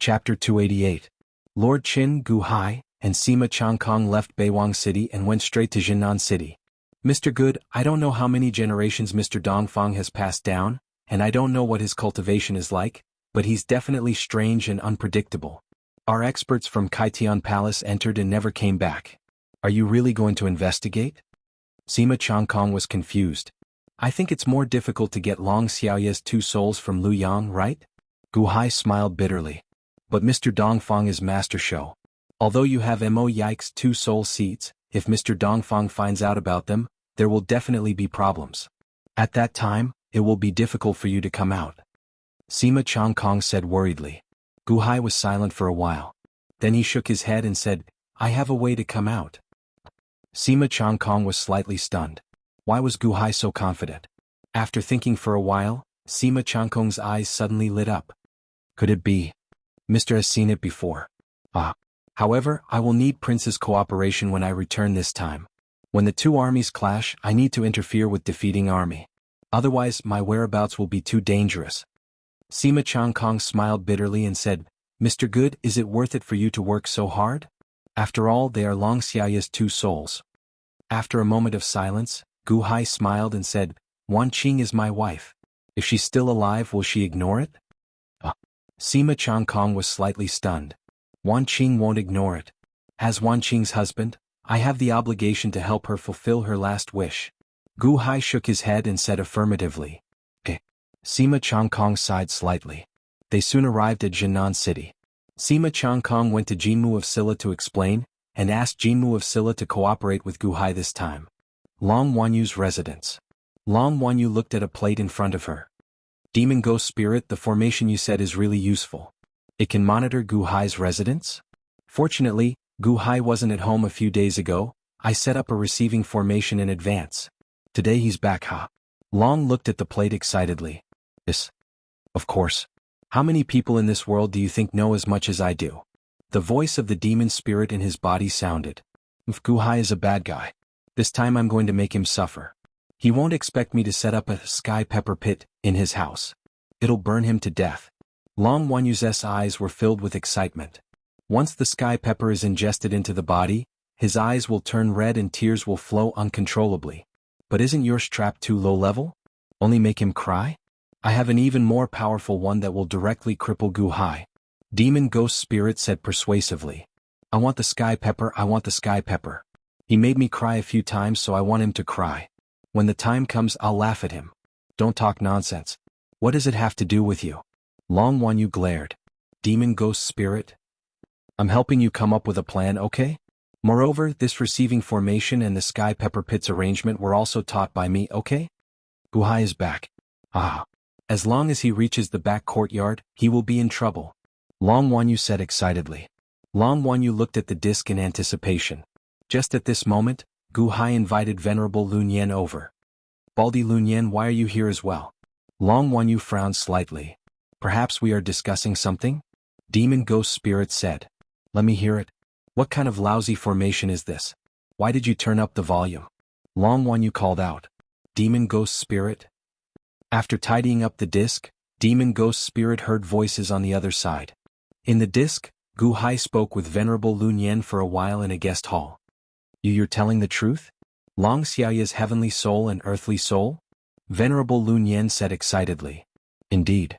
Chapter 288. Lord Qin Guhai and Sima Changkong left Beiwang City and went straight to Jinan City. Mr. Good, I don't know how many generations Mr. Dongfang has passed down, and I don't know what his cultivation is like, but he's definitely strange and unpredictable. Our experts from Kaitian Palace entered and never came back. Are you really going to investigate? Sima Changkong was confused. I think it's more difficult to get Long Xiaoye's 2 souls from Lu Yang, right? Guhai smiled bitterly. But Mr. Dongfang is master show. Although you have Mo Yike's 2 soul seeds, if Mr. Dongfang finds out about them, there will definitely be problems. At that time, it will be difficult for you to come out. Sima Changkong said worriedly. Guhai was silent for a while. Then he shook his head and said, I have a way to come out. Sima Changkong was slightly stunned. Why was Guhai so confident? After thinking for a while, Sima Changkong's eyes suddenly lit up. Could it be? Mr. has seen it before. However, I will need Prince's cooperation when I return this time. When the 2 armies clash, I need to interfere with defeating army. Otherwise, my whereabouts will be too dangerous. Sima Changkong smiled bitterly and said, Mr. Good, is it worth it for you to work so hard? After all, they are Long Xiaoye's 2 souls. After a moment of silence, Guhai smiled and said, Wan Qing is my wife. If she's still alive, will she ignore it? Sima Changkong was slightly stunned. Wan Qing won't ignore it. As Wan Qing's husband, I have the obligation to help her fulfill her last wish. Guhai shook his head and said affirmatively. Sima Changkong sighed slightly. They soon arrived at Jinan City. Sima Changkong went to Jianghu of Silla to explain, and asked Jianghu of Silla to cooperate with Guhai this time. Long Wanyu's residence. Long Wanyu looked at a plate in front of her. Demon Ghost Spirit, the formation you said is really useful. It can monitor Guhai's residence? Fortunately, Guhai wasn't at home a few days ago. I set up a receiving formation in advance. Today he's back, Long looked at the plate excitedly. Yes. Of course. How many people in this world do you think know as much as I do? The voice of the demon spirit in his body sounded. If Guhai is a bad guy, this time I'm going to make him suffer. He won't expect me to set up a sky pepper pit in his house. It'll burn him to death. Long Wanyu's eyes were filled with excitement. Once the sky pepper is ingested into the body, his eyes will turn red and tears will flow uncontrollably. But isn't yours trap too low level? Only make him cry? I have an even more powerful one that will directly cripple Guhai. Demon Ghost Spirit said persuasively. I want the sky pepper, I want the sky pepper. He made me cry a few times, so I want him to cry. When the time comes, I'll laugh at him. Don't talk nonsense. What does it have to do with you? Long Wanyu glared. Demon Ghost Spirit? I'm helping you come up with a plan, okay? Moreover, this receiving formation and the sky pepper pits arrangement were also taught by me, okay? Guhai is back. As long as he reaches the back courtyard, he will be in trouble. Long Wanyu said excitedly. Long Wanyu looked at the disc in anticipation. Just at this moment, Guhai invited Venerable Lunyan over. Baldy Lunyan, why are you here as well? Long Wanyu frowned slightly. Perhaps we are discussing something? Demon Ghost Spirit said. Let me hear it. What kind of lousy formation is this? Why did you turn up the volume? Long Wanyu called out. Demon Ghost Spirit? After tidying up the disc, Demon Ghost Spirit heard voices on the other side. In the disc, Guhai spoke with Venerable Lunyan for a while in a guest hall. You're telling the truth? Long Xiaoye's heavenly soul and earthly soul? Venerable Lunyan said excitedly. Indeed.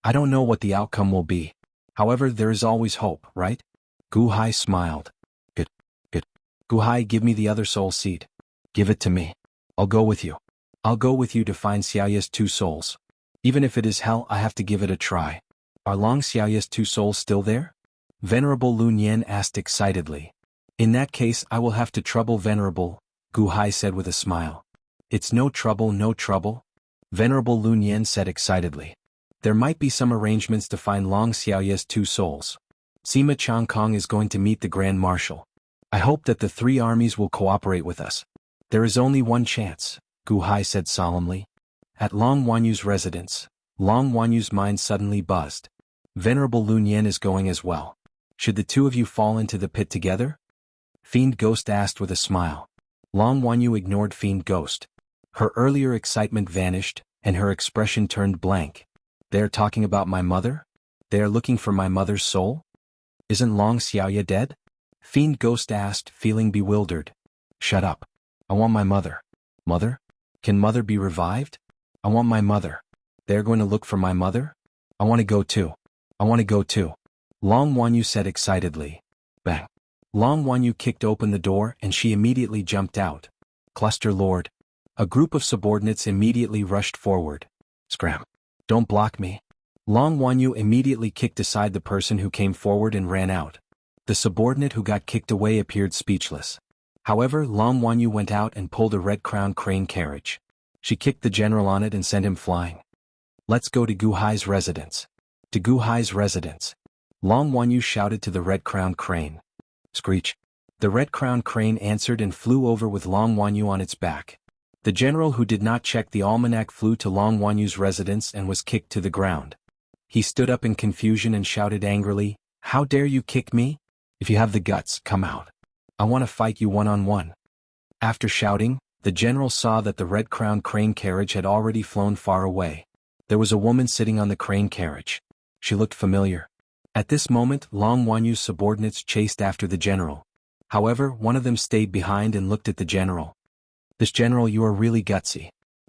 I don't know what the outcome will be. However, there is always hope, right? Guhai smiled. Good. Guhai, give me the other soul seed. Give it to me. I'll go with you. I'll go with you to find Xiaoye's 2 souls. Even if it is hell, I have to give it a try. Are Long Xiaoye's 2 souls still there? Venerable Lunyan asked excitedly. In that case, I will have to trouble Venerable, Guhai said with a smile. It's no trouble, no trouble. Venerable Lunyan said excitedly. There might be some arrangements to find Long Xiaoye's 2 souls. Sima Changkong is going to meet the Grand Marshal. I hope that the 3 armies will cooperate with us. There is only one chance, Guhai said solemnly. At Long Wanyu's residence, Long Wanyu's mind suddenly buzzed. Venerable Lunyan is going as well. Should the 2 of you fall into the pit together? Fiend Ghost asked with a smile. Long Wanyu ignored Fiend Ghost. Her earlier excitement vanished, and her expression turned blank. They're talking about my mother? They are looking for my mother's soul? Isn't Long Xiaoya dead? Fiend Ghost asked, feeling bewildered. Shut up. I want my mother. Mother? Can mother be revived? I want my mother. They're going to look for my mother? I want to go too. I want to go too. Long Wanyu said excitedly. Bang. Long Wanyu kicked open the door and she immediately jumped out. Cluster Lord. A group of subordinates immediately rushed forward. Scram. Don't block me. Long Wanyu immediately kicked aside the person who came forward and ran out. The subordinate who got kicked away appeared speechless. However, Long Wanyu went out and pulled a red-crowned crane carriage. She kicked the general on it and sent him flying. Let's go to Gu Hai's residence. To Gu Hai's residence. Long Wanyu shouted to the red-crowned crane. Screech. The red-crowned crane answered and flew over with Long Wanyu on its back. The general who did not check the almanac flew to Long Wanyu's residence and was kicked to the ground. He stood up in confusion and shouted angrily, How dare you kick me? If you have the guts, come out. I want to fight you one-on-one. After shouting, the general saw that the red-crowned crane carriage had already flown far away. There was a woman sitting on the crane carriage. She looked familiar. At this moment, Long Wanyu's subordinates chased after the general. However, one of them stayed behind and looked at the general. This general, you are really gutsy.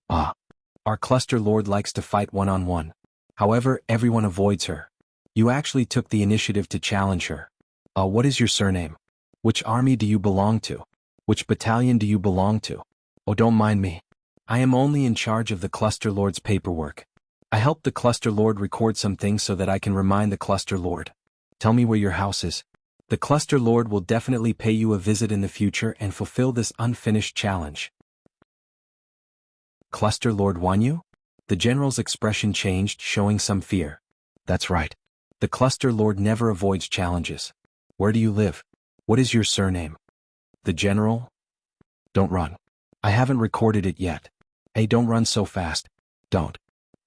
Our cluster lord likes to fight one-on-one. However, everyone avoids her. You actually took the initiative to challenge her. What is your surname? Which army do you belong to? Which battalion do you belong to? Oh, don't mind me. I am only in charge of the cluster lord's paperwork. I helped the cluster lord record some things so that I can remind the cluster lord. Tell me where your house is. The cluster lord will definitely pay you a visit in the future and fulfill this unfinished challenge. Cluster Lord Wanyu? The general's expression changed, showing some fear. That's right. The cluster lord never avoids challenges. Where do you live? What is your surname? The general? Don't run. I haven't recorded it yet. Hey, don't run so fast. Don't.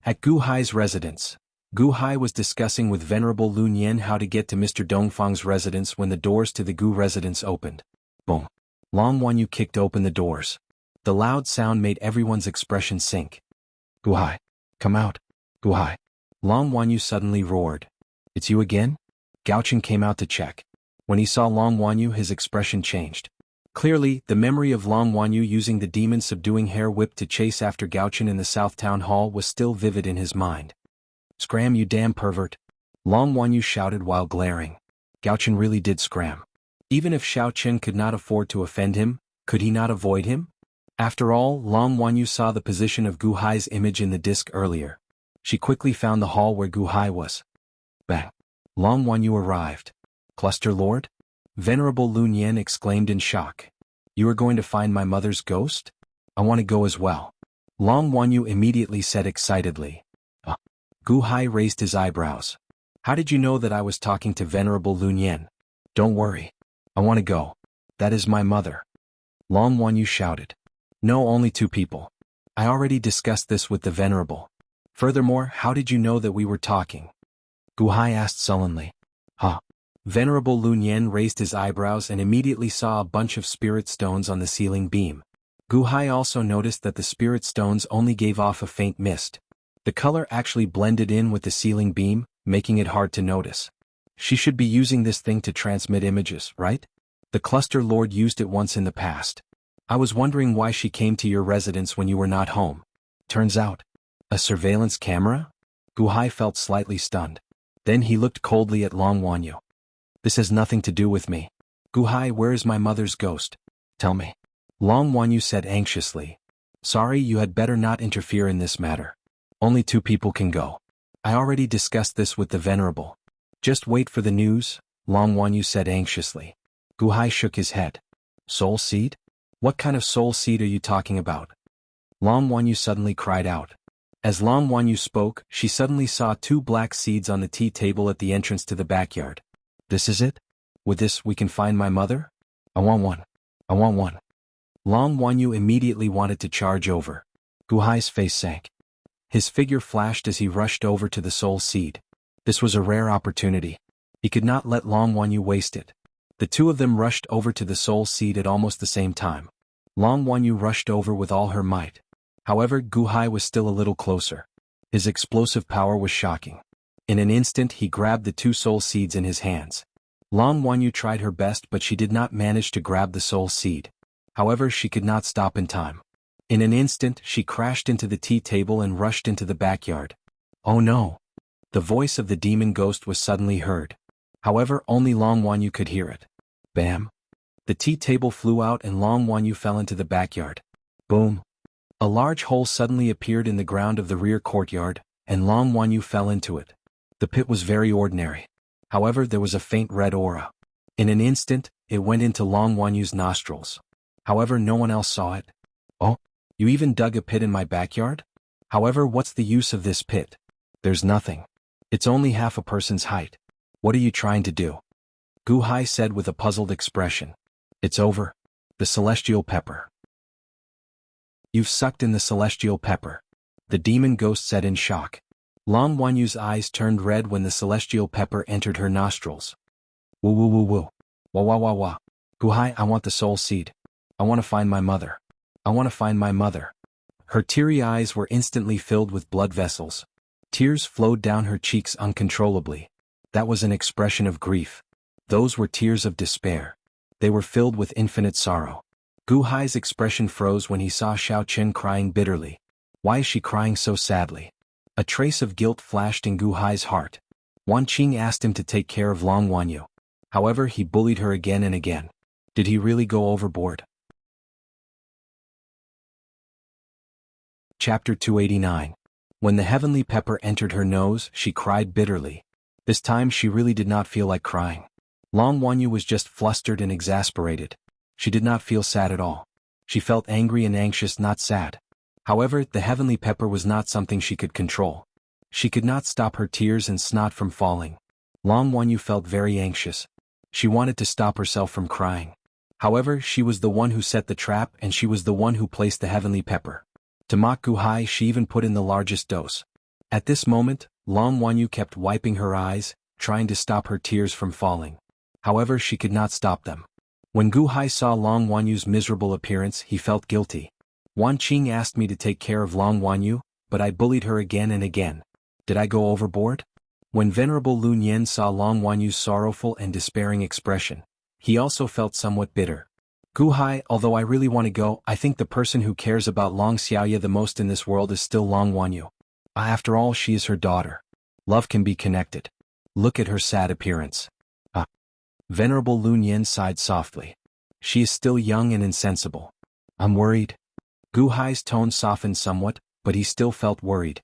At Gu Hai's residence, Gu Hai was discussing with Venerable Lun Yen how to get to Mr. Dongfang's residence when the doors to the Gu residence opened. Boom. Long Wanyu kicked open the doors. The loud sound made everyone's expression sink. Gu Hai, come out. Gu Hai. Long Wanyu suddenly roared. It's you again? Gao-chen came out to check. When he saw Long Wanyu, his expression changed. Clearly, the memory of Long Wanyu using the demon-subduing hair whip to chase after Gao-chen in the South Town Hall was still vivid in his mind. Scram, you damn pervert! Long Wanyu shouted while glaring. Gao-chen really did scram. Even if Xiao Chen could not afford to offend him, could he not avoid him? After all, Long Wanyu saw the position of Gu Hai's image in the disc earlier. She quickly found the hall where Gu Hai was. Bang! Long Wanyu arrived. Cluster Lord? Venerable Lun Yen exclaimed in shock. You are going to find my mother's ghost? I want to go as well. Long Wanyu immediately said excitedly. Gu Hai raised his eyebrows. How did you know that I was talking to Venerable Lun Yen? Don't worry. I want to go. That is my mother. Long Wanyu shouted. No, only 2 people. I already discussed this with the Venerable. Furthermore, how did you know that we were talking? Gu Hai asked sullenly. Venerable Lun Yen raised his eyebrows and immediately saw a bunch of spirit stones on the ceiling beam. Gu Hai also noticed that the spirit stones only gave off a faint mist. The color actually blended in with the ceiling beam, making it hard to notice. She should be using this thing to transmit images, right? The cluster lord used it once in the past. I was wondering why she came to your residence when you were not home. Turns out, a surveillance camera? Gu Hai felt slightly stunned. Then he looked coldly at Long Wanyu. This has nothing to do with me. Gu Hai, where is my mother's ghost? Tell me. Long Wanyu said anxiously. Sorry, you had better not interfere in this matter. Only 2 people can go. I already discussed this with the Venerable. Just wait for the news, Long Wanyu said anxiously. Gu Hai shook his head. Soul seed? What kind of soul seed are you talking about? Long Wanyu suddenly cried out. As Long Wanyu spoke, she suddenly saw 2 black seeds on the tea table at the entrance to the backyard. This is it? With this we can find my mother? I want one. I want one. Long Wanyu immediately wanted to charge over. Gu Hai's face sank. His figure flashed as he rushed over to the soul seed. This was a rare opportunity. He could not let Long Wanyu waste it. The 2 of them rushed over to the soul seed at almost the same time. Long Wanyu rushed over with all her might. However, Gu Hai was still a little closer. His explosive power was shocking. In an instant he grabbed the 2 soul seeds in his hands. Long Wanyu tried her best but she did not manage to grab the soul seed. However, she could not stop in time. In an instant she crashed into the tea table and rushed into the backyard. Oh no! The voice of the demon ghost was suddenly heard. However, only Long Wanyu could hear it. Bam! The tea table flew out and Long Wanyu fell into the backyard. Boom! A large hole suddenly appeared in the ground of the rear courtyard, and Long Wanyu fell into it. The pit was very ordinary. However, there was a faint red aura. In an instant, it went into Long Wanyu's nostrils. However, no one else saw it. Oh, you even dug a pit in my backyard? However, what's the use of this pit? There's nothing. It's only half a person's height. What are you trying to do? Gu Hai said with a puzzled expression. It's over. The celestial pepper. You've sucked in the celestial pepper. The demon ghost said in shock. Long Wanyu's eyes turned red when the celestial pepper entered her nostrils. Woo woo woo woo. Wah wah wah wah. Gu Hai, I want the soul seed. I want to find my mother. I want to find my mother. Her teary eyes were instantly filled with blood vessels. Tears flowed down her cheeks uncontrollably. That was an expression of grief. Those were tears of despair. They were filled with infinite sorrow. Gu Hai's expression froze when he saw Xiao Qin crying bitterly. Why is she crying so sadly? A trace of guilt flashed in Gu Hai's heart. Wan Qing asked him to take care of Long Wanyu. However, he bullied her again and again. Did he really go overboard? Chapter 289. When the heavenly pepper entered her nose, she cried bitterly. This time she really did not feel like crying. Long Wanyu was just flustered and exasperated. She did not feel sad at all. She felt angry and anxious, not sad. However, the heavenly pepper was not something she could control. She could not stop her tears and snot from falling. Long Wanyu felt very anxious. She wanted to stop herself from crying. However, she was the one who set the trap and she was the one who placed the heavenly pepper. To mock Gu Hai, she even put in the largest dose. At this moment, Long Wanyu kept wiping her eyes, trying to stop her tears from falling. However, she could not stop them. When Gu Hai saw Long Wanyu's miserable appearance, he felt guilty. Wan Qing asked me to take care of Long Wanyu, but I bullied her again and again. Did I go overboard? When Venerable Lun Yen saw Long Wanyu's sorrowful and despairing expression, he also felt somewhat bitter. Gu Hai, although I really want to go, I think the person who cares about Long Xiaoye the most in this world is still Long Wanyu. After all, she is her daughter. Love can be connected. Look at her sad appearance. Venerable Lun Yen sighed softly. She is still young and insensible. I'm worried. Gu Hai's tone softened somewhat, but he still felt worried.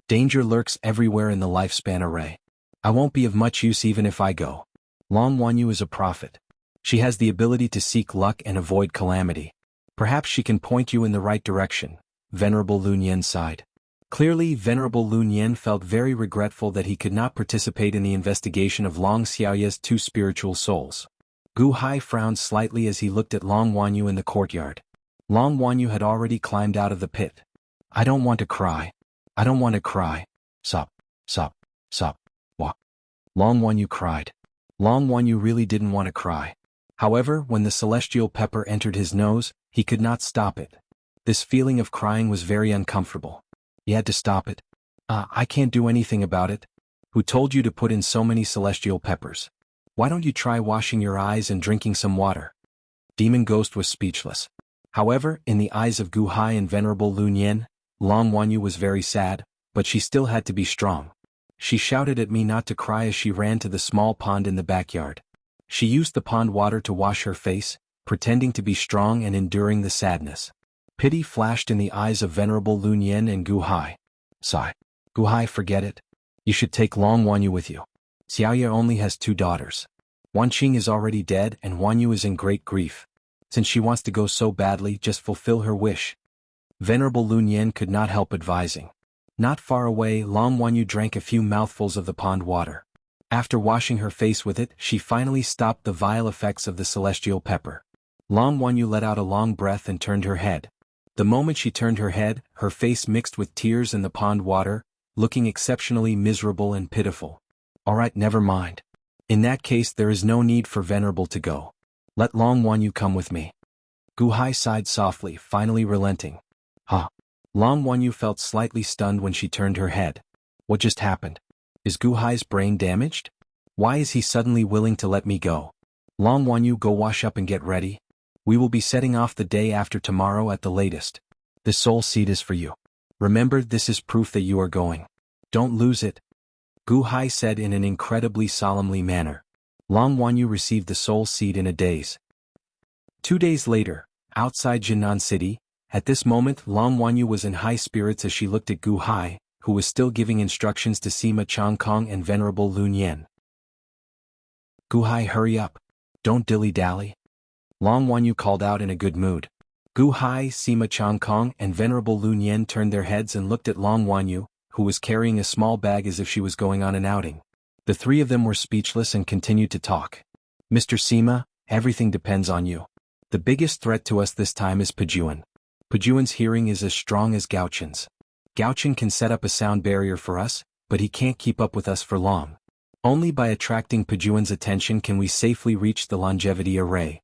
Danger lurks everywhere in the lifespan array. I won't be of much use even if I go. Long Wanyu is a prophet. She has the ability to seek luck and avoid calamity. Perhaps she can point you in the right direction, Venerable Lun Yen sighed. Clearly, Venerable Lun Yen felt very regretful that he could not participate in the investigation of Long Xiaoye's 2 spiritual souls. Gu Hai frowned slightly as he looked at Long Wanyu in the courtyard. Long Wanyu had already climbed out of the pit. I don't want to cry. I don't want to cry. Sup, sup, sup, wah. Long Wanyu cried. Long Wanyu really didn't want to cry. However, when the celestial pepper entered his nose, he could not stop it. This feeling of crying was very uncomfortable. He had to stop it. I can't do anything about it. Who told you to put in so many celestial peppers? Why don't you try washing your eyes and drinking some water? Demon Ghost was speechless. However, in the eyes of Gu Hai and Venerable Lun Yen, Long Wanyu was very sad, but she still had to be strong. She shouted at me not to cry as she ran to the small pond in the backyard. She used the pond water to wash her face, pretending to be strong and enduring the sadness. Pity flashed in the eyes of Venerable Lun Yen and Gu Hai. Sigh. Gu Hai, forget it. You should take Long Wanyu with you. Xiaoye only has 2 daughters. Wan Qing is already dead and Wanyu is in great grief. Since she wants to go so badly, just fulfill her wish. Venerable Lun Yen could not help advising. Not far away, Long Wanyu drank a few mouthfuls of the pond water. After washing her face with it, she finally stopped the vile effects of the celestial pepper. Long Wanyu let out a long breath and turned her head. The moment she turned her head, her face mixed with tears in the pond water, looking exceptionally miserable and pitiful. Alright, never mind. In that case, there is no need for Venerable to go. Let Long Wanyu come with me. Gu Hai sighed softly, finally relenting. Long Wanyu felt slightly stunned when she turned her head. What just happened? Is Gu Hai's brain damaged? Why is he suddenly willing to let me go? Long Wanyu, go wash up and get ready. We will be setting off the day after tomorrow at the latest. This soul seed is for you. Remember, this is proof that you are going. Don't lose it. Gu Hai said in an incredibly solemnly manner. Long Wanyu received the soul seed in a daze. 2 days later, outside Jianghu City, at this moment Long Wanyu was in high spirits as she looked at Gu Hai, who was still giving instructions to Sima Changkong and Venerable Lun Yen. Gu Hai, hurry up. Don't dilly-dally. Long Wanyu called out in a good mood. Gu Hai, Sima Changkong, and Venerable Lun Yen turned their heads and looked at Long Wanyu, who was carrying a small bag as if she was going on an outing. The three of them were speechless and continued to talk. Mr. Sima, everything depends on you. The biggest threat to us this time is Pajuan. Pajuan's hearing is as strong as Gauchen's. Gauchen can set up a sound barrier for us, but he can't keep up with us for long. Only by attracting Pajuan's attention can we safely reach the longevity array.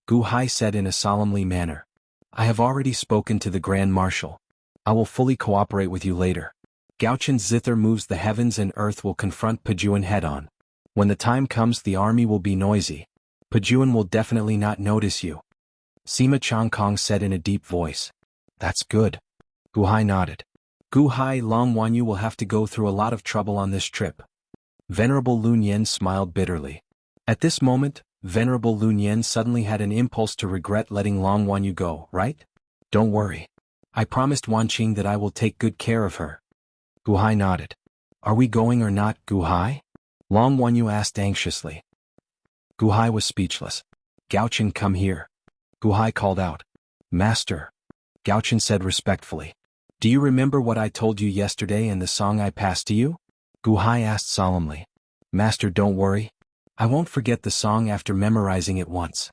Gu Hai said in a solemnly manner. I have already spoken to the Grand Marshal. I will fully cooperate with you later. Gauchen's zither moves the heavens and earth will confront Pajuan head-on. When the time comes, the army will be noisy. Pajuan will definitely not notice you. Sima Changkong said in a deep voice. That's good. Gu Hai nodded. Gu Hai, Long Wanyu will have to go through a lot of trouble on this trip. Venerable Lun Yen smiled bitterly. At this moment, Venerable Lun Yen suddenly had an impulse to regret letting Long Wanyu go, right? Don't worry. I promised Wanqing that I will take good care of her. Gu Hai nodded. Are we going or not, Gu Hai? Long Wanyu asked anxiously. Gu Hai was speechless. Gauchen, come here. Gu Hai called out. Master. Gauchen said respectfully. Do you remember what I told you yesterday and the song I passed to you? Gu Hai asked solemnly. Master, don't worry. I won't forget the song after memorizing it once.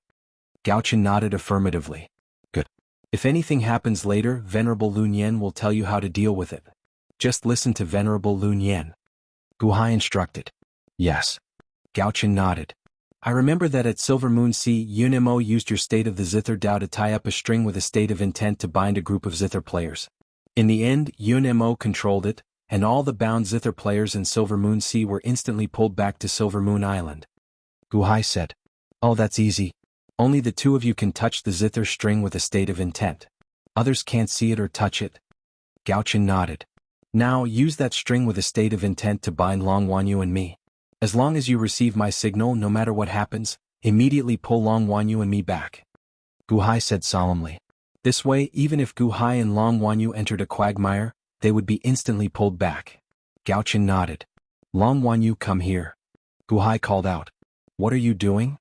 Gauchen nodded affirmatively. Good. If anything happens later, Venerable Lun Yen will tell you how to deal with it. Just listen to Venerable Lun Yen. Gu Hai instructed. Yes. Gauchen nodded. I remember that at Silver Moon Sea, Yunmo used your state of the Zither Dao to tie up a string with a state of intent to bind a group of Zither players. In the end, Yunmo controlled it, and all the bound Zither players in Silver Moon Sea were instantly pulled back to Silver Moon Island. Gu Hai said. Oh, that's easy. Only the two of you can touch the Zither string with a state of intent. Others can't see it or touch it. Gauchen nodded. Now, use that string with a state of intent to bind Long Wanyu and me. As long as you receive my signal, no matter what happens, immediately pull Long Wanyu and me back. Gu Hai said solemnly. This way, even if Gu Hai and Long Wanyu entered a quagmire, they would be instantly pulled back. Gauchen nodded. Long Wanyu, come here. Gu Hai called out. What are you doing?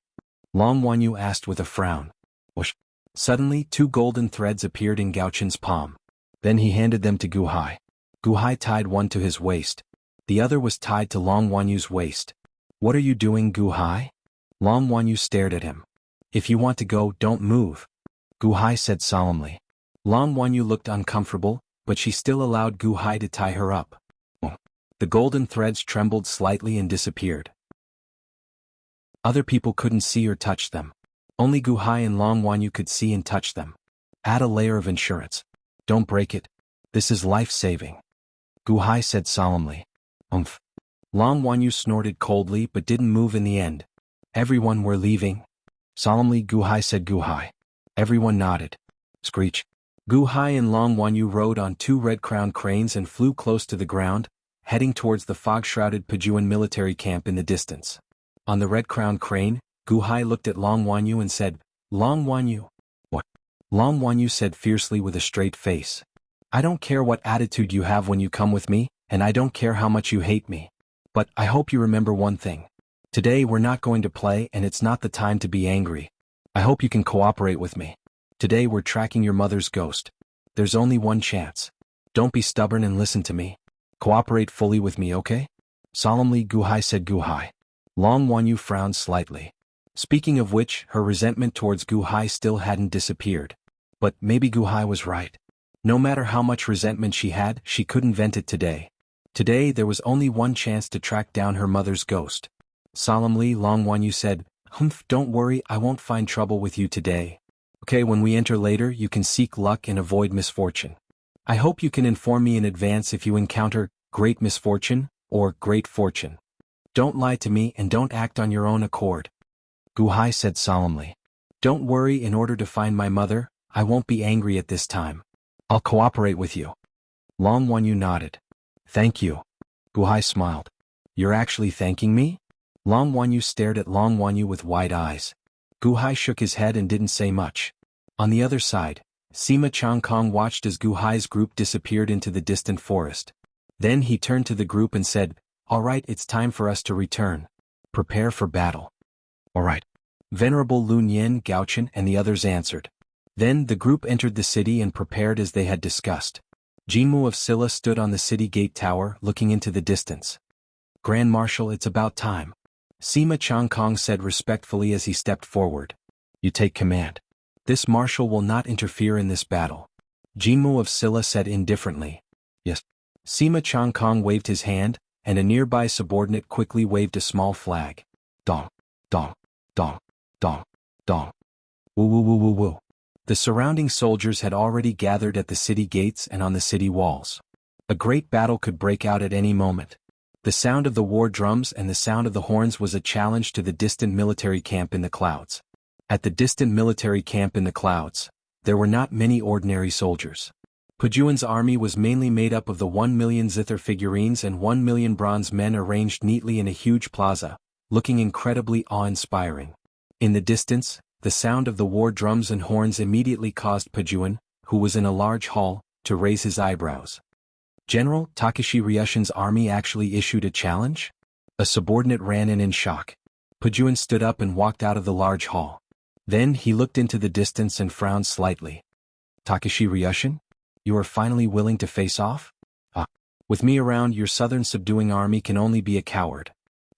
Long Wanyu asked with a frown. Whoosh. Suddenly, 2 golden threads appeared in Gauchen's palm. Then he handed them to Gu Hai. Gu Hai tied one to his waist. The other was tied to Long Wanyu's waist. What are you doing, Gu Hai? Long Wanyu stared at him. If you want to go, don't move. Gu Hai said solemnly. Long Wanyu looked uncomfortable, but she still allowed Gu Hai to tie her up. The golden threads trembled slightly and disappeared. Other people couldn't see or touch them. Only Gu Hai and Long Wanyu could see and touch them. Add a layer of insurance. Don't break it. This is life-saving. Gu Hai said solemnly. Umph. Long Wanyu snorted coldly but didn't move in the end. Everyone, we're leaving. Solemnly Gu Hai said. Gu Hai. Everyone nodded. Screech. Gu Hai and Long Wanyu rode on 2 red-crowned cranes and flew close to the ground, heading towards the fog-shrouded Pajuan military camp in the distance. On the red-crowned crane, Gu Hai looked at Long Wanyu and said, Long Wanyu. What? Long Wanyu said fiercely with a straight face. I don't care what attitude you have when you come with me, and I don't care how much you hate me. But I hope you remember one thing. Today we're not going to play and it's not the time to be angry. I hope you can cooperate with me. Today we're tracking your mother's ghost. There's only one chance. Don't be stubborn and listen to me. Cooperate fully with me, okay? Solemnly Gu Hai said. Gu Hai. Long Wanyu frowned slightly. Speaking of which, her resentment towards Gu Hai still hadn't disappeared. But maybe Gu Hai was right. No matter how much resentment she had, she couldn't vent it today. Today there was only one chance to track down her mother's ghost. Solemnly Long Wanyu said, Humph, don't worry, I won't find trouble with you today. Okay, when we enter later, you can seek luck and avoid misfortune. I hope you can inform me in advance if you encounter great misfortune, or great fortune. Don't lie to me and don't act on your own accord. Gu Hai said solemnly. Don't worry, in order to find my mother, I won't be angry at this time. I'll cooperate with you. Long Wanyu nodded. Thank you. Gu Hai smiled. You're actually thanking me? Long Wanyu stared at Long Wanyu with wide eyes. Gu Hai shook his head and didn't say much. On the other side, Sima Changkong watched as Gu Hai's group disappeared into the distant forest. Then he turned to the group and said, All right, it's time for us to return. Prepare for battle. All right. Venerable Lun Yin, Gaochen and the others answered. Then the group entered the city and prepared as they had discussed. Jianghu of Silla stood on the city gate tower looking into the distance. Grand Marshal, it's about time. Sima Changkong said respectfully as he stepped forward. You take command. This marshal will not interfere in this battle. Jianghu of Silla said indifferently. Yes. Sima Changkong waved his hand, and a nearby subordinate quickly waved a small flag. Dong, dong, dong, dong, dong. Woo woo woo woo woo. The surrounding soldiers had already gathered at the city gates and on the city walls. A great battle could break out at any moment. The sound of the war drums and the sound of the horns was a challenge to the distant military camp in the clouds. At the distant military camp in the clouds, there were not many ordinary soldiers. Pujuan's army was mainly made up of the 1 million zither figurines and 1 million bronze men arranged neatly in a huge plaza, looking incredibly awe-inspiring. In the distance, the sound of the war drums and horns immediately caused Pujuan, who was in a large hall, to raise his eyebrows. General, Takeshi Ryushin's army actually issued a challenge? A subordinate ran in shock. Pujuan stood up and walked out of the large hall. Then he looked into the distance and frowned slightly. Takeshi Ryushin? You are finally willing to face off? With me around, your southern subduing army can only be a coward.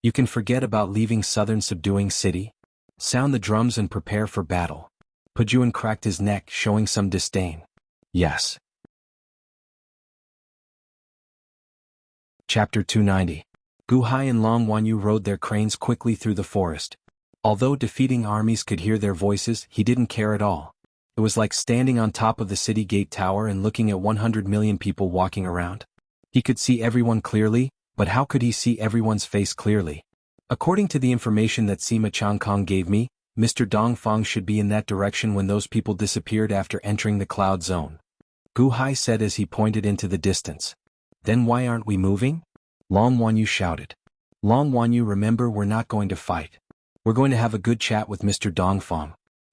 You can forget about leaving southern subduing city. Sound the drums and prepare for battle. Pujuan cracked his neck, showing some disdain. Yes. Chapter 290. Gu Hai and Long Wanyu rode their cranes quickly through the forest. Although defeating armies could hear their voices, he didn't care at all. It was like standing on top of the city gate tower and looking at 100 million people walking around. He could see everyone clearly, but how could he see everyone's face clearly? According to the information that Sima Changkong gave me, Mr. Dongfang should be in that direction when those people disappeared after entering the cloud zone. Gu Hai said as he pointed into the distance. Then why aren't we moving? Long Wanyu shouted. Long Wanyu, remember, we're not going to fight. We're going to have a good chat with Mr. Dongfang.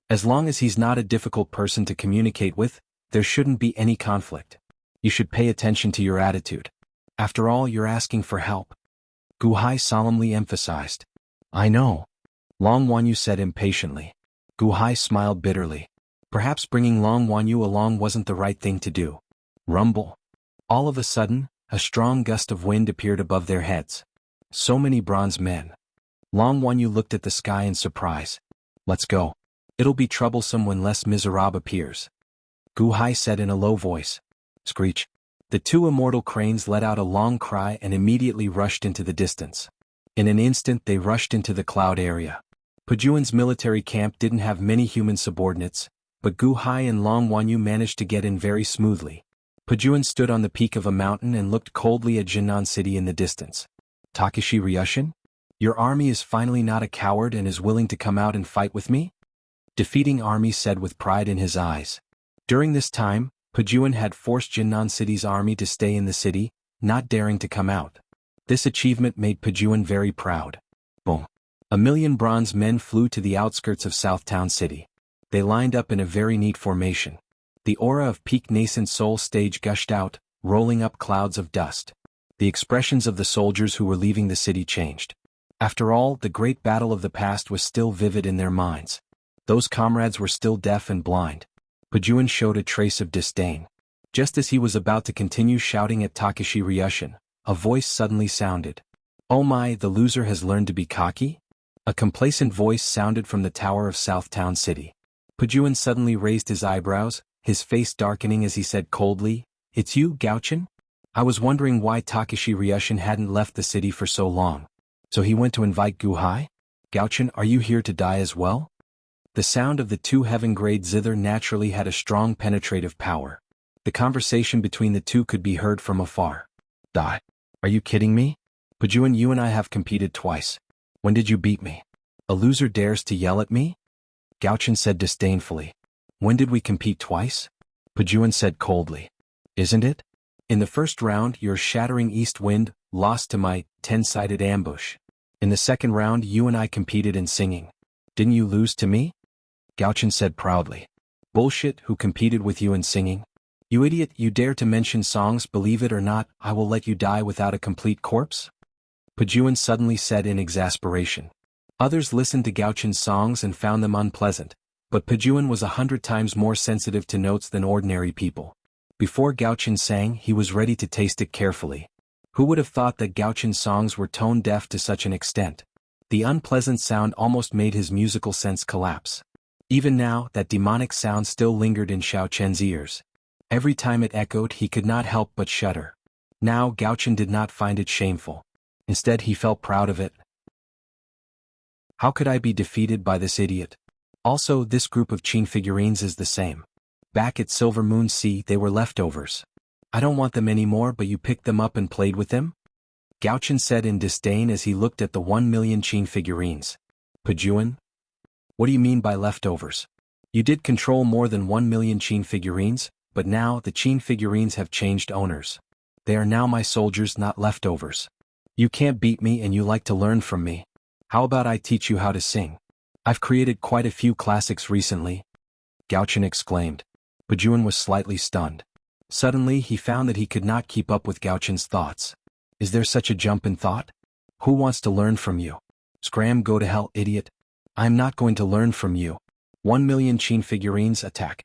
As long as he's not a difficult person to communicate with, there shouldn't be any conflict. You should pay attention to your attitude. After all, you're asking for help. Gu Hai solemnly emphasized. I know. Long Wanyu said impatiently. Gu Hai smiled bitterly. Perhaps bringing Long Wanyu along wasn't the right thing to do. Rumble. All of a sudden, a strong gust of wind appeared above their heads. So many bronze men. Long Wanyu looked at the sky in surprise. Let's go. It'll be troublesome when Les Miserables appears. Gu Hai said in a low voice. Screech. The two immortal cranes let out a long cry and immediately rushed into the distance. In an instant they rushed into the cloud area. Pujuan's military camp didn't have many human subordinates, but Gu Hai and Long Wanyu managed to get in very smoothly. Pujuan stood on the peak of a mountain and looked coldly at Jinan City in the distance. Takeshi Ryushin? Your army is finally not a coward and is willing to come out and fight with me? Defeating army said with pride in his eyes. During this time, Pujuan had forced Jinan City's army to stay in the city, not daring to come out. This achievement made Pujuan very proud. Boom. 1 million bronze men flew to the outskirts of Southtown City. They lined up in a very neat formation. The aura of peak nascent soul stage gushed out, rolling up clouds of dust. The expressions of the soldiers who were leaving the city changed. After all, the great battle of the past was still vivid in their minds. Those comrades were still deaf and blind. Pujuan showed a trace of disdain. Just as he was about to continue shouting at Takeshi Ryushin, a voice suddenly sounded. Oh my, the loser has learned to be cocky? A complacent voice sounded from the tower of Southtown City. Pujuan suddenly raised his eyebrows, his face darkening as he said coldly, It's you, Gaochen? I was wondering why Takeshi Ryushin hadn't left the city for so long. So he went to invite Gu Hai? Gaochen, are you here to die as well? The sound of the two heaven-grade zither naturally had a strong penetrative power. The conversation between the two could be heard from afar. Die. Are you kidding me? Pajun, you and I have competed twice. When did you beat me? A loser dares to yell at me? Gauchen said disdainfully. When did we compete twice? Pajun said coldly. Isn't it? In the first round, your shattering east wind lost to my 10-sided ambush. In the second round, you and I competed in singing. Didn't you lose to me? Gauchen said proudly. Bullshit, who competed with you in singing? You idiot, you dare to mention songs, believe it or not, I will let you die without a complete corpse? Pajun suddenly said in exasperation. Others listened to Gauchen's songs and found them unpleasant, but Pajun was 100 times more sensitive to notes than ordinary people. Before Gauchen sang, he was ready to taste it carefully. Who would have thought that Gauchen's songs were tone-deaf to such an extent? The unpleasant sound almost made his musical sense collapse. Even now, that demonic sound still lingered in Xiao Chen's ears. Every time it echoed, he could not help but shudder. Now Gauchen did not find it shameful. Instead, he felt proud of it. How could I be defeated by this idiot? Also, this group of Qin figurines is the same. Back at Silver Moon Sea, they were leftovers. I don't want them anymore, but you picked them up and played with them? Gauchen said in disdain as he looked at the 1 million Qin figurines. Pajun? What do you mean by leftovers? You did control more than 1 million Qin figurines, but now the Qin figurines have changed owners. They are now my soldiers, not leftovers. You can't beat me and you like to learn from me. How about I teach you how to sing? I've created quite a few classics recently. Gauchen exclaimed. Pajun was slightly stunned. Suddenly he found that he could not keep up with Gauchen's thoughts. Is there such a jump in thought? Who wants to learn from you? Scram, go to hell, idiot. I'm not going to learn from you. 1 million Qin figurines, attack.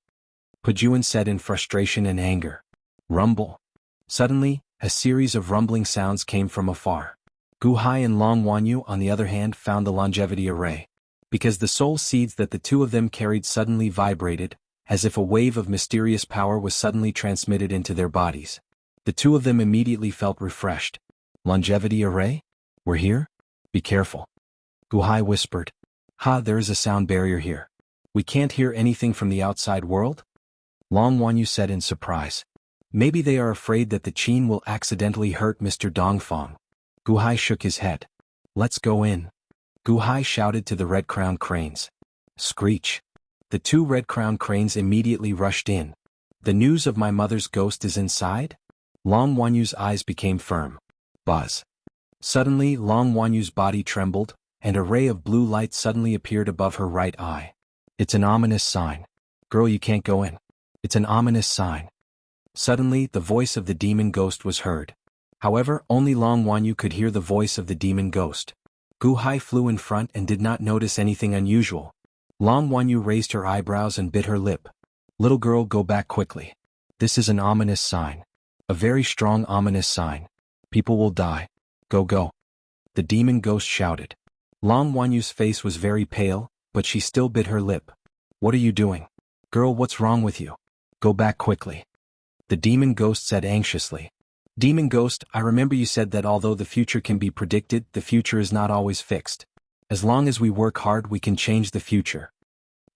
Pajun said in frustration and anger. Rumble. Suddenly, a series of rumbling sounds came from afar. Gu Hai and Long Wanyu, on the other hand, found the longevity array. Because the soul seeds that the two of them carried suddenly vibrated, as if a wave of mysterious power was suddenly transmitted into their bodies. The two of them immediately felt refreshed. Longevity array? We're here? Be careful. Gu Hai whispered. Ha, there is a sound barrier here. We can't hear anything from the outside world? Long Wanyu said in surprise. Maybe they are afraid that the Qin will accidentally hurt Mr. Dongfang. Gu Hai shook his head. Let's go in. Gu Hai shouted to the red-crowned cranes. Screech. The two red-crowned cranes immediately rushed in. The news of my mother's ghost is inside? Long Wanyu's eyes became firm. Buzz. Suddenly, Long Wanyu's body trembled, and a ray of blue light suddenly appeared above her right eye. It's an ominous sign. Girl, you can't go in. It's an ominous sign. Suddenly, the voice of the demon ghost was heard. However, only Long Wanyu could hear the voice of the demon ghost. Gu Hai flew in front and did not notice anything unusual. Long Wanyu raised her eyebrows and bit her lip. Little girl, go back quickly. This is an ominous sign. A very strong ominous sign. People will die. Go, go. The demon ghost shouted. Long Wanyu's face was very pale, but she still bit her lip. What are you doing? Girl, what's wrong with you? Go back quickly. The demon ghost said anxiously. Demon ghost, I remember you said that although the future can be predicted, the future is not always fixed. As long as we work hard, we can change the future.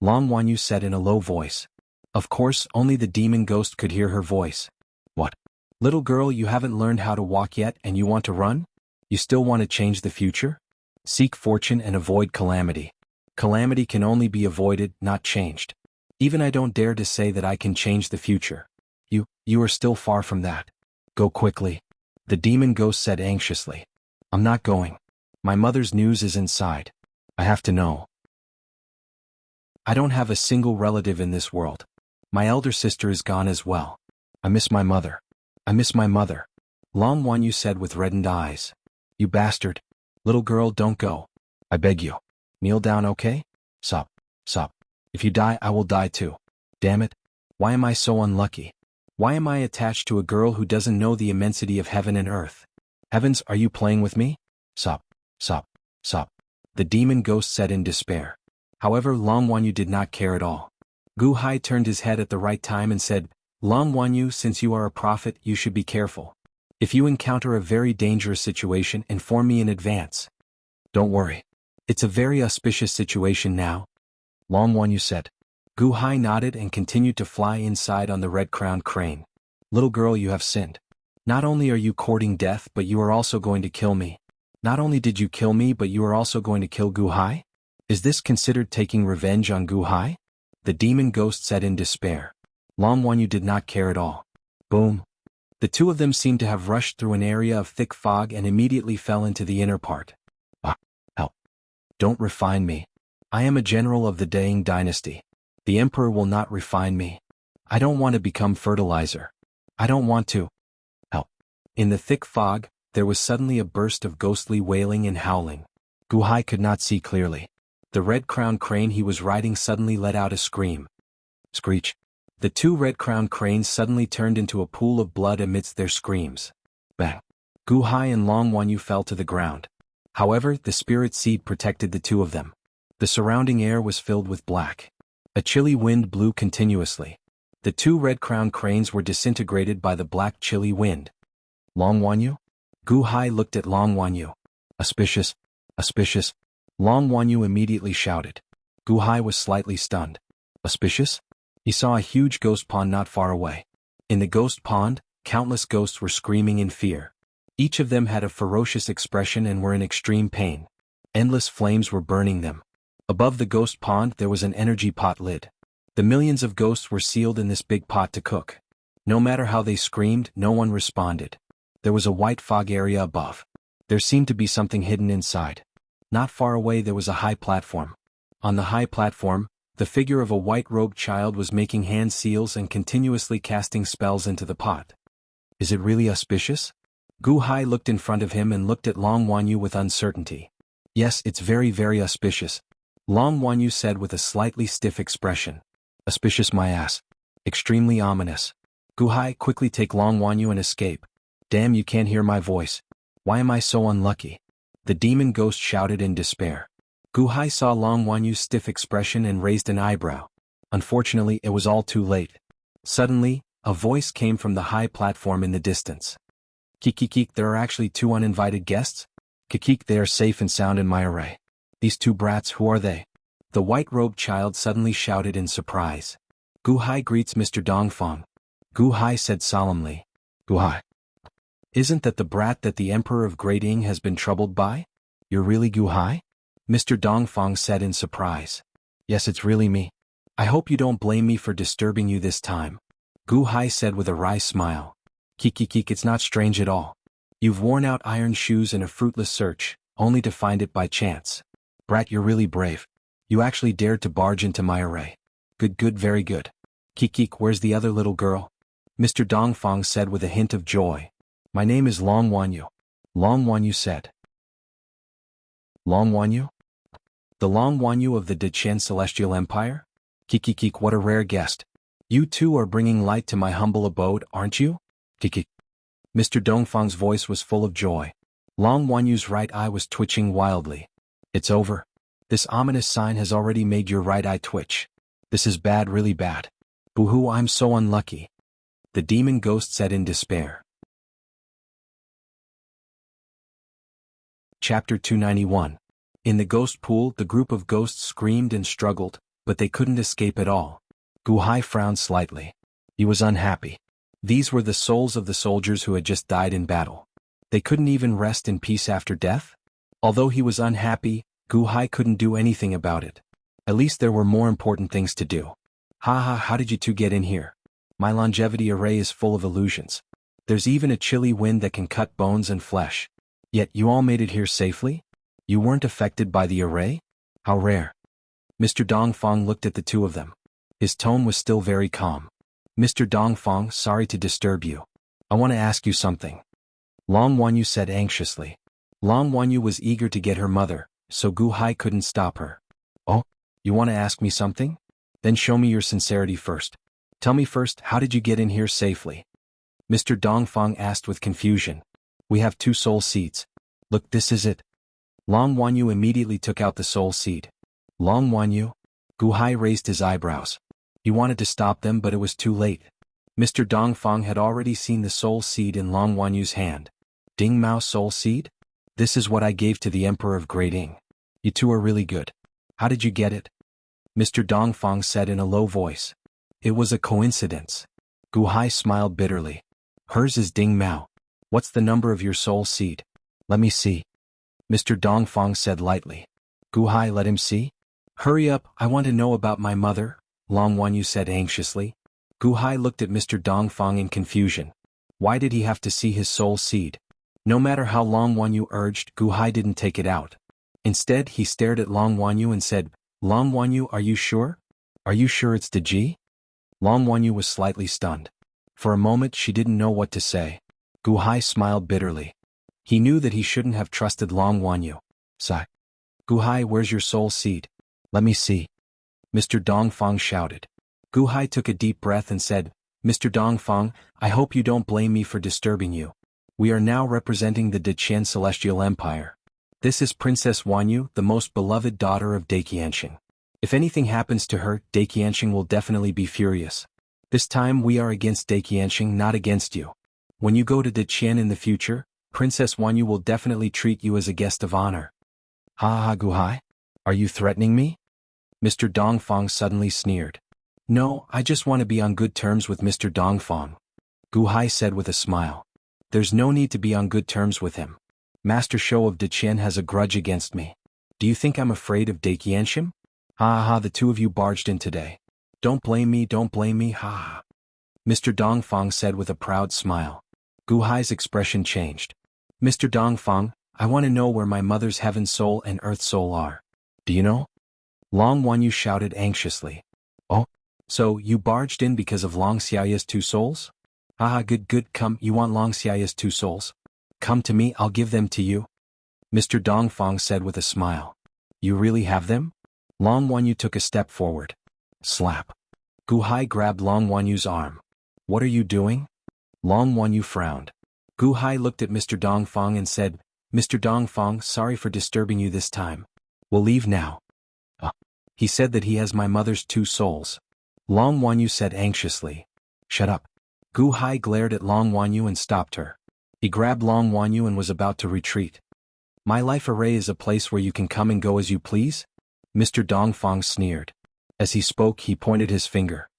Long Wanyu said in a low voice. Of course, only the demon ghost could hear her voice. What? Little girl, you haven't learned how to walk yet and you want to run? You still want to change the future? Seek fortune and avoid calamity. Calamity can only be avoided, not changed. Even I don't dare to say that I can change the future. You are still far from that. Go quickly. The demon ghost said anxiously. I'm not going. My mother's news is inside. I have to know. I don't have a single relative in this world. My elder sister is gone as well. I miss my mother. I miss my mother. Long Wanyu said with reddened eyes. You bastard. Little girl, don't go. I beg you. Kneel down, okay? Sup. If you die, I will die too. Damn it. Why am I so unlucky? Why am I attached to a girl who doesn't know the immensity of heaven and earth? Heavens, are you playing with me? Sup. The demon ghost said in despair. However, Long Wanyu did not care at all. Gu Hai turned his head at the right time and said, Long Wanyu, since you are a prophet, you should be careful. If you encounter a very dangerous situation, inform me in advance. Don't worry. It's a very auspicious situation now. Long Wanyu said. Gu Hai nodded and continued to fly inside on the red-crowned crane. Little girl, you have sinned. Not only are you courting death, but you are also going to kill me. Not only did you kill me but you are also going to kill Gu Hai? Is this considered taking revenge on Gu Hai? The demon ghost said in despair. Long Wanyu did not care at all. Boom. The two of them seemed to have rushed through an area of thick fog and immediately fell into the inner part. Ah, help. Don't refine me. I am a general of the Daying dynasty. The emperor will not refine me. I don't want to become fertilizer. I don't want to. Help. In the thick fog, there was suddenly a burst of ghostly wailing and howling. Gu Hai could not see clearly. The red-crowned crane he was riding suddenly let out a scream. Screech. The two red-crowned cranes suddenly turned into a pool of blood amidst their screams. Bang. Gu Hai and Long Wanyu fell to the ground. However, the spirit seed protected the two of them. The surrounding air was filled with black. A chilly wind blew continuously. The two red-crowned cranes were disintegrated by the black chilly wind. Long Wanyu? Gu Hai looked at Long Wanyu. Auspicious. Auspicious. Long Wanyu immediately shouted. Gu Hai was slightly stunned. Auspicious? He saw a huge ghost pond not far away. In the ghost pond, countless ghosts were screaming in fear. Each of them had a ferocious expression and were in extreme pain. Endless flames were burning them. Above the ghost pond there was an energy pot lid. The millions of ghosts were sealed in this big pot to cook. No matter how they screamed, no one responded. There was a white fog area above. There seemed to be something hidden inside. Not far away there was a high platform. On the high platform, the figure of a white-robed child was making hand seals and continuously casting spells into the pot. Is it really auspicious? Gu Hai looked in front of him and looked at Long Wanyu with uncertainty. Yes, it's very, very auspicious. Long Wanyu said with a slightly stiff expression. Auspicious my ass. Extremely ominous. Gu Hai, quickly take Long Wanyu and escape. Damn, you can't hear my voice. Why am I so unlucky? The demon ghost shouted in despair. Gu Hai saw Long Wanyu's stiff expression and raised an eyebrow. Unfortunately, it was all too late. Suddenly, a voice came from the high platform in the distance. Kikikik, there are actually two uninvited guests? Kikik, they are safe and sound in my array. These two brats, who are they? The white-robed child suddenly shouted in surprise. Gu Hai greets Mr. Dongfang. Gu Hai said solemnly. Gu Hai. Isn't that the brat that the Emperor of Great Ing has been troubled by? You're really Gu Hai? Mr. Dongfang said in surprise. Yes, it's really me. I hope you don't blame me for disturbing you this time. Gu Hai said with a wry smile. Kikikik, it's not strange at all. You've worn out iron shoes in a fruitless search, only to find it by chance. Brat, you're really brave. You actually dared to barge into my array. Good, good, very good. Kikik, where's the other little girl? Mr. Dongfang said with a hint of joy. My name is Long Wanyu. Long Wanyu said. Long Wanyu? The Long Wanyu of the Dechen Celestial Empire? Kikikik, what a rare guest. You too are bringing light to my humble abode, aren't you? Kikik. Mr. Dongfang's voice was full of joy. Long Wanyu's right eye was twitching wildly. It's over. This ominous sign has already made your right eye twitch. This is bad, really bad. Boo-hoo, I'm so unlucky. The demon ghost said in despair. Chapter 291. In the ghost pool, the group of ghosts screamed and struggled, but they couldn't escape at all. Gu Hai frowned slightly. He was unhappy. These were the souls of the soldiers who had just died in battle. They couldn't even rest in peace after death? Although he was unhappy, Gu Hai couldn't do anything about it. At least there were more important things to do. Ha, how did you two get in here? My longevity array is full of illusions. There's even a chilly wind that can cut bones and flesh. Yet you all made it here safely? You weren't affected by the array? How rare. Mr. Dongfang looked at the two of them. His tone was still very calm. Mr. Dongfang, sorry to disturb you. I want to ask you something. Long Wanyu said anxiously. Long Wanyu was eager to get her mother, so Gu Hai couldn't stop her. Oh, you want to ask me something? Then show me your sincerity first. Tell me first, how did you get in here safely? Mr. Dongfang asked with confusion. We have 2 soul seeds. Look, this is it. Long Wanyu immediately took out the soul seed. Long Wanyu? Gu Hai raised his eyebrows. He wanted to stop them but it was too late. Mr. Dongfang had already seen the soul seed in Long Wanyu's hand. Ding Mao soul seed? This is what I gave to the Emperor of Great Ing. You two are really good. How did you get it? Mr. Dongfang said in a low voice. It was a coincidence. Gu Hai smiled bitterly. Hers is Ding Mao. What's the number of your soul seed? Let me see. Mr. Dongfang said lightly. Gu Hai, let him see. Hurry up, I want to know about my mother, Long Wanyu said anxiously. Gu Hai looked at Mr. Dongfang in confusion. Why did he have to see his soul seed? No matter how Long Wanyu urged, Gu Hai didn't take it out. Instead, he stared at Long Wanyu and said, Long Wanyu, are you sure? Are you sure it's Deji? Long Wanyu was slightly stunned. For a moment she didn't know what to say. Gu Hai smiled bitterly. He knew that he shouldn't have trusted Long Wanyu. Sigh. Gu Hai, where's your soul seed? Let me see. Mr. Dongfang shouted. Gu Hai took a deep breath and said, Mr. Dongfang, I hope you don't blame me for disturbing you. We are now representing the Deqian Celestial Empire. This is Princess Wanyu, the most beloved daughter of Daqianxing. If anything happens to her, Daqianxing will definitely be furious. This time we are against Daqianxing, not against you. When you go to Deqian in the future, Princess Wanyu will definitely treat you as a guest of honor. Ha ha, Gu Hai? Are you threatening me? Mr. Dongfang suddenly sneered. No, I just want to be on good terms with Mr. Dongfang. Gu Hai said with a smile. There's no need to be on good terms with him. Master Shou of Deqian has a grudge against me. Do you think I'm afraid of Daqianxin? Ha ha, the two of you barged in today. Don't blame me, ha ha. Mr. Dongfang said with a proud smile. Gu Hai's expression changed. Mr. Dongfang, I want to know where my mother's heaven soul and earth soul are. Do you know? Long Wanyu shouted anxiously. Oh? So, you barged in because of Long Xiaoya's two souls? Haha, good, come, you want Long Xiaoya's two souls? Come to me, I'll give them to you. Mr. Dongfang said with a smile. You really have them? Long Wanyu took a step forward. Slap. Gu Hai grabbed Long Wanyu's arm. What are you doing? Long Wanyu frowned. Gu Hai looked at Mr. Dongfang and said, Mr. Dongfang, sorry for disturbing you this time. We'll leave now. He said that he has my mother's two souls. Long Wanyu said anxiously. Shut up. Gu Hai glared at Long Wanyu and stopped her. He grabbed Long Wanyu and was about to retreat. My life array is a place where you can come and go as you please? Mr. Dongfang sneered. As he spoke, he pointed his finger.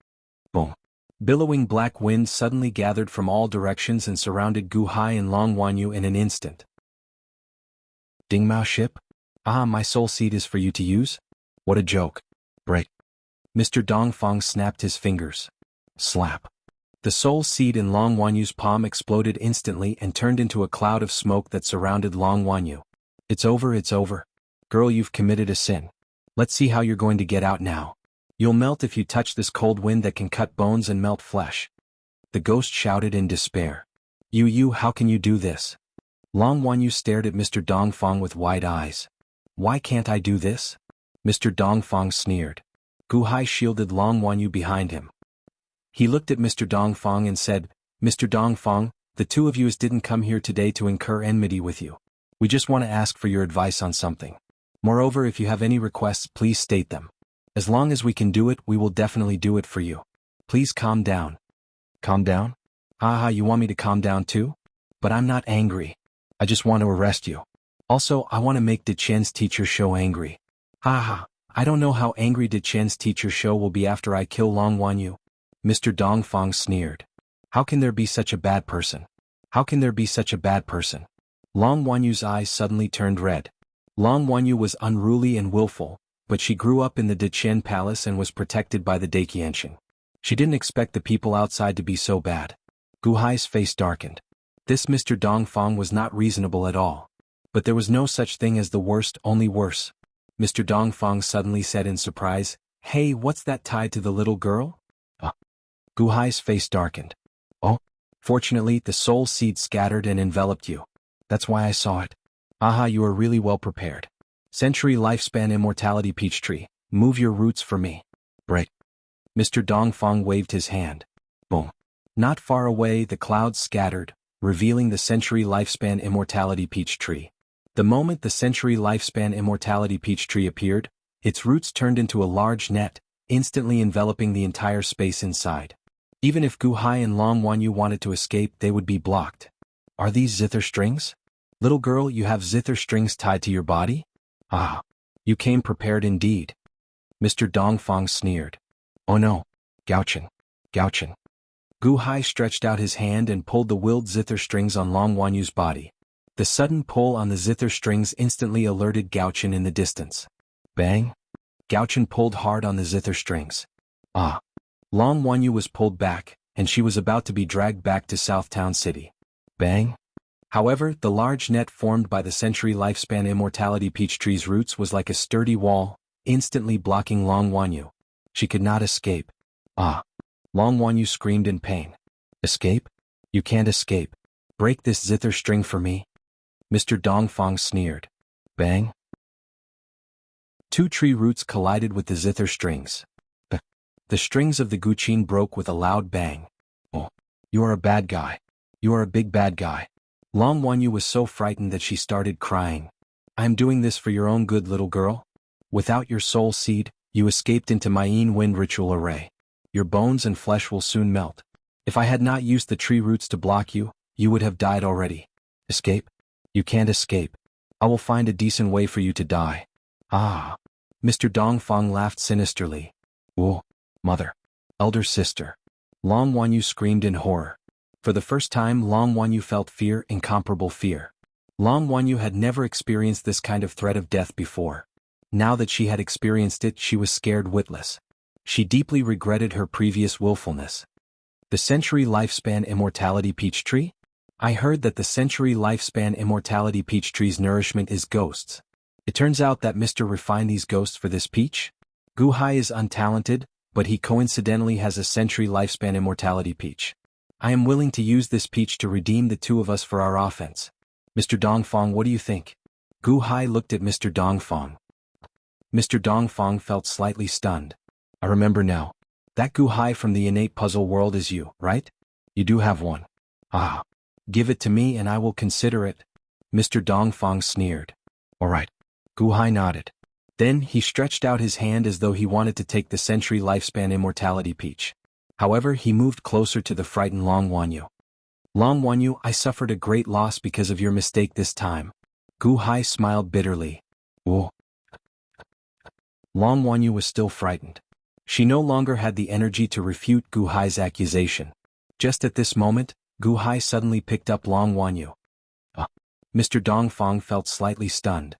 Boom. Billowing black winds suddenly gathered from all directions and surrounded Gu Hai and Long Wanyu in an instant. Dingmao ship? Ah, my soul seed is for you to use? What a joke. Break. Mr. Dongfang snapped his fingers. Slap. The soul seed in Long Wanyu's palm exploded instantly and turned into a cloud of smoke that surrounded Long Wanyu. It's over. Girl, you've committed a sin. Let's see how you're going to get out now. You'll melt if you touch this cold wind that can cut bones and melt flesh. The ghost shouted in despair. You, how can you do this? Long Wanyu stared at Mr. Dongfang with wide eyes. Why can't I do this? Mr. Dongfang sneered. Gu Hai shielded Long Wanyu behind him. He looked at Mr. Dongfang and said, Mr. Dongfang, the two of you didn't come here today to incur enmity with you. We just want to ask for your advice on something. Moreover, if you have any requests, please state them. As long as we can do it, we will definitely do it for you. Please calm down. Calm down? Haha, you want me to calm down too? But I'm not angry. I just want to arrest you. Also, I want to make Deqian's teacher Shou angry. Haha, I don't know how angry Deqian's teacher Shou will be after I kill Long Wanyu. Mr. Dongfang sneered. How can there be such a bad person? How can there be such a bad person? Long Wanyu's eyes suddenly turned red. Long Wanyu was unruly and willful, but she grew up in the Deqian palace and was protected by the Daqianxing. She didn't expect the people outside to be so bad. Gu Hai's face darkened. This Mr. Dongfang was not reasonable at all. But there was no such thing as the worst, only worse. Mr. Dongfang suddenly said in surprise, Hey, what's that tied to the little girl? Gu Hai's face darkened. Oh, fortunately the soul seed scattered and enveloped you. That's why I saw it. Aha, you are really well prepared. Century lifespan immortality peach tree, move your roots for me. Break. Mr. Dongfang waved his hand. Boom. Not far away the clouds scattered, revealing the century lifespan immortality peach tree. The moment the century lifespan immortality peach tree appeared, its roots turned into a large net, instantly enveloping the entire space inside. Even if Gu Hai and Long Wanyu wanted to escape, they would be blocked. Are these zither strings? Little girl, you have zither strings tied to your body? Ah, you came prepared indeed. Mr. Dongfang sneered. Oh no, Gauchen. Gu Hai stretched out his hand and pulled the willed zither strings on Long Wanyu's body. The sudden pull on the zither strings instantly alerted Gauchen in the distance. Bang! Gauchen pulled hard on the zither strings. Ah! Long Wanyu was pulled back, and she was about to be dragged back to Southtown City. Bang! However, the large net formed by the century lifespan Immortality peach tree's roots was like a sturdy wall, instantly blocking Long Wanyu. She could not escape. Ah! Long Wanyu screamed in pain. Escape? You can't escape. Break this zither string for me. Mr. Dongfang sneered. Bang! Two tree roots collided with the zither strings. The strings of the guqin broke with a loud bang. Oh, you are a bad guy. You are a big bad guy. Long Wanyu was so frightened that she started crying. I am doing this for your own good, little girl. Without your soul seed, you escaped into my Yin Wind ritual array. Your bones and flesh will soon melt. If I had not used the tree roots to block you, you would have died already. Escape? You can't escape. I will find a decent way for you to die. Ah! Mr. Dongfang laughed sinisterly. Whoa! Mother. Elder sister. Long Wanyu screamed in horror. For the first time Long Wanyu felt fear, incomparable fear. Long Wanyu had never experienced this kind of threat of death before. Now that she had experienced it, she was scared witless. She deeply regretted her previous willfulness. The century lifespan Immortality peach tree? I heard that the century lifespan Immortality peach tree's nourishment is ghosts. It turns out that Mr. refined these ghosts for this peach? Guhai is untalented, but he coincidentally has a century lifespan Immortality peach. I am willing to use this peach to redeem the two of us for our offense. Mr. Dongfang, what do you think? Guhai looked at Mr. Dongfang. Mr. Dongfang felt slightly stunned. I remember now. That Guhai from the innate puzzle world is you, right? You do have one. Ah. Give it to me and I will consider it. Mr. Dongfang sneered. All right. Guhai nodded. Then he stretched out his hand as though he wanted to take the century lifespan Immortality peach. However, he moved closer to the frightened Long Wanyu. Long Wanyu, I suffered a great loss because of your mistake this time. Guhai smiled bitterly. Whoa. Long Wanyu was still frightened. She no longer had the energy to refute Guhai's accusation. Just at this moment, Guhai suddenly picked up Long Wanyu. Mr. Dongfang felt slightly stunned.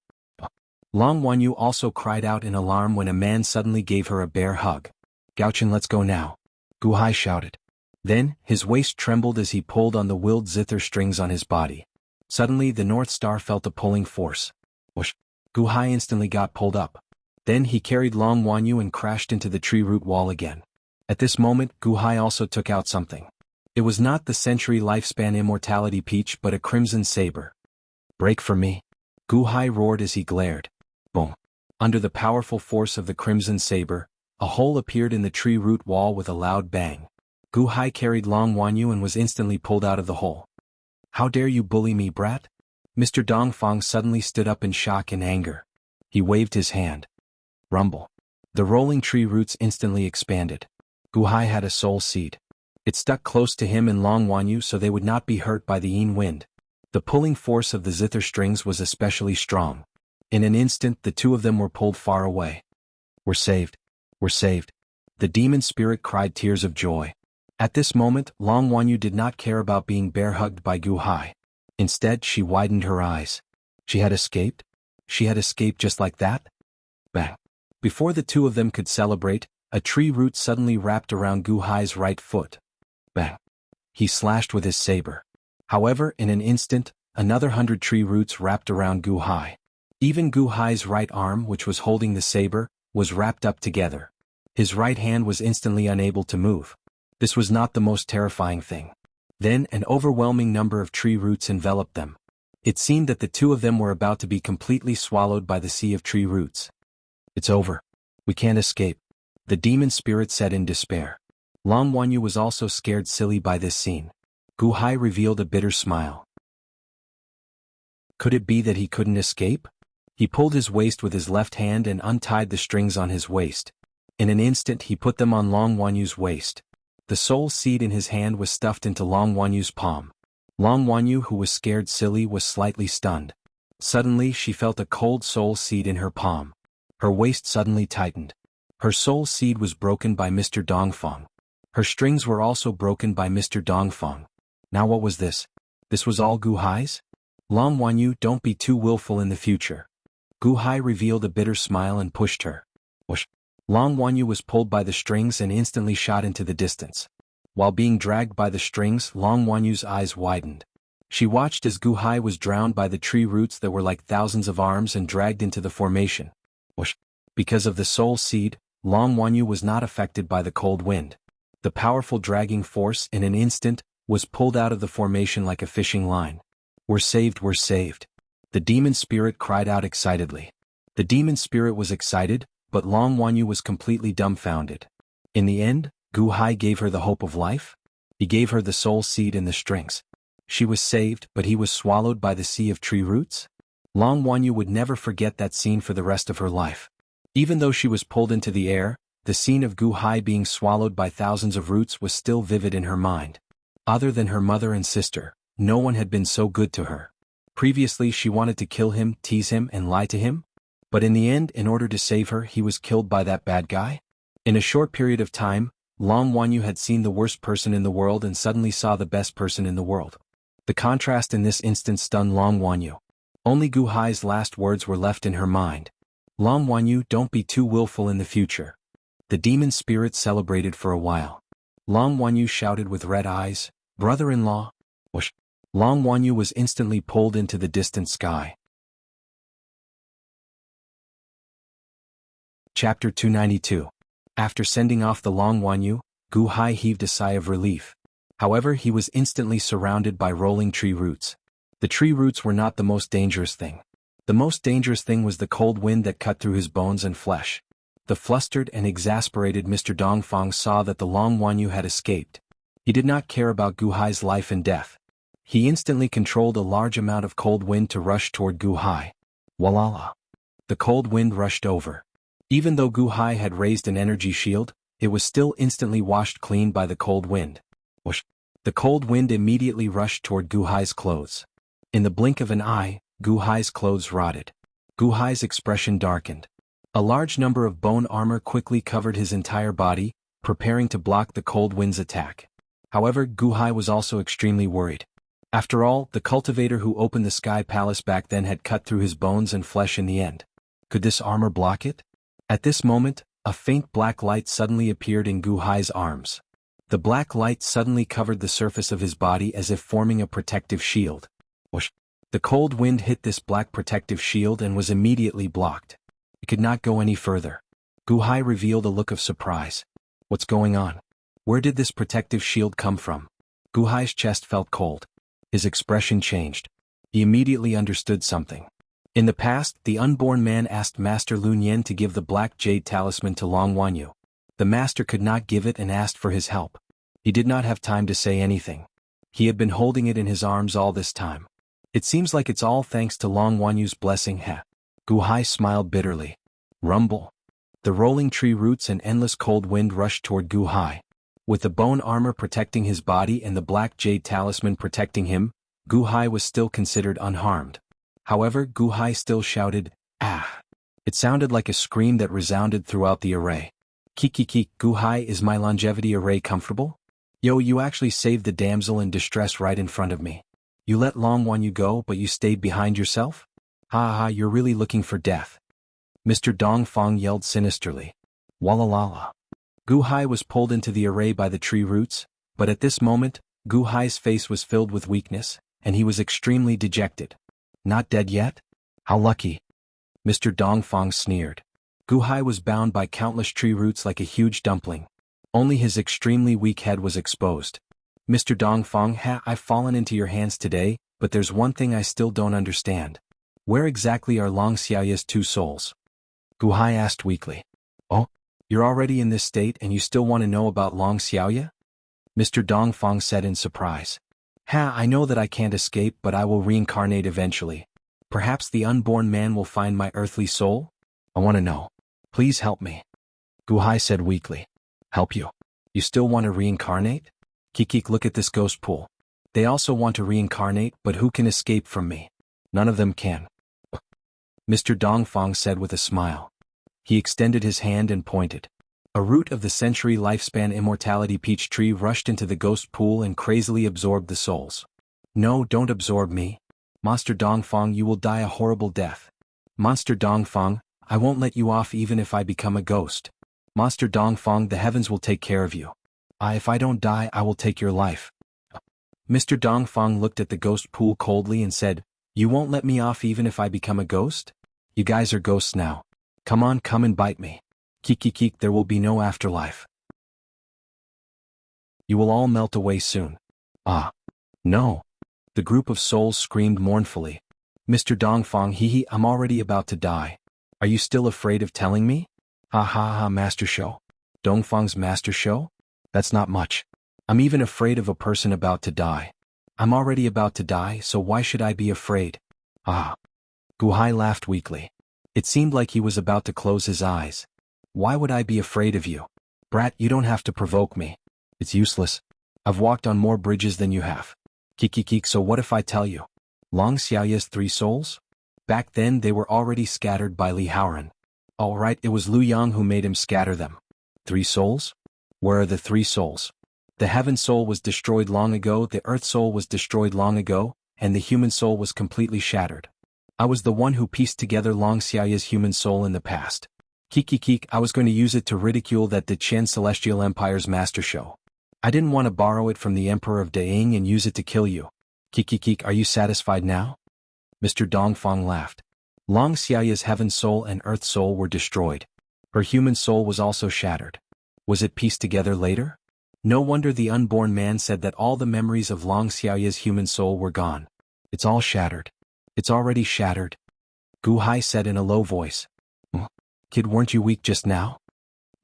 Long Wanyu also cried out in alarm when a man suddenly gave her a bear hug. Gauchen, let's go now. Guhai shouted. Then, his waist trembled as he pulled on the willed zither strings on his body. Suddenly the North Star felt a pulling force. Whoosh! Guhai instantly got pulled up. Then he carried Long Wanyu and crashed into the tree root wall again. At this moment, Guhai also took out something. It was not the century lifespan Immortality peach but a crimson saber. Break for me. Guhai roared as he glared. Boom. Under the powerful force of the crimson saber, a hole appeared in the tree root wall with a loud bang. Guhai carried Long Wanyu and was instantly pulled out of the hole. How dare you bully me, brat? Mr. Dongfang suddenly stood up in shock and anger. He waved his hand. Rumble. The rolling tree roots instantly expanded. Guhai had a soul seed. It stuck close to him and Long Wanyu so they would not be hurt by the Yin wind. The pulling force of the zither strings was especially strong. In an instant the two of them were pulled far away. We're saved. We're saved. The demon spirit cried tears of joy. At this moment, Long Wanyu did not care about being bear-hugged by Guhai. Instead, she widened her eyes. She had escaped? She had escaped just like that? Bang. Before the two of them could celebrate, a tree root suddenly wrapped around Guhai's right foot. Bang. He slashed with his saber. However, in an instant, another 100 tree roots wrapped around Guhai. Even Guhai's right arm, which was holding the saber, was wrapped up together. His right hand was instantly unable to move. This was not the most terrifying thing. Then an overwhelming number of tree roots enveloped them. It seemed that the two of them were about to be completely swallowed by the sea of tree roots. It's over. We can't escape. The demon spirit said in despair. Long Wanyu was also scared silly by this scene. Guhai revealed a bitter smile. Could it be that he couldn't escape? He pulled his waist with his left hand and untied the strings on his waist. In an instant he put them on Long Wanyu's waist. The soul seed in his hand was stuffed into Long Wanyu's palm. Long Wanyu, who was scared silly, was slightly stunned. Suddenly she felt a cold soul seed in her palm. Her waist suddenly tightened. Her soul seed was broken by Mr. Dongfang. Her strings were also broken by Mr. Dongfang. Now what was this? This was all Guhai's? Long Wanyu, don't be too willful in the future. Gu Hai revealed a bitter smile and pushed her. Whoosh. Long Wanyu was pulled by the strings and instantly shot into the distance. While being dragged by the strings, Long Wanyu's eyes widened. She watched as Gu Hai was drowned by the tree roots that were like thousands of arms and dragged into the formation. Whoosh. Because of the soul seed, Long Wanyu was not affected by the cold wind. The powerful dragging force, in an instant, was pulled out of the formation like a fishing line. We're saved, we're saved. The demon spirit cried out excitedly. The demon spirit was excited, but Long Wanyu was completely dumbfounded. In the end, Gu Hai gave her the hope of life. He gave her the soul seed and the strings. She was saved, but he was swallowed by the sea of tree roots? Long Wanyu would never forget that scene for the rest of her life. Even though she was pulled into the air, the scene of Gu Hai being swallowed by thousands of roots was still vivid in her mind. Other than her mother and sister, no one had been so good to her. Previously she wanted to kill him, tease him, and lie to him. But in the end, in order to save her, he was killed by that bad guy? In a short period of time, Long Wanyu had seen the worst person in the world and suddenly saw the best person in the world. The contrast in this instance stunned Long Wanyu. Only Gu Hai's last words were left in her mind. Long Wanyu, don't be too willful in the future. The demon spirit celebrated for a while. Long Wanyu shouted with red eyes, brother-in-law. Whoosh. Long Wanyu was instantly pulled into the distant sky. Chapter 292. After sending off the Long Wanyu, Gu Hai heaved a sigh of relief. However, he was instantly surrounded by rolling tree roots. The tree roots were not the most dangerous thing. The most dangerous thing was the cold wind that cut through his bones and flesh. The flustered and exasperated Mr. Dongfang saw that the Long Wanyu had escaped. He did not care about Gu Hai's life and death. He instantly controlled a large amount of cold wind to rush toward Gu Hai. Walala. The cold wind rushed over. Even though Gu Hai had raised an energy shield, it was still instantly washed clean by the cold wind. Whoosh. The cold wind immediately rushed toward Gu Hai's clothes. In the blink of an eye, Gu Hai's clothes rotted. Gu Hai's expression darkened. A large number of bone armor quickly covered his entire body, preparing to block the cold wind's attack. However, Gu Hai was also extremely worried. After all, the cultivator who opened the Sky Palace back then had cut through his bones and flesh in the end. Could this armor block it? At this moment, a faint black light suddenly appeared in Gu Hai's arms. The black light suddenly covered the surface of his body as if forming a protective shield. Whoosh. The cold wind hit this black protective shield and was immediately blocked. It could not go any further. Gu Hai revealed a look of surprise. What's going on? Where did this protective shield come from? Gu Hai's chest felt cold. His expression changed. He immediately understood something. In the past, the unborn man asked Master Lun Yen to give the black jade talisman to Long Wanyu. The master could not give it and asked for his help. He did not have time to say anything. He had been holding it in his arms all this time. It seems like it's all thanks to Long Wanyu's blessing. Gu Hai smiled bitterly. Rumble. The rolling tree roots and endless cold wind rushed toward Gu Hai. With the bone armor protecting his body and the black jade talisman protecting him, Gu Hai was still considered unharmed. However, Gu Hai still shouted, ah. It sounded like a scream that resounded throughout the array. Kikiki, Gu Hai, is my longevity array comfortable? Yo, you actually saved the damsel in distress right in front of me. You let Long Wanyu go but you stayed behind yourself? Ha ha, you're really looking for death. Mr. Dongfang yelled sinisterly. Walalala. Gu Hai was pulled into the array by the tree roots, but at this moment, Gu Hai's face was filled with weakness, and he was extremely dejected. Not dead yet? How lucky. Mr. Dongfang sneered. Gu Hai was bound by countless tree roots like a huge dumpling. Only his extremely weak head was exposed. Mr. Dongfang, I've fallen into your hands today, but there's one thing I still don't understand. Where exactly are Long Xiaoya's two souls? Gu Hai asked weakly. Oh, you're already in this state and you still want to know about Long Xiaoya? Mr. Dongfang said in surprise. I know that I can't escape, but I will reincarnate eventually. Perhaps the unborn man will find my earthly soul? I want to know. Please help me. Gu Hai said weakly. Help you? You still want to reincarnate? Kikik, look at this ghost pool. They also want to reincarnate, but who can escape from me? None of them can. Mr. Dongfang said with a smile. He extended his hand and pointed. A root of the century lifespan immortality peach tree rushed into the ghost pool and crazily absorbed the souls. No, don't absorb me. Monster Dongfang, you will die a horrible death. Monster Dongfang, I won't let you off even if I become a ghost. Monster Dongfang, the heavens will take care of you. If I don't die, I will take your life. Mr. Dongfang looked at the ghost pool coldly and said, You won't let me off even if I become a ghost? You guys are ghosts now. Come on, come and bite me. Kikikik, there will be no afterlife. You will all melt away soon. No. The group of souls screamed mournfully. Mr. Dongfang, hee, I'm already about to die. Are you still afraid of telling me? Master Show. Dongfang's Master Show? That's not much. I'm even afraid of a person about to die. I'm already about to die, so why should I be afraid? Guhai laughed weakly. It seemed like he was about to close his eyes. Why would I be afraid of you? Brat, you don't have to provoke me. It's useless. I've walked on more bridges than you have. Kikikik, so what if I tell you? Long Xiaoya's 3 souls? Back then they were already scattered by Li Haoran. All right, it was Lu Yang who made him scatter them. 3 souls? Where are the 3 souls? The heaven soul was destroyed long ago, the earth soul was destroyed long ago, and the human soul was completely shattered. I was the one who pieced together Long Xiaoya's human soul in the past. Kikikik, I was going to use it to ridicule that the Qian Celestial Empire's Master Show. I didn't want to borrow it from the Emperor of Daing and use it to kill you. Kikikik, are you satisfied now? Mr. Dongfang laughed. Long Xiaoya's heaven soul and earth soul were destroyed. Her human soul was also shattered. Was it pieced together later? No wonder the unborn man said that all the memories of Long Xiaoya's human soul were gone. It's all shattered. It's already shattered. Gu Hai said in a low voice. Kid, weren't you weak just now?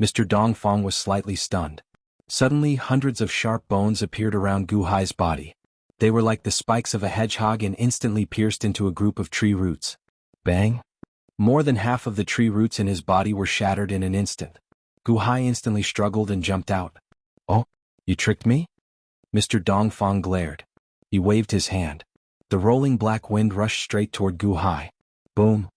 Mr. Dongfang was slightly stunned. Suddenly, hundreds of sharp bones appeared around Gu Hai's body. They were like the spikes of a hedgehog and instantly pierced into a group of tree roots. Bang! More than half of the tree roots in his body were shattered in an instant. Gu Hai instantly struggled and jumped out. Oh, you tricked me? Mr. Dongfang glared. He waved his hand. The rolling black wind rushed straight toward Gu Hai. Boom!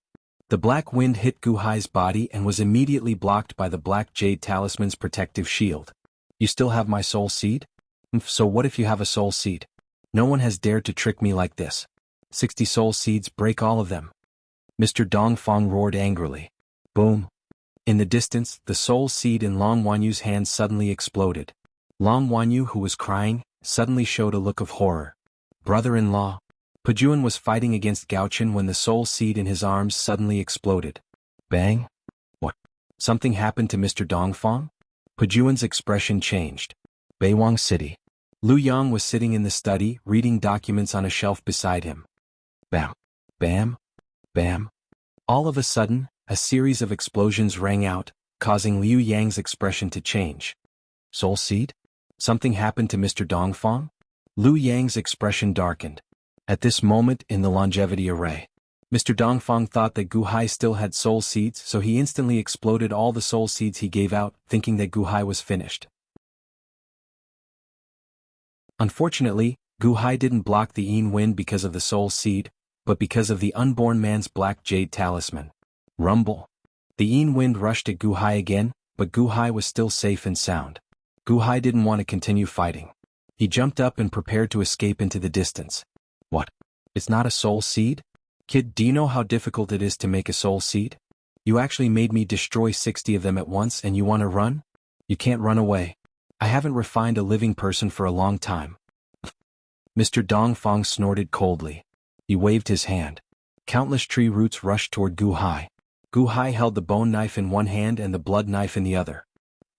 The black wind hit Gu Hai's body and was immediately blocked by the black jade talisman's protective shield. You still have my soul seed? So what if you have a soul seed? No one has dared to trick me like this. 60 soul seeds, break all of them. Mr. Dongfang roared angrily. Boom! In the distance, the soul seed in Long Wanyu's hand suddenly exploded. Long Wanyu, who was crying, suddenly showed a look of horror. Brother-in-law. Pajuan was fighting against Gaochen when the soul seed in his arms suddenly exploded. Bang! What? Something happened to Mr. Dongfang? Pajuan's expression changed. Beiwang City. Lu Yang was sitting in the study, reading documents on a shelf beside him. Bam! Bam! Bam! All of a sudden, a series of explosions rang out, causing Liu Yang's expression to change. Soul seed? Something happened to Mr. Dongfang? Liu Yang's expression darkened. At this moment in the longevity array, Mr. Dongfang thought that Gu Hai still had soul seeds, so he instantly exploded all the soul seeds he gave out, thinking that Gu Hai was finished. Unfortunately, Gu Hai didn't block the Yin wind because of the soul seed, but because of the unborn man's black jade talisman. Rumble. The Yin wind rushed at Gu Hai again, but Gu Hai was still safe and sound. Gu Hai didn't want to continue fighting. He jumped up and prepared to escape into the distance. What? It's not a soul seed? Kid, do you know how difficult it is to make a soul seed? You actually made me destroy 60 of them at once and you want to run? You can't run away. I haven't refined a living person for a long time. Mr. Dongfang snorted coldly. He waved his hand. Countless tree roots rushed toward Gu Hai. Gu Hai held the bone knife in one hand and the blood knife in the other.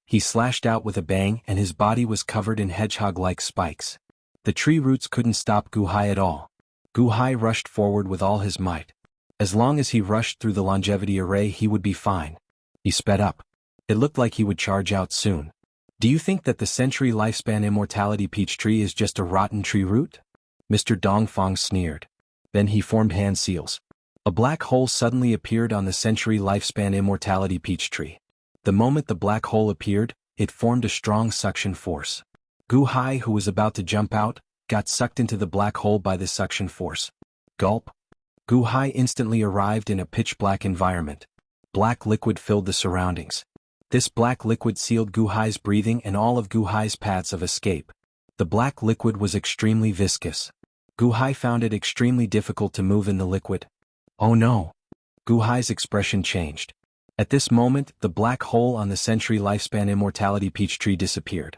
He slashed out with a bang and his body was covered in hedgehog-like spikes. The tree roots couldn't stop Gu Hai at all. Gu Hai rushed forward with all his might. As long as he rushed through the longevity array he would be fine. He sped up. It looked like he would charge out soon. Do you think that the century lifespan immortality peach tree is just a rotten tree root? Mr. Dongfang sneered. Then he formed hand seals. A black hole suddenly appeared on the century lifespan immortality peach tree. The moment the black hole appeared, it formed a strong suction force. Gu Hai, who was about to jump out, got sucked into the black hole by the suction force. Gulp. Gu Hai instantly arrived in a pitch-black environment. Black liquid filled the surroundings. This black liquid sealed Gu Hai's breathing and all of Gu Hai's paths of escape. The black liquid was extremely viscous. Gu Hai found it extremely difficult to move in the liquid. Oh no! Gu Hai's expression changed. At this moment, the black hole on the century lifespan immortality peach tree disappeared.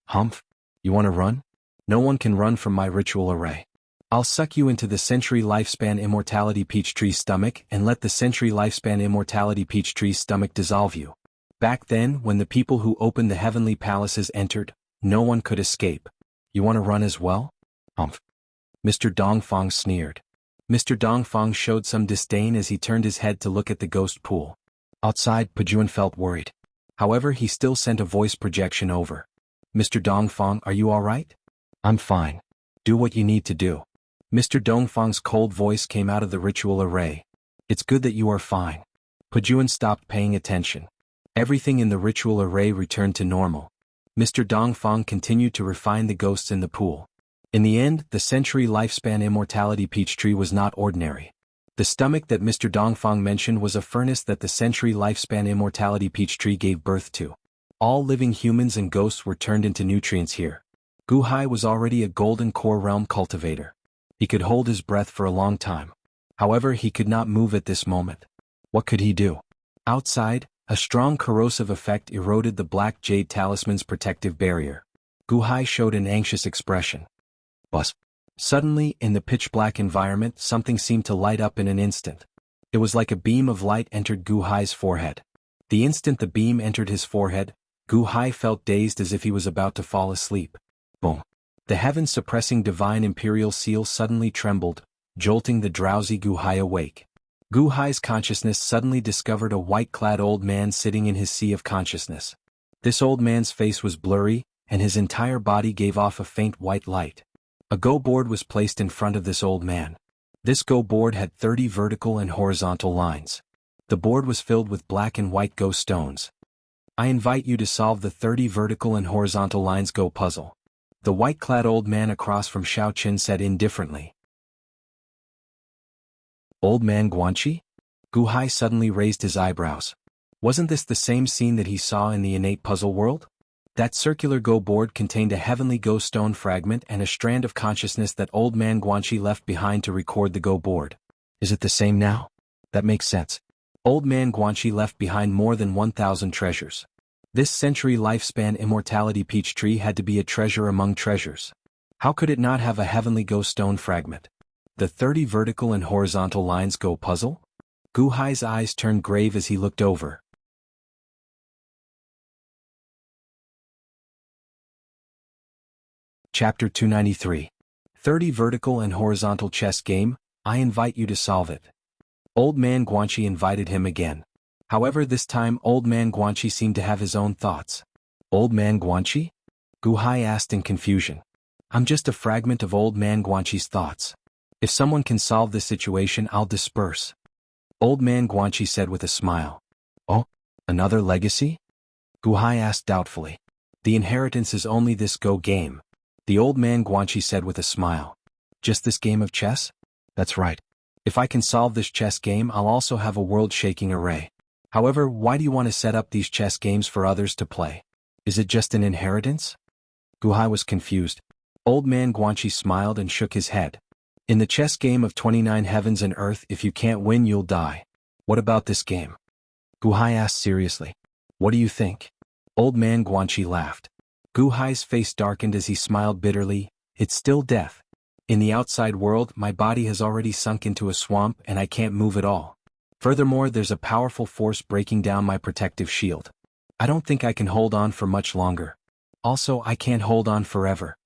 Humph! You want to run? No one can run from my ritual array. I'll suck you into the century lifespan immortality peach tree's stomach and let the century lifespan immortality peach tree's stomach dissolve you. Back then, when the people who opened the heavenly palaces entered, no one could escape. You want to run as well? Humph! Mr. Dongfang sneered. Mr. Dongfang showed some disdain as he turned his head to look at the ghost pool. Outside, Pajuan felt worried. However, he still sent a voice projection over. Mr. Dongfang, are you alright? I'm fine. Do what you need to do. Mr. Dongfang's cold voice came out of the ritual array. It's good that you are fine. Pajuan stopped paying attention. Everything in the ritual array returned to normal. Mr. Dongfang continued to refine the ghosts in the pool. In the end, the century lifespan immortality peach tree was not ordinary. The stomach that Mr. Dongfang mentioned was a furnace that the century lifespan immortality peach tree gave birth to. All living humans and ghosts were turned into nutrients here. Gu Hai was already a golden core realm cultivator. He could hold his breath for a long time. However, he could not move at this moment. What could he do? Outside, a strong corrosive effect eroded the black jade talisman's protective barrier. Gu Hai showed an anxious expression. Buzz. Suddenly, in the pitch-black environment, something seemed to light up in an instant. It was like a beam of light entered Gu Hai's forehead. The instant the beam entered his forehead, Gu Hai felt dazed as if he was about to fall asleep. Boom. The heaven-suppressing divine imperial seal suddenly trembled, jolting the drowsy Gu Hai awake. Gu Hai's consciousness suddenly discovered a white-clad old man sitting in his sea of consciousness. This old man's face was blurry, and his entire body gave off a faint white light. A go board was placed in front of this old man. This go board had 30 vertical and horizontal lines. The board was filled with black and white go stones. I invite you to solve the 30 vertical and horizontal lines go puzzle. The white-clad old man across from Xiao Qin said indifferently. Old man Guanxi? Gu Hai suddenly raised his eyebrows. Wasn't this the same scene that he saw in the innate puzzle world? That circular go board contained a heavenly go stone fragment and a strand of consciousness that old man Guanxi left behind to record the go board. Is it the same now? That makes sense. Old man Guanxi left behind more than 1,000 treasures. This century lifespan immortality peach tree had to be a treasure among treasures. How could it not have a heavenly go stone fragment? The 30 vertical and horizontal lines go puzzle? Gu Hai's eyes turned grave as he looked over. Chapter 293. 30 vertical and horizontal chess game, I invite you to solve it. Old man Guanxi invited him again. However, this time old man Guanxi seemed to have his own thoughts. Old man Guanxi? Gu Hai asked in confusion. I'm just a fragment of old man Guanxi's thoughts. If someone can solve this situation, I'll disperse. Old man Guanxi said with a smile. Oh, another legacy? Gu Hai asked doubtfully. The inheritance is only this go game. The old man Guanxi said with a smile. Just this game of chess? That's right. If I can solve this chess game, I'll also have a world-shaking array. However, why do you want to set up these chess games for others to play? Is it just an inheritance? Gu Hai was confused. Old man Guanxi smiled and shook his head. In the chess game of 29 heavens and earth, if you can't win, you'll die. What about this game? Gu Hai asked seriously. What do you think? Old man Guanxi laughed. Gu Hai's face darkened as he smiled bitterly. It's still death. In the outside world, my body has already sunk into a swamp and I can't move at all. Furthermore, there's a powerful force breaking down my protective shield. I don't think I can hold on for much longer. Also, I can't hold on forever.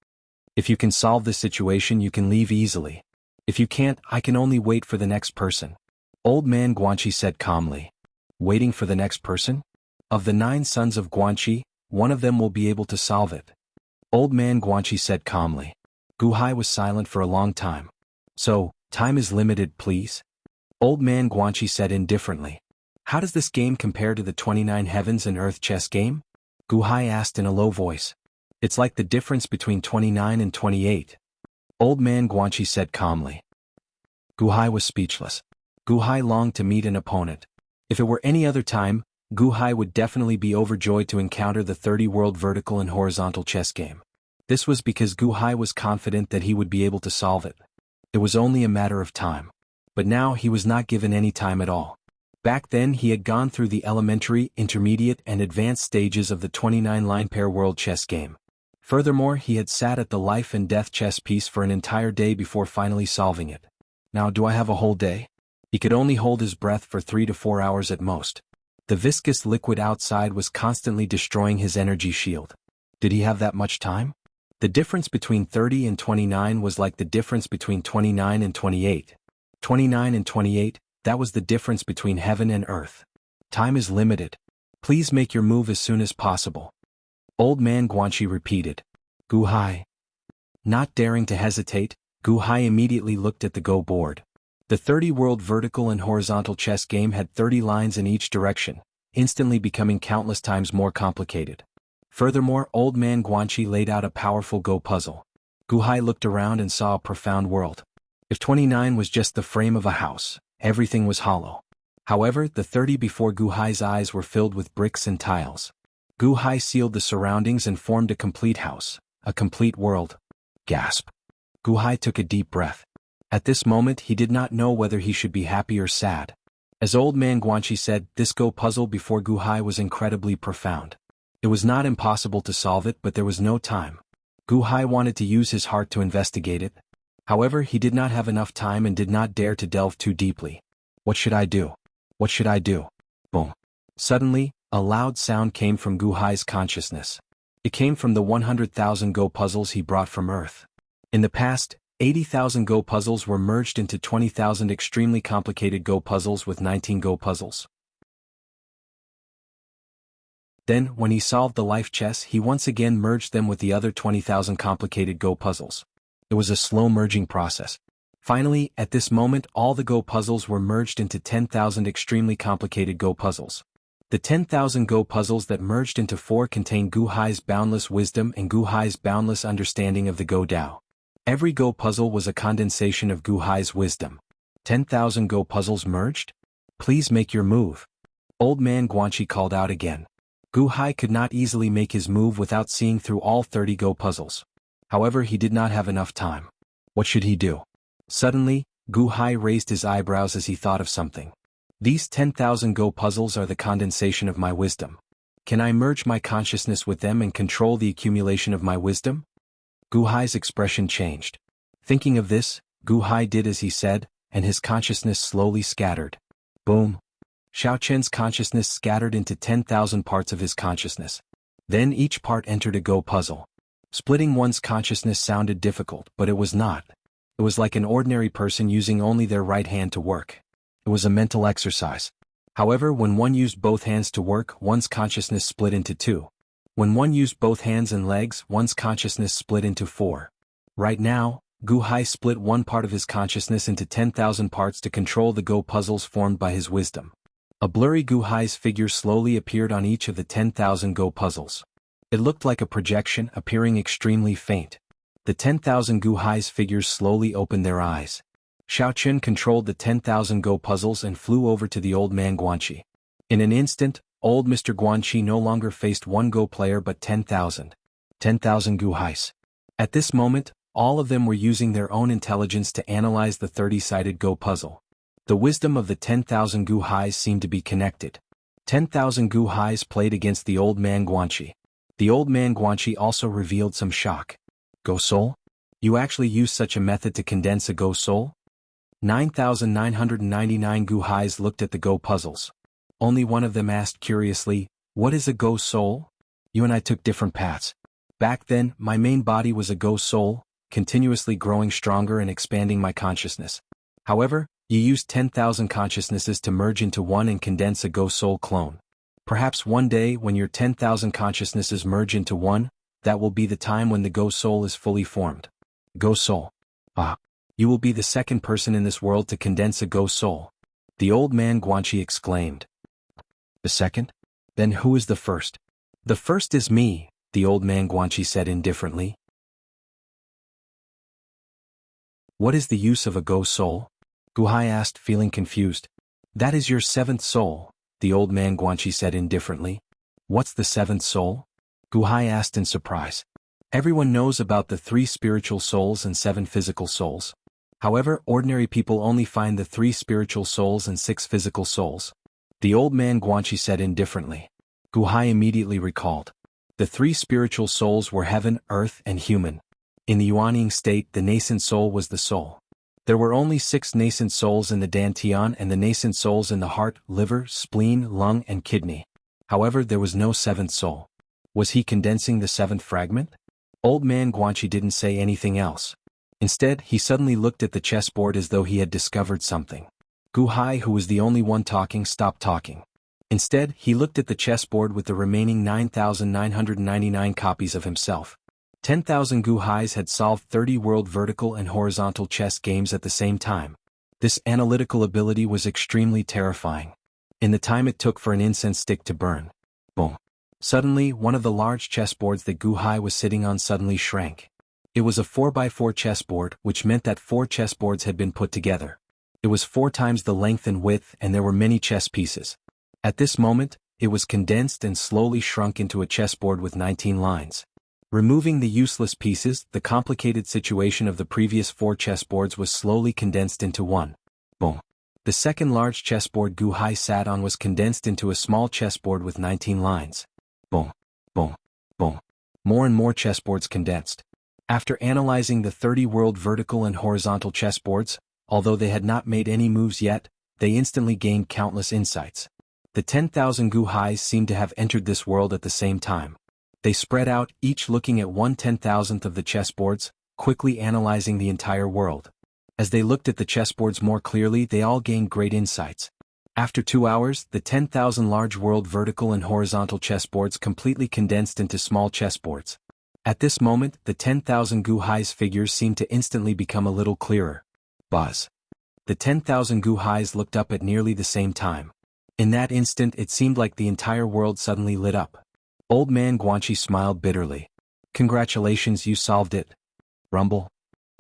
If you can solve this situation, you can leave easily. If you can't, I can only wait for the next person. Old man Guanxi said calmly. Waiting for the next person? Of the 9 sons of Guanxi, one of them will be able to solve it. Old man Guanxi said calmly. Gu Hai was silent for a long time. So, time is limited, please? Old man Guanxi said indifferently. How does this game compare to the 29 heavens and earth chess game? Gu Hai asked in a low voice. It's like the difference between 29 and 28. Old man Guanxi said calmly. Gu Hai was speechless. Gu Hai longed to meet an opponent. If it were any other time, Gu Hai would definitely be overjoyed to encounter the 30-world vertical and horizontal chess game. This was because Gu Hai was confident that he would be able to solve it. It was only a matter of time. But now he was not given any time at all. Back then he had gone through the elementary, intermediate and advanced stages of the 29-line pair world chess game. Furthermore, he had sat at the life and death chess piece for an entire day before finally solving it. Now do I have a whole day? He could only hold his breath for 3 to 4 hours at most. The viscous liquid outside was constantly destroying his energy shield. Did he have that much time? The difference between 30 and 29 was like the difference between 29 and 28. 29 and 28, that was the difference between heaven and earth. Time is limited. Please make your move as soon as possible. Old man Guanxi repeated. Gu Hai. Not daring to hesitate, Gu Hai immediately looked at the Go board. The 30-world vertical and horizontal chess game had 30 lines in each direction, instantly becoming countless times more complicated. Furthermore, old man Guanxi laid out a powerful Go puzzle. Gu Hai looked around and saw a profound world. If 29 was just the frame of a house, everything was hollow. However, the 30 before Gu Hai's eyes were filled with bricks and tiles. Gu Hai sealed the surroundings and formed a complete house, a complete world. Gasp. Gu Hai took a deep breath. At this moment he did not know whether he should be happy or sad. As old man Guanxi said, this Go puzzle before Gu Hai was incredibly profound. It was not impossible to solve it, but there was no time. Gu Hai wanted to use his heart to investigate it. However, he did not have enough time and did not dare to delve too deeply. What should I do? What should I do? Boom. Suddenly, a loud sound came from Gu Hai's consciousness. It came from the 100,000 Go puzzles he brought from Earth. In the past, 80,000 Go puzzles were merged into 20,000 extremely complicated Go puzzles with 19 Go puzzles. Then, when he solved the life chess, he once again merged them with the other 20,000 complicated Go puzzles. It was a slow merging process. Finally, at this moment, all the Go puzzles were merged into 10,000 extremely complicated Go puzzles. The 10,000 Go puzzles that merged into 4 contained Gu Hai's boundless wisdom and Gu Hai's boundless understanding of the Go Dao. Every Go puzzle was a condensation of Gu Hai's wisdom. 10,000 Go puzzles merged? Please make your move. Old man Guanxi called out again. Gu Hai could not easily make his move without seeing through all 30 Go puzzles. However, he did not have enough time. What should he do? Suddenly, Gu Hai raised his eyebrows as he thought of something. These 10,000 Go puzzles are the condensation of my wisdom. Can I merge my consciousness with them and control the accumulation of my wisdom? Gu Hai's expression changed. Thinking of this, Gu Hai did as he said, and his consciousness slowly scattered. Boom. Xiao Chen's consciousness scattered into 10,000 parts of his consciousness. Then each part entered a Go puzzle. Splitting one's consciousness sounded difficult, but it was not. It was like an ordinary person using only their right hand to work. It was a mental exercise. However, when one used both hands to work, one's consciousness split into 2. When one used both hands and legs, one's consciousness split into 4. Right now, Gu Hai split one part of his consciousness into 10,000 parts to control the Go puzzles formed by his wisdom. A blurry Gu Hai's figure slowly appeared on each of the 10,000 Go puzzles. It looked like a projection, appearing extremely faint. The 10,000 Gu Hai's figures slowly opened their eyes. Xiao Chen controlled the 10,000 Go puzzles and flew over to the old man Guanxi. In an instant, old Mr. Guanxi no longer faced one Go player but 10,000. 10,000 Gu Hais. At this moment, all of them were using their own intelligence to analyze the 30-sided Go puzzle. The wisdom of the 10,000 Gu Hais seemed to be connected. 10,000 Gu Hais played against the old man Guanxi. The old man Guanxi also revealed some shock. Go Soul? You actually used such a method to condense a Go Soul? 9,999 Gu Hais looked at the Go puzzles. Only one of them asked curiously, what is a Go Soul? You and I took different paths. Back then, my main body was a Go Soul, continuously growing stronger and expanding my consciousness. However, you used 10,000 consciousnesses to merge into one and condense a Go Soul clone. Perhaps one day when your 10,000 consciousnesses merge into one, that will be the time when the Go Soul is fully formed. Go Soul. Ah. You will be the second person in this world to condense a Go Soul. The old man Guanxi exclaimed. The second? Then who is the first? The first is me, the old man Guanxi said indifferently. What is the use of a Go Soul? Gu Hai asked, feeling confused. That is your 7th soul, the old man Guanxi said indifferently. What's the 7th soul? Gu Hai asked in surprise. Everyone knows about the 3 spiritual souls and 7 physical souls. However, ordinary people only find the 3 spiritual souls and 6 physical souls. The old man Guanxi said indifferently. Gu Hai immediately recalled. The 3 spiritual souls were heaven, earth, and human. In the Yuanying state, the nascent soul was the soul. There were only 6 nascent souls in the Dantian and the nascent souls in the heart, liver, spleen, lung, and kidney. However, there was no 7th soul. Was he condensing the 7th fragment? Old man Guanxi didn't say anything else. Instead, he suddenly looked at the chessboard as though he had discovered something. Gu Hai, who was the only one talking, stopped talking. Instead, he looked at the chessboard with the remaining 9,999 copies of himself. 10,000 Gu Hais had solved 30 world vertical and horizontal chess games at the same time. This analytical ability was extremely terrifying. In the time it took for an incense stick to burn. Boom. Suddenly, one of the large chessboards that Gu Hai was sitting on suddenly shrank. It was a 4x4 chessboard, which meant that 4 chessboards had been put together. It was 4 times the length and width, and there were many chess pieces. At this moment, it was condensed and slowly shrunk into a chessboard with 19 lines. Removing the useless pieces, the complicated situation of the previous 4 chessboards was slowly condensed into one. Boom. The second large chessboard Gu Hai sat on was condensed into a small chessboard with 19 lines. Boom. Boom. Boom. More and more chessboards condensed. After analyzing the 30 world vertical and horizontal chessboards, although they had not made any moves yet, they instantly gained countless insights. The 10,000 Gu Hais seemed to have entered this world at the same time. They spread out, each looking at 1/10,000th of the chessboards, quickly analyzing the entire world. As they looked at the chessboards more clearly, they all gained great insights. After 2 hours, the 10,000 large world vertical and horizontal chessboards completely condensed into small chessboards. At this moment, the 10,000 Gu Hais figures seemed to instantly become a little clearer. Buzz. The 10,000 Gu Hais looked up at nearly the same time. In that instant, it seemed like the entire world suddenly lit up. Old man Guanxi smiled bitterly. Congratulations, you solved it. Rumble.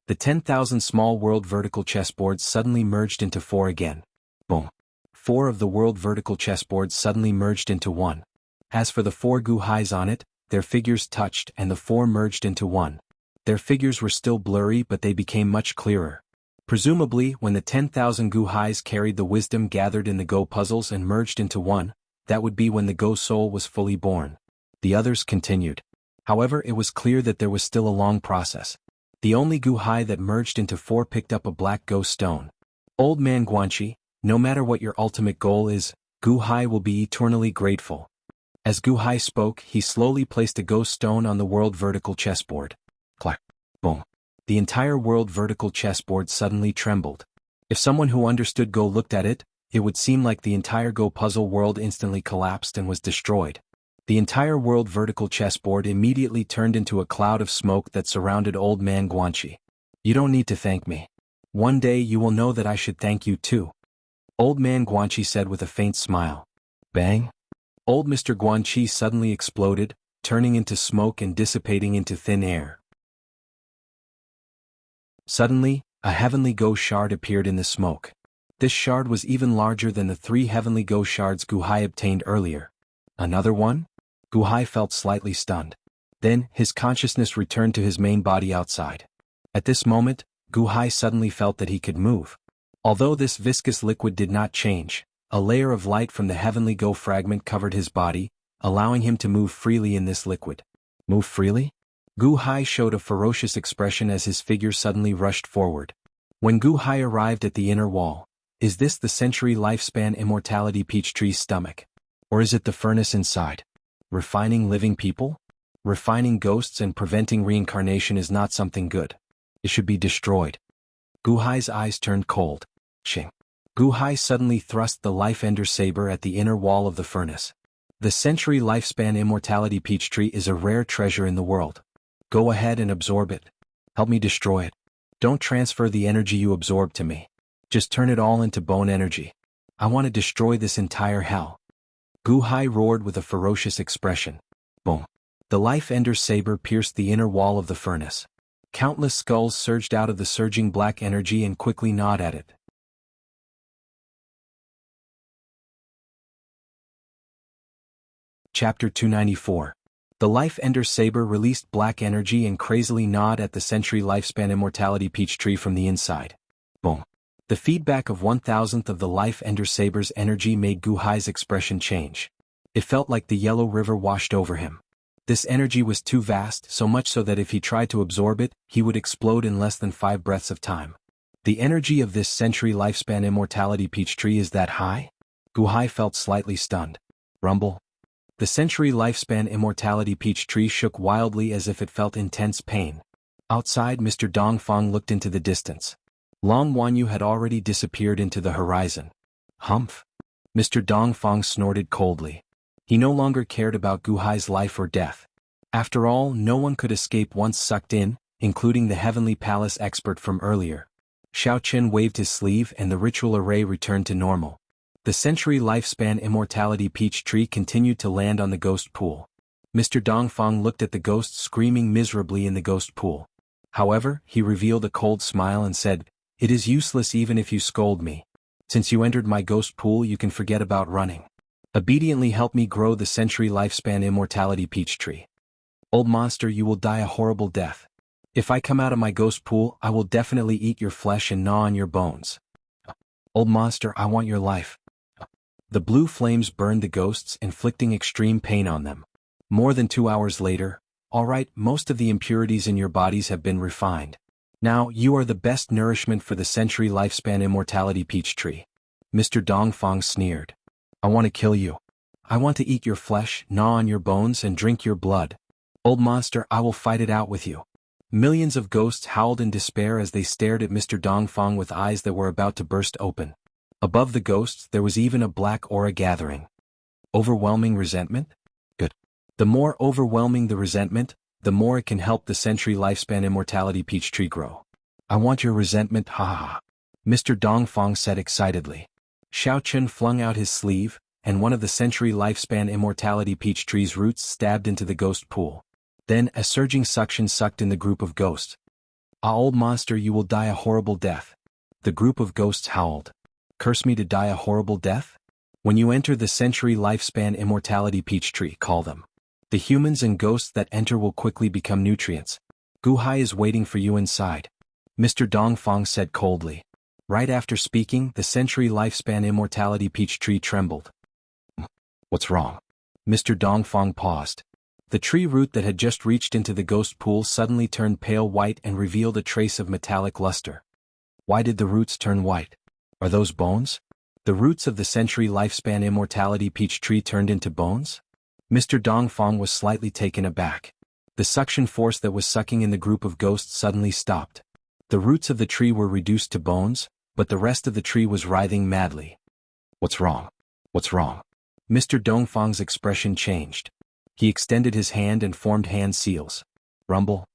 The 10,000 small world vertical chessboards suddenly merged into 4 again. Boom. 4 of the world vertical chessboards suddenly merged into 1. As for the 4 Gu Hais on it, their figures touched and the 4 merged into 1. Their figures were still blurry, but they became much clearer. Presumably, when the 10,000 Gu Hais carried the wisdom gathered in the Go puzzles and merged into 1, that would be when the Go soul was fully born. The others continued. However, it was clear that there was still a long process. The only Gu Hai that merged into 4 picked up a black Go stone. Old man Guanxi, no matter what your ultimate goal is, Gu Hai will be eternally grateful. As Gu Hai spoke, he slowly placed a Go stone on the world vertical chessboard. Clack. Boom. The entire world vertical chessboard suddenly trembled. If someone who understood Go looked at it, it would seem like the entire Go puzzle world instantly collapsed and was destroyed. The entire world vertical chessboard immediately turned into a cloud of smoke that surrounded old man Guanxi. You don't need to thank me. One day you will know that I should thank you too. Old man Guanxi said with a faint smile. Bang. Old Mr. Guanxi suddenly exploded, turning into smoke and dissipating into thin air. Suddenly, a heavenly Go shard appeared in the smoke. This shard was even larger than the 3 heavenly Go shards Gu Hai obtained earlier. Another one? Gu Hai felt slightly stunned. Then, his consciousness returned to his main body outside. At this moment, Gu Hai suddenly felt that he could move. Although this viscous liquid did not change, a layer of light from the heavenly Go fragment covered his body, allowing him to move freely in this liquid. Move freely? Gu Hai showed a ferocious expression as his figure suddenly rushed forward. When Gu Hai arrived at the inner wall, is this the century lifespan immortality peach tree's stomach? Or is it the furnace inside? Refining living people? Refining ghosts and preventing reincarnation is not something good. It should be destroyed. Gu Hai's eyes turned cold. Ching. Gu Hai suddenly thrust the life ender saber at the inner wall of the furnace. The century lifespan immortality peach tree is a rare treasure in the world. Go ahead and absorb it. Help me destroy it. Don't transfer the energy you absorb to me. Just turn it all into bone energy. I want to destroy this entire hell. Gu Hai roared with a ferocious expression. Boom. The life ender saber pierced the inner wall of the furnace. Countless skulls surged out of the surging black energy and quickly gnawed at it. Chapter 294. The life ender saber released black energy and crazily gnawed at the century lifespan immortality peach tree from the inside. Boom. The feedback of 1,000th of the Life Ender Saber's energy made Guhai's expression change. It felt like the yellow river washed over him. This energy was too vast, so much so that if he tried to absorb it, he would explode in less than 5 breaths of time. The energy of this century lifespan immortality peach tree is that high? Guhai felt slightly stunned. Rumble. The century lifespan immortality peach tree shook wildly as if it felt intense pain. Outside, Mr. Dongfang looked into the distance. Long Wanyu had already disappeared into the horizon. Humph. Mr. Dongfang snorted coldly. He no longer cared about Guhai's life or death. After all, no one could escape once sucked in, including the Heavenly Palace expert from earlier. Xiao Qin waved his sleeve and the ritual array returned to normal. The century lifespan immortality peach tree continued to land on the ghost pool. Mr. Dongfang looked at the ghost screaming miserably in the ghost pool. However, he revealed a cold smile and said, "It is useless even if you scold me. Since you entered my ghost pool, you can forget about running. Obediently help me grow the century lifespan immortality peach tree. Old monster, you will die a horrible death. If I come out of my ghost pool, I will definitely eat your flesh and gnaw on your bones. Old monster, I want your life." The blue flames burned the ghosts, inflicting extreme pain on them. More than 2 hours later, "All right, most of the impurities in your bodies have been refined. Now, you are the best nourishment for the century lifespan immortality peach tree." Mr. Dongfang sneered. "I want to kill you. I want to eat your flesh, gnaw on your bones and drink your blood. Old monster, I will fight it out with you." Millions of ghosts howled in despair as they stared at Mr. Dongfang with eyes that were about to burst open. Above the ghosts there was even a black aura gathering. Overwhelming resentment? Good. The more overwhelming the resentment, the more it can help the century lifespan immortality peach tree grow. "I want your resentment, ha ha ha," Mr. Dongfang said excitedly. Xiao Qin flung out his sleeve, and one of the century lifespan immortality peach tree's roots stabbed into the ghost pool. Then a surging suction sucked in the group of ghosts. "Ah, old monster, you will die a horrible death." The group of ghosts howled. "Curse me to die a horrible death? When you enter the century lifespan immortality peach tree, call them. The humans and ghosts that enter will quickly become nutrients. Guhai is waiting for you inside," Mr. Dongfang said coldly. Right after speaking, the century lifespan immortality peach tree trembled. "What's wrong?" Mr. Dongfang paused. The tree root that had just reached into the ghost pool suddenly turned pale white and revealed a trace of metallic luster. Why did the roots turn white? Are those bones? The roots of the century lifespan immortality peach tree turned into bones? Mr. Dongfang was slightly taken aback. The suction force that was sucking in the group of ghosts suddenly stopped. The roots of the tree were reduced to bones, but the rest of the tree was writhing madly. "What's wrong? What's wrong?" Mr. Dongfang's expression changed. He extended his hand and formed hand seals. Rumble.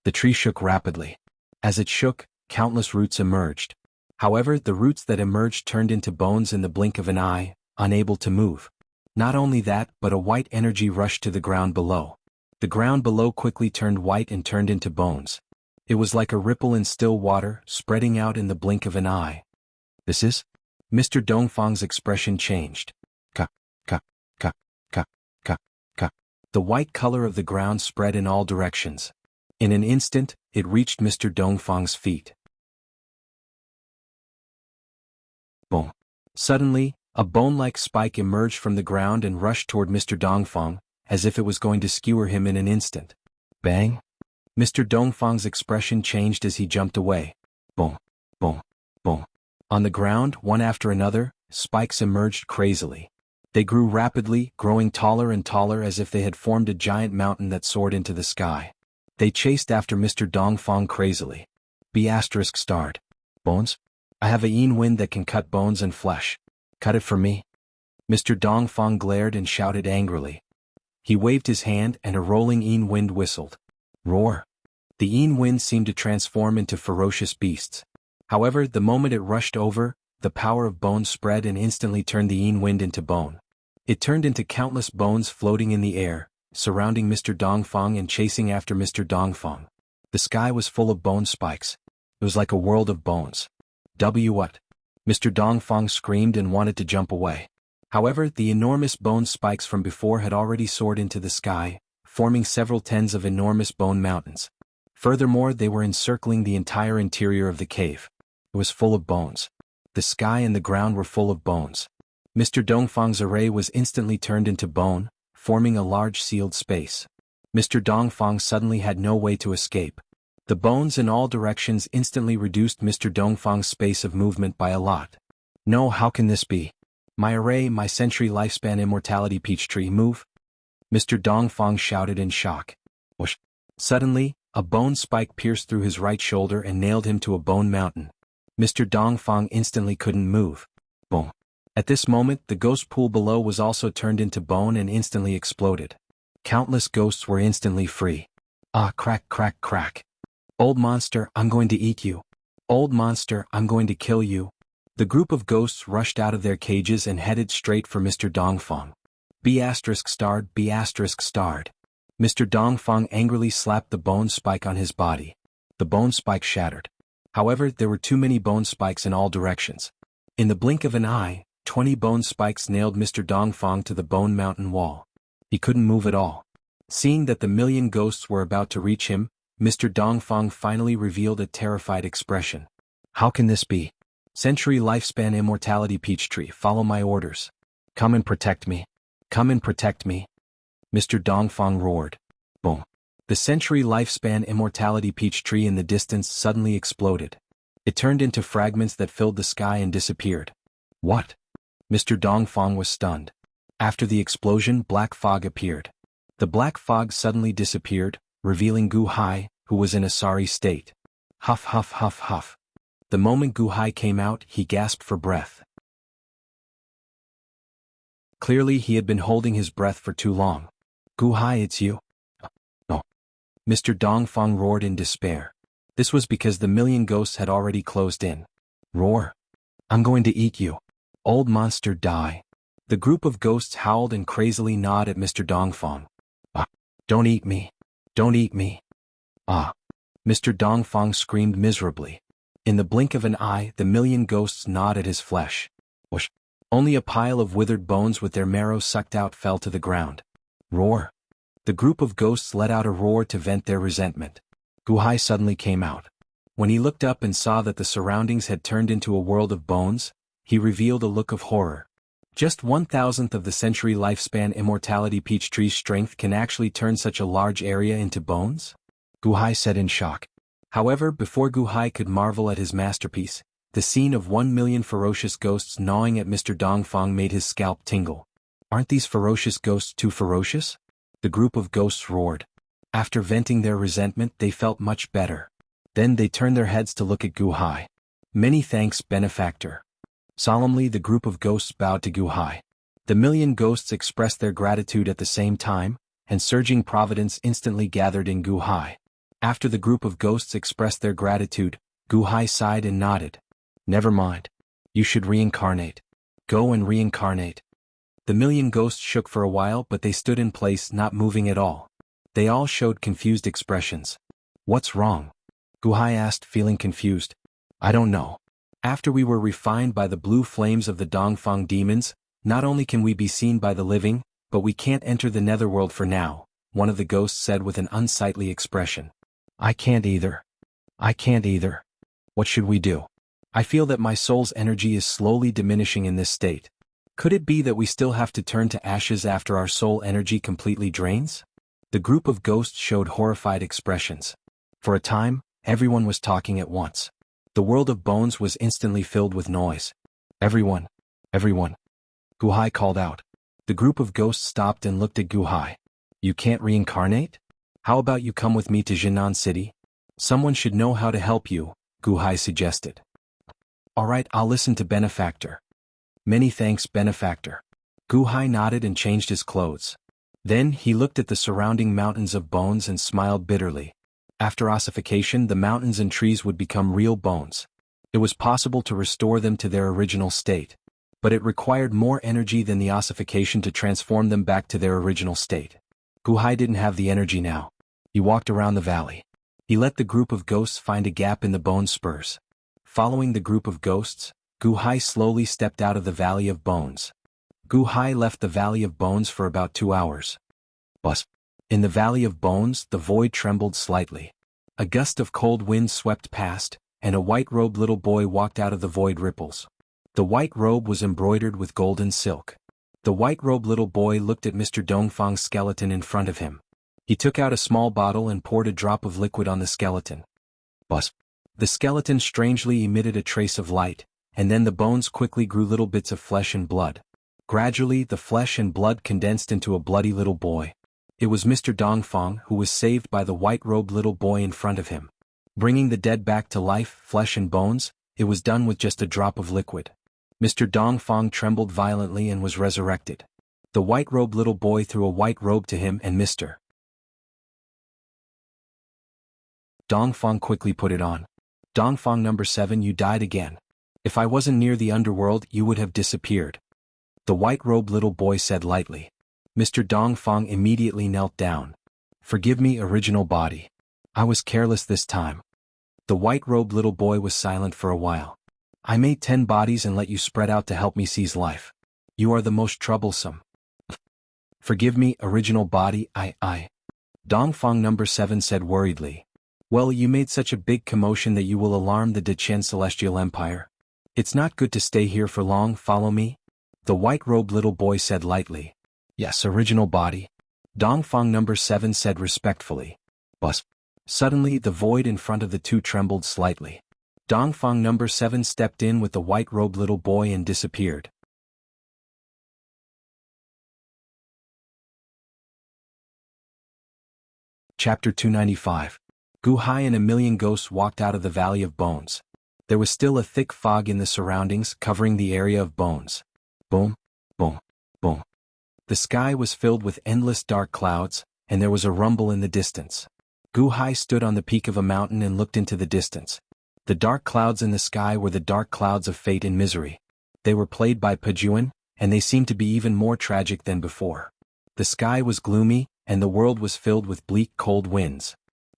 The tree shook rapidly. As it shook, countless roots emerged. However, the roots that emerged turned into bones in the blink of an eye, unable to move. Not only that, but a white energy rushed to the ground below. The ground below quickly turned white and turned into bones. It was like a ripple in still water, spreading out in the blink of an eye. "This is?" Mr. Dongfang's expression changed. Ka, ka, ka, ka, ka, ka. The white color of the ground spread in all directions. In an instant, it reached Mr. Dongfang's feet. Boom. Suddenly, a bone-like spike emerged from the ground and rushed toward Mr. Dongfang, as if it was going to skewer him in an instant. Bang! Mr. Dongfang's expression changed as he jumped away. Boom, boom, boom. On the ground, one after another, spikes emerged crazily. They grew rapidly, growing taller and taller as if they had formed a giant mountain that soared into the sky. They chased after Mr. Dongfang crazily. ****. Bones? I have a yin wind that can cut bones and flesh. Cut it for me. Mr. Dongfang glared and shouted angrily. He waved his hand and a rolling yin wind whistled. Roar. The yin wind seemed to transform into ferocious beasts. However, the moment it rushed over, the power of bone spread and instantly turned the yin wind into bone. It turned into countless bones floating in the air, surrounding Mr. Dongfang and chasing after Mr. Dongfang. The sky was full of bone spikes. It was like a world of bones. What? Mr. Dongfang screamed and wanted to jump away. However, the enormous bone spikes from before had already soared into the sky, forming several tens of enormous bone mountains. Furthermore, they were encircling the entire interior of the cave. It was full of bones. The sky and the ground were full of bones. Mr. Dongfang's array was instantly turned into bone, forming a large sealed space. Mr. Dongfang suddenly had no way to escape. The bones in all directions instantly reduced Mr. Dongfang's space of movement by a lot. No, how can this be? My array, my century lifespan immortality peach tree, move? Mr. Dongfang shouted in shock. Whoosh! Suddenly, a bone spike pierced through his right shoulder and nailed him to a bone mountain. Mr. Dongfang instantly couldn't move. Boom! At this moment, the ghost pool below was also turned into bone and instantly exploded. Countless ghosts were instantly free. Ah, crack, crack, crack. Old monster, I'm going to eat you. Old monster, I'm going to kill you. The group of ghosts rushed out of their cages and headed straight for Mr. Dongfang. B*****. Mr. Dongfang angrily slapped the bone spike on his body. The bone spike shattered. However, there were too many bone spikes in all directions. In the blink of an eye, 20 bone spikes nailed Mr. Dongfang to the bone mountain wall. He couldn't move at all. Seeing that the million ghosts were about to reach him, Mr. Dongfang finally revealed a terrified expression. How can this be? Century lifespan immortality peach tree, follow my orders. Come and protect me. Come and protect me. Mr. Dongfang roared. Boom. The century lifespan immortality peach tree in the distance suddenly exploded. It turned into fragments that filled the sky and disappeared. What? Mr. Dongfang was stunned. After the explosion, black fog appeared. The black fog suddenly disappeared, revealing Gu Hai, who was in a sorry state. Huff, huff, huff, huff. The moment Gu Hai came out, he gasped for breath. Clearly he had been holding his breath for too long. Gu Hai, it's you? No. Mr. Dongfang roared in despair. This was because the million ghosts had already closed in. Roar. I'm going to eat you. Old monster, die. The group of ghosts howled and crazily gnawed at Mr. Dongfang. Ah, don't eat me. Don't eat me. Ah. Mr. Dongfang screamed miserably. In the blink of an eye, the million ghosts gnawed at his flesh. Whoosh. Only a pile of withered bones with their marrow sucked out fell to the ground. Roar. The group of ghosts let out a roar to vent their resentment. Gu Hai suddenly came out. When he looked up and saw that the surroundings had turned into a world of bones, he revealed a look of horror. Just 1,000th of the century lifespan immortality peach tree's strength can actually turn such a large area into bones? Gu Hai said in shock. However, before Gu Hai could marvel at his masterpiece, the scene of 1 million ferocious ghosts gnawing at Mr. Dongfang made his scalp tingle. Aren't these ferocious ghosts too ferocious? The group of ghosts roared. After venting their resentment, they felt much better. Then they turned their heads to look at Gu Hai. Many thanks, benefactor. Solemnly, the group of ghosts bowed to Gu Hai. The million ghosts expressed their gratitude at the same time, and surging providence instantly gathered in Gu Hai. After the group of ghosts expressed their gratitude, Gu Hai sighed and nodded. Never mind. You should reincarnate. Go and reincarnate. The million ghosts shook for a while, but they stood in place, not moving at all. They all showed confused expressions. What's wrong? Gu Hai asked, feeling confused. I don't know. After we were refined by the blue flames of the Dongfang demons, not only can we be seen by the living, but we can't enter the netherworld for now, one of the ghosts said with an unsightly expression. I can't either. I can't either. What should we do? I feel that my soul's energy is slowly diminishing in this state. Could it be that we still have to turn to ashes after our soul energy completely drains? The group of ghosts showed horrified expressions. For a time, everyone was talking at once. The world of bones was instantly filled with noise. Everyone. Everyone. Gu Hai called out. The group of ghosts stopped and looked at Gu Hai. You can't reincarnate? How about you come with me to Jianghu City? Someone should know how to help you, Gu Hai suggested. Alright, I'll listen to benefactor. Many thanks, benefactor. Gu Hai nodded and changed his clothes. Then he looked at the surrounding mountains of bones and smiled bitterly. After ossification, the mountains and trees would become real bones. It was possible to restore them to their original state. But it required more energy than the ossification to transform them back to their original state. Gu Hai didn't have the energy now. He walked around the valley. He let the group of ghosts find a gap in the bone spurs. Following the group of ghosts, Gu Hai slowly stepped out of the Valley of Bones. Gu Hai left the Valley of Bones for about 2 hours. Buzz. In the Valley of Bones, the void trembled slightly. A gust of cold wind swept past, and a white-robed little boy walked out of the void ripples. The white robe was embroidered with golden silk. The white-robed little boy looked at Mr. Dongfang's skeleton in front of him. He took out a small bottle and poured a drop of liquid on the skeleton. Buzz! The skeleton strangely emitted a trace of light, and then the bones quickly grew little bits of flesh and blood. Gradually the flesh and blood condensed into a bloody little boy. It was Mr. Dongfang who was saved by the white-robed little boy in front of him. Bringing the dead back to life, flesh and bones, it was done with just a drop of liquid. Mr. Dongfang trembled violently and was resurrected. The white-robed little boy threw a white robe to him and Mr. Dongfang quickly put it on. Dongfang number 7, you died again. If I wasn't near the underworld, you would have disappeared. The white-robed little boy said lightly. Mr. Dongfang immediately knelt down. Forgive me, original body. I was careless this time. The white-robed little boy was silent for a while. I made 10 bodies and let you spread out to help me seize life. You are the most troublesome. Forgive me, original body, I. Dongfang number 7 said worriedly. Well, you made such a big commotion that you will alarm the Dechen Celestial Empire. It's not good to stay here for long, follow me? The white-robed little boy said lightly. Yes, original body. Dongfang number 7 said respectfully. Buzz. Suddenly the void in front of the two trembled slightly. Dongfang number 7 stepped in with the white-robed little boy and disappeared. Chapter 295. Guhai and a million ghosts walked out of the Valley of Bones. There was still a thick fog in the surroundings covering the area of bones. Boom, boom, boom. The sky was filled with endless dark clouds, and there was a rumble in the distance. Guhai stood on the peak of a mountain and looked into the distance. The dark clouds in the sky were the dark clouds of fate and misery. They were played by Pajuan, and they seemed to be even more tragic than before. The sky was gloomy, and the world was filled with bleak cold winds.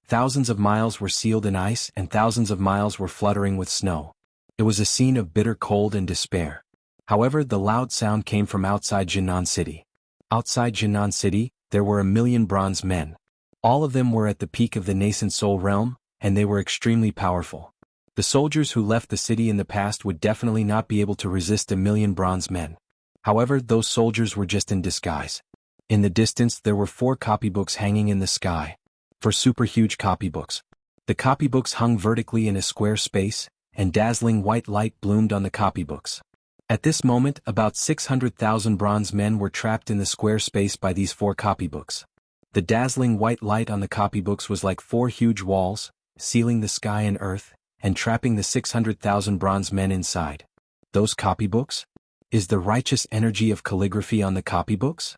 Thousands of miles were sealed in ice and thousands of miles were fluttering with snow. It was a scene of bitter cold and despair. However, the loud sound came from outside Jianghu City. Outside Jianghu City, there were 1,000,000 bronze men. All of them were at the peak of the nascent soul realm, and they were extremely powerful. The soldiers who left the city in the past would definitely not be able to resist 1,000,000 bronze men. However, those soldiers were just in disguise. In the distance there were 4 copybooks hanging in the sky. 4 super huge copybooks. The copybooks hung vertically in a square space, and dazzling white light bloomed on the copybooks. At this moment, about 600,000 bronze men were trapped in the square space by these 4 copybooks. The dazzling white light on the copybooks was like 4 huge walls, sealing the sky and earth, and trapping the 600,000 bronze men inside. Those copybooks? Is the righteous energy of calligraphy on the copybooks?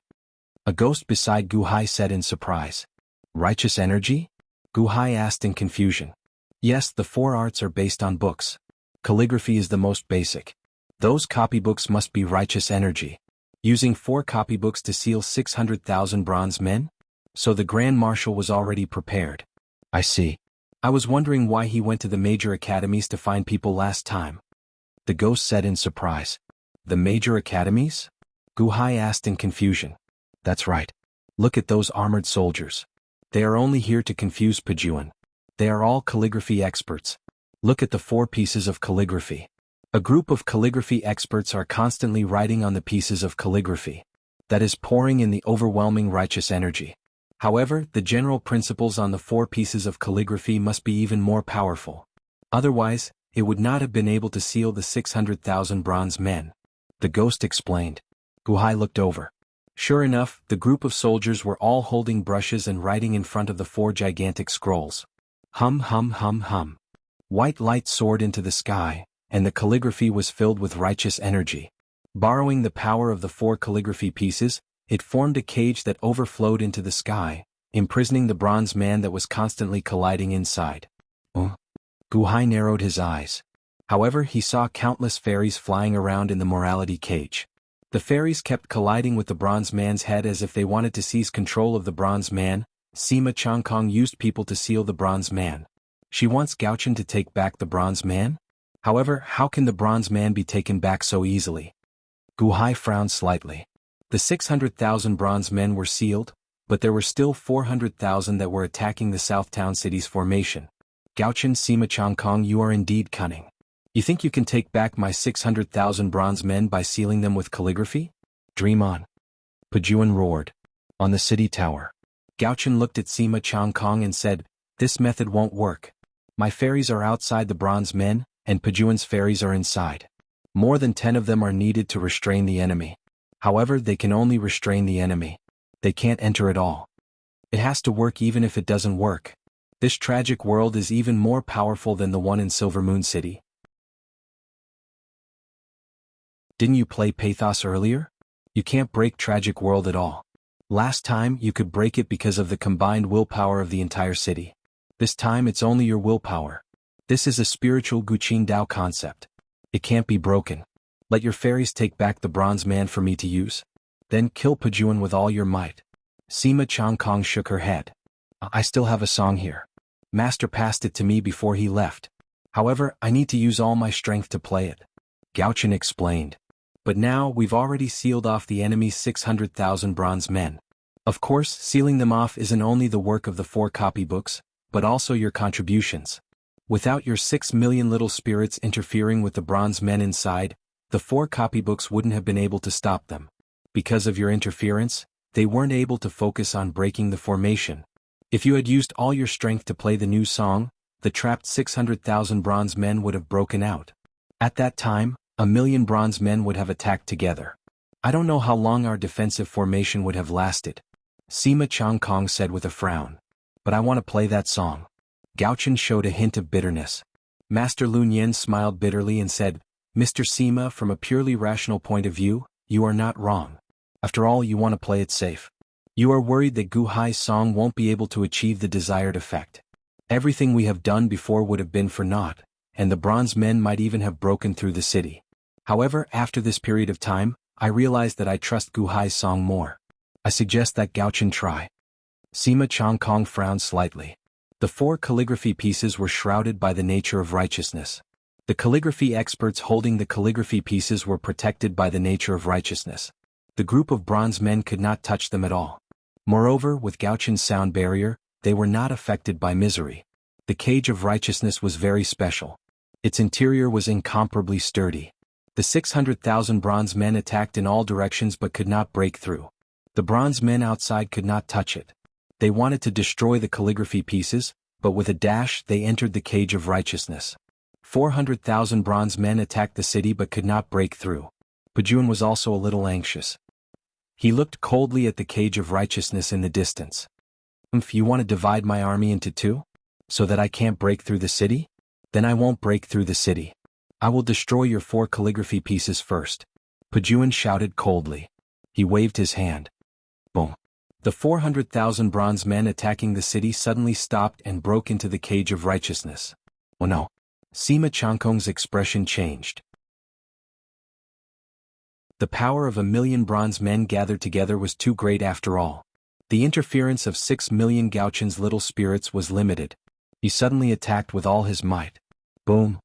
A ghost beside Guhai said in surprise. Righteous energy? Guhai asked in confusion. Yes, the 4 arts are based on books. Calligraphy is the most basic. Those copybooks must be righteous energy. Using 4 copybooks to seal 600,000 bronze men? So the Grand Marshal was already prepared. I see. I was wondering why he went to the major academies to find people last time. The ghost said in surprise. The major academies? Guhai asked in confusion. That's right. Look at those armored soldiers. They are only here to confuse Pajuan. They are all calligraphy experts. Look at the 4 pieces of calligraphy. A group of calligraphy experts are constantly writing on the pieces of calligraphy. That is pouring in the overwhelming righteous energy. However, the general principles on the 4 pieces of calligraphy must be even more powerful. Otherwise, it would not have been able to seal the 600,000 bronze men. The ghost explained. Guhai looked over. Sure enough, the group of soldiers were all holding brushes and writing in front of the 4 gigantic scrolls. Hum hum hum hum. White light soared into the sky, and the calligraphy was filled with righteous energy. Borrowing the power of the 4 calligraphy pieces, it formed a cage that overflowed into the sky, imprisoning the bronze man that was constantly colliding inside. Guhai narrowed his eyes. However, he saw countless fairies flying around in the morality cage. The fairies kept colliding with the bronze man's head as if they wanted to seize control of the bronze man. Sima Changkong used people to seal the bronze man. She wants Gaochen to take back the bronze man? However, how can the bronze man be taken back so easily? Guhai frowned slightly. The 600,000 bronze men were sealed, but there were still 400,000 that were attacking the South Town City's formation. Gauchen Sima Changkong, you are indeed cunning. You think you can take back my 600,000 bronze men by sealing them with calligraphy? Dream on. Pajuan roared. On the city tower. Gauchen looked at Sima Changkong and said, this method won't work. My fairies are outside the bronze men, and Pajuan's fairies are inside. More than 10 of them are needed to restrain the enemy. However, they can only restrain the enemy. They can't enter at all. It has to work even if it doesn't work. This tragic world is even more powerful than the one in Silver Moon City. Didn't you play Pathos earlier? You can't break tragic world at all. Last time you could break it because of the combined willpower of the entire city. This time it's only your willpower. This is a spiritual Guqin Dao concept. It can't be broken. Let your fairies take back the bronze man for me to use. Then kill Pajuan with all your might. Sima Changkong shook her head. I still have a song here. Master passed it to me before he left. However, I need to use all my strength to play it. Gauchen explained. But now we've already sealed off the enemy's 600,000 bronze men. Of course, sealing them off isn't only the work of the 4 copybooks, but also your contributions. Without your 6 million little spirits interfering with the bronze men inside, the 4 copybooks wouldn't have been able to stop them. Because of your interference, they weren't able to focus on breaking the formation. If you had used all your strength to play the new song, the trapped 600,000 bronze men would have broken out. At that time, 1,000,000 bronze men would have attacked together. I don't know how long our defensive formation would have lasted. Sima Changkong said with a frown. But I want to play that song. Gauchen showed a hint of bitterness. Master Lun Yen smiled bitterly and said, Mr. Sima, from a purely rational point of view, you are not wrong. After all, you want to play it safe. You are worried that Gu Hai's song won't be able to achieve the desired effect. Everything we have done before would have been for naught, and the bronze men might even have broken through the city. However, after this period of time, I realized that I trust Gu Hai's song more. I suggest that Gauchen try. Sima Changkong frowned slightly. The 4 calligraphy pieces were shrouded by the nature of righteousness. The calligraphy experts holding the calligraphy pieces were protected by the nature of righteousness. The group of bronze men could not touch them at all. Moreover, with Gauchen's sound barrier, they were not affected by misery. The cage of righteousness was very special. Its interior was incomparably sturdy. The 600,000 bronze men attacked in all directions but could not break through. The bronze men outside could not touch it. They wanted to destroy the calligraphy pieces, but with a dash they entered the cage of righteousness. 400,000 bronze men attacked the city but could not break through. Pajuan was also a little anxious. He looked coldly at the cage of righteousness in the distance. If you want to divide my army into 2? So that I can't break through the city? Then I won't break through the city. I will destroy your 4 calligraphy pieces first. Pajuan shouted coldly. He waved his hand. Boom. The 400,000 bronze men attacking the city suddenly stopped and broke into the cage of righteousness. Oh no. Sima Changkong's expression changed. The power of 1,000,000 bronze men gathered together was too great after all. The interference of 6 million Gauchen's little spirits was limited. He suddenly attacked with all his might. Boom.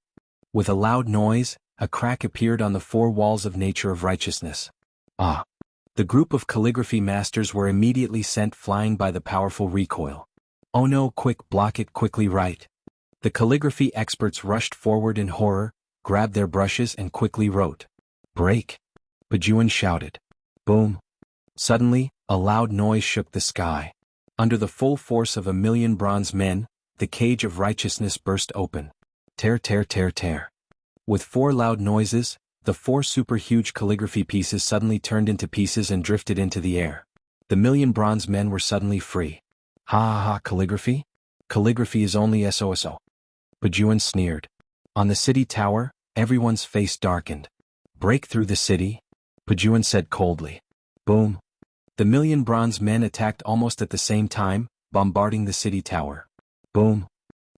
With a loud noise, a crack appeared on the 4 walls of nature of righteousness. Ah! The group of calligraphy masters were immediately sent flying by the powerful recoil. Oh no, quick, block it, quickly write. The calligraphy experts rushed forward in horror, grabbed their brushes and quickly wrote. Break! Pajuan shouted. Boom! Suddenly, a loud noise shook the sky. Under the full force of 1,000,000 bronze men, the cage of righteousness burst open. Tear, tear, tear, tear. With 4 loud noises, the 4 super-huge calligraphy pieces suddenly turned into pieces and drifted into the air. The 1,000,000 bronze men were suddenly free. Ha ha ha, calligraphy? Calligraphy is only SOSO. Pajuan sneered. On the city tower, everyone's face darkened. Break through the city? Pajuan said coldly. Boom. The 1,000,000 bronze men attacked almost at the same time, bombarding the city tower. Boom.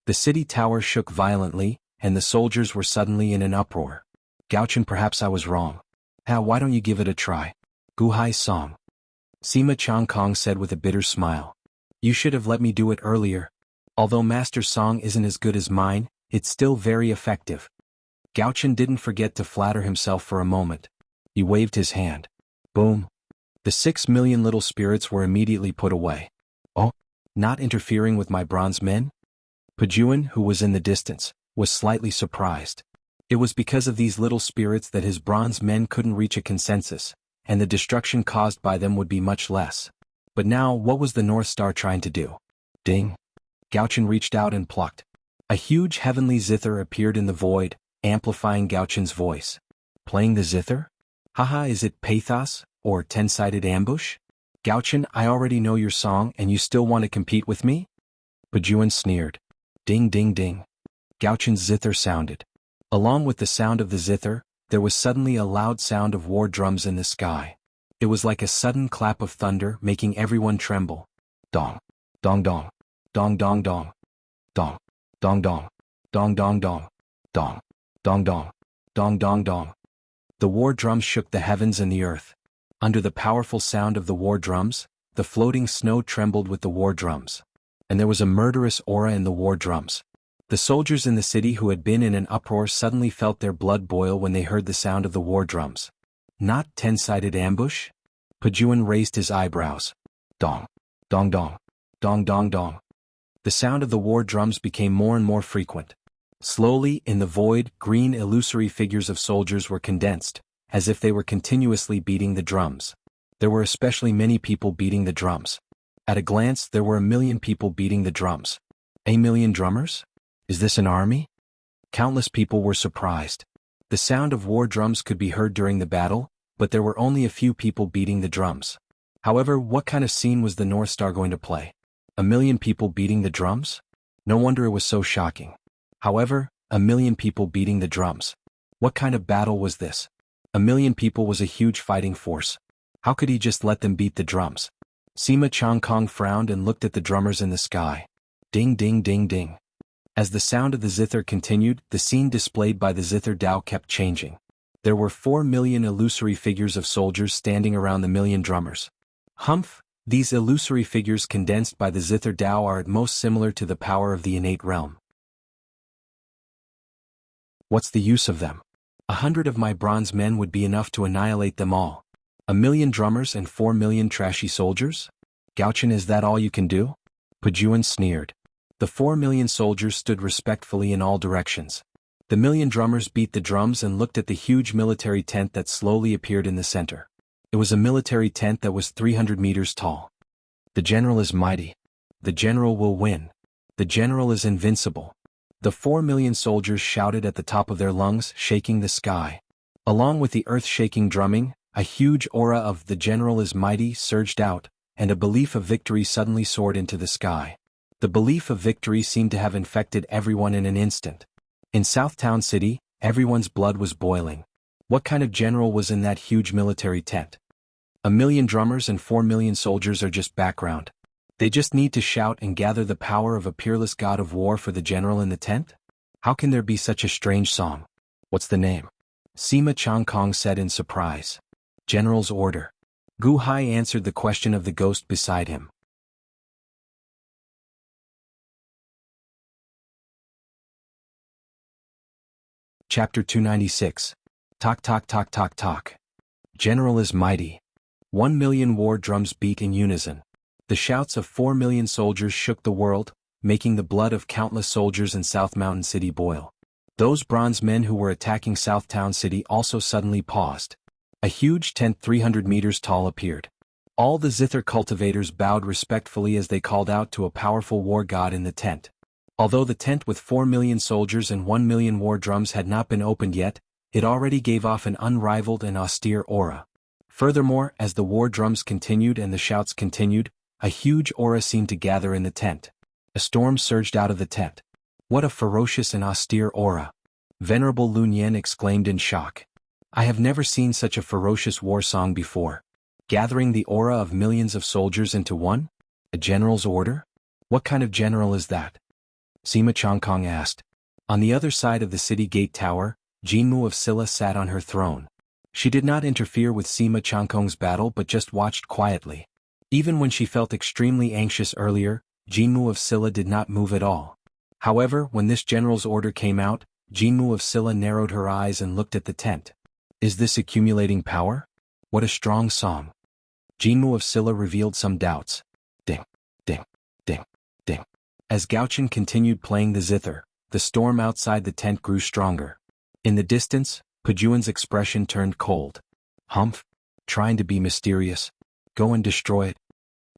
The city tower shook violently, and the soldiers were suddenly in an uproar. Gauchen, perhaps I was wrong. Why don't you give it a try? Gu Hai's song. Sima Changkong said with a bitter smile. You should have let me do it earlier. Although Master's song isn't as good as mine, it's still very effective. Gauchen didn't forget to flatter himself for a moment. He waved his hand. Boom. The 6 million little spirits were immediately put away. Oh, not interfering with my bronze men? Pajuan, who was in the distance, was slightly surprised. It was because of these little spirits that his bronze men couldn't reach a consensus, and the destruction caused by them would be much less. But now, what was the North Star trying to do? Ding! Gauchen reached out and plucked. A huge heavenly zither appeared in the void, amplifying Gauchen's voice. Playing the zither? Haha, is it pathos, or 10-sided ambush? Gauchen, I already know your song and you still want to compete with me? Pajuan sneered. Ding ding ding. Gauchen's zither sounded. Along with the sound of the zither, there was suddenly a loud sound of war drums in the sky. It was like a sudden clap of thunder making everyone tremble. Dong. Dong dong. Dong dong dong. Dong. Dong dong. Dong dong dong. Dong. Dong dong. Dong dong dong. The war drums shook the heavens and the earth. Under the powerful sound of the war drums, the floating snow trembled with the war drums. And there was a murderous aura in the war drums. The soldiers in the city who had been in an uproar suddenly felt their blood boil when they heard the sound of the war drums. Not 10-sided ambush? Pajuan raised his eyebrows. Dong. Dong dong. Dong dong dong. The sound of the war drums became more and more frequent. Slowly, in the void, green illusory figures of soldiers were condensed, as if they were continuously beating the drums. There were especially many people beating the drums. At a glance, there were 1,000,000 people beating the drums. 1,000,000 drummers? Is this an army? Countless people were surprised. The sound of war drums could be heard during the battle, but there were only a few people beating the drums. However, what kind of scene was the North Star going to play? 1,000,000 people beating the drums? No wonder it was so shocking. However, 1,000,000 people beating the drums. What kind of battle was this? 1,000,000 people was a huge fighting force. How could he just let them beat the drums? Sima Changkong frowned and looked at the drummers in the sky. Ding ding ding ding. As the sound of the zither continued, the scene displayed by the zither Dao kept changing. There were 4,000,000 illusory figures of soldiers standing around the 1,000,000 drummers. Humph, these illusory figures condensed by the zither Dao are at most similar to the power of the innate realm. What's the use of them? 100 of my bronze men would be enough to annihilate them all. 1,000,000 drummers and 4,000,000 trashy soldiers? Gauchen, is that all you can do? Pajuan sneered. The 4,000,000 soldiers stood respectfully in all directions. The 1,000,000 drummers beat the drums and looked at the huge military tent that slowly appeared in the center. It was a military tent that was 300 meters tall. The general is mighty. The general will win. The general is invincible. The 4,000,000 soldiers shouted at the top of their lungs, shaking the sky. Along with the earth-shaking drumming, a huge aura of "the general is mighty" surged out, and a belief of victory suddenly soared into the sky. The belief of victory seemed to have infected everyone in an instant. In Southtown City, everyone's blood was boiling. What kind of general was in that huge military tent? 1,000,000 drummers and 4,000,000 soldiers are just background. They just need to shout and gather the power of a peerless god of war for the general in the tent? How can there be such a strange song? What's the name? Sima Changkong said in surprise. General's order. Gu Hai answered the question of the ghost beside him. Chapter 296. Talk talk talk talk talk. General is mighty. 1,000,000 war drums beat in unison. The shouts of 4,000,000 soldiers shook the world, making the blood of countless soldiers in South Mountain City boil. Those bronze men who were attacking Southtown City also suddenly paused. A huge tent 300 meters tall appeared. All the zither cultivators bowed respectfully as they called out to a powerful war god in the tent. Although the tent with 4,000,000 soldiers and 1,000,000 war drums had not been opened yet, it already gave off an unrivaled and austere aura. Furthermore, as the war drums continued and the shouts continued, a huge aura seemed to gather in the tent. A storm surged out of the tent. What a ferocious and austere aura! Venerable Lun Yan exclaimed in shock. I have never seen such a ferocious war song before. Gathering the aura of millions of soldiers into one? A general's order? What kind of general is that? Sima Changkong asked. On the other side of the city gate tower, Jianghu of Silla sat on her throne. She did not interfere with Sima Changkong's battle but just watched quietly. Even when she felt extremely anxious earlier, Jianghu of Silla did not move at all. However, when this general's order came out, Jianghu of Silla narrowed her eyes and looked at the tent. Is this accumulating power? What a strong song. Jianghu of Silla revealed some doubts. Ding, ding, ding, ding. As Gauchen continued playing the zither, the storm outside the tent grew stronger. In the distance, Pajuan's expression turned cold. Humph? Trying to be mysterious? Go and destroy it.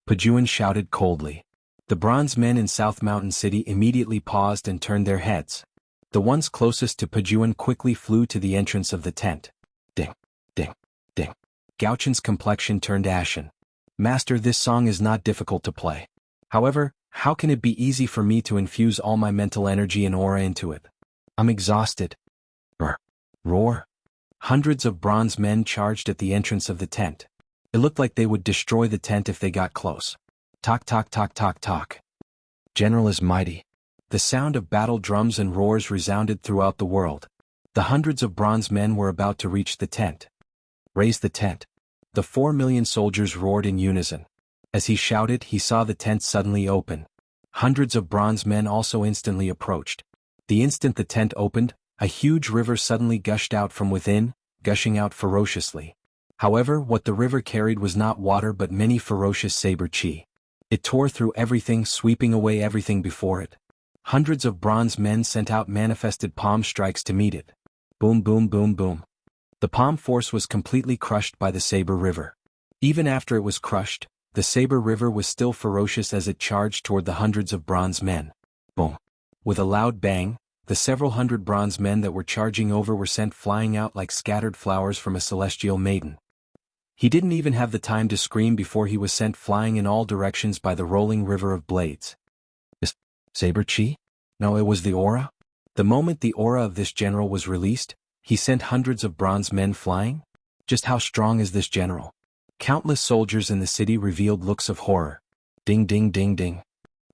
Pajuan shouted coldly. The bronze men in South Mountain City immediately paused and turned their heads. The ones closest to Pajuan quickly flew to the entrance of the tent. Ding, ding, ding. Gauchen's complexion turned ashen. Master, this song is not difficult to play. However, how can it be easy for me to infuse all my mental energy and aura into it? I'm exhausted. Roar. Hundreds of bronze men charged at the entrance of the tent. It looked like they would destroy the tent if they got close. Talk, talk, talk, talk, talk. General is mighty. The sound of battle drums and roars resounded throughout the world. The hundreds of bronze men were about to reach the tent. Raise the tent. The 4 million soldiers roared in unison. As he shouted, he saw the tent suddenly open. Hundreds of bronze men also instantly approached. The instant the tent opened, a huge river suddenly gushed out from within, gushing out ferociously. However, what the river carried was not water but many ferocious saber chi. It tore through everything, sweeping away everything before it. Hundreds of bronze men sent out manifested palm strikes to meet it. Boom, boom, boom, boom. The palm force was completely crushed by the saber river. Even after it was crushed, the saber river was still ferocious as it charged toward the hundreds of bronze men. Boom. With a loud bang, the several hundred bronze men that were charging over were sent flying out like scattered flowers from a celestial maiden. He didn't even have the time to scream before he was sent flying in all directions by the rolling river of blades. Is saber chi? No, it was the aura. The moment the aura of this general was released, he sent hundreds of bronze men flying? Just how strong is this general? Countless soldiers in the city revealed looks of horror. Ding, ding, ding, ding.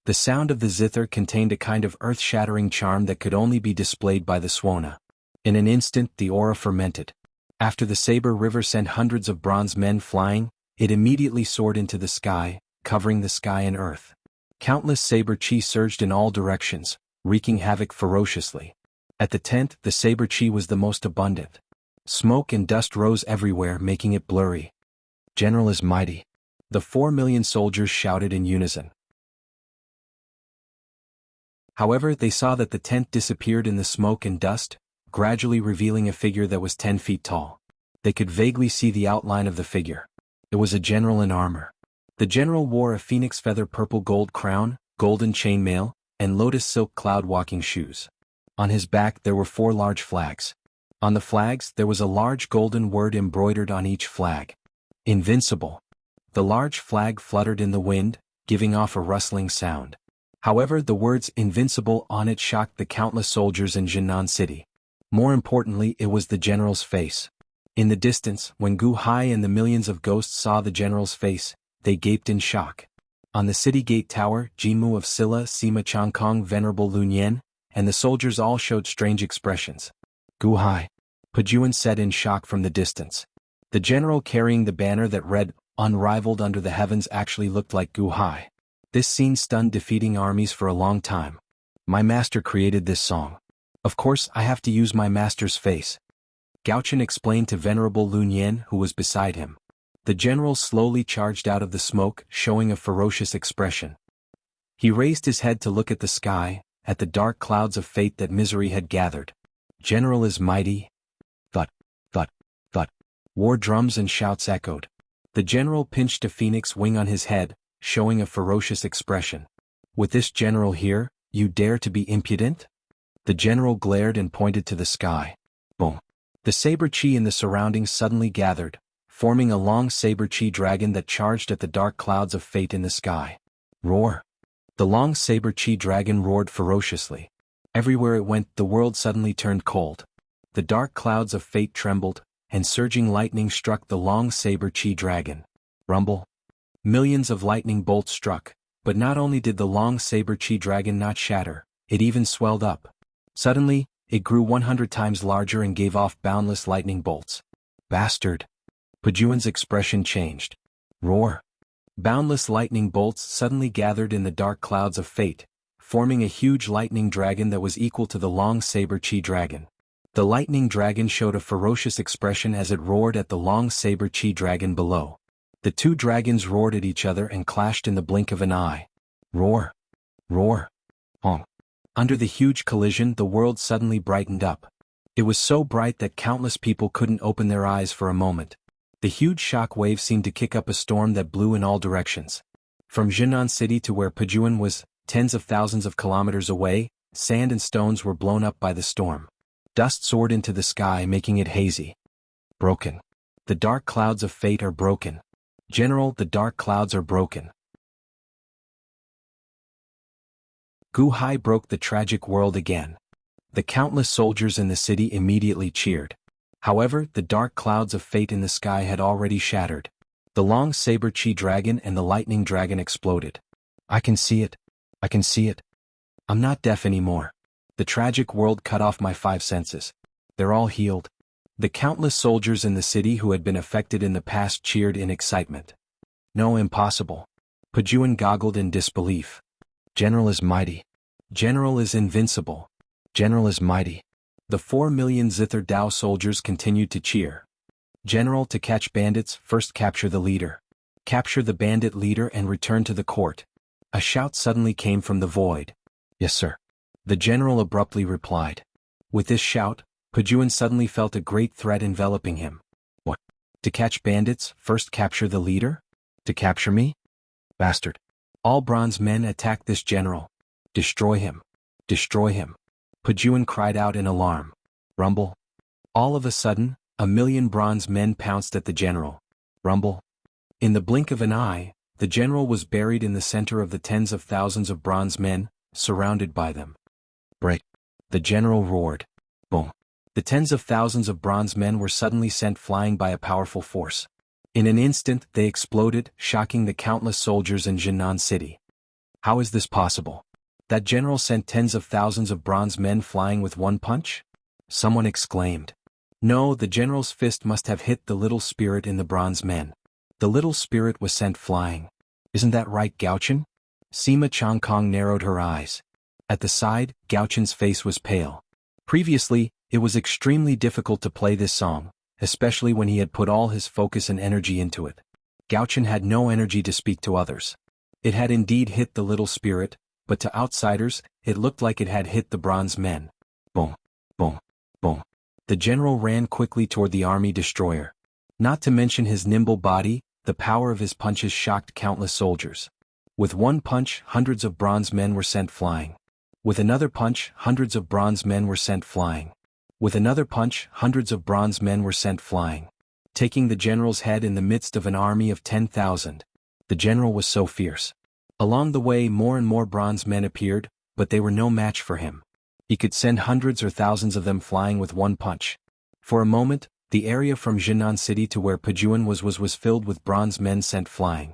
The sound of the zither contained a kind of earth-shattering charm that could only be displayed by the Swana. In an instant the aura fermented. After the saber river sent hundreds of bronze men flying, it immediately soared into the sky, covering the sky and earth. Countless saber chi surged in all directions, wreaking havoc ferociously. At the tent, the saber chi was the most abundant. Smoke and dust rose everywhere, making it blurry. General is mighty. The 4 million soldiers shouted in unison. However, they saw that the tent disappeared in the smoke and dust, gradually revealing a figure that was 10 feet tall. They could vaguely see the outline of the figure. It was a general in armor. The general wore a phoenix feather purple gold crown, golden chainmail, and lotus silk cloud walking shoes. On his back there were 4 large flags. On the flags there was a large golden word embroidered on each flag. Invincible. The large flag fluttered in the wind, giving off a rustling sound. However, the words invincible on it shocked the countless soldiers in Jianghu City. More importantly, it was the general's face. In the distance, when Gu Hai and the millions of ghosts saw the general's face, they gaped in shock. On the city gate tower, Jianghu of Silla, Sima Changkong, Venerable Lunyan, and the soldiers all showed strange expressions. Gu Hai, Pajuan said in shock from the distance. The general carrying the banner that read, unrivaled under the heavens actually looked like Gu Hai. This scene stunned defeating armies for a long time. My master created this song. Of course, I have to use my master's face. Gauchen explained to Venerable Lunyan, who was beside him. The general slowly charged out of the smoke, showing a ferocious expression. He raised his head to look at the sky, at the dark clouds of fate that misery had gathered. General is mighty. Thud, thud, thud. War drums and shouts echoed. The general pinched a phoenix wing on his head, showing a ferocious expression. With this general here, you dare to be impudent? The general glared and pointed to the sky. Boom. The saber chi in the surroundings suddenly gathered, forming a long saber chi dragon that charged at the dark clouds of fate in the sky. Roar. The long saber chi dragon roared ferociously. Everywhere it went, the world suddenly turned cold. The dark clouds of fate trembled, and surging lightning struck the long saber chi dragon. Rumble. Millions of lightning bolts struck, but not only did the long saber chi dragon not shatter, it even swelled up. Suddenly, it grew 100 times larger and gave off boundless lightning bolts. Bastard. Pajuan's expression changed. Roar. Boundless lightning bolts suddenly gathered in the dark clouds of fate, forming a huge lightning dragon that was equal to the long saber chi dragon. The lightning dragon showed a ferocious expression as it roared at the long saber chi dragon below. The two dragons roared at each other and clashed in the blink of an eye. Roar. Roar. Honk. Under the huge collision, the world suddenly brightened up. It was so bright that countless people couldn't open their eyes for a moment. The huge shock wave seemed to kick up a storm that blew in all directions. From Jianghu City to where Pajuan was, tens of thousands of kilometers away, sand and stones were blown up by the storm. Dust soared into the sky, making it hazy. Broken. The dark clouds of fate are broken. General, the dark clouds are broken. Guhai broke the tragic world again. The countless soldiers in the city immediately cheered. However, the dark clouds of fate in the sky had already shattered. The long saber chi dragon and the lightning dragon exploded. I can see it. I can see it. I'm not deaf anymore. The tragic world cut off my 5 senses. They're all healed. The countless soldiers in the city who had been affected in the past cheered in excitement. No, impossible. Pajuan goggled in disbelief. General is mighty. General is invincible. General is mighty. The 4 million Zither Dao soldiers continued to cheer. General, to catch bandits, first capture the leader. Capture the bandit leader and return to the court. A shout suddenly came from the void. Yes, sir. The general abruptly replied. With this shout, Pajuan suddenly felt a great threat enveloping him. What? To catch bandits, first capture the leader? To capture me? Bastard. All bronze men attack this general. Destroy him. Destroy him. Pajuan cried out in alarm. Rumble. All of a sudden, 1,000,000 bronze men pounced at the general. Rumble. In the blink of an eye, the general was buried in the center of the tens of thousands of bronze men, surrounded by them. Break. The general roared. Boom. The tens of thousands of bronze men were suddenly sent flying by a powerful force. In an instant, they exploded, shocking the countless soldiers in Jianghu City. How is this possible? That general sent tens of thousands of bronze men flying with one punch? Someone exclaimed. No, the general's fist must have hit the little spirit in the bronze men. The little spirit was sent flying. Isn't that right, Gaochen? Sima Changkong narrowed her eyes. At the side, Gaochen's face was pale. Previously, it was extremely difficult to play this song, especially when he had put all his focus and energy into it. Gaochen had no energy to speak to others. It had indeed hit the little spirit, but to outsiders, it looked like it had hit the bronze men. Boom, boom, boom. The general ran quickly toward the army destroyer. Not to mention his nimble body, the power of his punches shocked countless soldiers. With one punch, hundreds of bronze men were sent flying. With another punch, hundreds of bronze men were sent flying. With another punch, hundreds of bronze men were sent flying. Taking the general's head in the midst of an army of 10,000. The general was so fierce. Along the way, more and more bronze men appeared, but they were no match for him. He could send hundreds or thousands of them flying with one punch. For a moment, the area from Jianghu City to where Pajuan was filled with bronze men sent flying.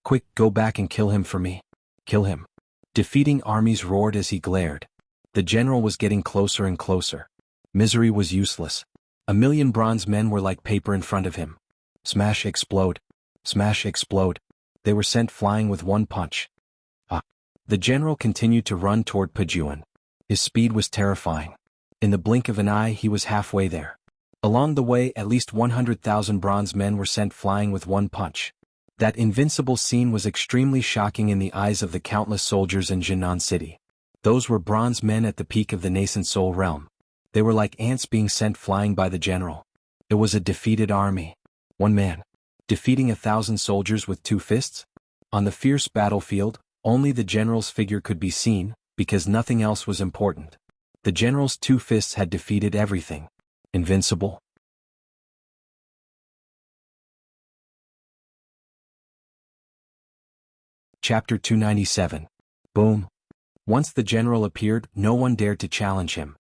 Quick, go back and kill him for me. Kill him. Defeating armies roared as he glared. The general was getting closer and closer. Misery was useless. 1,000,000 bronze men were like paper in front of him. Smash, explode. Smash, explode. They were sent flying with one punch. The general continued to run toward Pajuan. His speed was terrifying. In the blink of an eye, he was halfway there. Along the way, at least 100,000 bronze men were sent flying with one punch. That invincible scene was extremely shocking in the eyes of the countless soldiers in Jianghu City. Those were bronze men at the peak of the nascent soul realm. They were like ants being sent flying by the general. It was a defeated army. One man. Defeating 1,000 soldiers with 2 fists? On the fierce battlefield, only the general's figure could be seen, because nothing else was important. The general's 2 fists had defeated everything. Invincible. Chapter 297. Boom. Once the general appeared, no one dared to challenge him.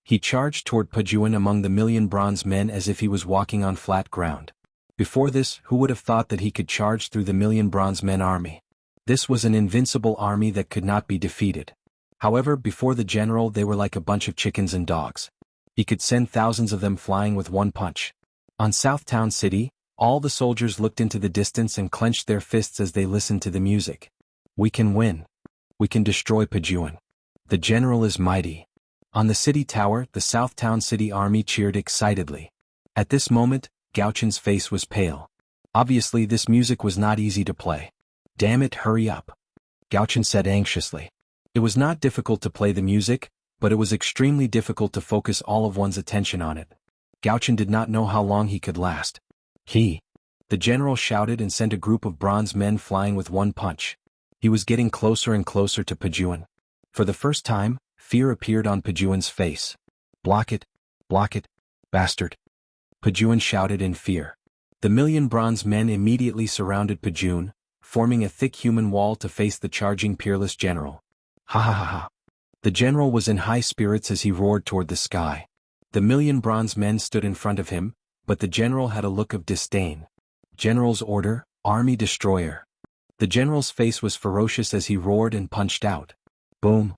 He charged toward Pajuan among the 1,000,000 bronze men as if he was walking on flat ground. Before this, who would have thought that he could charge through the 1,000,000 bronze men army? This was an invincible army that could not be defeated. However, before the general, they were like a bunch of chickens and dogs. He could send thousands of them flying with one punch. On Southtown City, all the soldiers looked into the distance and clenched their fists as they listened to the music. We can win. We can destroy Pajuan. The general is mighty. On the city tower, the Southtown City army cheered excitedly. At this moment, Gaochen's face was pale. Obviously, this music was not easy to play. Damn it, hurry up. Gaochen said anxiously. It was not difficult to play the music, but it was extremely difficult to focus all of one's attention on it. Gao Chen did not know how long he could last. The general shouted and sent a group of bronze men flying with one punch. He was getting closer and closer to Pejuan. For the first time, fear appeared on Pejuan's face. Block it, bastard. Pejuan shouted in fear. The million bronze men immediately surrounded Pejuan, forming a thick human wall to face the charging peerless general. Ha ha ha ha. The general was in high spirits as he roared toward the sky. The million bronze men stood in front of him, but the general had a look of disdain. General's order, army destroyer. The general's face was ferocious as he roared and punched out. Boom.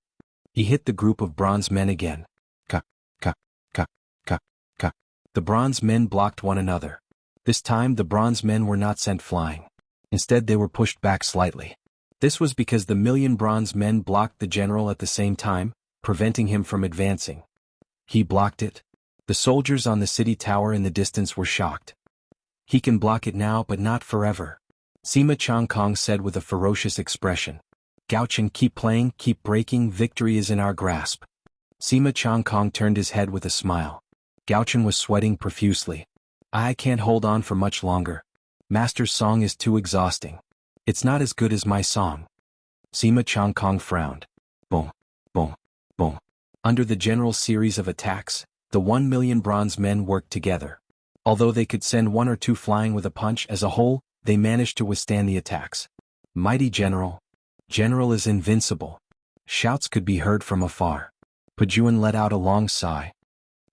He hit the group of bronze men again. Ka, ka, ka, ka, ka. The bronze men blocked one another. This time the bronze men were not sent flying. Instead they were pushed back slightly. This was because the million bronze men blocked the general at the same time, preventing him from advancing. He blocked it. The soldiers on the city tower in the distance were shocked. He can block it now but not forever. Sima Changkong said with a ferocious expression. Gao Chen, keep playing, keep breaking, victory is in our grasp. Sima Changkong turned his head with a smile. Gao Chen was sweating profusely. I can't hold on for much longer. Master's song is too exhausting. It's not as good as my song. Sima Changkong frowned. Boom, boom, boom. Under the general's series of attacks, the 1 million bronze men worked together. Although they could send one or two flying with a punch as a whole, they managed to withstand the attacks. Mighty general. General is invincible. Shouts could be heard from afar. Pejuan let out a long sigh.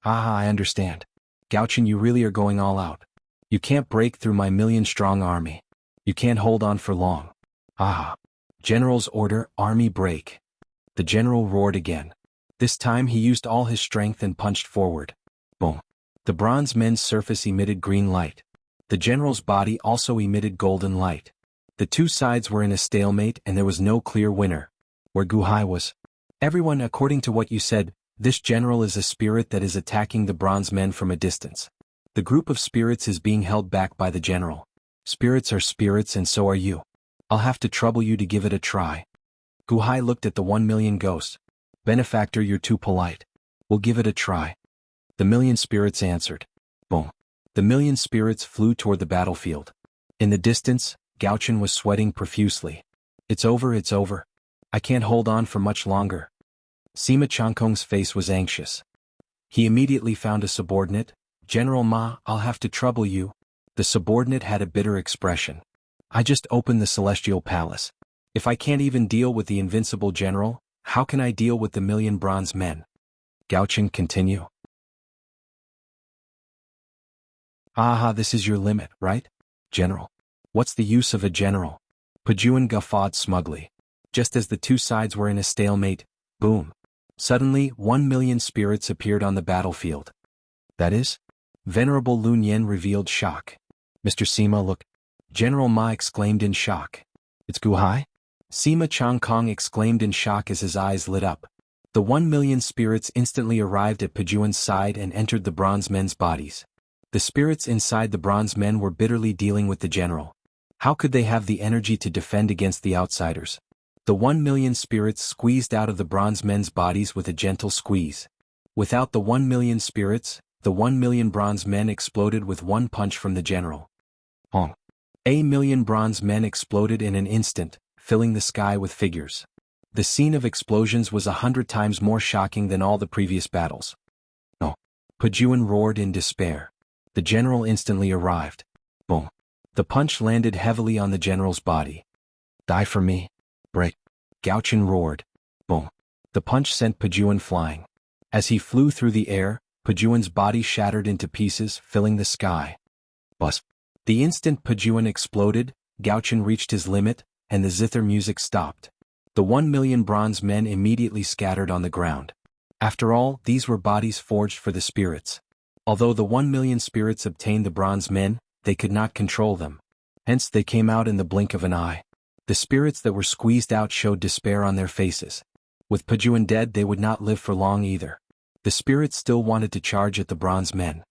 Ah, I understand. Gao Chen, you really are going all out. You can't break through my million-strong army. You can't hold on for long. Ah. General's order, army break. The general roared again. This time he used all his strength and punched forward. Boom. The bronze men's surface emitted green light. The general's body also emitted golden light. The two sides were in a stalemate and there was no clear winner. Where Guhai was. Everyone, according to what you said, this general is a spirit that is attacking the bronze men from a distance. The group of spirits is being held back by the general. Spirits are spirits and so are you. I'll have to trouble you to give it a try. Guhai looked at the 1 million ghosts. Benefactor, you're too polite. We'll give it a try. The million spirits answered. Boom. The million spirits flew toward the battlefield. In the distance, Gao Chen was sweating profusely. It's over, it's over. I can't hold on for much longer. Sima Changkong's face was anxious. He immediately found a subordinate. General Ma, I'll have to trouble you. The subordinate had a bitter expression. I just opened the celestial palace. If I can't even deal with the invincible general, how can I deal with the million bronze men? Gao Chen, continue. Aha, this is your limit, right? General. What's the use of a general? Pejuan guffawed smugly. Just as the two sides were in a stalemate, boom. Suddenly, 1 million spirits appeared on the battlefield. That is? Venerable Lun Yen revealed shock. Mr. Sima, look. General Ma exclaimed in shock. It's Guhai? Sima Changkong exclaimed in shock as his eyes lit up. The 1 million spirits instantly arrived at Pejuan's side and entered the bronze men's bodies. The spirits inside the bronze men were bitterly dealing with the general. How could they have the energy to defend against the outsiders? The 1 million spirits squeezed out of the bronze men's bodies with a gentle squeeze. Without the 1 million spirits, the 1 million bronze men exploded with one punch from the general. Honk. A million bronze men exploded in an instant, filling the sky with figures. The scene of explosions was 100 times more shocking than all the previous battles. No. Pejuan roared in despair. The general instantly arrived. Boom. The punch landed heavily on the general's body. Die for me. Break. Gao Chen roared. Boom. The punch sent Pejuan flying. As he flew through the air, Pejuan's body shattered into pieces, filling the sky. Buzz. The instant Pejuan exploded, Gao Chen reached his limit, and the zither music stopped. The 1 million bronze men immediately scattered on the ground. After all, these were bodies forged for the spirits. Although the 1 million spirits obtained the bronze men, they could not control them. Hence they came out in the blink of an eye. The spirits that were squeezed out showed despair on their faces. With Pejuan dead, they would not live for long either. The spirits still wanted to charge at the bronze men.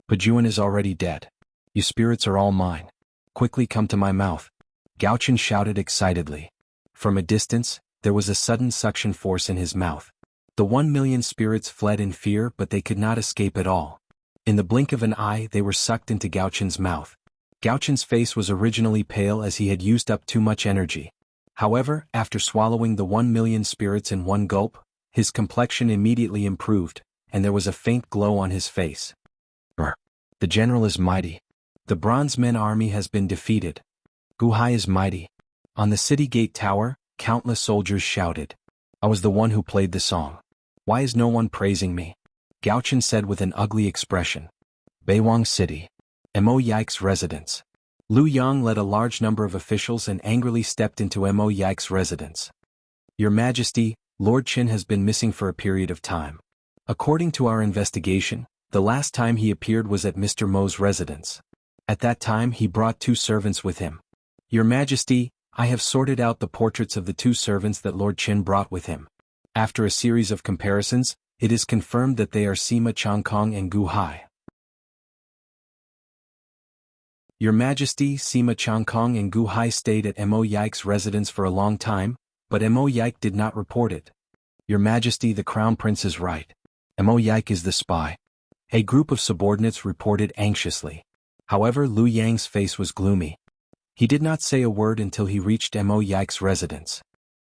Pejuan is already dead. You spirits are all mine. Quickly come to my mouth. Gao Chen shouted excitedly. From a distance, there was a sudden suction force in his mouth. The 1,000,000 spirits fled in fear, but they could not escape at all. In the blink of an eye they were sucked into Gauchen's mouth. Gauchen's face was originally pale as he had used up too much energy. However, after swallowing the 1,000,000 spirits in one gulp, his complexion immediately improved, and there was a faint glow on his face. The general is mighty. The Bronze Men army has been defeated. Guhai is mighty. On the city gate tower, countless soldiers shouted. I was the one who played the song. Why is no one praising me? Gauchen said with an ugly expression. Beiwang City. Mo Yike's residence. Lu Yang led a large number of officials and angrily stepped into Mo Yike's residence. Your Majesty, Lord Qin has been missing for a period of time. According to our investigation, the last time he appeared was at Mr. Mo's residence. At that time he brought 2 servants with him. Your Majesty, I have sorted out the portraits of the 2 servants that Lord Qin brought with him. After a series of comparisons, it is confirmed that they are Sima Changkong and Gu Hai. Your Majesty, Sima Changkong and Gu Hai stayed at Mo Yike's residence for a long time, but Mo Yike did not report it. Your Majesty, the Crown Prince is right. Mo Yike is the spy. A group of subordinates reported anxiously. However, Lu Yang's face was gloomy. He did not say a word until he reached Mo Yike's residence.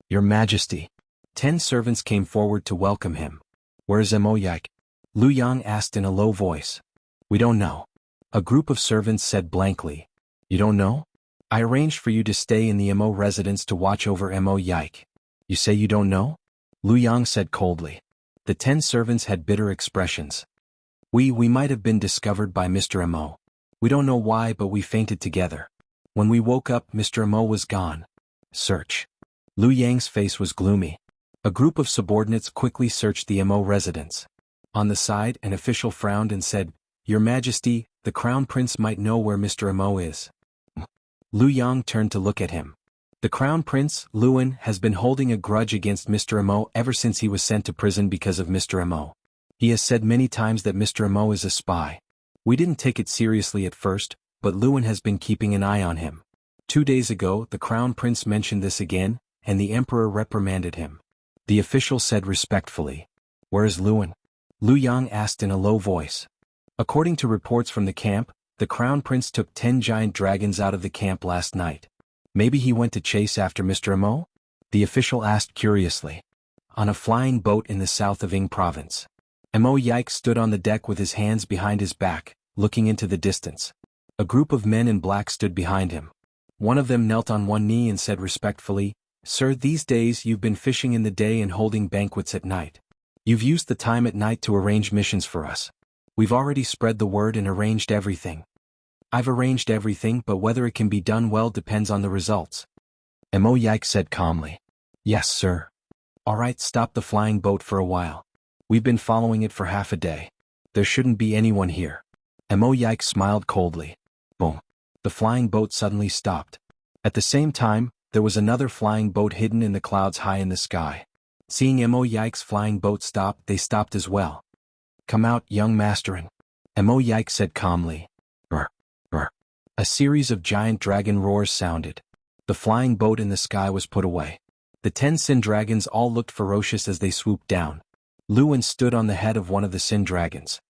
Your Majesty. 10 servants came forward to welcome him. Where is Mo Yike? Lu Yang asked in a low voice. We don't know. A group of servants said blankly. You don't know? I arranged for you to stay in the Mo residence to watch over Mo Yike. You say you don't know? Lu Yang said coldly. The 10 servants had bitter expressions. We might have been discovered by Mr. Mo. We don't know why, but we fainted together. When we woke up, Mr. Mo was gone. Search. Lu Yang's face was gloomy. A group of subordinates quickly searched the Mo residence. On the side, an official frowned and said, Your Majesty, the Crown Prince might know where Mr. Mo is. Lu Yang turned to look at him. The Crown Prince, Luan, has been holding a grudge against Mr. Mo ever since he was sent to prison because of Mr. Mo. He has said many times that Mr. Mo is a spy. We didn't take it seriously at first, but Luan has been keeping an eye on him. 2 days ago, the Crown Prince mentioned this again, and the Emperor reprimanded him. The official said respectfully. Where is Luan? Lu Yang asked in a low voice. According to reports from the camp, the Crown Prince took 10 giant dragons out of the camp last night. Maybe he went to chase after Mr. Mo? The official asked curiously. On a flying boat in the south of Ing province. Mo Yike stood on the deck with his hands behind his back, looking into the distance. A group of men in black stood behind him. One of them knelt on one knee and said respectfully, Sir, these days you've been fishing in the day and holding banquets at night. You've used the time at night to arrange missions for us. We've already spread the word and arranged everything. I've arranged everything, but whether it can be done well depends on the results. Mo Yike said calmly. Yes, sir. All right, stop the flying boat for a while. We've been following it for half a day. There shouldn't be anyone here. Mo Yike smiled coldly. Boom. The flying boat suddenly stopped. At the same time, there was another flying boat hidden in the clouds high in the sky. Seeing Mo Yike's flying boat stop, they stopped as well. Come out, young masterin. Mo Yike said calmly. Brr, brr. A series of giant dragon roars sounded. The flying boat in the sky was put away. The 10 Sin dragons all looked ferocious as they swooped down. Luan stood on the head of one of the Sin dragons.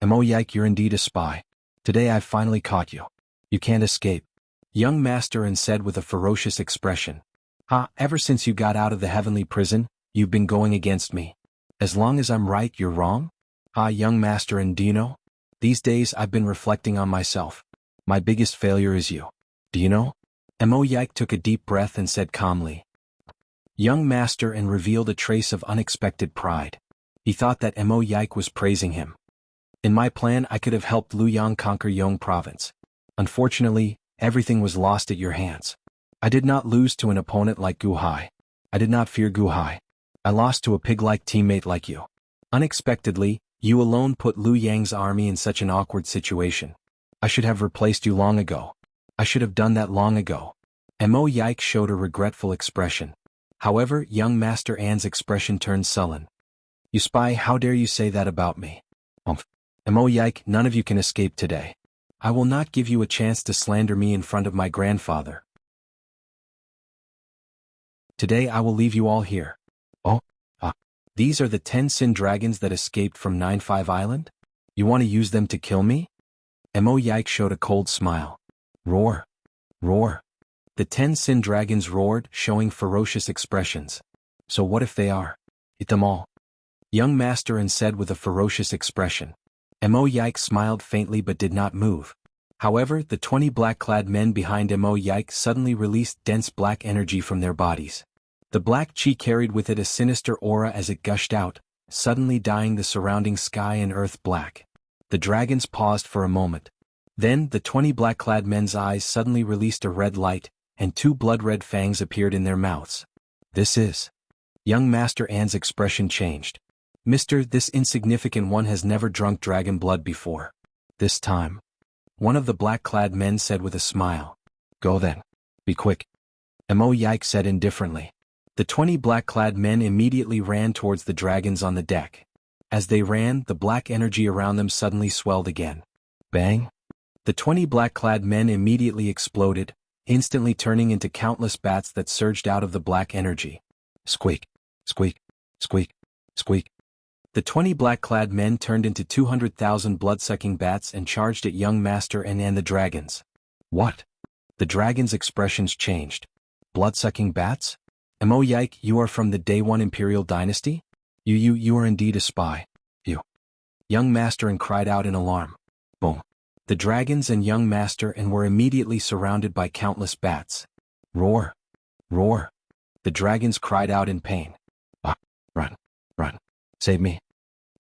Mo Yike, you're indeed a spy. Today I've finally caught you. You can't escape. Young masterin said with a ferocious expression. Ever since you got out of the heavenly prison, you've been going against me. As long as I'm right, you're wrong? Young masterin, do you know? These days I've been reflecting on myself. My biggest failure is you. Do you know? Mo Yike took a deep breath and said calmly. Young masterin revealed a trace of unexpected pride. He thought that Mo Yike was praising him. In my plan I could have helped Lu Yang conquer Yong province. Unfortunately, everything was lost at your hands. I did not lose to an opponent like Gu Hai. I did not fear Gu Hai. I lost to a pig-like teammate like you. Unexpectedly, you alone put Lu Yang's army in such an awkward situation. I should have replaced you long ago. I should have done that long ago. Mo Yike showed a regretful expression. However, young Master An's expression turned sullen. You spy, how dare you say that about me? Mo Yike, none of you can escape today. I will not give you a chance to slander me in front of my grandfather. Today I will leave you all here. Oh, these are the 10 sin dragons that escaped from 9-5 Island? You want to use them to kill me? Mo Yike showed a cold smile. Roar. Roar. The 10 sin dragons roared, showing ferocious expressions. So what if they are? Eat them all. Young Master and said with a ferocious expression. Mo Yike smiled faintly but did not move. However, the 20 black-clad men behind Mo Yike suddenly released dense black energy from their bodies. The black chi carried with it a sinister aura as it gushed out, suddenly dyeing the surrounding sky and earth black. The dragons paused for a moment. Then, the 20 black-clad men's eyes suddenly released a red light, and 2 blood-red fangs appeared in their mouths. This is... Young Master An's expression changed. Mister, this insignificant one has never drunk dragon blood before. This time. One of the black-clad men said with a smile. Go then. Be quick. Mo Yike said indifferently. The 20 black-clad men immediately ran towards the dragons on the deck. As they ran, the black energy around them suddenly swelled again. Bang! The 20 black-clad men immediately exploded, instantly turning into countless bats that surged out of the black energy. Squeak! Squeak! Squeak! Squeak! The 20 black-clad men turned into 200,000 blood-sucking bats and charged at Young Master and the dragons. What? The dragons' expressions changed. Blood-sucking bats? Mo Yike, you are from the Day 1 Imperial Dynasty? You are indeed a spy. You. Young Master and cried out in alarm. Boom. The dragons and Young Master and were immediately surrounded by countless bats. Roar. Roar. The dragons cried out in pain. Run. Run. Save me.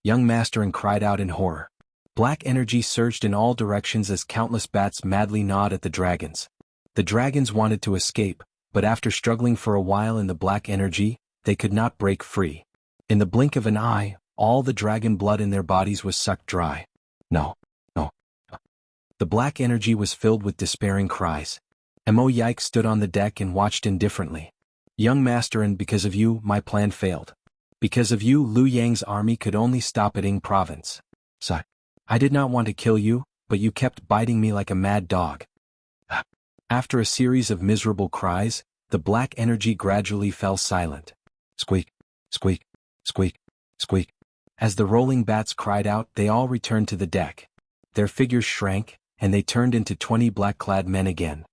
Young Master and cried out in horror. Black energy surged in all directions as countless bats madly gnawed at the dragons. The dragons wanted to escape, but after struggling for a while in the black energy, they could not break free. In the blink of an eye, all the dragon blood in their bodies was sucked dry. No. No. The black energy was filled with despairing cries. Mo Yike stood on the deck and watched indifferently. Young Master, and because of you, my plan failed. Because of you, Liu Yang's army could only stop at Ying province. So, I did not want to kill you, but you kept biting me like a mad dog. After a series of miserable cries, the black energy gradually fell silent. Squeak, squeak, squeak, squeak. As the rolling bats cried out, they all returned to the deck. Their figures shrank, and they turned into 20 black-clad men again.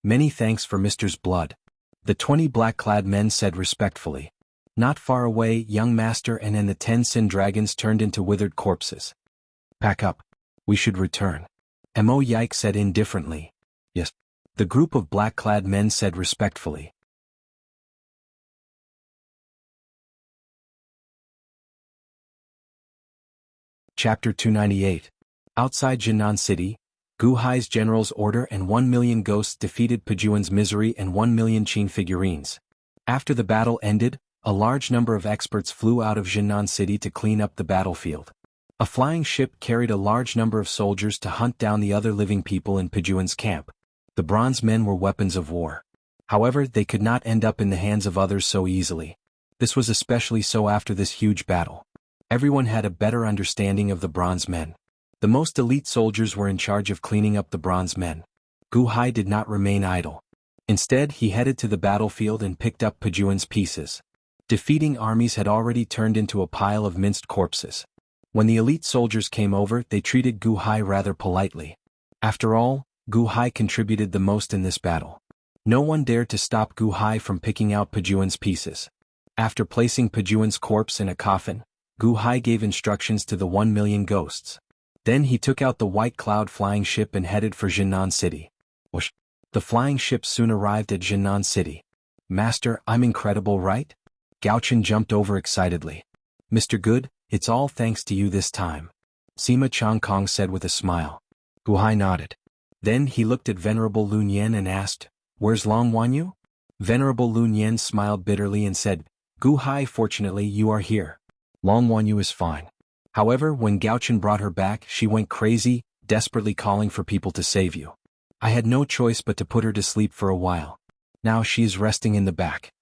Many thanks for Mister's blood. The 20 black-clad men said respectfully. Not far away, Young Master and the 10 sin dragons turned into withered corpses. Pack up. We should return. Mo Yike said indifferently. Yes. The group of black-clad men said respectfully. Chapter 298. Outside Jiangnan City, Gu Hai's general's order and 1 million ghosts defeated Pejuan's misery and 1 million Qin figurines. After the battle ended, a large number of experts flew out of Jiangnan City to clean up the battlefield. A flying ship carried a large number of soldiers to hunt down the other living people in Pejuan's camp. The bronze men were weapons of war. However, they could not end up in the hands of others so easily. This was especially so after this huge battle. Everyone had a better understanding of the bronze men. The most elite soldiers were in charge of cleaning up the bronze men. Gu Hai did not remain idle. Instead, he headed to the battlefield and picked up Pejuan's pieces. Defeating armies had already turned into a pile of minced corpses. When the elite soldiers came over, they treated Gu Hai rather politely. After all, Gu Hai contributed the most in this battle. No one dared to stop Gu Hai from picking out Pejuan's pieces. After placing Pejuan's corpse in a coffin, Gu Hai gave instructions to the 1 million ghosts. Then he took out the white cloud flying ship and headed for Jiangnan City. Whoosh! The flying ship soon arrived at Jiangnan City. Master, I'm incredible, right? Gao-Chen jumped over excitedly. Mr. Good, it's all thanks to you this time. Sima Changkong said with a smile. Gu Hai nodded. Then he looked at Venerable Lun Yan and asked, Where's Long Wanyu? Venerable Lun Yan smiled bitterly and said, Gu Hai, fortunately you are here. Long Wanyu is fine. However, when Gao-Chen brought her back, she went crazy, desperately calling for people to save you. I had no choice but to put her to sleep for a while. Now she is resting in the back.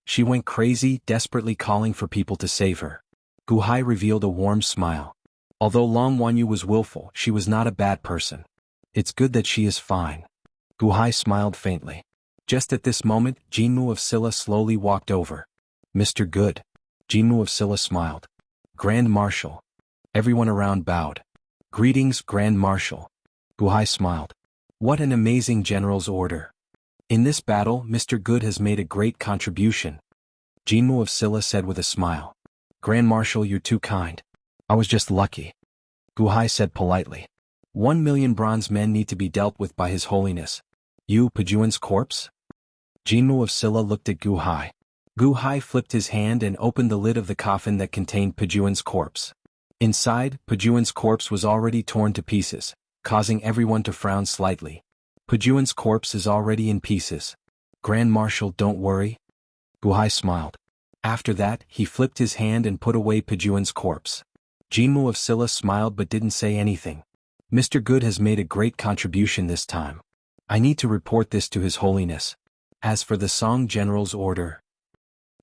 She went crazy, desperately calling for people to save her. Gu Hai revealed a warm smile. Although Long Wanyu was willful, she was not a bad person. It's good that she is fine. Gu Hai smiled faintly. Just at this moment, Jianghu of Silla slowly walked over. Mr. Good. Jianghu of Silla smiled. Grand Marshal. Everyone around bowed. Greetings, Grand Marshal. Guhai smiled. What an amazing general's order. In this battle, Mr. Good has made a great contribution. Jianghu of Silla said with a smile. Grand Marshal, you're too kind. I was just lucky. Guhai said politely. 1,000,000 bronze men need to be dealt with by His Holiness. You, Pajuan's corpse? Jianghu of Silla looked at Guhai. Guhai flipped his hand and opened the lid of the coffin that contained Pajuan's corpse. Inside, Pajuan's corpse was already torn to pieces, causing everyone to frown slightly. Pajuan's corpse is already in pieces. Grand Marshal, don't worry. Guhai smiled. After that, he flipped his hand and put away Pajuan's corpse. Jianghu of Silla smiled but didn't say anything. Mr. Good has made a great contribution this time. I need to report this to His Holiness. As for the Song General's order.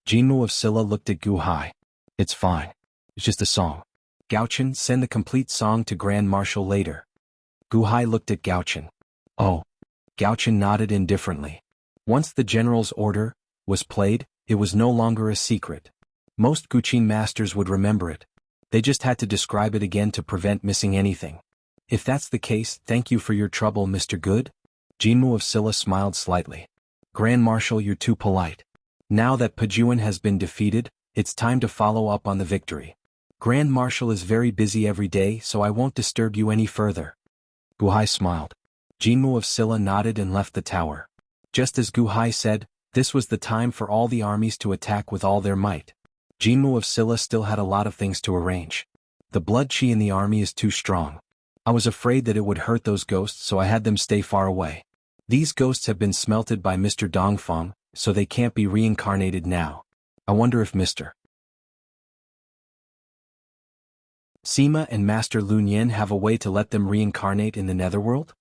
Jianghu of Silla looked at Guhai. It's fine. It's just a song. Gaochen, send the complete song to Grand Marshal later. Guhai looked at Gaochen. Oh. Gaochen nodded indifferently. Once the general's order was played, it was no longer a secret. Most Guqin masters would remember it. They just had to describe it again to prevent missing anything. If that's the case, thank you for your trouble, Mr. Good. Jianghu of Silla smiled slightly. Grand Marshal, you're too polite. Now that Pajuan has been defeated, it's time to follow up on the victory. Grand Marshal is very busy every day, so I won't disturb you any further. Guhai smiled. Jianghu of Silla nodded and left the tower. Just as Guhai said, this was the time for all the armies to attack with all their might. Jianghu of Silla still had a lot of things to arrange. The blood chi in the army is too strong. I was afraid that it would hurt those ghosts, so I had them stay far away. These ghosts have been smelted by Mr. Dongfang, so they can't be reincarnated now. I wonder if Mr. Sima and Master Lun Yin have a way to let them reincarnate in the netherworld?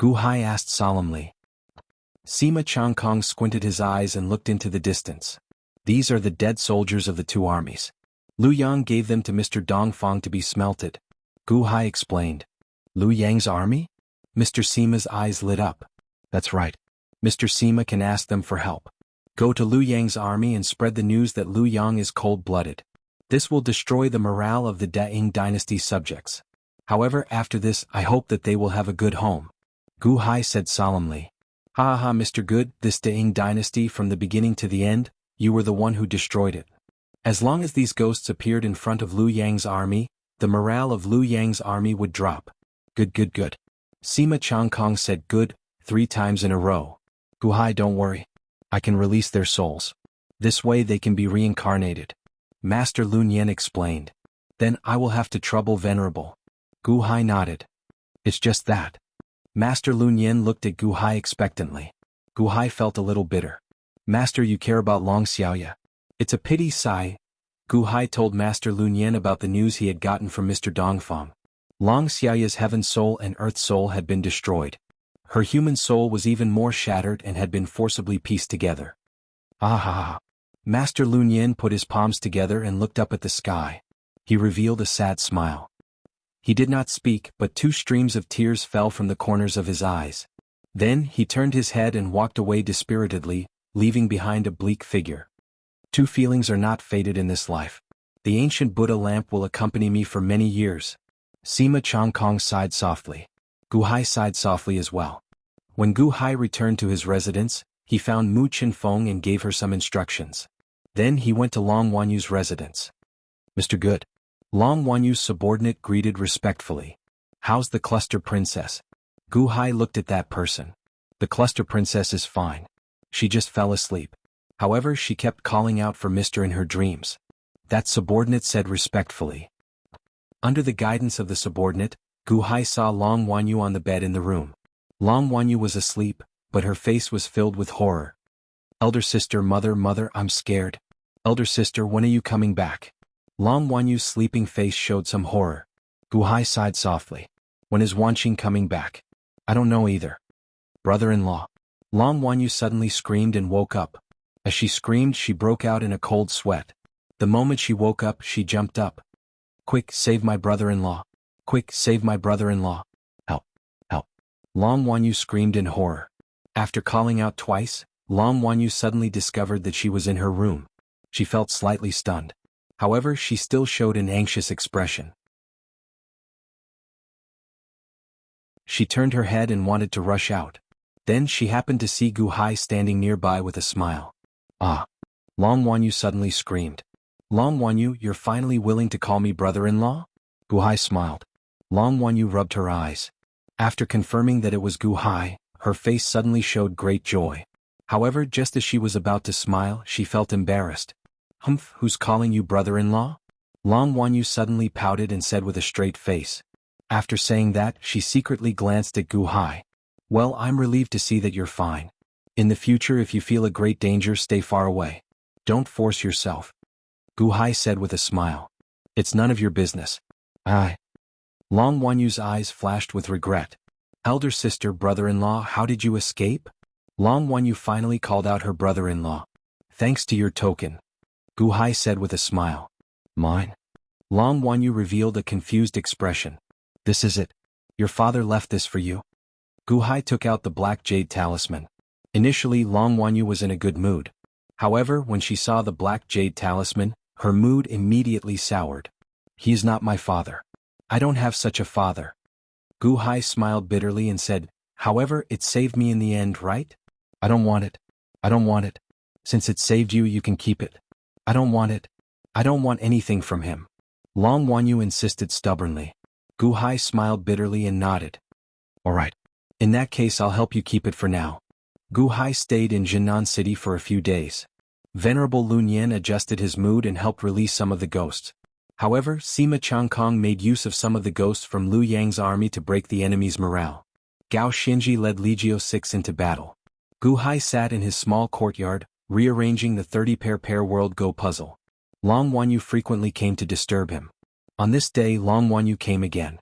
Guhai asked solemnly. Sima Changkong squinted his eyes and looked into the distance. These are the dead soldiers of the two armies. Lu Yang gave them to Mr. Dongfang to be smelted. Guhai explained. Lu Yang's army? Mr. Sima's eyes lit up. That's right. Mr. Sima can ask them for help. Go to Lu Yang's army and spread the news that Lu Yang is cold-blooded. This will destroy the morale of the Daing dynasty subjects. However, after this, I hope that they will have a good home. Guhai said solemnly. Ha ha, Mr. Good, this Daing dynasty from the beginning to the end, you were the one who destroyed it. As long as these ghosts appeared in front of Lu Yang's army, the morale of Lu Yang's army would drop. Good. Sima Changkong said good 3 times in a row. Guhai, don't worry. I can release their souls. This way they can be reincarnated. Master Lun Yin explained. Then I will have to trouble Venerable. Guhai nodded. It's just that. Master Lun Yin looked at Guhai expectantly. Guhai felt a little bitter. Master, you care about Long Xiaoya. It's a pity, sigh. Guhai told Master Lun Yin about the news he had gotten from Mr. Dongfang. Long Xiaoya's heaven soul and earth soul had been destroyed. Her human soul was even more shattered and had been forcibly pieced together. Ah ha ha. Master Lun Yin put his palms together and looked up at the sky. He revealed a sad smile. He did not speak, but 2 streams of tears fell from the corners of his eyes. Then he turned his head and walked away dispiritedly, leaving behind a bleak figure. 2 feelings are not fated in this life. The ancient Buddha lamp will accompany me for many years. Sima Changkong sighed softly. Guhai sighed softly as well. When Guhai returned to his residence, he found Mu Qinfeng and gave her some instructions. Then he went to Long Wanyu's residence. Mr. Good. Long Wanyu's subordinate greeted respectfully. How's the cluster princess? Guhai looked at that person. The cluster princess is fine. She just fell asleep. However, she kept calling out for Mr. in her dreams. That subordinate said respectfully. Under the guidance of the subordinate, Guhai saw Long Wanyu on the bed in the room. Long Wanyu was asleep, but her face was filled with horror. Elder sister, mother, I'm scared. Elder sister, when are you coming back? Long Wanyu's sleeping face showed some horror. Guhai sighed softly. When is Wanqing coming back? I don't know either. Brother-in-law. Long Wanyu suddenly screamed and woke up. As she screamed, she broke out in a cold sweat. The moment she woke up, she jumped up. Quick, save my brother-in-law. Quick, save my brother-in-law. Help, help. Long Wanyu screamed in horror. After calling out twice, Long Wanyu suddenly discovered that she was in her room. She felt slightly stunned. However, she still showed an anxious expression. She turned her head and wanted to rush out. Then she happened to see Gu Hai standing nearby with a smile. Ah! Long Wanyu suddenly screamed. Long Wanyu, you're finally willing to call me brother-in-law? Gu Hai smiled. Long Wanyu rubbed her eyes. After confirming that it was Gu Hai, her face suddenly showed great joy. However, just as she was about to smile, she felt embarrassed. Humph, who's calling you brother-in-law? Long Wanyu suddenly pouted and said with a straight face. After saying that, she secretly glanced at Gu Hai. Well, I'm relieved to see that you're fine. In the future, if you feel a great danger, stay far away. Don't force yourself. Gu Hai said with a smile. It's none of your business. Ai. Long Wanyu's eyes flashed with regret. Elder sister, brother-in-law, how did you escape? Long Wanyu finally called out her brother-in-law. Thanks to your token. Gu Hai said with a smile. Mine? Long Wanyu revealed a confused expression. This is it. Your father left this for you. Gu Hai took out the black jade talisman. Initially, Long Wanyu was in a good mood. However, when she saw the black jade talisman, her mood immediately soured. He is not my father. I don't have such a father. Gu Hai smiled bitterly and said, however, it saved me in the end, right? I don't want it. I don't want it. Since it saved you, you can keep it. I don't want it. I don't want anything from him. Long Wanyu insisted stubbornly. Gu Hai smiled bitterly and nodded. All right. In that case, I'll help you keep it for now. Gu Hai stayed in Jianghu City for a few days. Venerable Lun Yan adjusted his mood and helped release some of the ghosts. However, Sima Changkong made use of some of the ghosts from Liu Yang's army to break the enemy's morale. Gao Xinji led Legio 6 into battle. Gu Hai sat in his small courtyard, rearranging the 30-pair world Go puzzle. Long Wanyu frequently came to disturb him. On this day, Long Wanyu came again.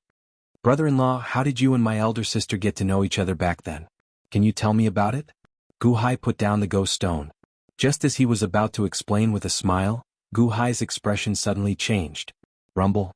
Brother-in-law, how did you and my elder sister get to know each other back then? Can you tell me about it? Gu Hai put down the ghost stone. Just as he was about to explain with a smile, Gu Hai's expression suddenly changed. Rumble.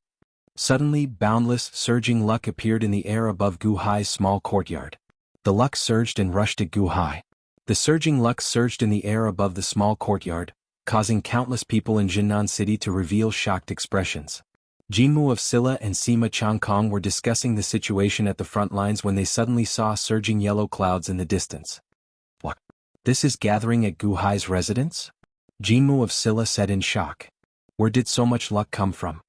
Suddenly, boundless, surging luck appeared in the air above Gu Hai's small courtyard. The luck surged and rushed at Gu Hai. The surging luck surged in the air above the small courtyard, causing countless people in Jianghu City to reveal shocked expressions. Jianghu of Silla and Sima Changkong were discussing the situation at the front lines when they suddenly saw surging yellow clouds in the distance. What? This is gathering at Gu Hai's residence? Jianghu of Silla said in shock. Where did so much luck come from?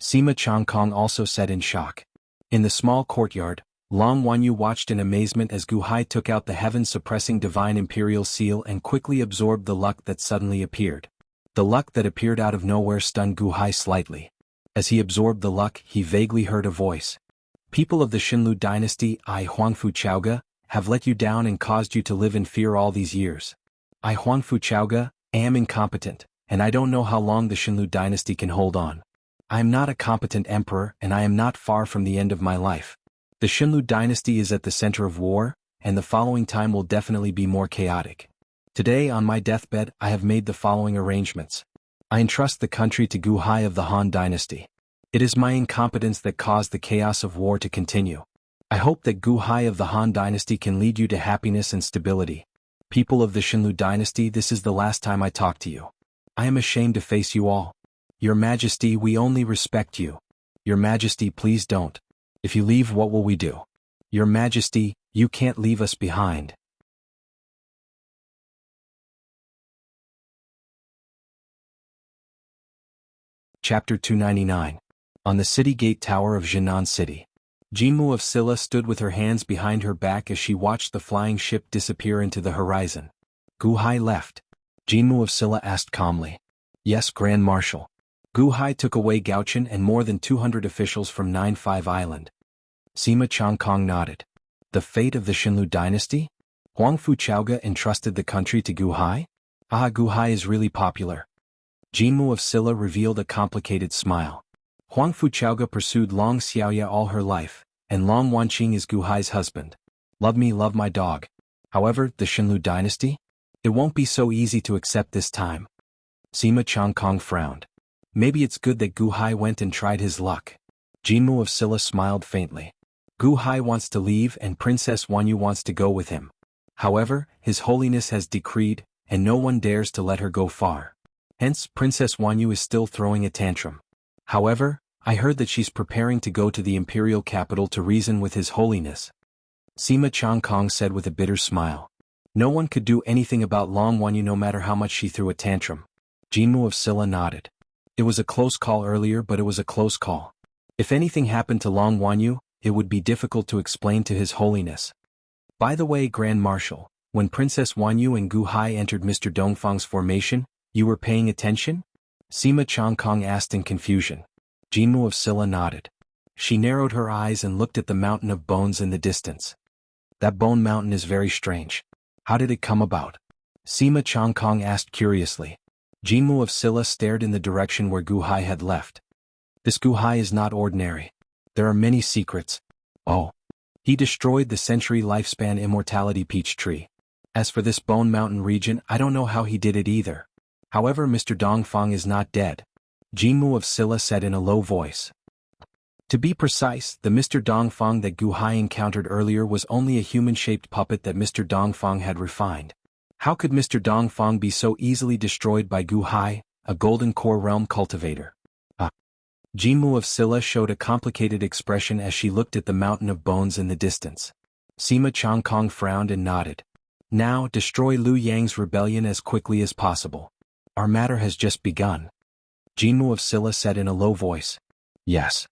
Sima Changkong also said in shock. In the small courtyard, Long Wanyu watched in amazement as Gu Hai took out the heaven-suppressing divine imperial seal and quickly absorbed the luck that suddenly appeared. The luck that appeared out of nowhere stunned Gu Hai slightly. As he absorbed the luck, he vaguely heard a voice. People of the Xinlu dynasty, I Huangfu Chaoga, have let you down and caused you to live in fear all these years. I Huangfu Chaoga am incompetent, and I don't know how long the Xinlu dynasty can hold on. I am not a competent emperor, and I am not far from the end of my life. The Xinlu dynasty is at the center of war, and the following time will definitely be more chaotic. Today on my deathbed I have made the following arrangements. I entrust the country to Gu Hai of the Han dynasty. It is my incompetence that caused the chaos of war to continue. I hope that Gu Hai of the Han dynasty can lead you to happiness and stability. People of the Xinlu dynasty, this is the last time I talk to you. I am ashamed to face you all. Your Majesty, we only respect you. Your Majesty, please don't. If you leave, what will we do? Your Majesty, you can't leave us behind. Chapter 299. On the city gate tower of Jianghu City. Jianghu of Silla stood with her hands behind her back as she watched the flying ship disappear into the horizon. Gu Hai left. Jianghu of Silla asked calmly. Yes, Grand Marshal. Gu Hai took away Gaochen and more than 200 officials from 9-5 Island. Sima Changkong nodded. The fate of the Xinlu dynasty? Huangfu Chaoga entrusted the country to Gu Hai? Ah, Gu Hai is really popular. Jianghu of Silla revealed a complicated smile. Huangfu Chaoga pursued Long Xiaoya all her life, and Long Wanqing is Gu Hai's husband. Love me, love my dog. However, the Xinlu dynasty? It won't be so easy to accept this time. Sima Changkong frowned. Maybe it's good that Gu Hai went and tried his luck. Jianghu of Silla smiled faintly. Gu Hai wants to leave and Princess Wanyu wants to go with him. However, His Holiness has decreed, and no one dares to let her go far. Hence, Princess Wanyu is still throwing a tantrum. However, I heard that she's preparing to go to the imperial capital to reason with His Holiness. Sima Changkong said with a bitter smile. No one could do anything about Long Wanyu no matter how much she threw a tantrum. Jianghu of Silla nodded. It was a close call earlier, but it was a close call. If anything happened to Long Wanyu, it would be difficult to explain to His Holiness. By the way, Grand Marshal, when Princess Wanyu and Gu Hai entered Mr. Dongfang's formation, you were paying attention? Sima Changkong asked in confusion. Jianghu of Silla nodded. She narrowed her eyes and looked at the mountain of bones in the distance. That bone mountain is very strange. How did it come about? Sima Changkong asked curiously. Jianghu of Silla stared in the direction where Gu Hai had left. This Gu Hai is not ordinary. There are many secrets. Oh. He destroyed the century lifespan Immortality peach tree. As for this Bone Mountain region, I don't know how he did it either. However, Mr. Dongfang is not dead. Jianghu of Silla said in a low voice. To be precise, the Mr. Dongfang that Gu Hai encountered earlier was only a human-shaped puppet that Mr. Dongfang had refined. How could Mr. Dongfang be so easily destroyed by Gu Hai, a golden core realm cultivator? Jianghu of Silla showed a complicated expression as she looked at the mountain of bones in the distance. Sima Changkong frowned and nodded. Now, destroy Liu Yang's rebellion as quickly as possible. Our matter has just begun. Jianghu of Silla said in a low voice. Yes.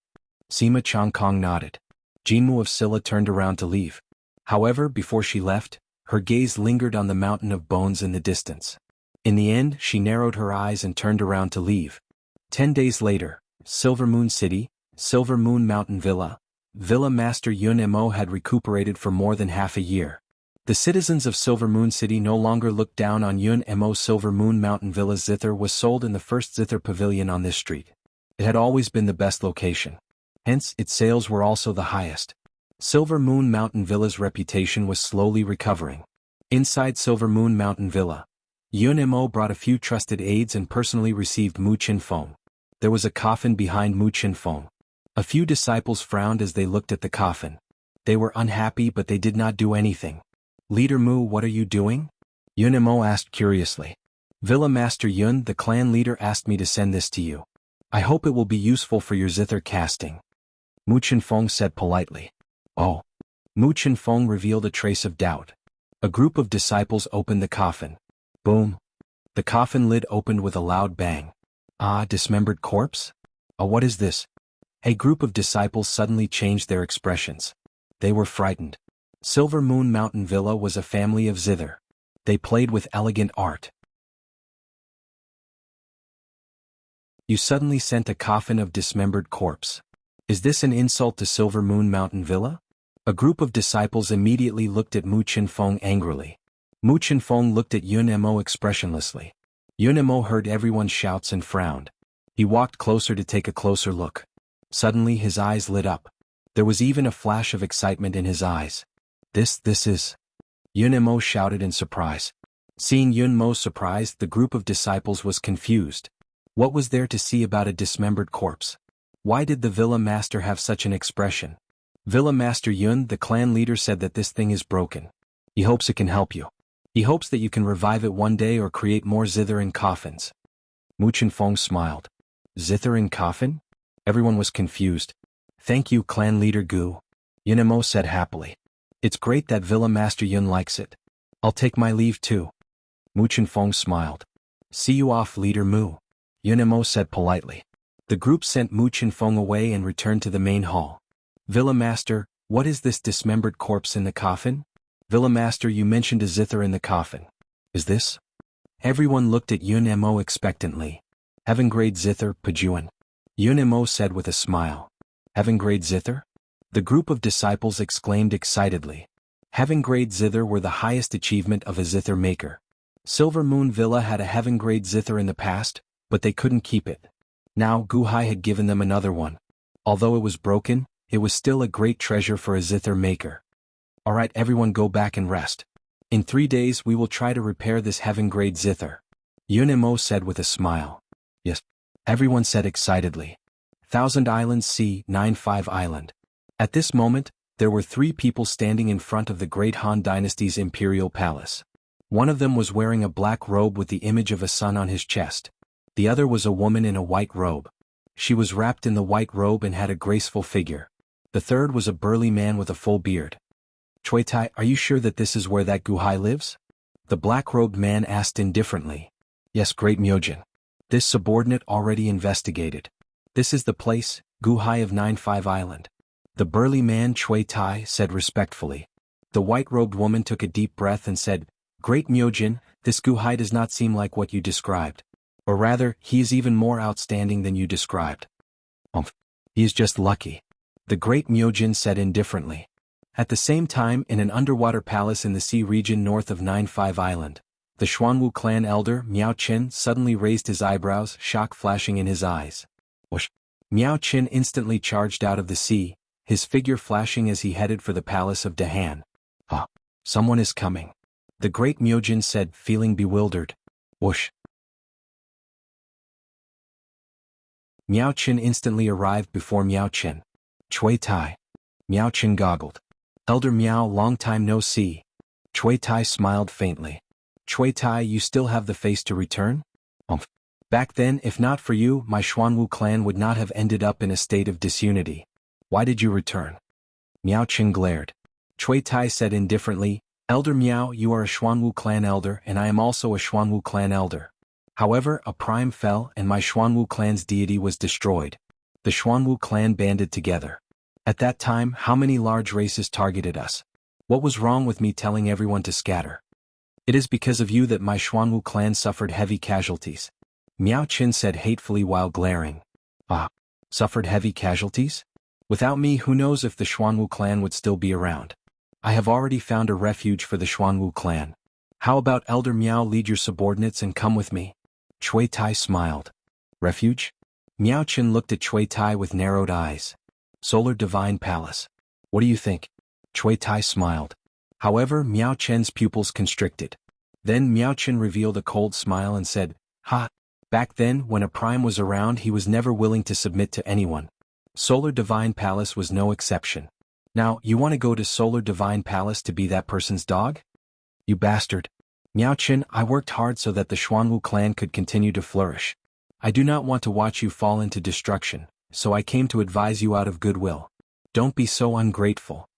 Sima Changkong nodded. Jianghu of Silla turned around to leave. However, before she left, her gaze lingered on the mountain of bones in the distance. In the end, she narrowed her eyes and turned around to leave. 10 days later, Silver Moon City, Silver Moon Mountain Villa. Villa Master Yun Mo had recuperated for more than half a year. The citizens of Silver Moon City no longer looked down on Yun Mo. Silver Moon Mountain Villa's zither was sold in the first zither pavilion on this street. It had always been the best location. Hence, its sales were also the highest. Silver Moon Mountain Villa's reputation was slowly recovering. Inside Silver Moon Mountain Villa, Yun Mo brought a few trusted aides and personally received Mu Qinfeng. There was a coffin behind Mu Qinfeng. A few disciples frowned as they looked at the coffin. They were unhappy, but they did not do anything. Leader Mu, what are you doing? Yun Mo asked curiously. Villa Master Yun, the clan leader, asked me to send this to you. I hope it will be useful for your zither casting. Mu Qinfeng said politely. Oh. Mu Qinfeng revealed a trace of doubt. A group of disciples opened the coffin. Boom. The coffin lid opened with a loud bang. Ah, dismembered corpse? Oh, what is this? A group of disciples suddenly changed their expressions. They were frightened. Silver Moon Mountain Villa was a family of zither. They played with elegant art. You suddenly sent a coffin of dismembered corpse. Is this an insult to Silver Moon Mountain Villa? A group of disciples immediately looked at Mu Qinfeng angrily. Mu Qinfeng looked at Yun Mo expressionlessly. Yun Mo heard everyone's shouts and frowned. He walked closer to take a closer look. Suddenly his eyes lit up. There was even a flash of excitement in his eyes. This is... Yun Mo shouted in surprise. Seeing Yun Mo's surprise, the group of disciples was confused. What was there to see about a dismembered corpse? Why did the Villa Master have such an expression? Villa Master Yun, the clan leader, said that this thing is broken. He hopes it can help you. He hopes that you can revive it one day or create more zither in coffins. Mu Qinfeng smiled. Zither in coffin? Everyone was confused. Thank you, clan leader Gu. Yun Mo said happily. It's great that Villa Master Yun likes it. I'll take my leave too. Mu Qinfeng smiled. See you off, leader Mu. Yun Mo said politely. The group sent Mu Qinfeng away and returned to the main hall. Villa Master, what is this dismembered corpse in the coffin? Villa Master, you mentioned a zither in the coffin. Is this? Everyone looked at Yun Mo expectantly. Heaven grade zither, Pajuan. Yun Mo said with a smile. Heaven grade zither? The group of disciples exclaimed excitedly. Heaven grade zither were the highest achievement of a zither maker. Silver Moon Villa had a heaven grade zither in the past, but they couldn't keep it. Now Gu Hai had given them another one. Although it was broken, it was still a great treasure for a zither maker. Alright, everyone go back and rest. In 3 days we will try to repair this heaven-grade zither. Yun Mo said with a smile. Yes. Everyone said excitedly. Thousand Islands C. 95 Island. At this moment, There were 3 people standing in front of the Great Han Dynasty's imperial palace. One of them was wearing a black robe with the image of a sun on his chest. The other was a woman in a white robe. She was wrapped in the white robe and had a graceful figure. The third was a burly man with a full beard. Chuitai, are you sure that this is where that Guhai lives? The black-robed man asked indifferently. Yes, Great Myojin. This subordinate already investigated. This is the place, Guhai of 9-5 Island. The burly man Chuitai said respectfully. The white-robed woman took a deep breath and said, Great Myojin, this Guhai does not seem like what you described. Or rather, he is even more outstanding than you described. He is just lucky. The Great Myojin said indifferently. At the same time, in an underwater palace in the sea region north of 9-5 Island, the Xuanwu clan elder, Miao Qin, suddenly raised his eyebrows, shock flashing in his eyes. Whoosh! Miao Qin instantly charged out of the sea, his figure flashing as he headed for the palace of Dahan. Someone is coming. The Great Myojin said, feeling bewildered. Whoosh! Miao Qin instantly arrived before Miao Qin. Chuitai. Miao Qin goggled. Elder Miao, long time no see. Chuitai smiled faintly. Chuitai, you still have the face to return? Back then, if not for you, my Xuanwu clan would not have ended up in a state of disunity. Why did you return? Miao Qin glared. Chuitai said indifferently, Elder Miao, you are a Xuanwu clan elder and I am also a Xuanwu clan elder. However, a prime fell and my Xuanwu clan's deity was destroyed. The Xuanwu clan banded together. At that time, how many large races targeted us? What was wrong with me telling everyone to scatter? It is because of you that my Xuanwu clan suffered heavy casualties. Miao Qin said hatefully while glaring. Suffered heavy casualties? Without me, who knows if the Xuanwu clan would still be around? I have already found a refuge for the Xuanwu clan. How about Elder Miao lead your subordinates and come with me? Chuitai smiled. Refuge? Miao Qin looked at Chuitai with narrowed eyes. Solar Divine Palace. What do you think? Chuitai smiled. However, Miao Qin's pupils constricted. Then Miao Qin revealed a cold smile and said, Back then, when a prime was around, he was never willing to submit to anyone. Solar Divine Palace was no exception. Now, you want to go to Solar Divine Palace to be that person's dog? You bastard. Miao Qin, I worked hard so that the Xuanwu clan could continue to flourish. I do not want to watch you fall into destruction, so I came to advise you out of goodwill. Don't be so ungrateful.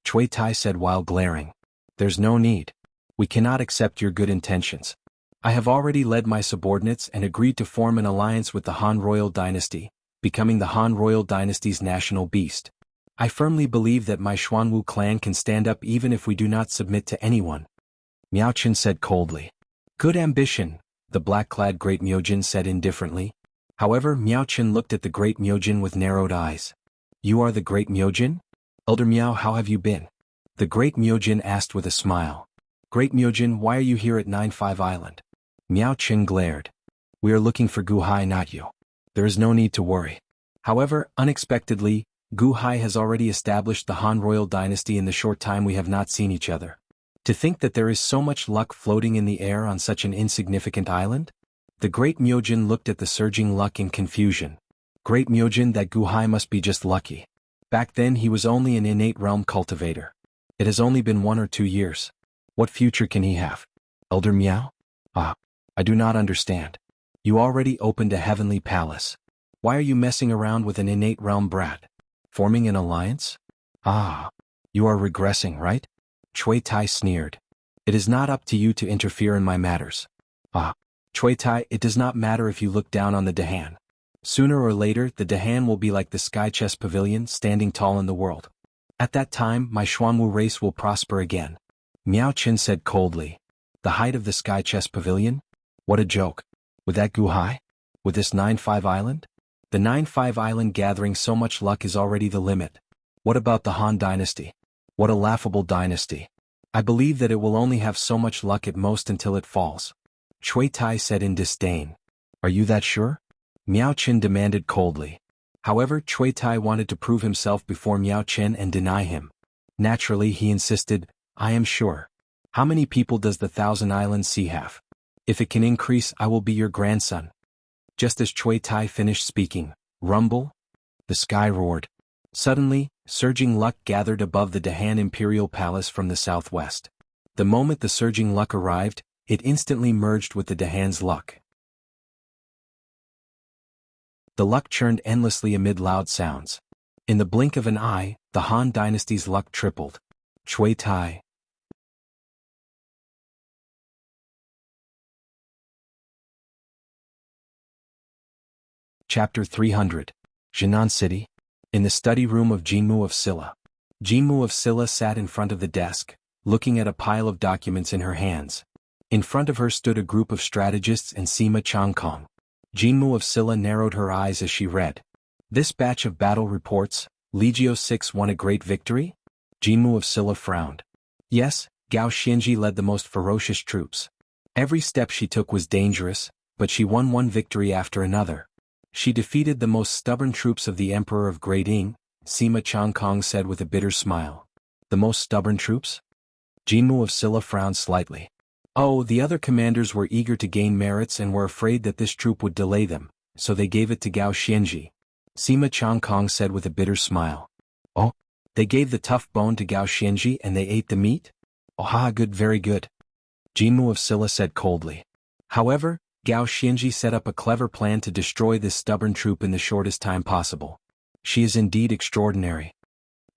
Chuitai said while glaring. There's no need. We cannot accept your good intentions. I have already led my subordinates and agreed to form an alliance with the Han Royal Dynasty, becoming the Han Royal Dynasty's national beast. I firmly believe that my Xuanwu clan can stand up even if we do not submit to anyone. Miao Qin said coldly. Good ambition, the black-clad Great Myojin said indifferently. However, Miao Qin looked at the Great Myojin with narrowed eyes. You are the Great Myojin? Elder Miao, how have you been? The Great Myojin asked with a smile. Great Myojin, why are you here at 9-5 Island? Miao Qin glared. We are looking for Guhai, not you. There is no need to worry. However, unexpectedly, Guhai has already established the Han Royal Dynasty in the short time we have not seen each other. To think that there is so much luck floating in the air on such an insignificant island? The Great Myojin looked at the surging luck in confusion. Great Myojin, that Guhai must be just lucky. Back then he was only an innate realm cultivator. It has only been 1 or 2 years. What future can he have? Elder Miao? I do not understand. You already opened a heavenly palace. Why are you messing around with an innate realm brat? Forming an alliance? You are regressing, right? Chuitai sneered. It is not up to you to interfere in my matters. Chuitai, it does not matter if you look down on the Dahan. Sooner or later, the Dahan will be like the Sky Chess Pavilion, standing tall in the world. At that time, my Xuanwu race will prosper again. Miao Qin said coldly. The height of the Sky Chess Pavilion? What a joke. With that Guhai? With this 9-5 Island? The 9-5 Island gathering so much luck is already the limit. What about the Han Dynasty? What a laughable dynasty. I believe that it will only have so much luck at most until it falls. Chuitai said in disdain. Are you that sure? Miao Qin demanded coldly. However, Chuitai wanted to prove himself before Miao Qin and deny him. Naturally, he insisted, I am sure. How many people does the Thousand Islands Sea have? If it can increase, I will be your grandson. Just as Chuitai finished speaking, rumble? The sky roared. Suddenly, Surging luck gathered above the Dahan imperial palace from the southwest. The moment the surging luck arrived, it instantly merged with the Dahan's luck. The luck churned endlessly amid loud sounds. In the blink of an eye, the Han dynasty's luck tripled. Shui Tai. Chapter 300. Jinan City. In the study room of Jianghu of Silla. Jianghu of Silla sat in front of the desk, looking at a pile of documents in her hands. In front of her stood a group of strategists and Sima Changkong. Jianghu of Silla narrowed her eyes as she read. This batch of battle reports, Legio 6 won a great victory? Jianghu of Silla frowned. Yes, Gao Xianji led the most ferocious troops. Every step she took was dangerous, but she won one victory after another. She defeated the most stubborn troops of the Emperor of Great Ying, Sima Changkong said with a bitter smile. The most stubborn troops? Jianghu of Silla frowned slightly. Oh, the other commanders were eager to gain merits and were afraid that this troop would delay them, so they gave it to Gao Xianji. Sima Changkong said with a bitter smile. Oh, they gave the tough bone to Gao Xianji and they ate the meat? Oh ha, good, very good. Jianghu of Silla said coldly. However, Gao Xianji set up a clever plan to destroy this stubborn troop in the shortest time possible. She is indeed extraordinary.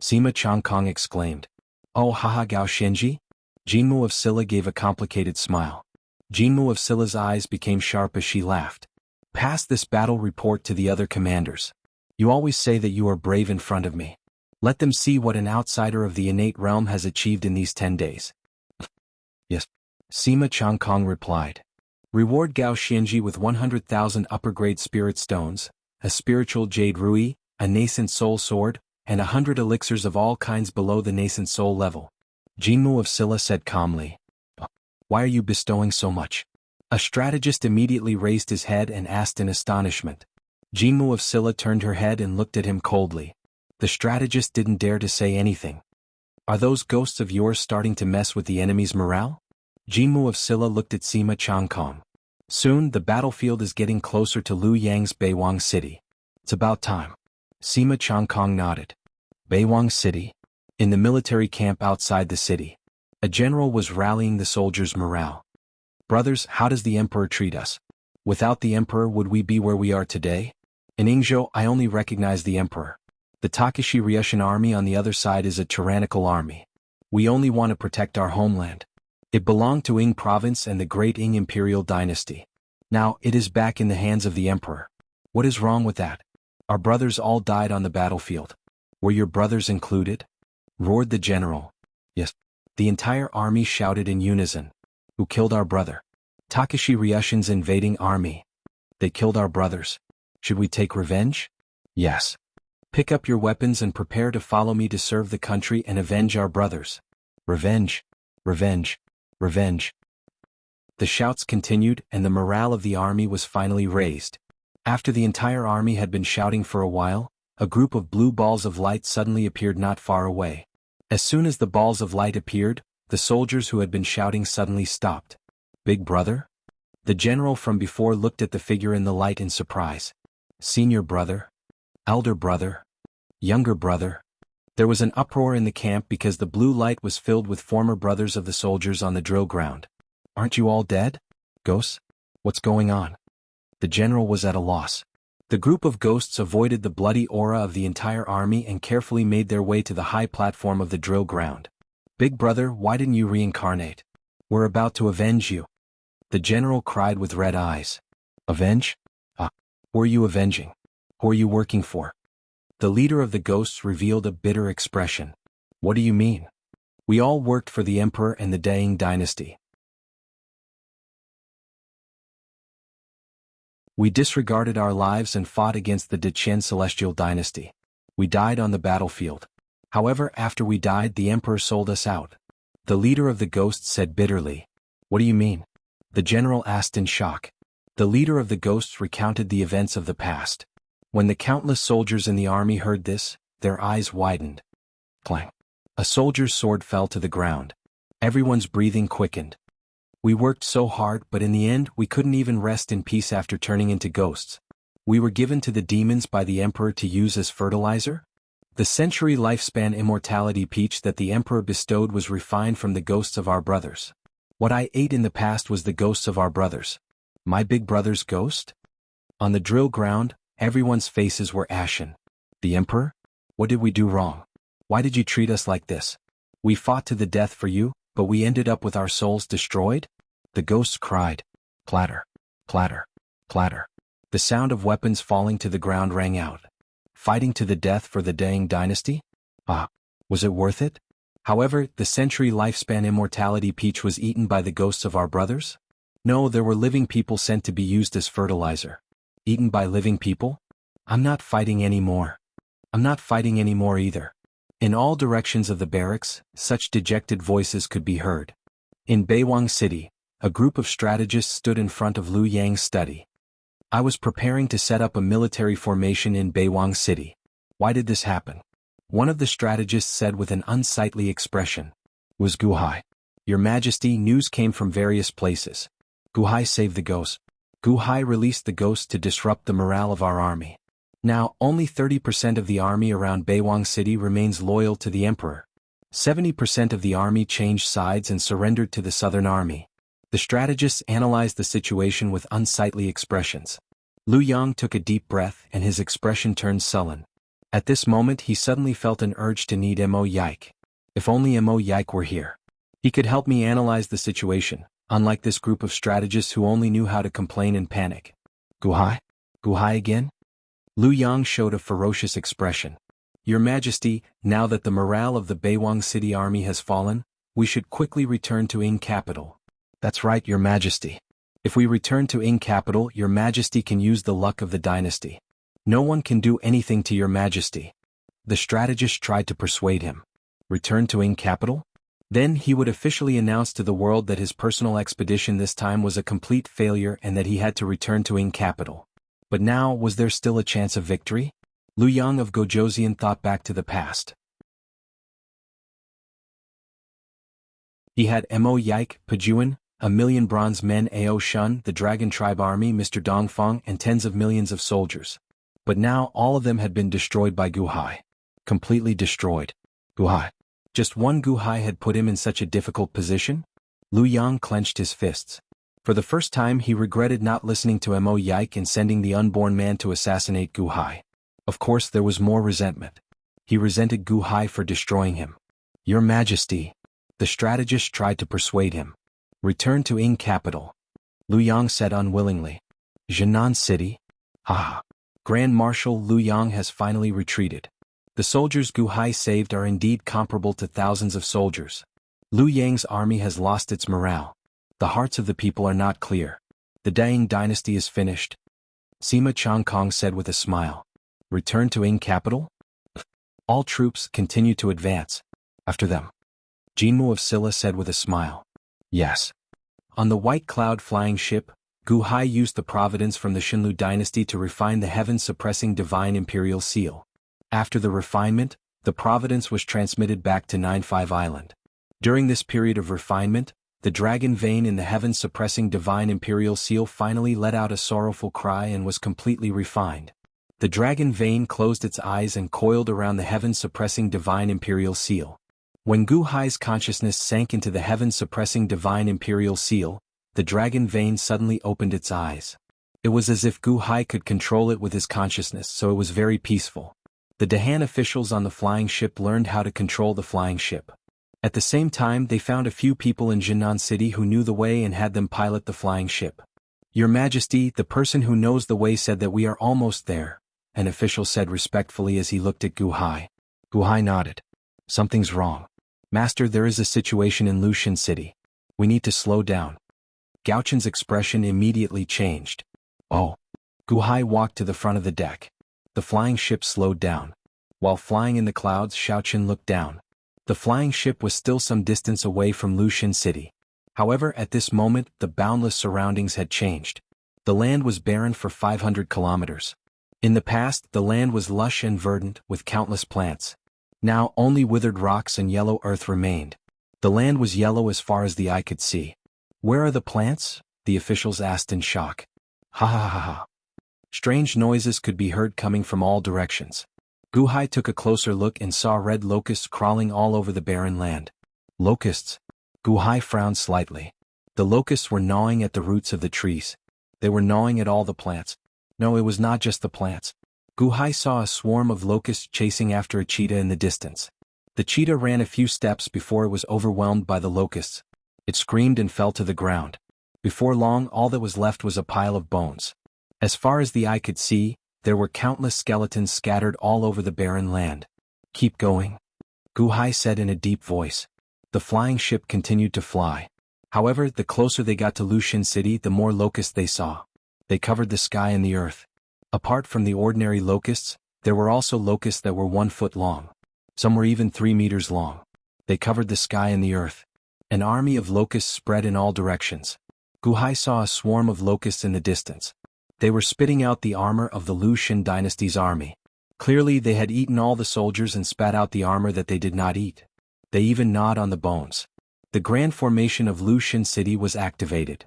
Sima Changkong exclaimed. Oh haha, Gao Xianji? Jianghu of Silla gave a complicated smile. Jianghu of Silla's eyes became sharp as she laughed. Pass this battle report to the other commanders. You always say that you are brave in front of me. Let them see what an outsider of the innate realm has achieved in these 10 days. Yes. Sima Changkong replied. Reward Gao Xianji with 100,000 upper-grade spirit stones, a spiritual jade rui, a nascent soul sword, and 100 elixirs of all kinds below the nascent soul level. Jianghu of Silla said calmly. Why are you bestowing so much? A strategist immediately raised his head and asked in astonishment. Jianghu of Silla turned her head and looked at him coldly. The strategist didn't dare to say anything. Are those ghosts of yours starting to mess with the enemy's morale? Jianghu of Silla looked at Sima Changkong. Soon the battlefield is getting closer to Liu Yang's Beiwang City. It's about time. Sima Changkong nodded. Beiwang City? In the military camp outside the city. A general was rallying the soldiers' morale. Brothers, how does the emperor treat us? Without the emperor would we be where we are today? In Yingzhou I only recognize the emperor. The Takeshi Ryushin army on the other side is a tyrannical army. We only want to protect our homeland. It belonged to Ying province and the great Ying imperial dynasty. Now it is back in the hands of the emperor. What is wrong with that? Our brothers all died on the battlefield. Were your brothers included? Roared the general. Yes. The entire army shouted in unison. Who killed our brother? Takeshi Ryushin's invading army. They killed our brothers. Should we take revenge? Yes. Pick up your weapons and prepare to follow me to serve the country and avenge our brothers. Revenge. Revenge. Revenge. The shouts continued and the morale of the army was finally raised. After the entire army had been shouting for a while, a group of blue balls of light suddenly appeared not far away. As soon as the balls of light appeared, the soldiers who had been shouting suddenly stopped. Big brother? The general from before looked at the figure in the light in surprise. Senior brother? Elder brother? Younger brother? There was an uproar in the camp because the blue light was filled with former brothers of the soldiers on the drill ground. Aren't you all dead? Ghosts? What's going on? The general was at a loss. The group of ghosts avoided the bloody aura of the entire army and carefully made their way to the high platform of the drill ground. Big brother, why didn't you reincarnate? We're about to avenge you. The general cried with red eyes. Avenge? Who are you avenging? Who are you working for? The leader of the ghosts revealed a bitter expression. What do you mean? We all worked for the emperor and the Daing dynasty. We disregarded our lives and fought against the Deqian celestial dynasty. We died on the battlefield. However, after we died, the emperor sold us out. The leader of the ghosts said bitterly. What do you mean? The general asked in shock. The leader of the ghosts recounted the events of the past. When the countless soldiers in the army heard this, their eyes widened. Clang. A soldier's sword fell to the ground. Everyone's breathing quickened. We worked so hard, but in the end we couldn't even rest in peace after turning into ghosts. We were given to the demons by the emperor to use as fertilizer? The century lifespan immortality peach that the Emperor bestowed was refined from the ghosts of our brothers. What I ate in the past was the ghosts of our brothers. My big brother's ghost? On the drill ground, everyone's faces were ashen. The Emperor? What did we do wrong? Why did you treat us like this? We fought to the death for you, but we ended up with our souls destroyed? The ghosts cried. Clatter, clatter, clatter. The sound of weapons falling to the ground rang out. Fighting to the death for the Dang dynasty? Ah, was it worth it? However, the century lifespan immortality peach was eaten by the ghosts of our brothers? No, there were living people sent to be used as fertilizer. Eaten by living people? I'm not fighting anymore. I'm not fighting anymore either. In all directions of the barracks, such dejected voices could be heard. In Beiwang City, a group of strategists stood in front of Liu Yang's study. I was preparing to set up a military formation in Beiwang City. Why did this happen? One of the strategists said with an unsightly expression. Was Guhai. Your Majesty, news came from various places. Guhai saved the ghosts. Guhai released the ghosts to disrupt the morale of our army. Now, only 30% of the army around Beiwang City remains loyal to the Emperor. 70% of the army changed sides and surrendered to the Southern Army. The strategists analyzed the situation with unsightly expressions. Liu Yang took a deep breath and his expression turned sullen. At this moment he suddenly felt an urge to need Mo Yike. If only Mo Yike were here. He could help me analyze the situation, unlike this group of strategists who only knew how to complain and panic. Guhai? Guhai again? Liu Yang showed a ferocious expression. Your Majesty, now that the morale of the Beiwang City army has fallen, we should quickly return to Ing capital. That's right, Your Majesty. If we return to Ing capital, Your Majesty can use the luck of the dynasty. No one can do anything to Your Majesty. The strategist tried to persuade him. Return to Ing capital? Then he would officially announce to the world that his personal expedition this time was a complete failure and that he had to return to Ing capital. But now, was there still a chance of victory? Liu Yang of Gojoseon thought back to the past. He had Mo Yike, Pajuan, 1,000,000 bronze men, Ao Shun, the Dragon Tribe Army, Mr. Dongfang, and tens of millions of soldiers. But now all of them had been destroyed by Guhai. Completely destroyed. Guhai. Just one Guhai had put him in such a difficult position? Liu Yang clenched his fists. For the first time he regretted not listening to Mo Yike and sending the unborn man to assassinate Guhai. Of course there was more resentment. He resented Guhai for destroying him. Your Majesty. The strategist tried to persuade him. Return to Ing capital. Liu Yang said unwillingly. Jianghu City? Ah. Grand Marshal Liu Yang has finally retreated. The soldiers Guhai saved are indeed comparable to thousands of soldiers. Liu Yang's army has lost its morale. The hearts of the people are not clear. The Dang dynasty is finished. Sima Changkong said with a smile. Return to Ing capital? All troops continue to advance. After them. Jianghu of Silla said with a smile. Yes. On the white cloud flying ship, Guhai used the providence from the Xinlu dynasty to refine the heaven-suppressing divine imperial seal. After the refinement, the providence was transmitted back to 95 Island. During this period of refinement, the dragon vein in the heaven-suppressing divine imperial seal finally let out a sorrowful cry and was completely refined. The dragon vein closed its eyes and coiled around the heaven-suppressing divine imperial seal. When Guhai's consciousness sank into the heaven-suppressing divine imperial seal, the dragon vein suddenly opened its eyes. It was as if Guhai could control it with his consciousness, so it was very peaceful. The Dahan officials on the flying ship learned how to control the flying ship. At the same time, they found a few people in Jianghu City who knew the way and had them pilot the flying ship. Your Majesty, the person who knows the way said that we are almost there, an official said respectfully as he looked at Guhai. Guhai nodded. Something's wrong. Master, there is a situation in Lushan City. We need to slow down. Gaochen's expression immediately changed. Oh. Guhai walked to the front of the deck. The flying ship slowed down. While flying in the clouds, Xiaochen looked down. The flying ship was still some distance away from Lushan City. However, at this moment, the boundless surroundings had changed. The land was barren for 500 kilometers. In the past, the land was lush and verdant, with countless plants. Now, only withered rocks and yellow earth remained. The land was yellow as far as the eye could see. Where are the plants? The officials asked in shock. Ha ha ha ha. Strange noises could be heard coming from all directions. Gu Hai took a closer look and saw red locusts crawling all over the barren land. Locusts? Gu Hai frowned slightly. The locusts were gnawing at the roots of the trees. They were gnawing at all the plants. No, it was not just the plants. Gu Hai saw a swarm of locusts chasing after a cheetah in the distance. The cheetah ran a few steps before it was overwhelmed by the locusts. It screamed and fell to the ground. Before long, all that was left was a pile of bones. As far as the eye could see, there were countless skeletons scattered all over the barren land. Keep going, Gu Hai said in a deep voice. The flying ship continued to fly. However, the closer they got to Lushan City, the more locusts they saw. They covered the sky and the earth. Apart from the ordinary locusts, there were also locusts that were 1 foot long. Some were even 3 meters long. They covered the sky and the earth. An army of locusts spread in all directions. Gu Hai saw a swarm of locusts in the distance. They were spitting out the armor of the Lushan dynasty's army. Clearly they had eaten all the soldiers and spat out the armor that they did not eat. They even gnawed on the bones. The grand formation of Lushan City was activated.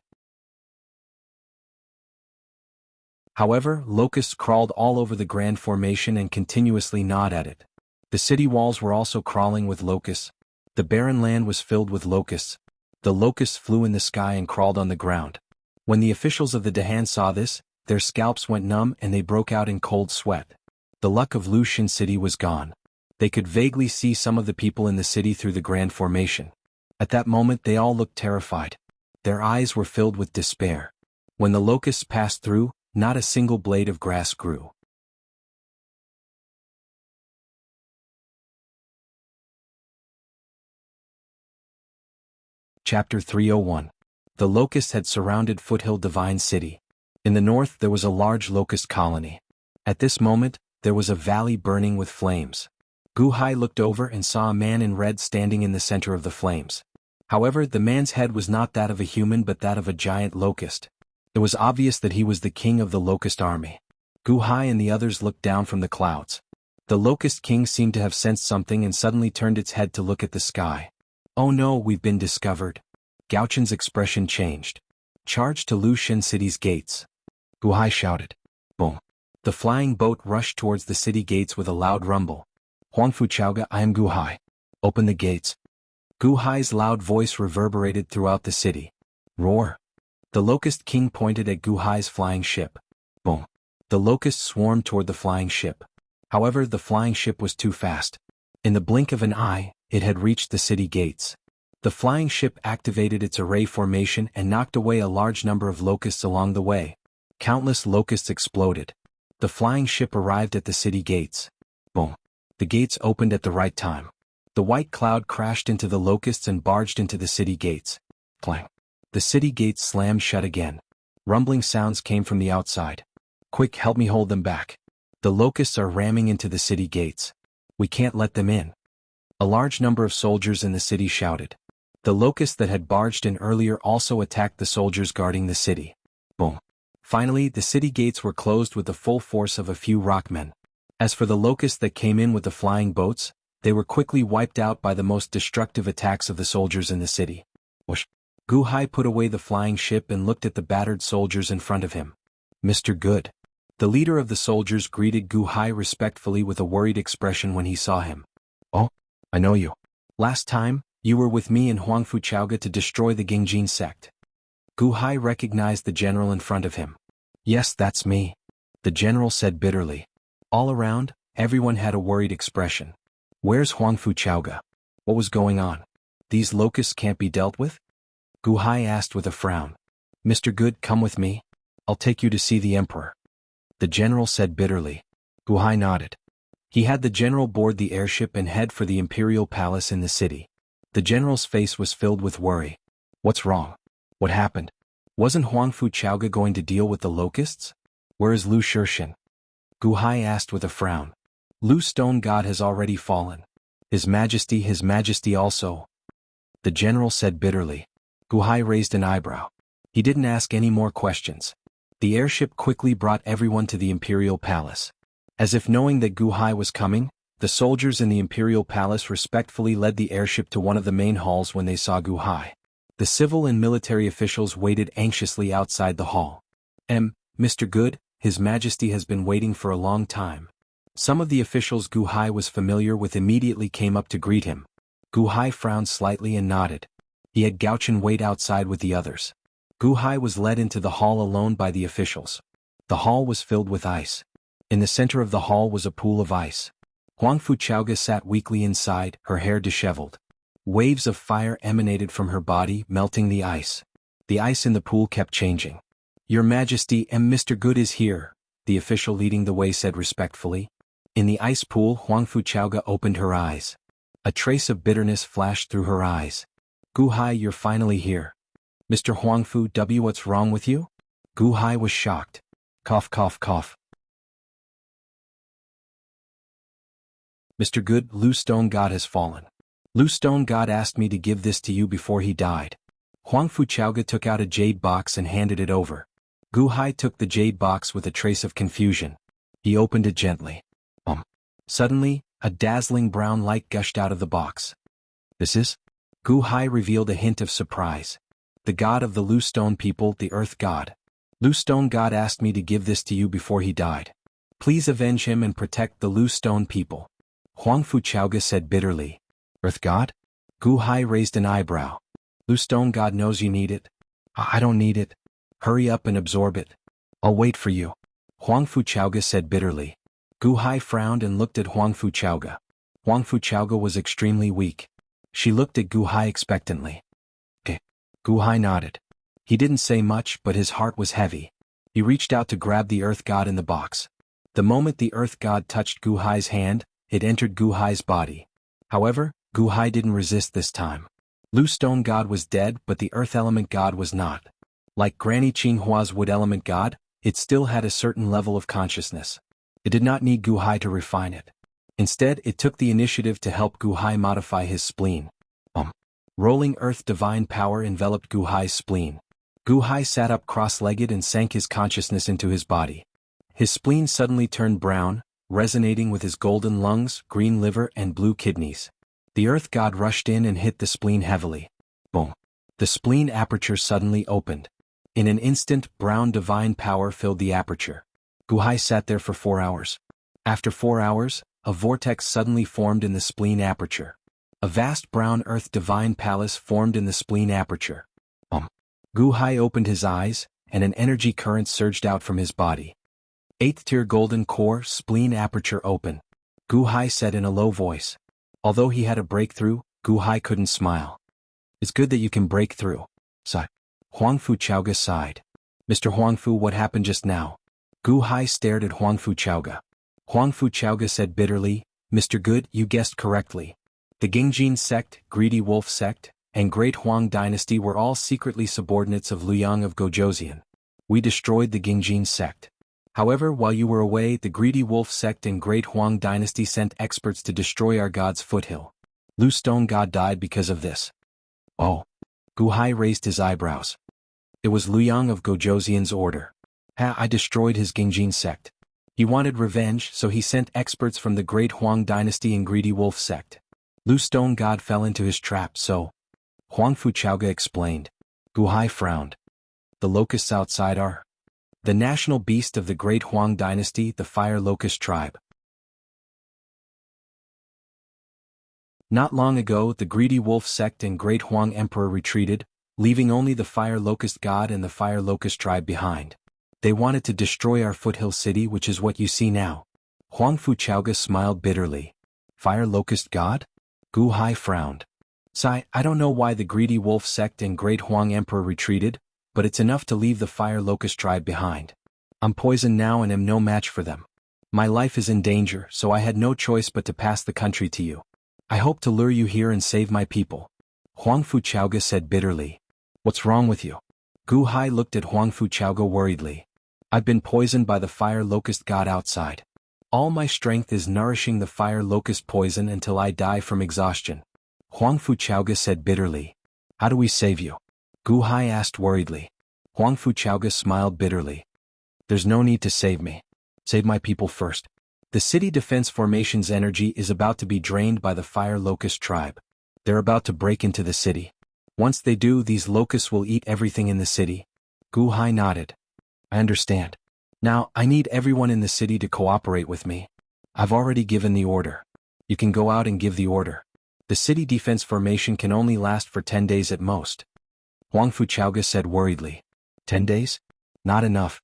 However, locusts crawled all over the grand formation and continuously gnawed at it. The city walls were also crawling with locusts. The barren land was filled with locusts. The locusts flew in the sky and crawled on the ground. When the officials of the Dahan saw this, their scalps went numb and they broke out in cold sweat. The luck of Lushan City was gone. They could vaguely see some of the people in the city through the grand formation. At that moment they all looked terrified. Their eyes were filled with despair. When the locusts passed through, not a single blade of grass grew. Chapter 301. The locusts had surrounded Foothill Divine City. In the north there was a large locust colony. At this moment, there was a valley burning with flames. Gu Hai looked over and saw a man in red standing in the center of the flames. However, the man's head was not that of a human but that of a giant locust. It was obvious that he was the king of the locust army. Gu Hai and the others looked down from the clouds. The locust king seemed to have sensed something and suddenly turned its head to look at the sky. Oh no, we've been discovered. Gao Chen's expression changed. Charge to Lushan City's gates. Gu Hai shouted. Boom. The flying boat rushed towards the city gates with a loud rumble. Huangfu Chaoga, I am Gu Hai. Open the gates. Gu Hai's loud voice reverberated throughout the city. Roar. The Locust King pointed at Gu Hai's flying ship. Boom. The locusts swarmed toward the flying ship. However, the flying ship was too fast. In the blink of an eye, it had reached the city gates. The flying ship activated its array formation and knocked away a large number of locusts along the way. Countless locusts exploded. The flying ship arrived at the city gates. Boom. The gates opened at the right time. The white cloud crashed into the locusts and barged into the city gates. Clang. The city gates slammed shut again. Rumbling sounds came from the outside. Quick, help me hold them back. The locusts are ramming into the city gates. We can't let them in. A large number of soldiers in the city shouted. The locusts that had barged in earlier also attacked the soldiers guarding the city. Boom. Finally, the city gates were closed with the full force of a few rockmen. As for the locusts that came in with the flying boats, they were quickly wiped out by the most destructive attacks of the soldiers in the city. Whoosh. Gu Hai put away the flying ship and looked at the battered soldiers in front of him. Mr. Good. The leader of the soldiers greeted Gu Hai respectfully with a worried expression when he saw him. Oh, I know you. Last time, you were with me and Huangfu Chaoga to destroy the Gingjin sect. Gu Hai recognized the general in front of him. Yes, that's me. The general said bitterly. All around, everyone had a worried expression. Where's Huangfu Chaoga? What was going on? These locusts can't be dealt with? Gu Hai asked with a frown. Mr. Good, come with me. I'll take you to see the emperor. The general said bitterly. Gu Hai nodded. He had the general board the airship and head for the imperial palace in the city. The general's face was filled with worry. What's wrong? What happened? Wasn't Huangfu Chaoga going to deal with the locusts? Where is Lu Shirshin? Gu Hai asked with a frown. Lu Stone God has already fallen. His Majesty also. The general said bitterly. Gu Hai raised an eyebrow. He didn't ask any more questions. The airship quickly brought everyone to the imperial palace. As if knowing that Gu Hai was coming, the soldiers in the imperial palace respectfully led the airship to one of the main halls when they saw Gu Hai. The civil and military officials waited anxiously outside the hall. Mr. Good, His Majesty has been waiting for a long time. Some of the officials Gu Hai was familiar with immediately came up to greet him. Gu Hai frowned slightly and nodded. He had Gao-chen wait outside with the others. Gu Hai was led into the hall alone by the officials. The hall was filled with ice. In the center of the hall was a pool of ice. Huang Fuchaoga sat weakly inside, her hair disheveled. Waves of fire emanated from her body, melting the ice. The ice in the pool kept changing. "Your Majesty, Mr. Good is here," the official leading the way said respectfully. In the ice pool, Huang Fuchaoga opened her eyes. A trace of bitterness flashed through her eyes. "Gu Hai, you're finally here." "Mr. Huang Fu W, what's wrong with you?" Gu Hai was shocked. Cough, cough, cough. "Mr. Good, Lu Stone God has fallen. Lu Stone God asked me to give this to you before he died." Huang Fuchaoga took out a jade box and handed it over. Gu Hai took the jade box with a trace of confusion. He opened it gently. Suddenly, a dazzling brown light gushed out of the box. "This is?" Gu Hai revealed a hint of surprise. "The god of the Lu Stone people, the Earth God. Lu Stone God asked me to give this to you before he died. Please avenge him and protect the Lu Stone people." Huang Fuchaoga said bitterly. "Earth God?" Gu Hai raised an eyebrow. "Lu Stone God knows you need it." "I don't need it. Hurry up and absorb it. I'll wait for you." Huang Fuchaoga said bitterly. Gu Hai frowned and looked at Huang Fuchaoga. Huang Fuchaoga was extremely weak. She looked at Gu Hai expectantly. "Okay." Gu Hai nodded. He didn't say much, but his heart was heavy. He reached out to grab the Earth God in the box. The moment the Earth God touched Gu Hai's hand, it entered Gu Hai's body. However, Gu Hai didn't resist this time. Lu Stone God was dead, but the Earth Element God was not. Like Granny Qinghua's Wood Element God, it still had a certain level of consciousness. It did not need Gu Hai to refine it. Instead, it took the initiative to help Gu Hai modify his spleen. Rolling Earth divine power enveloped Gu Hai's spleen. Gu Hai sat up cross-legged and sank his consciousness into his body. His spleen suddenly turned brown, resonating with his golden lungs, green liver, and blue kidneys. The Earth God rushed in and hit the spleen heavily. Boom. The spleen aperture suddenly opened. In an instant, brown divine power filled the aperture. Gu Hai sat there for 4 hours. After 4 hours, a vortex suddenly formed in the spleen aperture. A vast brown earth divine palace formed in the spleen aperture. Gu Hai opened his eyes, and an energy current surged out from his body. 8th tier golden core, spleen aperture open. Gu Hai said in a low voice. Although he had a breakthrough, Gu Hai couldn't smile. "It's good that you can break through." Sigh. Huang Fuchaoga sighed. "Mr. Huang Fu, what happened just now?" Gu Hai stared at Huang Fuchaoga. Huang Fuchaoga said bitterly, "Mr. Good, you guessed correctly. The Gingjin sect, Greedy Wolf sect, and Great Huang dynasty were all secretly subordinates of Luyang of Gojoseon. We destroyed the Gingjin sect. However, while you were away, the Greedy Wolf sect and Great Huang dynasty sent experts to destroy our god's foothill. Lu Stone God died because of this." "Oh." Gu Hai raised his eyebrows. "It was Luyang of Gojoseon's order. I destroyed his Gingjin sect. He wanted revenge, so he sent experts from the Great Huang dynasty and Greedy Wolf sect. Lu Stone God fell into his trap, so..." Huang Fuchaoga explained. Gu Hai frowned. "The locusts outside are..." "The national beast of the Great Huang dynasty, the Fire Locust tribe. Not long ago, the Greedy Wolf sect and Great Huang Emperor retreated, leaving only the Fire Locust God and the Fire Locust tribe behind. They wanted to destroy our foothill city, which is what you see now." Huang Fuchaoga smiled bitterly. "Fire Locust God?" Gu Hai frowned. "Sigh, I don't know why the Greedy Wolf sect and Great Huang Emperor retreated, but it's enough to leave the Fire Locust tribe behind. I'm poisoned now and am no match for them. My life is in danger, so I had no choice but to pass the country to you. I hope to lure you here and save my people." Huang Fuchaoga said bitterly. "What's wrong with you?" Gu Hai looked at Huang Fuchaoga worriedly. "I've been poisoned by the Fire Locust God outside. All my strength is nourishing the Fire Locust poison until I die from exhaustion." Huang Fuchaoga said bitterly. "How do we save you?" Gu Hai asked worriedly. Huang Fuchaoga smiled bitterly. "There's no need to save me. Save my people first. The city defense formation's energy is about to be drained by the Fire Locust tribe. They're about to break into the city. Once they do, these locusts will eat everything in the city." Gu Hai nodded. "I understand. Now, I need everyone in the city to cooperate with me. I've already given the order. You can go out and give the order. The city defense formation can only last for 10 days at most. Huang Fuchaoga said worriedly. 10 days? Not enough.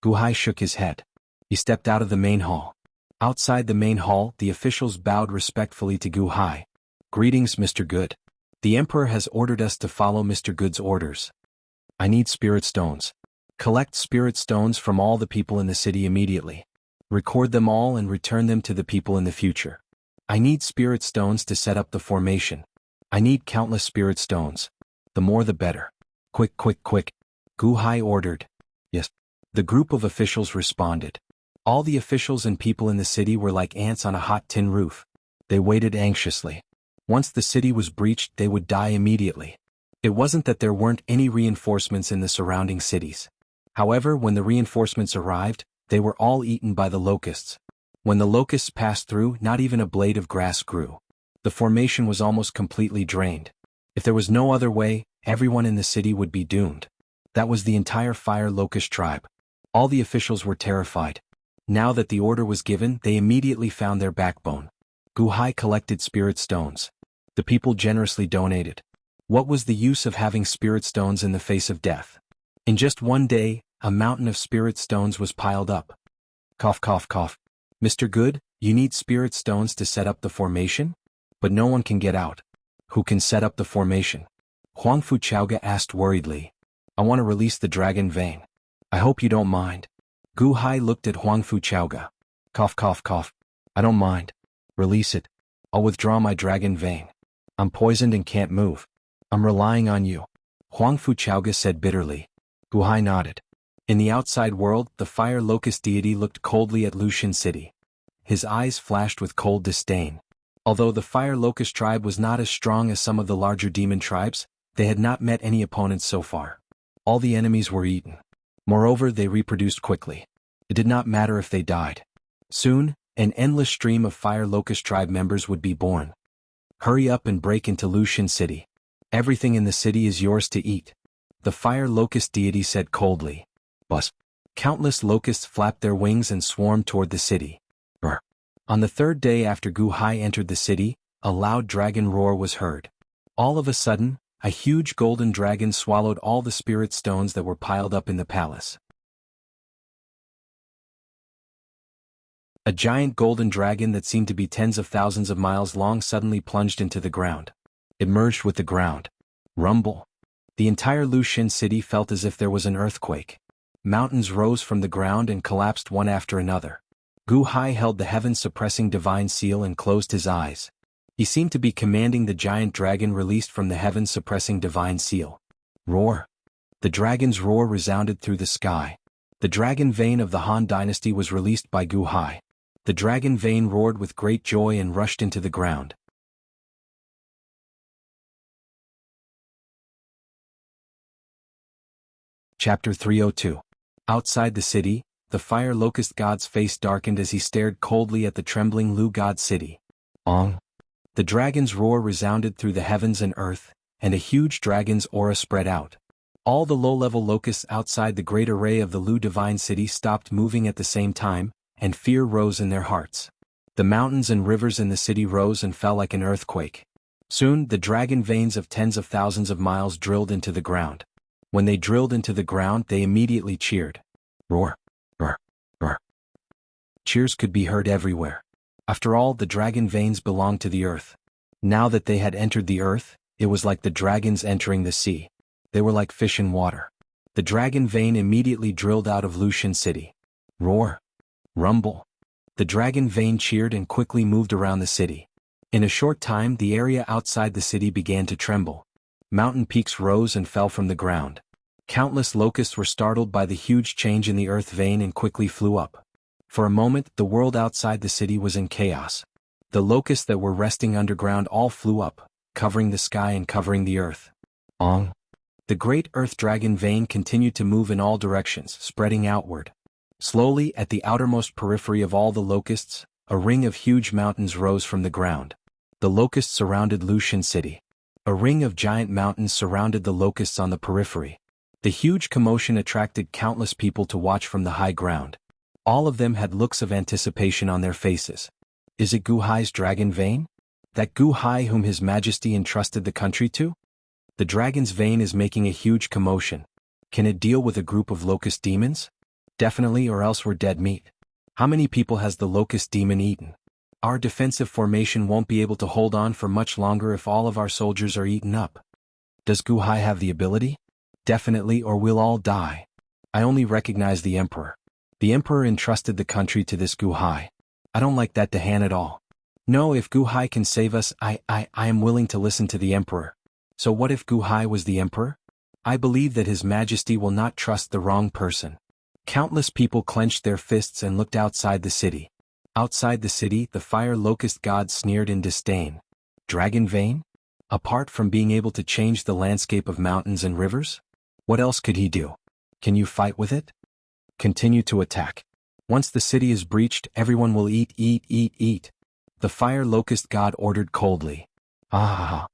Gu Hai shook his head. He stepped out of the main hall. Outside the main hall, the officials bowed respectfully to Gu Hai. Greetings, Mr. Good. The Emperor has ordered us to follow Mr. Good's orders. I need spirit stones. Collect spirit stones from all the people in the city immediately. Record them all and return them to the people in the future. I need spirit stones to set up the formation. I need countless spirit stones. The more the better. Quick, quick, quick. Gu Hai ordered. Yes. The group of officials responded. All the officials and people in the city were like ants on a hot tin roof. They waited anxiously. Once the city was breached, they would die immediately. It wasn't that there weren't any reinforcements in the surrounding cities. However, when the reinforcements arrived, they were all eaten by the locusts. When the locusts passed through, not even a blade of grass grew. The formation was almost completely drained. If there was no other way, everyone in the city would be doomed. That was the entire fire locust tribe. All the officials were terrified. Now that the order was given, they immediately found their backbone. Gu Hai collected spirit stones. The people generously donated. What was the use of having spirit stones in the face of death? In just one day, a mountain of spirit stones was piled up. Cough, cough, cough. Mr. Good, you need spirit stones to set up the formation? But no one can get out. Who can set up the formation? Huang Fuchaoga asked worriedly. I want to release the dragon vein. I hope you don't mind. Gu Hai looked at Huang Fuchaoga. Cough, cough, cough. I don't mind. Release it. I'll withdraw my dragon vein. I'm poisoned and can't move. I'm relying on you. Huang Fuchaoga said bitterly. Gu Hai nodded. In the outside world, the fire locust deity looked coldly at Lushan City. His eyes flashed with cold disdain. Although the fire locust tribe was not as strong as some of the larger demon tribes, they had not met any opponents so far. All the enemies were eaten. Moreover, they reproduced quickly. It did not matter if they died. Soon, an endless stream of fire locust tribe members would be born. Hurry up and break into Lushan City. Everything in the city is yours to eat. The fire locust deity said coldly. Buzz. Countless locusts flapped their wings and swarmed toward the city. Brr. On the third day after Gu Hai entered the city, a loud dragon roar was heard. All of a sudden, a huge golden dragon swallowed all the spirit stones that were piled up in the palace. A giant golden dragon that seemed to be tens of thousands of miles long suddenly plunged into the ground. It merged with the ground. Rumble. The entire Lushan city felt as if there was an earthquake. Mountains rose from the ground and collapsed one after another. Gu Hai held the heaven-suppressing divine seal and closed his eyes. He seemed to be commanding the giant dragon released from the heaven-suppressing divine seal. Roar. The dragon's roar resounded through the sky. The dragon vein of the Han dynasty was released by Gu Hai. The dragon vein roared with great joy and rushed into the ground. Chapter 302. Outside the city, the fire locust god's face darkened as he stared coldly at the trembling Lu god city. Ong. The dragon's roar resounded through the heavens and earth, and a huge dragon's aura spread out. All the low-level locusts outside the great array of the Lu divine city stopped moving at the same time, and fear rose in their hearts. The mountains and rivers in the city rose and fell like an earthquake. Soon, the dragon veins of tens of thousands of miles drilled into the ground. When they drilled into the ground, they immediately cheered. Roar. Roar. Roar. Cheers could be heard everywhere. After all, the dragon veins belonged to the earth. Now that they had entered the earth, it was like the dragons entering the sea. They were like fish in water. The dragon vein immediately drilled out of Lushan City. Roar. Rumble. The dragon vein cheered and quickly moved around the city. In a short time, the area outside the city began to tremble. Mountain peaks rose and fell from the ground. Countless locusts were startled by the huge change in the earth vein and quickly flew up. For a moment, the world outside the city was in chaos. The locusts that were resting underground all flew up, covering the sky and covering the earth. Ong. The great earth dragon vein continued to move in all directions, spreading outward. Slowly, at the outermost periphery of all the locusts, a ring of huge mountains rose from the ground. The locusts surrounded Lushan City. A ring of giant mountains surrounded the locusts on the periphery. The huge commotion attracted countless people to watch from the high ground. All of them had looks of anticipation on their faces. Is it Gu Hai's dragon vein? That Gu Hai whom His Majesty entrusted the country to? The dragon's vein is making a huge commotion. Can it deal with a group of locust demons? Definitely, or else we're dead meat. How many people has the locust demon eaten? Our defensive formation won't be able to hold on for much longer if all of our soldiers are eaten up. Does Gu Hai have the ability? Definitely, or we'll all die. I only recognize the Emperor. The Emperor entrusted the country to this Gu Hai. I don't like that Dahan at all. No, if Gu Hai can save us, I am willing to listen to the Emperor. So what if Gu Hai was the Emperor? I believe that His Majesty will not trust the wrong person. Countless people clenched their fists and looked outside the city. Outside the city, the fire locust god sneered in disdain. Dragon vein? Apart from being able to change the landscape of mountains and rivers? What else could he do? Can you fight with it? Continue to attack. Once the city is breached, everyone will eat, eat, eat, eat. The fire locust god ordered coldly. Ah!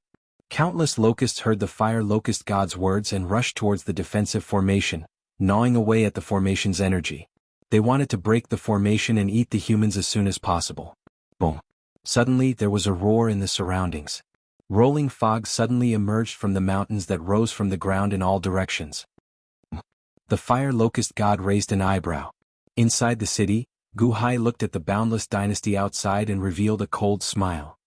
Countless locusts heard the fire locust god's words and rushed towards the defensive formation, gnawing away at the formation's energy. They wanted to break the formation and eat the humans as soon as possible. Boom! Suddenly there was a roar in the surroundings. Rolling fog suddenly emerged from the mountains that rose from the ground in all directions. The fire locust god raised an eyebrow. Inside the city, Gu Hai looked at the boundless dynasty outside and revealed a cold smile.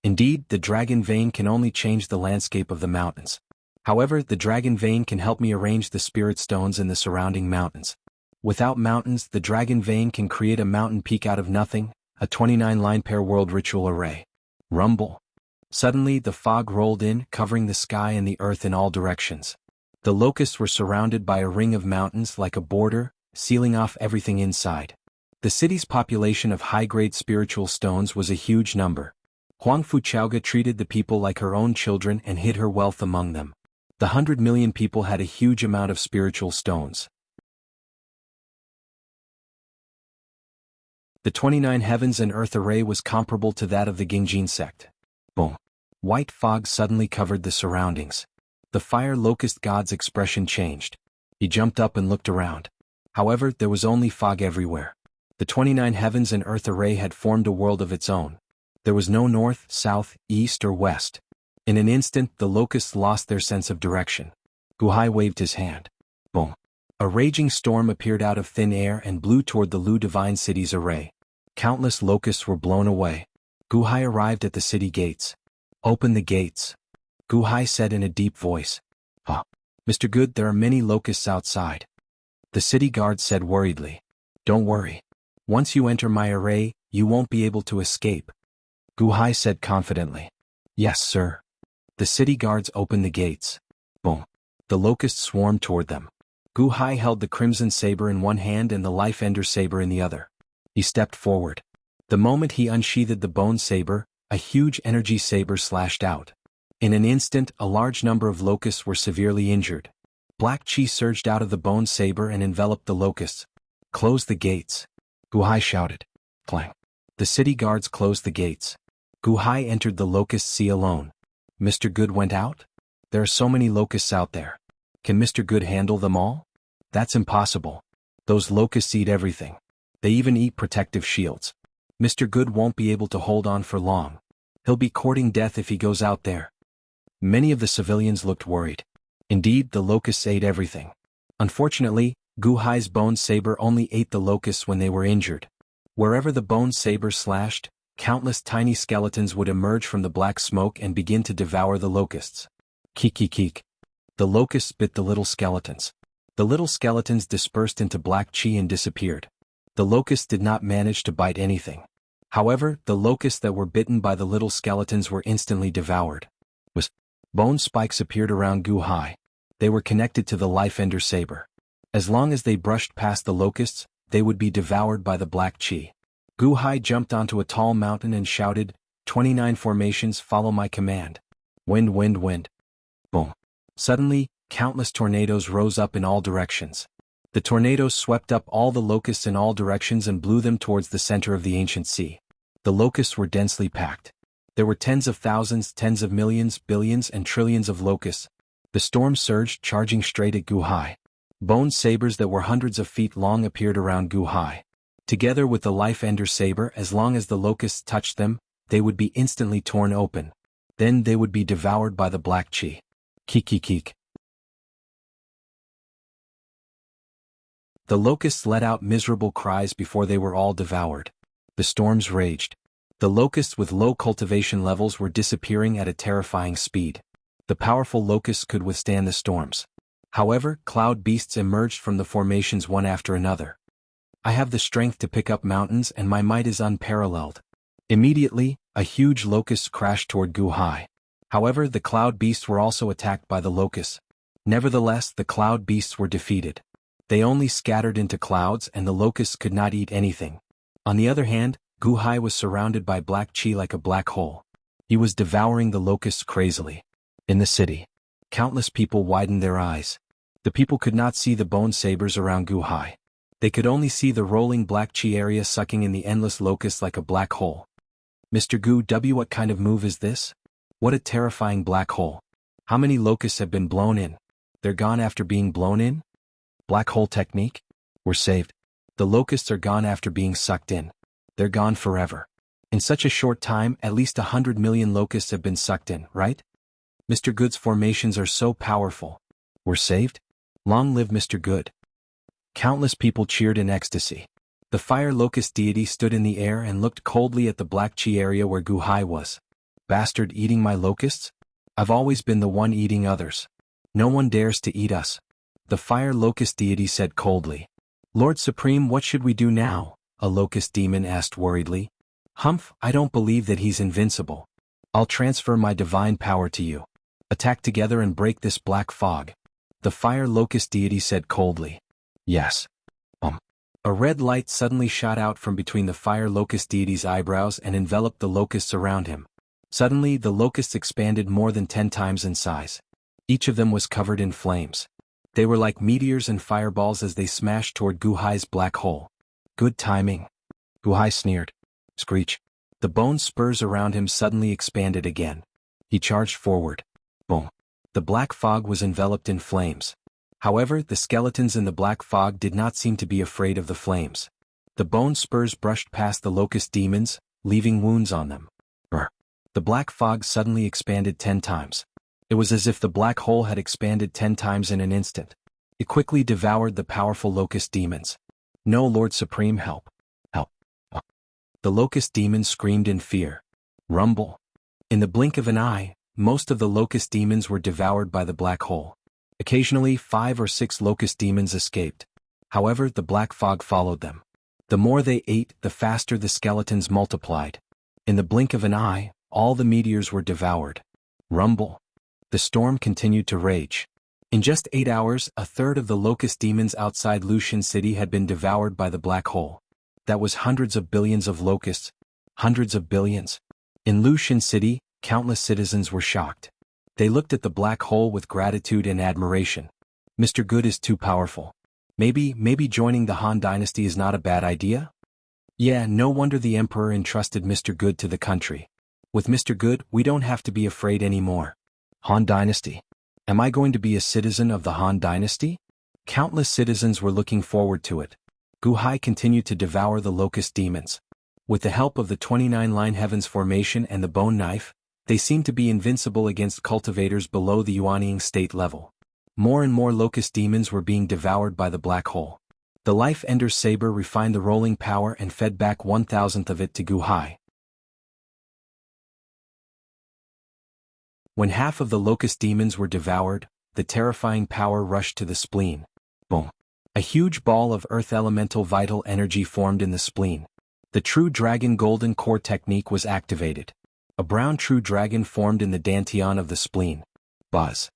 Indeed, the dragon vein can only change the landscape of the mountains. However, the dragon vein can help me arrange the spirit stones in the surrounding mountains. Without mountains, the dragon vein can create a mountain peak out of nothing, a 29-line pair world ritual array. Rumble. Suddenly the fog rolled in, covering the sky and the earth in all directions. The locusts were surrounded by a ring of mountains like a border, sealing off everything inside. The city's population of high-grade spiritual stones was a huge number. Huang Fuchaoga treated the people like her own children and hid her wealth among them. The 100 million people had a huge amount of spiritual stones. The 29 heavens and earth array was comparable to that of the Gingjin sect. Boom! White fog suddenly covered the surroundings. The fire locust god's expression changed. He jumped up and looked around. However, there was only fog everywhere. The 29 heavens and earth array had formed a world of its own. There was no north, south, east or west. In an instant, the locusts lost their sense of direction. Gu Hai waved his hand. Boom! A raging storm appeared out of thin air and blew toward the Lu Divine City's array. Countless locusts were blown away. Gu Hai arrived at the city gates. Open the gates. Gu Hai said in a deep voice. Mr. Good, there are many locusts outside. The city guard said worriedly. Don't worry. Once you enter my array, you won't be able to escape. Gu Hai said confidently. Yes, sir. The city guards opened the gates. Boom! The locusts swarmed toward them. Gu Hai held the crimson saber in one hand and the life ender saber in the other. He stepped forward. The moment he unsheathed the bone saber, a huge energy saber slashed out. In an instant, a large number of locusts were severely injured. Black chi surged out of the bone saber and enveloped the locusts. Close the gates. Gu Hai shouted. Clang. The city guards closed the gates. Gu Hai entered the locust sea alone. Mr. Good went out? There are so many locusts out there. Can Mr. Good handle them all? That's impossible. Those locusts eat everything. They even eat protective shields. Mr. Good won't be able to hold on for long. He'll be courting death if he goes out there. Many of the civilians looked worried. Indeed, the locusts ate everything. Unfortunately, Gu Hai's bone saber only ate the locusts when they were injured. Wherever the bone saber slashed, countless tiny skeletons would emerge from the black smoke and begin to devour the locusts. Keek keek keek. The locusts bit the little skeletons. The little skeletons dispersed into black chi and disappeared. The locusts did not manage to bite anything. However, the locusts that were bitten by the little skeletons were instantly devoured. Bone spikes appeared around Gu Hai. They were connected to the life ender saber. As long as they brushed past the locusts, they would be devoured by the black chi. Gu Hai jumped onto a tall mountain and shouted, 29 formations, follow my command. Wind, wind, wind. Boom. Suddenly, countless tornadoes rose up in all directions. The tornadoes swept up all the locusts in all directions and blew them towards the center of the ancient sea. The locusts were densely packed. There were tens of thousands, tens of millions, billions and trillions of locusts. The storm surged, charging straight at Gu Hai. Bone sabers that were hundreds of feet long appeared around Gu Hai. Together with the Life Ender Saber, as long as the locusts touched them, they would be instantly torn open. Then they would be devoured by the black chi. Kik. The locusts let out miserable cries before they were all devoured. The storms raged. The locusts with low cultivation levels were disappearing at a terrifying speed. The powerful locusts could withstand the storms. However, cloud beasts emerged from the formations one after another. I have the strength to pick up mountains and my might is unparalleled. Immediately, a huge locust crashed toward Guhai. However, the cloud beasts were also attacked by the locusts. Nevertheless, the cloud beasts were defeated. They only scattered into clouds and the locusts could not eat anything. On the other hand, Guhai was surrounded by black chi like a black hole. He was devouring the locusts crazily. In the city, countless people widened their eyes. The people could not see the bone sabers around Guhai. They could only see the rolling black chi area sucking in the endless locusts like a black hole. Mr. Gu W, what kind of move is this? What a terrifying black hole. How many locusts have been blown in? They're gone after being blown in? Black hole technique? We're saved. The locusts are gone after being sucked in. They're gone forever. In such a short time, at least 100 million locusts have been sucked in, right? Mr. Good's formations are so powerful. We're saved? Long live Mr. Good. Countless people cheered in ecstasy. The fire locust deity stood in the air and looked coldly at the black chi area where Guhai was. Bastard eating my locusts? I've always been the one eating others. No one dares to eat us. The fire locust deity said coldly. Lord Supreme, what should we do now? A locust demon asked worriedly. Humph, I don't believe that he's invincible. I'll transfer my divine power to you. Attack together and break this black fog. The fire locust deity said coldly. Yes. A red light suddenly shot out from between the fire locust deity's eyebrows and enveloped the locusts around him. Suddenly, the locusts expanded more than 10 times in size. Each of them was covered in flames. They were like meteors and fireballs as they smashed toward Guhai's black hole. Good timing. Guhai sneered. Screech. The bone spurs around him suddenly expanded again. He charged forward. Boom. The black fog was enveloped in flames. However, the skeletons in the black fog did not seem to be afraid of the flames. The bone spurs brushed past the locust demons, leaving wounds on them. The black fog suddenly expanded 10 times. It was as if the black hole had expanded 10 times in an instant. It quickly devoured the powerful locust demons. No, Lord Supreme, help. Help. The locust demons screamed in fear. Rumble. In the blink of an eye, most of the locust demons were devoured by the black hole. Occasionally, 5 or 6 locust demons escaped. However, the black fog followed them. The more they ate, the faster the skeletons multiplied. In the blink of an eye, all the meteors were devoured. Rumble. The storm continued to rage. In just 8 hours, a third of the locust demons outside Lucian City had been devoured by the black hole. That was hundreds of billions of locusts. Hundreds of billions. In Lucian City, countless citizens were shocked. They looked at the black hole with gratitude and admiration. Mr. Good is too powerful. Maybe joining the Han Dynasty is not a bad idea? Yeah, no wonder the Emperor entrusted Mr. Good to the country. With Mr. Good, we don't have to be afraid anymore. Han Dynasty. Am I going to be a citizen of the Han Dynasty? Countless citizens were looking forward to it. Guhai continued to devour the locust demons. With the help of the 29-line Heavens formation and the bone knife, they seemed to be invincible against cultivators below the Yuanying state level. More and more locust demons were being devoured by the black hole. The Life Ender's saber refined the rolling power and fed back 1,000th of it to Guhai. When half of the locust demons were devoured, the terrifying power rushed to the spleen. Boom. A huge ball of earth elemental vital energy formed in the spleen. The True Dragon Golden Core technique was activated. A brown true dragon formed in the dantian of the spleen. Buzz.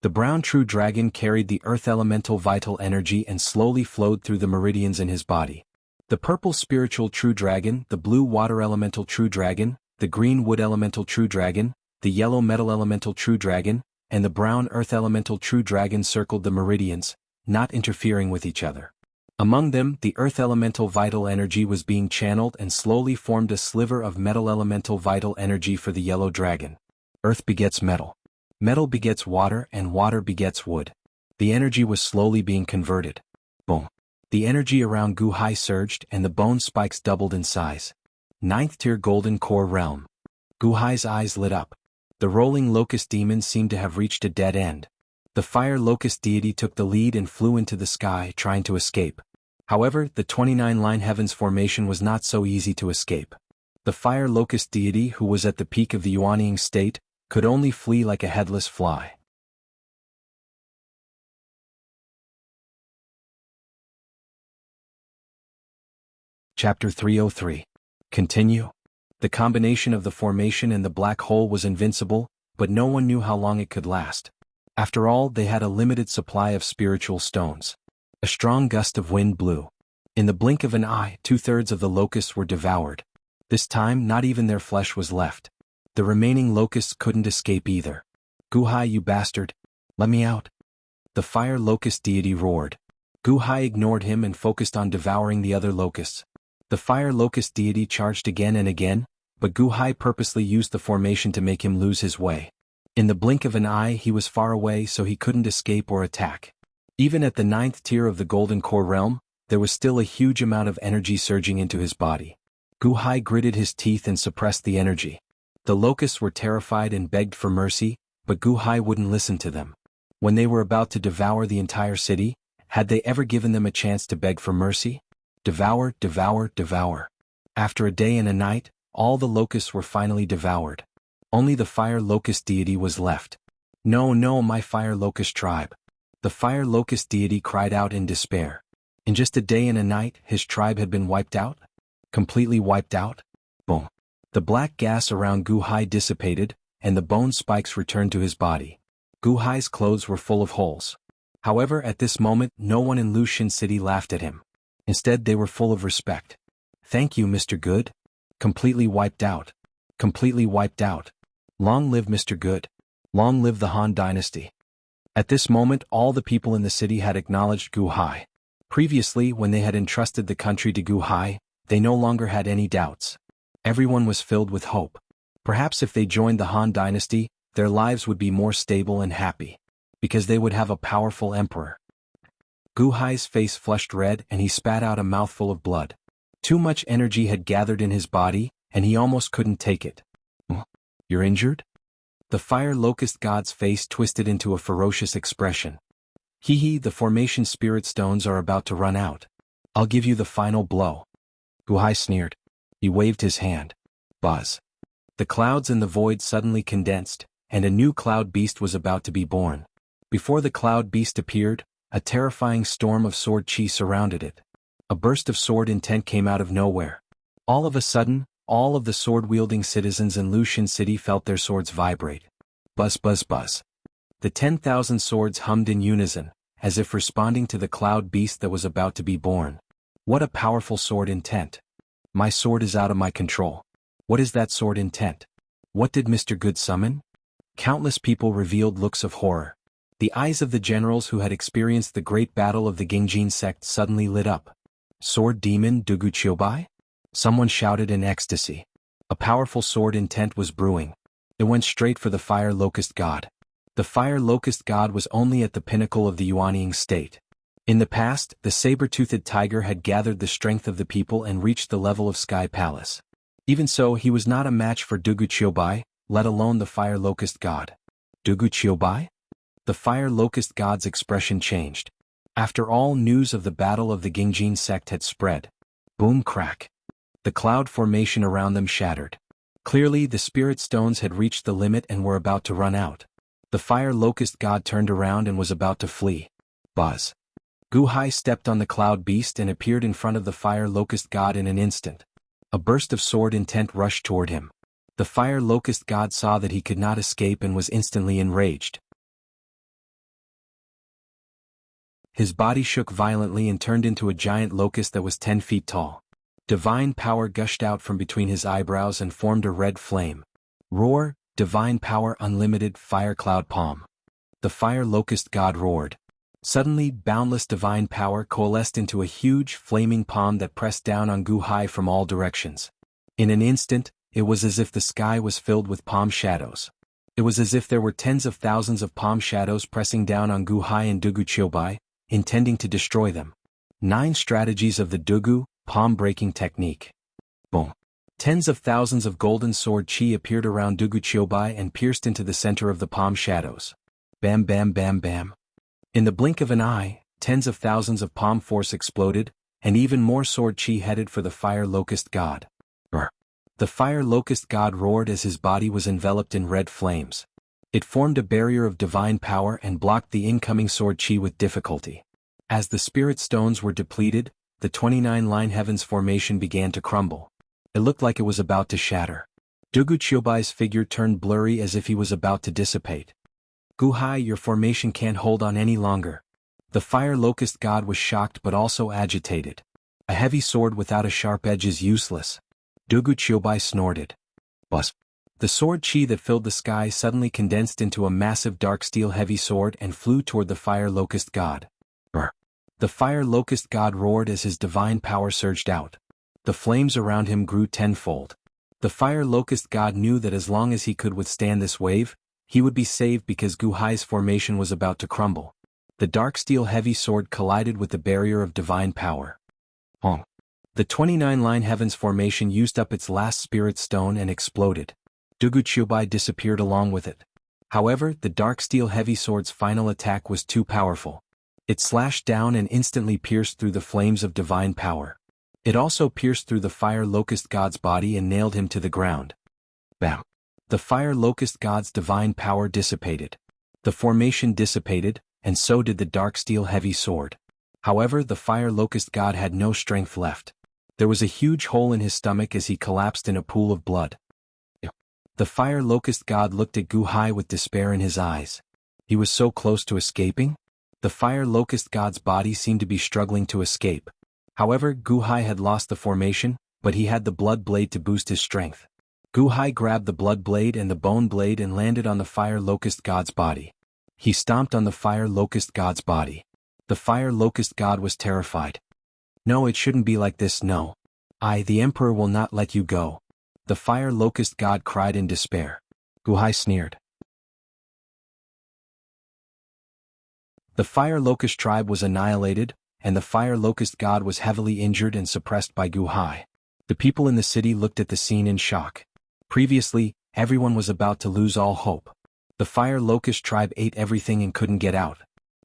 The brown true dragon carried the earth elemental vital energy and slowly flowed through the meridians in his body. The purple spiritual true dragon, the blue water elemental true dragon, the green wood elemental true dragon, the yellow metal elemental true dragon, and the brown earth elemental true dragon circled the meridians, not interfering with each other. Among them, the earth elemental vital energy was being channeled and slowly formed a sliver of metal elemental vital energy for the yellow dragon. Earth begets metal. Metal begets water and water begets wood. The energy was slowly being converted. Boom. The energy around Gu Hai surged and the bone spikes doubled in size. 9th tier Golden Core Realm. Gu Hai's eyes lit up. The rolling locust demon seemed to have reached a dead end. The fire locust deity took the lead and flew into the sky, trying to escape. However, the 29-line heavens formation was not so easy to escape. The fire locust deity, who was at the peak of the Yuanying state, could only flee like a headless fly. Chapter 303. Continue. The combination of the formation and the black hole was invincible, but no one knew how long it could last. After all, they had a limited supply of spiritual stones. A strong gust of wind blew. In the blink of an eye, 2/3 of the locusts were devoured. This time, not even their flesh was left. The remaining locusts couldn't escape either. Gu Hai, you bastard! Let me out! The fire locust deity roared. Gu Hai ignored him and focused on devouring the other locusts. The fire locust deity charged again and again, but Gu Hai purposely used the formation to make him lose his way. In the blink of an eye he was far away, so he couldn't escape or attack. Even at the 9th tier of the Golden Core Realm, there was still a huge amount of energy surging into his body. Gu Hai gritted his teeth and suppressed the energy. The locusts were terrified and begged for mercy, but Gu Hai wouldn't listen to them. When they were about to devour the entire city, had they ever given them a chance to beg for mercy? Devour, devour, devour. After a day and a night, all the locusts were finally devoured. Only the fire locust deity was left. No, no, my fire locust tribe. The fire locust deity cried out in despair. In just a day and a night, his tribe had been wiped out? Completely wiped out? Boom. The black gas around Gu Hai dissipated, and the bone spikes returned to his body. Gu Hai's clothes were full of holes. However, at this moment, no one in Lucian City laughed at him. Instead, they were full of respect. Thank you, Mr. Good. Completely wiped out. Completely wiped out. Long live Mr. Good. Long live the Han Dynasty. At this moment, all the people in the city had acknowledged Gu Hai. Previously, when they had entrusted the country to Gu Hai, they no longer had any doubts. Everyone was filled with hope. Perhaps if they joined the Han Dynasty, their lives would be more stable and happy. Because they would have a powerful emperor. Gu Hai's face flushed red and he spat out a mouthful of blood. Too much energy had gathered in his body, and he almost couldn't take it. You're injured? The fire locust god's face twisted into a ferocious expression. Hee, the formation spirit stones are about to run out. I'll give you the final blow. Gu Hai sneered. He waved his hand. Buzz. The clouds in the void suddenly condensed, and a new cloud beast was about to be born. Before the cloud beast appeared, a terrifying storm of sword chi surrounded it. A burst of sword intent came out of nowhere. All of a sudden, all of the sword-wielding citizens in Lucian City felt their swords vibrate. Buzz, buzz, buzz. The 10,000 swords hummed in unison, as if responding to the cloud beast that was about to be born. What a powerful sword intent. My sword is out of my control. What is that sword intent? What did Mr. Good summon? Countless people revealed looks of horror. The eyes of the generals who had experienced the great battle of the Gingjin sect suddenly lit up. Sword demon Dugu Chiobai? Someone shouted in ecstasy. A powerful sword intent was brewing. It went straight for the fire locust god. The fire locust god was only at the pinnacle of the Yuanying state. In the past, the saber-toothed tiger had gathered the strength of the people and reached the level of Sky Palace. Even so, he was not a match for Dugu Chiobai, let alone the fire locust god. Dugu Chiobai? The fire locust god's expression changed. After all, news of the battle of the Gingjin sect had spread. Boom crack. The cloud formation around them shattered. Clearly, the spirit stones had reached the limit and were about to run out. The fire locust god turned around and was about to flee. Buzz. Gu Hai stepped on the cloud beast and appeared in front of the fire locust god in an instant. A burst of sword intent rushed toward him. The fire locust god saw that he could not escape and was instantly enraged. His body shook violently and turned into a giant locust that was 10 feet tall. Divine power gushed out from between his eyebrows and formed a red flame. Roar, divine power unlimited, fire cloud palm. The fire locust god roared. Suddenly, boundless divine power coalesced into a huge, flaming palm that pressed down on Gu Hai from all directions. In an instant, it was as if the sky was filled with palm shadows. It was as if there were tens of thousands of palm shadows pressing down on Gu Hai and Dugu Chiobai, intending to destroy them. 9 Strategies of the Dugu, Palm-Breaking Technique. Boom. Tens of thousands of golden sword chi appeared around Dugu Chiobai and pierced into the center of the palm shadows. Bam bam bam bam. In the blink of an eye, tens of thousands of palm force exploded, and even more sword chi headed for the fire locust god. The fire locust god roared as his body was enveloped in red flames. It formed a barrier of divine power and blocked the incoming sword chi with difficulty. As the spirit stones were depleted, the 29-line heavens formation began to crumble. It looked like it was about to shatter. Dugu Chiobai's figure turned blurry as if he was about to dissipate. Guhai, your formation can't hold on any longer. The fire locust god was shocked but also agitated. A heavy sword without a sharp edge is useless. Dugu Chiobai snorted. Buzz. The sword chi that filled the sky suddenly condensed into a massive dark steel heavy sword and flew toward the fire locust god. The fire locust god roared as his divine power surged out. The flames around him grew tenfold. The fire locust god knew that as long as he could withstand this wave, he would be saved because Guhai's formation was about to crumble. The dark steel heavy sword collided with the barrier of divine power. Honk. The 29-line heavens formation used up its last spirit stone and exploded. Dugu Chiobai disappeared along with it. However, the dark steel heavy sword's final attack was too powerful. It slashed down and instantly pierced through the flames of divine power. It also pierced through the fire locust god's body and nailed him to the ground. Bam! The fire locust god's divine power dissipated. The formation dissipated, and so did the dark steel heavy sword. However, the fire locust god had no strength left. There was a huge hole in his stomach as he collapsed in a pool of blood. The fire locust god looked at Guhai with despair in his eyes. He was so close to escaping? The fire locust god's body seemed to be struggling to escape. However, Guhai had lost the formation, but he had the blood blade to boost his strength. Guhai grabbed the blood blade and the bone blade and landed on the fire locust god's body. He stomped on the fire locust god's body. The fire locust god was terrified. No, it shouldn't be like this, no. I, the emperor, will not let you go. The fire locust god cried in despair. Guhai sneered. The fire locust tribe was annihilated, and the fire locust god was heavily injured and suppressed by Guhai. The people in the city looked at the scene in shock. Previously, everyone was about to lose all hope. The fire locust tribe ate everything and couldn't get out.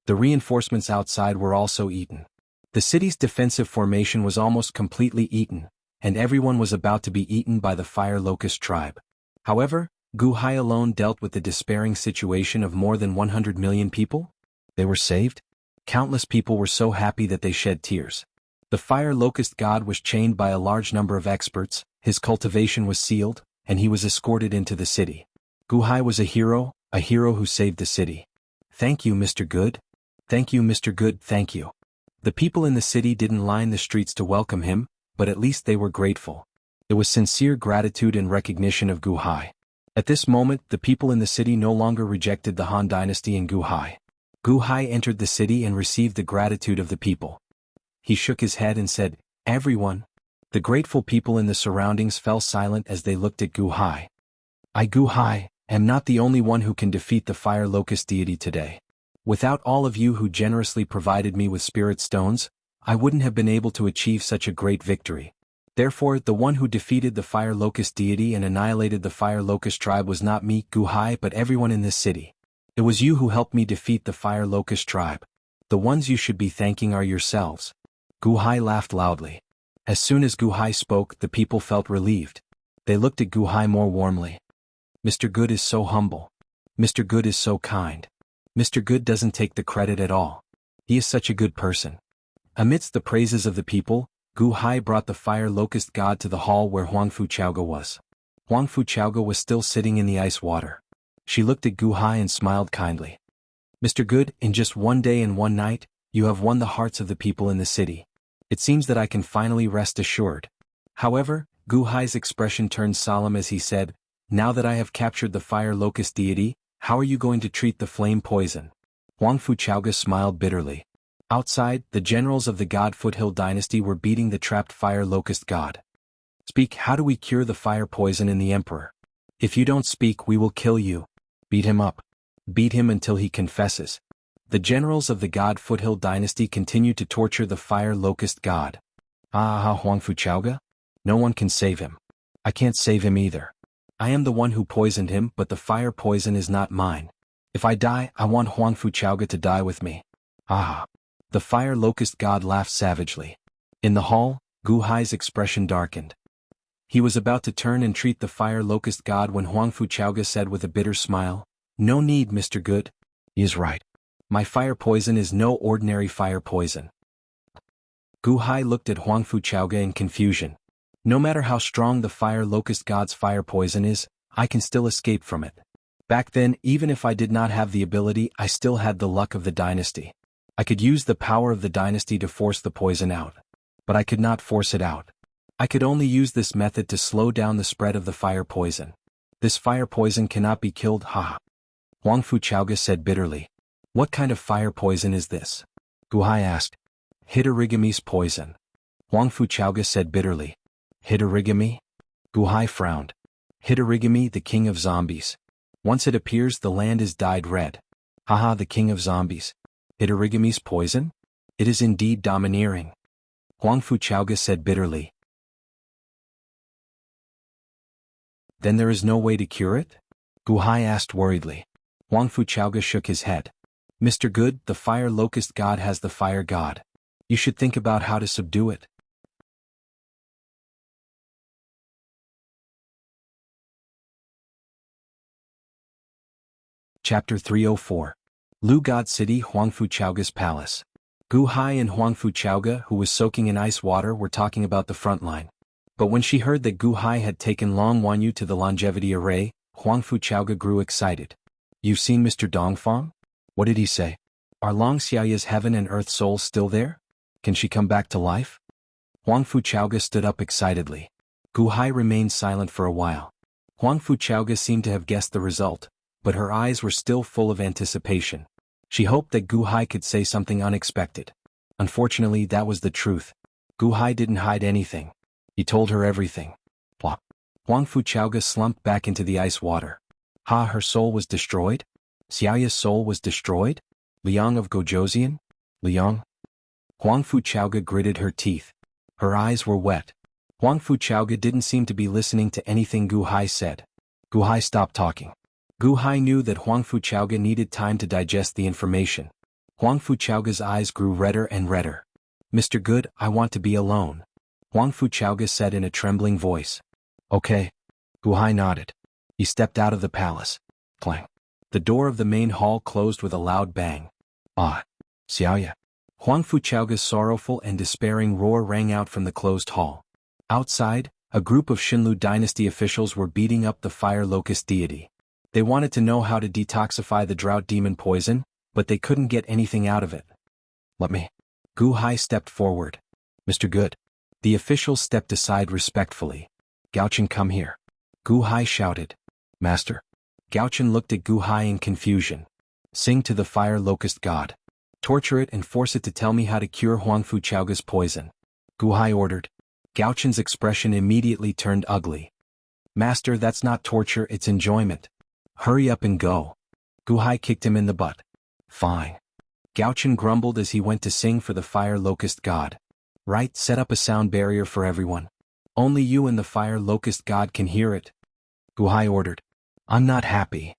The reinforcements outside were also eaten. The city's defensive formation was almost completely eaten, and everyone was about to be eaten by the fire locust tribe. However, Guhai alone dealt with the despairing situation of more than 100 million people. They were saved. Countless people were so happy that they shed tears. The fire locust god was chained by a large number of experts, his cultivation was sealed, and he was escorted into the city. Guhai was a hero who saved the city. Thank you, Mr. Good. Thank you, Mr. Good, thank you. The people in the city didn't line the streets to welcome him, but at least they were grateful. It was sincere gratitude and recognition of Guhai. At this moment, the people in the city no longer rejected the Han dynasty and Guhai. Guhai entered the city and received the gratitude of the people. He shook his head and said, "Everyone." The grateful people in the surroundings fell silent as they looked at Guhai. I, Guhai, am not the only one who can defeat the fire locust deity today. Without all of you who generously provided me with spirit stones, I wouldn't have been able to achieve such a great victory. Therefore, the one who defeated the fire locust deity and annihilated the fire locust tribe was not me, Guhai, but everyone in this city. It was you who helped me defeat the fire locust tribe. The ones you should be thanking are yourselves. Guhai laughed loudly. As soon as Guhai spoke, the people felt relieved. They looked at Guhai more warmly. Mr. Good is so humble. Mr. Good is so kind. Mr. Good doesn't take the credit at all. He is such a good person. Amidst the praises of the people, Guhai brought the fire locust god to the hall where Huangfu Chaoga was. Huangfu Chaoga was still sitting in the ice water. She looked at Guhai and smiled kindly. Mr. Good, in just one day and one night, you have won the hearts of the people in the city. It seems that I can finally rest assured. However, Guhai's expression turned solemn as he said, now that I have captured the fire locust deity, how are you going to treat the flame poison? Huangfu Chaoga smiled bitterly. Outside, the generals of the God Foothill dynasty were beating the trapped fire locust god. Speak, how do we cure the fire poison in the emperor? If you don't speak, we will kill you. Beat him up. Beat him until he confesses. The generals of the God Foothill dynasty continued to torture the fire locust god. Huangfu Chaoga? No one can save him. I can't save him either. I am the one who poisoned him, but the fire poison is not mine. If I die, I want Huangfu Chaoga to die with me. The fire locust god laughed savagely. In the hall, Gu Hai's expression darkened. He was about to turn and treat the fire locust god when Huangfu Chaoga said with a bitter smile, "No need, Mr. Good." He is right. My fire poison is no ordinary fire poison. Gu Hai looked at Huangfu Chaoga in confusion. No matter how strong the fire locust god's fire poison is, I can still escape from it. Back then, even if I did not have the ability, I still had the luck of the dynasty. I could use the power of the dynasty to force the poison out. But I could not force it out. I could only use this method to slow down the spread of the fire poison. This fire poison cannot be killed, Huangfu Chaoga said bitterly. What kind of fire poison is this? Gu Hai asked. Hitorigami's poison. Huangfu Chaoga said bitterly. Hitorigami? Gu Hai frowned. Hitorigami, the king of zombies. Once it appears, the land is dyed red. The king of zombies. Hitorigami's poison? It is indeed domineering. Huangfu Chaoga said bitterly. Then there is no way to cure it? Gu Hai asked worriedly. Huangfu Chaoga shook his head. Mr. Good, the fire locust god has the fire god. You should think about how to subdue it. Chapter 304. Lu God City, Huangfu Chaoga's Palace. Gu Hai and Huangfu Chaoga, who was soaking in ice water, were talking about the front line. But when she heard that Gu Hai had taken Long Wanyu to the longevity array, Huangfu Chaoga grew excited. You've seen Mr. Dongfang? What did he say? Are Long Xiaoya's heaven and earth souls still there? Can she come back to life? Huangfu Chaoga stood up excitedly. Gu Hai remained silent for a while. Huangfu Chaoga seemed to have guessed the result, but her eyes were still full of anticipation. She hoped that Gu Hai could say something unexpected. Unfortunately, that was the truth. Gu Hai didn't hide anything. He told her everything. Huangfu Chaoga slumped back into the ice water. Her soul was destroyed? Xiaoya's soul was destroyed? Liang of Gojoseon? Liang? Huangfu Chaoga gritted her teeth. Her eyes were wet. Huangfu Chaoga didn't seem to be listening to anything Gu Hai said. Gu Hai stopped talking. Gu Hai knew that Huangfu Chaoga needed time to digest the information. Huangfu Chaoga's eyes grew redder and redder. Mr. Good, I want to be alone. Huangfu Chaoga said in a trembling voice. Okay. Gu Hai nodded. He stepped out of the palace. Clang. The door of the main hall closed with a loud bang. Xiaoya. Huangfu Chaoga's sorrowful and despairing roar rang out from the closed hall. Outside, a group of Xinlu dynasty officials were beating up the fire locust deity. They wanted to know how to detoxify the drought demon poison, but they couldn't get anything out of it. Let me. Gu Hai stepped forward. Mr. Good. The officials stepped aside respectfully. Gaochen, come here. Gu Hai shouted. Master. Gaochen looked at Gu Hai in confusion. Sing to the fire locust god. Torture it and force it to tell me how to cure Huangfu Chaoga's poison. Gu Hai ordered. Gaochen's expression immediately turned ugly. Master, that's not torture, it's enjoyment. Hurry up and go. Gu Hai kicked him in the butt. Fine. Gaochen grumbled as he went to sing for the fire locust god. Right, set up a sound barrier for everyone. Only you and the fire locust god can hear it. Gu Hai ordered. I'm not happy.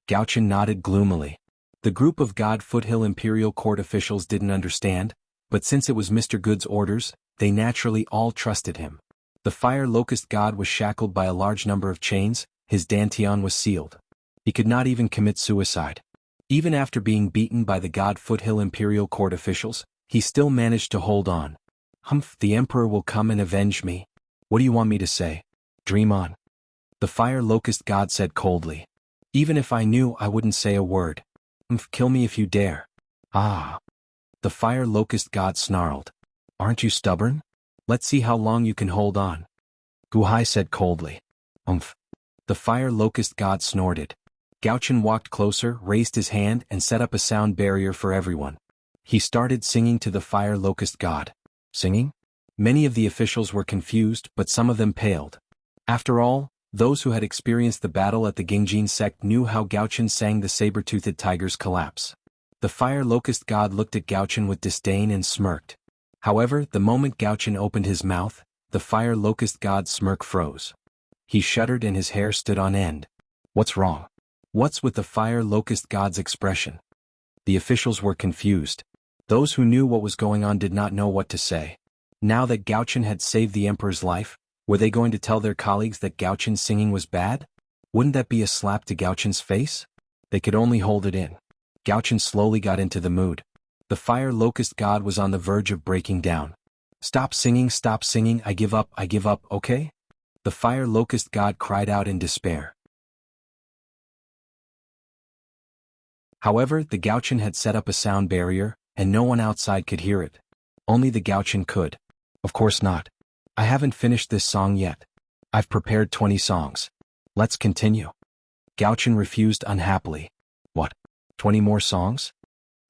Gaochen nodded gloomily. The group of God Foothill Imperial Court officials didn't understand, but since it was Mr. Good's orders, they naturally all trusted him. The fire locust god was shackled by a large number of chains, his dantian was sealed. He could not even commit suicide. Even after being beaten by the God Foothill Imperial Court officials, he still managed to hold on. The Emperor will come and avenge me. What do you want me to say? Dream on. The fire locust god said coldly. Even if I knew, I wouldn't say a word. Kill me if you dare. The fire locust god snarled. Aren't you stubborn? Let's see how long you can hold on. Gu Hai said coldly. The fire locust god snorted. Gaochen walked closer, raised his hand and set up a sound barrier for everyone. He started singing to the fire locust god. Singing? Many of the officials were confused, but some of them paled. After all, those who had experienced the battle at the Gingjin sect knew how Gaochen sang the saber-toothed tiger's collapse. The fire locust god looked at Gao-chen with disdain and smirked. However, the moment Gao-chen opened his mouth, the fire locust god's smirk froze. He shuddered and his hair stood on end. What's wrong? What's with the fire locust god's expression? The officials were confused. Those who knew what was going on did not know what to say. Now that Gao-chen had saved the emperor's life, were they going to tell their colleagues that Gao-chen's singing was bad? Wouldn't that be a slap to Gao-chen's face? They could only hold it in. Gao-chen slowly got into the mood. The fire locust god was on the verge of breaking down. Stop singing, I give up, okay? The fire locust god cried out in despair. However, the Gao-chen had set up a sound barrier, and no one outside could hear it. Only the Gao-chen could. Of course not. I haven't finished this song yet. I've prepared 20 songs. Let's continue. Gao-chen refused unhappily. What? 20 more songs?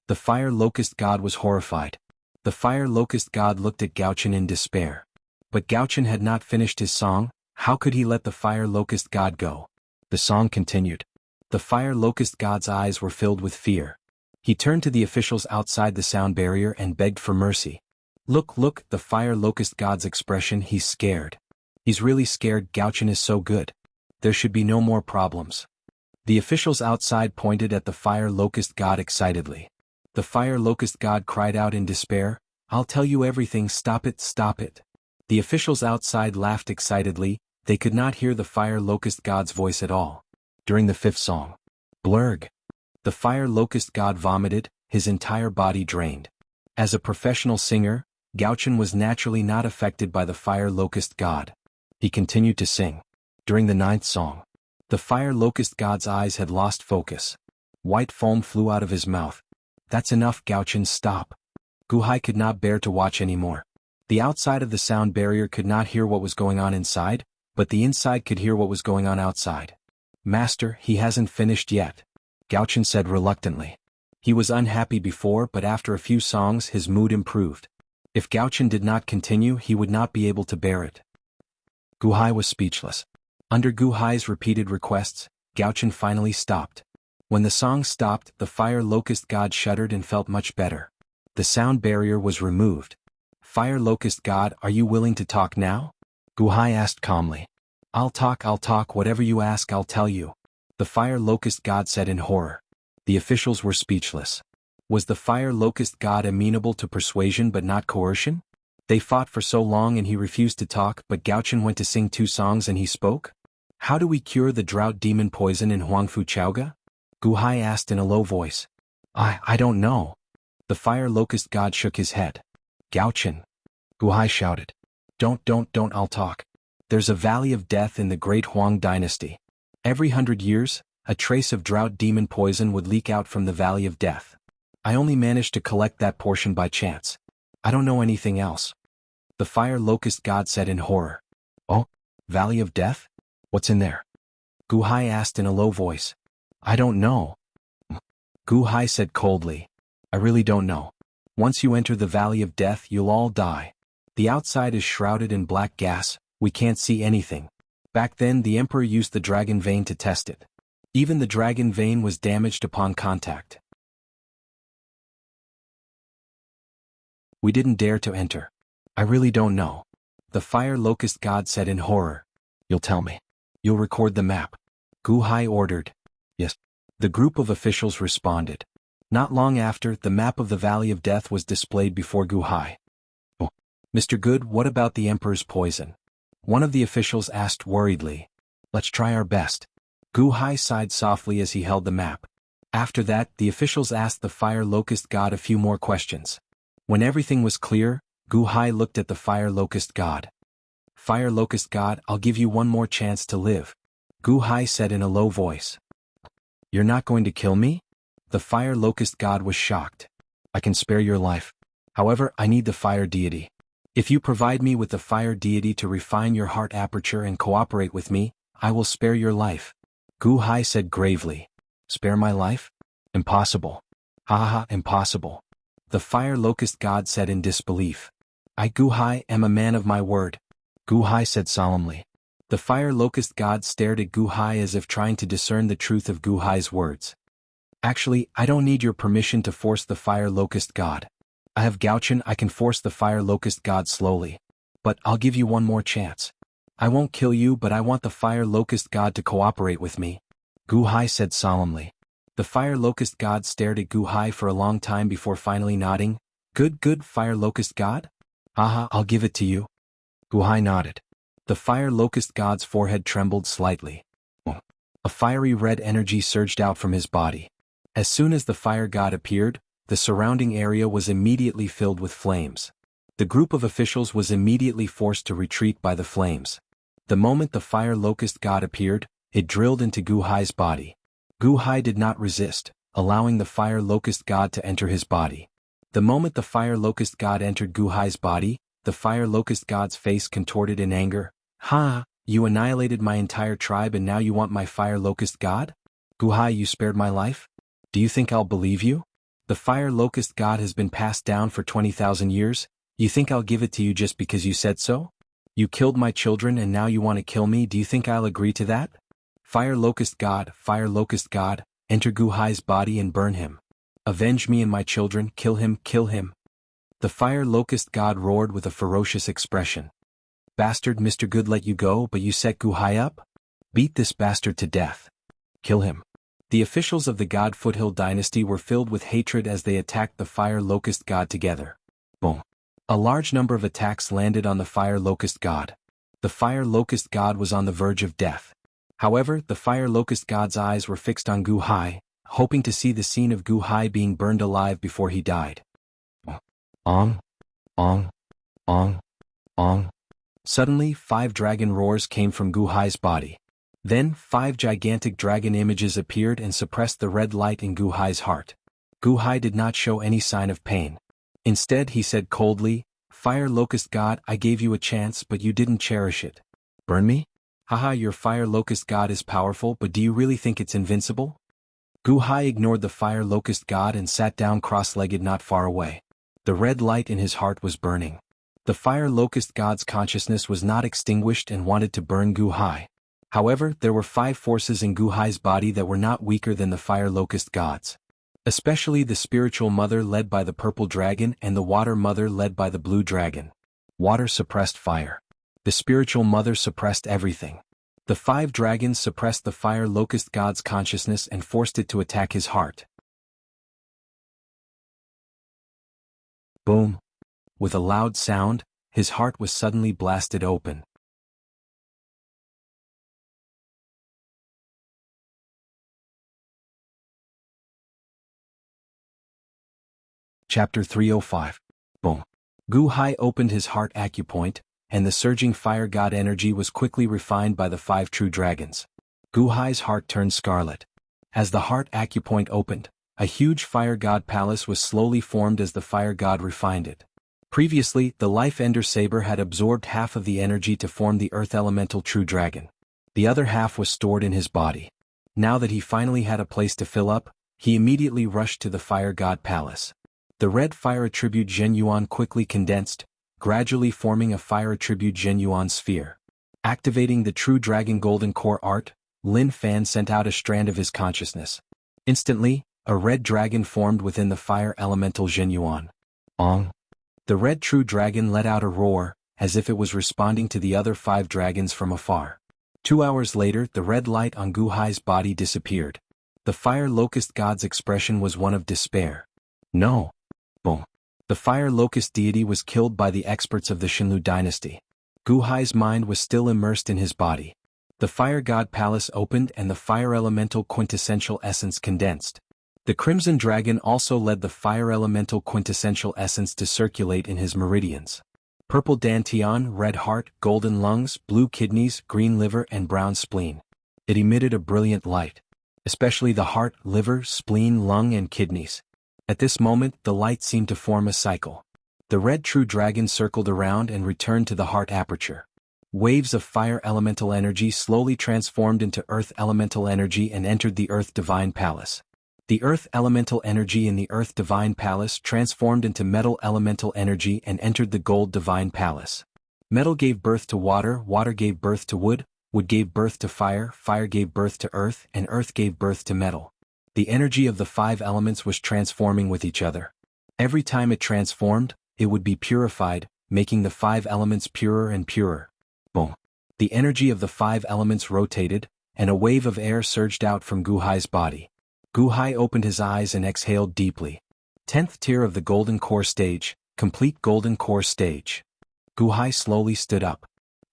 The fire locust god was horrified. The fire locust god looked at Gao-chen in despair. But Gao-chen had not finished his song. How could he let the fire locust god go? The song continued. The fire locust god's eyes were filled with fear. He turned to the officials outside the sound barrier and begged for mercy. Look, the fire locust god's expression, he's scared. He's really scared. Gao-chen is so good. There should be no more problems. The officials outside pointed at the fire locust god excitedly. The fire locust god cried out in despair, I'll tell you everything, stop it. The officials outside laughed excitedly. They could not hear the fire locust god's voice at all. During the 5th song, blurg, the fire locust god vomited, his entire body drained. As a professional singer, Gao-chen was naturally not affected by the fire locust god. He continued to sing. During the 9th song, the fire locust god's eyes had lost focus. White foam flew out of his mouth. That's enough, Gao-chen, stop. Guhai could not bear to watch anymore. The outside of the sound barrier could not hear what was going on inside, but the inside could hear what was going on outside. Master, he hasn't finished yet, Gao-chen said reluctantly. He was unhappy before, but after a few songs his mood improved. If Gao-chen did not continue, he would not be able to bear it. Guhai was speechless. Under Guhai's repeated requests, Gao-chen finally stopped. When the song stopped, the fire locust god shuddered and felt much better. The sound barrier was removed. Fire locust god, are you willing to talk now? Guhai asked calmly. I'll talk, whatever you ask I'll tell you. The fire locust god said in horror. The officials were speechless. Was the fire locust god amenable to persuasion but not coercion? They fought for so long and he refused to talk, but Gao-chen went to sing 2 songs and he spoke? How do we cure the drought demon poison in Huangfu Chaoga? Guhai asked in a low voice. I don't know. The fire locust god shook his head. Gao-chen. Guhai shouted. Don't, I'll talk. There's a valley of death in the great Huang dynasty. Every 100 years, a trace of drought demon poison would leak out from the valley of death. I only managed to collect that portion by chance. I don't know anything else. The fire locust god said in horror. Oh, valley of death? What's in there? Guhai asked in a low voice. I don't know. Guhai said coldly. I really don't know. Once you enter the valley of death, you'll all die. The outside is shrouded in black gas. We can't see anything. Back then the emperor used the dragon vein to test it. Even the dragon vein was damaged upon contact. We didn't dare to enter. I really don't know. The fire locust god said in horror. You'll tell me. You'll record the map. Guhai ordered. Yes. The group of officials responded. Not long after, the map of the Valley of Death was displayed before Guhai. Oh, Mr. Good, what about the emperor's poison? One of the officials asked worriedly. Let's try our best. Guhai sighed softly as he held the map. After that, the officials asked the fire locust god a few more questions. When everything was clear, Guhai looked at the fire locust god. Fire locust god, I'll give you one more chance to live. Guhai said in a low voice. You're not going to kill me? The fire locust god was shocked. I can spare your life. However, I need the fire deity. If you provide me with the fire deity to refine your heart aperture and cooperate with me, I will spare your life. Guhai said gravely. Spare my life? Impossible. Ha, impossible. The fire locust god said in disbelief. I, Guhai, am a man of my word. Guhai said solemnly. The fire locust god stared at Guhai as if trying to discern the truth of Guhai's words. Actually, I don't need your permission to force the fire locust god. I have Gaochen, I can force the fire locust god slowly. But I'll give you one more chance. I won't kill you, but I want the fire locust god to cooperate with me, Gu Hai said solemnly. The fire locust god stared at Gu Hai for a long time before finally nodding. Good, fire locust god? Haha, I'll give it to you. Gu Hai nodded. The fire locust god's forehead trembled slightly. A fiery red energy surged out from his body. As soon as the fire god appeared, the surrounding area was immediately filled with flames. The group of officials was immediately forced to retreat by the flames. The moment the fire locust god appeared, it drilled into Gu Hai's body. Gu Hai did not resist, allowing the fire locust god to enter his body. The moment the fire locust god entered Gu Hai's body, the fire locust god's face contorted in anger. Ha! You annihilated my entire tribe and now you want my fire locust god? Gu Hai, you spared my life? Do you think I'll believe you? The fire locust god has been passed down for 20,000 years, you think I'll give it to you just because you said so? You killed my children and now you want to kill me, do you think I'll agree to that? Fire locust god, enter Gu Hai's body and burn him. Avenge me and my children, kill him, kill him. The fire locust god roared with a ferocious expression. Bastard, Mr. Good let you go, but you set Gu Hai up? Beat this bastard to death. Kill him. The officials of the god Foothill dynasty were filled with hatred as they attacked the fire locust god together. Boom. A large number of attacks landed on the fire locust god. The fire locust god was on the verge of death. However, the fire locust god's eyes were fixed on Gu Hai, hoping to see the scene of Gu Hai being burned alive before he died. Ong. Ong. Ong. Ong. Suddenly, 5 dragon roars came from Gu Hai's body. Then, 5 gigantic dragon images appeared and suppressed the red light in Gu Hai's heart. Gu Hai did not show any sign of pain. Instead, he said coldly, Fire locust god, I gave you a chance but you didn't cherish it. Burn me? Haha, your fire locust god is powerful, but do you really think it's invincible? Gu Hai ignored the fire locust god and sat down cross-legged not far away. The red light in his heart was burning. The fire locust god's consciousness was not extinguished and wanted to burn Gu Hai. However, there were 5 forces in Gu Hai's body that were not weaker than the fire locust gods. Especially the spiritual mother led by the purple dragon and the water mother led by the blue dragon. Water suppressed fire. The spiritual mother suppressed everything. The 5 dragons suppressed the fire locust god's consciousness and forced it to attack his heart. Boom. With a loud sound, his heart was suddenly blasted open. Chapter 305. Boom. Gu Hai opened his heart acupoint, and the surging fire god energy was quickly refined by the 5 true dragons. Gu Hai's heart turned scarlet. As the heart acupoint opened, a huge fire god palace was slowly formed as the fire god refined it. Previously, the life ender saber had absorbed half of the energy to form the earth elemental true dragon. The other half was stored in his body. Now that he finally had a place to fill up, he immediately rushed to the fire god palace. The red fire attribute Zhenyuan quickly condensed, gradually forming a fire attribute Zhenyuan sphere. Activating the true dragon golden core art, Lin Fan sent out a strand of his consciousness. Instantly, a red dragon formed within the fire elemental Zhenyuan. Ong. The red true dragon let out a roar, as if it was responding to the other 5 dragons from afar. 2 hours later, the red light on Gu Hai's body disappeared. The fire locust god's expression was one of despair. No. Boom. The fire locust deity was killed by the experts of the Xinlu dynasty. Gu Hai's mind was still immersed in his body. The fire god palace opened and the fire elemental quintessential essence condensed. The crimson dragon also led the fire elemental quintessential essence to circulate in his meridians. Purple dantian, red heart, golden lungs, blue kidneys, green liver and brown spleen. It emitted a brilliant light. Especially the heart, liver, spleen, lung and kidneys. At this moment, the light seemed to form a cycle. The red true dragon circled around and returned to the heart aperture. Waves of fire elemental energy slowly transformed into earth elemental energy and entered the earth divine palace. The earth elemental energy in the earth divine palace transformed into metal elemental energy and entered the gold divine palace. Metal gave birth to water, water gave birth to wood, wood gave birth to fire, fire gave birth to earth, and earth gave birth to metal. The energy of the 5 elements was transforming with each other. Every time it transformed, it would be purified, making the 5 elements purer and purer. Boom. The energy of the 5 elements rotated, and a wave of air surged out from Guhai's body. Guhai opened his eyes and exhaled deeply. 10th tier of the Golden Core stage, complete Golden Core stage. Guhai slowly stood up.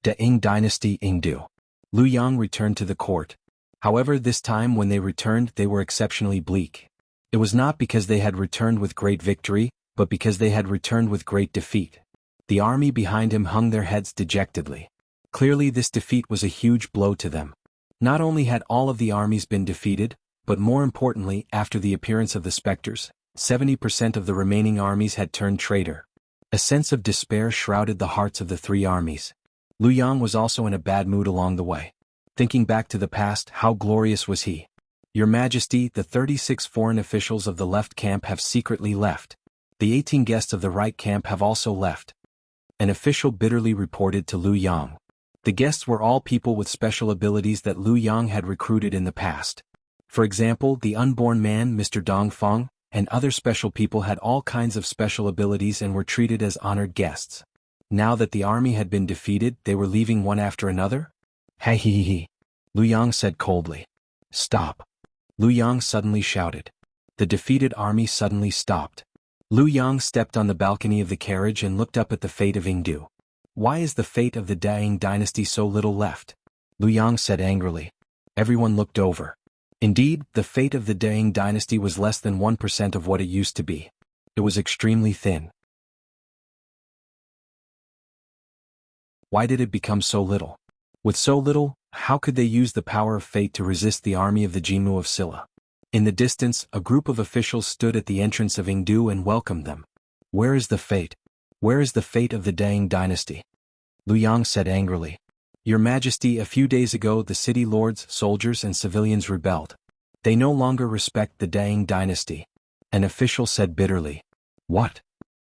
The Ying Dynasty Yingdu. Lu Yang returned to the court. However, this time when they returned they were exceptionally bleak. It was not because they had returned with great victory, but because they had returned with great defeat. The army behind him hung their heads dejectedly. Clearly this defeat was a huge blow to them. Not only had all of the armies been defeated, but more importantly, after the appearance of the specters, 70% of the remaining armies had turned traitor. A sense of despair shrouded the hearts of the 3 armies. Lu Yang was also in a bad mood along the way. Thinking back to the past, how glorious was he? Your Majesty, the 36 foreign officials of the left camp have secretly left. The 18 guests of the right camp have also left. An official bitterly reported to Lu Yang. The guests were all people with special abilities that Lu Yang had recruited in the past. For example, the unborn man, Mr. Dongfang, and other special people had all kinds of special abilities and were treated as honored guests. Now that the army had been defeated, they were leaving one after another? Hey hee hee. Lu Yang said coldly. Stop. Lu Yang suddenly shouted. The defeated army suddenly stopped. Lu Yang stepped on the balcony of the carriage and looked up at the fate of Yingdu. Why is the fate of the Daying dynasty so little left? Lu Yang said angrily. Everyone looked over. Indeed, the fate of the Daying dynasty was less than 1% of what it used to be. It was extremely thin. Why did it become so little? With so little, how could they use the power of fate to resist the army of the Jianghu of Silla? In the distance, a group of officials stood at the entrance of Yingdu and welcomed them. Where is the fate? Where is the fate of the Daying dynasty? Lu Yang said angrily. Your Majesty, a few days ago the city lords, soldiers and civilians rebelled. They no longer respect the Daying dynasty. An official said bitterly. What?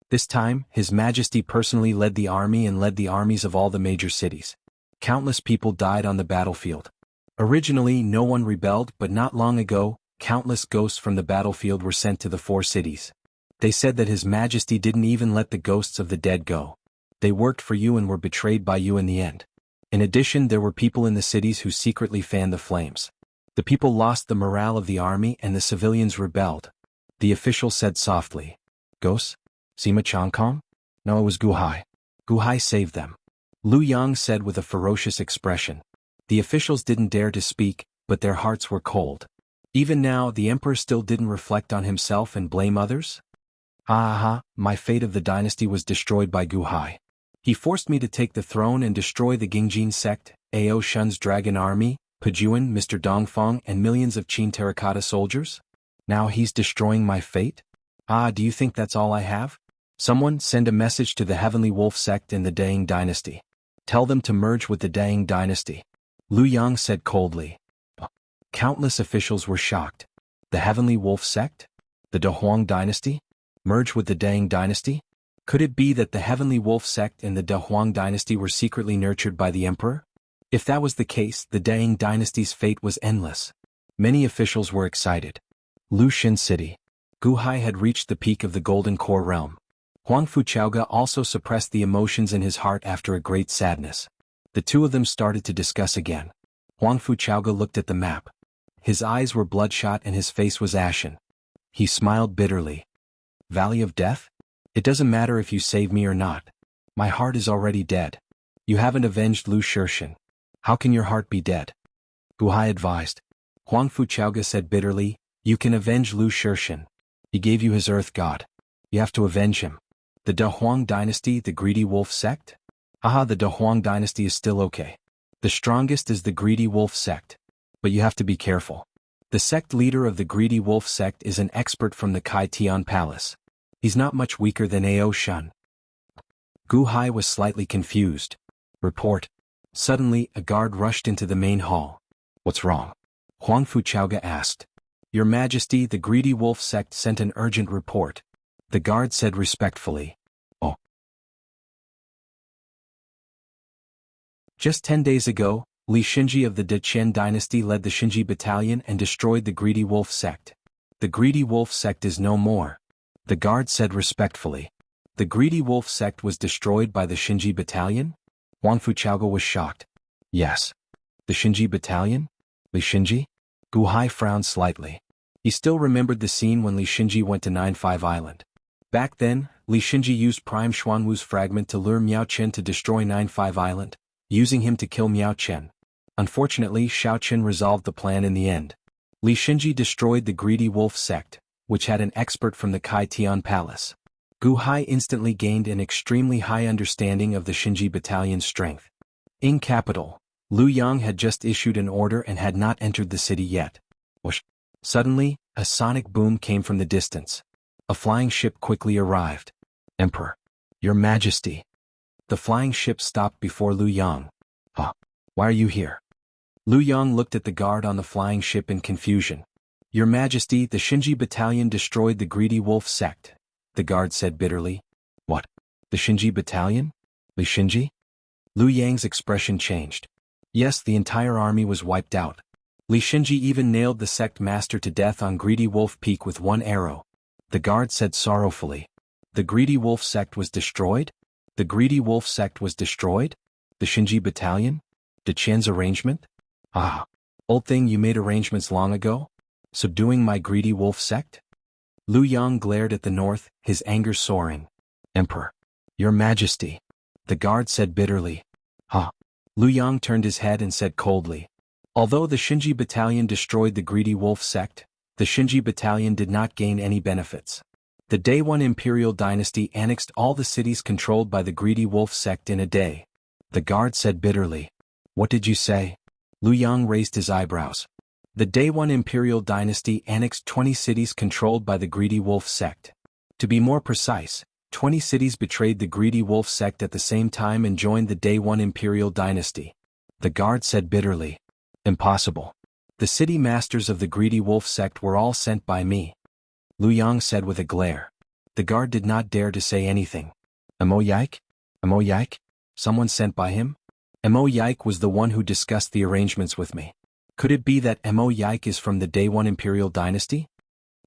This time, His Majesty personally led the army and led the armies of all the major cities. Countless people died on the battlefield. Originally no one rebelled, but not long ago, countless ghosts from the battlefield were sent to the 4 cities. They said that His Majesty didn't even let the ghosts of the dead go. They worked for you and were betrayed by you in the end. In addition, there were people in the cities who secretly fanned the flames. The people lost the morale of the army and the civilians rebelled. The official said softly. Ghosts? Sima Changkong? No, it was Guhai. Guhai saved them. Lu Yang said with a ferocious expression. The officials didn't dare to speak, but their hearts were cold. Even now, the emperor still didn't reflect on himself and blame others? My fate of the dynasty was destroyed by Guhai. He forced me to take the throne and destroy the Gingjin sect, Ao Shun's dragon army, Pajuan, Mr. Dongfang and millions of Qin terracotta soldiers? Now he's destroying my fate? Do you think that's all I have? Someone send a message to the Heavenly Wolf sect in the Daying dynasty. Tell them to merge with the Daying dynasty. Lu Yang said coldly. Countless officials were shocked. The Heavenly Wolf sect? The Dahuang dynasty? Merge with the Daying dynasty? Could it be that the Heavenly Wolf sect and the Dahuang dynasty were secretly nurtured by the emperor? If that was the case, the Daying dynasty's fate was endless. Many officials were excited. Lushan City. Guhai had reached the peak of the Golden Core realm. Huang Fuchaoga also suppressed the emotions in his heart after a great sadness. The two of them started to discuss again. Huang Fuchaoga looked at the map. His eyes were bloodshot and his face was ashen. He smiled bitterly. Valley of Death? It doesn't matter if you save me or not. My heart is already dead. You haven't avenged Lu Shirshan. How can your heart be dead? Guhai advised. Huang Fuchaoga said bitterly, you can avenge Lu Shirshan. He gave you his earth god. You have to avenge him. The Dahuang dynasty, the greedy wolf sect? The Dahuang dynasty is still okay. The strongest is the greedy wolf sect. But you have to be careful. The sect leader of the greedy wolf sect is an expert from the Kai Tian Palace. He's not much weaker than Ao Shun. Guhai was slightly confused. Report. Suddenly, a guard rushed into the main hall. What's wrong? Huang Fuchaoga asked. Your Majesty, the greedy wolf sect sent an urgent report. The guard said respectfully. Oh. Just 10 days ago, Li Shinji of the De Qian dynasty led the Shinji battalion and destroyed the greedy wolf sect. The greedy wolf sect is no more. The guard said respectfully. The greedy wolf sect was destroyed by the Shinji battalion? Wang Fuchaoga was shocked. Yes. The Shinji battalion? Li Shinji? Gu Hai frowned slightly. He still remembered the scene when Li Shinji went to 9-5 Island. Back then, Li Shinji used Prime Xuanwu's fragment to lure Miao Chen to destroy 9-5 Island, using him to kill Miao Chen. Unfortunately, Xiao Chen resolved the plan in the end. Li Shinji destroyed the greedy wolf sect, which had an expert from the Kai Tian Palace. Gu Hai instantly gained an extremely high understanding of the Shinji battalion's strength. In capital, Liu Yang had just issued an order and had not entered the city yet. Whoosh! Suddenly, a sonic boom came from the distance. A flying ship quickly arrived. Emperor! Your Majesty! The flying ship stopped before Liu Yang. Huh? Why are you here? Liu Yang looked at the guard on the flying ship in confusion. Your Majesty, the Shinji battalion destroyed the greedy wolf sect, the guard said bitterly. What? The Shinji battalion? Li Shinji? Liu Yang's expression changed. Yes, the entire army was wiped out. Li Shinji even nailed the sect master to death on Greedy Wolf Peak with one arrow. The guard said sorrowfully. The Greedy Wolf sect was destroyed? The Greedy Wolf sect was destroyed? The Shinji battalion? De Qian's arrangement? Ah, old thing, you made arrangements long ago? Subduing my greedy wolf sect? Liu Yang glared at the north, his anger soaring. Emperor! Your Majesty! The guard said bitterly. Huh? Liu Yang turned his head and said coldly. Although the Shinji battalion destroyed the greedy wolf sect, the Shinji battalion did not gain any benefits. The Day One Imperial Dynasty annexed all the cities controlled by the greedy wolf sect in a day. The guard said bitterly. What did you say? Liu Yang raised his eyebrows. The Day One Imperial Dynasty annexed 20 cities controlled by the greedy wolf sect. To be more precise, 20 cities betrayed the greedy wolf sect at the same time and joined the Day One Imperial Dynasty. The guard said bitterly. Impossible. The city masters of the greedy wolf sect were all sent by me. Liu Yang said with a glare. The guard did not dare to say anything. Mo Yike? Mo Yike? Someone sent by him? Mo Yike was the one who discussed the arrangements with me. Could it be that Mo Yike is from the Day One Imperial Dynasty?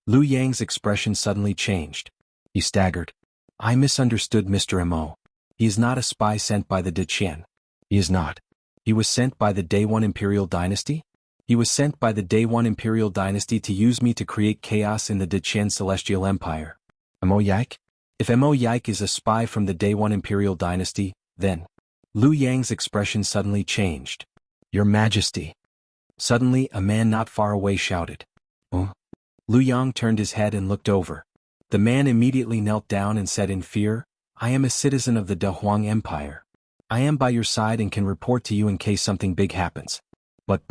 Liu Yang's expression suddenly changed. He staggered. I misunderstood Mr. Mo. He is not a spy sent by the De Qian. He is not. He was sent by the Day One Imperial Dynasty? He was sent by the Day One Imperial Dynasty to use me to create chaos in the De Qian Celestial Empire. Mo Yike? If Mo Yike is a spy from the Day One Imperial Dynasty, then... Liu Yang's expression suddenly changed. Your Majesty. Suddenly, a man not far away shouted. Oh? Liu Yang turned his head and looked over. The man immediately knelt down and said in fear, I am a citizen of the De Huang Empire. I am by your side and can report to you in case something big happens. But...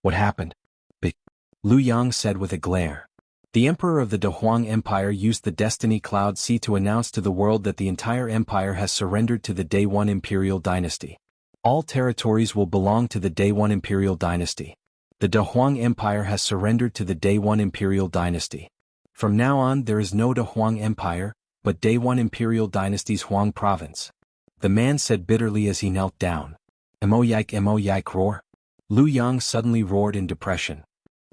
What happened? Big. Liu Yang said with a glare. The Emperor of the De Huang Empire used the Destiny Cloud Sea to announce to the world that the entire empire has surrendered to the Day One Imperial Dynasty. All territories will belong to the Day One Imperial Dynasty. The De Huang Empire has surrendered to the Day One Imperial Dynasty. From now on there is no De Huang Empire, but Day One Imperial Dynasty's Huang Province. The man said bitterly as he knelt down. Mo Yike roar? Liu Yang suddenly roared in depression.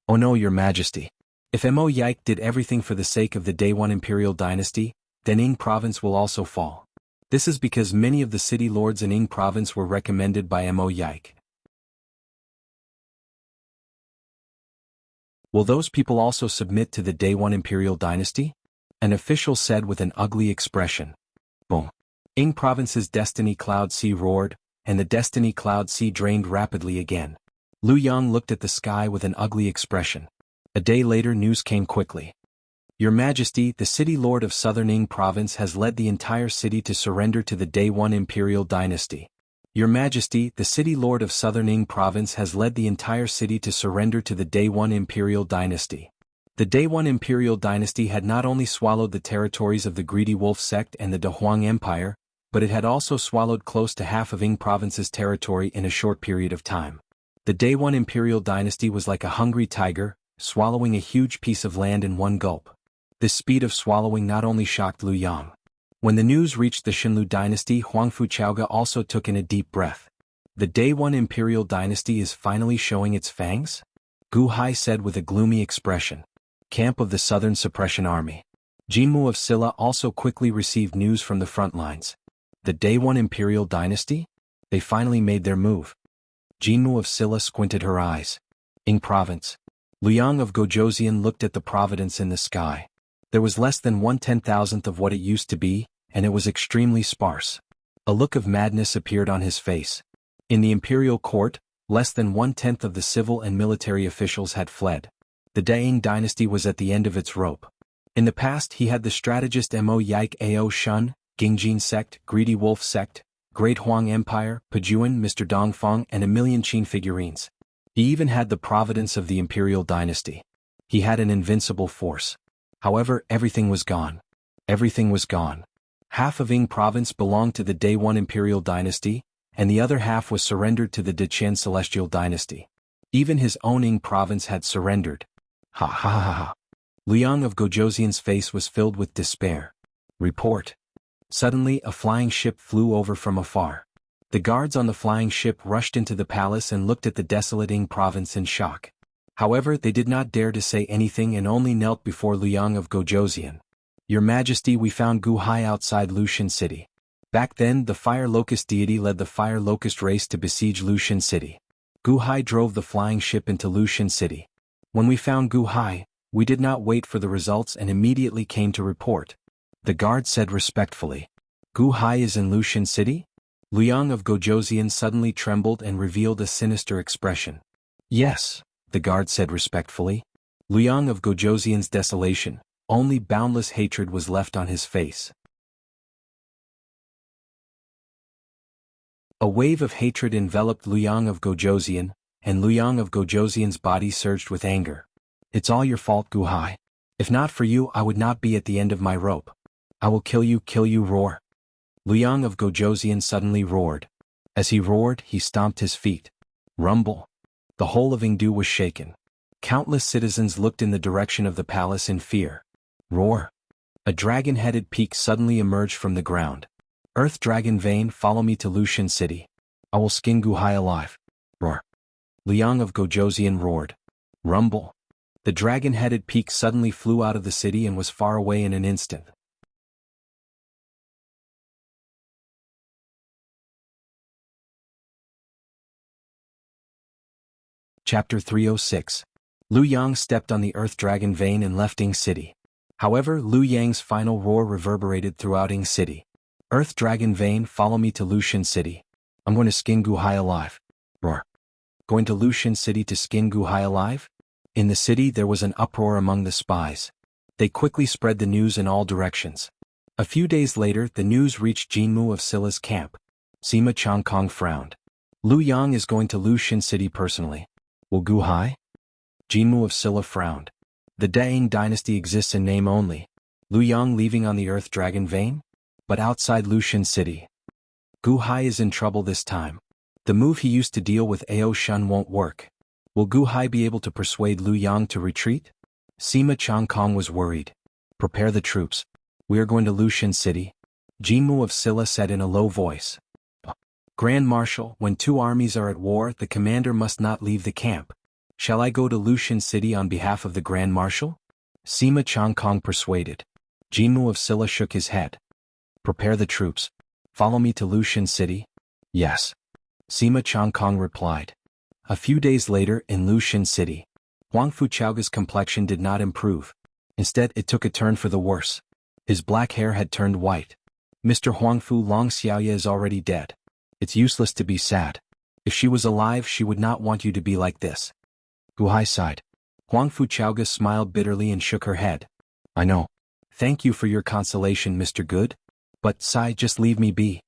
Oh no, Your Majesty. If Mo Yike did everything for the sake of the Day One Imperial Dynasty, then Ying Province will also fall. This is because many of the city lords in Ying Province were recommended by Mo Yike. Will those people also submit to the Day One Imperial Dynasty? An official said with an ugly expression. Boom. Ying Province's Destiny Cloud Sea roared, and the Destiny Cloud Sea drained rapidly again. Liu Yang looked at the sky with an ugly expression. A day later news came quickly. Your Majesty, the city lord of Southern Ying Province has led the entire city to surrender to the Day One Imperial Dynasty. Your Majesty, the city lord of Southern Ying Province has led the entire city to surrender to the Day One Imperial Dynasty. The Day One Imperial Dynasty had not only swallowed the territories of the Greedy Wolf sect and the De Huang Empire, but it had also swallowed close to half of Ying Province's territory in a short period of time. The Day One Imperial Dynasty was like a hungry tiger, swallowing a huge piece of land in one gulp. This speed of swallowing not only shocked Liu Yang. When the news reached the Xinlu dynasty, Huang Fuchaoga also took in a deep breath. The Day One Imperial Dynasty is finally showing its fangs? Gu Hai said with a gloomy expression. Camp of the Southern Suppression Army. Jianghu of Silla also quickly received news from the front lines. The Day 1 Imperial Dynasty? They finally made their move. Jianghu of Silla squinted her eyes. Ing Province. Liang of Gojoseon looked at the providence in the sky. There was less than 1/10,000th of what it used to be, and it was extremely sparse. A look of madness appeared on his face. In the imperial court, less than 1/10 of the civil and military officials had fled. The Daing dynasty was at the end of its rope. In the past he had the strategist Mo Yike Ao Shun, Gingjin sect, Greedy Wolf sect, Great Huang Empire, Pajuan, Mr. Dongfang, and a million Qin figurines. He even had the providence of the imperial dynasty. He had an invincible force. However, everything was gone. Everything was gone. Half of Ing province belonged to the Day 1 Imperial Dynasty, and the other half was surrendered to the Deqian Celestial Dynasty. Even his own Ing province had surrendered. Ha ha ha ha. Liang of Gojoseon's face was filled with despair. Report. Suddenly a flying ship flew over from afar. The guards on the flying ship rushed into the palace and looked at the desolate Ing province in shock. However, they did not dare to say anything and only knelt before Liang of Gojoseon. Your Majesty, we found Guhai outside Lushan City. Back then, the Fire Locust deity led the Fire Locust race to besiege Lushan City. Guhai drove the flying ship into Lushan City. When we found Guhai, we did not wait for the results and immediately came to report. The guard said respectfully. Guhai is in Lushan City? Liang of Gojoseon suddenly trembled and revealed a sinister expression. Yes, the guard said respectfully. Liang of Gojoseon's desolation, only boundless hatred was left on his face. A wave of hatred enveloped Liang of Gojoseon, and Liang of Gojoseon's body surged with anger. It's all your fault, Guhai. If not for you, I would not be at the end of my rope. I will kill you, roar. Liang of Gojoseon suddenly roared. As he roared, he stomped his feet. Rumble. The whole of Yingdu was shaken. Countless citizens looked in the direction of the palace in fear. Roar. A dragon-headed peak suddenly emerged from the ground. Earth Dragon Vein, follow me to Lushan City. I will skin Guhai alive. Roar. Liang of Gojoseon roared. Rumble. The dragon-headed peak suddenly flew out of the city and was far away in an instant. Chapter 306. Lu Yang stepped on the Earth Dragon Vein and left Ing City. However, Lu Yang's final roar reverberated throughout Ing City. Earth Dragon Vein, follow me to Lushan City. I'm going to skin Guhai alive. Roar. Going to Lushan City to skin Guhai alive? In the city there was an uproar among the spies. They quickly spread the news in all directions. A few days later the news reached Jianghu of Silla's camp. Sima Changkong frowned. Lu Yang is going to Lushan City personally. Will Guhai? Jianghu of Silla frowned. The Daing dynasty exists in name only. Lu Yang leaving on the Earth Dragon Vein? But outside Lushan City. Guhai is in trouble this time. The move he used to deal with Ao Shun won't work. Will Guhai be able to persuade Lu Yang to retreat? Sima Changkong was worried. Prepare the troops. We are going to Lushan City. Jianghu of Silla said in a low voice. Grand Marshal, when two armies are at war, the commander must not leave the camp. Shall I go to Lushan City on behalf of the Grand Marshal? Sima Changkong persuaded. Jianghu of Silla shook his head. Prepare the troops. Follow me to Lushan City? Yes. Sima Changkong replied. A few days later, in Lushan City, Huang Fuchaoga's complexion did not improve. Instead, it took a turn for the worse. His black hair had turned white. Mr. Huangfu Long Xiaoya is already dead. It's useless to be sad. If she was alive, she would not want you to be like this. Guhai sighed. Huang Fuchaoga smiled bitterly and shook her head. I know. Thank you for your consolation, Mr. Good. But, sigh, just leave me be.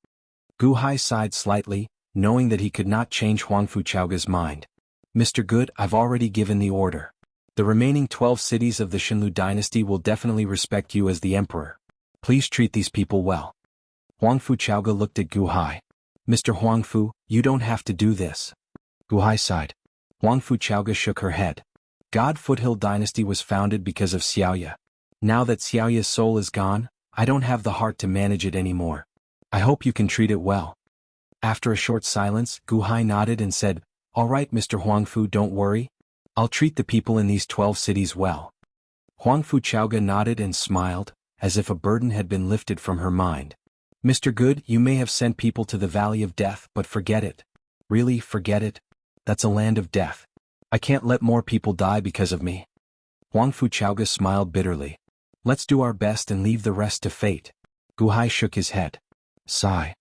Guhai sighed slightly, knowing that he could not change Huang Fuchaoga's mind. Mr. Good, I've already given the order. The remaining 12 cities of the Shenlu dynasty will definitely respect you as the emperor. Please treat these people well. Huang Fuchaoga looked at Guhai. Mr. Huangfu, you don't have to do this. Guhai sighed. Huang Fuchaoga shook her head. God Foothill Dynasty was founded because of Xiaoya. Now that Xiaoya's soul is gone, I don't have the heart to manage it anymore. I hope you can treat it well. After a short silence, Guhai nodded and said, All right, Mr. Huangfu, don't worry. I'll treat the people in these 12 cities well. Huang Fuchaoga nodded and smiled, as if a burden had been lifted from her mind. Mr. Good, you may have sent people to the Valley of Death, but forget it. Really, forget it? That's a land of death. I can't let more people die because of me. Huang Fuchaoga smiled bitterly. Let's do our best and leave the rest to fate. Gu Hai shook his head. Sigh.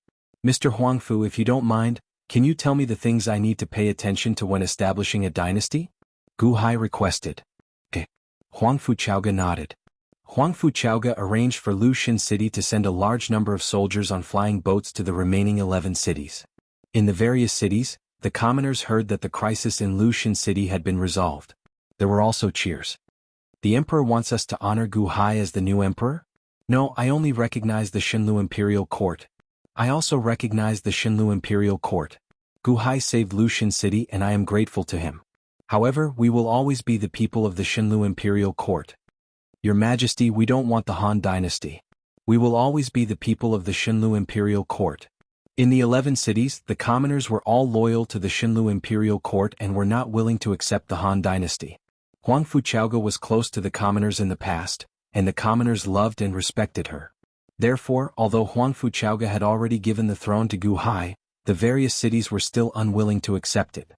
Mr. Huangfu, if you don't mind, can you tell me the things I need to pay attention to when establishing a dynasty? Gu Hai requested. Okay. Huang Fuchaoga nodded. Huang Fuchaoga arranged for Lushan City to send a large number of soldiers on flying boats to the remaining 11 cities. In the various cities, the commoners heard that the crisis in Lushan City had been resolved. There were also cheers. The emperor wants us to honor Gu Hai as the new emperor? No, I only recognize the Shenlu Imperial Court. I also recognize the Shenlu Imperial Court. Gu Hai saved Lushan City and I am grateful to him. However, we will always be the people of the Shenlu Imperial Court. Your Majesty, we don't want the Han Dynasty. We will always be the people of the Shenlu Imperial Court. In the 11 cities, the commoners were all loyal to the Shenlu Imperial Court and were not willing to accept the Han Dynasty. Huang Fuchaoga was close to the commoners in the past, and the commoners loved and respected her. Therefore, although Huang Fuchaoga had already given the throne to Gu Hai, the various cities were still unwilling to accept it.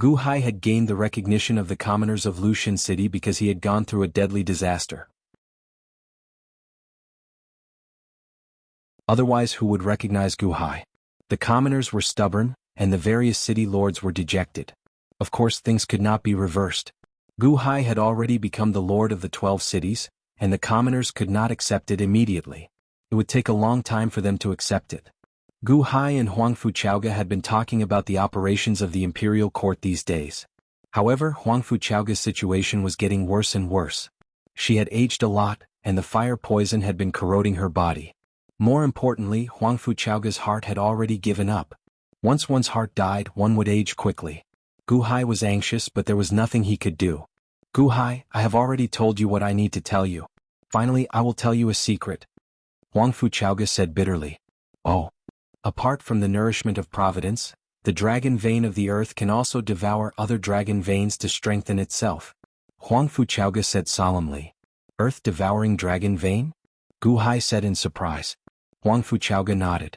Gu Hai had gained the recognition of the commoners of Lushan City because he had gone through a deadly disaster. Otherwise, who would recognize Gu Hai? The commoners were stubborn, and the various city lords were dejected. Of course, things could not be reversed. Gu Hai had already become the lord of the 12 cities, and the commoners could not accept it immediately. It would take a long time for them to accept it. Gu Hai and Huang Fuchaoga had been talking about the operations of the imperial court these days. However, Huang Fuchaoga's situation was getting worse and worse. She had aged a lot, and the fire poison had been corroding her body. More importantly, Huang Fuchaoga's heart had already given up. Once one's heart died, one would age quickly. Gu Hai was anxious, but there was nothing he could do. Gu Hai, I have already told you what I need to tell you. Finally, I will tell you a secret. Huang Fuchaoga said bitterly. Oh. Apart from the nourishment of providence, the dragon vein of the earth can also devour other dragon veins to strengthen itself. Huang Fuchaoga said solemnly. Earth-devouring dragon vein? Gu Hai said in surprise. Huang Fuchaoga nodded.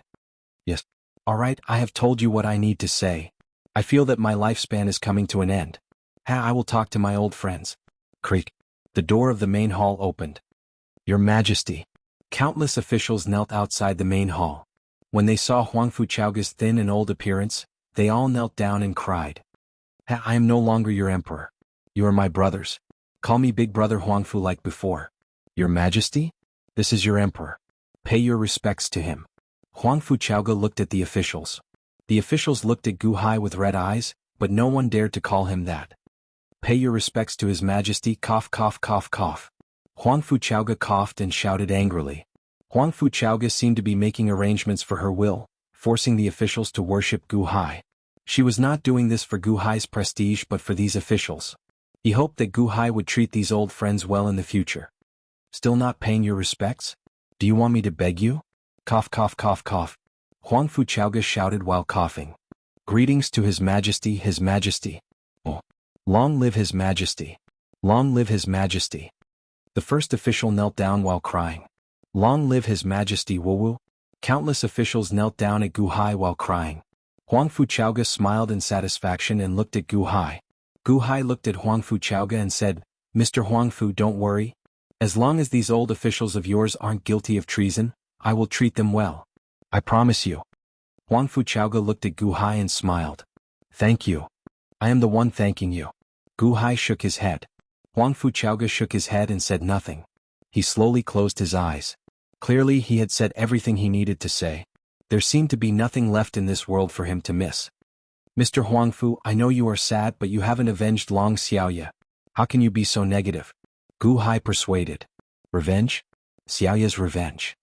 Yes. All right, I have told you what I need to say. I feel that my lifespan is coming to an end. I will talk to my old friends. Creak. The door of the main hall opened. Your Majesty. Countless officials knelt outside the main hall. When they saw Huang Fuchaoga's thin and old appearance, they all knelt down and cried. I am no longer your emperor. You are my brothers. Call me Big Brother Huangfu like before. Your Majesty? This is your emperor. Pay your respects to him. Huang Fuchaoga looked at the officials. The officials looked at Gu Hai with red eyes, but no one dared to call him that. Pay your respects to His Majesty, cough cough cough cough. Huang Fuchaoga coughed and shouted angrily. Huang Fuchaoga seemed to be making arrangements for her will, forcing the officials to worship Gu Hai. She was not doing this for Gu Hai's prestige but for these officials. He hoped that Gu Hai would treat these old friends well in the future. Still not paying your respects? Do you want me to beg you? Cough cough cough cough. Huang Fuchaoga shouted while coughing. Greetings to His Majesty, His Majesty. Oh. Long live His Majesty. Long live His Majesty. The first official knelt down while crying. Long live His Majesty Wu. Countless officials knelt down at Gu Hai while crying. Huang Fuchaoga smiled in satisfaction and looked at Gu Hai. Gu Hai looked at Huang Fuchaoga and said, Mr. Huangfu, don't worry. As long as these old officials of yours aren't guilty of treason, I will treat them well. I promise you. Huang Fuchaoga looked at Gu Hai and smiled. Thank you. I am the one thanking you. Gu Hai shook his head. Huang Fuchaoga shook his head and said nothing. He slowly closed his eyes. Clearly he had said everything he needed to say. There seemed to be nothing left in this world for him to miss. Mr. Huangfu, I know you are sad but you haven't avenged Long Xiaoya. How can you be so negative? Gu Hai persuaded. Revenge? Xiaoya's revenge.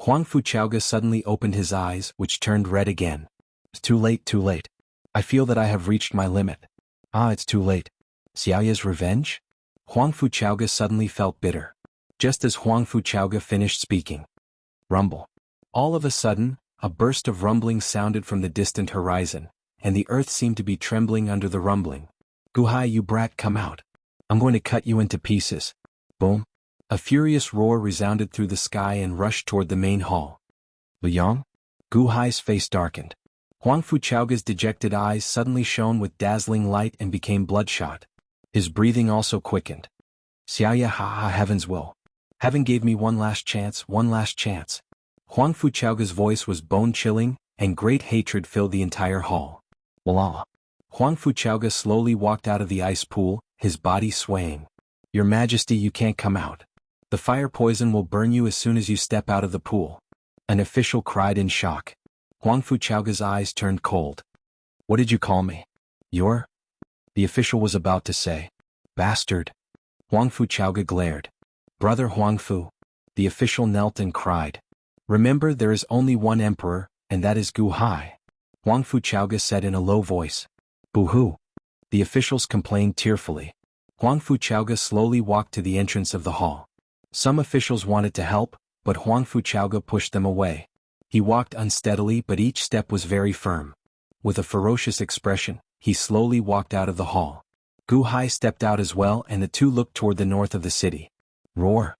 Huang Fuchaoga suddenly opened his eyes, which turned red again. It's too late, too late. I feel that I have reached my limit. It's too late. Xiaoya's revenge? Huang Fuchaoga suddenly felt bitter. Just as Huang Fuchaoga finished speaking. Rumble. All of a sudden, a burst of rumbling sounded from the distant horizon, and the earth seemed to be trembling under the rumbling. Gu Hai, you brat, come out. I'm going to cut you into pieces. Boom. A furious roar resounded through the sky and rushed toward the main hall. Lu Yang? Gu Hai's face darkened. Huang Fu Chaoga's dejected eyes suddenly shone with dazzling light and became bloodshot. His breathing also quickened. Xiaoya, ha, heavens will. Heaven gave me one last chance, one last chance. Huang Fu Chaoga's voice was bone-chilling, and great hatred filled the entire hall. Voila. Huang Fu Chaoga slowly walked out of the ice pool, his body swaying. Your Majesty, you can't come out. The fire poison will burn you as soon as you step out of the pool. An official cried in shock. Huang Fu Chaoga's eyes turned cold. What did you call me? You're? The official was about to say. Bastard. Huang Fu Chaoga glared. Brother Huang Fu. The official knelt and cried. Remember, there is only one emperor, and that is Gu Hai. Huang Fu Chaoga said in a low voice. Boo-hoo. The officials complained tearfully. Huang Fu Chaoga slowly walked to the entrance of the hall. Some officials wanted to help, but Huang Fu Chaoga pushed them away. He walked unsteadily, but each step was very firm. With a ferocious expression, he slowly walked out of the hall. Gu Hai stepped out as well, and the two looked toward the north of the city. Roar.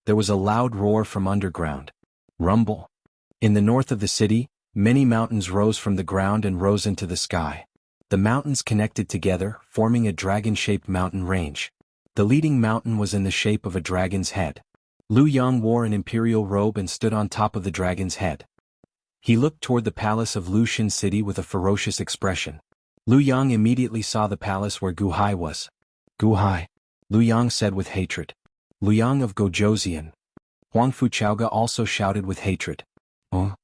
There was a loud roar from underground. Rumble. In the north of the city, many mountains rose from the ground and rose into the sky. The mountains connected together, forming a dragon-shaped mountain range. The leading mountain was in the shape of a dragon's head. Lu Yang wore an imperial robe and stood on top of the dragon's head. He looked toward the palace of Lushan City with a ferocious expression. Lu Yang immediately saw the palace where Gu Hai was. Gu Hai. Lu Yang said with hatred. Lu Yang of Gojoseon. Huang Fu Chaoga also shouted with hatred. Oh?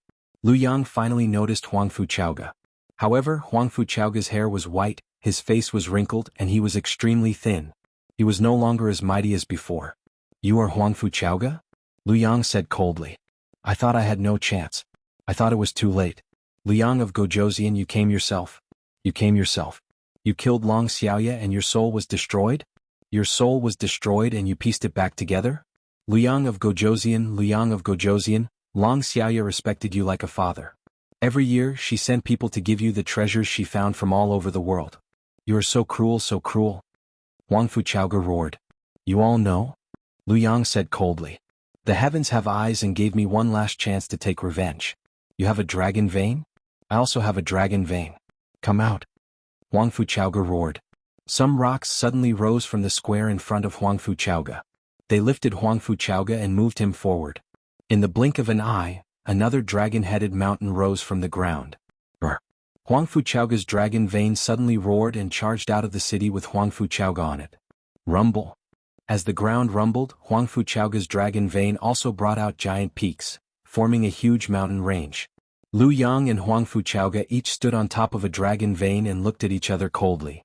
Lu Yang finally noticed Huang Fu Chaoga. However, Huang Fu Chaoga's hair was white, his face was wrinkled, and he was extremely thin. He was no longer as mighty as before. You are Huang Fu Chaoga? Lu Yang said coldly. I thought I had no chance. I thought it was too late. Lu Yang of Gojoseon, you came yourself. You came yourself. You killed Long Xiaoya and your soul was destroyed? Your soul was destroyed and you pieced it back together? Lu Yang of Gojoseon, Lu Yang of Gojoseon, Long Xiaoya respected you like a father. Every year, she sent people to give you the treasures she found from all over the world. You are so cruel, so cruel. Huang Fu Chaoga roared. You all know? Lu Yang said coldly. The heavens have eyes and gave me one last chance to take revenge. You have a dragon vein? I also have a dragon vein. Come out. Huang Fu Chaoga roared. Some rocks suddenly rose from the square in front of Huang Fu Chaoga. They lifted Huang Fu Chaoga and moved him forward. In the blink of an eye, another dragon-headed mountain rose from the ground. Huang Fu Chaoga's dragon vein suddenly roared and charged out of the city with Huang Fu Chaoga on it. Rumble. As the ground rumbled, Huang Fu Chaoga's dragon vein also brought out giant peaks, forming a huge mountain range. Lu Yang and Huang Fu Chaoga each stood on top of a dragon vein and looked at each other coldly.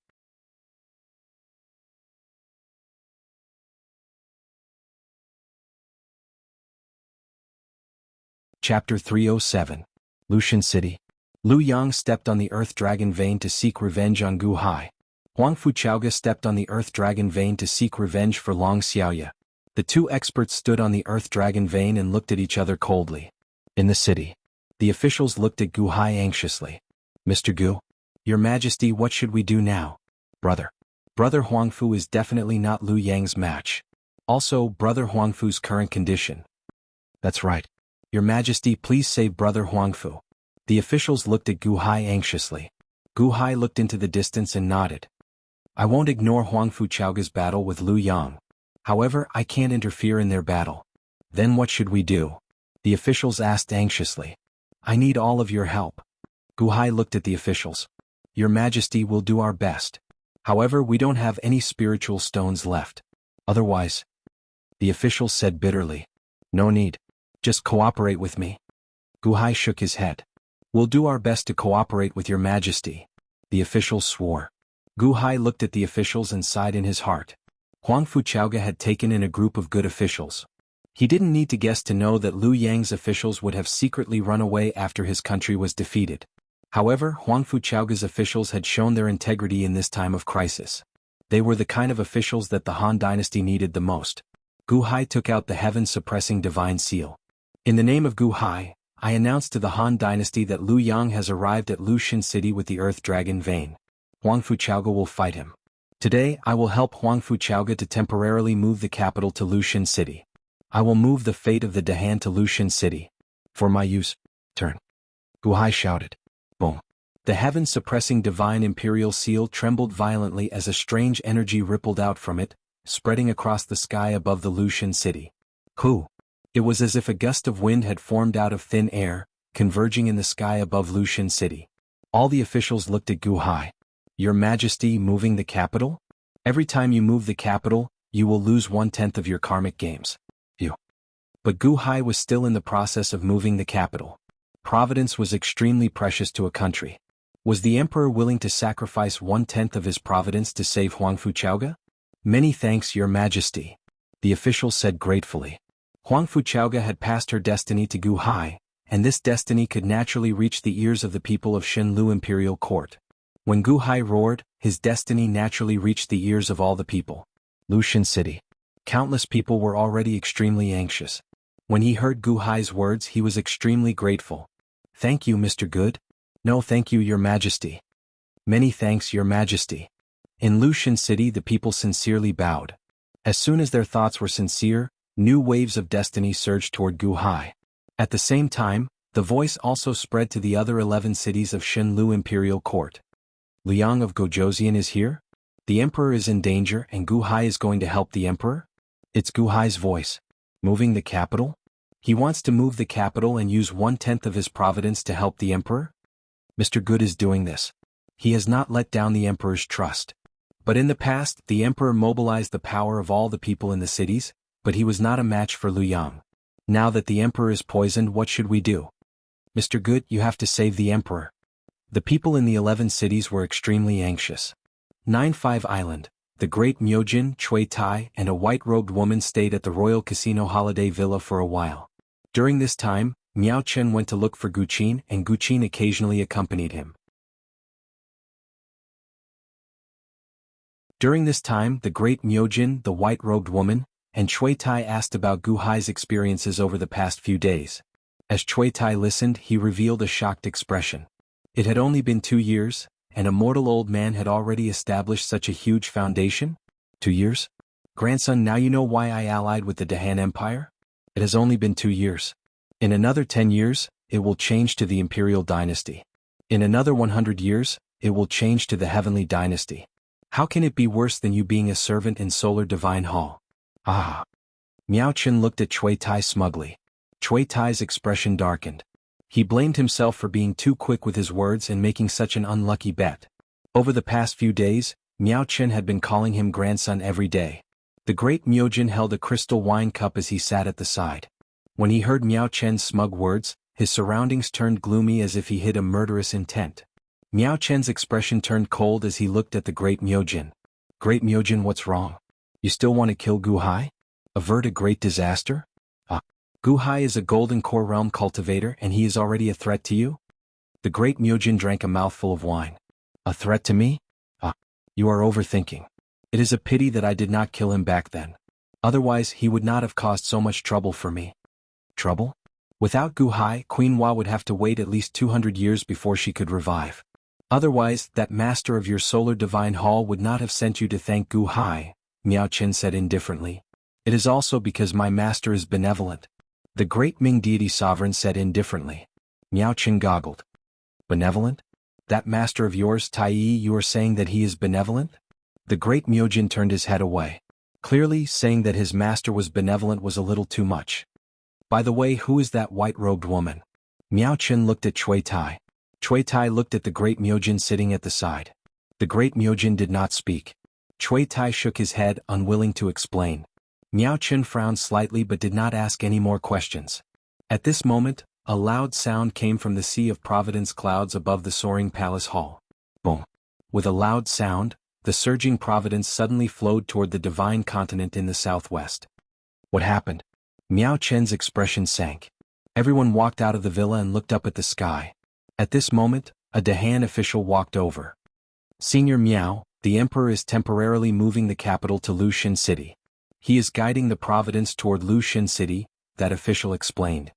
Chapter 307. Lushan City. Lu Yang stepped on the Earth Dragon Vein to seek revenge on Gu Hai. Huang Fu Chaoga stepped on the Earth Dragon Vein to seek revenge for Long Xiaoya. The two experts stood on the Earth Dragon Vein and looked at each other coldly. In the city, the officials looked at Gu Hai anxiously. Mr. Gu, Your Majesty, what should we do now? Brother Huang Fu is definitely not Lu Yang's match. Also, Brother Huang Fu's current condition. That's right. Your Majesty, please save Brother Huang Fu. The officials looked at Gu Hai anxiously. Gu Hai looked into the distance and nodded. I won't ignore Huang Fu Chaoga's battle with Lu Yang. However, I can't interfere in their battle. Then what should we do? The officials asked anxiously. I need all of your help. Gu Hai looked at the officials. Your Majesty, will do our best. However, we don't have any spiritual stones left. Otherwise, the officials said bitterly. No need. Just cooperate with me. Gu Hai shook his head. We'll do our best to cooperate with your Majesty. The officials swore. Gu Hai looked at the officials and sighed in his heart. Huang Fu Chaoga had taken in a group of good officials. He didn't need to guess to know that Lu Yang's officials would have secretly run away after his country was defeated. However, Huang Fu Chaoga's officials had shown their integrity in this time of crisis. They were the kind of officials that the Han Dynasty needed the most. Gu Hai took out the heaven-suppressing divine seal. In the name of Gu Hai, I announce to the Han Dynasty that Lu Yang has arrived at Lushan City with the Earth Dragon Vein. Huang Fu Chaoga will fight him. Today I will help Huangfu Chaoga to temporarily move the capital to Lushan City. I will move the fate of the Dahan to Lushan City. For my use. Turn. Guhai shouted. Boom. The heaven-suppressing divine imperial seal trembled violently as a strange energy rippled out from it, spreading across the sky above the Lushan City. Hoo! It was as if a gust of wind had formed out of thin air, converging in the sky above Lushan City. All the officials looked at Guhai. Your Majesty, moving the capital? Every time you move the capital, you will lose 1/10 of your karmic games. But Guhai was still in the process of moving the capital. Providence was extremely precious to a country. Was the emperor willing to sacrifice 1/10 of his providence to save Huangfu Chaoga? Many thanks, Your Majesty, the official said gratefully. Huangfu Chaoga had passed her destiny to Guhai, and this destiny could naturally reach the ears of the people of Shenlu Imperial Court. When Guhai roared, his destiny naturally reached the ears of all the people. Lushan City. Countless people were already extremely anxious. When he heard Guhai's words, he was extremely grateful. Thank you, Mr. Good. No, thank you, Your Majesty. Many thanks, Your Majesty. In Lushan City, the people sincerely bowed. As soon as their thoughts were sincere, new waves of destiny surged toward Guhai. At the same time, the voice also spread to the other 11 cities of Shenlu Imperial Court. Liang of Gojoseon is here? The emperor is in danger and Guhai is going to help the emperor? It's Guhai's voice. Moving the capital? He wants to move the capital and use 1/10 of his providence to help the emperor? Mr. Good is doing this. He has not let down the emperor's trust. But in the past, the emperor mobilized the power of all the people in the cities, but he was not a match for Liang. Now that the emperor is poisoned, what should we do? Mr. Good, you have to save the emperor. The people in the 11 cities were extremely anxious. 9-5 Island, the great Myojin, Chui Tai, and a white-robed woman stayed at the Royal Casino Holiday Villa for a while. During this time, Miao Chen went to look for Guqin and Guqin occasionally accompanied him. During this time, the great Myojin, the white-robed woman, and Chui Tai asked about Guhai's experiences over the past few days. As Chui Tai listened, he revealed a shocked expression. It had only been 2 years, and a mortal old man had already established such a huge foundation? 2 years? Grandson, now you know why I allied with the Dahan Empire? It has only been 2 years. In another 10 years, it will change to the Imperial Dynasty. In another 100 years, it will change to the Heavenly Dynasty. How can it be worse than you being a servant in Solar Divine Hall? Ah! Miao Chen looked at Chui Tai smugly. Chui Tai's expression darkened. He blamed himself for being too quick with his words and making such an unlucky bet. Over the past few days, Miao Chen had been calling him grandson every day. The great Myojin held a crystal wine cup as he sat at the side. When he heard Miao Chen's smug words, his surroundings turned gloomy as if he hid a murderous intent. Miao Chen's expression turned cold as he looked at the great Myojin. Great Myojin, what's wrong? You still want to kill Guhai? Avert a great disaster? Guhai is a golden core realm cultivator and he is already a threat to you? The great Myojin drank a mouthful of wine. A threat to me? You are overthinking. It is a pity that I did not kill him back then. Otherwise he would not have caused so much trouble for me. Trouble? Without Guhai, Queen Hua would have to wait at least 200 years before she could revive. Otherwise, that master of your Solar Divine Hall would not have sent you to thank Guhai, Miao Chen said indifferently. It is also because my master is benevolent. The great Ming deity sovereign said indifferently. Miao Chen goggled. Benevolent? That master of yours, Tai Yi, you are saying that he is benevolent? The great Myojin turned his head away. Clearly, saying that his master was benevolent was a little too much. By the way, who is that white-robed woman? Miao Chen looked at Chui Tai. Chui Tai looked at the great Myojin sitting at the side. The great Myojin did not speak. Chui Tai shook his head, unwilling to explain. Miao Chen frowned slightly but did not ask any more questions. At this moment, a loud sound came from the sea of providence clouds above the soaring palace hall. Boom. With a loud sound, the surging providence suddenly flowed toward the divine continent in the southwest. What happened? Miao Chen's expression sank. Everyone walked out of the villa and looked up at the sky. At this moment, a Dahan official walked over. Senior Miao, the emperor is temporarily moving the capital to Lushan City. He is guiding the providence toward Lushan City, that official explained.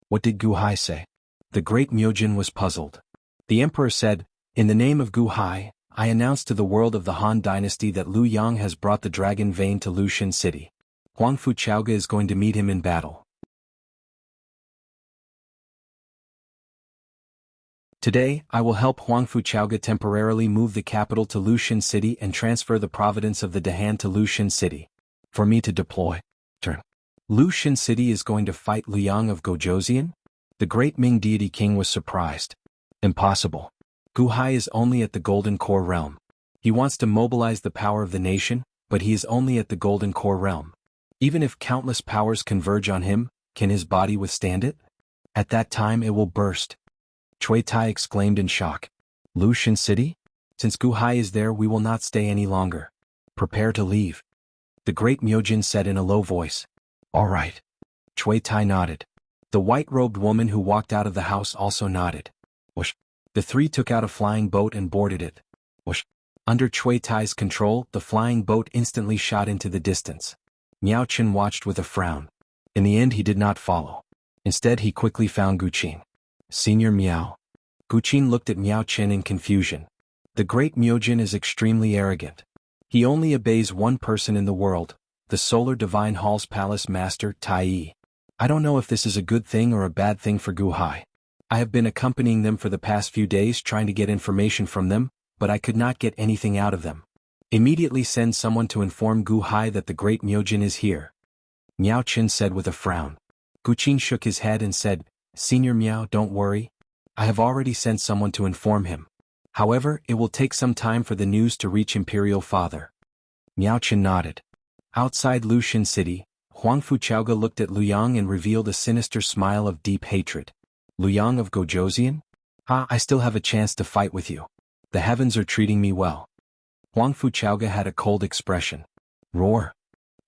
What did Guhai say? The great Myojin was puzzled. The emperor said, in the name of Guhai, I announce to the world of the Han Dynasty that Liu Yang has brought the dragon vein to Lushan City. Huangfu Chaoge is going to meet him in battle. Today, I will help Huangfu Chaoge temporarily move the capital to Lushan City and transfer the province of the Dahan to Lushan City. For me to deploy. Turn. Lushan City is going to fight Liu Yang of Gojoseon? The great Ming deity king was surprised. Impossible. Gu Hai is only at the Golden Core realm. He wants to mobilize the power of the nation, but he is only at the Golden Core realm. Even if countless powers converge on him, can his body withstand it? At that time it will burst. Cui Tai exclaimed in shock. Lushan City? Since Gu Hai is there, we will not stay any longer. Prepare to leave. The great Myojin said in a low voice. All right. Cui Tai nodded. The white-robed woman who walked out of the house also nodded. Whoosh. The three took out a flying boat and boarded it. Whoosh. Under Cui Tai's control, the flying boat instantly shot into the distance. Miao Chen watched with a frown. In the end he did not follow. Instead he quickly found Gu Qin. Senior Miao. Gu Qin looked at Miao Chen in confusion. The great Myojin is extremely arrogant. He only obeys one person in the world, the Solar Divine Hall's Palace Master, Tai Yi. I don't know if this is a good thing or a bad thing for Gu Hai. I have been accompanying them for the past few days trying to get information from them, but I could not get anything out of them. Immediately send someone to inform Gu Hai that the great Myojin is here. Miao Chen said with a frown. Gu Qin shook his head and said, Senior Miao, don't worry. I have already sent someone to inform him. However, it will take some time for the news to reach Imperial Father. Miao Chen nodded. Outside Lushan City, Huangfu Chaoge looked at Liu Yang and revealed a sinister smile of deep hatred. Liu Yang of Gojoseon? I still have a chance to fight with you. The heavens are treating me well. Huangfu Chaoge had a cold expression. Roar.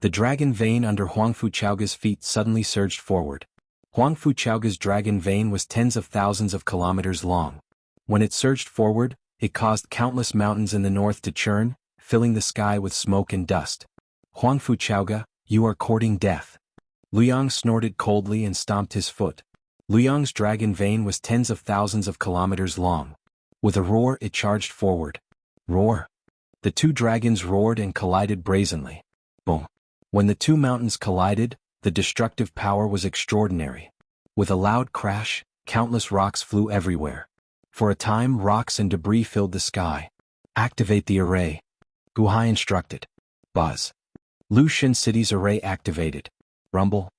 The dragon vein under Huangfu Chaoge's feet suddenly surged forward. Huangfu Chaoge's dragon vein was tens of thousands of kilometers long. When it surged forward, it caused countless mountains in the north to churn, filling the sky with smoke and dust. Huangfu Chaoge, you are courting death. Liu Yang snorted coldly and stomped his foot. Liu Yang's dragon vein was tens of thousands of kilometers long. With a roar it charged forward. Roar. The two dragons roared and collided brazenly. Boom. When the two mountains collided, the destructive power was extraordinary. With a loud crash, countless rocks flew everywhere. For a time rocks and debris filled the sky. Activate the array. Gu Hai instructed. Buzz. Lushan City's array activated. Rumble.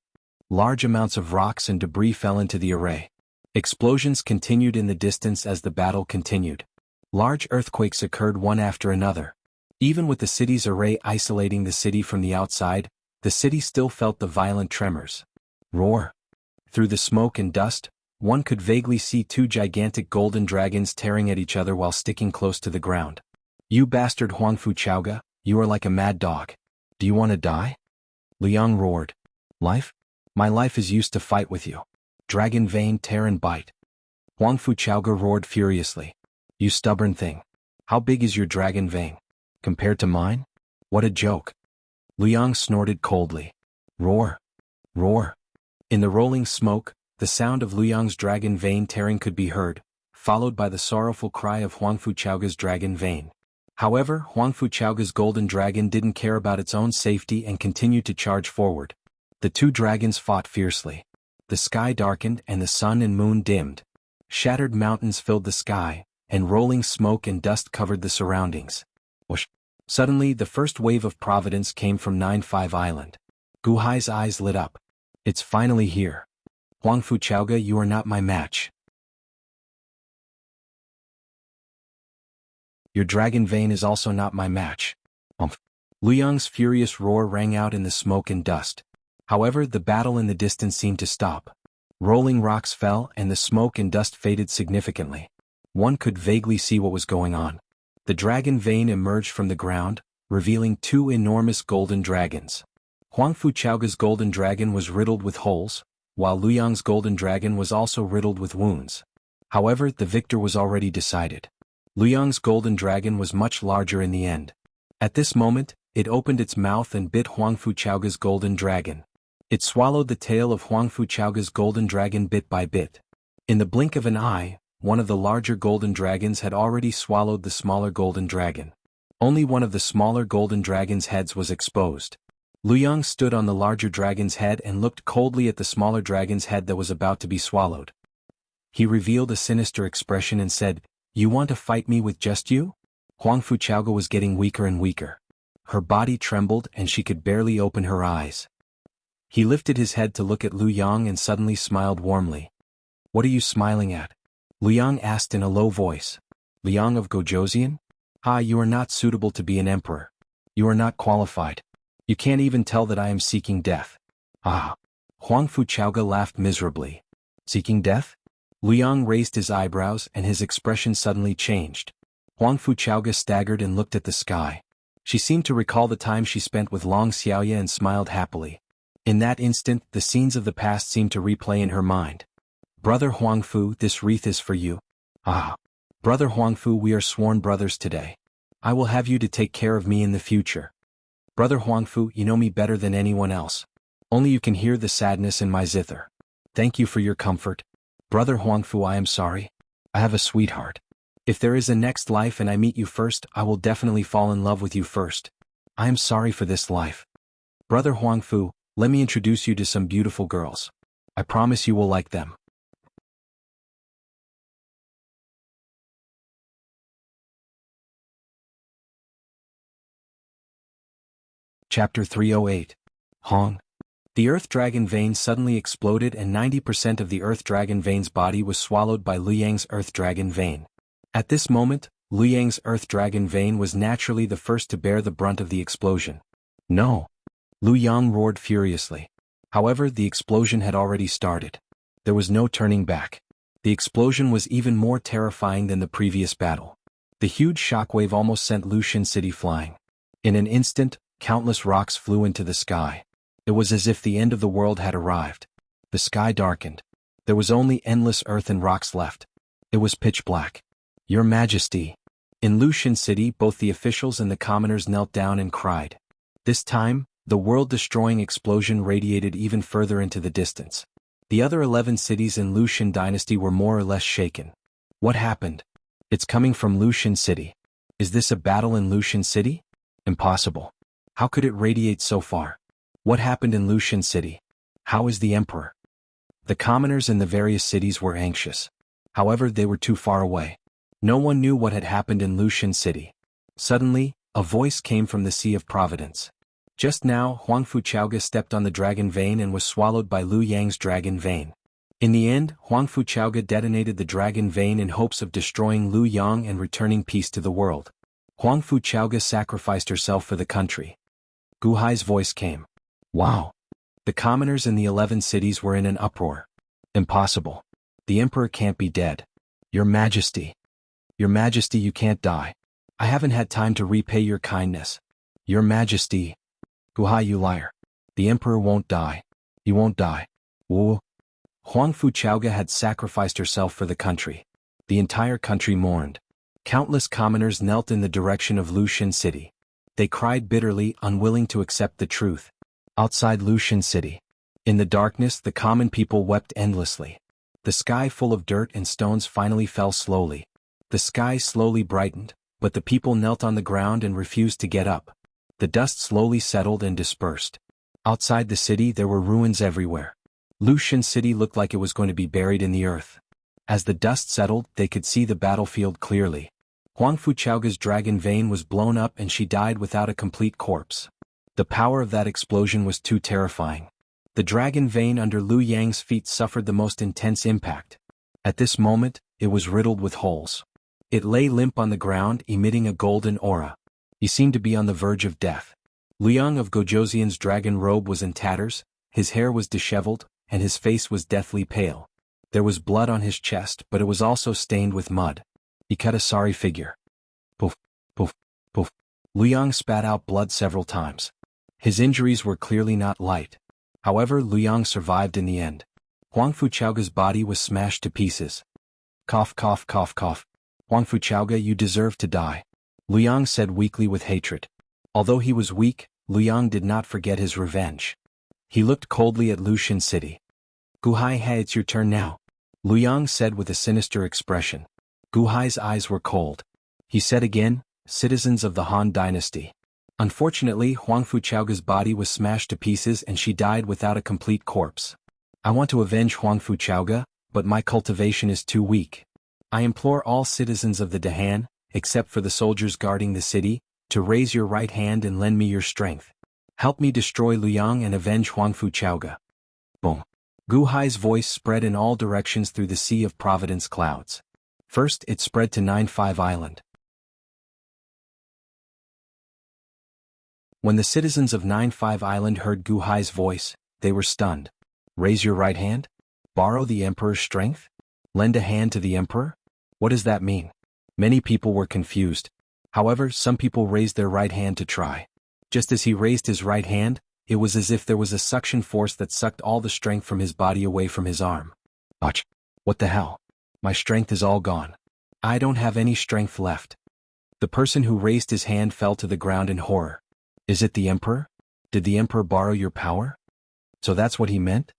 Large amounts of rocks and debris fell into the array. Explosions continued in the distance as the battle continued. Large earthquakes occurred one after another. Even with the city's array isolating the city from the outside, the city still felt the violent tremors. Roar. Through the smoke and dust, one could vaguely see two gigantic golden dragons tearing at each other while sticking close to the ground. You bastard Huangfu Chaoge, you are like a mad dog. Do you want to die? Liu Yang roared. Life? My life is used to fight with you. Dragon vein, tear and bite. Huangfu Chaoge roared furiously. You stubborn thing. How big is your dragon vein? Compared to mine? What a joke. Liu Yang snorted coldly. Roar. Roar. In the rolling smoke, the sound of Liu Yang's dragon vein tearing could be heard, followed by the sorrowful cry of Huangfu Chaoge's dragon vein. However, Huangfu Chaoge's golden dragon didn't care about its own safety and continued to charge forward. The two dragons fought fiercely. The sky darkened and the sun and moon dimmed. Shattered mountains filled the sky, and rolling smoke and dust covered the surroundings. Whoosh. Suddenly the first wave of providence came from 9-5 Island. Gu Hai's eyes lit up. It's finally here. Huangfu Chaoge, you are not my match. Your dragon vein is also not my match. Liu Yang's furious roar rang out in the smoke and dust. However, the battle in the distance seemed to stop. Rolling rocks fell and the smoke and dust faded significantly. One could vaguely see what was going on. The dragon vein emerged from the ground, revealing two enormous golden dragons. Huangfu Chaoge's golden dragon was riddled with holes, while Liu Yang's golden dragon was also riddled with wounds. However, the victor was already decided. Liu Yang's golden dragon was much larger in the end. At this moment, it opened its mouth and bit Huangfu Chaoge's golden dragon. It swallowed the tail of Huangfu Chaoge's golden dragon bit by bit. In the blink of an eye, one of the larger golden dragons had already swallowed the smaller golden dragon. Only one of the smaller golden dragon's heads was exposed. Lu Yang stood on the larger dragon's head and looked coldly at the smaller dragon's head that was about to be swallowed. He revealed a sinister expression and said, "You want to fight me with just you?" Huang Fuchaoge was getting weaker and weaker. Her body trembled and she could barely open her eyes. He lifted his head to look at Lu Yang and suddenly smiled warmly. "What are you smiling at?" Lu Yang asked in a low voice. "Lu Yang of Gojoseon? Ah, you are not suitable to be an emperor. You are not qualified. You can't even tell that I am seeking death." "Ah." Huang Fuchaoge laughed miserably. "Seeking death?" Lu Yang raised his eyebrows and his expression suddenly changed. Huang Fuchaoge staggered and looked at the sky. She seemed to recall the time she spent with Long Xiaoye and smiled happily. In that instant, the scenes of the past seemed to replay in her mind. "Brother Huangfu, this wreath is for you." "Ah. Brother Huangfu, we are sworn brothers today. I will have you to take care of me in the future. Brother Huangfu, you know me better than anyone else. Only you can hear the sadness in my zither. Thank you for your comfort. Brother Huangfu, I am sorry. I have a sweetheart. If there is a next life and I meet you first, I will definitely fall in love with you first. I am sorry for this life. Brother Huangfu, let me introduce you to some beautiful girls. I promise you will like them." Chapter 308. Hong. The Earth Dragon vein suddenly exploded and 90% of the Earth Dragon vein's body was swallowed by Lu Yang's Earth Dragon vein. At this moment, Lu Yang's Earth Dragon vein was naturally the first to bear the brunt of the explosion. "No!" Lu Yang roared furiously. However, the explosion had already started. There was no turning back. The explosion was even more terrifying than the previous battle. The huge shockwave almost sent Lushan City flying. In an instant, countless rocks flew into the sky. It was as if the end of the world had arrived. The sky darkened. There was only endless earth and rocks left. It was pitch black. "Your Majesty." In Lushan City, both the officials and the commoners knelt down and cried. This time, the world-destroying explosion radiated even further into the distance. The other 11 cities in Lushan Dynasty were more or less shaken. What happened? It's coming from Lushan City. Is this a battle in Lushan City? Impossible. How could it radiate so far? What happened in Lushan City? How is the emperor? The commoners in the various cities were anxious. However, they were too far away. No one knew what had happened in Lushan City. Suddenly, a voice came from the Sea of Providence. Just now, Huang Fuchaoge stepped on the dragon vein and was swallowed by Lu Yang's dragon vein. In the end, Huang Fuchaoge detonated the dragon vein in hopes of destroying Lu Yang and returning peace to the world. Huang Fuchaoge sacrificed herself for the country. Gu Hai's voice came. "Wow." The commoners in the 11 cities were in an uproar. "Impossible. The emperor can't be dead. Your Majesty. Your Majesty, you can't die. I haven't had time to repay your kindness. Your Majesty." "Gu Hai, you liar. The emperor won't die. He won't die." Wu. Huang Fuchaoge had sacrificed herself for the country. The entire country mourned. Countless commoners knelt in the direction of Lushan City. They cried bitterly, unwilling to accept the truth. Outside Lushan City, in the darkness, the common people wept endlessly. The sky full of dirt and stones finally fell slowly. The sky slowly brightened, but the people knelt on the ground and refused to get up. The dust slowly settled and dispersed. Outside the city, there were ruins everywhere. Lushan City looked like it was going to be buried in the earth. As the dust settled, they could see the battlefield clearly. Huang Fuchaoge's dragon vein was blown up and she died without a complete corpse. The power of that explosion was too terrifying. The dragon vein under Lu Yang's feet suffered the most intense impact. At this moment, it was riddled with holes. It lay limp on the ground, emitting a golden aura. He seemed to be on the verge of death. Lu Yang of Gojoseon's dragon robe was in tatters, his hair was disheveled, and his face was deathly pale. There was blood on his chest, but it was also stained with mud. He cut a sorry figure. Poof, poof, poof. Lu Yang spat out blood several times. His injuries were clearly not light. However, Lu Yang survived in the end. Huang Fuchaoge's body was smashed to pieces. Cough, cough, cough, cough. Huang Fuchaoge, you deserve to die. Lu Yang said weakly with hatred. Although he was weak, Lu Yang did not forget his revenge. He looked coldly at Lushan City. Gu Hai, hey, it's your turn now. Liu Yang said with a sinister expression. Gu Hai's eyes were cold. He said again, citizens of the Han dynasty. Unfortunately, Huang Fuchaoga's body was smashed to pieces and she died without a complete corpse. I want to avenge Huang Fuchaoga, but my cultivation is too weak. I implore all citizens of the Dahan, except for the soldiers guarding the city, to raise your right hand and lend me your strength. Help me destroy Liu Yang and avenge Huang Fuchaoga. Boom. Gu Hai's voice spread in all directions through the Sea of Providence clouds. First it spread to 9-5 Island. When the citizens of 9-5 Island heard Gu Hai's voice, they were stunned. Raise your right hand? Borrow the Emperor's strength? Lend a hand to the Emperor? What does that mean? Many people were confused. However, some people raised their right hand to try. Just as he raised his right hand, it was as if there was a suction force that sucked all the strength from his body away from his arm. Ouch! What the hell? My strength is all gone. I don't have any strength left. The person who raised his hand fell to the ground in horror. Is it the Emperor? Did the Emperor borrow your power? So that's what he meant?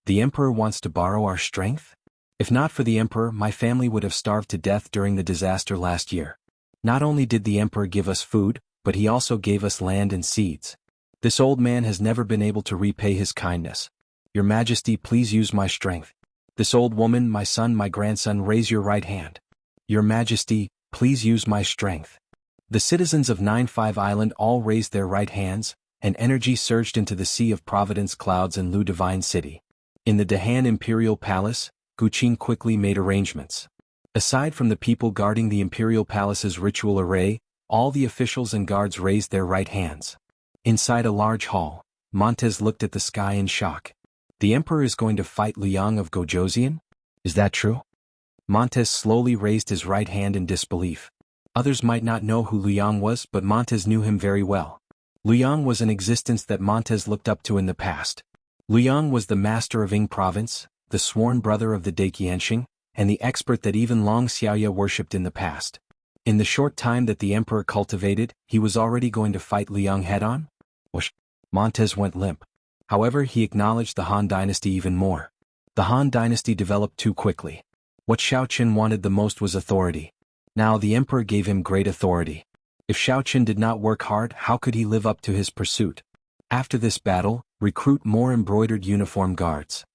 The Emperor wants to borrow our strength? If not for the Emperor, my family would have starved to death during the disaster last year. Not only did the Emperor give us food, but he also gave us land and seeds. This old man has never been able to repay his kindness. Your Majesty, please use my strength. This old woman, my son, my grandson, raise your right hand. Your Majesty, please use my strength. The citizens of 9-5 Island all raised their right hands, and energy surged into the Sea of Providence clouds and Lu Divine City. In the Dahan Imperial Palace, Gu Qin quickly made arrangements. Aside from the people guarding the Imperial Palace's ritual array, all the officials and guards raised their right hands. Inside a large hall, Montez looked at the sky in shock. The Emperor is going to fight Liu Yang of Gojoseon? Is that true? Montez slowly raised his right hand in disbelief. Others might not know who Liu Yang was, but Montez knew him very well. Liu Yang was an existence that Montez looked up to in the past. Liu Yang was the master of Ying Province, the sworn brother of the Daiqianxing, and the expert that even Long Xiaoya worshipped in the past. In the short time that the Emperor cultivated, he was already going to fight Liu Yang head-on? Whoosh! Montez went limp. However, he acknowledged the Han dynasty even more. The Han dynasty developed too quickly. What Xiao Qin wanted the most was authority. Now the Emperor gave him great authority. If Xiao Qin did not work hard, how could he live up to his pursuit? After this battle, recruit more embroidered uniform guards.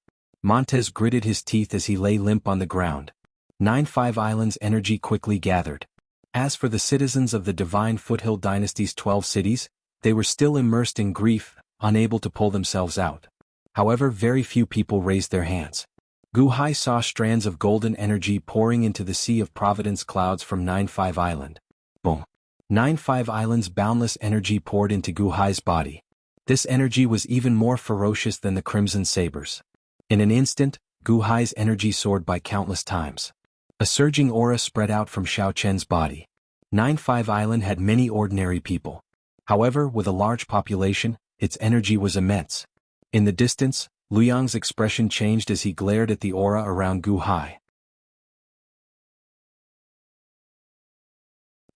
Montez gritted his teeth as he lay limp on the ground. 9-5 Island's energy quickly gathered. As for the citizens of the Divine Foothill Dynasty's 12 cities, they were still immersed in grief, unable to pull themselves out. However, very few people raised their hands. Gu Hai saw strands of golden energy pouring into the Sea of Providence clouds from 9-5 Island. Boom. 9-5 Island's boundless energy poured into Gu Hai's body. This energy was even more ferocious than the Crimson Sabers. In an instant, Gu Hai's energy soared by countless times. A surging aura spread out from Xiao Chen's body. 9-5 Island had many ordinary people. However, with a large population, its energy was immense. In the distance, Liu Yang's expression changed as he glared at the aura around Gu Hai.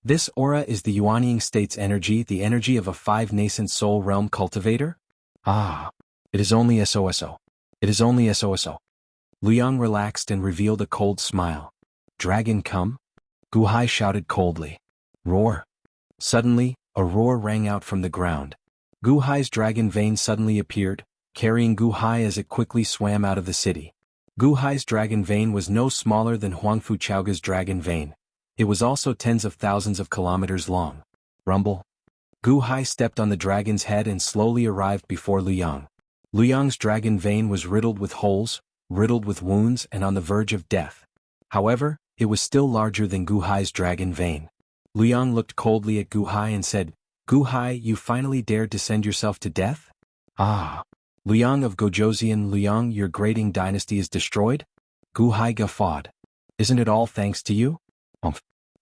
This aura is the Yuanying State's energy, the energy of a 5 nascent soul realm cultivator? Ah, it is only SOSO. It is only SOSO. Liu Yang relaxed and revealed a cold smile. Dragon come? Gu Hai shouted coldly. Roar. Suddenly, a roar rang out from the ground. Gu Hai's dragon vein suddenly appeared, carrying Gu Hai as it quickly swam out of the city. Gu Hai's dragon vein was no smaller than Huang Fuchaoga's dragon vein. It was also tens of thousands of kilometers long. Rumble. Gu Hai stepped on the dragon's head and slowly arrived before Liu Yang. Liu Yang's dragon vein was riddled with holes, riddled with wounds and on the verge of death. However, it was still larger than Gu Hai's dragon vein. Liu Yang looked coldly at Gu Hai and said, Gu Hai, you finally dared to send yourself to death? Ah. Liu Yang of Gojoseon, Liu Yang, your grading dynasty is destroyed? Gu Hai guffawed. Isn't it all thanks to you?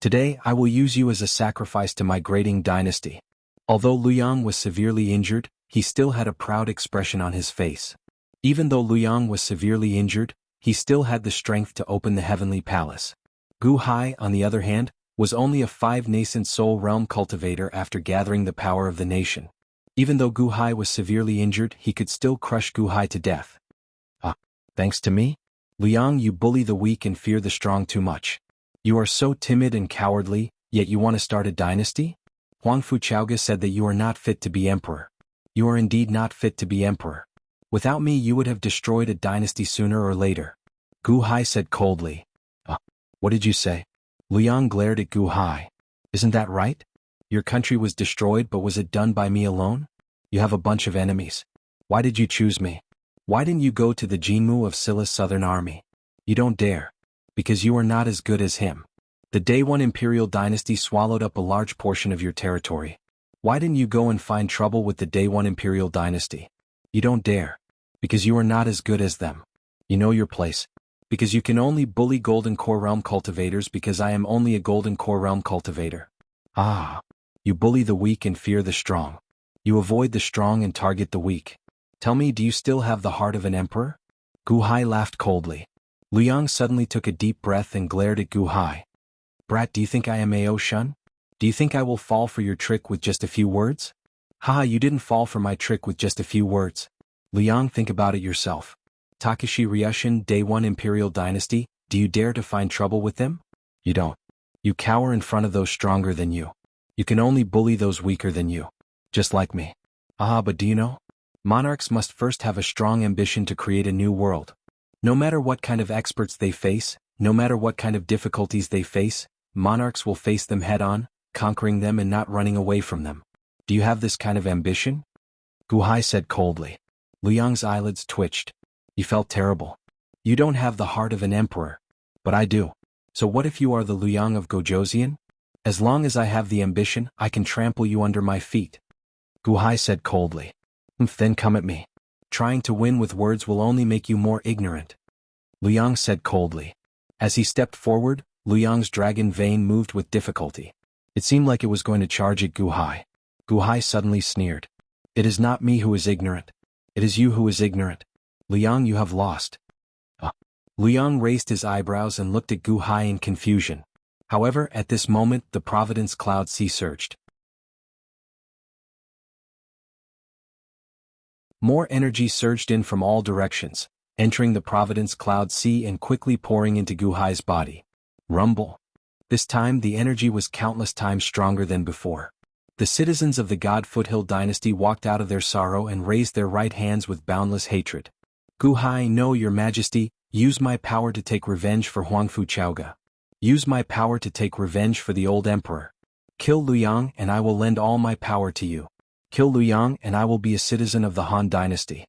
Today I will use you as a sacrifice to my grading dynasty. Although Liu Yang was severely injured, he still had a proud expression on his face. Even though Liu Yang was severely injured, he still had the strength to open the heavenly palace. Gu Hai, on the other hand, was only a 5 nascent soul realm cultivator after gathering the power of the nation. Even though Gu Hai was severely injured, he could still crush Gu Hai to death. Ah, thanks to me? Liang, you bully the weak and fear the strong too much. You are so timid and cowardly, yet you want to start a dynasty? Huang Fuchaoga said that you are not fit to be emperor. You are indeed not fit to be emperor. Without me you would have destroyed a dynasty sooner or later. Gu Hai said coldly. What did you say? Liang glared at Gu Hai. Isn't that right? Your country was destroyed, but was it done by me alone? You have a bunch of enemies. Why did you choose me? Why didn't you go to the Jianghu of Silla's southern army? You don't dare. Because you are not as good as him. The Day One Imperial Dynasty swallowed up a large portion of your territory. Why didn't you go and find trouble with the Day One Imperial Dynasty? You don't dare. Because you are not as good as them. You know your place. Because you can only bully Golden Core Realm cultivators because I am only a Golden Core Realm cultivator. You bully the weak and fear the strong. You avoid the strong and target the weak. Tell me, do you still have the heart of an emperor? Gu Hai laughed coldly. Liang suddenly took a deep breath and glared at Gu Hai. Brat, do you think I am Ao Shun? Do you think I will fall for your trick with just a few words? Haha, you didn't fall for my trick with just a few words. Liang, think about it yourself. Takashi Ryushin, Day One Imperial Dynasty, do you dare to find trouble with them? You don't. You cower in front of those stronger than you. You can only bully those weaker than you. Just like me. But do you know? Monarchs must first have a strong ambition to create a new world. No matter what kind of experts they face, no matter what kind of difficulties they face, monarchs will face them head-on, conquering them and not running away from them. Do you have this kind of ambition? Gu Hai said coldly. Liang's eyelids twitched. He felt terrible. You don't have the heart of an emperor. But I do. So what if you are the Liang of Gojoseon? As long as I have the ambition, I can trample you under my feet. Gu Hai said coldly. Then come at me. Trying to win with words will only make you more ignorant. Liang said coldly. As he stepped forward, Liang's dragon vein moved with difficulty. It seemed like it was going to charge at Gu Hai. Gu Hai suddenly sneered. It is not me who is ignorant. It is you who is ignorant. Liang, you have lost. Liang raised his eyebrows and looked at Gu Hai in confusion. However, at this moment, the Providence Cloud Sea surged. More energy surged in from all directions, entering the Providence Cloud Sea and quickly pouring into Gu Hai's body. Rumble. This time the energy was countless times stronger than before. The citizens of the God Foothill Dynasty walked out of their sorrow and raised their right hands with boundless hatred. Gu Hai, no, your majesty, use my power to take revenge for Huang Fuchaoga. Use my power to take revenge for the old emperor. Kill Liang and I will lend all my power to you. Kill Liang and I will be a citizen of the Han Dynasty.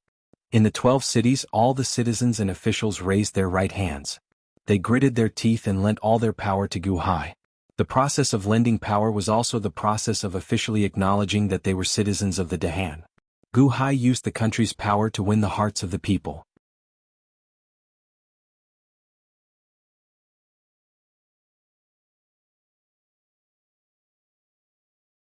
In the 12 cities all the citizens and officials raised their right hands. They gritted their teeth and lent all their power to Gu Hai. The process of lending power was also the process of officially acknowledging that they were citizens of the Dahan. Gu Hai used the country's power to win the hearts of the people.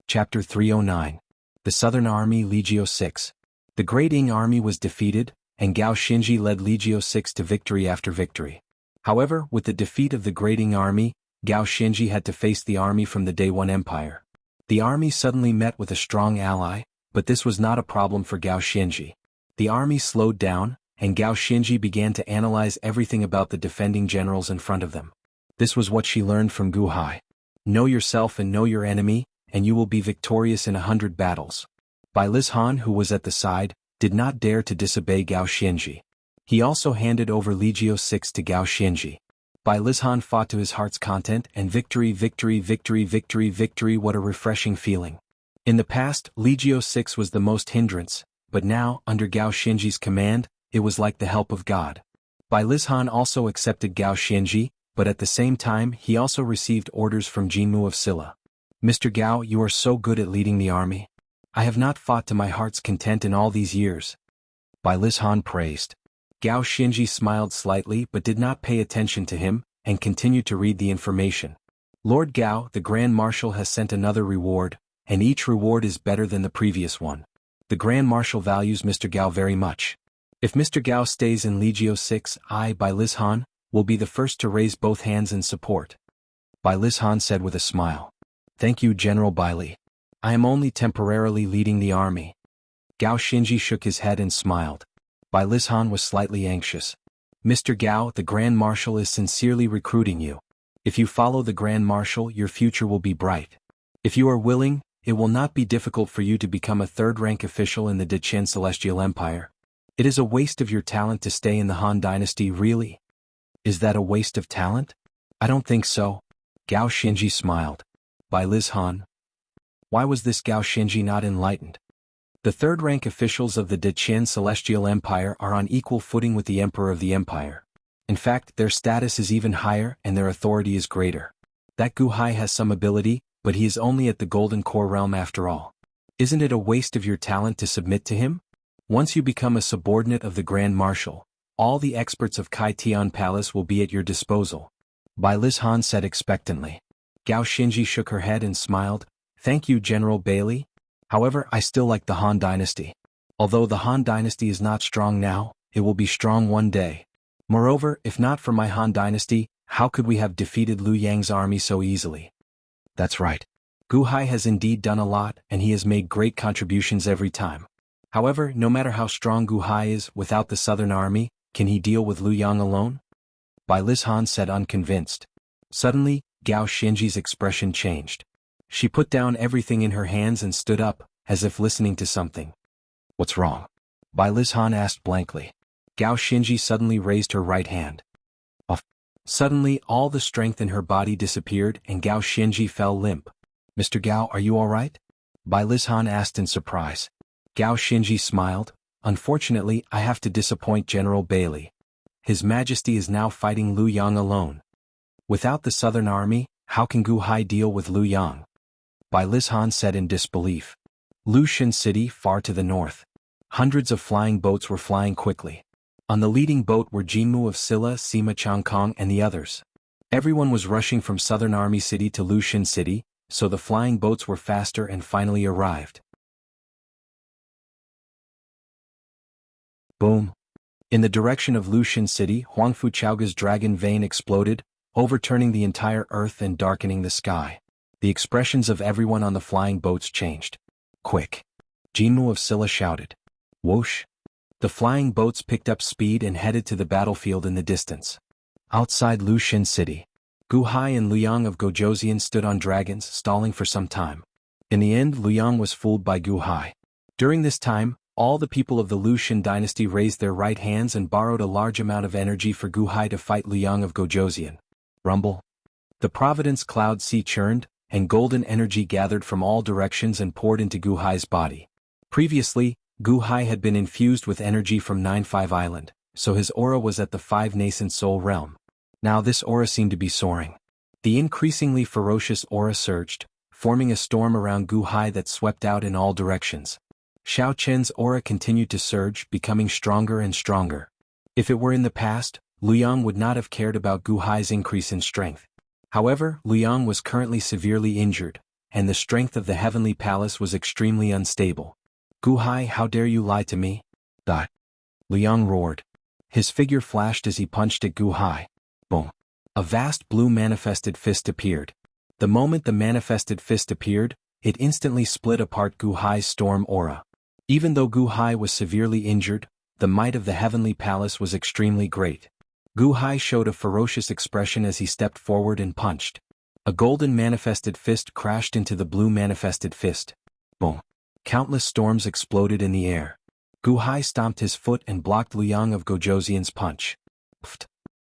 Chapter 309. The Southern Army Legio 6. The Great Ing Army was defeated, and Gao Xinji led Legio 6 to victory after victory. However, with the defeat of the Great Ing Army, Gao Xinji had to face the army from the Day One Empire. The army suddenly met with a strong ally, but this was not a problem for Gao Xinji. The army slowed down, and Gao Xinji began to analyze everything about the defending generals in front of them. This was what she learned from Gu Hai. Know yourself and know your enemy, and you will be victorious in 100 battles. Bai Lizhan, who was at the side, did not dare to disobey Gao Xinji. He also handed over Legio 6 to Gao Xinji. Bai Lizhan fought to his heart's content and victory, victory, victory, victory, victory, what a refreshing feeling. In the past, Legio 6 was the most hindrance, but now, under Gao Xinji's command, it was like the help of God. Bai Lizhan also accepted Gao Xinji, but at the same time he also received orders from Jianghu of Silla. Mr. Gao, you are so good at leading the army. I have not fought to my heart's content in all these years. Bai Lizhan praised. Gao Xinji smiled slightly but did not pay attention to him, and continued to read the information. Lord Gao, the Grand Marshal has sent another reward, and each reward is better than the previous one. The Grand Marshal values Mr. Gao very much. If Mr. Gao stays in Legio 6, I, Bai Lizhan, will be the first to raise both hands in support. Bai Lizhan said with a smile. Thank you, General Bai Li. I am only temporarily leading the army. Gao Xinji shook his head and smiled. Bai Lizhan was slightly anxious. Mr. Gao, the Grand Marshal is sincerely recruiting you. If you follow the Grand Marshal, your future will be bright. If you are willing, it will not be difficult for you to become a third-rank official in the Deqian Celestial Empire. It is a waste of your talent to stay in the Han Dynasty, really. Is that a waste of talent? I don't think so. Gao Xinji smiled. By Liz Han. Why was this Gao Xinji not enlightened? The third-rank officials of the Deqian Celestial Empire are on equal footing with the Emperor of the Empire. In fact, their status is even higher and their authority is greater. That Gu Hai has some ability, but he is only at the Golden Core realm after all. Isn't it a waste of your talent to submit to him? Once you become a subordinate of the Grand Marshal, all the experts of Kai Tian Palace will be at your disposal. Bai Liz Han said expectantly. Gao Xinji shook her head and smiled. Thank you, General Bailey. However, I still like the Han Dynasty. Although the Han Dynasty is not strong now, it will be strong one day. Moreover, if not for my Han Dynasty, how could we have defeated Liu Yang's army so easily? That's right. Gu Hai has indeed done a lot, and he has made great contributions every time. However, no matter how strong Gu Hai is, without the Southern Army, can he deal with Liu Yang alone? Bai Liz Han said unconvinced. Suddenly, Gao Xinji's expression changed. She put down everything in her hands and stood up, as if listening to something. What's wrong? Bai Liz Han asked blankly. Gao Xinji suddenly raised her right hand. Off. Suddenly, all the strength in her body disappeared and Gao Xinji fell limp. Mr. Gao, are you all right? Bai Liz Han asked in surprise. Gao Xinji smiled. Unfortunately, I have to disappoint General Bailey. His Majesty is now fighting Liu Yang alone. Without the Southern Army, how can Gu Hai deal with Liu Yang? Bai Liz Han said in disbelief. Lushan City, far to the north. Hundreds of flying boats were flying quickly. On the leading boat were Jianghu of Silla, Sima Changkong and the others. Everyone was rushing from Southern Army City to Lushan City, so the flying boats were faster and finally arrived. Boom. In the direction of Lushan City, Huangfu Chaoga's dragon vein exploded, overturning the entire earth and darkening the sky. The expressions of everyone on the flying boats changed. Quick! Jianghu of Silla shouted. Whoosh! The flying boats picked up speed and headed to the battlefield in the distance. Outside Lushan City, Gu Hai and Liu Yang of Gojoseon stood on dragons, stalling for some time. In the end, Liu Yang was fooled by Gu Hai. During this time, all the people of the Lushan dynasty raised their right hands and borrowed a large amount of energy for Gu Hai to fight Liu Yang of Gojoseon. Rumble. The Providence cloud sea churned, and golden energy gathered from all directions and poured into Gu Hai's body. Previously, Gu Hai had been infused with energy from 9-5 Island, so his aura was at the 5 nascent soul realm. Now this aura seemed to be soaring. The increasingly ferocious aura surged, forming a storm around Gu Hai that swept out in all directions. Xiao Chen's aura continued to surge, becoming stronger and stronger. If it were in the past, Liu Yang would not have cared about Gu Hai's increase in strength. However, Liu Yang was currently severely injured, and the strength of the Heavenly Palace was extremely unstable. Gu Hai, how dare you lie to me? Die! Liu Yang roared. His figure flashed as he punched at Gu Hai. Boom! A vast blue manifested fist appeared. The moment the manifested fist appeared, it instantly split apart Gu Hai's storm aura. Even though Gu Hai was severely injured, the might of the Heavenly Palace was extremely great. Gu Hai showed a ferocious expression as he stepped forward and punched. A golden manifested fist crashed into the blue manifested fist. Boom! Countless storms exploded in the air. Gu Hai stomped his foot and blocked Liu Yang of Gojoseon's punch. Pfft!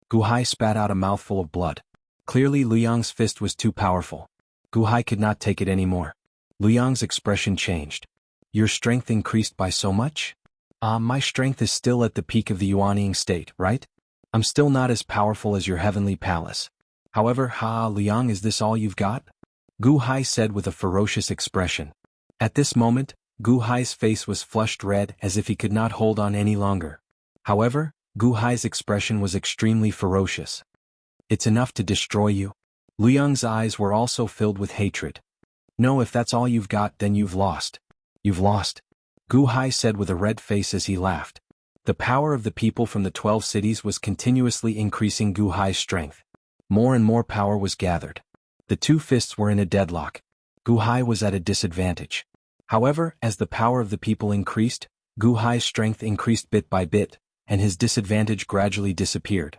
Gu Hai spat out a mouthful of blood. Clearly Liu Yang's fist was too powerful. Gu Hai could not take it anymore. Liu Yang's expression changed. Your strength increased by so much? My strength is still at the peak of the Yuanying state, right? I'm still not as powerful as your Heavenly Palace. However, Liu Yang, is this all you've got? Gu Hai said with a ferocious expression. At this moment, Gu Hai's face was flushed red as if he could not hold on any longer. However, Gu Hai's expression was extremely ferocious. It's enough to destroy you. Liu Yang's eyes were also filled with hatred. No, if that's all you've got, then you've lost. You've lost. Gu Hai said with a red face as he laughed. The power of the people from the 12 cities was continuously increasing Gu Hai's strength. More and more power was gathered. The two fists were in a deadlock. Gu Hai was at a disadvantage. However, as the power of the people increased, Gu Hai's strength increased bit by bit, and his disadvantage gradually disappeared.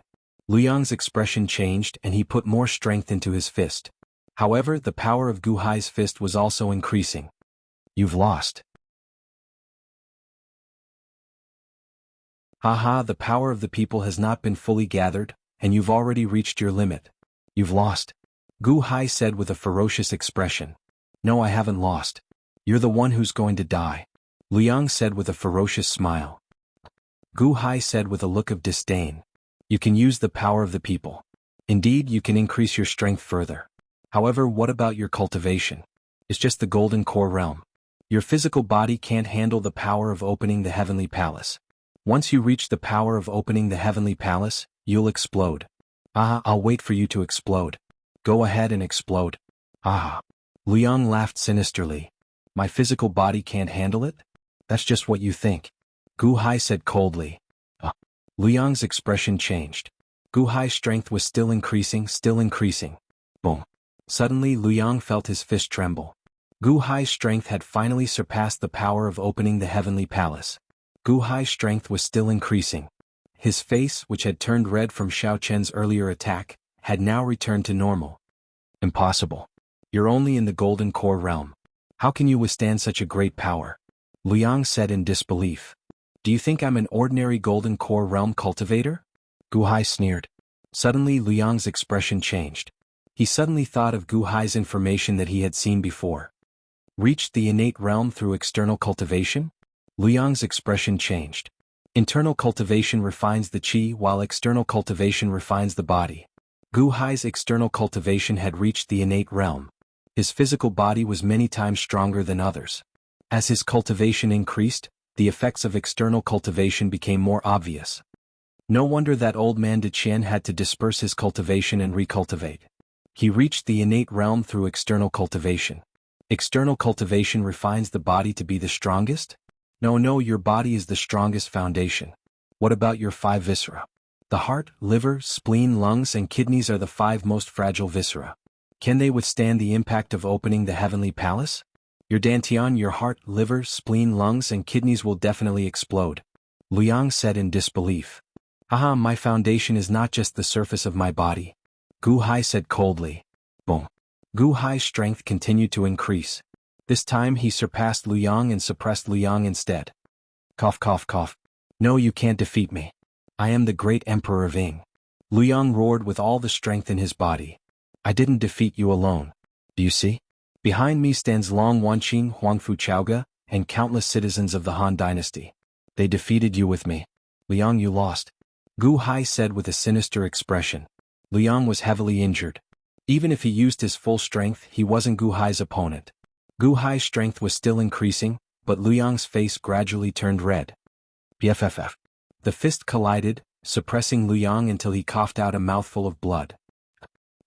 Liu Yang's expression changed and he put more strength into his fist. However, the power of Gu Hai's fist was also increasing. You've lost. Haha, the power of the people has not been fully gathered, and you've already reached your limit. You've lost. Gu Hai said with a ferocious expression. No, I haven't lost. You're the one who's going to die. Liu Yang said with a ferocious smile. Gu Hai said with a look of disdain. You can use the power of the people. Indeed, you can increase your strength further. However, what about your cultivation? It's just the golden core realm. Your physical body can't handle the power of opening the heavenly palace. Once you reach the power of opening the heavenly palace, you'll explode. Ah, I'll wait for you to explode. Go ahead and explode. Ah. Liu Yang laughed sinisterly. My physical body can't handle it? That's just what you think. Gu Hai said coldly. Liu Yang's expression changed. Gu Hai's strength was still increasing. Boom. Suddenly Liu Yang felt his fist tremble. Gu Hai's strength had finally surpassed the power of opening the heavenly palace. Gu Hai's strength was still increasing. His face, which had turned red from Xiao Chen's earlier attack, had now returned to normal. Impossible. You're only in the golden core realm. How can you withstand such a great power? Liu Yang said in disbelief. Do you think I'm an ordinary golden core realm cultivator? Gu Hai sneered. Suddenly Liu Yang's expression changed. He suddenly thought of Gu Hai's information that he had seen before. Reached the innate realm through external cultivation? Liu Yang's expression changed. Internal cultivation refines the qi while external cultivation refines the body. Gu Hai's external cultivation had reached the innate realm. His physical body was many times stronger than others. As his cultivation increased, the effects of external cultivation became more obvious. No wonder that old man De Qian had to disperse his cultivation and recultivate. He reached the innate realm through external cultivation. External cultivation refines the body to be the strongest? No, your body is the strongest foundation. What about your 5 viscera? The heart, liver, spleen, lungs, and kidneys are the 5 most fragile viscera. Can they withstand the impact of opening the heavenly palace? Your dantian, your heart, liver, spleen, lungs, and kidneys will definitely explode. Liu Yang said in disbelief. Haha, my foundation is not just the surface of my body. Gu Hai said coldly. Boom. Gu Hai's strength continued to increase. This time he surpassed Liu Yang and suppressed Liu Yang instead. Cough, cough, cough. No, you can't defeat me. I am the great Emperor of Ying. Liu Yang roared with all the strength in his body. I didn't defeat you alone. Do you see? Behind me stands Long Wanqing, Huangfu Chaoga, and countless citizens of the Han dynasty. They defeated you with me. Liu Yang, you lost. Gu Hai said with a sinister expression. Liu Yang was heavily injured. Even if he used his full strength, he wasn't Gu Hai's opponent. Gu Hai's strength was still increasing, but Liu Yang's face gradually turned red. BFFF. The fist collided, suppressing Liu Yang until he coughed out a mouthful of blood.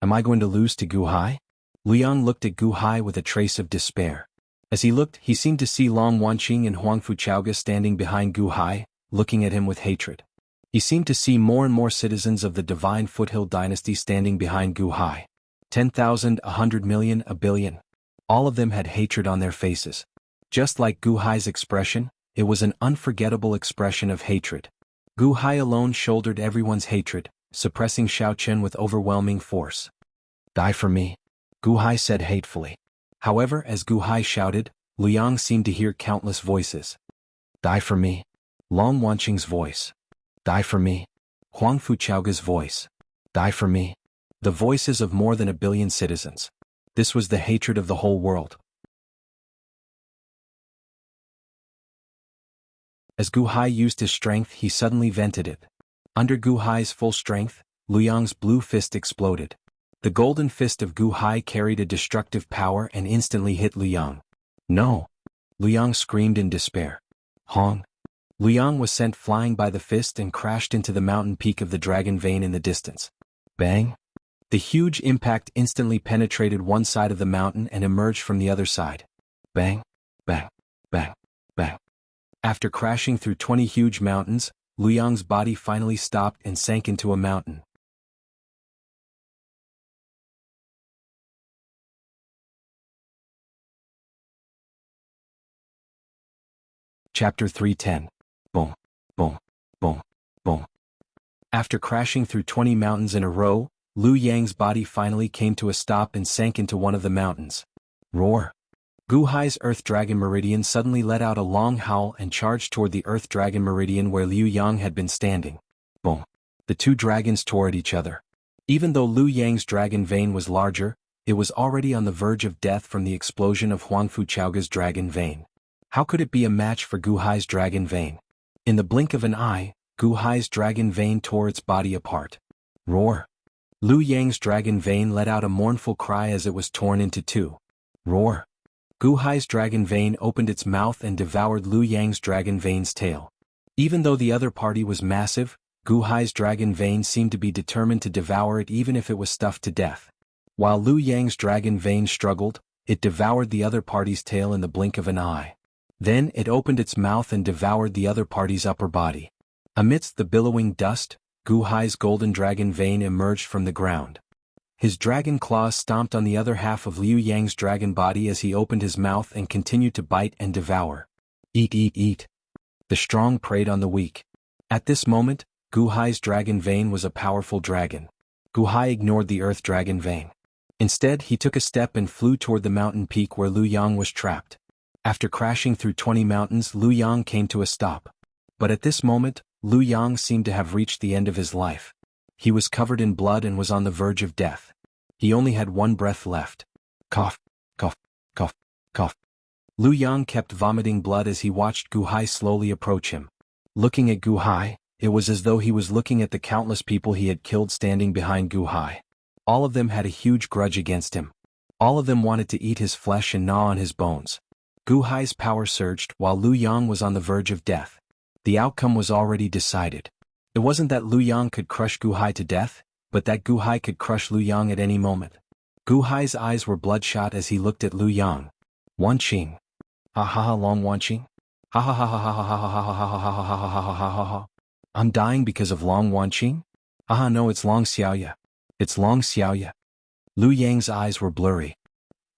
Am I going to lose to Gu Hai? Liu Yang looked at Gu Hai with a trace of despair. As he looked, he seemed to see Long Wanqing and Huangfu Chaoga standing behind Gu Hai, looking at him with hatred. He seemed to see more and more citizens of the divine foothill dynasty standing behind Gu Hai. 10,000, 100 million, a billion. All of them had hatred on their faces. Just like Gu Hai's expression, it was an unforgettable expression of hatred. Gu Hai alone shouldered everyone's hatred, suppressing Xiao Chen with overwhelming force. Die for me, Gu Hai said hatefully. However, as Gu Hai shouted, Liu Yang seemed to hear countless voices. Die for me. Long Wanqing's voice. Die for me. Huangfu Chaoga's voice. Die for me. The voices of more than 1 billion citizens. This was the hatred of the whole world. As Gu Hai used his strength, he suddenly vented it. Under Gu Hai's full strength, Liu Yang's blue fist exploded. The golden fist of Gu Hai carried a destructive power and instantly hit Liu Yang. No! Liu Yang screamed in despair. Hong! Liu Yang was sent flying by the fist and crashed into the mountain peak of the dragon vein in the distance. Bang! The huge impact instantly penetrated one side of the mountain and emerged from the other side. Bang! Bang! Bang! Bang! After crashing through 20 huge mountains, Liu Yang's body finally stopped and sank into a mountain. Chapter 310. Boom. Boom. Boom. Boom. After crashing through 20 mountains in a row, Liu Yang's body finally came to a stop and sank into one of the mountains. Roar. Gu Hai's Earth Dragon Meridian suddenly let out a long howl and charged toward the Earth Dragon Meridian where Liu Yang had been standing. Boom. The two dragons tore at each other. Even though Liu Yang's dragon vein was larger, it was already on the verge of death from the explosion of Huang Fuchaoga's dragon vein. How could it be a match for Gu Hai's dragon vein? In the blink of an eye, Gu Hai's dragon vein tore its body apart. Roar. Liu Yang's dragon vein let out a mournful cry as it was torn into two. Roar. Gu Hai's dragon vein opened its mouth and devoured Liu Yang's dragon vein's tail. Even though the other party was massive, Gu Hai's dragon vein seemed to be determined to devour it even if it was stuffed to death. While Liu Yang's dragon vein struggled, it devoured the other party's tail in the blink of an eye. Then it opened its mouth and devoured the other party's upper body. Amidst the billowing dust, Gu Hai's golden dragon vein emerged from the ground. His dragon claws stomped on the other half of Liu Yang's dragon body as he opened his mouth and continued to bite and devour. Eat, eat, eat. The strong preyed on the weak. At this moment, Gu Hai's dragon vein was a powerful dragon. Gu Hai ignored the earth dragon vein. Instead, he took a step and flew toward the mountain peak where Liu Yang was trapped. After crashing through 20 mountains, Liu Yang came to a stop. But at this moment, Liu Yang seemed to have reached the end of his life. He was covered in blood and was on the verge of death. He only had one breath left. Cough, cough, cough, cough. Liu Yang kept vomiting blood as he watched Gu Hai slowly approach him. Looking at Gu Hai, it was as though he was looking at the countless people he had killed standing behind Gu Hai. All of them had a huge grudge against him. All of them wanted to eat his flesh and gnaw on his bones. Gu Hai's power surged while Liu Yang was on the verge of death. The outcome was already decided. It wasn't that Liu Yang could crush Gu Hai to death, but that Gu Hai could crush Liu Yang at any moment. Gu Hai's eyes were bloodshot as he looked at Liu Yang. Wanqing. Ha ha ha long Wanqing? Ha ha ha ha ha ha ha ha ha ha ha ha ha ha ha ha. I'm dying because of Long Wanqing? Haha no, it's Long Xiaoya. It's Long Xiaoya. Liu Yang's eyes were blurry.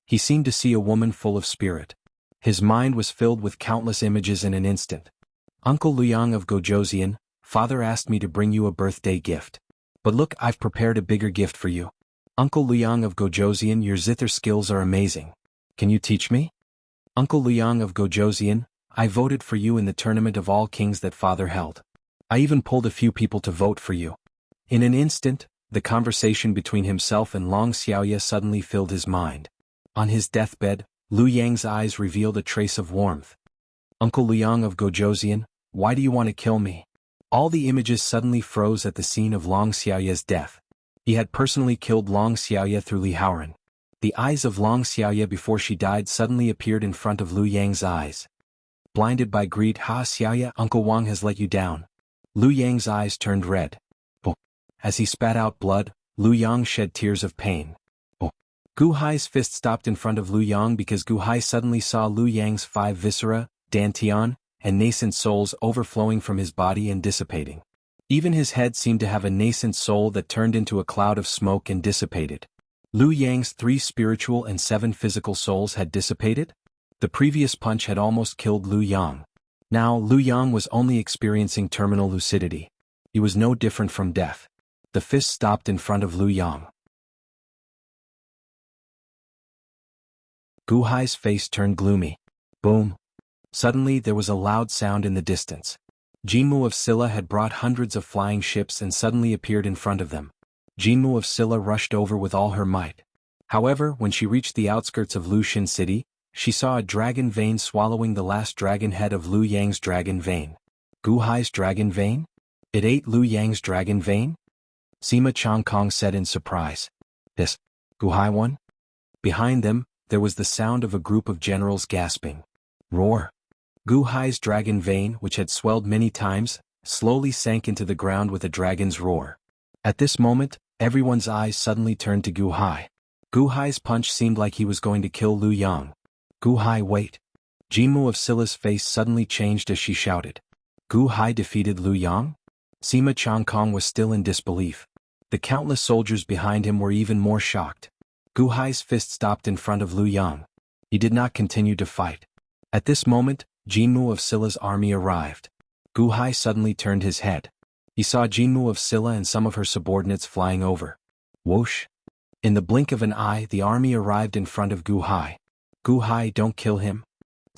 He seemed to see a woman full of spirit. His mind was filled with countless images in an instant. Uncle Liu Yang of Gojoseon, Father asked me to bring you a birthday gift. But look, I've prepared a bigger gift for you. Uncle Liu Yang of Gojoseon, your zither skills are amazing. Can you teach me? Uncle Liu Yang of Gojoseon, I voted for you in the tournament of all kings that Father held. I even pulled a few people to vote for you. In an instant, the conversation between himself and Long Xiaoya suddenly filled his mind. On his deathbed, Liu Yang's eyes revealed a trace of warmth. Uncle Liu Yang of Gojoseon, why do you want to kill me? All the images suddenly froze at the scene of Long Xiaoya's death. He had personally killed Long Xiaoya through Li Haoran. The eyes of Long Xiaoya before she died suddenly appeared in front of Liu Yang's eyes. Blinded by greed, Ha Xiaoya, Uncle Wang has let you down. Liu Yang's eyes turned red. Oh. As he spat out blood, Liu Yang shed tears of pain. Oh. Gu Hai's fist stopped in front of Liu Yang because Gu Hai suddenly saw Liu Yang's 5 viscera, dantian, and nascent souls overflowing from his body and dissipating. Even his head seemed to have a nascent soul that turned into a cloud of smoke and dissipated. Liu Yang's 3 spiritual and 7 physical souls had dissipated? The previous punch had almost killed Liu Yang. Now Liu Yang was only experiencing terminal lucidity. He was no different from death. The fist stopped in front of Liu Yang. Gu Hai's face turned gloomy. Boom. Suddenly there was a loud sound in the distance. Jianghu of Silla had brought hundreds of flying ships and suddenly appeared in front of them. Jianghu of Silla rushed over with all her might. However, when she reached the outskirts of Lushan City, she saw a dragon vein swallowing the last dragon head of Liu Yang's dragon vein. Gu Hai's dragon vein? It ate Liu Yang's dragon vein? Sima Changkong said in surprise. This, Gu Hai won? Behind them, there was the sound of a group of generals gasping. Roar. Gu Hai's dragon vein, which had swelled many times, slowly sank into the ground with a dragon's roar. At this moment, everyone's eyes suddenly turned to Gu Hai. Gu Hai's punch seemed like he was going to kill Liu Yang. Gu Hai, wait. Jianghu of Silla's face suddenly changed as she shouted. Gu Hai defeated Liu Yang? Sima Changkong was still in disbelief. The countless soldiers behind him were even more shocked. Gu Hai's fist stopped in front of Liu Yang. He did not continue to fight. At this moment, Jianghu of Silla's army arrived. Gu Hai suddenly turned his head. He saw Jianghu of Silla and some of her subordinates flying over. Whoosh! In the blink of an eye, the army arrived in front of Gu Hai. Gu Hai, don't kill him!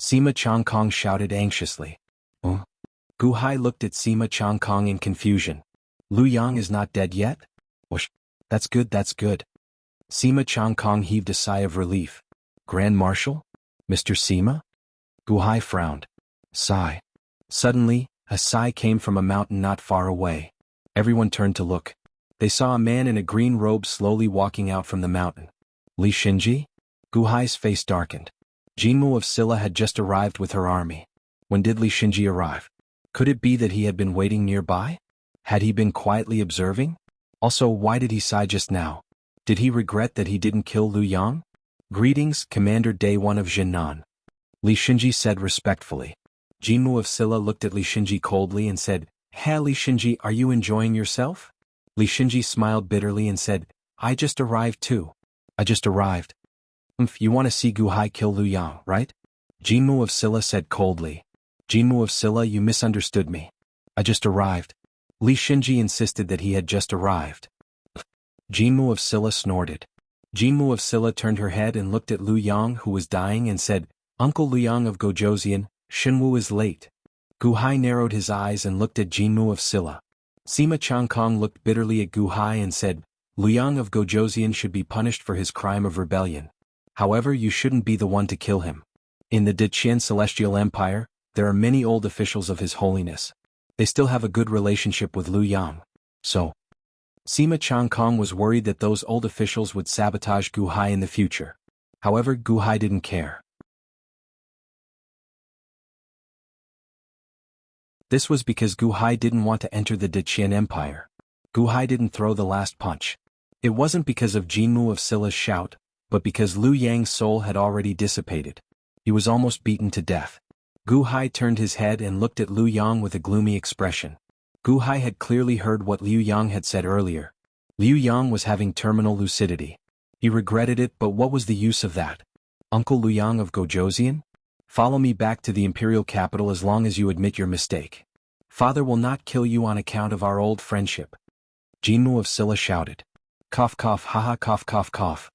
Sima Changkong shouted anxiously. Gu Hai looked at Sima Changkong in confusion. Lu Yang is not dead yet? Whoosh! That's good, that's good. Sima Changkong heaved a sigh of relief. Grand Marshal? Mr. Sima? Gu Hai frowned. Sigh. Suddenly, a sigh came from a mountain not far away. Everyone turned to look. They saw a man in a green robe slowly walking out from the mountain. Li Xinji? Gu Hai's face darkened. Jianghu of Silla had just arrived with her army. When did Li Xinji arrive? Could it be that he had been waiting nearby? Had he been quietly observing? Also, why did he sigh just now? Did he regret that he didn't kill Lu Yang? Greetings, Commander Day 1 of Jinnan. Li Xinji said respectfully. Jianghu of Silla looked at Li Xinji coldly and said, Hey Li Xinji, are you enjoying yourself? Li Xinji smiled bitterly and said, I just arrived too. I just arrived. You want to see Gu Hai kill Lu Yang, right? Jianghu of Silla said coldly. Jianghu of Silla, you misunderstood me. I just arrived. Li Xinji insisted that he had just arrived. Jianghu of Silla snorted. Jianghu of Silla turned her head and looked at Lu Yang, who was dying, and said, Uncle Lu Yang of Gojoseon, Shenwu is late. Gu Hai narrowed his eyes and looked at Jianghu of Silla. Sima Changkong looked bitterly at Gu Hai and said, Lu Yang of Gojoseon should be punished for his crime of rebellion. However, you shouldn't be the one to kill him. In the Deqian Celestial Empire, there are many old officials of His Holiness. They still have a good relationship with Lu Yang. So, Sima Changkong was worried that those old officials would sabotage Gu Hai in the future. However, Gu Hai didn't care. This was because Gu Hai didn't want to enter the Deqian Empire. Gu Hai didn't throw the last punch. It wasn't because of Jianghu of Silla's shout, but because Lu Yang's soul had already dissipated. He was almost beaten to death. Gu Hai turned his head and looked at Lu Yang with a gloomy expression. Gu Hai had clearly heard what Liu Yang had said earlier. Liu Yang was having terminal lucidity. He regretted it, but what was the use of that? Uncle Lu Yang of Gojoseon? Follow me back to the imperial capital as long as you admit your mistake. Father will not kill you on account of our old friendship. Jianghu of Silla shouted. Cough cough haha cough cough cough.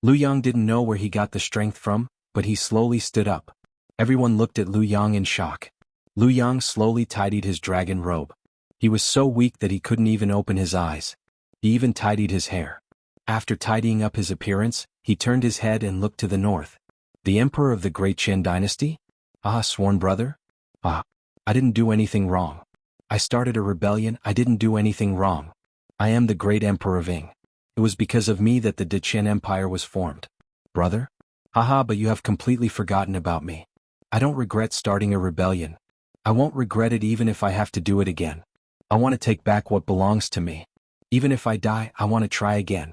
Lu Yang didn't know where he got the strength from, but he slowly stood up. Everyone looked at Lu Yang in shock. Lu Yang slowly tidied his dragon robe. He was so weak that he couldn't even open his eyes. He even tidied his hair. After tidying up his appearance, he turned his head and looked to the north. The emperor of the great Qin dynasty? Ah, sworn brother? Ah, I didn't do anything wrong. I started a rebellion, I didn't do anything wrong. I am the great emperor of Ing. It was because of me that the Deqian Empire was formed. Brother? Haha, but you have completely forgotten about me. I don't regret starting a rebellion. I won't regret it even if I have to do it again. I want to take back what belongs to me. Even if I die, I want to try again.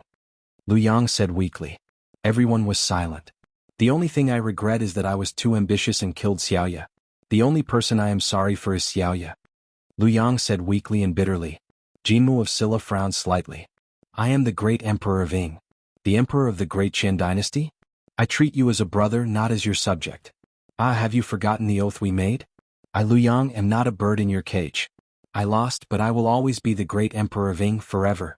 Lu Yang said weakly. Everyone was silent. The only thing I regret is that I was too ambitious and killed Xiaoya. The only person I am sorry for is Xiaoya. Lu Yang said weakly and bitterly. Jianghu of Silla frowned slightly. I am the great emperor of Ing. The emperor of the great Qin dynasty? I treat you as a brother, not as your subject. Ah, have you forgotten the oath we made? I, Lu Yang, am not a bird in your cage. I lost, but I will always be the great emperor of Ing forever.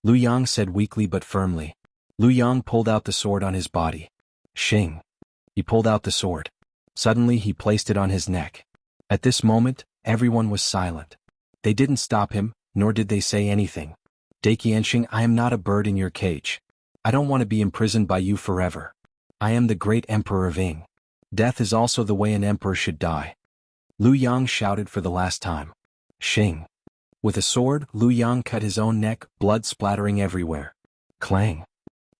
Lu Yang said weakly but firmly. Lu Yang pulled out the sword on his body. Shing. He pulled out the sword. Suddenly he placed it on his neck. At this moment, everyone was silent. They didn't stop him, nor did they say anything. Daiqianxing, I am not a bird in your cage. I don't want to be imprisoned by you forever. I am the great emperor of Ing. Death is also the way an emperor should die. Lu Yang shouted for the last time. Shing. With a sword, Lu Yang cut his own neck, blood splattering everywhere. Clang.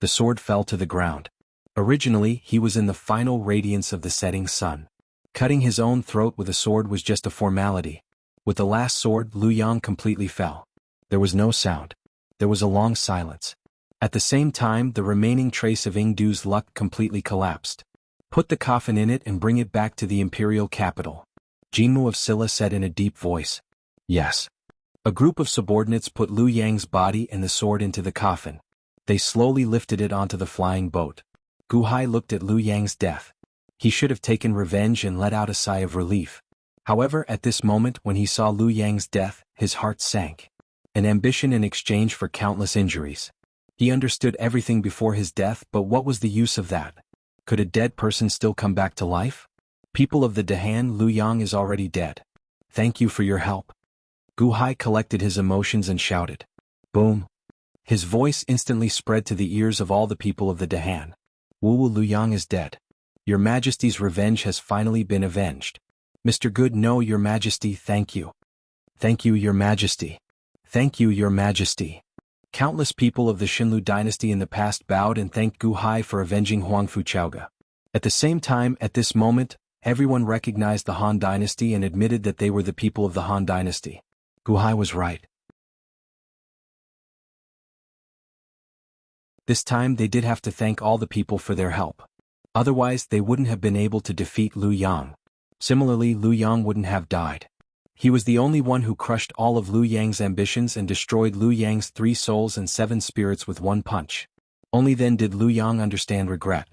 The sword fell to the ground. Originally, he was in the final radiance of the setting sun. Cutting his own throat with a sword was just a formality. With the last sword, Lu Yang completely fell. There was no sound. There was a long silence. At the same time, the remaining trace of Ingdu's luck completely collapsed. Put the coffin in it and bring it back to the imperial capital. Jianghu of Silla said in a deep voice. Yes. A group of subordinates put Lu Yang's body and the sword into the coffin. They slowly lifted it onto the flying boat. Gu Hai looked at Lu Yang's death. He should have taken revenge and let out a sigh of relief. However, at this moment when he saw Liu Yang's death, his heart sank. An ambition in exchange for countless injuries. He understood everything before his death, but what was the use of that? Could a dead person still come back to life? People of the Dahan, Liu Yang is already dead. Thank you for your help. Gu Hai collected his emotions and shouted. Boom. His voice instantly spread to the ears of all the people of the Dahan. Wu Liu Yang is dead. Your Majesty's revenge has finally been avenged. Mr. Good, no, Your Majesty, thank you. Thank you, Your Majesty. Thank you, Your Majesty. Countless people of the Xinlu dynasty in the past bowed and thanked Gu Hai for avenging Huangfu Chaoga. At the same time, at this moment, everyone recognized the Han dynasty and admitted that they were the people of the Han dynasty. Gu Hai was right. This time they did have to thank all the people for their help. Otherwise they wouldn't have been able to defeat Liu Yang. Similarly, Liu Yang wouldn't have died. He was the only one who crushed all of Liu Yang's ambitions and destroyed Liu Yang's 3 souls and 7 spirits with one punch. Only then did Liu Yang understand regret.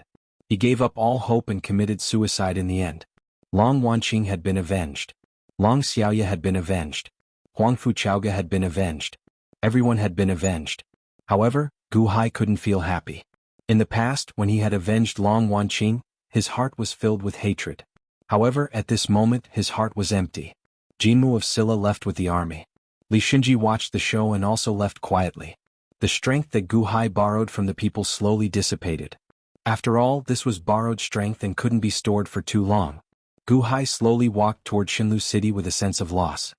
He gave up all hope and committed suicide in the end. Long Wanqing had been avenged. Long Xiaoya had been avenged. Huangfu Chaoga had been avenged. Everyone had been avenged. However, Gu Hai couldn't feel happy. In the past, when he had avenged Long Wanqing, his heart was filled with hatred. However, at this moment his heart was empty. Jianghu of Silla left with the army. Li Xinji watched the show and also left quietly. The strength that Gu Hai borrowed from the people slowly dissipated. After all, this was borrowed strength and couldn't be stored for too long. Gu Hai slowly walked toward Xinlu City with a sense of loss.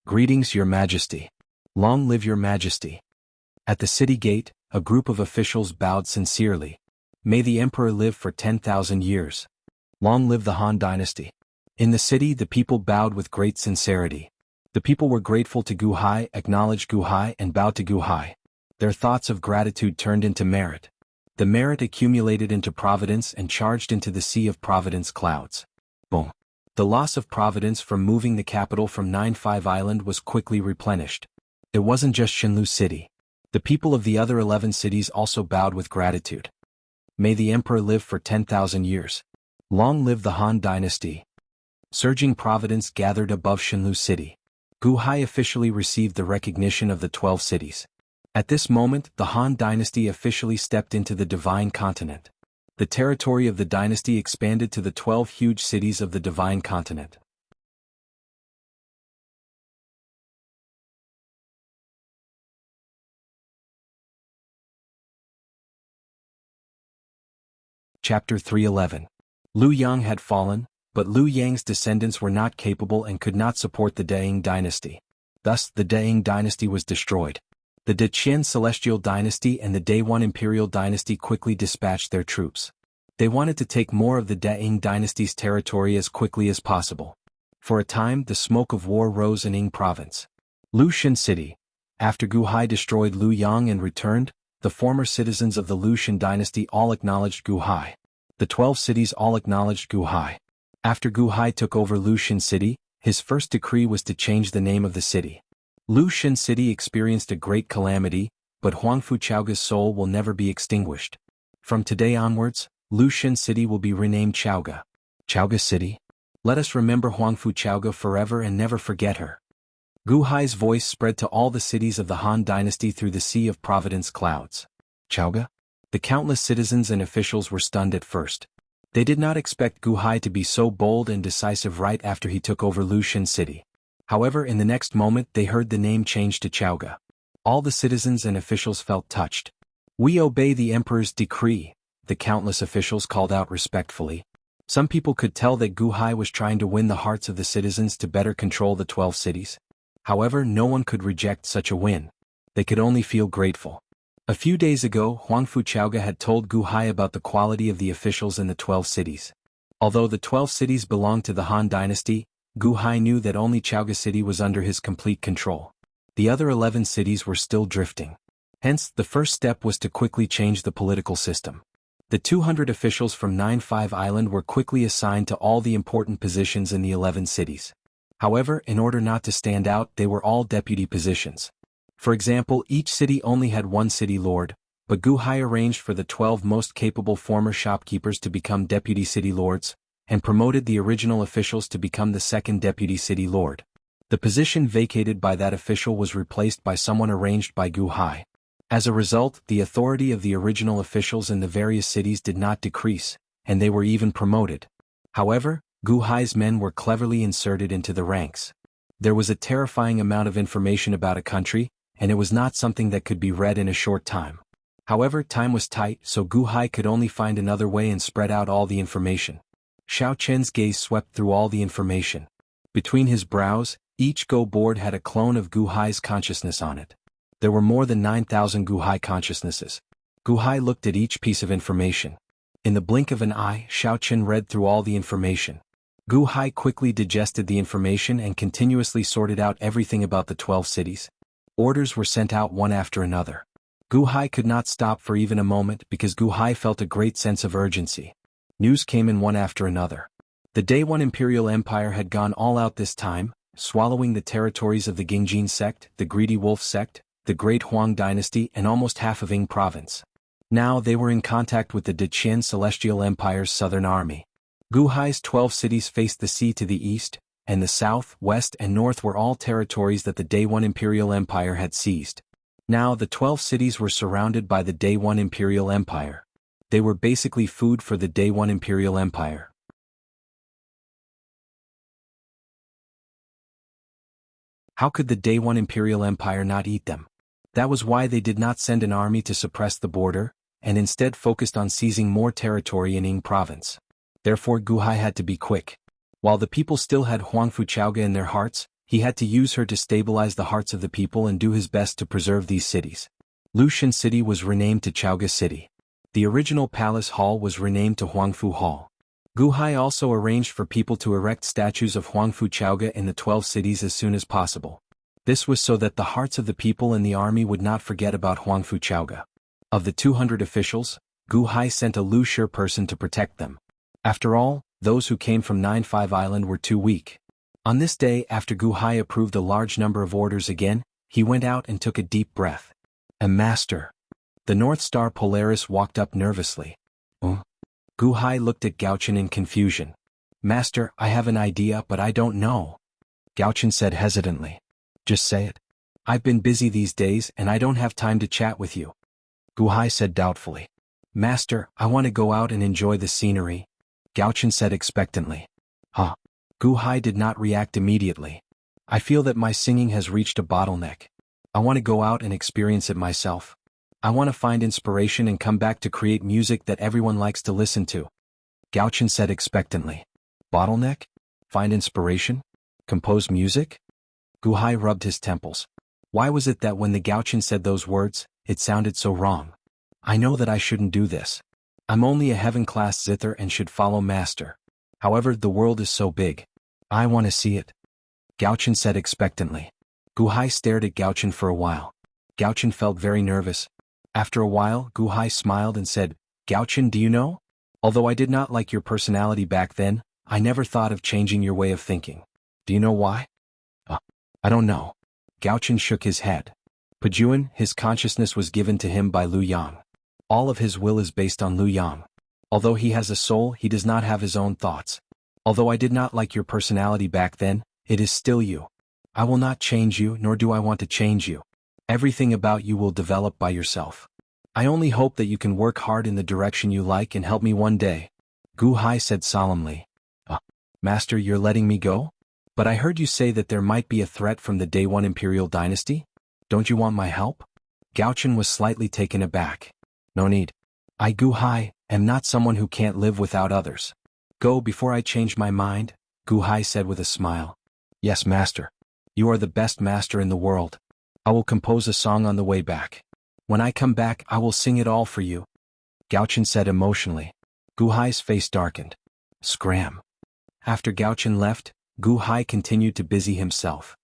Greetings, Your Majesty. Long live Your Majesty. At the city gate, a group of officials bowed sincerely. May the Emperor live for 10,000 years. Long live the Han dynasty. In the city, the people bowed with great sincerity. The people were grateful to Gu Hai, acknowledged Gu Hai, and bowed to Gu Hai. Their thoughts of gratitude turned into merit. The merit accumulated into providence and charged into the sea of providence clouds. Boom. The loss of providence from moving the capital from 9-5 Island was quickly replenished. It wasn't just Xinlu City. The people of the other 11 cities also bowed with gratitude. May the Emperor live for 10,000 years. Long live the Han dynasty. Surging providence gathered above Xinlu City. Gu Hai officially received the recognition of the 12 cities. At this moment, the Han dynasty officially stepped into the Divine Continent. The territory of the dynasty expanded to the 12 huge cities of the Divine Continent. Chapter 311. Liu Yang had fallen, but Liu Yang's descendants were not capable and could not support the Daing dynasty. Thus, the Daing dynasty was destroyed. The Deqian Celestial dynasty and the Daewon Imperial dynasty quickly dispatched their troops. They wanted to take more of the Daing dynasty's territory as quickly as possible. For a time, the smoke of war rose in Ying province. Lushan City. After Gu Hai destroyed Liu Yang and returned, the former citizens of the Lushan dynasty all acknowledged Gu Hai. The 12 cities all acknowledged Gu Hai. After Gu Hai took over Lushan City, his first decree was to change the name of the city. Lushan City experienced a great calamity, but Huangfu Chaoga's soul will never be extinguished. From today onwards, Lushan City will be renamed Chaoga. Chaoga City? Let us remember Huangfu Chaoga forever and never forget her. Gu Hai's voice spread to all the cities of the Han dynasty through the sea of providence clouds. Chaoga? The countless citizens and officials were stunned at first. They did not expect Gu Hai to be so bold and decisive right after he took over Lushan City. However, in the next moment they heard the name change to Chaoga. All the citizens and officials felt touched. We obey the Emperor's decree, the countless officials called out respectfully. Some people could tell that Gu Hai was trying to win the hearts of the citizens to better control the 12 cities. However, no one could reject such a win. They could only feel grateful. A few days ago, Huangfu Chaoga had told Gu Hai about the quality of the officials in the 12 cities. Although the 12 cities belonged to the Han dynasty, Gu Hai knew that only Chaoga City was under his complete control. The other 11 cities were still drifting. Hence, the first step was to quickly change the political system. The 200 officials from 9-5 Island were quickly assigned to all the important positions in the 11 cities. However, in order not to stand out, they were all deputy positions. For example, each city only had one city lord, but Gu Hai arranged for the 12 most capable former shopkeepers to become deputy city lords, and promoted the original officials to become the second deputy city lord. The position vacated by that official was replaced by someone arranged by Gu Hai. As a result, the authority of the original officials in the various cities did not decrease, and they were even promoted. However, Gu Hai's men were cleverly inserted into the ranks. There was a terrifying amount of information about a country, and it was not something that could be read in a short time. However, time was tight, so Gu Hai could only find another way and spread out all the information. Xiao Chen's gaze swept through all the information. Between his brows, each Go board had a clone of Gu Hai's consciousness on it. There were more than 9,000 Gu Hai consciousnesses. Gu Hai looked at each piece of information. In the blink of an eye, Xiao Chen read through all the information. Gu Hai quickly digested the information and continuously sorted out everything about the 12 cities. Orders were sent out one after another. Gu Hai could not stop for even a moment because Gu Hai felt a great sense of urgency. News came in one after another. The Day One Imperial Empire had gone all out this time, swallowing the territories of the Gingjin sect, the Greedy Wolf sect, the Great Huang dynasty and almost half of Ying province. Now they were in contact with the Deqian Celestial Empire's southern army. Gu Hai's 12 cities faced the sea to the east, and the south, west and north were all territories that the Day One Imperial Empire had seized. Now the 12 cities were surrounded by the Day One Imperial Empire. They were basically food for the Day One Imperial Empire. How could the Day One Imperial Empire not eat them? That was why they did not send an army to suppress the border, and instead focused on seizing more territory in Ying province. Therefore Gu Hai had to be quick. While the people still had Huangfu Chaoga in their hearts, he had to use her to stabilize the hearts of the people and do his best to preserve these cities. Lushan City was renamed to Chaoga City. The original palace hall was renamed to Huangfu Hall. Gu Hai also arranged for people to erect statues of Huangfu Chaoga in the 12 cities as soon as possible. This was so that the hearts of the people and the army would not forget about Huangfu Chaoga. Of the 200 officials, Gu Hai sent a Lu Shi person to protect them. After all, those who came from 9-5 Island were too weak. On this day, after Gu Hai approved a large number of orders again, he went out and took a deep breath. A master. The North Star Polaris walked up nervously. Gu Hai looked at Gao Chen in confusion. Master, I have an idea but I don't know. Gao Chen said hesitantly. Just say it. I've been busy these days and I don't have time to chat with you. Gu Hai said doubtfully. Master, I want to go out and enjoy the scenery. Gao Chen said expectantly. Huh. Gu Hai did not react immediately. I feel that my singing has reached a bottleneck. I want to go out and experience it myself. I want to find inspiration and come back to create music that everyone likes to listen to. Gao Chen said expectantly. Bottleneck? Find inspiration? Compose music? Gu Hai rubbed his temples. Why was it that when the Gao Chen said those words, it sounded so wrong? I know that I shouldn't do this. I'm only a heaven-class zither and should follow master. However, the world is so big. I want to see it. Gao Chen said expectantly. Gu Hai stared at Gao Chen for a while. Gao Chen felt very nervous. After a while, Gu Hai smiled and said, Gao Chen, do you know? Although I did not like your personality back then, I never thought of changing your way of thinking. Do you know why? I don't know. Gao Chen shook his head. Pajuan, his consciousness was given to him by Lu Yang. All of his will is based on Lu Yang. Although he has a soul, he does not have his own thoughts. Although I did not like your personality back then, it is still you. I will not change you, nor do I want to change you. Everything about you will develop by yourself. I only hope that you can work hard in the direction you like and help me one day. Gu Hai said solemnly. Master, you're letting me go? But I heard you say that there might be a threat from the Day One Imperial dynasty? Don't you want my help? Gao Chen was slightly taken aback. No need. I, Gu Hai, am not someone who can't live without others. Go before I change my mind, Gu Hai said with a smile. Yes, master. You are the best master in the world. I will compose a song on the way back. When I come back, I will sing it all for you. Gao Chen said emotionally. Gu Hai's face darkened. Scram. After Gao Chen left, Gu Hai continued to busy himself.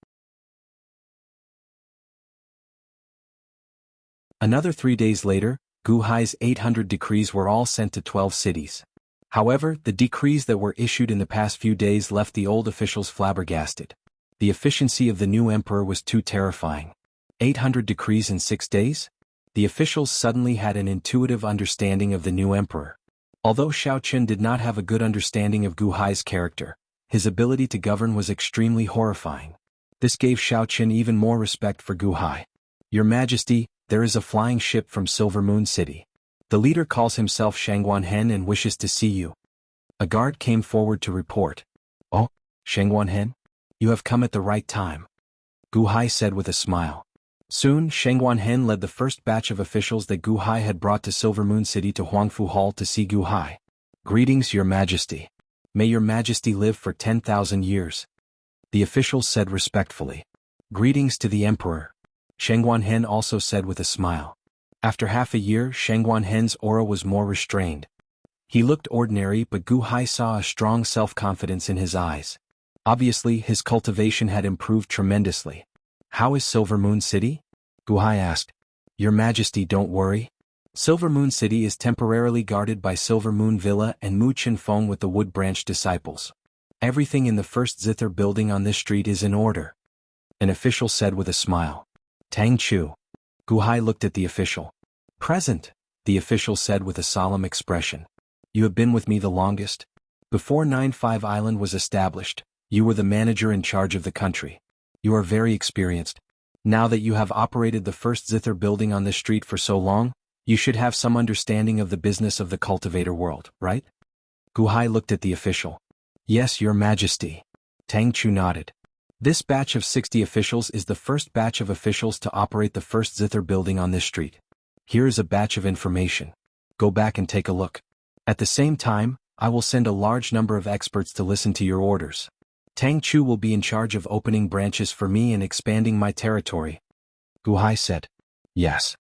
Another 3 days later, Gu Hai's 800 decrees were all sent to 12 cities. However, the decrees that were issued in the past few days left the old officials flabbergasted. The efficiency of the new emperor was too terrifying. 800 decrees in 6 days? The officials suddenly had an intuitive understanding of the new emperor. Although Xiao Qin did not have a good understanding of Gu Hai's character, his ability to govern was extremely horrifying. This gave Xiao Qin even more respect for Gu Hai. Your Majesty, there is a flying ship from Silver Moon City. The leader calls himself Shangguan Hen and wishes to see you. A guard came forward to report. Oh, Shangguan Hen? You have come at the right time. Gu Hai said with a smile. Soon, Shangguan Hen led the first batch of officials that Gu Hai had brought to Silver Moon City to Huangfu Hall to see Gu Hai. Greetings, Your Majesty. May Your Majesty live for 10,000 years. The officials said respectfully. Greetings to the Emperor. Shangguan Hen also said with a smile. After half a year, Shangguan Hen's aura was more restrained. He looked ordinary, but Gu Hai saw a strong self-confidence in his eyes. Obviously, his cultivation had improved tremendously. How is Silver Moon City? Gu Hai asked. Your Majesty, don't worry. Silver Moon City is temporarily guarded by Silver Moon Villa and Mu Qinfeng with the Wood Branch disciples. Everything in the first zither building on this street is in order. An official said with a smile. Tang Chu. Gu Hai looked at the official. Present, the official said with a solemn expression. You have been with me the longest. Before 9-5 Island was established, you were the manager in charge of the country. You are very experienced. Now that you have operated the first zither building on this street for so long, you should have some understanding of the business of the cultivator world, right? Gu Hai looked at the official. Yes, Your Majesty. Tang Chu nodded. This batch of 60 officials is the first batch of officials to operate the first zither building on this street. Here is a batch of information. Go back and take a look. At the same time, I will send a large number of experts to listen to your orders. Tang Chu will be in charge of opening branches for me and expanding my territory. Gu Hai said. Yes.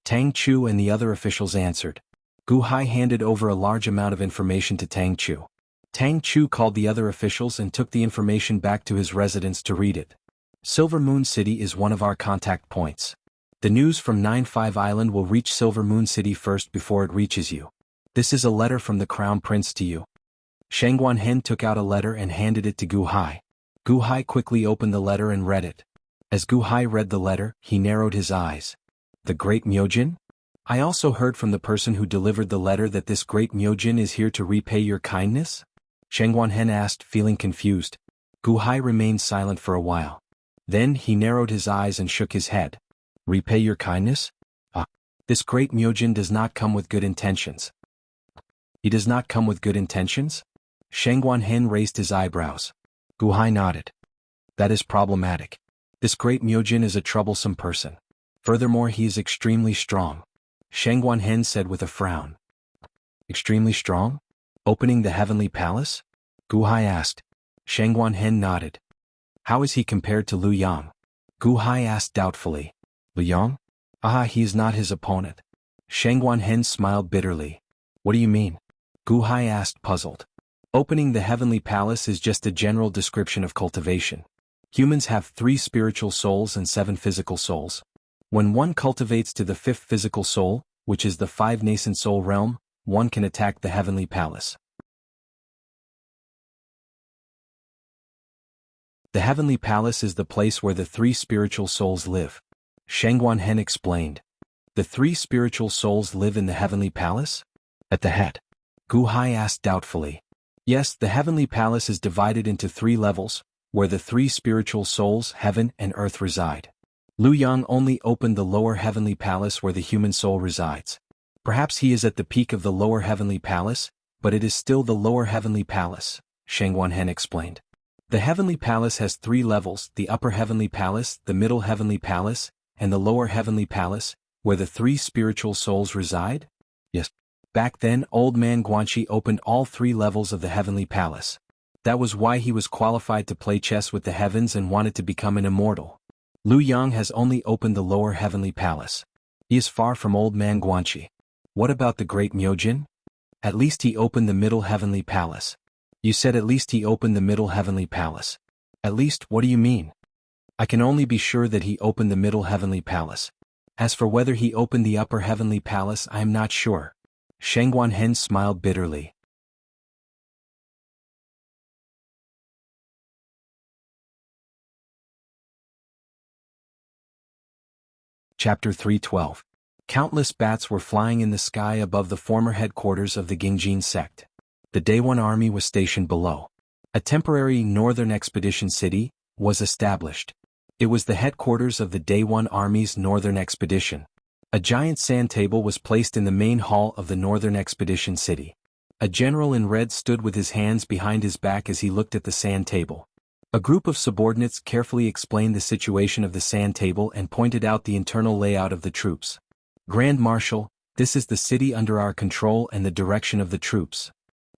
Tang Chu and the other officials answered. Gu Hai handed over a large amount of information to Tang Chu. Tang Chu called the other officials and took the information back to his residence to read it. Silver Moon City is one of our contact points. The news from 9-5 Island will reach Silver Moon City first before it reaches you. This is a letter from the Crown Prince to you. Shangguan Hen took out a letter and handed it to Gu Hai. Gu Hai quickly opened the letter and read it. As Gu Hai read the letter, he narrowed his eyes. The Great Myojin? I also heard from the person who delivered the letter that this Great Myojin is here to repay your kindness? Shangguan Hen asked, feeling confused. Gu Hai remained silent for a while. Then he narrowed his eyes and shook his head. Repay your kindness? Ah, this Great Myojin does not come with good intentions. He does not come with good intentions? Shangguan Hen raised his eyebrows. Gu Hai nodded. That is problematic. This Great Myojin is a troublesome person. Furthermore, he is extremely strong. Shangguan Hen said with a frown. Extremely strong? Opening the Heavenly Palace? Gu Hai asked. Shangguan Hen nodded. How is he compared to Liu Yang? Gu Hai asked doubtfully. Liu Yang? Ah, he is not his opponent. Shangguan Hen smiled bitterly. What do you mean? Gu Hai asked, puzzled. Opening the Heavenly Palace is just a general description of cultivation. Humans have 3 spiritual souls and 7 physical souls. When one cultivates to the 5th physical soul, which is the 5 nascent soul realm, one can attack the Heavenly Palace. The Heavenly Palace is the place where the 3 spiritual souls live. Shangguan Hen explained. The 3 spiritual souls live in the Heavenly Palace? At the head. Gu Hai asked doubtfully. Yes, the Heavenly Palace is divided into 3 levels, where the 3 spiritual souls, heaven and earth, reside. Liu Yang only opened the lower Heavenly Palace where the human soul resides. Perhaps he is at the peak of the lower Heavenly Palace, but it is still the lower Heavenly Palace, Shangguan Hen explained. The Heavenly Palace has 3 levels, the upper Heavenly Palace, the middle Heavenly Palace, and the lower Heavenly Palace, where the 3 spiritual souls reside? Yes. Back then, Old Man Guanxi opened all 3 levels of the Heavenly Palace. That was why he was qualified to play chess with the heavens and wanted to become an immortal. Liu Yang has only opened the lower Heavenly Palace. He is far from Old Man Guanxi. What about the Great Myojin? At least he opened the middle Heavenly Palace. You said at least he opened the middle Heavenly Palace. At least, what do you mean? I can only be sure that he opened the middle Heavenly Palace. As for whether he opened the upper Heavenly Palace, I am not sure. Shangguan Hen smiled bitterly. Chapter 312. Countless bats were flying in the sky above the former headquarters of the Gingjin sect. The Day One army was stationed below. A temporary northern expedition city was established. It was the headquarters of the Day One army's northern expedition. A giant sand table was placed in the main hall of the northern expedition city. A general in red stood with his hands behind his back as he looked at the sand table. A group of subordinates carefully explained the situation of the sand table and pointed out the internal layout of the troops. Grand Marshal, this is the city under our control and the direction of the troops.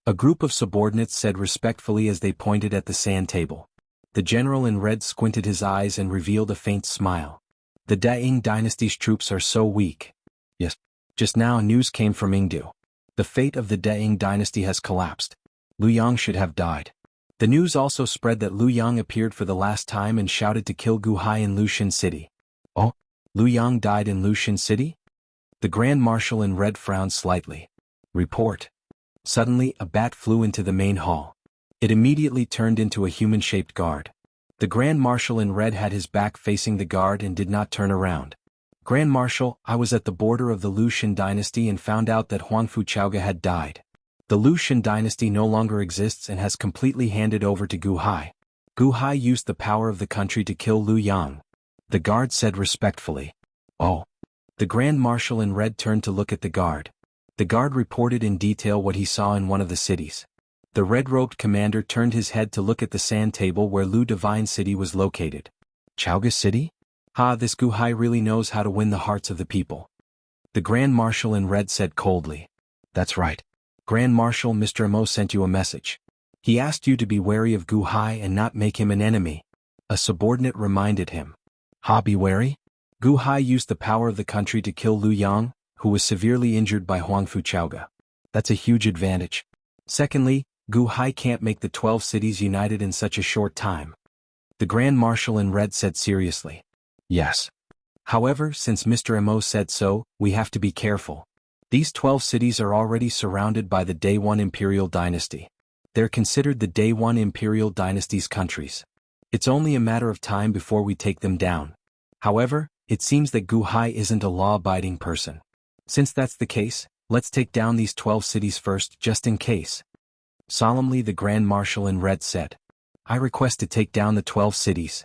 A group of subordinates said respectfully as they pointed at the sand table. The general in red squinted his eyes and revealed a faint smile. The Daing dynasty's troops are so weak. Yes. Just now news came from Yingdu. The fate of the Daing dynasty has collapsed. Lu Yang should have died. The news also spread that Lu Yang appeared for the last time and shouted to kill Gu Hai in Lushan City. Oh? Lu Yang died in Lushan City? The Grand Marshal in red frowned slightly. Report. Suddenly, a bat flew into the main hall. It immediately turned into a human-shaped guard. The Grand Marshal in red had his back facing the guard and did not turn around. Grand Marshal, I was at the border of the Lushan dynasty and found out that Huangfu Chaoga had died. The Lushan dynasty no longer exists and has completely handed over to Gu Hai. Gu Hai used the power of the country to kill Lu Yang. The guard said respectfully. Oh. The Grand Marshal in red turned to look at the guard. The guard reported in detail what he saw in one of the cities. The red-robed commander turned his head to look at the sand table where Lu Divine City was located. Chaoga City? Ha, this Gu Hai really knows how to win the hearts of the people. The Grand Marshal in red said coldly. That's right. Grand Marshal, Mr. Mo sent you a message. He asked you to be wary of Gu Hai and not make him an enemy. A subordinate reminded him. Ha, be wary? Gu Hai used the power of the country to kill Lu Yang, who was severely injured by Huangfu Chaoga. That's a huge advantage. Secondly, Gu Hai can't make the 12 cities united in such a short time. The Grand Marshal in red said seriously. Yes. However, since Mr. Mo said so, we have to be careful. These 12 cities are already surrounded by the Day One Imperial Dynasty. They're considered the Day One Imperial Dynasty's countries. It's only a matter of time before we take them down. However, it seems that Gu Hai isn't a law-abiding person. Since that's the case, let's take down these 12 cities first, just in case. Solemnly the Grand Marshal in red said. I request to take down the 12 cities.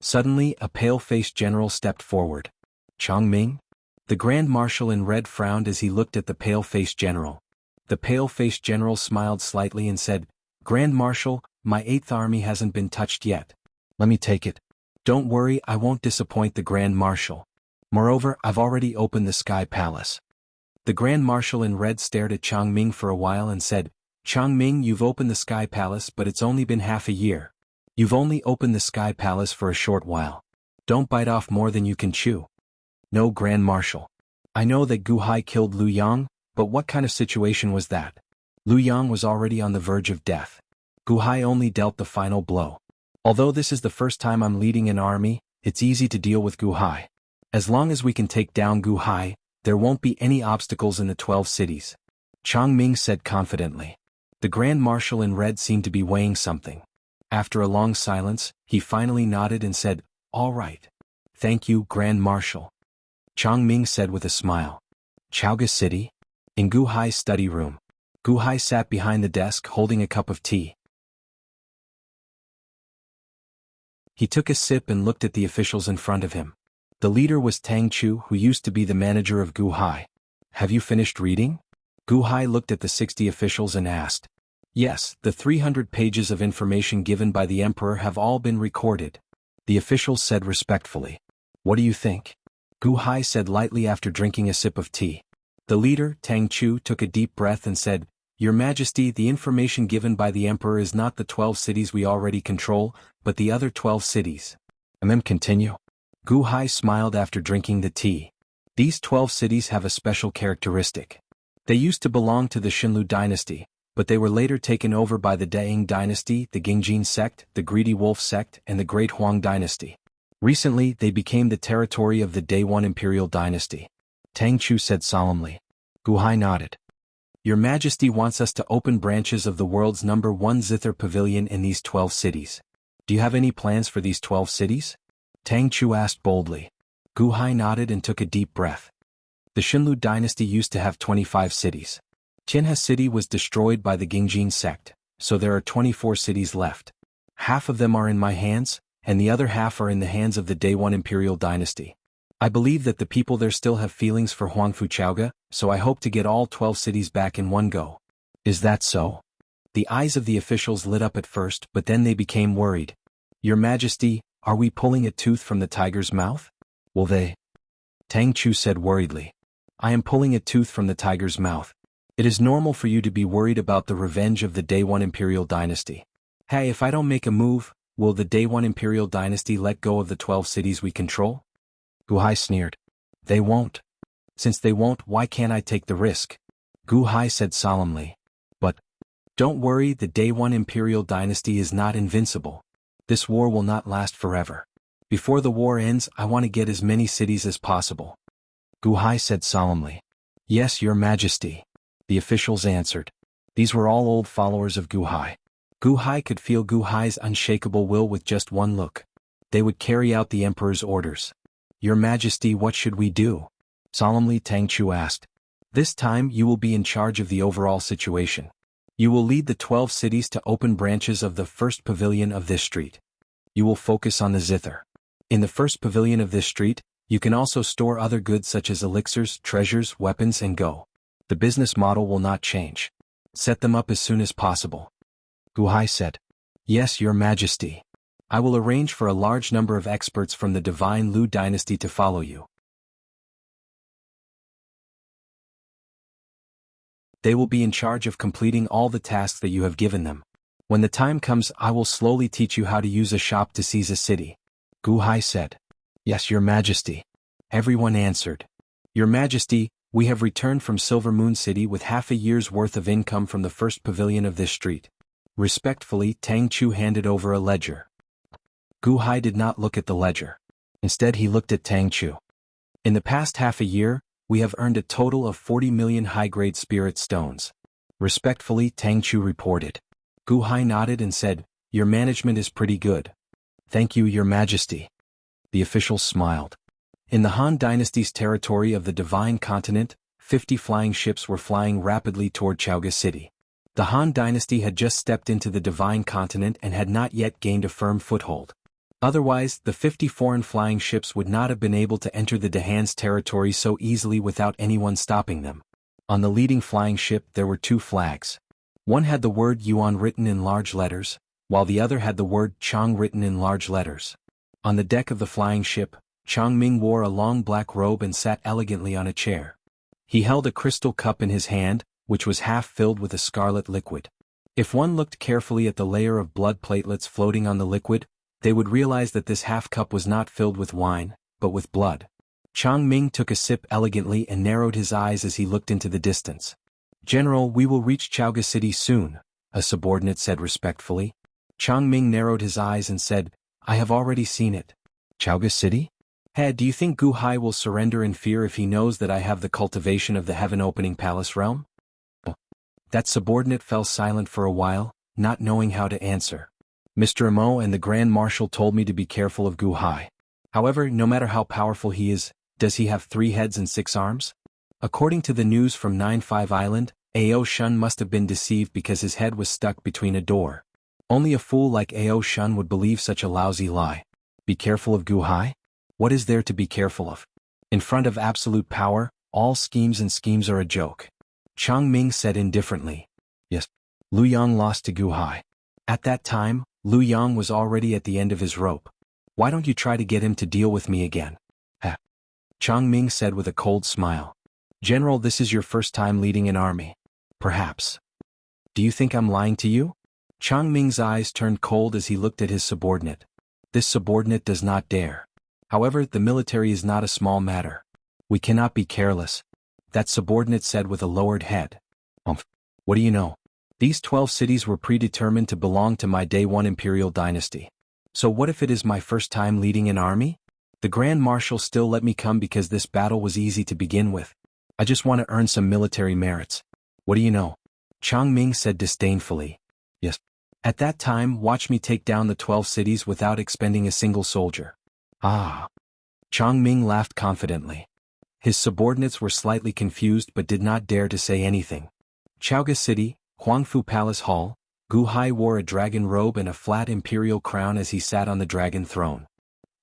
Suddenly, a pale-faced general stepped forward. Chang Ming? The Grand Marshal in red frowned as he looked at the pale-faced general. The pale-faced general smiled slightly and said, Grand Marshal, my 8th army hasn't been touched yet. Let me take it. Don't worry, I won't disappoint the Grand Marshal. Moreover, I've already opened the Sky Palace. The Grand Marshal in red stared at Chang Ming for a while and said, Chang Ming, you've opened the Sky Palace but it's only been half a year. You've only opened the Sky Palace for a short while. Don't bite off more than you can chew. No, Grand Marshal. I know that Gu Hai killed Lu Yang, but what kind of situation was that? Lu Yang was already on the verge of death. Gu Hai only dealt the final blow. Although this is the first time I'm leading an army, it's easy to deal with Gu Hai. As long as we can take down Gu Hai, there won't be any obstacles in the 12 cities. Chang Ming said confidently. The Grand Marshal in red seemed to be weighing something. After a long silence, he finally nodded and said, All right. Thank you, Grand Marshal. Chang Ming said with a smile. Chaoga City? In Gu Hai's study room. Gu Hai sat behind the desk holding a cup of tea. He took a sip and looked at the officials in front of him. The leader was Tang Chu, who used to be the manager of Gu Hai. Have you finished reading? Gu Hai looked at the 60 officials and asked. Yes, the 300 pages of information given by the emperor have all been recorded. The officials said respectfully. What do you think? Gu Hai said lightly after drinking a sip of tea. The leader, Tang Chu, took a deep breath and said, Your Majesty, the information given by the emperor is not the 12 cities we already control, but the other 12 cities. And then continue. Gu Hai smiled after drinking the tea. These 12 cities have a special characteristic. They used to belong to the Xinlu dynasty, but they were later taken over by the Daing dynasty, the Gingjin sect, the Greedy Wolf sect, and the Great Huang dynasty. Recently, they became the territory of the Day One Imperial dynasty. Tang Chu said solemnly. Gu Hai nodded. Your Majesty wants us to open branches of the world's #1 zither pavilion in these 12 cities. Do you have any plans for these 12 cities? Tang Chu asked boldly. Gu Hai nodded and took a deep breath. The Xinlu dynasty used to have 25 cities. Tianhe city was destroyed by the Gingjin sect, so there are 24 cities left. Half of them are in my hands, and the other half are in the hands of the Day One Imperial Dynasty. I believe that the people there still have feelings for Huangfu Chaoga, so I hope to get all 12 cities back in one go. Is that so? The eyes of the officials lit up at first, but then they became worried. Your Majesty, are we pulling a tooth from the tiger's mouth? Will they? Tang Chu said worriedly. I am pulling a tooth from the tiger's mouth. It is normal for you to be worried about the revenge of the Day One Imperial Dynasty. Hey, if I don't make a move, will the Day One Imperial Dynasty let go of the 12 cities we control? Gu Hai sneered. They won't. Since they won't, why can't I take the risk? Gu Hai said solemnly. But, don't worry, the Day One Imperial Dynasty is not invincible. This war will not last forever. Before the war ends, I want to get as many cities as possible. Gu Hai said solemnly. Yes, Your Majesty. The officials answered. These were all old followers of Gu Hai. Gu Hai could feel Gu Hai's unshakable will with just one look. They would carry out the Emperor's orders. Your Majesty, what should we do? Solemnly Tang Chu asked. This time you will be in charge of the overall situation. You will lead the 12 cities to open branches of the first pavilion of this street. You will focus on the zither. In the first pavilion of this street, you can also store other goods such as elixirs, treasures, weapons, and go. The business model will not change. Set them up as soon as possible. Gu Hai said. Yes, Your Majesty. I will arrange for a large number of experts from the Divine Lu dynasty to follow you. They will be in charge of completing all the tasks that you have given them. When the time comes, I will slowly teach you how to use a shop to seize a city. Gu Hai said. Yes, Your Majesty. Everyone answered. Your Majesty, we have returned from Silver Moon City with half a year's worth of income from the first pavilion of this street. Respectfully, Tang Chu handed over a ledger. Gu Hai did not look at the ledger. Instead, he looked at Tang Chu. In the past half a year, we have earned a total of 40 million high-grade spirit stones. Respectfully, Tang Chu reported. Gu Hai nodded and said, Your management is pretty good. Thank you, Your Majesty. The officials smiled. In the Han Dynasty's territory of the Divine Continent, 50 flying ships were flying rapidly toward Chaoga City. The Han Dynasty had just stepped into the Divine Continent and had not yet gained a firm foothold. Otherwise, the 50 foreign flying ships would not have been able to enter the Dahan's territory so easily without anyone stopping them. On the leading flying ship there were 2 flags. One had the word Yuan written in large letters, while the other had the word Chang written in large letters. On the deck of the flying ship, Chang Ming wore a long black robe and sat elegantly on a chair. He held a crystal cup in his hand, which was half filled with a scarlet liquid. If one looked carefully at the layer of blood platelets floating on the liquid, they would realize that this half-cup was not filled with wine, but with blood. Chang Ming took a sip elegantly and narrowed his eyes as he looked into the distance. General, we will reach Chaoga City soon, a subordinate said respectfully. Chang Ming narrowed his eyes and said, I have already seen it. Chaoga City? Hey, do you think Gu Hai will surrender in fear if he knows that I have the cultivation of the heaven-opening palace realm? That subordinate fell silent for a while, not knowing how to answer. Mr. Amo and the Grand Marshal told me to be careful of Gu Hai. However, no matter how powerful he is, does he have 3 heads and 6 arms? According to the news from 9-5 Island, Ao Shun must have been deceived because his head was stuck between a door. Only a fool like Ao Shun would believe such a lousy lie. Be careful of Gu Hai? What is there to be careful of? In front of absolute power, all schemes are a joke. Chang Ming said indifferently. Yes. Lu Yang lost to Gu Hai. At that time, Lu Yang was already at the end of his rope. Why don't you try to get him to deal with me again? Chang Ming said with a cold smile. General, this is your first time leading an army. Perhaps. Do you think I'm lying to you? Chang Ming's eyes turned cold as he looked at his subordinate. This subordinate does not dare. However, the military is not a small matter. We cannot be careless. That subordinate said with a lowered head. What do you know? These 12 cities were predetermined to belong to my Day One Imperial Dynasty. So what if it is my first time leading an army? The Grand Marshal still let me come because this battle was easy to begin with. I just want to earn some military merits. What do you know? Chang Ming said disdainfully. Yes. At that time, watch me take down the 12 cities without expending a single soldier. Ah. Chang Ming laughed confidently. His subordinates were slightly confused but did not dare to say anything. Jianghu City, Huangfu Palace Hall, Gu Hai wore a dragon robe and a flat imperial crown as he sat on the dragon throne.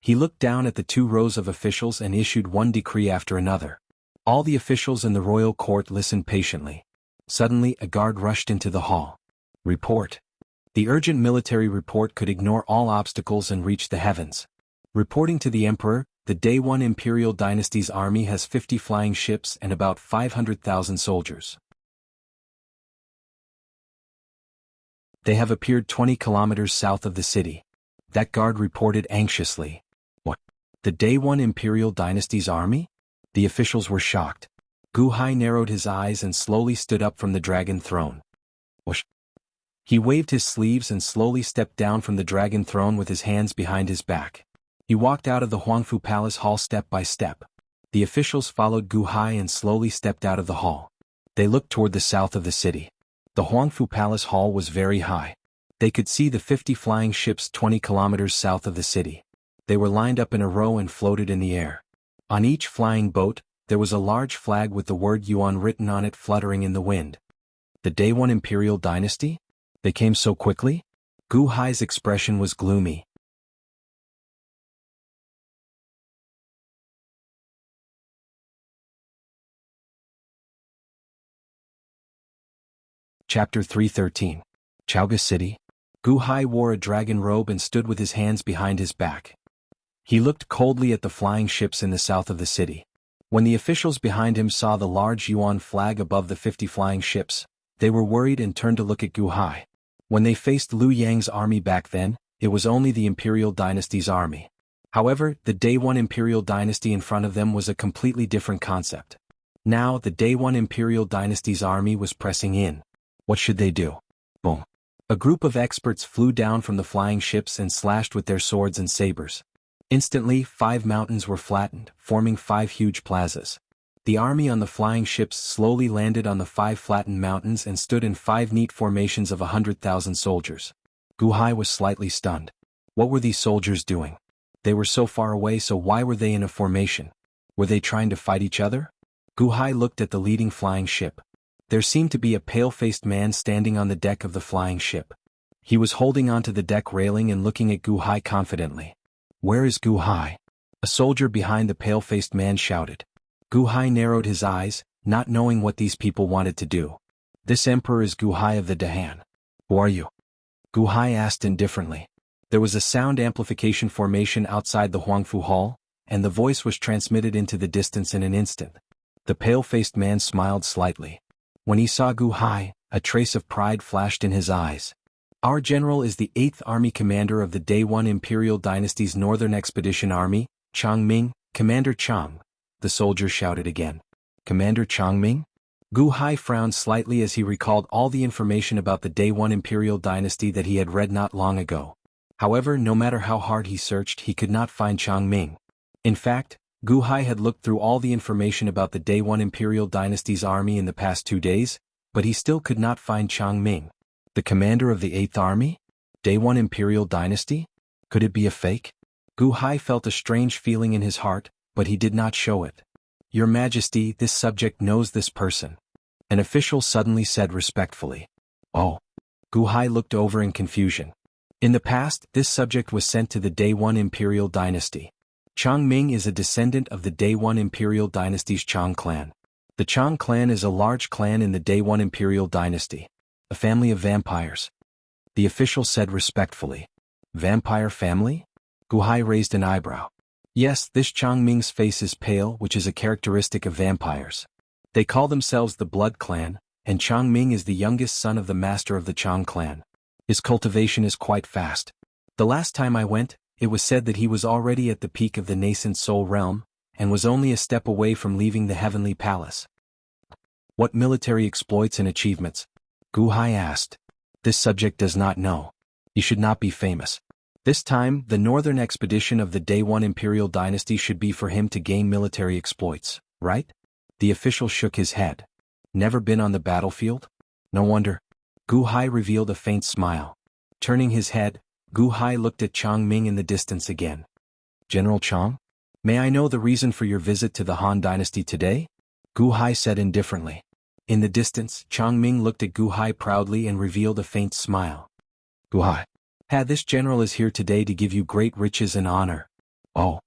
He looked down at the 2 rows of officials and issued one decree after another. All the officials in the royal court listened patiently. Suddenly a guard rushed into the hall. Report. The urgent military report could ignore all obstacles and reach the heavens. Reporting to the emperor, the Day 1 Imperial Dynasty's army has 50 flying ships and about 500,000 soldiers. They have appeared 20 kilometers south of the city. That guard reported anxiously. What? The Day 1 Imperial Dynasty's army? The officials were shocked. Gu Hai narrowed his eyes and slowly stood up from the dragon throne. Whoosh! He waved his sleeves and slowly stepped down from the dragon throne with his hands behind his back. He walked out of the Huangfu Palace Hall step by step. The officials followed Gu Hai and slowly stepped out of the hall. They looked toward the south of the city. The Huangfu Palace Hall was very high. They could see the 50 flying ships 20 kilometers south of the city. They were lined up in a row and floated in the air. On each flying boat, there was a large flag with the word Yuan written on it fluttering in the wind. The Day 1 Imperial Dynasty? They came so quickly? Gu Hai's expression was gloomy. Chapter 313. Jianghu City. Gu Hai wore a dragon robe and stood with his hands behind his back. He looked coldly at the flying ships in the south of the city. When the officials behind him saw the large Yuan flag above the 50 flying ships, they were worried and turned to look at Gu Hai. When they faced Liu Yang's army back then, it was only the Imperial Dynasty's army. However, the Day 1 Imperial Dynasty in front of them was a completely different concept. Now the Day 1 Imperial Dynasty's army was pressing in. What should they do? Boom. A group of experts flew down from the flying ships and slashed with their swords and sabers. Instantly, 5 mountains were flattened, forming 5 huge plazas. The army on the flying ships slowly landed on the 5 flattened mountains and stood in 5 neat formations of 100,000 soldiers. Gu Hai was slightly stunned. What were these soldiers doing? They were so far away, so why were they in a formation? Were they trying to fight each other? Gu Hai looked at the leading flying ship. There seemed to be a pale-faced man standing on the deck of the flying ship. He was holding onto the deck railing and looking at Gu Hai confidently. Where is Gu Hai? A soldier behind the pale-faced man shouted. Gu Hai narrowed his eyes, not knowing what these people wanted to do. This emperor is Gu Hai of the Dahan. Who are you? Gu Hai asked indifferently. There was a sound amplification formation outside the Huangfu Hall, and the voice was transmitted into the distance in an instant. The pale-faced man smiled slightly. When he saw Gu Hai, a trace of pride flashed in his eyes. Our general is the 8th Army Commander of the Day 1 Imperial Dynasty's Northern Expedition Army, Chang Ming, Commander Chang. The soldier shouted again. Commander Chang Ming? Gu Hai frowned slightly as he recalled all the information about the Day 1 Imperial Dynasty that he had read not long ago. However, no matter how hard he searched, he could not find Chang Ming. In fact, Gu Hai had looked through all the information about the Day 1 Imperial Dynasty's army in the past 2 days, but he still could not find Chang Ming. The commander of the 8th Army? Day 1 Imperial Dynasty? Could it be a fake? Gu Hai felt a strange feeling in his heart, but he did not show it. Your Majesty, this subject knows this person. An official suddenly said respectfully. Oh. Gu Hai looked over in confusion. In the past, this subject was sent to the Day 1 Imperial Dynasty. Chang Ming is a descendant of the Day 1 Imperial Dynasty's Chang clan. The Chang clan is a large clan in the Day 1 Imperial Dynasty. A family of vampires. The official said respectfully. Vampire family? Gu Hai raised an eyebrow. Yes, this Chang Ming's face is pale, which is a characteristic of vampires. They call themselves the Blood Clan, and Chang Ming is the youngest son of the master of the Chang clan. His cultivation is quite fast. The last time I went, it was said that he was already at the peak of the nascent soul realm, and was only a step away from leaving the heavenly palace. What military exploits and achievements? Gu Hai asked. This subject does not know. He should not be famous. This time, the northern expedition of the Day 1 Imperial Dynasty should be for him to gain military exploits, right? The official shook his head. Never been on the battlefield? No wonder. Gu Hai revealed a faint smile. Turning his head, Gu Hai looked at Chang Ming in the distance again. General Chang? May I know the reason for your visit to the Han Dynasty today? Gu Hai said indifferently. In the distance, Chang Ming looked at Gu Hai proudly and revealed a faint smile. Gu Hai. This general is here today to give you great riches and honor. Oh.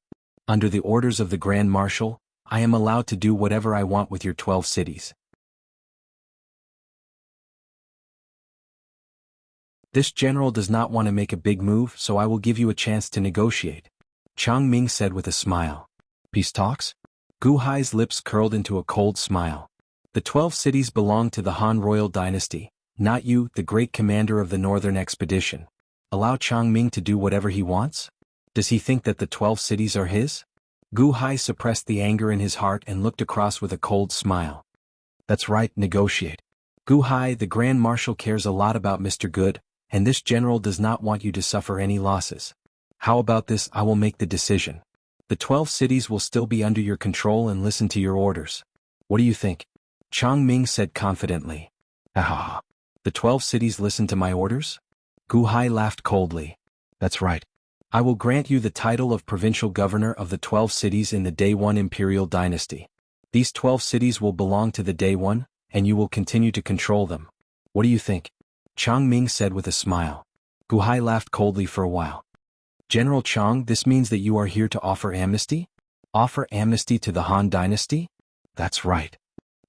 Under the orders of the Grand Marshal, I am allowed to do whatever I want with your 12 cities. This general does not want to make a big move, so I will give you a chance to negotiate. Chang Ming said with a smile. Peace talks? Gu Hai's lips curled into a cold smile. The 12 cities belong to the Han royal dynasty, not you, the great commander of the northern expedition. Allow Chang Ming to do whatever he wants? Does he think that the 12 cities are his? Gu Hai suppressed the anger in his heart and looked across with a cold smile. That's right, negotiate. Gu Hai, the Grand Marshal cares a lot about Mr. Good, and this general does not want you to suffer any losses. How about this? I will make the decision. The 12 cities will still be under your control and listen to your orders. What do you think? Chang Ming said confidently. Ah, the 12 cities listen to my orders? Gu Hai laughed coldly. That's right. I will grant you the title of provincial governor of the 12 cities in the Day 1 imperial dynasty. These 12 cities will belong to the Day 1, and you will continue to control them. What do you think? Chang Ming said with a smile. Gu Hai laughed coldly for a while. General Chang, this means that you are here to offer amnesty? Offer amnesty to the Han dynasty? That's right.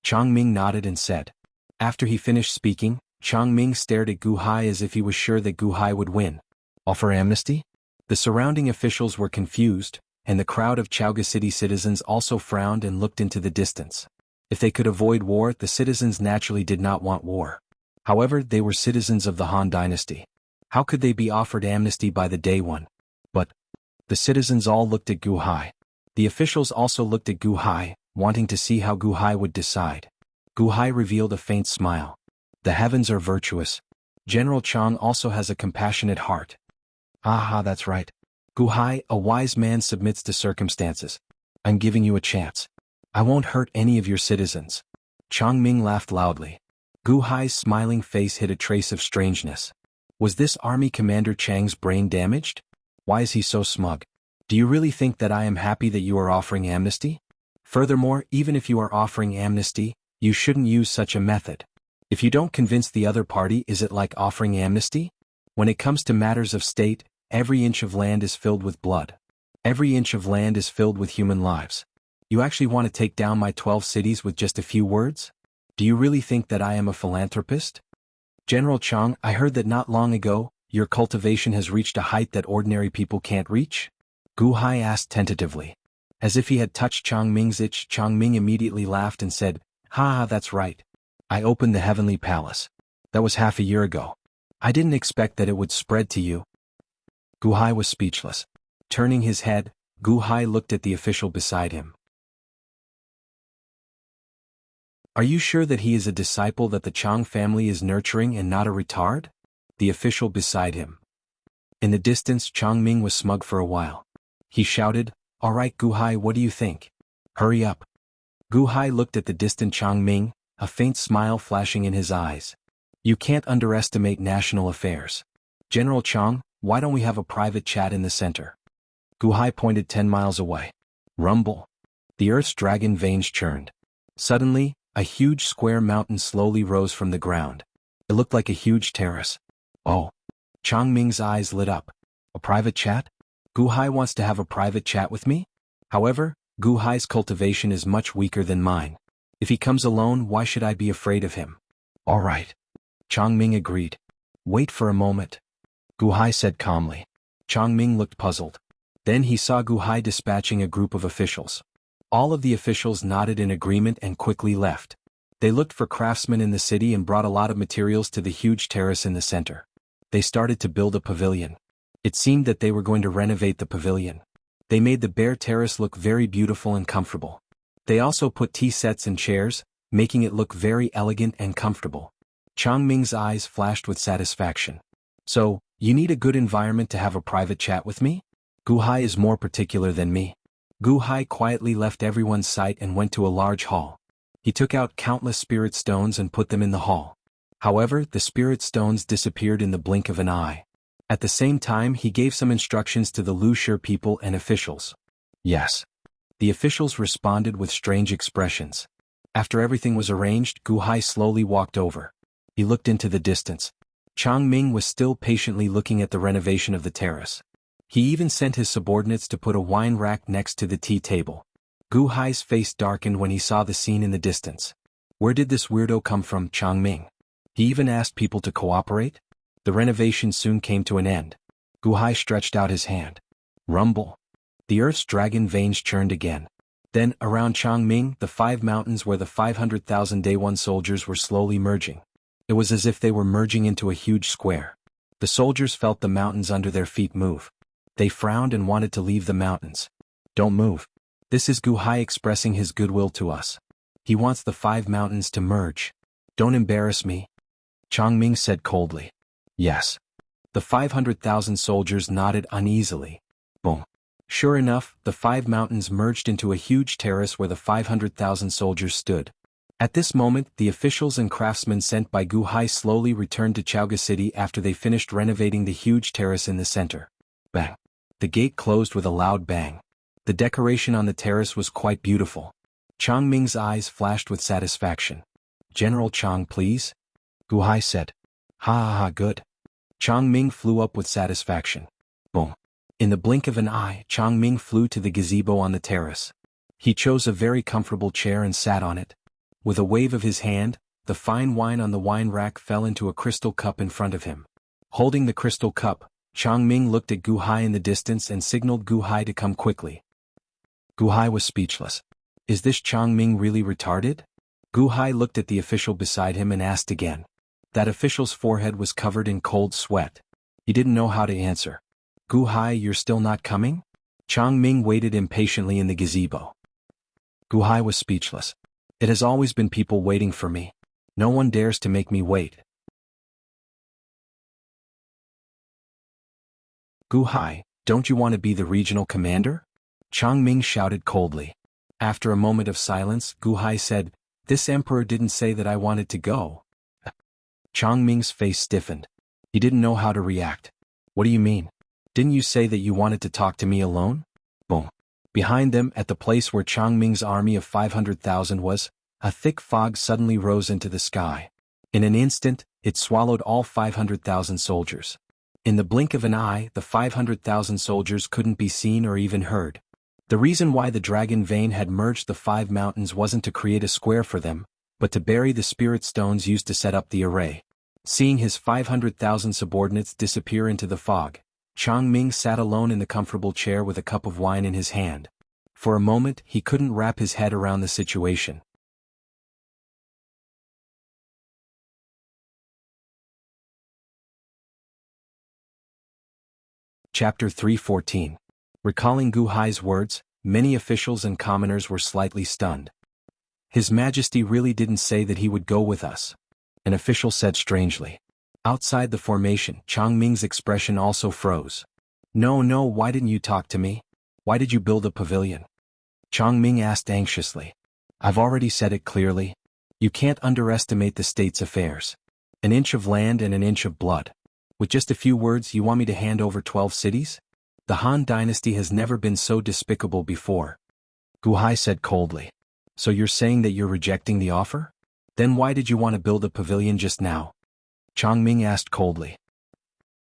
Chang Ming nodded and said. After he finished speaking, Chang Ming stared at Gu Hai as if he was sure that Gu Hai would win. Offer amnesty? The surrounding officials were confused, and the crowd of Chaoga City citizens also frowned and looked into the distance. If they could avoid war, the citizens naturally did not want war. However, they were citizens of the Han dynasty. How could they be offered amnesty by the Day 1? But the citizens all looked at Gu Hai. The officials also looked at Gu Hai, wanting to see how Gu Hai would decide. Gu Hai revealed a faint smile. The heavens are virtuous. General Chang also has a compassionate heart. Aha, that's right. Gu Hai, a wise man submits to circumstances. I'm giving you a chance. I won't hurt any of your citizens. Chang Ming laughed loudly. Gu Hai's smiling face hid a trace of strangeness. Was this army commander Chang's brain damaged? Why is he so smug? Do you really think that I am happy that you are offering amnesty? Furthermore, even if you are offering amnesty, you shouldn't use such a method. If you don't convince the other party, is it like offering amnesty? When it comes to matters of state, every inch of land is filled with blood. Every inch of land is filled with human lives. You actually want to take down my 12 cities with just a few words? Do you really think that I am a philanthropist? General Chang, I heard that not long ago, your cultivation has reached a height that ordinary people can't reach? Gu Hai asked tentatively. As if he had touched Chang Ming's itch, Chang Ming immediately laughed and said, Ha, that's right. I opened the Heavenly Palace. That was half a year ago. I didn't expect that it would spread to you. Gu Hai was speechless. Turning his head, Gu Hai looked at the official beside him. Are you sure that he is a disciple that the Chang family is nurturing and not a retard? The official beside him. In the distance, Chang Ming was smug for a while. He shouted, All right, Gu Hai, what do you think? Hurry up. Gu Hai looked at the distant Chang Ming, a faint smile flashing in his eyes. You can't underestimate national affairs. General Chang, why don't we have a private chat in the center? Gu Hai pointed 10 miles away. Rumble. The Earth's dragon veins churned. Suddenly, a huge square mountain slowly rose from the ground. It looked like a huge terrace. Oh. Chang Ming's eyes lit up. A private chat? Gu Hai wants to have a private chat with me? However, Gu Hai's cultivation is much weaker than mine. If he comes alone, why should I be afraid of him? All right. Chang Ming agreed. Wait for a moment. Gu Hai said calmly. Chang Ming looked puzzled. Then he saw Gu Hai dispatching a group of officials. All of the officials nodded in agreement and quickly left. They looked for craftsmen in the city and brought a lot of materials to the huge terrace in the center. They started to build a pavilion. It seemed that they were going to renovate the pavilion. They made the bare terrace look very beautiful and comfortable. They also put tea sets and chairs, making it look very elegant and comfortable. Chang Ming's eyes flashed with satisfaction. So, you need a good environment to have a private chat with me? Gu Hai is more particular than me. Gu Hai quietly left everyone's sight and went to a large hall. He took out countless spirit stones and put them in the hall. However, the spirit stones disappeared in the blink of an eye. At the same time, he gave some instructions to the Lu Shi people and officials. Yes. The officials responded with strange expressions. After everything was arranged, Gu Hai slowly walked over. He looked into the distance. Chang Ming was still patiently looking at the renovation of the terrace. He even sent his subordinates to put a wine rack next to the tea table. Gu Hai's face darkened when he saw the scene in the distance. Where did this weirdo come from, Chang Ming? He even asked people to cooperate? The renovation soon came to an end. Gu Hai stretched out his hand. Rumble. The earth's dragon veins churned again. Then, around Chang Ming, the 5 mountains where the 500,000 Day One soldiers were slowly merging. It was as if they were merging into a huge square. The soldiers felt the mountains under their feet move. They frowned and wanted to leave the mountains. Don't move. This is Gu Hai expressing his goodwill to us. He wants the 5 mountains to merge. Don't embarrass me. Chang Ming said coldly. Yes. The 500,000 soldiers nodded uneasily. Boom. Sure enough, the 5 mountains merged into a huge terrace where the 500,000 soldiers stood. At this moment, the officials and craftsmen sent by Gu Hai slowly returned to Jianghu City after they finished renovating the huge terrace in the center. Bang. The gate closed with a loud bang. The decoration on the terrace was quite beautiful. Chang Ming's eyes flashed with satisfaction. General Chang, please? Gu Hai said. Ha ha ha, good. Chang Ming flew up with satisfaction. Boom. In the blink of an eye, Chang Ming flew to the gazebo on the terrace. He chose a very comfortable chair and sat on it. With a wave of his hand, the fine wine on the wine rack fell into a crystal cup in front of him. Holding the crystal cup, Chang Ming looked at Gu Hai in the distance and signaled Gu Hai to come quickly. Gu Hai was speechless. Is this Chang Ming really retarded? Gu Hai looked at the official beside him and asked again. That official's forehead was covered in cold sweat. He didn't know how to answer. Gu Hai, you're still not coming? Chang Ming waited impatiently in the gazebo. Gu Hai was speechless. It has always been people waiting for me. No one dares to make me wait. Gu Hai, don't you want to be the regional commander? Chang Ming shouted coldly. After a moment of silence, Gu Hai said, This emperor didn't say that I wanted to go. Chang Ming's face stiffened. He didn't know how to react. What do you mean? Didn't you say that you wanted to talk to me alone? Boom. Behind them, at the place where Chang Ming's army of 500,000 was, a thick fog suddenly rose into the sky. In an instant, it swallowed all 500,000 soldiers. In the blink of an eye, the 500,000 soldiers couldn't be seen or even heard. The reason why the dragon vein had merged the 5 mountains wasn't to create a square for them, but to bury the spirit stones used to set up the array. Seeing his 500,000 subordinates disappear into the fog, Chang Ming sat alone in the comfortable chair with a cup of wine in his hand. For a moment, he couldn't wrap his head around the situation. Chapter 3:14. Recalling Gu Hai's words, many officials and commoners were slightly stunned. His Majesty really didn't say that he would go with us. An official said strangely. Outside the formation, Chang Ming's expression also froze. No, why didn't you talk to me? Why did you build a pavilion? Chang Ming asked anxiously. I've already said it clearly. You can't underestimate the state's affairs. An inch of land and an inch of blood. With just a few words, you want me to hand over 12 cities? The Han dynasty has never been so despicable before. Gu Hai said coldly. So you're saying that you're rejecting the offer? Then why did you want to build a pavilion just now? Chang Ming asked coldly.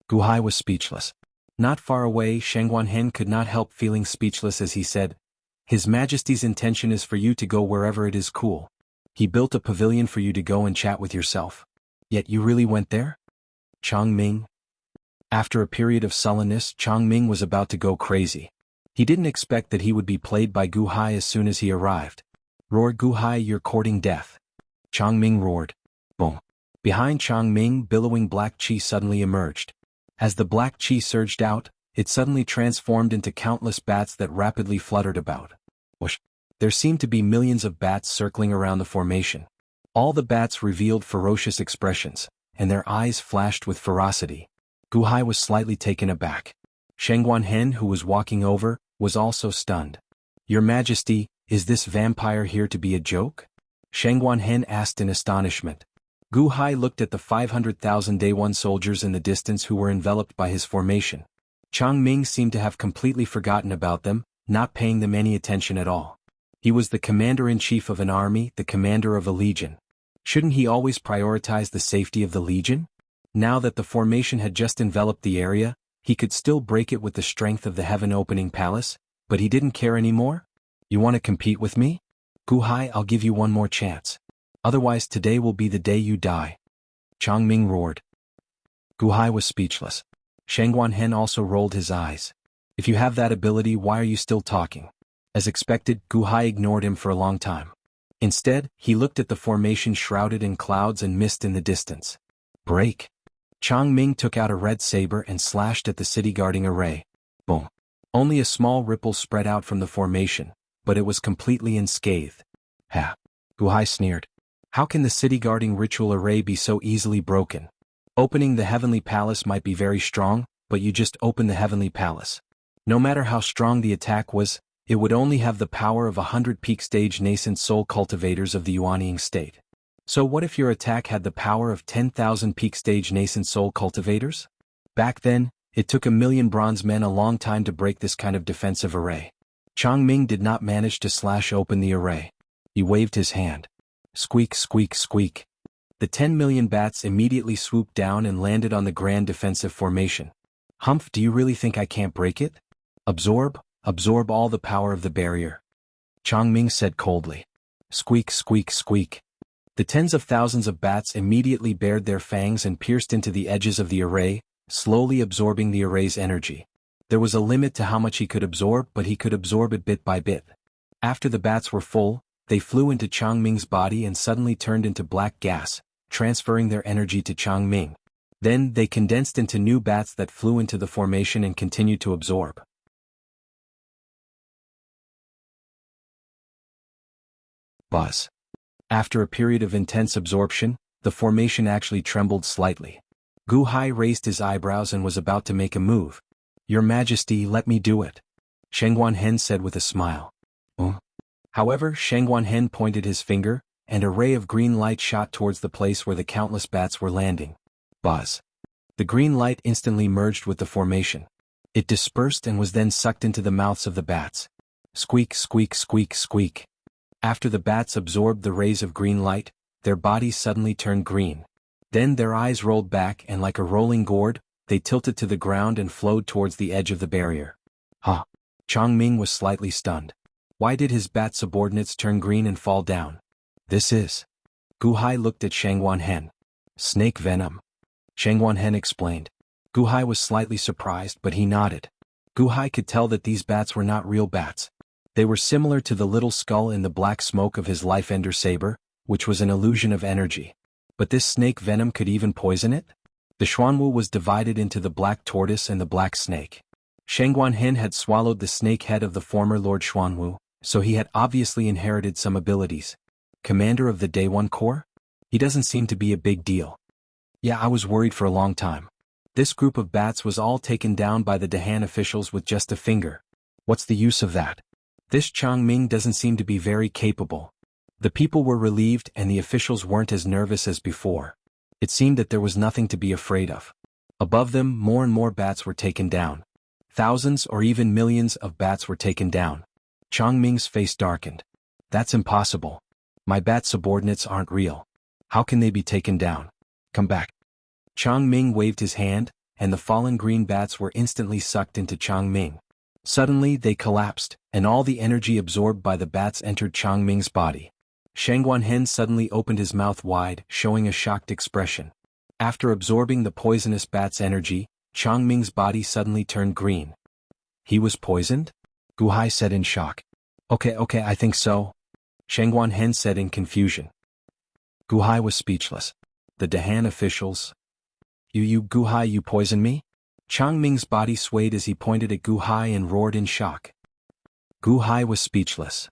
Gu Hai was speechless. Not far away, Shengguan could not help feeling speechless as he said, His Majesty's intention is for you to go wherever it is cool. He built a pavilion for you to go and chat with yourself. Yet you really went there? Chang Ming? After a period of sullenness, Chang Ming was about to go crazy. He didn't expect that he would be played by Gu Hai as soon as he arrived. Roared Gu Hai, you're courting death. Chang Ming roared. Boom. Behind Chang Ming, billowing black qi suddenly emerged. As the black qi surged out, it suddenly transformed into countless bats that rapidly fluttered about. Whoosh. There seemed to be millions of bats circling around the formation. All the bats revealed ferocious expressions, and their eyes flashed with ferocity. Gu Hai was slightly taken aback. Shengguan, who was walking over, was also stunned. Your Majesty, is this vampire here to be a joke? Shengguan asked in astonishment. Gu Hai looked at the 500,000 Day One soldiers in the distance who were enveloped by his formation. Chang Ming seemed to have completely forgotten about them, not paying them any attention at all. He was the commander-in-chief of an army, the commander of a legion. Shouldn't he always prioritize the safety of the legion? Now that the formation had just enveloped the area, he could still break it with the strength of the heaven-opening palace, but he didn't care anymore? You want to compete with me? Guhai, I'll give you one more chance. Otherwise today will be the day you die. Chang Ming roared. Guhai was speechless. Shangguan also rolled his eyes. If you have that ability, why are you still talking? As expected, Guhai ignored him for a long time. Instead, he looked at the formation shrouded in clouds and mist in the distance. Break. Chang Ming took out a red saber and slashed at the city-guarding array. Boom. Only a small ripple spread out from the formation, but it was completely unscathed. Ha! Guhai sneered. How can the city-guarding ritual array be so easily broken? Opening the heavenly palace might be very strong, but you just open the heavenly palace. No matter how strong the attack was, it would only have the power of 100 peak stage nascent soul cultivators of the Yuanying state. So what if your attack had the power of 10,000 peak stage nascent soul cultivators? Back then, it took 1,000,000 bronze men a long time to break this kind of defensive array. Chang Ming did not manage to slash open the array. He waved his hand. Squeak, squeak, squeak. The 10 million bats immediately swooped down and landed on the grand defensive formation. Humph, do you really think I can't break it? Absorb all the power of the barrier. Chang Ming said coldly. Squeak, squeak, squeak. The tens of thousands of bats immediately bared their fangs and pierced into the edges of the array, slowly absorbing the array's energy. There was a limit to how much he could absorb, but he could absorb it bit by bit. After the bats were full, they flew into Chang Ming's body and suddenly turned into black gas, transferring their energy to Chang Ming. Then they condensed into new bats that flew into the formation and continued to absorb. Buzz. After a period of intense absorption, the formation actually trembled slightly. Guhai raised his eyebrows and was about to make a move. Your Majesty, let me do it. Shangguan said with a smile. However, Shangguan pointed his finger, and a ray of green light shot towards the place where the countless bats were landing. Buzz. The green light instantly merged with the formation. It dispersed and was then sucked into the mouths of the bats. Squeak, squeak, squeak, squeak. After the bats absorbed the rays of green light, their bodies suddenly turned green. Then their eyes rolled back and like a rolling gourd, they tilted to the ground and flowed towards the edge of the barrier. Huh. Chang Ming was slightly stunned. Why did his bat subordinates turn green and fall down? This is... Guhai looked at Shangguan. Snake venom. Shangguan explained. Guhai was slightly surprised, but he nodded. Guhai could tell that these bats were not real bats. They were similar to the little skull in the black smoke of his life-ender saber, which was an illusion of energy. But this snake venom could even poison it? The Xuanwu was divided into the black tortoise and the black snake. Shangguan had swallowed the snake head of the former Lord Xuanwu, so he had obviously inherited some abilities. Commander of the Day 1 Corps? He doesn't seem to be a big deal. Yeah, I was worried for a long time. This group of bats was all taken down by the Dahan officials with just a finger. What's the use of that? This Chang Ming doesn't seem to be very capable. The people were relieved and the officials weren't as nervous as before. It seemed that there was nothing to be afraid of. Above them, more and more bats were taken down. Thousands or even millions of bats were taken down. Chang Ming's face darkened. That's impossible. My bat subordinates aren't real. How can they be taken down? Come back. Chang Ming waved his hand, and the fallen green bats were instantly sucked into Chang Ming. Suddenly they collapsed, and all the energy absorbed by the bats entered Chang Ming's body. Shangguan suddenly opened his mouth wide, showing a shocked expression. After absorbing the poisonous bat's energy, Chang Ming's body suddenly turned green. He was poisoned? Guhai said in shock. Okay, I think so. Shangguan said in confusion. Guhai was speechless. The Dahan officials. You Guhai, you poisoned me? Chang Ming's body swayed as he pointed at Guhai and roared in shock. Guhai was speechless.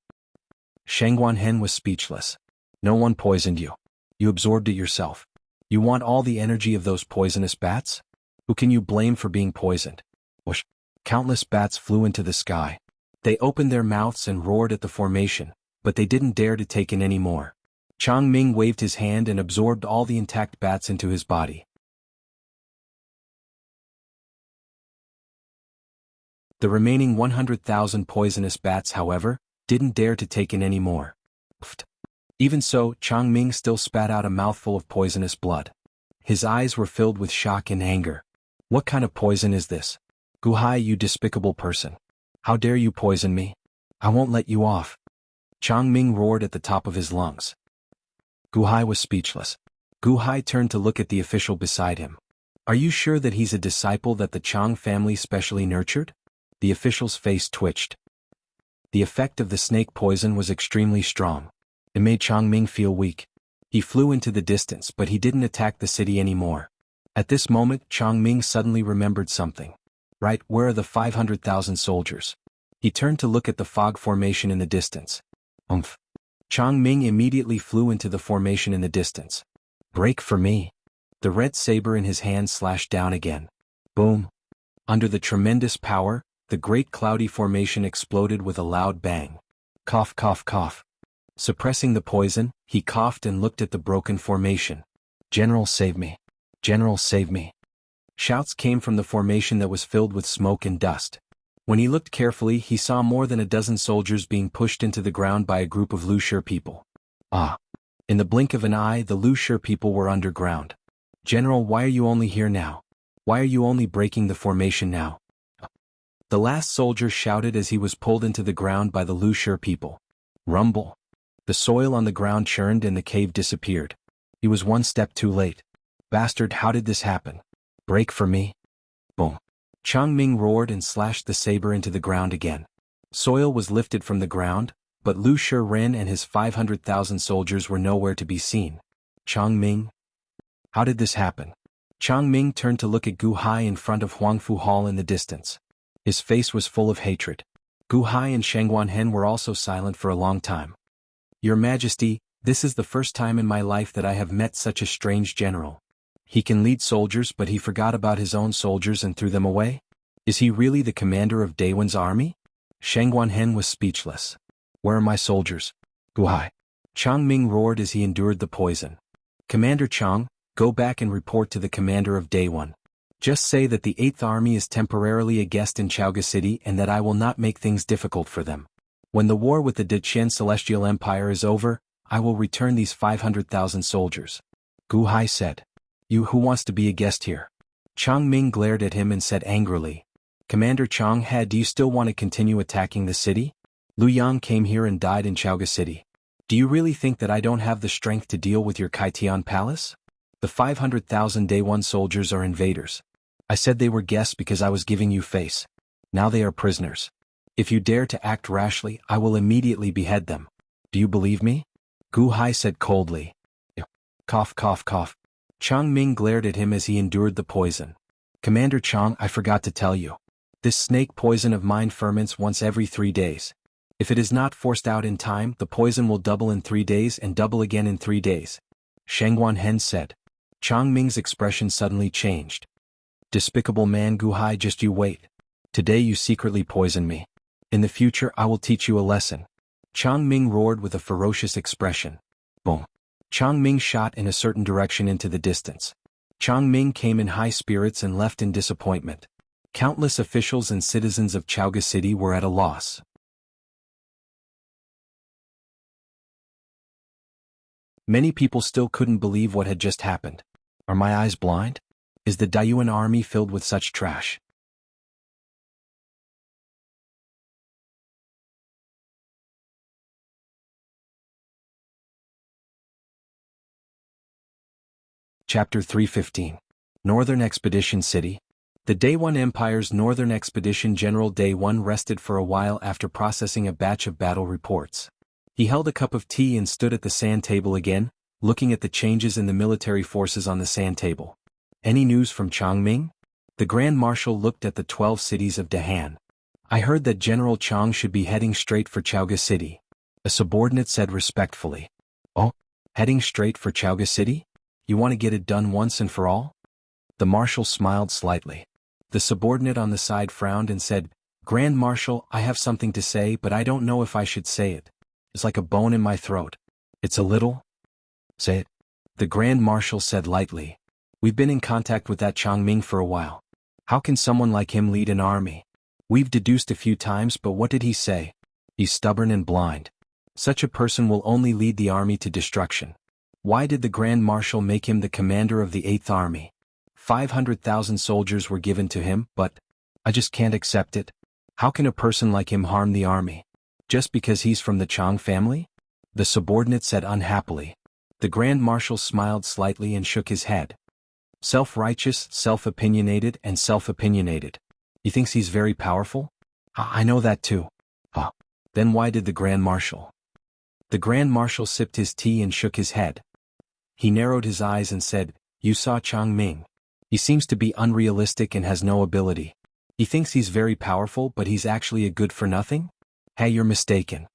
Shangguan was speechless. No one poisoned you. You absorbed it yourself. You want all the energy of those poisonous bats? Who can you blame for being poisoned? Whoosh! Countless bats flew into the sky. They opened their mouths and roared at the formation, but they didn't dare to take in any more. Chang Ming waved his hand and absorbed all the intact bats into his body. The remaining 100,000 poisonous bats, however, didn't dare to take in any more. Even so, Chang Ming still spat out a mouthful of poisonous blood. His eyes were filled with shock and anger. What kind of poison is this? Gu Hai, you despicable person. How dare you poison me? I won't let you off. Chang Ming roared at the top of his lungs. Gu Hai was speechless. Gu Hai turned to look at the official beside him. Are you sure that he's a disciple that the Chang family specially nurtured? The official's face twitched. The effect of the snake poison was extremely strong. It made Chang Ming feel weak. He flew into the distance, but he didn't attack the city anymore. At this moment, Chang Ming suddenly remembered something. Right, where are the 500,000 soldiers? He turned to look at the fog formation in the distance. Umph. Chang Ming immediately flew into the formation in the distance. Break for me. The red saber in his hand slashed down again. Boom. Under the tremendous power, the great cloudy formation exploded with a loud bang. Cough, cough, cough. Suppressing the poison, he coughed and looked at the broken formation. General, save me. General, save me. Shouts came from the formation that was filled with smoke and dust. When he looked carefully, he saw more than a dozen soldiers being pushed into the ground by a group of Lushir people. Ah! In the blink of an eye, the Lushir people were underground. General, why are you only here now? Why are you only breaking the formation now? The last soldier shouted as he was pulled into the ground by the Lushir people. Rumble. The soil on the ground churned and the cave disappeared. He was one step too late. Bastard, how did this happen? Break for me. Boom. Chang Ming roared and slashed the saber into the ground again. Soil was lifted from the ground, but Lu Shiren and his 500,000 soldiers were nowhere to be seen. Chang Ming? How did this happen? Chang Ming turned to look at Gu Hai in front of Huangfu Hall in the distance. His face was full of hatred. Gu Hai and Shengguanhen were also silent for a long time. Your Majesty, this is the first time in my life that I have met such a strange general. He can lead soldiers, but he forgot about his own soldiers and threw them away? Is he really the commander of Daewan's army? Shengguanhen was speechless. Where are my soldiers? Gu Hai. Chang Ming roared as he endured the poison. Commander Chang, go back and report to the commander of Daewan. Just say that the 8th Army is temporarily a guest in Chaoga City and that I will not make things difficult for them. When the war with the Deqian Celestial Empire is over, I will return these 500,000 soldiers. Gu Hai said. You who wants to be a guest here? Chang Ming glared at him and said angrily. Commander Chang Had, do you still want to continue attacking the city? Lu Yang came here and died in Chaoga City. Do you really think that I don't have the strength to deal with your Kaitian palace? The 500,000 Day 1 soldiers are invaders. I said they were guests because I was giving you face. Now they are prisoners. If you dare to act rashly, I will immediately behead them. Do you believe me? Gu Hai said coldly. Cough, cough, cough. Chang Ming glared at him as he endured the poison. Commander Chang, I forgot to tell you. This snake poison of mine ferments once every 3 days. If it is not forced out in time, the poison will double in 3 days and double again in 3 days. Shengguanhen said. Chang Ming's expression suddenly changed. Despicable man, Gu Hai, just you wait. Today you secretly poisoned me. In the future I will teach you a lesson. Chang Ming roared with a ferocious expression. Boom. Chang Ming shot in a certain direction into the distance. Chang Ming came in high spirits and left in disappointment. Countless officials and citizens of Chaoga City were at a loss. Many people still couldn't believe what had just happened. Are my eyes blind? Is the Daiyuan army filled with such trash? Chapter 315. Northern Expedition City. The Daewan Empire's Northern Expedition General Daewan rested for a while after processing a batch of battle reports. He held a cup of tea and stood at the sand table again, looking at the changes in the military forces on the sand table. Any news from Chang Ming? The Grand Marshal looked at the 12 cities of Dahan. I heard that General Chang should be heading straight for Chaoga City. A subordinate said respectfully. Oh, heading straight for Chaoga City? You want to get it done once and for all? The Marshal smiled slightly. The subordinate on the side frowned and said, Grand Marshal, I have something to say, but I don't know if I should say it. It's like a bone in my throat. It's a little. Say it. The Grand Marshal said lightly. We've been in contact with that Chang Ming for a while. How can someone like him lead an army? We've deduced a few times, but what did he say? He's stubborn and blind. Such a person will only lead the army to destruction. Why did the Grand Marshal make him the commander of the 8th Army? 500,000 soldiers were given to him, but I just can't accept it. How can a person like him harm the army? Just because he's from the Chang family? The subordinate said unhappily. The Grand Marshal smiled slightly and shook his head. Self-righteous, self-opinionated, and self-opinionated. He thinks he's very powerful? I know that too. Then why did the Grand Marshal? The Grand Marshal sipped his tea and shook his head. He narrowed his eyes and said, "You saw Chang Ming. He seems to be unrealistic and has no ability. He thinks he's very powerful, but he's actually a good-for-nothing? Hey, you're mistaken."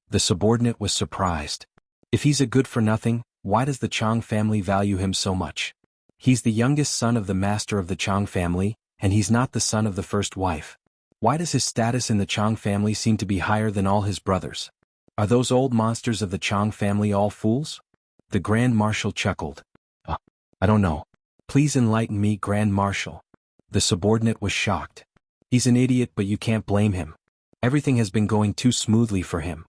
The subordinate was surprised. If he's a good-for-nothing, why does the Chang family value him so much? He's the youngest son of the master of the Chang family, and he's not the son of the first wife. Why does his status in the Chang family seem to be higher than all his brothers? Are those old monsters of the Chang family all fools? The Grand Marshal chuckled. I don't know. Please enlighten me, Grand Marshal. The subordinate was shocked. He's an idiot, but you can't blame him. Everything has been going too smoothly for him.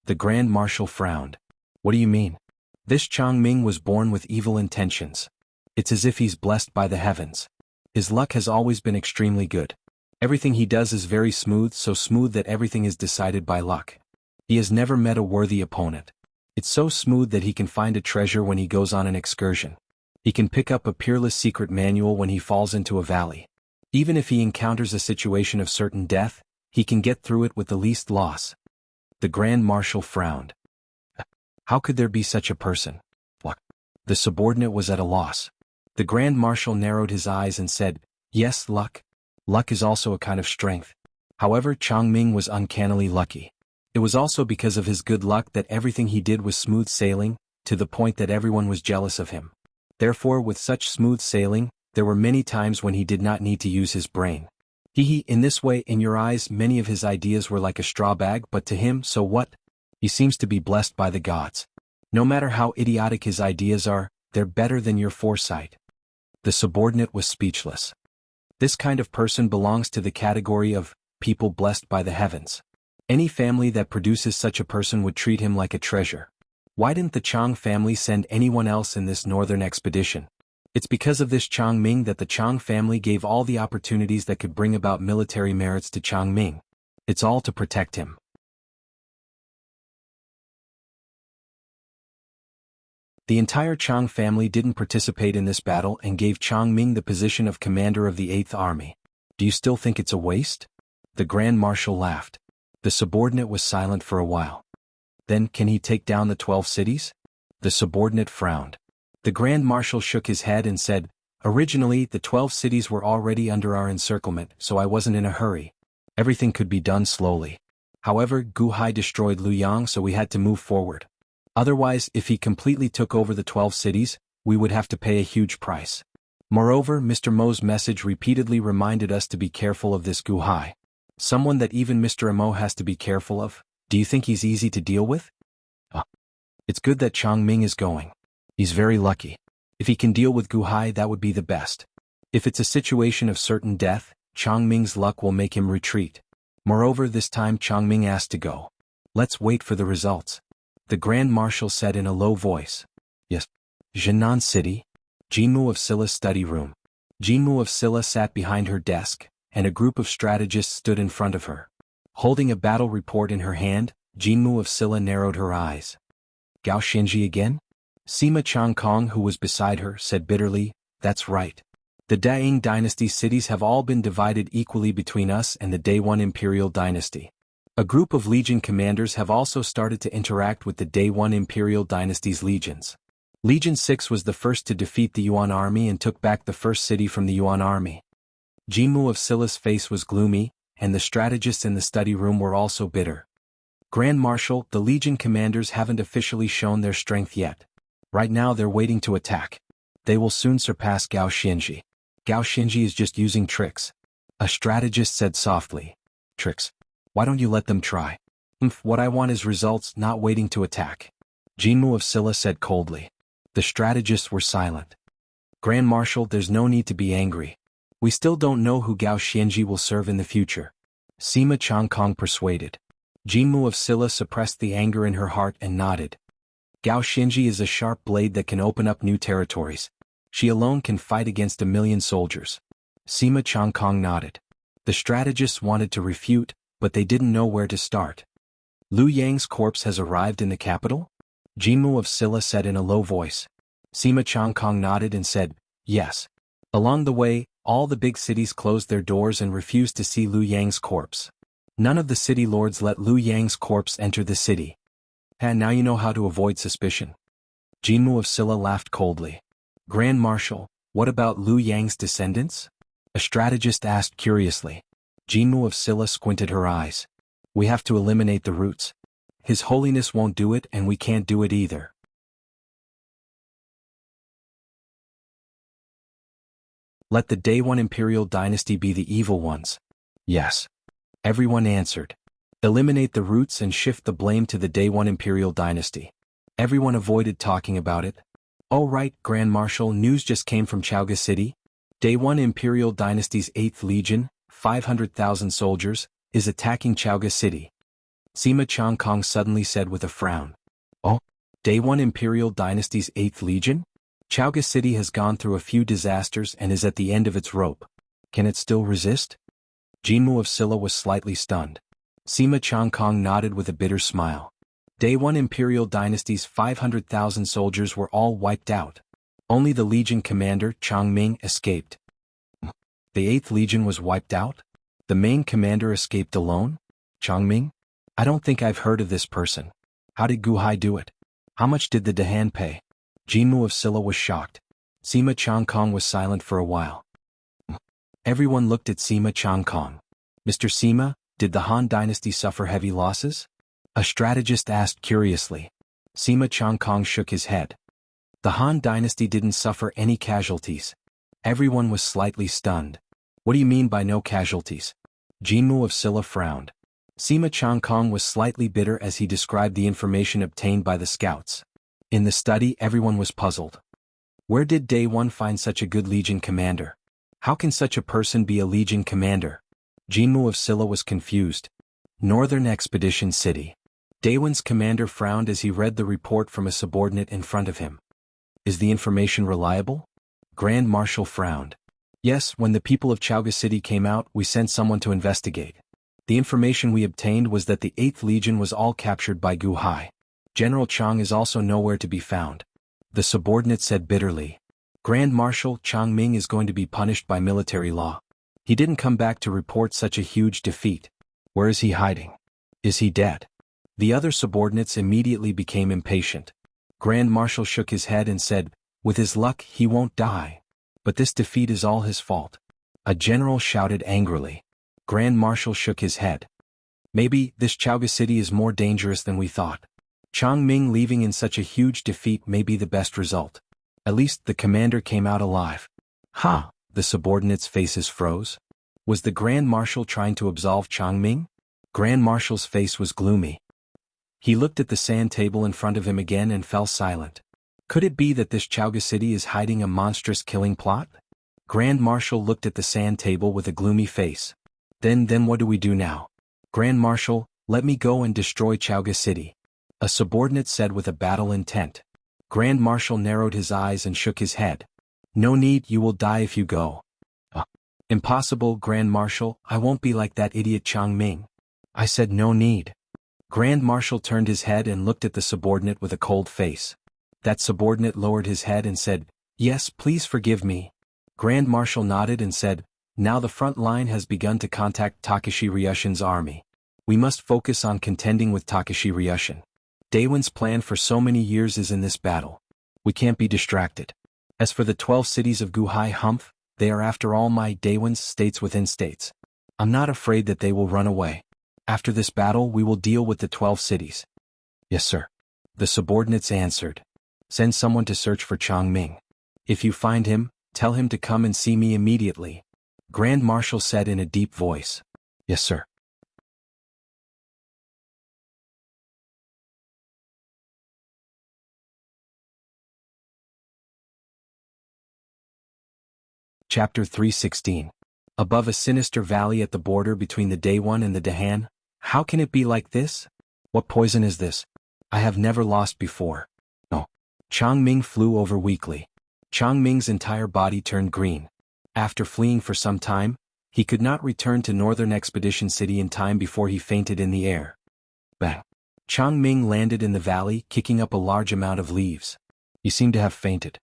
The Grand Marshal frowned. What do you mean? This Chang Ming was born with evil intentions. It's as if he's blessed by the heavens. His luck has always been extremely good. Everything he does is very smooth, so smooth that everything is decided by luck. He has never met a worthy opponent. It's so smooth that he can find a treasure when he goes on an excursion. He can pick up a peerless secret manual when he falls into a valley. Even if he encounters a situation of certain death, he can get through it with the least loss. The Grand Marshal frowned. How could there be such a person? Luck. The subordinate was at a loss. The Grand Marshal narrowed his eyes and said, "Yes, luck. Luck is also a kind of strength." However, Chang Ming was uncannily lucky. It was also because of his good luck that everything he did was smooth sailing, to the point that everyone was jealous of him. Therefore, with such smooth sailing, there were many times when he did not need to use his brain. In this way, in your eyes, many of his ideas were like a straw bag, but to him, so what? He seems to be blessed by the gods. No matter how idiotic his ideas are, they're better than your foresight. The subordinate was speechless. This kind of person belongs to the category of people blessed by the heavens. Any family that produces such a person would treat him like a treasure. Why didn't the Chang family send anyone else in this northern expedition? It's because of this Chang Ming that the Chang family gave all the opportunities that could bring about military merits to Chang Ming. It's all to protect him. The entire Chang family didn't participate in this battle and gave Chang Ming the position of commander of the 8th Army. Do you still think it's a waste? The Grand Marshal laughed. The subordinate was silent for a while. Then, can he take down the 12 cities? The subordinate frowned. The Grand Marshal shook his head and said, "Originally, the 12 cities were already under our encirclement, so I wasn't in a hurry. Everything could be done slowly. However, Guhai destroyed Luoyang, so we had to move forward. Otherwise, if he completely took over the 12 cities, we would have to pay a huge price." Moreover, Mr. Mo's message repeatedly reminded us to be careful of this Guhai. Someone that even Mr. Mo has to be careful of. Do you think he's easy to deal with? It's good that Chang Ming is going. He's very lucky. If he can deal with Guhai, that would be the best. If it's a situation of certain death, Chang Ming's luck will make him retreat. Moreover, this time Chang Ming asked to go. Let's wait for the results. The Grand Marshal said in a low voice. Yes. Jianghu City. Jianghu of Silla's study room. Jianghu of Silla sat behind her desk, and a group of strategists stood in front of her. Holding a battle report in her hand, Jianghu of Silla narrowed her eyes. Gao Xinji again? Sima Changkong, who was beside her, said bitterly, "That's right. The Daing dynasty cities have all been divided equally between us and the Day 1 Imperial dynasty. A group of legion commanders have also started to interact with the Day 1 Imperial dynasty's legions. Legion 6 was the first to defeat the Yuan army and took back the first city from the Yuan army." Jianghu of Silla's face was gloomy, and the strategists in the study room were also bitter. "Grand Marshal, the legion commanders haven't officially shown their strength yet. Right now they're waiting to attack. They will soon surpass Gao Xinji. Gao Xinji is just using tricks." A strategist said softly. "Tricks? Why don't you let them try?" What I want is results, not waiting to attack." Jianghu of Silla said coldly. The strategists were silent. "Grand Marshal, there's no need to be angry. We still don't know who Gao Xianji will serve in the future. Sima Changkong persuaded. Jianghu of Silla suppressed the anger in her heart and nodded. Gao Xianji is a sharp blade that can open up new territories. She alone can fight against 1,000,000 soldiers. Sima Changkong nodded. The strategists wanted to refute, but they didn't know where to start. Liu Yang's corpse has arrived in the capital? Jianghu of Silla said in a low voice. Sima Changkong nodded and said, yes. Along the way, all the big cities closed their doors and refused to see Liu Yang's corpse. None of the city lords let Liu Yang's corpse enter the city. And now you know how to avoid suspicion. Jianghu of Silla laughed coldly. Grand Marshal, what about Liu Yang's descendants? A strategist asked curiously. Jianghu of Silla squinted her eyes. We have to eliminate the roots. His Holiness won't do it and we can't do it either. Let the Day One Imperial Dynasty be the evil ones. Yes. Everyone answered. Eliminate the roots and shift the blame to the Day One Imperial Dynasty. Everyone avoided talking about it. Oh right, Grand Marshal, news just came from Chaoga City. Day One Imperial Dynasty's 8th Legion, 500,000 soldiers, is attacking Chaoga City. Sima Changkong suddenly said with a frown. Oh? Day One Imperial Dynasty's 8th Legion? Chaoga City has gone through a few disasters and is at the end of its rope. Can it still resist? Jianghu of Silla was slightly stunned. Sima Changkong nodded with a bitter smile. Day One Imperial Dynasty's 500,000 soldiers were all wiped out. Only the Legion commander, Chang Ming, escaped. The 8th Legion was wiped out? The main commander escaped alone? Chang Ming? I don't think I've heard of this person. How did Gu Hai do it? How much did the Dahan pay? Jianghu of Silla was shocked. Sima Changkong was silent for a while. Everyone looked at Sima Changkong. Mr. Sima, did the Han Dynasty suffer heavy losses? A strategist asked curiously. Sima Changkong shook his head. The Han Dynasty didn't suffer any casualties. Everyone was slightly stunned. What do you mean by no casualties? Jianghu of Silla frowned. Sima Changkong was slightly bitter as he described the information obtained by the scouts. In the study, everyone was puzzled. Where did Day One find such a good Legion commander? How can such a person be a Legion commander? Jianghu of Silla was confused. Northern Expedition City. Day One's commander frowned as he read the report from a subordinate in front of him. Is the information reliable? Grand Marshal frowned. Yes, when the people of Chaoga City came out, we sent someone to investigate. The information we obtained was that the 8th Legion was all captured by Gu Hai. General Chang is also nowhere to be found. The subordinate said bitterly. Grand Marshal Chang Ming is going to be punished by military law. He didn't come back to report such a huge defeat. Where is he hiding? Is he dead? The other subordinates immediately became impatient. Grand Marshal shook his head and said, with his luck he won't die. But this defeat is all his fault. A general shouted angrily. Grand Marshal shook his head. Maybe this Chaoga City is more dangerous than we thought. Chang Ming leaving in such a huge defeat may be the best result. At least the commander came out alive. Ha! The subordinates' faces froze. Was the Grand Marshal trying to absolve Chang Ming? Grand Marshal's face was gloomy. He looked at the sand table in front of him again and fell silent. Could it be that this Chaoga City is hiding a monstrous killing plot? Grand Marshal looked at the sand table with a gloomy face. Then what do we do now? Grand Marshal, let me go and destroy Chaoga City. A subordinate said with a battle intent. Grand Marshal narrowed his eyes and shook his head. No need, you will die if you go. Impossible, Grand Marshal, I won't be like that idiot Chang Ming. I said no need. Grand Marshal turned his head and looked at the subordinate with a cold face. That subordinate lowered his head and said, yes, please forgive me. Grand Marshal nodded and said, now the front line has begun to contact Takashi Ryushin's army. We must focus on contending with Takashi Ryushin. Daewon's plan for so many years is in this battle. We can't be distracted. As for the 12 cities of Guhai Humph, they are after all my Daewon's states within states. I'm not afraid that they will run away. After this battle we will deal with the 12 cities. Yes, sir. The subordinates answered. Send someone to search for Chang Ming. If you find him, tell him to come and see me immediately. Grand Marshal said in a deep voice. Yes, sir. Chapter 316. Above a sinister valley at the border between the Daewon and the Dahan, how can it be like this? What poison is this? I have never lost before. No. Chang Ming flew over weakly. Chang Ming's entire body turned green. After fleeing for some time, he could not return to Northern Expedition City in time before he fainted in the air. Bang. Chang Ming landed in the valley, kicking up a large amount of leaves. You seem to have fainted.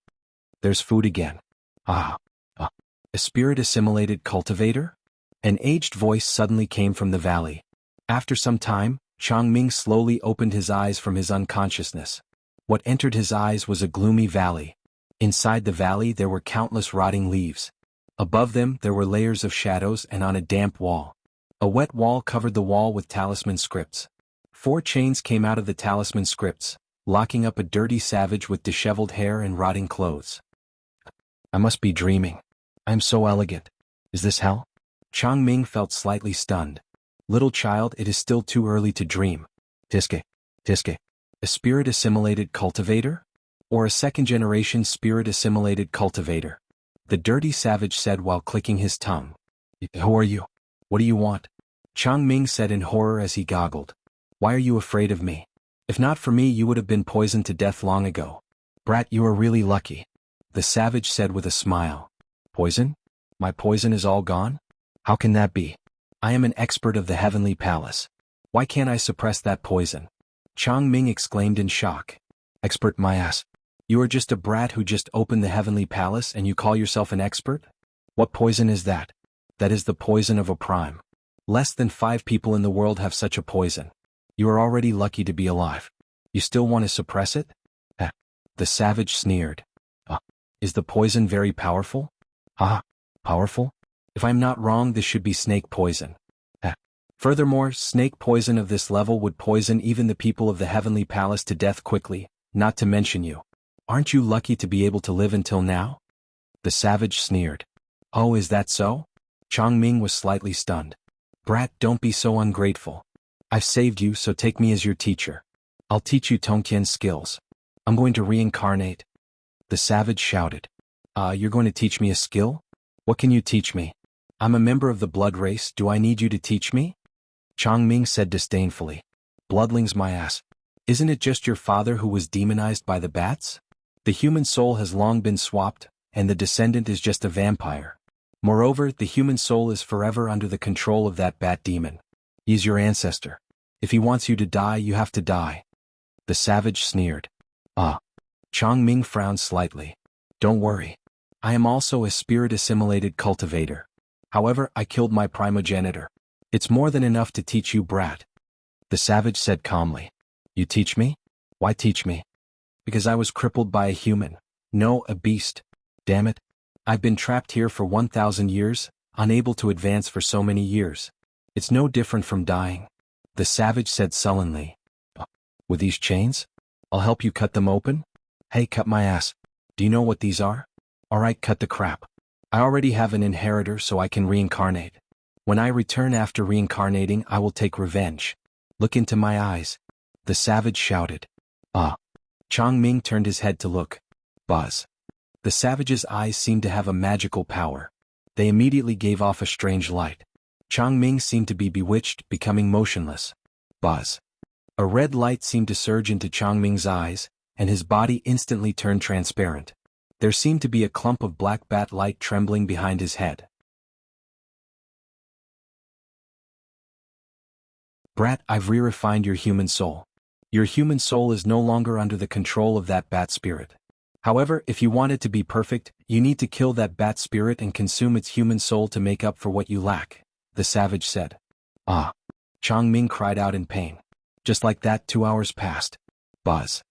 There's food again. Ah. A spirit-assimilated cultivator? An aged voice suddenly came from the valley. After some time, Chang Ming slowly opened his eyes from his unconsciousness. What entered his eyes was a gloomy valley. Inside the valley there were countless rotting leaves. Above them there were layers of shadows, and on a damp wall. A wet wall covered the wall with talisman scripts. 4 chains came out of the talisman scripts, locking up a dirty savage with disheveled hair and rotting clothes. I must be dreaming. I am so elegant. Is this hell? Chang Ming felt slightly stunned. Little child, it is still too early to dream. Tiske. A spirit-assimilated cultivator? Or a second-generation spirit-assimilated cultivator? The dirty savage said while clicking his tongue. Who are you? What do you want? Chang Ming said in horror as he goggled. Why are you afraid of me? If not for me you would have been poisoned to death long ago. Brat, you are really lucky. The savage said with a smile. Poison? My poison is all gone? How can that be? I am an expert of the Heavenly Palace. Why can't I suppress that poison? Chang Ming exclaimed in shock. Expert my ass. You are just a brat who just opened the Heavenly Palace and you call yourself an expert? What poison is that? That is the poison of a prime. Less than 5 people in the world have such a poison. You are already lucky to be alive. You still want to suppress it? The savage sneered. Is the poison very powerful? Powerful? If I'm not wrong, this should be snake poison. Furthermore, snake poison of this level would poison even the people of the Heavenly Palace to death quickly, not to mention you. Aren't you lucky to be able to live until now? The savage sneered. Oh, is that so? Chang Ming was slightly stunned. Brat, don't be so ungrateful. I've saved you, so take me as your teacher. I'll teach you Tongtian's skills. I'm going to reincarnate. The savage shouted. You're going to teach me a skill? What can you teach me? I'm a member of the blood race, do I need you to teach me? Chang Ming said disdainfully. Bloodlings my ass. Isn't it just your father who was demonized by the bats? The human soul has long been swapped, and the descendant is just a vampire. Moreover, the human soul is forever under the control of that bat demon. He's your ancestor. If he wants you to die, you have to die. The savage sneered. Chang Ming frowned slightly. Don't worry. I am also a spirit-assimilated cultivator. However, I killed my primogenitor. It's more than enough to teach you, brat. The savage said calmly. You teach me? Why teach me? Because I was crippled by a human. No, a beast. Damn it. I've been trapped here for 1,000 years, unable to advance for so many years. It's no different from dying. The savage said sullenly. With these chains? I'll help you cut them open? Hey, cut my ass. Do you know what these are? Alright, cut the crap. I already have an inheritor, so I can reincarnate. When I return after reincarnating, I will take revenge. Look into my eyes. The savage shouted. Chang Ming turned his head to look. Buzz. The savage's eyes seemed to have a magical power. They immediately gave off a strange light. Chang Ming seemed to be bewitched, becoming motionless. Buzz. A red light seemed to surge into Chang Ming's eyes, and his body instantly turned transparent. There seemed to be a clump of black bat light trembling behind his head. Brat, I've re-refined your human soul. Your human soul is no longer under the control of that bat spirit. However, if you want it to be perfect, you need to kill that bat spirit and consume its human soul to make up for what you lack, the savage said. Chang Ming cried out in pain. Just like that, 2 hours passed. Buzz.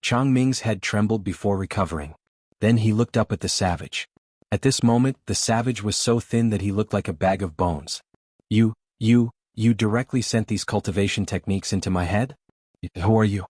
Chang Ming's head trembled before recovering. Then he looked up at the savage. At this moment, the savage was so thin that he looked like a bag of bones. You directly sent these cultivation techniques into my head? Who are you?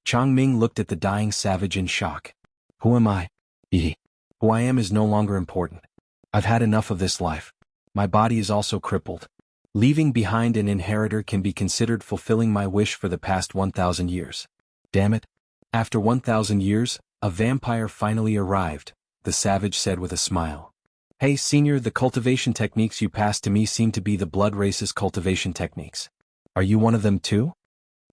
Chang Ming looked at the dying savage in shock. Who am I? Who I am is no longer important. I've had enough of this life. My body is also crippled. Leaving behind an inheritor can be considered fulfilling my wish for the past 1,000 years. Damn it. After 1,000 years, a vampire finally arrived, the savage said with a smile. Hey senior, the cultivation techniques you passed to me seem to be the blood race's cultivation techniques. Are you one of them too?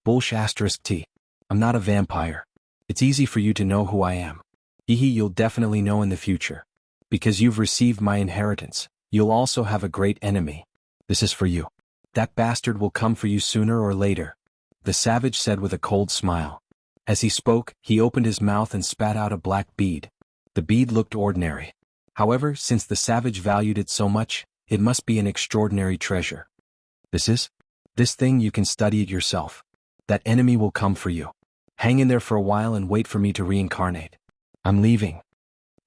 T. I'm not a vampire. It's easy for you to know who I am. You'll definitely know in the future. Because you've received my inheritance, you'll also have a great enemy. This is for you. That bastard will come for you sooner or later, the savage said with a cold smile. As he spoke, he opened his mouth and spat out a black bead. The bead looked ordinary. However, since the savage valued it so much, it must be an extraordinary treasure. This thing you can study it yourself. That enemy will come for you. Hang in there for a while and wait for me to reincarnate. I'm leaving.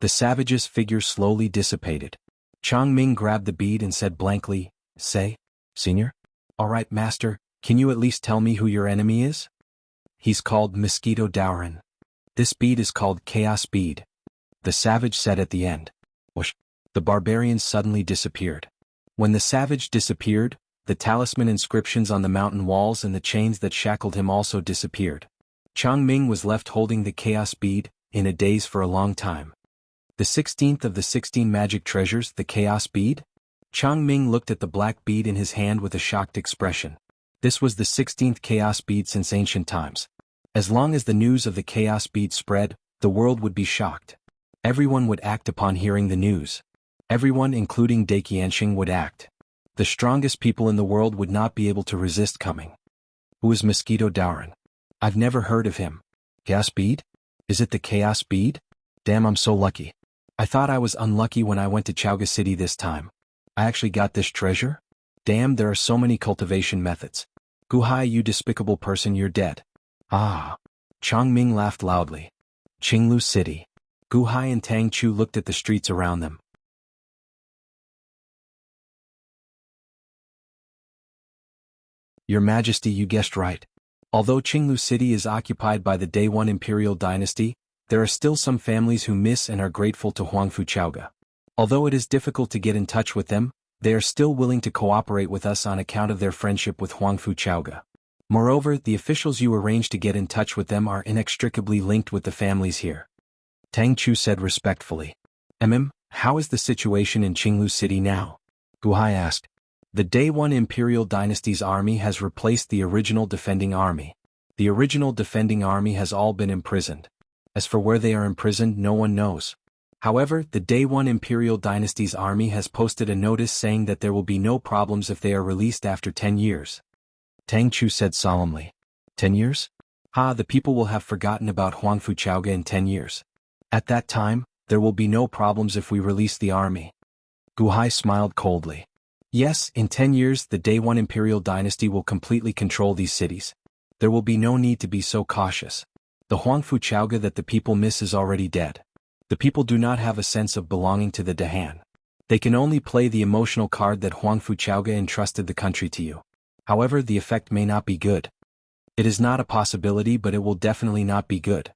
The savage's figure slowly dissipated. Changming grabbed the bead and said blankly, Say, senior? All right, master, can you at least tell me who your enemy is? He's called Mosquito Dowrin. This bead is called Chaos Bead. The savage said at the end. Whoosh! The barbarian suddenly disappeared. When the savage disappeared, the talisman inscriptions on the mountain walls and the chains that shackled him also disappeared. Changming was left holding the Chaos Bead, in a daze for a long time. The 16th of the 16 magic treasures, the Chaos Bead? Changming looked at the black bead in his hand with a shocked expression. This was the 16th Chaos Bead since ancient times. As long as the news of the Chaos Bead spread, the world would be shocked. Everyone would act upon hearing the news. Everyone, including Daiqianxing, would act. The strongest people in the world would not be able to resist coming. Who is Mosquito Dowrin? I've never heard of him. Chaos Bead? Is it the Chaos Bead? Damn, I'm so lucky. I thought I was unlucky when I went to Jianghu City this time. I actually got this treasure? Damn, there are so many cultivation methods. Guhai, you despicable person, you're dead. Ah. Changming laughed loudly. Qinglu City. Guhai and Tang Chu looked at the streets around them. Your Majesty, you guessed right. Although Qinglu City is occupied by the Day 1 Imperial Dynasty, there are still some families who miss and are grateful to Huangfu Chaoga. Although it is difficult to get in touch with them, they are still willing to cooperate with us on account of their friendship with Huangfu Chaoga. Moreover, the officials you arranged to get in touch with them are inextricably linked with the families here. Tang Chu said respectfully. How is the situation in Qinglu City now? Guhai asked. The Day 1 Imperial Dynasty's army has replaced the original defending army. The original defending army has all been imprisoned. As for where they are imprisoned, no one knows. However, the Day 1 Imperial Dynasty's army has posted a notice saying that there will be no problems if they are released after 10 years. Tang Chu said solemnly. 10 years? The people will have forgotten about Huangfu Chaoga in 10 years. At that time, there will be no problems if we release the army. Guhai smiled coldly. Yes, in 10 years the Day 1 Imperial Dynasty will completely control these cities. There will be no need to be so cautious. The Huangfu Chaoga that the people miss is already dead. The people do not have a sense of belonging to the Dahan. They can only play the emotional card that Huangfu Chaoga entrusted the country to you. However, the effect may not be good. It is not a possibility, but it will definitely not be good.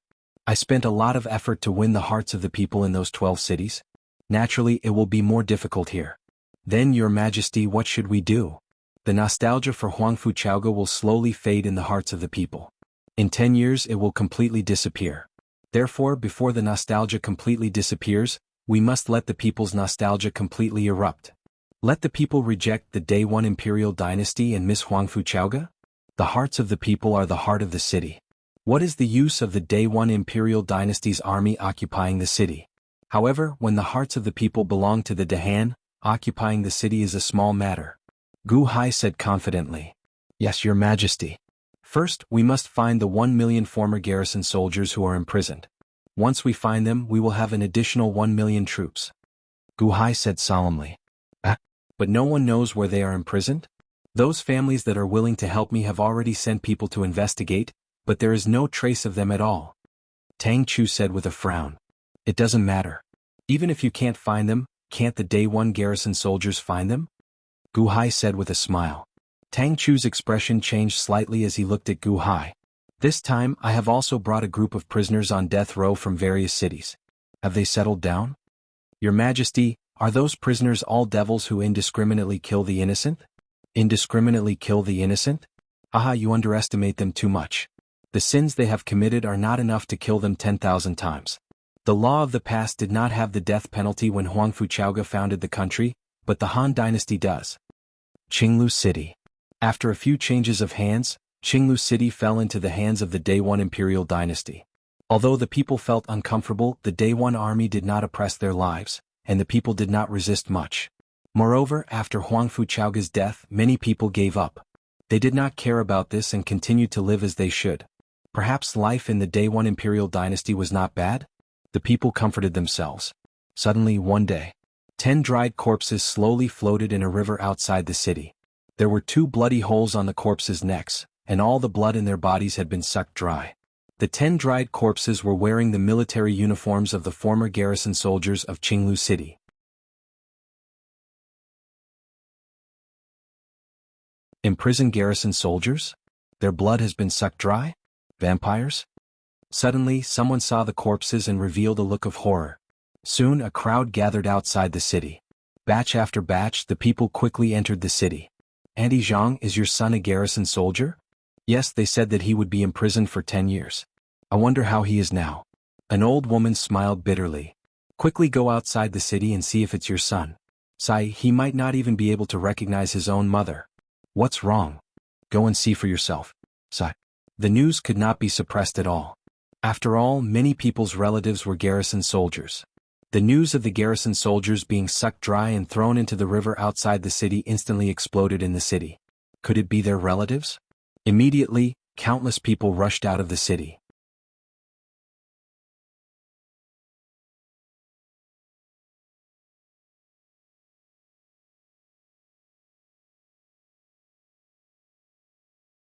I spent a lot of effort to win the hearts of the people in those 12 cities. Naturally, it will be more difficult here. Then, Your Majesty, what should we do? The nostalgia for Huangfu Chaoga will slowly fade in the hearts of the people. In 10 years it will completely disappear. Therefore, before the nostalgia completely disappears, we must let the people's nostalgia completely erupt. Let the people reject the Day 1 Imperial Dynasty and miss Huangfu Chaoga? The hearts of the people are the heart of the city. What is the use of the Day 1 Imperial Dynasty's army occupying the city? However, when the hearts of the people belong to the Dahan, occupying the city is a small matter. Guhai said confidently. Yes, Your Majesty. First, we must find the 1 million former garrison soldiers who are imprisoned. Once we find them, we will have an additional 1 million troops. Guhai said solemnly. But no one knows where they are imprisoned? Those families that are willing to help me have already sent people to investigate, but there is no trace of them at all. Tang Chu said with a frown. It doesn't matter. Even if you can't find them, can't the Day 1 garrison soldiers find them? Guhai said with a smile. Tang Chu's expression changed slightly as he looked at Guhai. This time, I have also brought a group of prisoners on death row from various cities. Have they settled down? Your Majesty, are those prisoners all devils who indiscriminately kill the innocent? Indiscriminately kill the innocent? You underestimate them too much. The sins they have committed are not enough to kill them 10,000 times. The law of the past did not have the death penalty when Huangfu Chaoga founded the country, but the Han dynasty does. Qinglu City. After a few changes of hands, Qinglu City fell into the hands of the Day One Imperial Dynasty. Although the people felt uncomfortable, the Day One army did not oppress their lives, and the people did not resist much. Moreover, after Huangfu Chaoga's death, many people gave up. They did not care about this and continued to live as they should. Perhaps life in the Day One Imperial Dynasty was not bad? The people comforted themselves. Suddenly, one day, 10 dried corpses slowly floated in a river outside the city. There were 2 bloody holes on the corpses' necks, and all the blood in their bodies had been sucked dry. The 10 dried corpses were wearing the military uniforms of the former garrison soldiers of Qinglu City. Imprisoned garrison soldiers? Their blood has been sucked dry? Vampires? Suddenly, someone saw the corpses and revealed a look of horror. Soon, a crowd gathered outside the city. Batch after batch, the people quickly entered the city. "Auntie Zhang, is your son a garrison soldier?" "Yes, they said that he would be imprisoned for 10 years. I wonder how he is now." An old woman smiled bitterly. "Quickly go outside the city and see if it's your son. Sai, he might not even be able to recognize his own mother." "What's wrong?" "Go and see for yourself." Sai. The news could not be suppressed at all. After all, many people's relatives were garrison soldiers. The news of the garrison soldiers being sucked dry and thrown into the river outside the city instantly exploded in the city. Could it be their relatives? Immediately, countless people rushed out of the city.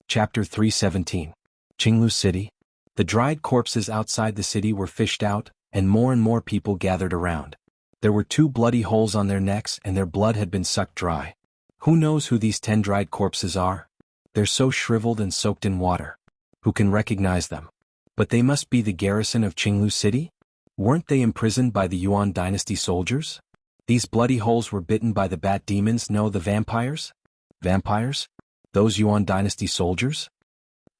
Chapter 317. Qinglu City. The dried corpses outside the city were fished out, and more people gathered around. There were 2 bloody holes on their necks and their blood had been sucked dry. Who knows who these 10 dried corpses are? They're so shriveled and soaked in water. Who can recognize them? But they must be the garrison of Qinglu City? Weren't they imprisoned by the Yuan dynasty soldiers? These bloody holes were bitten by the bat demons, no, the vampires? Vampires? Those Yuan dynasty soldiers?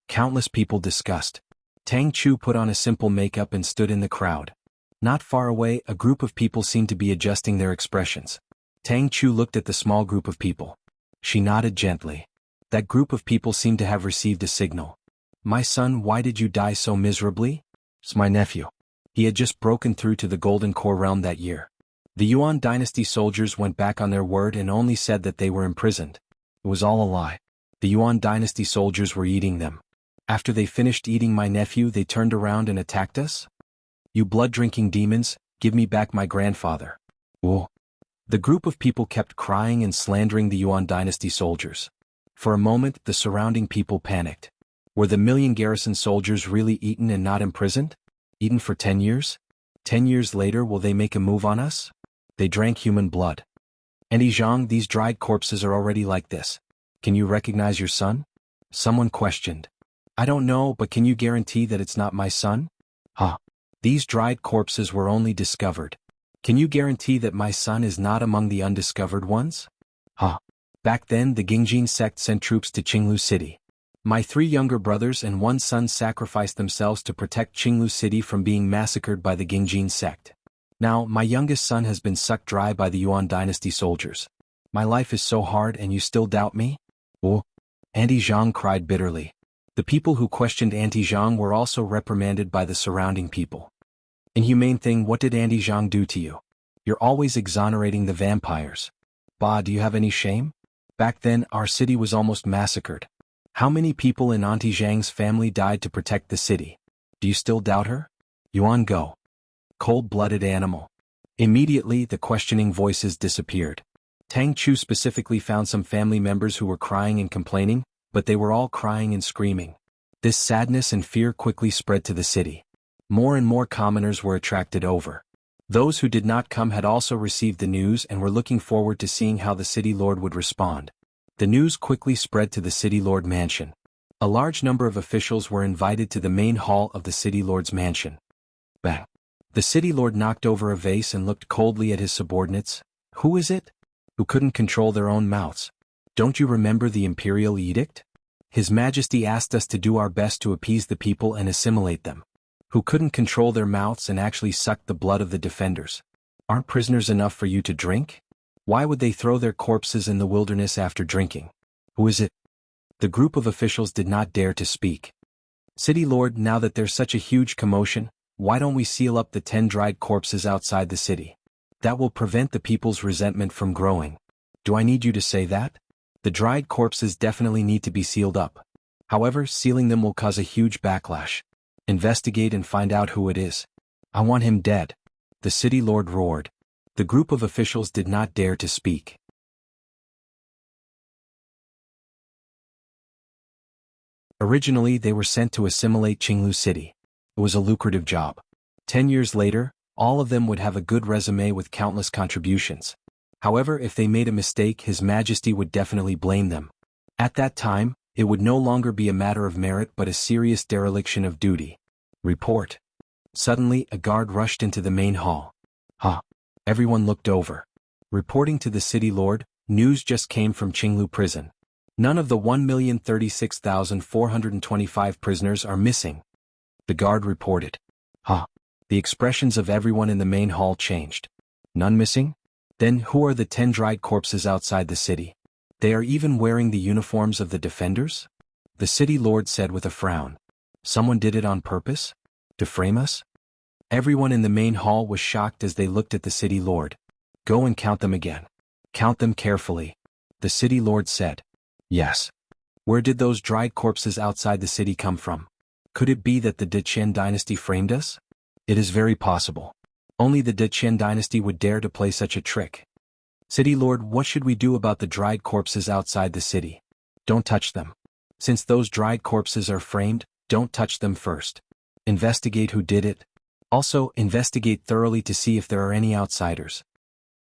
Countless people discussed. Tang Chu put on a simple makeup and stood in the crowd. Not far away, a group of people seemed to be adjusting their expressions. Tang Chu looked at the small group of people. She nodded gently. That group of people seemed to have received a signal. "My son, why did you die so miserably?" "It's my nephew. He had just broken through to the Golden Core realm that year." The Yuan dynasty soldiers went back on their word and only said that they were imprisoned. It was all a lie. The Yuan dynasty soldiers were eating them. After they finished eating my nephew, they turned around and attacked us? "You blood-drinking demons, give me back my grandfather." Whoa. The group of people kept crying and slandering the Yuan dynasty soldiers. For a moment, the surrounding people panicked. Were the million garrison soldiers really eaten and not imprisoned? Eaten for 10 years? 10 years later, will they make a move on us? They drank human blood. "Auntie Zhang, these dried corpses are already like this. Can you recognize your son?" Someone questioned. "I don't know, but can you guarantee that it's not my son?" "Huh. These dried corpses were only discovered. Can you guarantee that my son is not among the undiscovered ones?" "Huh. Back then, the Gingjin sect sent troops to Qinglu City. My 3 younger brothers and 1 son sacrificed themselves to protect Qinglu City from being massacred by the Gingjin sect. Now, my youngest son has been sucked dry by the Yuan dynasty soldiers. My life is so hard and you still doubt me?" "Oh." Auntie Zhang cried bitterly. The people who questioned Auntie Zhang were also reprimanded by the surrounding people. "Inhumane thing, what did Auntie Zhang do to you? You're always exonerating the vampires. Bah, do you have any shame? Back then, our city was almost massacred. How many people in Auntie Zhang's family died to protect the city? Do you still doubt her? Yuan go. Cold-blooded animal." Immediately, the questioning voices disappeared. Tang Chu specifically found some family members who were crying and complaining, but they were all crying and screaming. This sadness and fear quickly spread to the city. More and more commoners were attracted over. Those who did not come had also received the news and were looking forward to seeing how the city lord would respond. The news quickly spread to the city lord mansion. A large number of officials were invited to the main hall of the city lord's mansion. Bang! The city lord knocked over a vase and looked coldly at his subordinates. "Who is it? Who couldn't control their own mouths? Don't you remember the imperial edict? His Majesty asked us to do our best to appease the people and assimilate them. who couldn't control their mouths and actually sucked the blood of the defenders. Aren't prisoners enough for you to drink? Why would they throw their corpses in the wilderness after drinking? Who is it? The group of officials did not dare to speak. City Lord, now that there's such a huge commotion, why don't we seal up the 10 dried corpses outside the city? That will prevent the people's resentment from growing. Do I need you to say that? The dried corpses definitely need to be sealed up. However, sealing them will cause a huge backlash. Investigate and find out who it is. I want him dead. The city lord roared. The group of officials did not dare to speak. Originally, they were sent to assimilate Jianghu city. It was a lucrative job. 10 years later, all of them would have a good resume with countless contributions. However, if they made a mistake, His Majesty would definitely blame them. At that time, it would no longer be a matter of merit but a serious dereliction of duty. Report. Suddenly, a guard rushed into the main hall. Everyone looked over. Reporting to the city lord, news just came from Jianghu prison. None of the 1,036,425 prisoners are missing. The guard reported. The expressions of everyone in the main hall changed. None missing? Then who are the 10 dried corpses outside the city? They are even wearing the uniforms of the defenders? The city lord said with a frown. Someone did it on purpose? To frame us? Everyone in the main hall was shocked as they looked at the city lord. Go and count them again. Count them carefully. The city lord said. Yes. Where did those dried corpses outside the city come from? Could it be that the Deqian dynasty framed us? It is very possible. Only the Deqian dynasty would dare to play such a trick. City lord, what should we do about the dried corpses outside the city? Don't touch them. Since those dried corpses are framed, don't touch them first. Investigate who did it. Also, investigate thoroughly to see if there are any outsiders.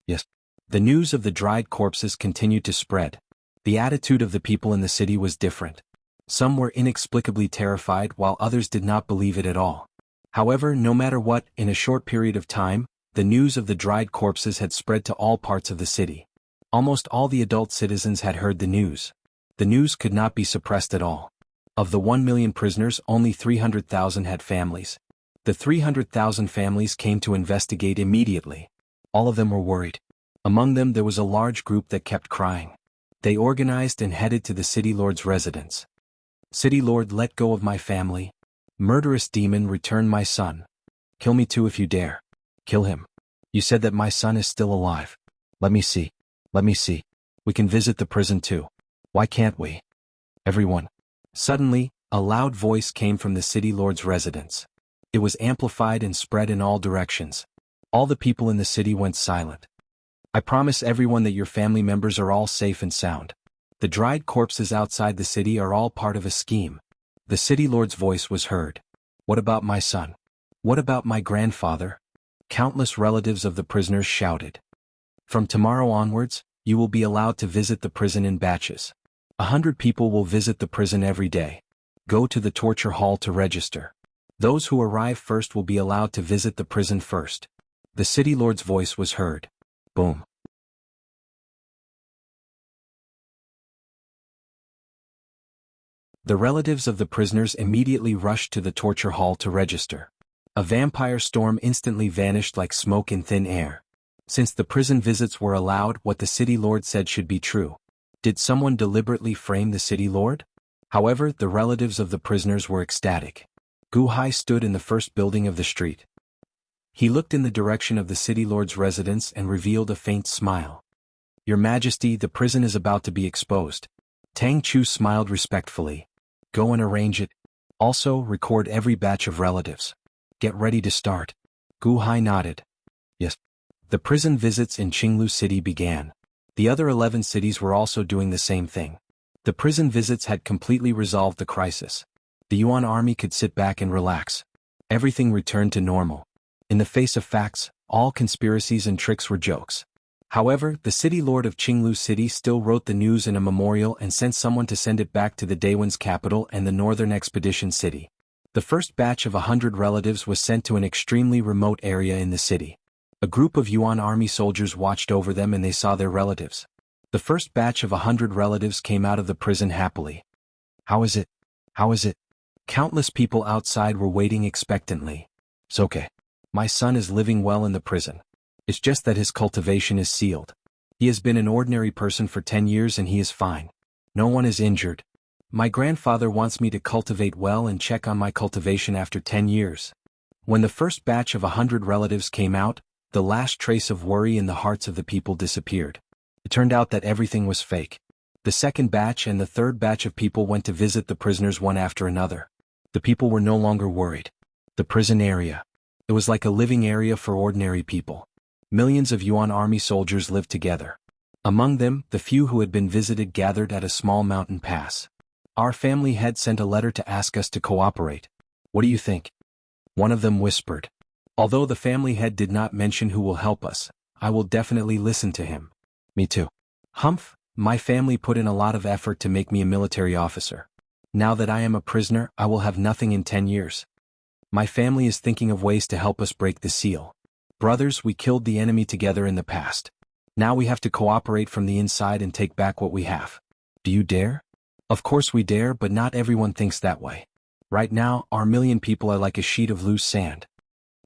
Yes. The news of the dried corpses continued to spread. The attitude of the people in the city was different. Some were inexplicably terrified while others did not believe it at all. However, no matter what, in a short period of time, the news of the dried corpses had spread to all parts of the city. Almost all the adult citizens had heard the news. The news could not be suppressed at all. Of the 1 million prisoners, only 300,000 had families. The 300,000 families came to investigate immediately. All of them were worried. Among them there was a large group that kept crying. They organized and headed to the city lord's residence. City lord, let go of my family. Murderous demon, return my son. Kill me too if you dare. Kill him. You said that my son is still alive. Let me see. Let me see. We can visit the prison too. Why can't we? Everyone. Suddenly, a loud voice came from the city lord's residence. It was amplified and spread in all directions. All the people in the city went silent. I promise everyone that your family members are all safe and sound. The dried corpses outside the city are all part of a scheme. The city lord's voice was heard. What about my son? What about my grandfather? Countless relatives of the prisoners shouted. From tomorrow onwards, you will be allowed to visit the prison in batches. 100 people will visit the prison every day. Go to the torture hall to register. Those who arrive first will be allowed to visit the prison first. The city lord's voice was heard. Boom. The relatives of the prisoners immediately rushed to the torture hall to register. A vampire storm instantly vanished like smoke in thin air. Since the prison visits were allowed, what the city lord said should be true. Did someone deliberately frame the city lord? However, the relatives of the prisoners were ecstatic. Guhai stood in the first building of the street. He looked in the direction of the city lord's residence and revealed a faint smile. Your Majesty, the prison is about to be exposed. Tang Chu smiled respectfully. Go and arrange it. Also, record every batch of relatives. Get ready to start. Guhai nodded. Yes. The prison visits in Jianghu city began. The other 11 cities were also doing the same thing. The prison visits had completely resolved the crisis. The Yuan army could sit back and relax. Everything returned to normal. In the face of facts, all conspiracies and tricks were jokes. However, the city lord of Jianghu city still wrote the news in a memorial and sent someone to send it back to the Dayuan's capital and the northern expedition city. The first batch of 100 relatives was sent to an extremely remote area in the city. A group of Yuan army soldiers watched over them and they saw their relatives. The first batch of 100 relatives came out of the prison happily. How is it? How is it? Countless people outside were waiting expectantly. It's okay. My son is living well in the prison. It's just that his cultivation is sealed. He has been an ordinary person for 10 years and he is fine. No one is injured. My grandfather wants me to cultivate well and check on my cultivation after 10 years. When the first batch of 100 relatives came out, the last trace of worry in the hearts of the people disappeared. It turned out that everything was fake. The second batch and the third batch of people went to visit the prisoners one after another. The people were no longer worried. The prison area. It was like a living area for ordinary people. Millions of Yuan army soldiers lived together. Among them, the few who had been visited gathered at a small mountain pass. Our family head sent a letter to ask us to cooperate. What do you think? One of them whispered. Although the family head did not mention who will help us, I will definitely listen to him. Me too. Humph, my family put in a lot of effort to make me a military officer. Now that I am a prisoner, I will have nothing in 10 years. My family is thinking of ways to help us break the seal. Brothers, we killed the enemy together in the past. Now we have to cooperate from the inside and take back what we have. Do you dare? Of course we dare, but not everyone thinks that way. Right now, our million people are like a sheet of loose sand.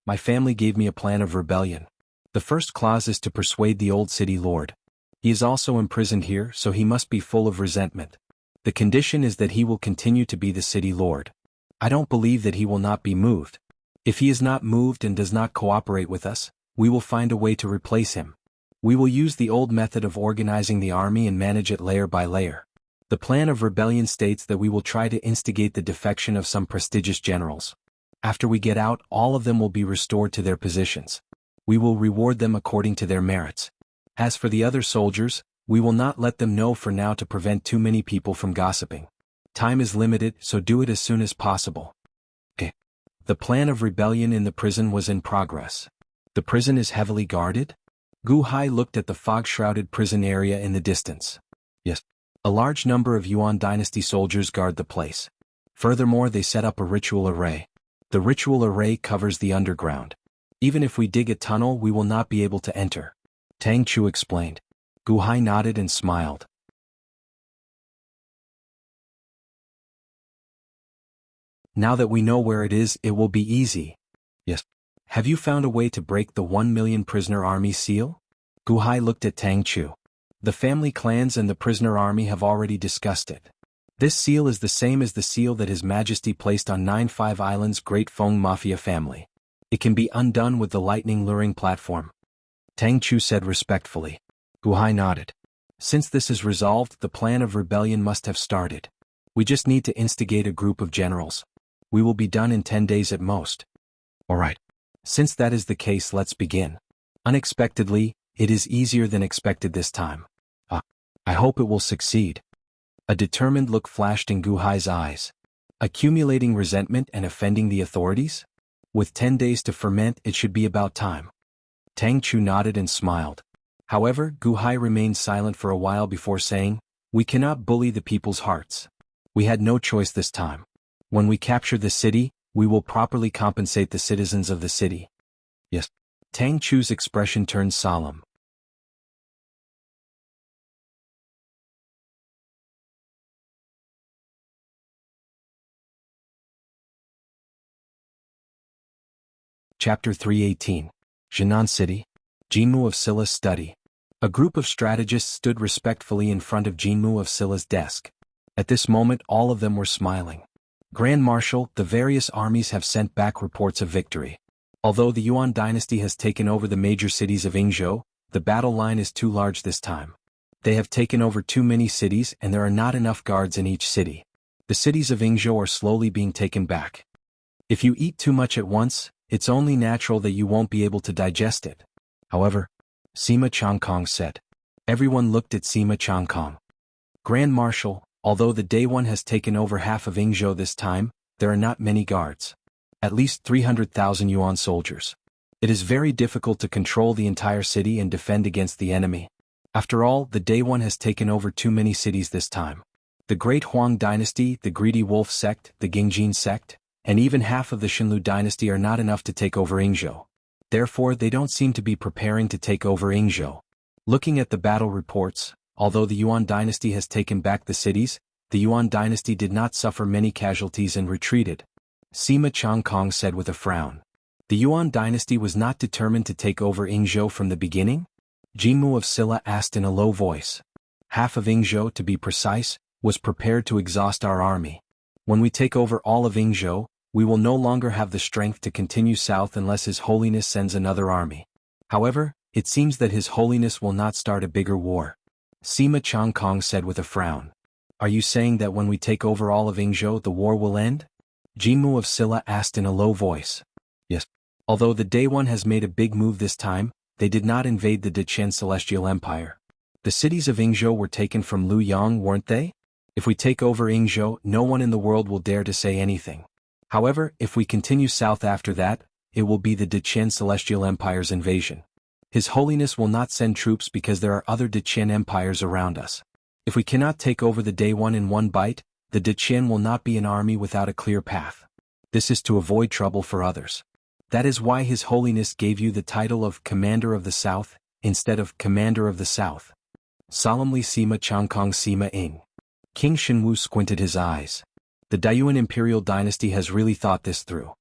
My family gave me a plan of rebellion. The first clause is to persuade the old city lord. He is also imprisoned here, so he must be full of resentment. The condition is that he will continue to be the city lord. I don't believe that he will not be moved. If he is not moved and does not cooperate with us, we will find a way to replace him. We will use the old method of organizing the army and manage it layer by layer. The plan of rebellion states that we will try to instigate the defection of some prestigious generals. After we get out, all of them will be restored to their positions. We will reward them according to their merits. As for the other soldiers, we will not let them know for now to prevent too many people from gossiping. Time is limited, so do it as soon as possible. Okay. The plan of rebellion in the prison was in progress. The prison is heavily guarded? Gu Hai looked at the fog-shrouded prison area in the distance. Yes. A large number of Yuan dynasty soldiers guard the place. Furthermore, they set up a ritual array. The ritual array covers the underground. Even if we dig a tunnel, we will not be able to enter. Tang Chu explained. Gu Hai nodded and smiled. Now that we know where it is, it will be easy. Yes. Have you found a way to break the 1 million prisoner army seal? Gu Hai looked at Tang Chu. The family clans and the prisoner army have already discussed it. This seal is the same as the seal that His Majesty placed on 9-5 Island's Great Feng Mafia family. It can be undone with the lightning luring platform. Tang Chu said respectfully. Gu Hai nodded. Since this is resolved, the plan of rebellion must have started. We just need to instigate a group of generals. We will be done in 10 days at most. Alright. Since that is the case, let's begin. Unexpectedly, it is easier than expected this time. I hope it will succeed. A determined look flashed in Gu Hai's eyes. Accumulating resentment and offending the authorities? With 10 days to ferment, it should be about time. Tang Chu nodded and smiled. However, Gu Hai remained silent for a while before saying, "We cannot bully the people's hearts. We had no choice this time. When we capture the city, we will properly compensate the citizens of the city." Yes. Tang Chu's expression turned solemn. Chapter 318. Jinan City. Jianghu of Silla's study. A group of strategists stood respectfully in front of Jianghu of Silla's desk. At this moment, all of them were smiling. Grand Marshal, the various armies have sent back reports of victory. Although the Yuan dynasty has taken over the major cities of Yingzhou, the battle line is too large this time. They have taken over too many cities and there are not enough guards in each city. The cities of Yingzhou are slowly being taken back. If you eat too much at once, it's only natural that you won't be able to digest it. However, Sima Changkong said. Everyone looked at Sima Changkong. Grand Marshal, although the Day One has taken over half of Yingzhou this time, there are not many guards. At least 300,000 Yuan soldiers. It is very difficult to control the entire city and defend against the enemy. After all, the Day One has taken over too many cities this time. The Great Huang dynasty, the Greedy Wolf sect, the Gingjin sect, and even half of the Xinlu dynasty are not enough to take over Yingzhou. Therefore, they don't seem to be preparing to take over Yingzhou. Looking at the battle reports, although the Yuan dynasty has taken back the cities, the Yuan dynasty did not suffer many casualties and retreated. Sima Changkong said with a frown. The Yuan dynasty was not determined to take over Yingzhou from the beginning? Jianghu of Silla asked in a low voice. Half of Yingzhou, to be precise, was prepared to exhaust our army. When we take over all of Yingzhou, we will no longer have the strength to continue south unless His Holiness sends another army. However, it seems that His Holiness will not start a bigger war. Sima Changkong said with a frown. Are you saying that when we take over all of Yingzhou the war will end? Jianghu of Silla asked in a low voice. Yes. Although the Day One has made a big move this time, they did not invade the Deqian Celestial Empire. The cities of Yingzhou were taken from Luoyang, weren't they? If we take over Yingzhou, no one in the world will dare to say anything. However, if we continue south after that, it will be the Deqian Celestial Empire's invasion. His Holiness will not send troops because there are other Deqian empires around us. If we cannot take over the Day One in one bite, the Deqian will not be an army without a clear path. This is to avoid trouble for others. That is why His Holiness gave you the title of Commander of the South, instead of Commander of the South. Solemnly Sima Changkong Sima Ing. King Shenwu squinted his eyes. The Daiyuan Imperial Dynasty has really thought this through.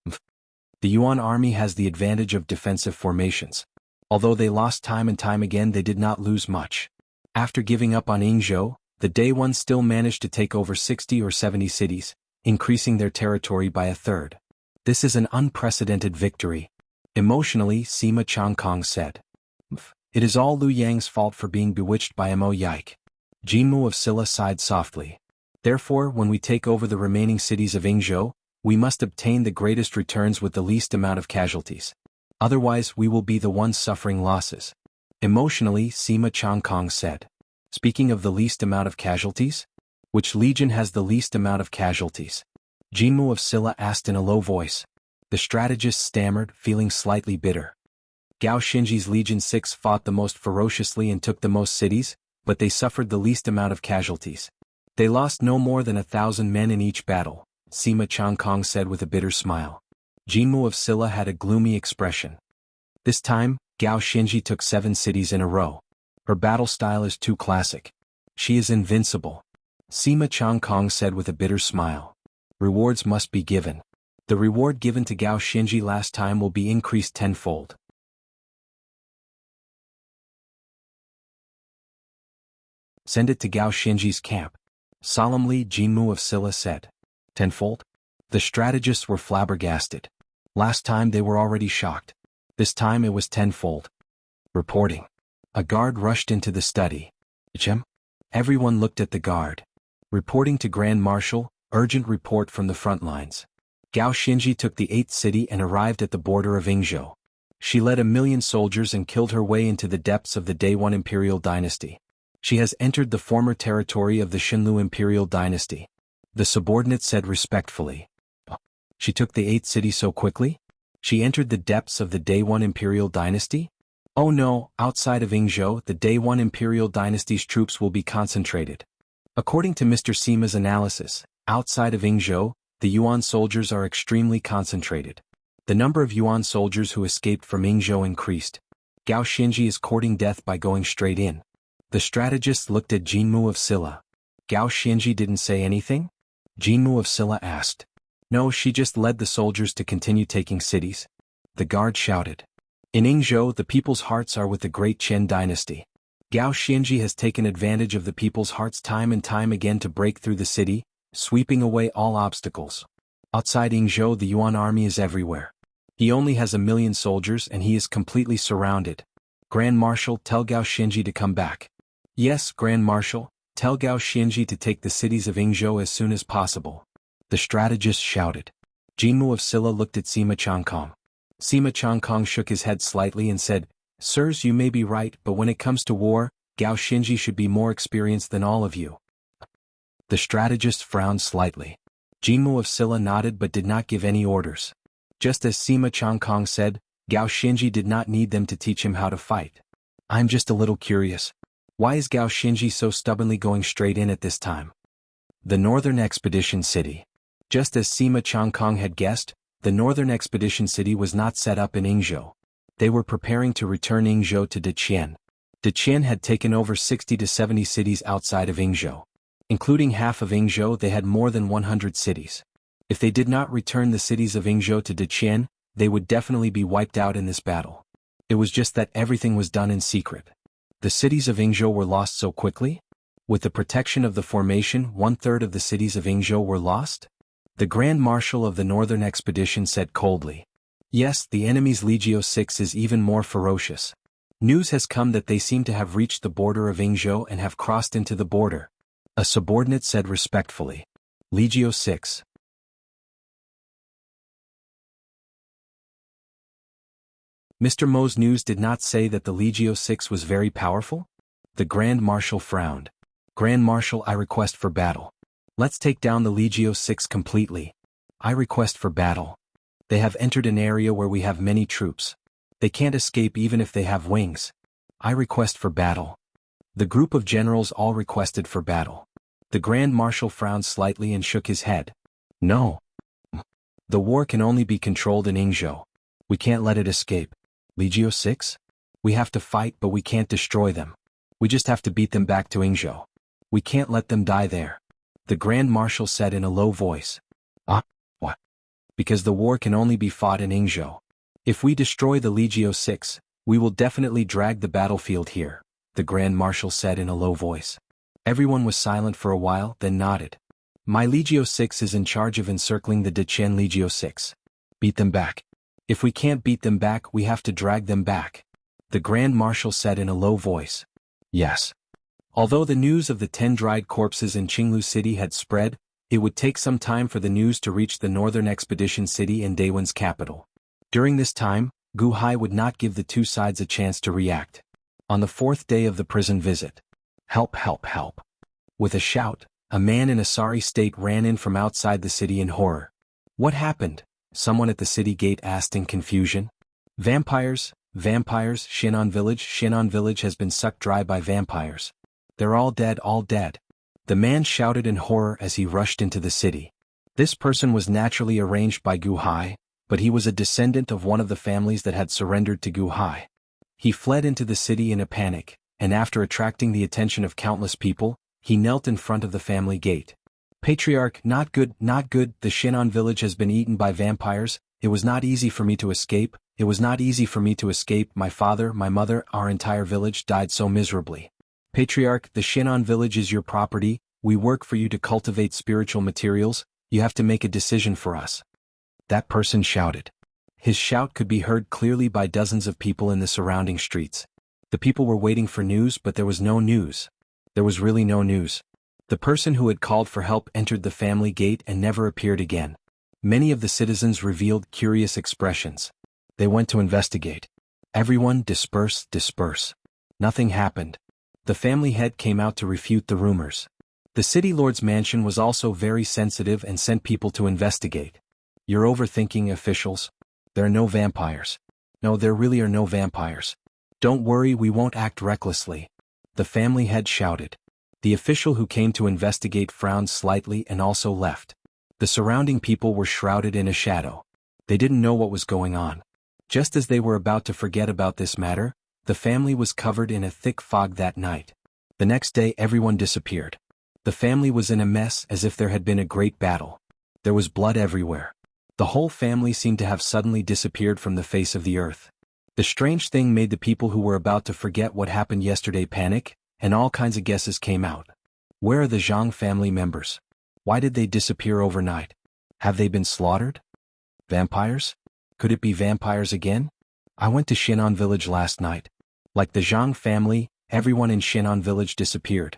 The Yuan army has the advantage of defensive formations. Although they lost time and time again, they did not lose much. After giving up on Yingzhou, the Day One still managed to take over 60 or 70 cities, increasing their territory by a third. This is an unprecedented victory. Emotionally, Sima Changkong said. It is all Liu Yang's fault for being bewitched by Mo Yike. Jianghu of Silla sighed softly. Therefore, when we take over the remaining cities of Yingzhou, we must obtain the greatest returns with the least amount of casualties. Otherwise, we will be the ones suffering losses. Emotionally, Sima Changkong said. Speaking of the least amount of casualties? Which legion has the least amount of casualties? Jianghu of Silla asked in a low voice. The strategist stammered, feeling slightly bitter. Gao Xinji's Legion 6 fought the most ferociously and took the most cities, but they suffered the least amount of casualties. They lost no more than 1,000 men in each battle, Sima Changkong said with a bitter smile. Jianghu of Silla had a gloomy expression. This time, Gao Xinji took 7 cities in a row. Her battle style is too classic. She is invincible. Sima Changkong said with a bitter smile. Rewards must be given. The reward given to Gao Xinji last time will be increased tenfold. Send it to Gao Xinji's camp. Solemnly, Jianghu of Silla said. Tenfold? The strategists were flabbergasted. Last time they were already shocked. This time it was tenfold. Reporting. A guard rushed into the study. Chem? Everyone looked at the guard. Reporting to Grand Marshal, urgent report from the front lines. Gao Xinji took the 8th city and arrived at the border of Yingzhou. She led 1,000,000 soldiers and killed her way into the depths of the Day One Imperial Dynasty. She has entered the former territory of the Xinlu Imperial Dynasty. The subordinate said respectfully. She took the 8th city so quickly? She entered the depths of the Day One Imperial Dynasty? Oh no, outside of Yingzhou, the Day One Imperial Dynasty's troops will be concentrated. According to Mr. Sima's analysis, outside of Yingzhou, the Yuan soldiers are extremely concentrated. The number of Yuan soldiers who escaped from Yingzhou increased. Gao Xinji is courting death by going straight in. The strategist looked at Jianghu of Silla. Gao Xinji didn't say anything? Jianghu of Silla asked. No, she just led the soldiers to continue taking cities. The guard shouted. In Yingzhou, the people's hearts are with the great Qin dynasty. Gao Xinji has taken advantage of the people's hearts time and time again to break through the city, sweeping away all obstacles. Outside Yingzhou, the Yuan army is everywhere. He only has 1,000,000 soldiers and he is completely surrounded. Grand Marshal, tell Gao Xinji to come back. Yes, Grand Marshal, tell Gao Xinji to take the cities of Yingzhou as soon as possible. The strategist shouted. Jianghu of Silla looked at Sima Changkong. Sima Changkong shook his head slightly and said, Sirs, you may be right, but when it comes to war, Gao Xinji should be more experienced than all of you. The strategist frowned slightly. Jianghu of Silla nodded but did not give any orders. Just as Sima Changkong said, Gao Xinji did not need them to teach him how to fight. I'm just a little curious. Why is Gao Xinji so stubbornly going straight in at this time? The Northern Expedition City. Just as Sima Changkong had guessed, the Northern Expedition City was not set up in Yingzhou. They were preparing to return Yingzhou to Deqian. Deqian had taken over 60 to 70 cities outside of Yingzhou. Including half of Yingzhou, they had more than 100 cities. If they did not return the cities of Yingzhou to Deqian, they would definitely be wiped out in this battle. It was just that everything was done in secret. The cities of Yingzhou were lost so quickly? With the protection of the formation, 1/3 of the cities of Yingzhou were lost? The Grand Marshal of the Northern Expedition said coldly. Yes, the enemy's Legio 6 is even more ferocious. News has come that they seem to have reached the border of Yingzhou and have crossed into the border. A subordinate said respectfully. Legio 6. Mr. Mo's news did not say that the Legio 6 was very powerful? The Grand Marshal frowned. Grand Marshal, I request for battle. Let's take down the Legio 6 completely. I request for battle. They have entered an area where we have many troops. They can't escape even if they have wings. I request for battle. The group of generals all requested for battle. The Grand Marshal frowned slightly and shook his head. No. The war can only be controlled in Yingzhou. We can't let it escape. Legio 6? We have to fight, but we can't destroy them. We just have to beat them back to Yingzhou. We can't let them die there. The Grand Marshal said in a low voice. What? Because the war can only be fought in Yingzhou. If we destroy the Legio 6, we will definitely drag the battlefield here, the Grand Marshal said in a low voice. Everyone was silent for a while, then nodded. My Legio 6 is in charge of encircling the Deqian Legio 6. Beat them back. If we can't beat them back, we have to drag them back. The Grand Marshal said in a low voice. Yes. Although the news of the 10 dried corpses in Qinglu City had spread, it would take some time for the news to reach the Northern Expedition City and Daywan's capital. During this time, Gu Hai would not give the two sides a chance to react. On the 4th day of the prison visit. Help, help, help. With a shout, a man in a sorry state ran in from outside the city in horror. What happened? Someone at the city gate asked in confusion. Vampires, vampires, Shinan village has been sucked dry by vampires. They're all dead, all dead. The man shouted in horror as he rushed into the city. This person was naturally arranged by Gu Hai, but he was a descendant of one of the families that had surrendered to Gu Hai. He fled into the city in a panic, and after attracting the attention of countless people, he knelt in front of the family gate. Patriarch, not good, not good, the Shinan village has been eaten by vampires. It was not easy for me to escape. It was not easy for me to escape. My father, my mother, our entire village died so miserably. Patriarch, the Shinan village is your property. We work for you to cultivate spiritual materials. You have to make a decision for us. That person shouted. His shout could be heard clearly by dozens of people in the surrounding streets. The people were waiting for news, but there was no news. There was really no news. The person who had called for help entered the family gate and never appeared again. Many of the citizens revealed curious expressions. They went to investigate. Everyone disperse, disperse. Nothing happened. The family head came out to refute the rumors. The city lord's mansion was also very sensitive and sent people to investigate. You're overthinking, officials. There are no vampires. No, there really are no vampires. Don't worry, we won't act recklessly. The family head shouted. The official who came to investigate frowned slightly and also left. The surrounding people were shrouded in a shadow. They didn't know what was going on. Just as they were about to forget about this matter, the family was covered in a thick fog that night. The next day everyone disappeared. The family was in a mess as if there had been a great battle. There was blood everywhere. The whole family seemed to have suddenly disappeared from the face of the earth. The strange thing made the people who were about to forget what happened yesterday panic, and all kinds of guesses came out. Where are the Zhang family members? Why did they disappear overnight? Have they been slaughtered? Vampires? Could it be vampires again? I went to Shinan village last night. Like the Zhang family, everyone in Shinan village disappeared.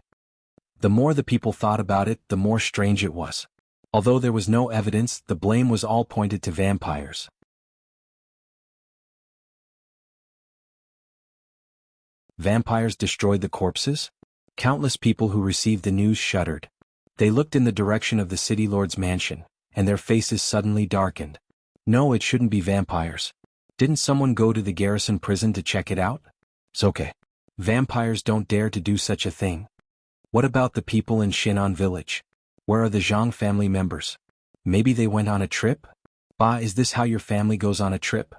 The more the people thought about it, the more strange it was. Although there was no evidence, the blame was all pointed to vampires. Vampires destroyed the corpses? Countless people who received the news shuddered. They looked in the direction of the city lord's mansion, and their faces suddenly darkened. No, it shouldn't be vampires. Didn't someone go to the garrison prison to check it out? It's okay. Vampires don't dare to do such a thing. What about the people in Shinan village? Where are the Zhang family members? Maybe they went on a trip? Bah, is this how your family goes on a trip?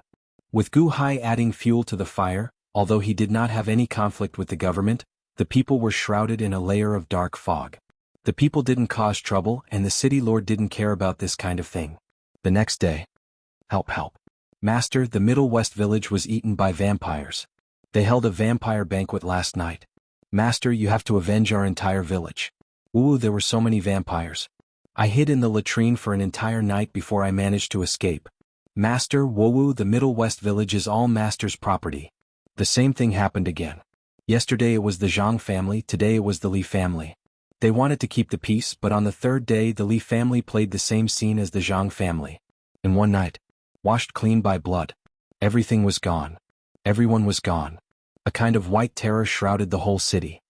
With Gu Hai adding fuel to the fire, although he did not have any conflict with the government, the people were shrouded in a layer of dark fog. The people didn't cause trouble and the city lord didn't care about this kind of thing. The next day. Help, help. Master, the Middle West village was eaten by vampires. They held a vampire banquet last night. Master, you have to avenge our entire village. Ooh, there were so many vampires. I hid in the latrine for an entire night before I managed to escape. Master, woo, the Middle West village is all Master's property. The same thing happened again. Yesterday it was the Jianghu family, today it was the Li family. They wanted to keep the peace, but on the third day the Li family played the same scene as the Jianghu family. In one night, washed clean by blood. Everything was gone. Everyone was gone. A kind of white terror shrouded the whole city.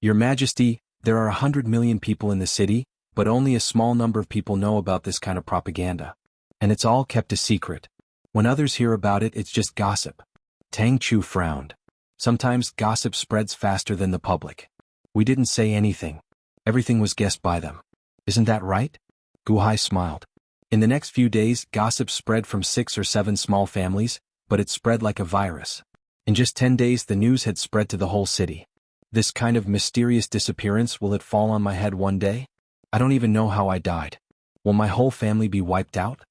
Your Majesty, there are 100 million people in the city, but only a small number of people know about this kind of propaganda. And it's all kept a secret. When others hear about it, it's just gossip. Tang Chu frowned. Sometimes gossip spreads faster than the public. We didn't say anything. Everything was guessed by them. Isn't that right? Gu Hai smiled. In the next few days, gossip spread from 6 or 7 small families, but it spread like a virus. In just 10 days the news had spread to the whole city. This kind of mysterious disappearance, will it fall on my head one day? I don't even know how I died. Will my whole family be wiped out?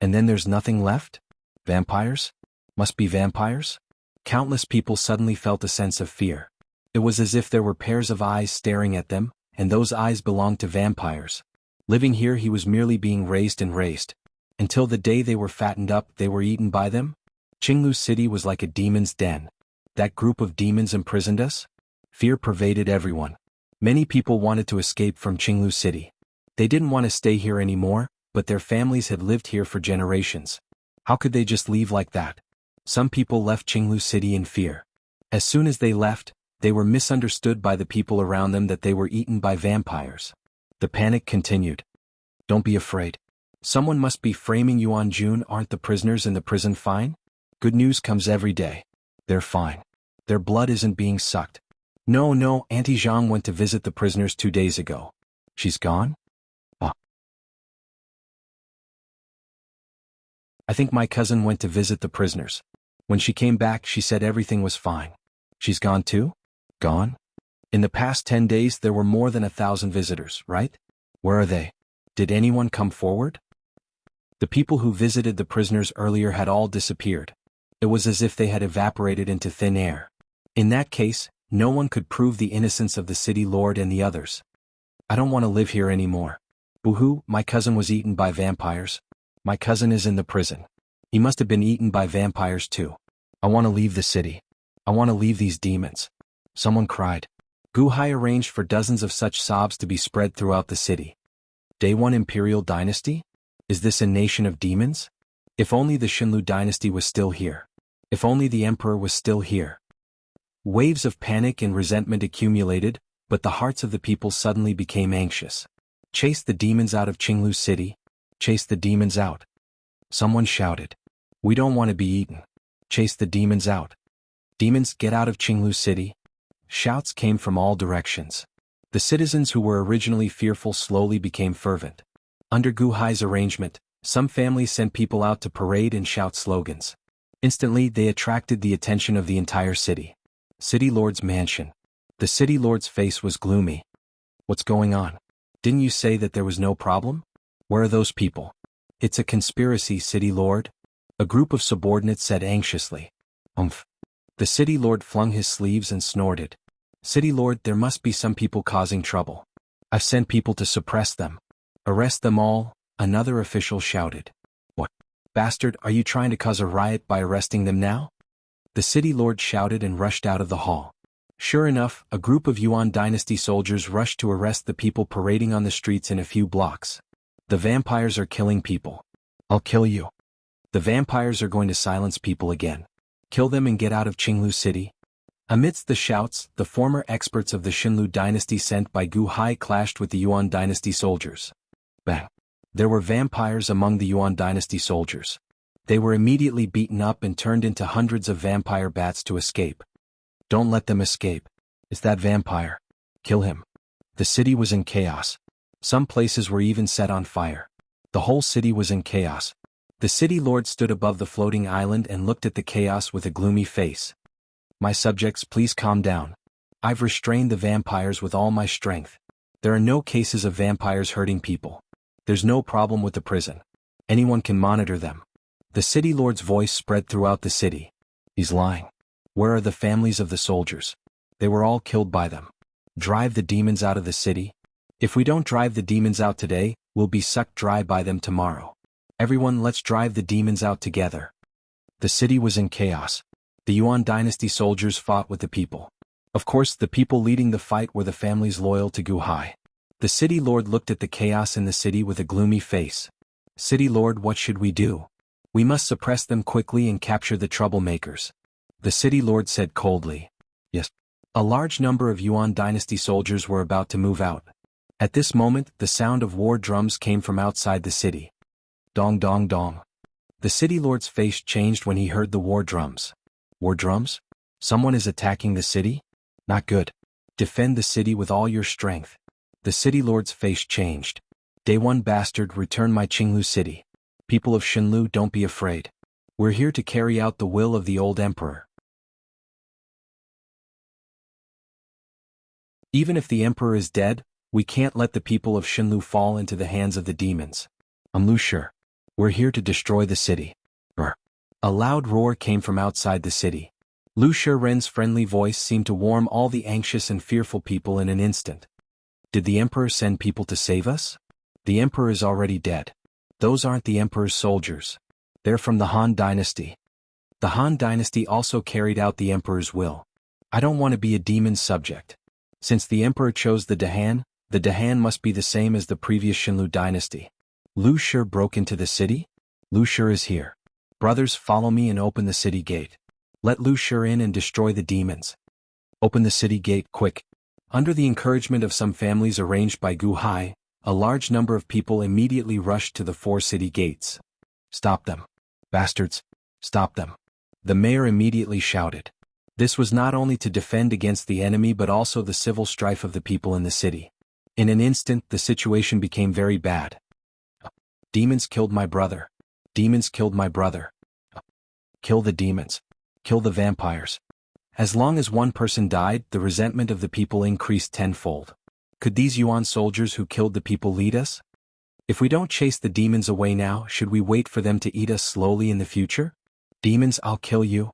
And then there's nothing left? Vampires? Must be vampires? Countless people suddenly felt a sense of fear. It was as if there were pairs of eyes staring at them, and those eyes belonged to vampires. Living here he was merely being raised and raised. Until the day they were fattened up, they were eaten by them? Jianghu City was like a demon's den. That group of demons imprisoned us? Fear pervaded everyone. Many people wanted to escape from Jianghu City. They didn't want to stay here anymore, but their families had lived here for generations. How could they just leave like that? Some people left Jianghu City in fear. As soon as they left, they were misunderstood by the people around them that they were eaten by vampires. The panic continued. Don't be afraid. Someone must be framing Yuan Jun. Aren't the prisoners in the prison fine? Good news comes every day. They're fine. Their blood isn't being sucked. No, Auntie Zhang went to visit the prisoners 2 days ago. She's gone? I think my cousin went to visit the prisoners. When she came back, she said everything was fine. She's gone too? Gone? In the past 10 days there were more than 1,000 visitors, right? Where are they? Did anyone come forward? The people who visited the prisoners earlier had all disappeared. It was as if they had evaporated into thin air. In that case, no one could prove the innocence of the city lord and the others. I don't want to live here anymore. Boo-hoo, my cousin was eaten by vampires. My cousin is in the prison. He must have been eaten by vampires too. I want to leave the city. I want to leave these demons. Someone cried. Gu Hai arranged for dozens of such sobs to be spread throughout the city. Day 1 Imperial Dynasty? Is this a nation of demons? If only the Xinlu dynasty was still here. If only the emperor was still here. Waves of panic and resentment accumulated, but the hearts of the people suddenly became anxious. Chase the demons out of Jianghu City. Chase the demons out. Someone shouted. We don't want to be eaten. Chase the demons out. Demons, get out of Jianghu City. Shouts came from all directions. The citizens who were originally fearful slowly became fervent. Under Gu Hai's arrangement, some families sent people out to parade and shout slogans. Instantly they attracted the attention of the entire city. City Lord's mansion. The city lord's face was gloomy. What's going on? Didn't you say that there was no problem? Where are those people? It's a conspiracy, city lord. A group of subordinates said anxiously. Umph. The city lord flung his sleeves and snorted. City lord, there must be some people causing trouble. I've sent people to suppress them. Arrest them all, another official shouted. What? Bastard, are you trying to cause a riot by arresting them now? The city lord shouted and rushed out of the hall. Sure enough, a group of Yuan dynasty soldiers rushed to arrest the people parading on the streets in a few blocks. The vampires are killing people. I'll kill you. The vampires are going to silence people again. Kill them and get out of Jianghu City. Amidst the shouts, the former experts of the Xinlu dynasty sent by Gu Hai clashed with the Yuan dynasty soldiers. Bang! There were vampires among the Yuan dynasty soldiers. They were immediately beaten up and turned into hundreds of vampire bats to escape. Don't let them escape. It's that vampire. Kill him. The city was in chaos. Some places were even set on fire. The whole city was in chaos. The city lord stood above the floating island and looked at the chaos with a gloomy face. My subjects, please calm down. I've restrained the vampires with all my strength. There are no cases of vampires hurting people. There's no problem with the prison. Anyone can monitor them. The city lord's voice spread throughout the city. He's lying. Where are the families of the soldiers? They were all killed by them. Drive the demons out of the city? If we don't drive the demons out today, we'll be sucked dry by them tomorrow. Everyone, let's drive the demons out together. The city was in chaos. The Yuan dynasty soldiers fought with the people. Of course, the people leading the fight were the families loyal to Guhai. The city lord looked at the chaos in the city with a gloomy face. City lord, what should we do? We must suppress them quickly and capture the troublemakers. The city lord said coldly. Yes. A large number of Yuan dynasty soldiers were about to move out. At this moment, the sound of war drums came from outside the city. Dong dong dong. The city lord's face changed when he heard the war drums. War drums? Someone is attacking the city? Not good. Defend the city with all your strength. The city lord's face changed. Day one bastard, return my Qinglu city. People of Shenlu, don't be afraid. We're here to carry out the will of the old emperor. Even if the emperor is dead, we can't let the people of Shenlu fall into the hands of the demons. Lu Shi. We're here to destroy the city. A loud roar came from outside the city. Lu Shiren's friendly voice seemed to warm all the anxious and fearful people in an instant. Did the emperor send people to save us? The emperor is already dead. Those aren't the emperor's soldiers. They're from the Han dynasty. The Han dynasty also carried out the emperor's will. I don't want to be a demon's subject. Since the emperor chose the Dahan must be the same as the previous Shenlu dynasty. Lu Shi broke into the city? Lu Shi is here. Brothers, follow me and open the city gate. Let Lu Shi in and destroy the demons. Open the city gate, quick. Under the encouragement of some families arranged by Gu Hai, a large number of people immediately rushed to the 4 city gates. Stop them. Bastards. Stop them. The mayor immediately shouted. This was not only to defend against the enemy but also the civil strife of the people in the city. In an instant, the situation became very bad. Demons killed my brother. Demons killed my brother. Kill the demons. Kill the vampires. As long as one person died, the resentment of the people increased tenfold. Could these Yuan soldiers who killed the people lead us? If we don't chase the demons away now, should we wait for them to eat us slowly in the future? Demons, I'll kill you.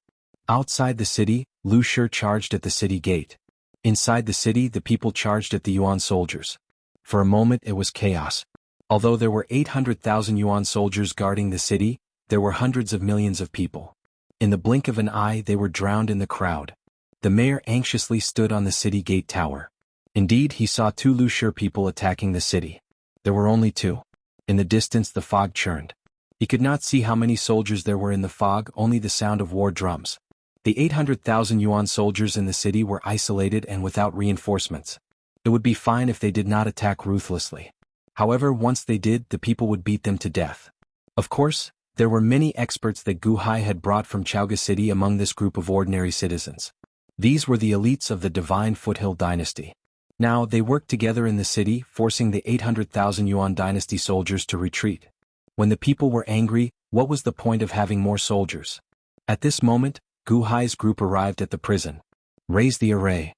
Outside the city, Lu Shi charged at the city gate. Inside the city, the people charged at the Yuan soldiers. For a moment it was chaos. Although there were 800,000 Yuan soldiers guarding the city, there were hundreds of millions of people. In the blink of an eye they were drowned in the crowd. The mayor anxiously stood on the city gate tower. Indeed, he saw 2 Lu Shi people attacking the city. There were only 2. In the distance the fog churned. He could not see how many soldiers there were in the fog, only the sound of war drums. The 800,000 Yuan soldiers in the city were isolated and without reinforcements. It would be fine if they did not attack ruthlessly. However, once they did, the people would beat them to death. Of course, there were many experts that Gu Hai had brought from Chaoga City among this group of ordinary citizens. These were the elites of the Divine Foothill Dynasty. Now, they worked together in the city, forcing the 800,000 Yuan Dynasty soldiers to retreat. When the people were angry, what was the point of having more soldiers? At this moment, Gu Hai's group arrived at the prison. Raise the array.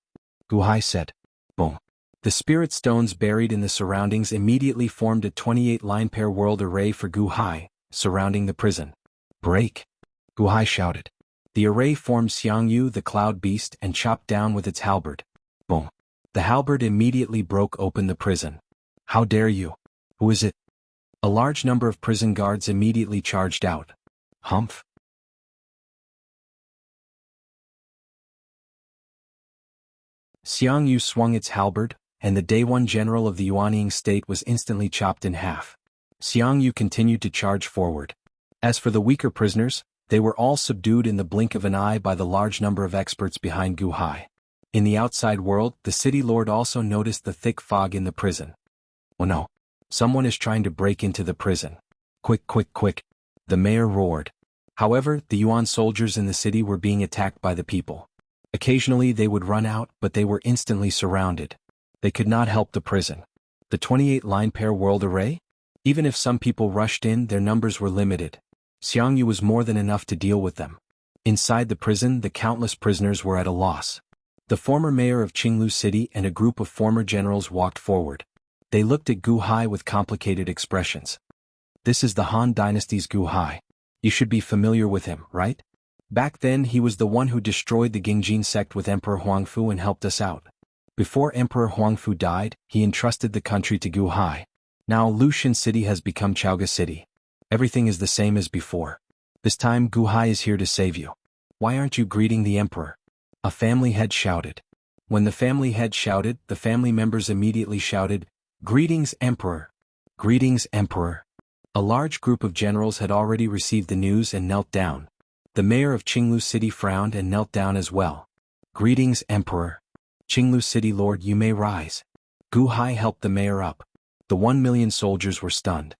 Gu Hai said. Boom. The spirit stones buried in the surroundings immediately formed a 28-line pair world array for Gu Hai, surrounding the prison. Break. Gu Hai shouted. The array formed Jianghu the cloud beast and chopped down with its halberd. Boom. The halberd immediately broke open the prison. How dare you? Who is it? A large number of prison guards immediately charged out. Humph. Xiangyu swung its halberd, and the Day One general of the Yuanying state was instantly chopped in half. Xiangyu continued to charge forward. As for the weaker prisoners, they were all subdued in the blink of an eye by the large number of experts behind Gu Hai. In the outside world, the city lord also noticed the thick fog in the prison. Oh no! Someone is trying to break into the prison. Quick, quick, quick! The mayor roared. However, the Yuan soldiers in the city were being attacked by the people. Occasionally they would run out, but they were instantly surrounded. They could not help the prison. The 28-line pair world array? Even if some people rushed in, their numbers were limited. Xiangyu was more than enough to deal with them. Inside the prison, the countless prisoners were at a loss. The former mayor of Qinglu City and a group of former generals walked forward. They looked at Gu Hai with complicated expressions. This is the Han Dynasty's Gu Hai. You should be familiar with him, right? Back then he was the one who destroyed the Gingjin sect with Emperor Huangfu and helped us out. Before Emperor Huangfu died, he entrusted the country to Gu Hai. Now Lushan City has become Chaoga City. Everything is the same as before. This time Gu Hai is here to save you. Why aren't you greeting the emperor? A family head shouted. When the family head shouted, the family members immediately shouted, "Greetings, Emperor! Greetings, Emperor!" A large group of generals had already received the news and knelt down. The mayor of Qinglu City frowned and knelt down as well. "Greetings, Emperor! Qinglu City Lord, you may rise." Gu Hai helped the mayor up. The 1,000,000 soldiers were stunned.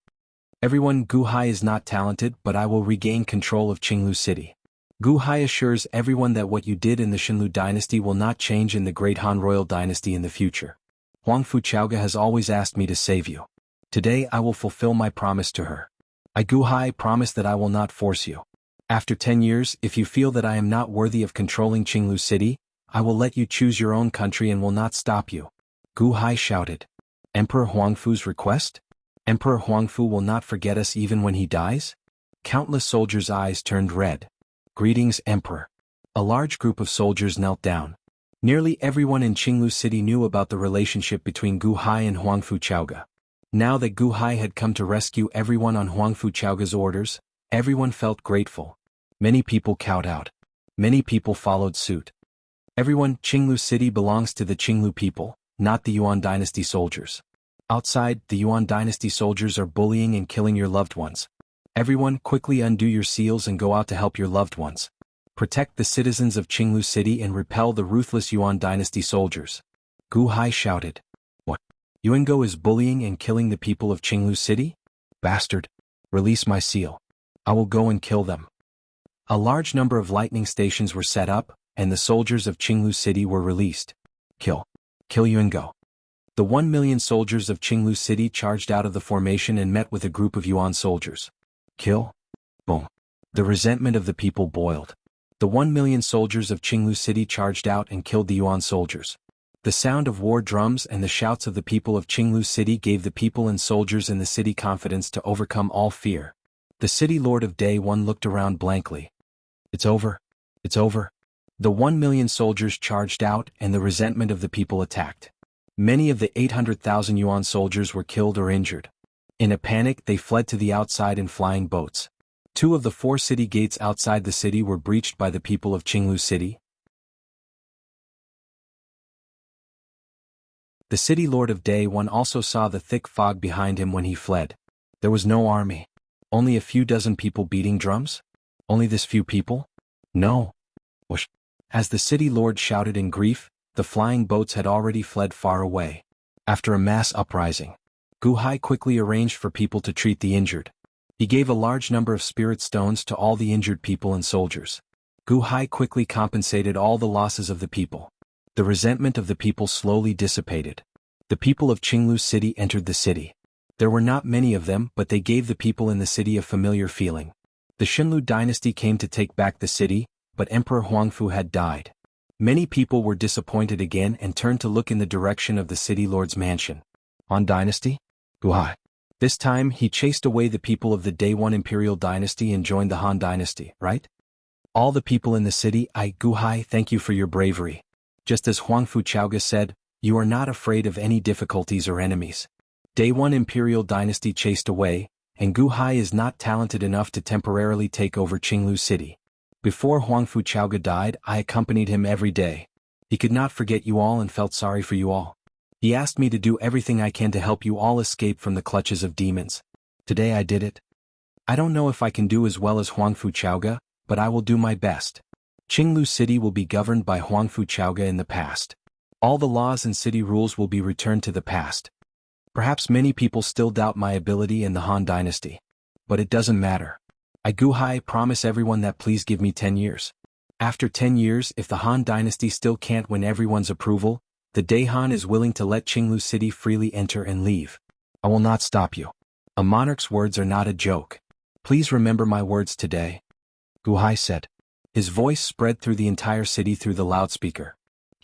"Everyone, Gu Hai is not talented, but I will regain control of Qinglu City." Gu Hai assures everyone that what you did in the Xinlu dynasty will not change in the Great Han Royal Dynasty in the future. Huangfu Chaoga has always asked me to save you. Today I will fulfill my promise to her. I, Gu Hai, promise that I will not force you. After 10 years, if you feel that I am not worthy of controlling Qinglu City, I will let you choose your own country and will not stop you. Gu Hai shouted. Emperor Huangfu's request? Emperor Huangfu will not forget us even when he dies? Countless soldiers' eyes turned red. Greetings, Emperor. A large group of soldiers knelt down. Nearly everyone in Qinglu City knew about the relationship between Gu Hai and Huangfu Chaoga. Now that Gu Hai had come to rescue everyone on Huangfu Chaoga's orders, everyone felt grateful. Many people kowed out. Many people followed suit. Everyone, Qinglu City belongs to the Qinglu people, not the Yuan dynasty soldiers. Outside, the Yuan dynasty soldiers are bullying and killing your loved ones. Everyone, quickly undo your seals and go out to help your loved ones. Protect the citizens of Qinglu City and repel the ruthless Yuan dynasty soldiers. Gu Hai shouted. What? Yuango is bullying and killing the people of Qinglu City? Bastard! Release my seal. I will go and kill them. A large number of lightning stations were set up, and the soldiers of Qinglu City were released. Kill. Kill Yuango. The 1,000,000 soldiers of Qinglu City charged out of the formation and met with a group of Yuan soldiers. Kill. Boom. The resentment of the people boiled. The 1,000,000 soldiers of Qinglu City charged out and killed the Yuan soldiers. The sound of war drums and the shouts of the people of Qinglu City gave the people and soldiers in the city confidence to overcome all fear. The city lord of Day One looked around blankly. It's over. It's over. The 1,000,000 soldiers charged out and the resentment of the people attacked. Many of the 800,000 Yuan soldiers were killed or injured. In a panic, they fled to the outside in flying boats. 2 of the 4 city gates outside the city were breached by the people of Qinglu City. The city lord of Day One also saw the thick fog behind him when he fled. There was no army. Only a few dozen people beating drums? Only this few people? No. Whoosh. As the city lord shouted in grief, the flying boats had already fled far away. After a mass uprising, Gu Hai quickly arranged for people to treat the injured. He gave a large number of spirit stones to all the injured people and soldiers. Gu Hai quickly compensated all the losses of the people. The resentment of the people slowly dissipated. The people of Qinglu City entered the city. There were not many of them, but they gave the people in the city a familiar feeling. The Xinlu dynasty came to take back the city, but Emperor Huangfu had died. Many people were disappointed again and turned to look in the direction of the city lord's mansion. Han Dynasty? Gu Hai. This time he chased away the people of the Day One imperial dynasty and joined the Han dynasty, right? All the people in the city, I, Gu Hai, thank you for your bravery. Just as Huangfu Chaoga said, you are not afraid of any difficulties or enemies. Day One imperial dynasty chased away, and Gu Hai is not talented enough to temporarily take over Qinglu City. Before Huangfu Chaoga died, I accompanied him every day. He could not forget you all and felt sorry for you all. He asked me to do everything I can to help you all escape from the clutches of demons. Today I did it. I don't know if I can do as well as Huangfu Chaoga, but I will do my best. Qinglu City will be governed by Huangfu Chaoga in the past. All the laws and city rules will be returned to the past. Perhaps many people still doubt my ability in the Han dynasty. But it doesn't matter. I, Gu Hai, promise everyone that please give me 10 years. After 10 years, if the Han dynasty still can't win everyone's approval, the Day Han is willing to let Qinglu City freely enter and leave. I will not stop you. A monarch's words are not a joke. Please remember my words today. Gu Hai said. His voice spread through the entire city through the loudspeaker.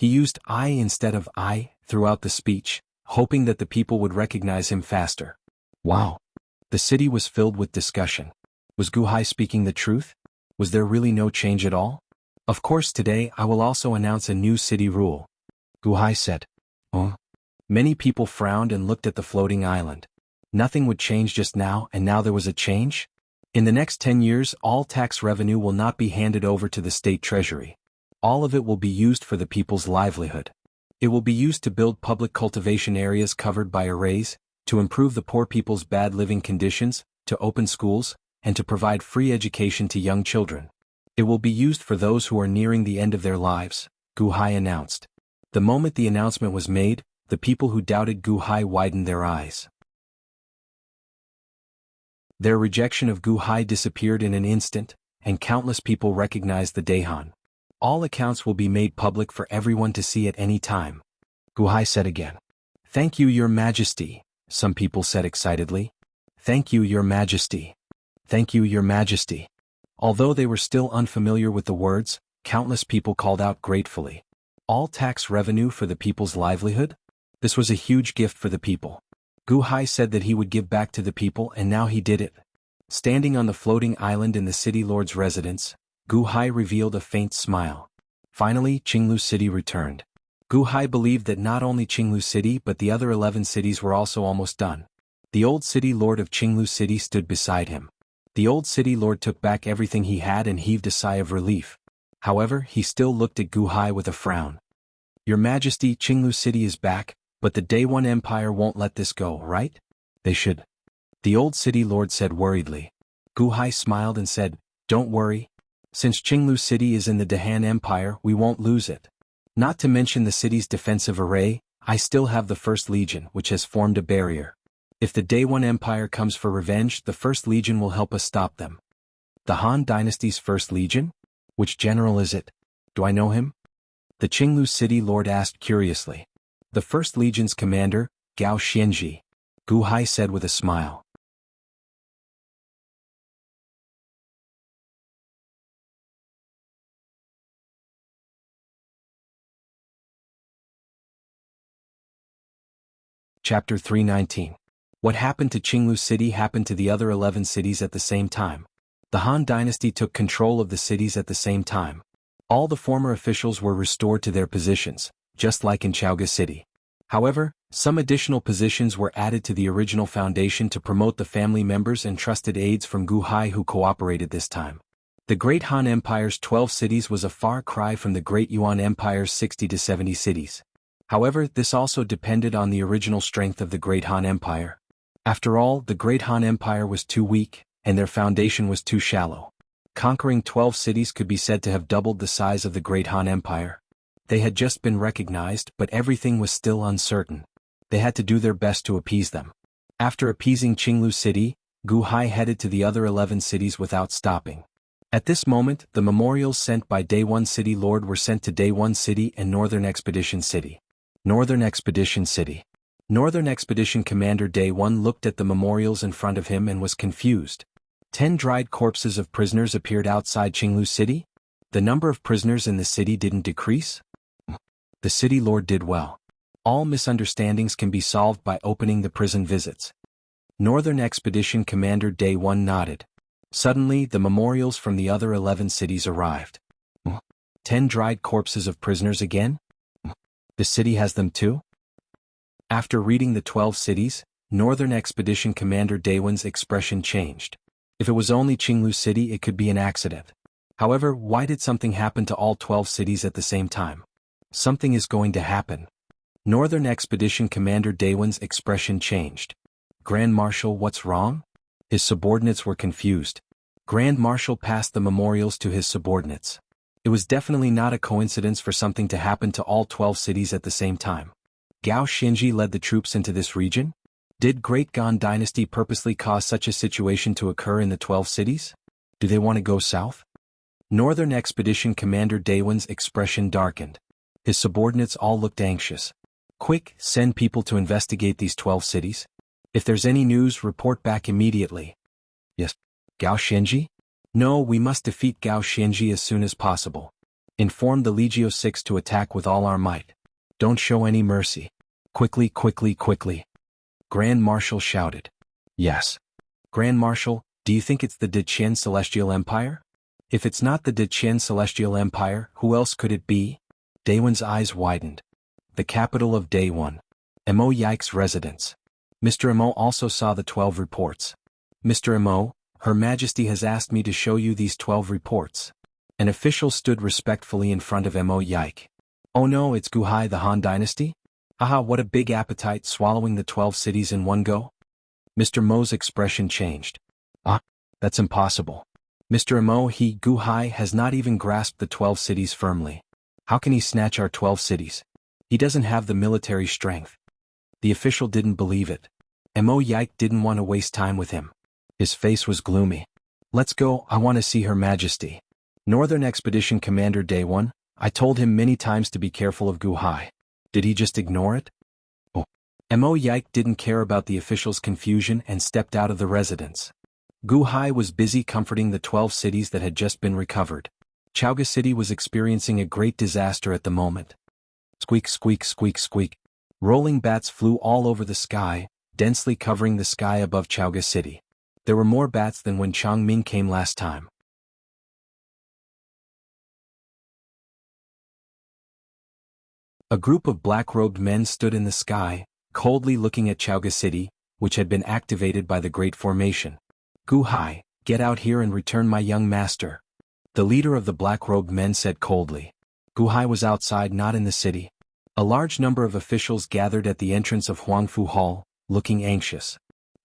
He used I instead of I throughout the speech, hoping that the people would recognize him faster. Wow. The city was filled with discussion. Was Gu Hai speaking the truth? Was there really no change at all? Of course, today I will also announce a new city rule. Gu Hai said. Oh. Many people frowned and looked at the floating island. Nothing would change just now, and now there was a change? In the next 10 years, all tax revenue will not be handed over to the state treasury. All of it will be used for the people's livelihood. It will be used to build public cultivation areas covered by arrays, to improve the poor people's bad living conditions, to open schools, and to provide free education to young children. It will be used for those who are nearing the end of their lives, Gu Hai announced. The moment the announcement was made, the people who doubted Gu Hai widened their eyes. Their rejection of Gu Hai disappeared in an instant, and countless people recognized the Daehan. All accounts will be made public for everyone to see at any time. Gu Hai said again. Thank you, Your Majesty, some people said excitedly. Thank you, Your Majesty. Thank you, Your Majesty. Although they were still unfamiliar with the words, countless people called out gratefully. All tax revenue for the people's livelihood? This was a huge gift for the people. Gu Hai said that he would give back to the people, and now he did it. Standing on the floating island in the city lord's residence, Gu Hai revealed a faint smile. Finally, Qinglu City returned. Gu Hai believed that not only Qinglu City but the other 11 cities were also almost done. The old city lord of Qinglu City stood beside him. The old city lord took back everything he had and heaved a sigh of relief. However, he still looked at Gu Hai with a frown. Your Majesty, Qinglu City is back, but the Day One Empire won't let this go, right? They should. The old city lord said worriedly. Gu Hai smiled and said, Don't worry. Since Qinglu City is in the Dahan Empire, we won't lose it. Not to mention the city's defensive array, I still have the First Legion, which has formed a barrier. If the Day One Empire comes for revenge, the First Legion will help us stop them. The Han Dynasty's First Legion? Which general is it? Do I know him? The Qinglu City lord asked curiously. The First Legion's commander, Gao Xianji. Gu Hai said with a smile. Chapter 319. What happened to Qinglu City happened to the other 11 cities at the same time. The Han Dynasty took control of the cities at the same time. All the former officials were restored to their positions, just like in Jianghu City. However, some additional positions were added to the original foundation to promote the family members and trusted aides from Gu Hai who cooperated this time. The Great Han Empire's 12 cities was a far cry from the Great Yuan Empire's 60 to 70 cities. However, this also depended on the original strength of the Great Han Empire. After all, the Great Han Empire was too weak, and their foundation was too shallow. Conquering 12 cities could be said to have doubled the size of the Great Han Empire. They had just been recognized, but everything was still uncertain. They had to do their best to appease them. After appeasing Qinglu City, Gu Hai headed to the other 11 cities without stopping. At this moment, the memorials sent by Day One City Lord were sent to Day One City and Northern Expedition City. Northern Expedition City. Northern Expedition Commander Day One looked at the memorials in front of him and was confused. 10 dried corpses of prisoners appeared outside Qinglu City? The number of prisoners in the city didn't decrease? The city lord did well. All misunderstandings can be solved by opening the prison visits. Northern Expedition Commander Day One nodded. Suddenly, the memorials from the other 11 cities arrived. 10 dried corpses of prisoners again? The city has them too? After reading the 12 cities, Northern Expedition Commander Daewon's expression changed. If it was only Qinglu City, it could be an accident. However, why did something happen to all 12 cities at the same time? Something is going to happen. Northern Expedition Commander Daewon's expression changed. Grand Marshal, what's wrong? His subordinates were confused. Grand Marshal passed the memorials to his subordinates. It was definitely not a coincidence for something to happen to all 12 cities at the same time. Gao Xinji led the troops into this region? Did Great Han Dynasty purposely cause such a situation to occur in the 12 cities? Do they want to go south? Northern Expedition Commander Daewon's expression darkened. His subordinates all looked anxious. Quick, send people to investigate these 12 cities. If there's any news, report back immediately. Yes. Gao Xinji? No, we must defeat Gao Xinji as soon as possible. Inform the Legio 6 to attack with all our might. Don't show any mercy. Quickly, quickly, quickly. Grand Marshal shouted. Yes. Grand Marshal, do you think it's the Deqian Celestial Empire? If it's not the Deqian Celestial Empire, who else could it be? Daewon's eyes widened. The capital of Daewon. Mo Yike's residence. Mr. Mo also saw the 12 reports. Mr. Mo, Her Majesty has asked me to show you these 12 reports. An official stood respectfully in front of Mo Yike. Oh no, it's Guhai the Han Dynasty? Haha, what a big appetite swallowing the 12 cities in one go. Mr. Mo's expression changed. That's impossible. Mr. Mo, Guhai has not even grasped the 12 cities firmly. How can he snatch our 12 cities? He doesn't have the military strength. The official didn't believe it. Mo Yike didn't want to waste time with him. His face was gloomy. Let's go, I want to see Her Majesty. Northern Expedition Commander Daewon, I told him many times to be careful of Guhai. Did he just ignore it? Mo Yike didn't care about the official's confusion and stepped out of the residence. Guhai was busy comforting the 12 cities that had just been recovered. Chaoga City was experiencing a great disaster at the moment. Squeak, squeak, squeak, squeak. Rolling bats flew all over the sky, densely covering the sky above Chaoga City. There were more bats than when Changming came last time. A group of black-robed men stood in the sky, coldly looking at Chaoga City, which had been activated by the Great Formation. Guhai, get out here and return my young master. The leader of the black-robed men said coldly. Guhai was outside, not in the city. A large number of officials gathered at the entrance of Huangfu Hall, looking anxious.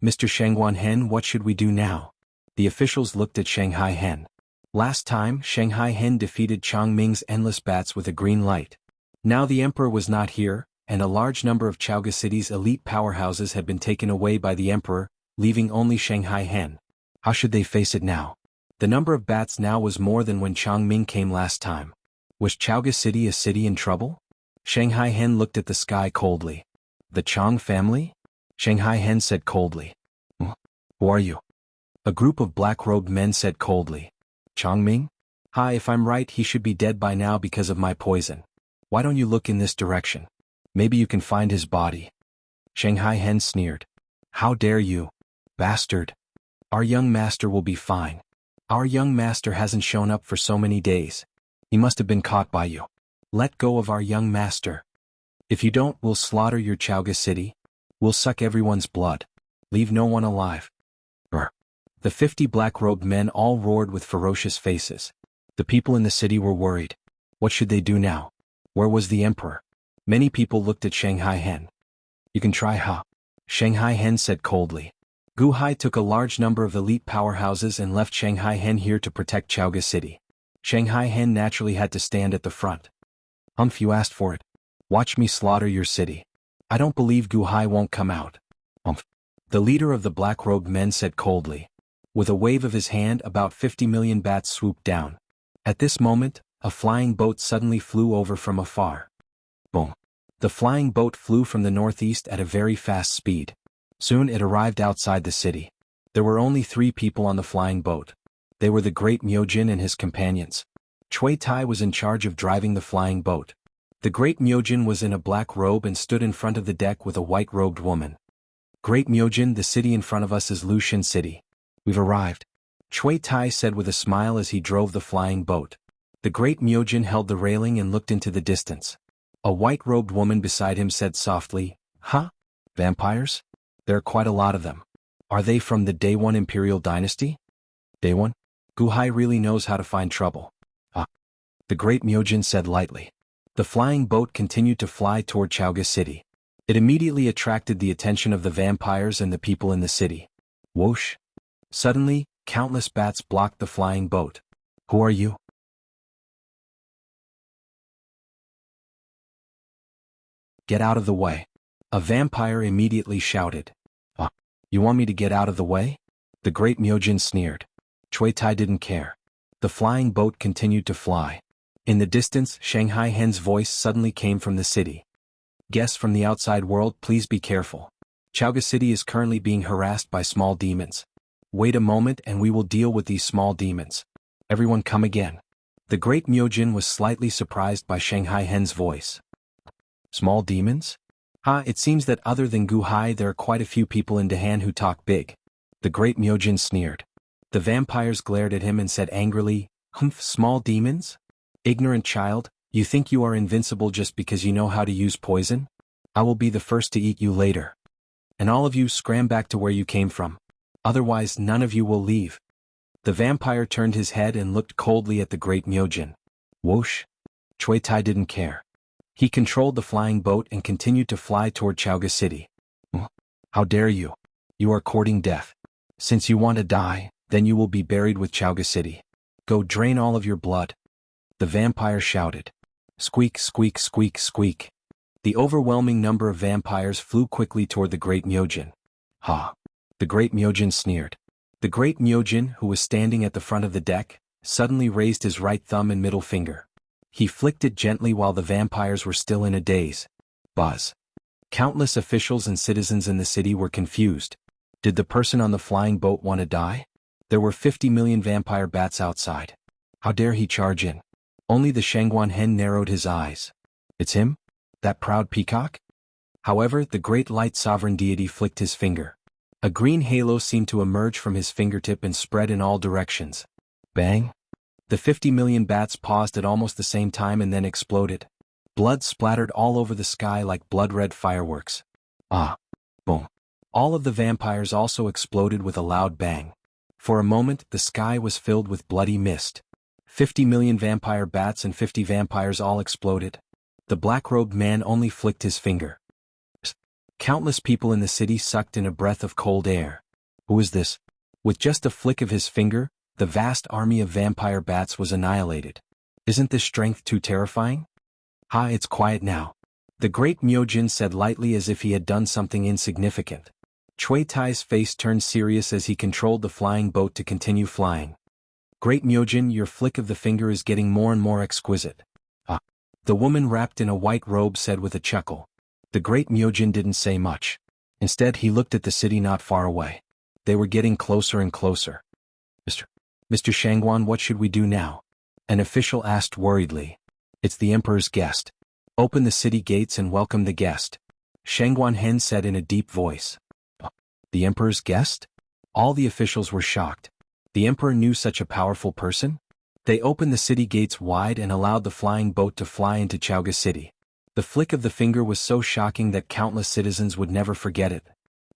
Mr. Shangguan Hen, what should we do now? The officials looked at Shanghai Hen. Last time, Shanghai Hen defeated Changming's endless bats with a green light. Now the emperor was not here, and a large number of Chaoga City's elite powerhouses had been taken away by the emperor, leaving only Shanghai Hen. How should they face it now? The number of bats now was more than when Changming came last time. Was Chaoga City a city in trouble? Shanghai Hen looked at the sky coldly. The Chang family? Shanghai Hen said coldly. Who are you? A group of black-robed men said coldly. Changming? Hi, if I'm right, he should be dead by now because of my poison. Why don't you look in this direction? Maybe you can find his body. Shanghai Hen sneered. How dare you, bastard? Our young master will be fine. Our young master hasn't shown up for so many days. He must have been caught by you. Let go of our young master. If you don't, we'll slaughter your Chaoga City. We'll suck everyone's blood. Leave no one alive. The 50 black-robed men all roared with ferocious faces. The people in the city were worried. What should they do now? Where was the emperor? Many people looked at Shanghai Hen. You can try, huh? Shanghai Hen said coldly. Guhai took a large number of elite powerhouses and left Shanghai Hen here to protect Chaoga City. Shanghai Hen naturally had to stand at the front. Humph, you asked for it. Watch me slaughter your city. I don't believe Guhai won't come out. Humph. The leader of the black-robed men said coldly. With a wave of his hand, about 50 million bats swooped down. At this moment, a flying boat suddenly flew over from afar. Boom. The flying boat flew from the northeast at a very fast speed. Soon it arrived outside the city. There were only 3 people on the flying boat. They were the great Myojin and his companions. Chui Tai was in charge of driving the flying boat. The great Myojin was in a black robe and stood in front of the deck with a white-robed woman. Great Myojin, the city in front of us is Lushan City. We've arrived. Chui Tai said with a smile as he drove the flying boat. The great Myojin held the railing and looked into the distance. A white-robed woman beside him said softly, Huh? Vampires? There are quite a lot of them. Are they from the Daewon Imperial Dynasty? Daewon? Guhai really knows how to find trouble. The great Myojin said lightly. The flying boat continued to fly toward Chaoga City. It immediately attracted the attention of the vampires and the people in the city. Whoosh! Suddenly, countless bats blocked the flying boat. Who are you? Get out of the way. A vampire immediately shouted. You want me to get out of the way? The great Myojin sneered. Chui Tai didn't care. The flying boat continued to fly. In the distance, Shanghai Hen's voice suddenly came from the city. Guests from the outside world, please be careful. Chaoga City is currently being harassed by small demons. Wait a moment and we will deal with these small demons. Everyone come again. The great Myojin was slightly surprised by Shanghai Hen's voice. Small demons? It seems that other than Gu Hai there are quite a few people in Dahan who talk big. The great Myojin sneered. The vampires glared at him and said angrily, "Humph, small demons? Ignorant child, you think you are invincible just because you know how to use poison? I will be the first to eat you later. And all of you scram back to where you came from. Otherwise none of you will leave." The vampire turned his head and looked coldly at the great Myojin. Whoosh! Chui Tai didn't care. He controlled the flying boat and continued to fly toward Chaoga City. How dare you? You are courting death. Since you want to die, then you will be buried with Chaoga City. Go drain all of your blood. The vampire shouted. Squeak, squeak, squeak, squeak. The overwhelming number of vampires flew quickly toward the great Myojin. Ha! The great Myojin sneered. The great Myojin, who was standing at the front of the deck, suddenly raised his right thumb and middle finger. He flicked it gently while the vampires were still in a daze. Buzz. Countless officials and citizens in the city were confused. Did the person on the flying boat want to die? There were 50 million vampire bats outside. How dare he charge in? Only the Shangguan Hen narrowed his eyes. It's him? That proud peacock? However, the great light sovereign deity flicked his finger. A green halo seemed to emerge from his fingertip and spread in all directions. Bang! The 50 million bats paused at almost the same time and then exploded. Blood splattered all over the sky like blood-red fireworks. Boom. All of the vampires also exploded with a loud bang. For a moment, the sky was filled with bloody mist. 50 million vampire bats and 50 vampires all exploded. The black-robed man only flicked his finger. Countless people in the city sucked in a breath of cold air. Who is this? With just a flick of his finger, the vast army of vampire bats was annihilated. Isn't this strength too terrifying? It's quiet now. The great Myojin said lightly as if he had done something insignificant. Chui Tai's face turned serious as he controlled the flying boat to continue flying. Great Myojin, your flick of the finger is getting more and more exquisite. The woman wrapped in a white robe said with a chuckle. The great Myojin didn't say much. Instead he looked at the city not far away. They were getting closer and closer. Mr. Shangguan, what should we do now? An official asked worriedly. It's the emperor's guest. Open the city gates and welcome the guest. Shangguan Hen said in a deep voice. The emperor's guest? All the officials were shocked. The emperor knew such a powerful person? They opened the city gates wide and allowed the flying boat to fly into Chaoga City. The flick of the finger was so shocking that countless citizens would never forget it.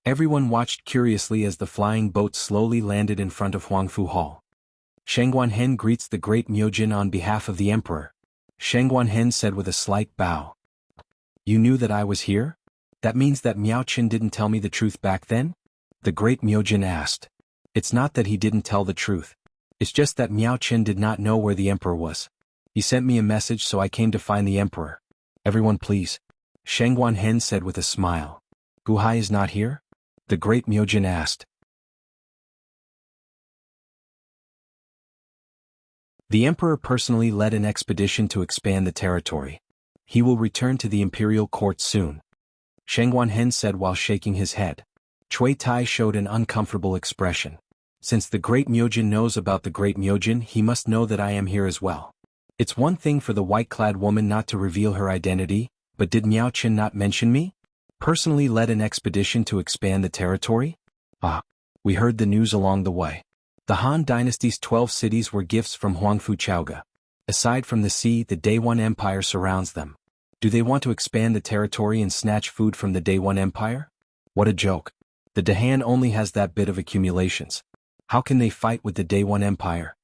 Everyone watched curiously as the flying boat slowly landed in front of Huangfu Hall. Shangguan Hen greets the great Myojin on behalf of the emperor. Shangguan Hen said with a slight bow. You knew that I was here? That means that Miao Qin didn't tell me the truth back then? The great Myojin asked. It's not that he didn't tell the truth. It's just that Miao Qin did not know where the emperor was. He sent me a message so I came to find the emperor. Everyone please. Shangguan Hen said with a smile. Gu Hai is not here? The great Myojin asked. The emperor personally led an expedition to expand the territory. He will return to the imperial court soon. Shangguan Hen said while shaking his head. Chui Tai showed an uncomfortable expression. Since the great Myojin knows about the great Myojin, he must know that I am here as well. It's one thing for the white-clad woman not to reveal her identity, but did Miao Qin not mention me? Personally led an expedition to expand the territory? We heard the news along the way. The Han dynasty's 12 cities were gifts from Huangfu Chaoga. Aside from the sea, the Day One Empire surrounds them. Do they want to expand the territory and snatch food from the Day One Empire? What a joke. The Dahan only has that bit of accumulations. How can they fight with the Day One Empire?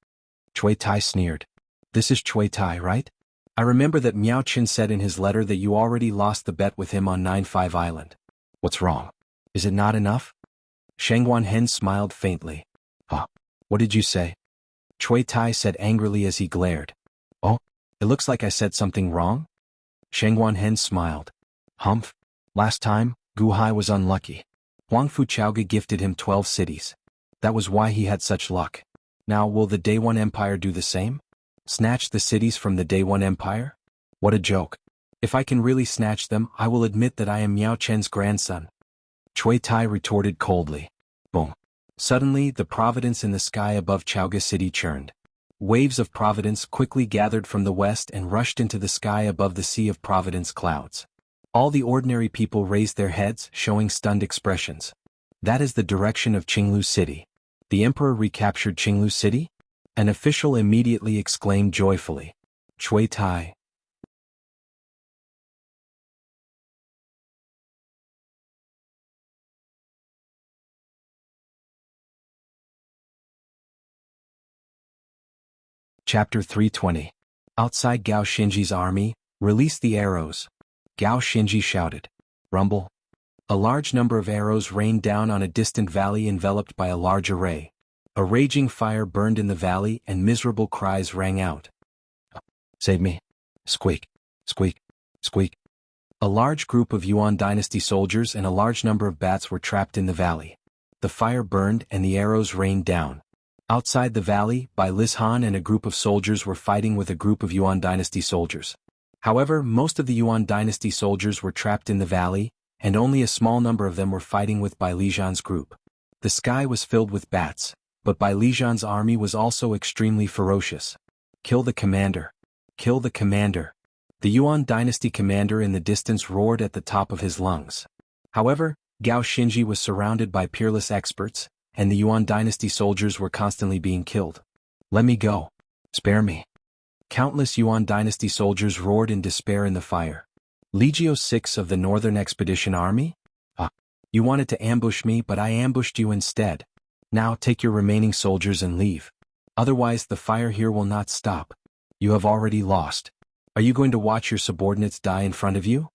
Chui Tai sneered. This is Chui Tai, right? I remember that Miao Qin said in his letter that you already lost the bet with him on 9-5 Island. What's wrong? Is it not enough? Shangguan Hen smiled faintly. What did you say? Chui Tai said angrily as he glared. Oh, it looks like I said something wrong? Shangguan Hen smiled. Humph. Last time, Gu Hai was unlucky. Huangfu Chaoga gifted him 12 cities. That was why he had such luck. Now will the Day One Empire do the same? Snatch the cities from the Day One Empire? What a joke. If I can really snatch them, I will admit that I am Miao Chen's grandson. Chui Tai retorted coldly. Boom. Suddenly, the providence in the sky above Chaoga City churned. Waves of providence quickly gathered from the west and rushed into the sky above the sea of providence clouds. All the ordinary people raised their heads, showing stunned expressions. That is the direction of Qinglu City. The emperor recaptured Qinglu City? An official immediately exclaimed joyfully. Cui Tai. Chapter 320. Outside Gao Xinji's army, release the arrows. Gao Xinji shouted. Rumble. A large number of arrows rained down on a distant valley enveloped by a large array. A raging fire burned in the valley and miserable cries rang out. Save me. Squeak. Squeak. Squeak. A large group of Yuan dynasty soldiers and a large number of bats were trapped in the valley. The fire burned and the arrows rained down. Outside the valley, Bai Lishan and a group of soldiers were fighting with a group of Yuan dynasty soldiers. However, most of the Yuan dynasty soldiers were trapped in the valley, and only a small number of them were fighting with Bai Lishan's group. The sky was filled with bats, but Bai Lishan's army was also extremely ferocious. Kill the commander. Kill the commander. The Yuan dynasty commander in the distance roared at the top of his lungs. However, Gao Xinji was surrounded by peerless experts, and the Yuan dynasty soldiers were constantly being killed. Let me go. Spare me. Countless Yuan dynasty soldiers roared in despair in the fire. Legio 6 of the Northern Expedition Army? You wanted to ambush me, but I ambushed you instead. Now take your remaining soldiers and leave. Otherwise the fire here will not stop. You have already lost. Are you going to watch your subordinates die in front of you?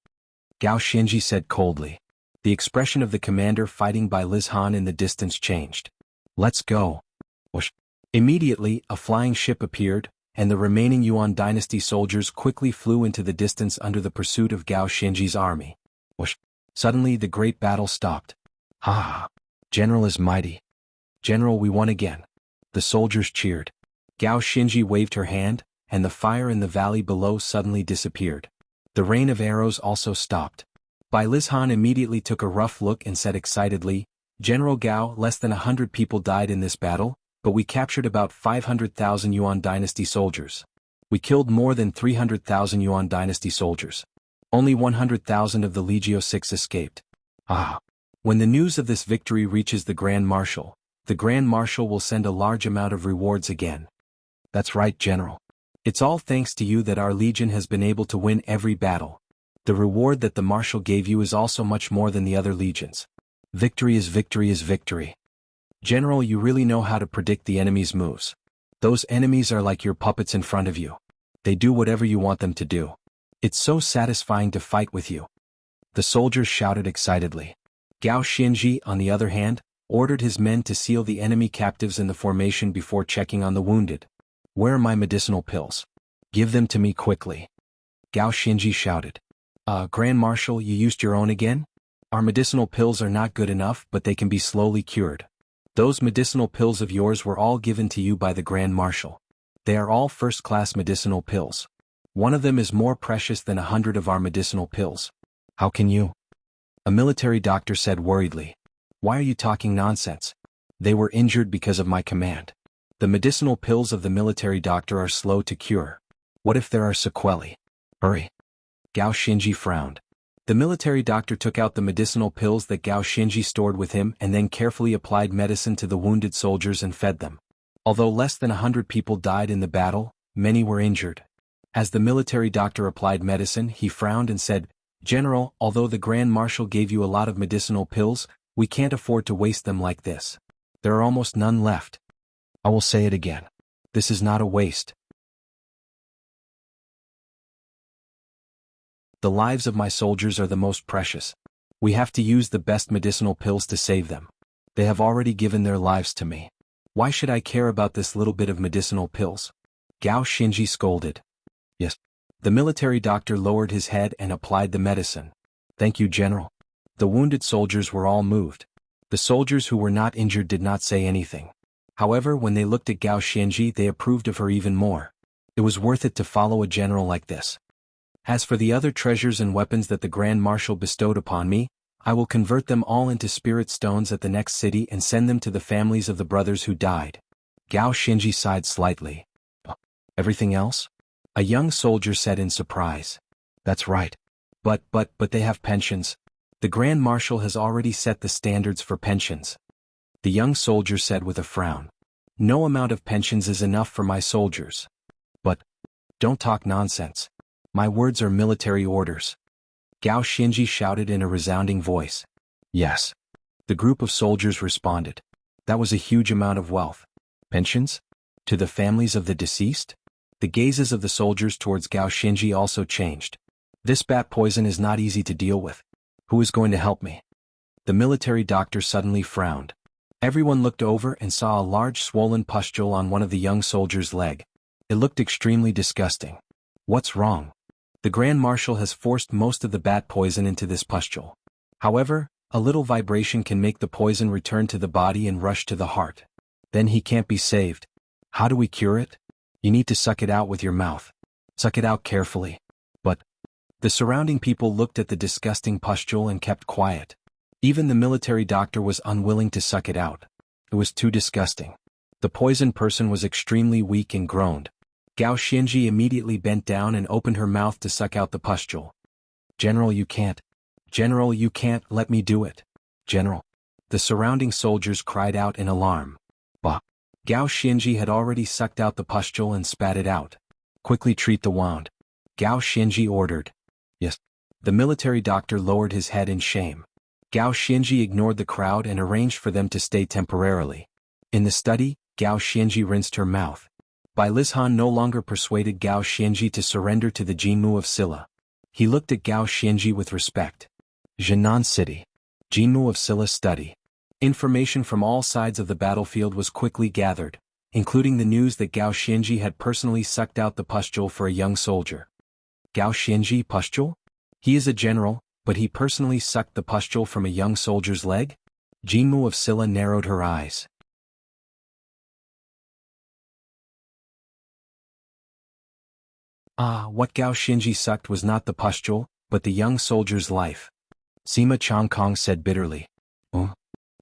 Gao Xinji said coldly. The expression of the commander fighting Bai Lishan in the distance changed. Let's go. Whoosh. Immediately, a flying ship appeared, and the remaining Yuan dynasty soldiers quickly flew into the distance under the pursuit of Gao Xinji's army. Whoosh. Suddenly the great battle stopped. Ha! General is mighty. General, we won again. The soldiers cheered. Gao Xinji waved her hand, and the fire in the valley below suddenly disappeared. The rain of arrows also stopped. Bai Lishan immediately took a rough look and said excitedly, General Gao, less than 100 people died in this battle, but we captured about 500,000 Yuan dynasty soldiers. We killed more than 300,000 Yuan dynasty soldiers. Only 100,000 of the Legio 6 escaped. When the news of this victory reaches the Grand Marshal, the Grand Marshal will send a large amount of rewards again. That's right, General. It's all thanks to you that our legion has been able to win every battle. The reward that the Marshal gave you is also much more than the other legions. Victory is victory is victory. General, you really know how to predict the enemy's moves. Those enemies are like your puppets in front of you. They do whatever you want them to do. It's so satisfying to fight with you. The soldiers shouted excitedly. Gao Xinji, on the other hand, ordered his men to seal the enemy captives in the formation before checking on the wounded. Where are my medicinal pills? Give them to me quickly. Gao Xinji shouted. Grand Marshal, you used your own again? Our medicinal pills are not good enough, but they can be slowly cured. Those medicinal pills of yours were all given to you by the Grand Marshal. They are all first-class medicinal pills. One of them is more precious than 100 of our medicinal pills. How can you? A military doctor said worriedly. Why are you talking nonsense? They were injured because of my command. The medicinal pills of the military doctor are slow to cure. What if there are sequelae? Hurry. Gao Xinji frowned. The military doctor took out the medicinal pills that Gao Xinji stored with him and then carefully applied medicine to the wounded soldiers and fed them. Although less than 100 people died in the battle, many were injured. As the military doctor applied medicine, he frowned and said, General, although the Grand Marshal gave you a lot of medicinal pills, we can't afford to waste them like this. There are almost none left. I will say it again. This is not a waste. The lives of my soldiers are the most precious. We have to use the best medicinal pills to save them. They have already given their lives to me. Why should I care about this little bit of medicinal pills? Gao Xinji scolded. Yes. The military doctor lowered his head and applied the medicine. Thank you, General. The wounded soldiers were all moved. The soldiers who were not injured did not say anything. However, when they looked at Gao Xinji, they approved of her even more. It was worth it to follow a general like this. As for the other treasures and weapons that the Grand Marshal bestowed upon me, I will convert them all into spirit stones at the next city and send them to the families of the brothers who died. Gao Xinji sighed slightly. Everything else? A young soldier said in surprise. That's right. But they have pensions. The Grand Marshal has already set the standards for pensions. The young soldier said with a frown. No amount of pensions is enough for my soldiers. But, don't talk nonsense. My words are military orders. Gao Xinji shouted in a resounding voice. Yes. The group of soldiers responded. That was a huge amount of wealth. Pensions? To the families of the deceased? The gazes of the soldiers towards Gao Xinji also changed. This bat poison is not easy to deal with. Who is going to help me? The military doctor suddenly frowned. Everyone looked over and saw a large swollen pustule on one of the young soldier's leg. It looked extremely disgusting. What's wrong? The Grand Marshal has forced most of the bat poison into this pustule. However, a little vibration can make the poison return to the body and rush to the heart. Then he can't be saved. How do we cure it? You need to suck it out with your mouth. Suck it out carefully. But the surrounding people looked at the disgusting pustule and kept quiet. Even the military doctor was unwilling to suck it out. It was too disgusting. The poisoned person was extremely weak and groaned. Gao Xinji immediately bent down and opened her mouth to suck out the pustule. General, you can't. General, you can't let me do it. General. The surrounding soldiers cried out in alarm. Bah. Gao Xinji had already sucked out the pustule and spat it out. Quickly treat the wound. Gao Xinji ordered. Yes. The military doctor lowered his head in shame. Gao Xinji ignored the crowd and arranged for them to stay temporarily. In the study, Gao Xinji rinsed her mouth. Bai Lizhan no longer persuaded Gao Xinji to surrender to the Jianghu of Silla. He looked at Gao Xinji with respect. Jiangnan City. Jianghu of Silla study. Information from all sides of the battlefield was quickly gathered, including the news that Gao Xinji had personally sucked out the pustule for a young soldier. Gao Xinji pustule? He is a general, but he personally sucked the pustule from a young soldier's leg? Jianghu of Silla narrowed her eyes. What Gao Xinji sucked was not the pustule, but the young soldier's life. Sima Changkong said bitterly.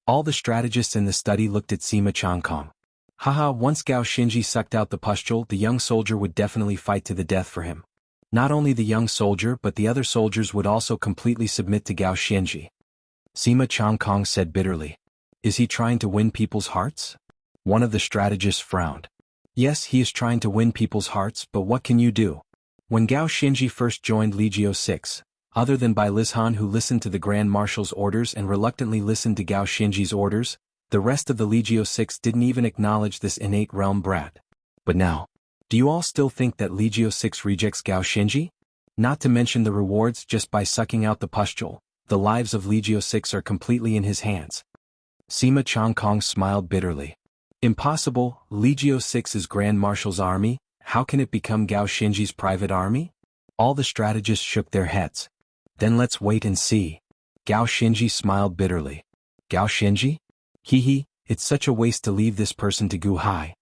All the strategists in the study looked at Sima Changkong. Haha, once Gao Xinji sucked out the pustule, the young soldier would definitely fight to the death for him. Not only the young soldier but the other soldiers would also completely submit to Gao Xinji. Sima Changkong said bitterly. Is he trying to win people's hearts? One of the strategists frowned. Yes, he is trying to win people's hearts, but what can you do? When Gao Xinji first joined Legio 6, other than Bai Lizhan who listened to the Grand Marshal's orders and reluctantly listened to Gao Xinji's orders, the rest of the Legio 6 didn't even acknowledge this innate realm brat. But now, do you all still think that Legio 6 rejects Gao Xinji? Not to mention the rewards just by sucking out the pustule, the lives of Legio 6 are completely in his hands. Sima Changkong smiled bitterly. Impossible, Legio 6 is Grand Marshal's army, how can it become Gao Xinji's private army? All the strategists shook their heads. Then let's wait and see. Gao Xinji smiled bitterly. Gao Xinji? Hee, it's such a waste to leave this person to Gu Hai.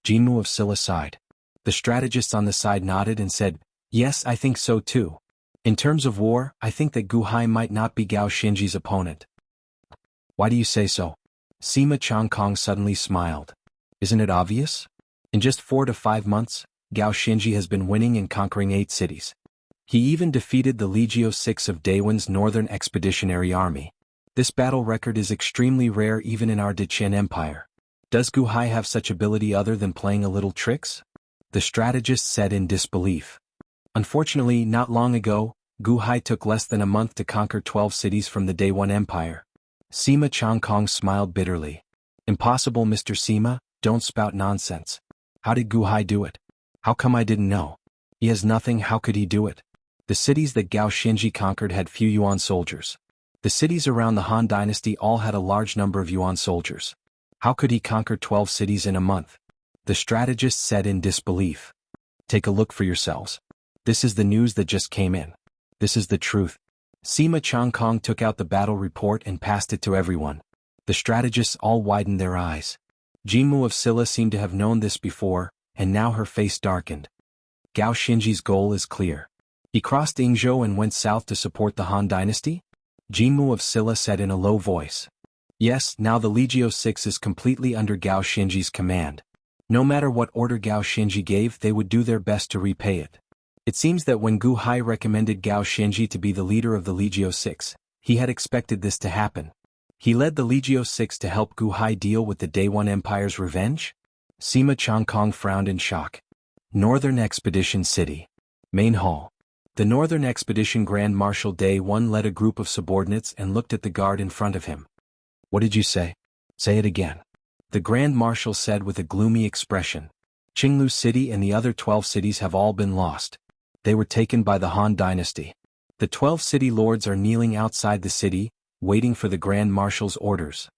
Jianghu of Silla sighed. The strategists on the side nodded and said, yes, I think so too. In terms of war, I think that Gu Hai might not be Gao Xinji's opponent. Why do you say so? Sima Changkong suddenly smiled. Isn't it obvious? In just 4 to 5 months, Gao Xinji has been winning and conquering 8 cities. He even defeated the Legio 6 of Daewon's Northern Expeditionary Army. This battle record is extremely rare even in our Deqian Empire. Does Gu Hai have such ability other than playing a little tricks? The strategist said in disbelief. Unfortunately, not long ago, Gu Hai took less than a month to conquer 12 cities from the Daewon Empire. Sima Changkong smiled bitterly. Impossible, Mr. Sima, don't spout nonsense. How did Gu Hai do it? How come I didn't know? He has nothing, how could he do it? The cities that Gao Xinji conquered had few Yuan soldiers. The cities around the Han dynasty all had a large number of Yuan soldiers. How could he conquer 12 cities in a month? The strategist said in disbelief. Take a look for yourselves. This is the news that just came in. This is the truth. Sima Changkong took out the battle report and passed it to everyone. The strategists all widened their eyes. Jianghu of Silla seemed to have known this before, and now her face darkened. Gao Xinji's goal is clear. He crossed Yingzhou and went south to support the Han dynasty? Jianghu of Silla said in a low voice. Yes, now the Legio 6 is completely under Gao Xinji's command. No matter what order Gao Xinji gave, they would do their best to repay it. It seems that when Gu Hai recommended Gao Xinji to be the leader of the Legio 6, he had expected this to happen. He led the Legio 6 to help Gu Hai deal with the Day 1 Empire's revenge? Sima Changkong frowned in shock. Northern Expedition City. Main Hall. The Northern Expedition Grand Marshal Day 1 led a group of subordinates and looked at the guard in front of him. What did you say? Say it again. The Grand Marshal said with a gloomy expression. Qinglu City and the other 12 cities have all been lost. They were taken by the Han Dynasty. The 12 city lords are kneeling outside the city, waiting for the Grand Marshal's orders.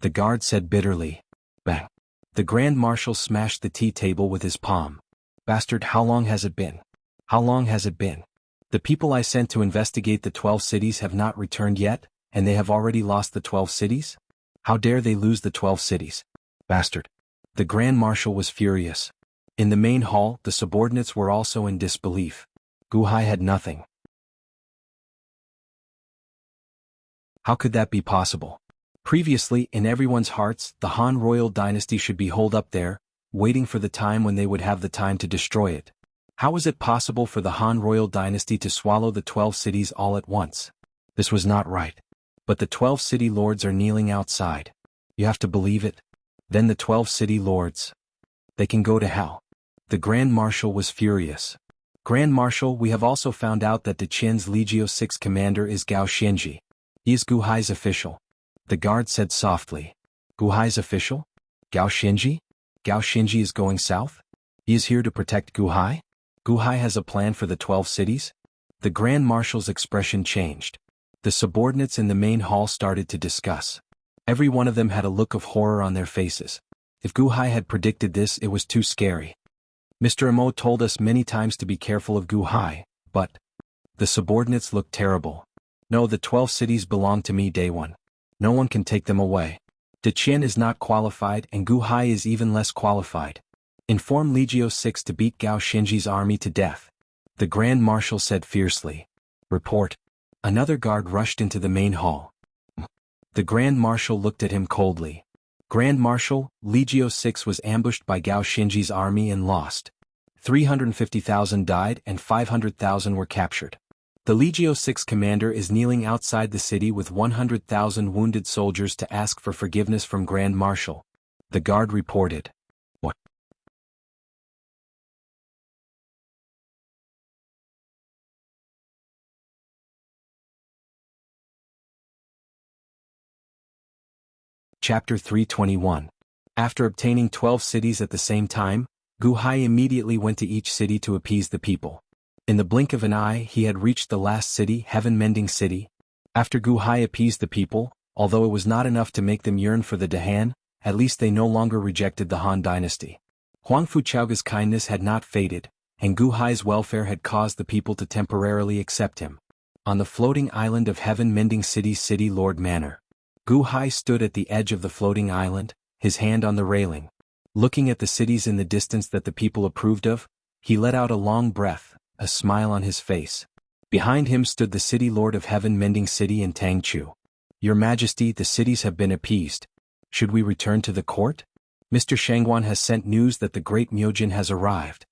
The guard said bitterly. Bang. The Grand Marshal smashed the tea table with his palm. Bastard, how long has it been? How long has it been? The people I sent to investigate the 12 cities have not returned yet, and they have already lost the 12 cities? How dare they lose the 12 cities? Bastard. The Grand Marshal was furious. In the main hall, the subordinates were also in disbelief. Gu Hai had nothing. How could that be possible? Previously, in everyone's hearts, the Han royal dynasty should be holed up there, waiting for the time when they would have the time to destroy it. How was it possible for the Han royal dynasty to swallow the 12 cities all at once? This was not right. But the 12 city lords are kneeling outside. You have to believe it. Then the 12 city lords. They can go to hell. The Grand Marshal was furious. Grand Marshal, we have also found out that the Qin's Legio 6 commander is Gao Xinji. He is Gu Hai's official. The guard said softly. Gu Hai's official? Gao Xinji? Gao Xinji is going south? He is here to protect Gu Hai? Gu Hai has a plan for the 12 cities? The Grand Marshal's expression changed. The subordinates in the main hall started to discuss. Every one of them had a look of horror on their faces. If Gu Hai had predicted this, it was too scary. Mr. Imo told us many times to be careful of Gu Hai, but... The subordinates looked terrible. No, the 12 cities belong to me day one. No one can take them away. The Qin is not qualified and Gu Hai is even less qualified. Inform Legio 6 to beat Gao Xinji's army to death. The Grand Marshal said fiercely. Report. Another guard rushed into the main hall. The Grand Marshal looked at him coldly. Grand Marshal, Legio 6 was ambushed by Gao Xinji's army and lost. 350,000 died and 500,000 were captured. The Legio 6 commander is kneeling outside the city with 100,000 wounded soldiers to ask for forgiveness from Grand Marshal. The guard reported. What? Chapter 321. After obtaining 12 cities at the same time, Gu Hai immediately went to each city to appease the people. In the blink of an eye he had reached the last city, Heaven-Mending City. After Gu Hai appeased the people, although it was not enough to make them yearn for the Dahan, at least they no longer rejected the Han dynasty. Huang Fuchaoga's kindness had not faded, and Gu Hai's welfare had caused the people to temporarily accept him. On the floating island of Heaven-Mending City's City Lord Manor, Gu Hai stood at the edge of the floating island, his hand on the railing. Looking at the cities in the distance that the people approved of, he let out a long breath, a smile on his face. Behind him stood the city lord of Heaven-Mending City in Tangchu. Your Majesty, the cities have been appeased. Should we return to the court? Mr. Shangguan has sent news that the great Myojin has arrived.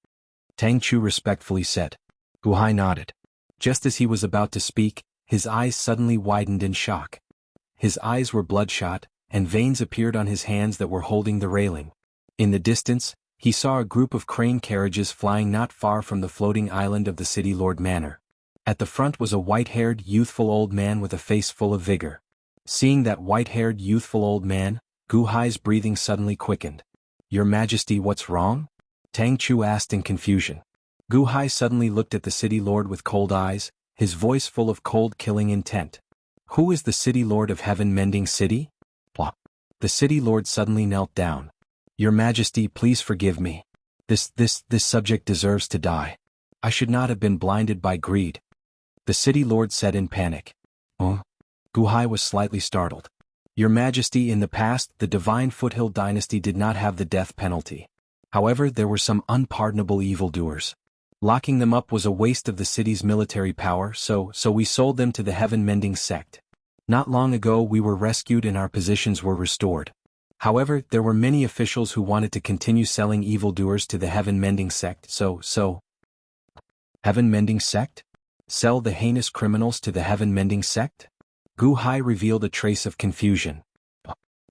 Tangchu respectfully said. Gu Hai nodded. Just as he was about to speak, his eyes suddenly widened in shock. His eyes were bloodshot, and veins appeared on his hands that were holding the railing. In the distance, he saw a group of crane carriages flying not far from the floating island of the City Lord Manor. At the front was a white-haired, youthful old man with a face full of vigor. Seeing that white-haired, youthful old man, Gu Hai's breathing suddenly quickened. Your Majesty, what's wrong? Tang Chu asked in confusion. Gu Hai suddenly looked at the city lord with cold eyes, his voice full of cold killing intent. Who is the city lord of Heaven-Mending City? Blah. The city lord suddenly knelt down. Your Majesty, please forgive me. This subject deserves to die. I should not have been blinded by greed. The city lord said in panic. Gu Hai was slightly startled. Your Majesty, in the past, the Divine Foothill Dynasty did not have the death penalty. However, there were some unpardonable evildoers. Locking them up was a waste of the city's military power, so we sold them to the Heaven-Mending sect. Not long ago we were rescued and our positions were restored. However, there were many officials who wanted to continue selling evildoers to the heaven-mending sect, so... Heaven-mending sect? Sell the heinous criminals to the heaven-mending sect? Gu Hai revealed a trace of confusion.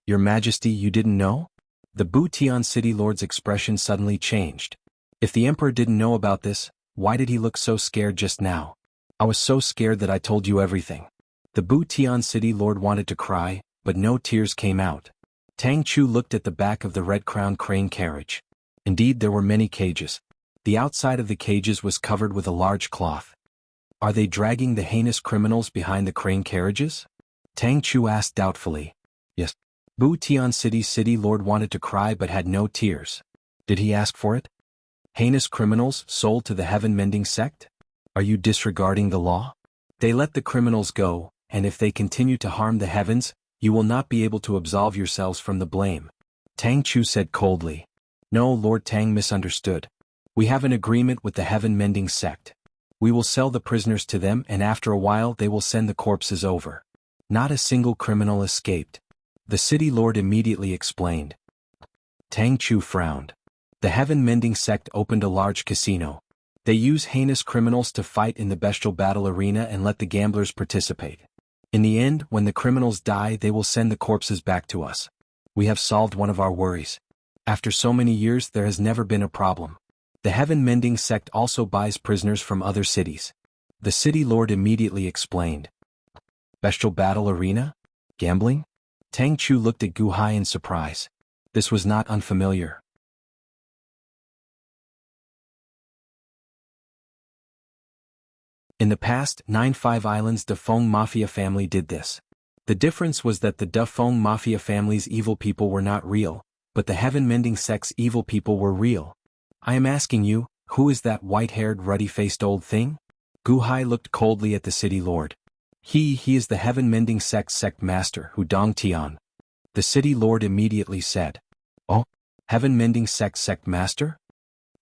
Your Majesty, you didn't know? The Butian city lord's expression suddenly changed. If the emperor didn't know about this, why did he look so scared just now? I was so scared that I told you everything. The Butian city lord wanted to cry, but no tears came out. Tang Chu looked at the back of the red-crowned crane carriage. Indeed, there were many cages. The outside of the cages was covered with a large cloth. Are they dragging the heinous criminals behind the crane carriages? Tang Chu asked doubtfully. Yes. Butian city lord wanted to cry but had no tears. Did he ask for it? Heinous criminals sold to the heaven-mending sect? Are you disregarding the law? They let the criminals go, and if they continue to harm the heavens, you will not be able to absolve yourselves from the blame. Tang Chu said coldly. No, Lord Tang misunderstood. We have an agreement with the heaven-mending sect. We will sell the prisoners to them and after a while they will send the corpses over. Not a single criminal escaped. The city lord immediately explained. Tang Chu frowned. The heaven-mending sect opened a large casino. They use heinous criminals to fight in the bestial battle arena and let the gamblers participate. In the end, when the criminals die, they will send the corpses back to us. We have solved one of our worries. After so many years, there has never been a problem. The heaven-mending sect also buys prisoners from other cities. The city lord immediately explained. Bestial battle arena? Gambling? Tang Chu looked at Gu Hai in surprise. This was not unfamiliar. In the past, 9-5 Islands Dafeng Mafia family did this. The difference was that the Dafeng Mafia family's evil people were not real, but the heaven-mending sect's evil people were real. I am asking you, who is that white-haired ruddy-faced old thing? Gu Hai looked coldly at the city lord. He is the heaven-mending sect's sect master, Hu Dong Tian. The city lord immediately said. Oh, heaven-mending sect's sect master?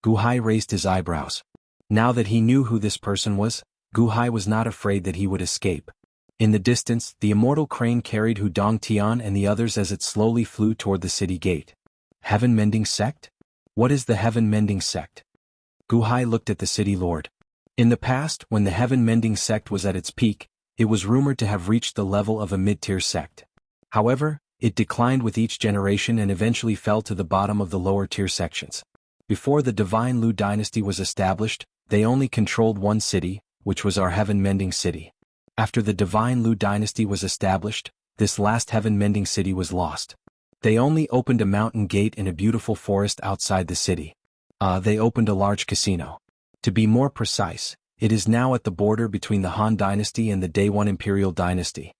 Gu Hai raised his eyebrows. Now that he knew who this person was, Gu Hai was not afraid that he would escape. In the distance, the immortal crane carried Hu Dong Tian and the others as it slowly flew toward the city gate. Heaven-mending sect? What is the heaven-mending sect? Gu Hai looked at the city lord. In the past, when the heaven-mending sect was at its peak, it was rumored to have reached the level of a mid-tier sect. However, it declined with each generation and eventually fell to the bottom of the lower-tier sections. Before the Divine Lu dynasty was established, they only controlled one city, which was our heaven-mending city. After the Divine Lu dynasty was established, this last heaven-mending city was lost. They only opened a mountain gate in a beautiful forest outside the city. They opened a large casino. To be more precise, it is now at the border between the Han dynasty and the Day One Imperial dynasty.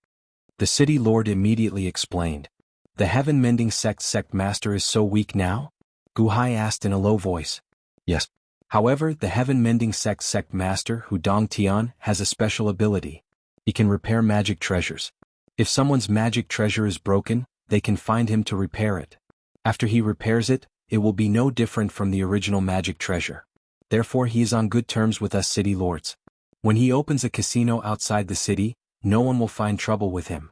The city lord immediately explained. The heaven-mending sect master is so weak now? Gu Hai asked in a low voice. Yes. However, the heaven-mending sect master, Hu Dong Tian, has a special ability. He can repair magic treasures. If someone's magic treasure is broken, they can find him to repair it. After he repairs it, it will be no different from the original magic treasure. Therefore he is on good terms with us city lords. When he opens a casino outside the city, no one will find trouble with him.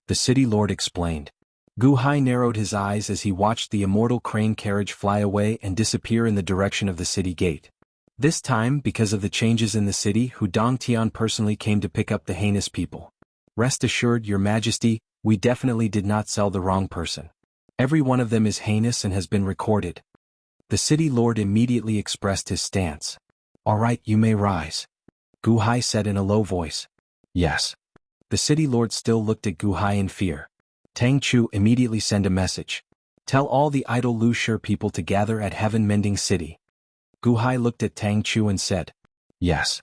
The city lord explained. Gu Hai narrowed his eyes as he watched the immortal crane carriage fly away and disappear in the direction of the city gate. This time, because of the changes in the city, Hu Dong Tian personally came to pick up the heinous people. Rest assured, Your Majesty, we definitely did not sell the wrong person. Every one of them is heinous and has been recorded. The city lord immediately expressed his stance. All right, you may rise. Gu Hai said in a low voice. Yes. The city lord still looked at Gu Hai in fear. Tang Chu immediately sent a message. Tell all the idle Lu Shi people to gather at Heaven-Mending City. Gu Hai looked at Tang Chu and said. Yes.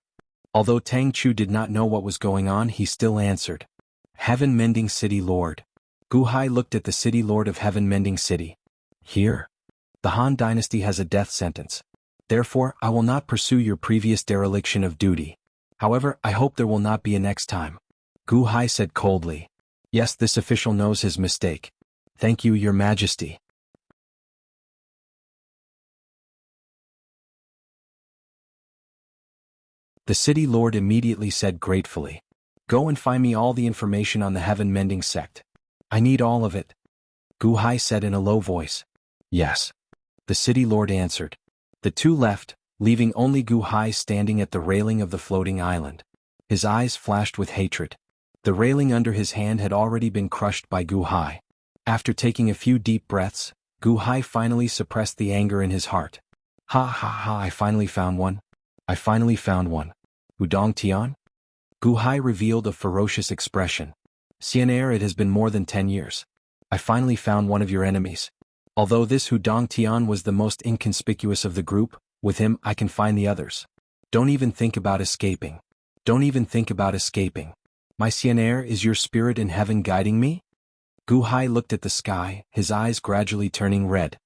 Although Tang Chu did not know what was going on, he still answered. Heaven-Mending City Lord. Gu Hai looked at the city lord of Heaven-Mending City. Here. The Han dynasty has a death sentence. Therefore, I will not pursue your previous dereliction of duty. However, I hope there will not be a next time. Gu Hai said coldly. Yes, this official knows his mistake. Thank you, Your Majesty. The city lord immediately said gratefully. Go and find me all the information on the Heaven-Mending sect. I need all of it. Gu Hai said in a low voice. Yes. The city lord answered. The two left, leaving only Gu Hai standing at the railing of the floating island. His eyes flashed with hatred. The railing under his hand had already been crushed by Gu Hai. After taking a few deep breaths, Gu Hai finally suppressed the anger in his heart. Ha ha ha, I finally found one. I finally found one. Hudong Tian? Gu Hai revealed a ferocious expression. Xianair, it has been more than 10 years. I finally found one of your enemies. Although this Hudong Tian was the most inconspicuous of the group, with him I can find the others. Don't even think about escaping. Don't even think about escaping. My Xianair, is your spirit in heaven guiding me? Gu Hai looked at the sky, his eyes gradually turning red.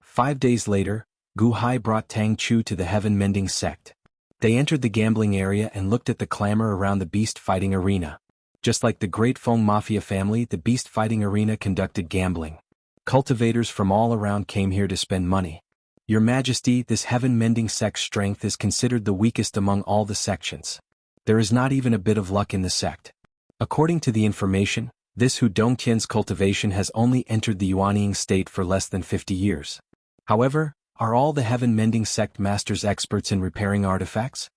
5 days later, Gu Hai brought Tang Chu to the heaven-mending sect. They entered the gambling area and looked at the clamor around the beast-fighting arena. Just like the Great Feng Mafia family, the beast-fighting arena conducted gambling. Cultivators from all around came here to spend money. Your Majesty, this heaven-mending sect's strength is considered the weakest among all the sections. There is not even a bit of luck in the sect. According to the information, this Hudong Tian's cultivation has only entered the Yuanying state for less than 50 years. However, are all the heaven-mending sect masters experts in repairing artifacts?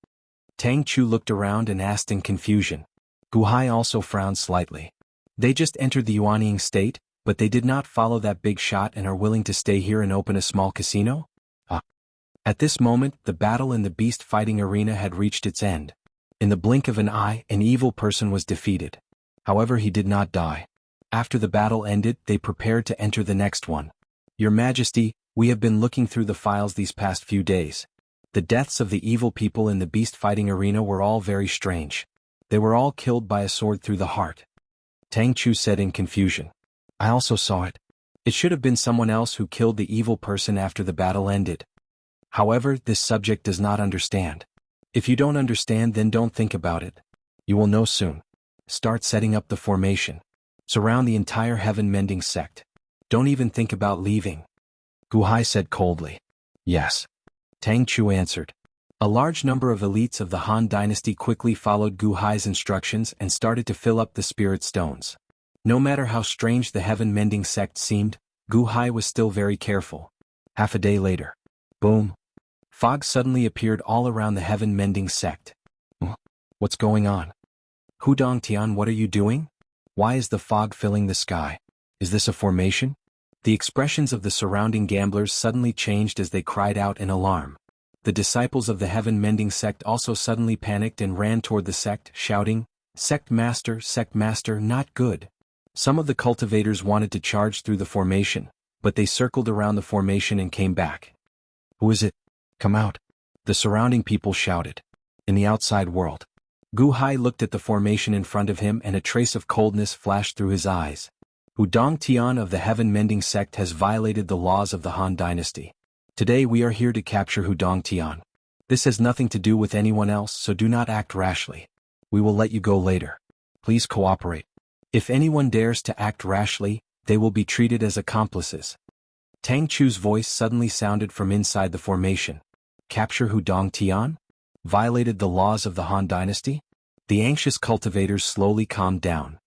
Tang Chu looked around and asked in confusion. Gu Hai also frowned slightly. They just entered the Yuanying state, but they did not follow that big shot and are willing to stay here and open a small casino? At this moment, the battle in the beast-fighting arena had reached its end. In the blink of an eye, an evil person was defeated. However, he did not die. After the battle ended, they prepared to enter the next one. Your Majesty, we have been looking through the files these past few days. The deaths of the evil people in the beast-fighting arena were all very strange. They were all killed by a sword through the heart. Tang Chu said in confusion. I also saw it. It should have been someone else who killed the evil person after the battle ended. However, this subject does not understand. If you don't understand, then don't think about it. You will know soon. Start setting up the formation. Surround the entire heaven-mending sect. Don't even think about leaving. Gu Hai said coldly. Yes. Tang Chu answered. A large number of elites of the Han dynasty quickly followed Gu Hai's instructions and started to fill up the spirit stones. No matter how strange the heaven-mending sect seemed, Gu Hai was still very careful. Half a day later. Boom. Fog suddenly appeared all around the heaven-mending sect. What's going on? Hudong Tian, what are you doing? Why is the fog filling the sky? Is this a formation? The expressions of the surrounding gamblers suddenly changed as they cried out in alarm. The disciples of the heaven-mending sect also suddenly panicked and ran toward the sect, shouting, Sect Master, not good. Some of the cultivators wanted to charge through the formation, but they circled around the formation and came back. Who is it? Come out. The surrounding people shouted. In the outside world. Gu Hai looked at the formation in front of him and a trace of coldness flashed through his eyes. Hudong Tian of the heaven-mending sect has violated the laws of the Han dynasty. Today we are here to capture Hudong Tian. This has nothing to do with anyone else, so do not act rashly. We will let you go later. Please cooperate. If anyone dares to act rashly, they will be treated as accomplices. Tang Chu's voice suddenly sounded from inside the formation. Capture Hudong Tian? Violated the laws of the Han dynasty? The anxious cultivators slowly calmed down.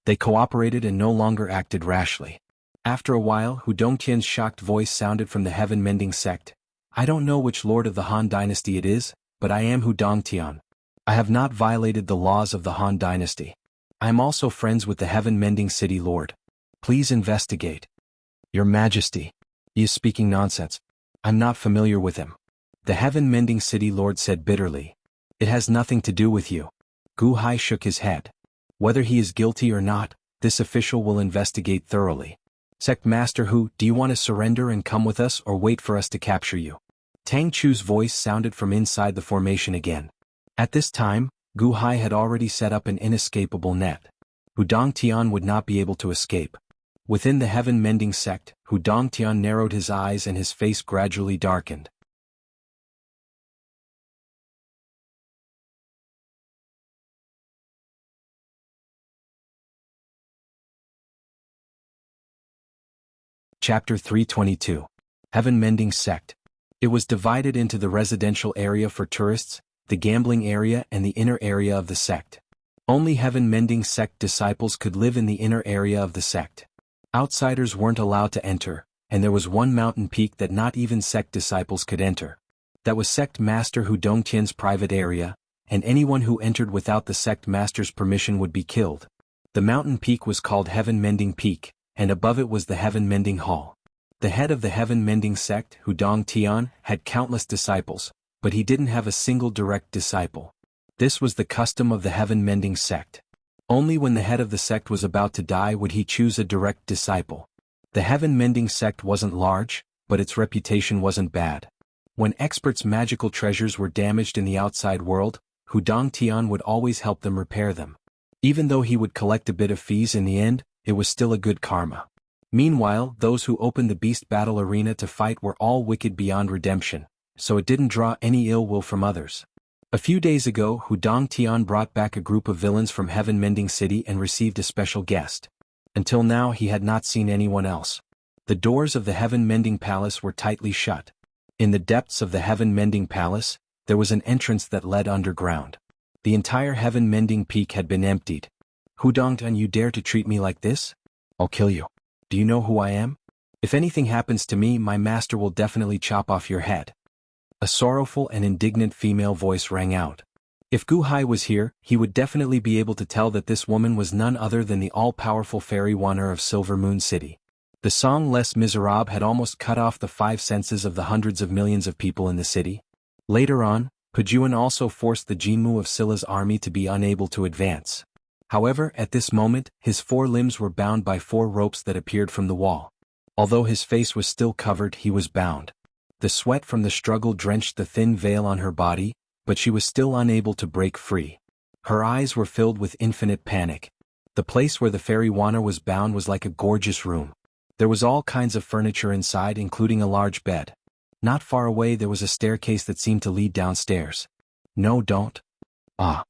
They cooperated and no longer acted rashly. After a while, Hudong Tian's shocked voice sounded from the heaven-mending sect. I don't know which lord of the Han dynasty it is, but I am Hudong Tian. I have not violated the laws of the Han dynasty. I am also friends with the heaven-mending city lord. Please investigate. Your Majesty. He is speaking nonsense. I'm not familiar with him. The heaven-mending city lord said bitterly. It has nothing to do with you. Gu Hai shook his head. Whether he is guilty or not, this official will investigate thoroughly. Sect Master Hu, do you want to surrender and come with us or wait for us to capture you? Tang Chu's voice sounded from inside the formation again. At this time, Gu Hai had already set up an inescapable net. Hudong Tian would not be able to escape. Within the heaven-mending sect, Hudong Tian narrowed his eyes and his face gradually darkened. Chapter 322. Heaven-mending sect. It was divided into the residential area for tourists, the gambling area and the inner area of the sect. Only heaven-mending sect disciples could live in the inner area of the sect. Outsiders weren't allowed to enter, and there was one mountain peak that not even sect disciples could enter. That was sect master Hu Dongtian's private area, and anyone who entered without the sect master's permission would be killed. The mountain peak was called Heaven-Mending Peak, and above it was the Heaven-Mending Hall. The head of the Heaven-Mending sect, Hu Dongtian, had countless disciples, but he didn't have a single direct disciple. This was the custom of the Heaven-Mending sect. Only when the head of the sect was about to die would he choose a direct disciple. The Heaven-Mending sect wasn't large, but its reputation wasn't bad. When experts' magical treasures were damaged in the outside world, Hu Dongtian would always help them repair them. Even though he would collect a bit of fees in the end, it was still a good karma. Meanwhile, those who opened the beast battle arena to fight were all wicked beyond redemption, so it didn't draw any ill will from others. A few days ago, Hu Dongtian brought back a group of villains from Heaven-Mending City and received a special guest. Until now he had not seen anyone else. The doors of the Heaven-Mending Palace were tightly shut. In the depths of the Heaven-Mending Palace, there was an entrance that led underground. The entire Heaven-Mending Peak had been emptied. Hu Dongtian, you dare to treat me like this? I'll kill you. Do you know who I am? If anything happens to me, my master will definitely chop off your head. A sorrowful and indignant female voice rang out. If Gu Hai was here, he would definitely be able to tell that this woman was none other than the all-powerful fairy Wanner of Silver Moon City. The song Les Miserables had almost cut off the 5 senses of the hundreds of millions of people in the city. Later on, Pejuan also forced the Jianghu of Scylla's army to be unable to advance. However, at this moment, his 4 limbs were bound by 4 ropes that appeared from the wall. Although his face was still covered, he was bound. The sweat from the struggle drenched the thin veil on her body, but she was still unable to break free. Her eyes were filled with infinite panic. The place where the fairy Wanner was bound was like a gorgeous room. There was all kinds of furniture inside, including a large bed. Not far away there was a staircase that seemed to lead downstairs. No, don't. Ah.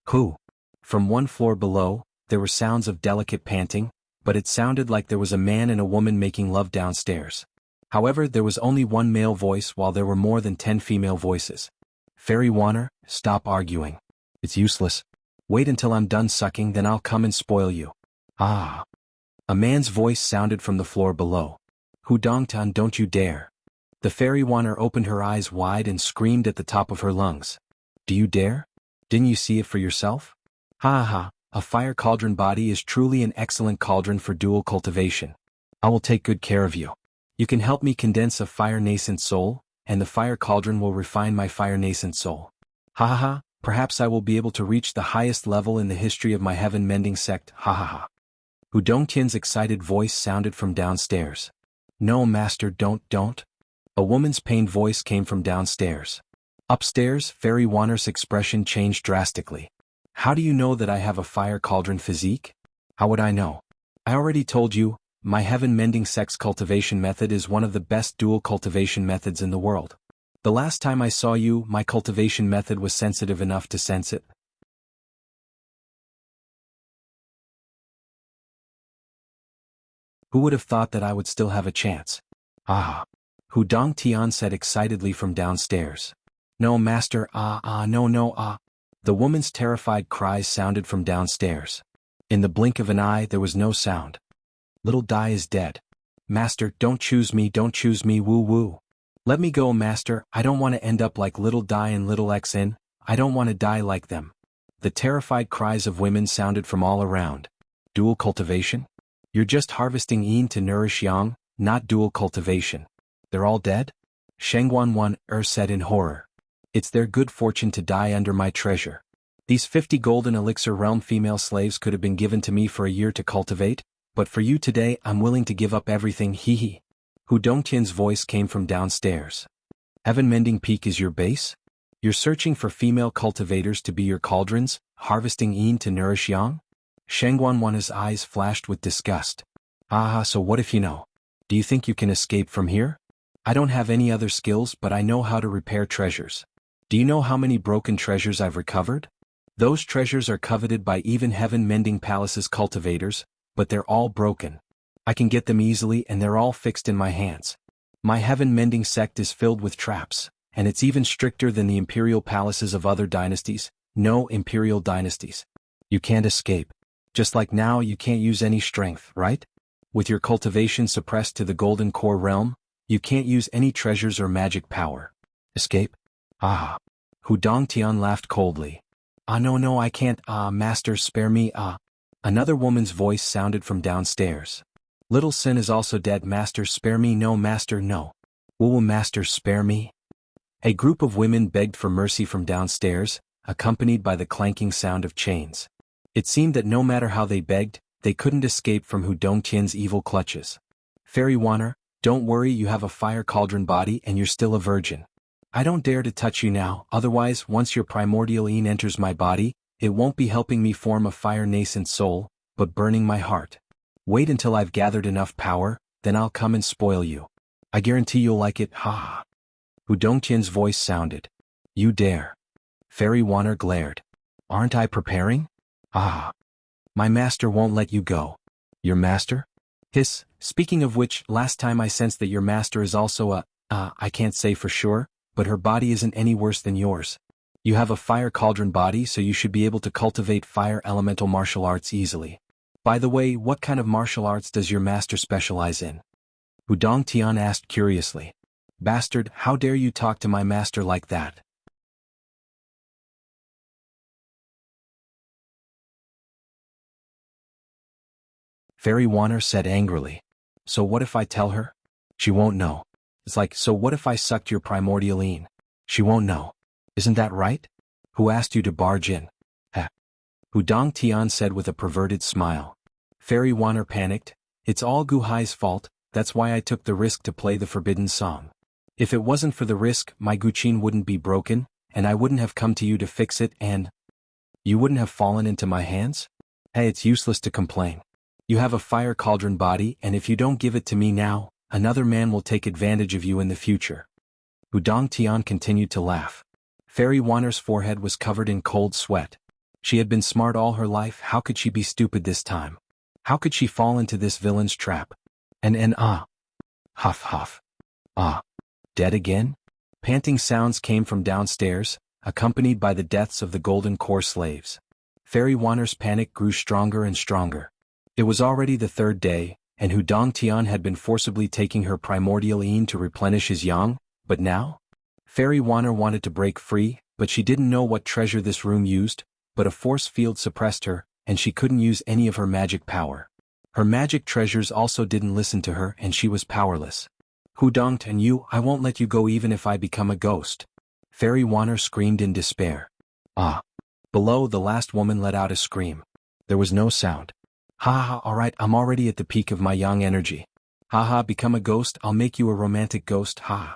Who? From one floor below, there were sounds of delicate panting, but it sounded like there was a man and a woman making love downstairs. However, there was only one male voice while there were more than 10 female voices. Fairy Wanner, stop arguing. It's useless. Wait until I'm done sucking, then I'll come and spoil you. Ah. A man's voice sounded from the floor below. Hu Dongtian, don't you dare. The fairy Wanner opened her eyes wide and screamed at the top of her lungs. Do you dare? Didn't you see it for yourself? Ha ha, a fire cauldron body is truly an excellent cauldron for dual cultivation. I will take good care of you. You can help me condense a fire nascent soul, and the fire cauldron will refine my fire nascent soul. Ha ha ha, perhaps I will be able to reach the highest level in the history of my heaven-mending sect, ha ha ha. Hu Dongtian's excited voice sounded from downstairs. No, master, don't. A woman's pained voice came from downstairs. Upstairs, Fairy Wanner's expression changed drastically. How do you know that I have a fire cauldron physique? How would I know? I already told you, my heaven-mending sex cultivation method is one of the best dual cultivation methods in the world. The last time I saw you, my cultivation method was sensitive enough to sense it. Who would have thought that I would still have a chance? Ah. Hu Dongtian said excitedly from downstairs. No, master, no. The woman's terrified cries sounded from downstairs. In the blink of an eye there was no sound. Little Dai is dead. Master, don't choose me, woo. Let me go, master, I don't want to end up like Little Dai and Little Xin, I don't want to die like them. The terrified cries of women sounded from all around. Dual cultivation? You're just harvesting yin to nourish yang, not dual cultivation. They're all dead? Shengguan said in horror. It's their good fortune to die under my treasure. These 50 golden elixir realm female slaves could have been given to me for a year to cultivate, but for you today I'm willing to give up everything, hee. Hu Dongtian's voice came from downstairs. Heaven-Mending Peak is your base? You're searching for female cultivators to be your cauldrons, harvesting yin to nourish yang? Shengguan's eyes flashed with disgust. Ah, so what if you know? Do you think you can escape from here? I don't have any other skills, but I know how to repair treasures. Do you know how many broken treasures I've recovered? Those treasures are coveted by even Heaven-Mending Palace's cultivators, but they're all broken. I can get them easily and they're all fixed in my hands. My Heaven-Mending sect is filled with traps, and it's even stricter than the imperial palaces of other dynasties. No imperial dynasties. You can't escape. Just like now you can't use any strength, right? With your cultivation suppressed to the golden core realm, you can't use any treasures or magic power. Escape? Ah. Hu Dongtian laughed coldly. Ah no I can't, master spare me, ah. Another woman's voice sounded from downstairs. Little Sin is also dead, master spare me, no master no. Will master spare me? A group of women begged for mercy from downstairs, accompanied by the clanking sound of chains. It seemed that no matter how they begged, they couldn't escape from Hu Dongtian's evil clutches. Fairy Wanner, don't worry, you have a fire cauldron body and you're still a virgin. I don't dare to touch you now, otherwise once your primordial Een enters my body, it won't be helping me form a fire nascent soul, but burning my heart. Wait until I've gathered enough power, then I'll come and spoil you. I guarantee you'll like it, ha. Hu Dongtian's voice sounded. You dare. Fairy Wanner glared. Aren't I preparing? Ah. My master won't let you go. Your master? Hiss, speaking of which, last time I sensed that your master is also I can't say for sure, but her body isn't any worse than yours. You have a fire cauldron body, so you should be able to cultivate fire elemental martial arts easily. By the way, what kind of martial arts does your master specialize in? Hu Dongtian asked curiously. Bastard, how dare you talk to my master like that? Fairy Wanner said angrily. So what if I tell her? She won't know. It's like, so what if I sucked your primordial Een? She won't know. Isn't that right? Who asked you to barge in? Heh. Hu Dongtian said with a perverted smile. Fairy Wanner panicked. It's all Gu Hai's fault, that's why I took the risk to play the forbidden song. If it wasn't for the risk, my Guqin wouldn't be broken, and I wouldn't have come to you to fix it and… You wouldn't have fallen into my hands? Hey, it's useless to complain. You have a fire cauldron body, and if you don't give it to me now, another man will take advantage of you in the future. Hu Dongtian continued to laugh. Fairy Wanner's forehead was covered in cold sweat. She had been smart all her life, how could she be stupid this time? How could she fall into this villain's trap? And huff huff. Ah. Dead again? Panting sounds came from downstairs, accompanied by the deaths of the golden core slaves. Fairy Wanner's panic grew stronger and stronger. It was already the third day, and Hu Dongtian had been forcibly taking her primordial Een to replenish his yang, but now? Fairy Wanner wanted to break free, but she didn't know what treasure this room used, but a force field suppressed her, and she couldn't use any of her magic power. Her magic treasures also didn't listen to her and she was powerless. Hu Dongtian, I won't let you go even if I become a ghost. Fairy Wanner screamed in despair. Ah. Below, the last woman let out a scream. There was no sound. Ha ha, alright, I'm already at the peak of my yang energy. Ha ha, become a ghost, I'll make you a romantic ghost, ha.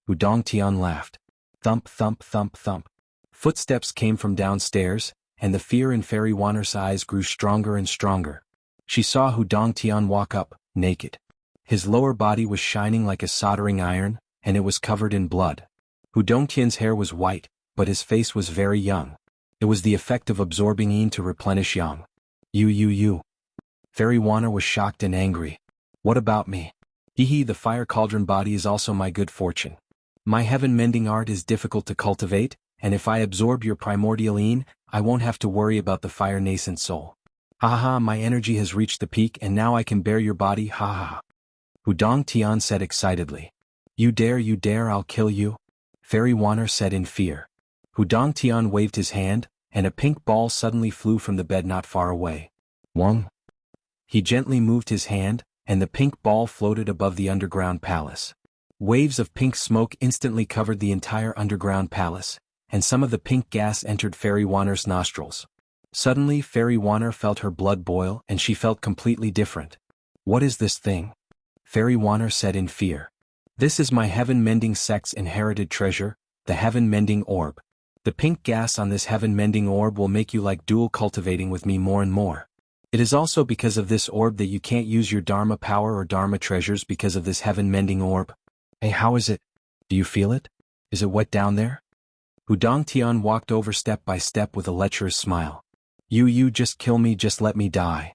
Hu Dongtian laughed. Thump thump thump thump. Footsteps came from downstairs, and the fear in Fairy Wanner's eyes grew stronger and stronger. She saw Hu Dongtian walk up, naked. His lower body was shining like a soldering iron, and it was covered in blood. Hu Dongtian's hair was white, but his face was very young. It was the effect of absorbing Een to replenish yang. You. Fairy Wanner was shocked and angry. What about me? Hee, the fire cauldron body is also my good fortune. My heaven-mending art is difficult to cultivate, and if I absorb your primordial Een, I won't have to worry about the fire nascent soul. Ha ha, my energy has reached the peak and now I can bear your body, ha ha. Hu Dongtian said excitedly. You dare, I'll kill you. Fairy Wanner said in fear. Hu Dongtian waved his hand, and a pink ball suddenly flew from the bed not far away. Wong. He gently moved his hand, and the pink ball floated above the underground palace. Waves of pink smoke instantly covered the entire underground palace, and some of the pink gas entered Fairy Wanner's nostrils. Suddenly Fairy Wanner felt her blood boil and she felt completely different. What is this thing? Fairy Wanner said in fear. This is my heaven-mending sect's inherited treasure, the heaven-mending orb. The pink gas on this heaven-mending orb will make you like dual cultivating with me more and more. It is also because of this orb that you can't use your Dharma power or Dharma treasures because of this heaven-mending orb. Hey, how is it? Do you feel it? Is it wet down there? Hu Dongtian walked over step by step with a lecherous smile. You just kill me, just let me die.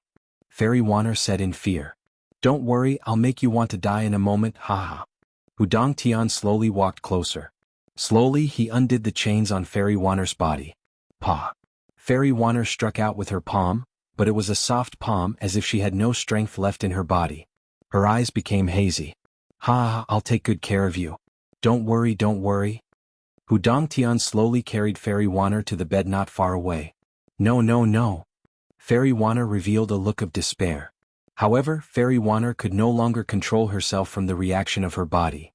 Fairy Wanner said in fear. Don't worry, I'll make you want to die in a moment, haha. Hu Dongtian slowly walked closer. Slowly he undid the chains on Fairy Wanner's body. Pah. Fairy Wanner struck out with her palm, but it was a soft palm as if she had no strength left in her body. Her eyes became hazy. Ha, I'll take good care of you. Don't worry, don't worry. Hudong Tian slowly carried Fairy Wanner to the bed not far away. No, no, no. Fairy Wanner revealed a look of despair. However, Fairy Wanner could no longer control herself from the reaction of her body.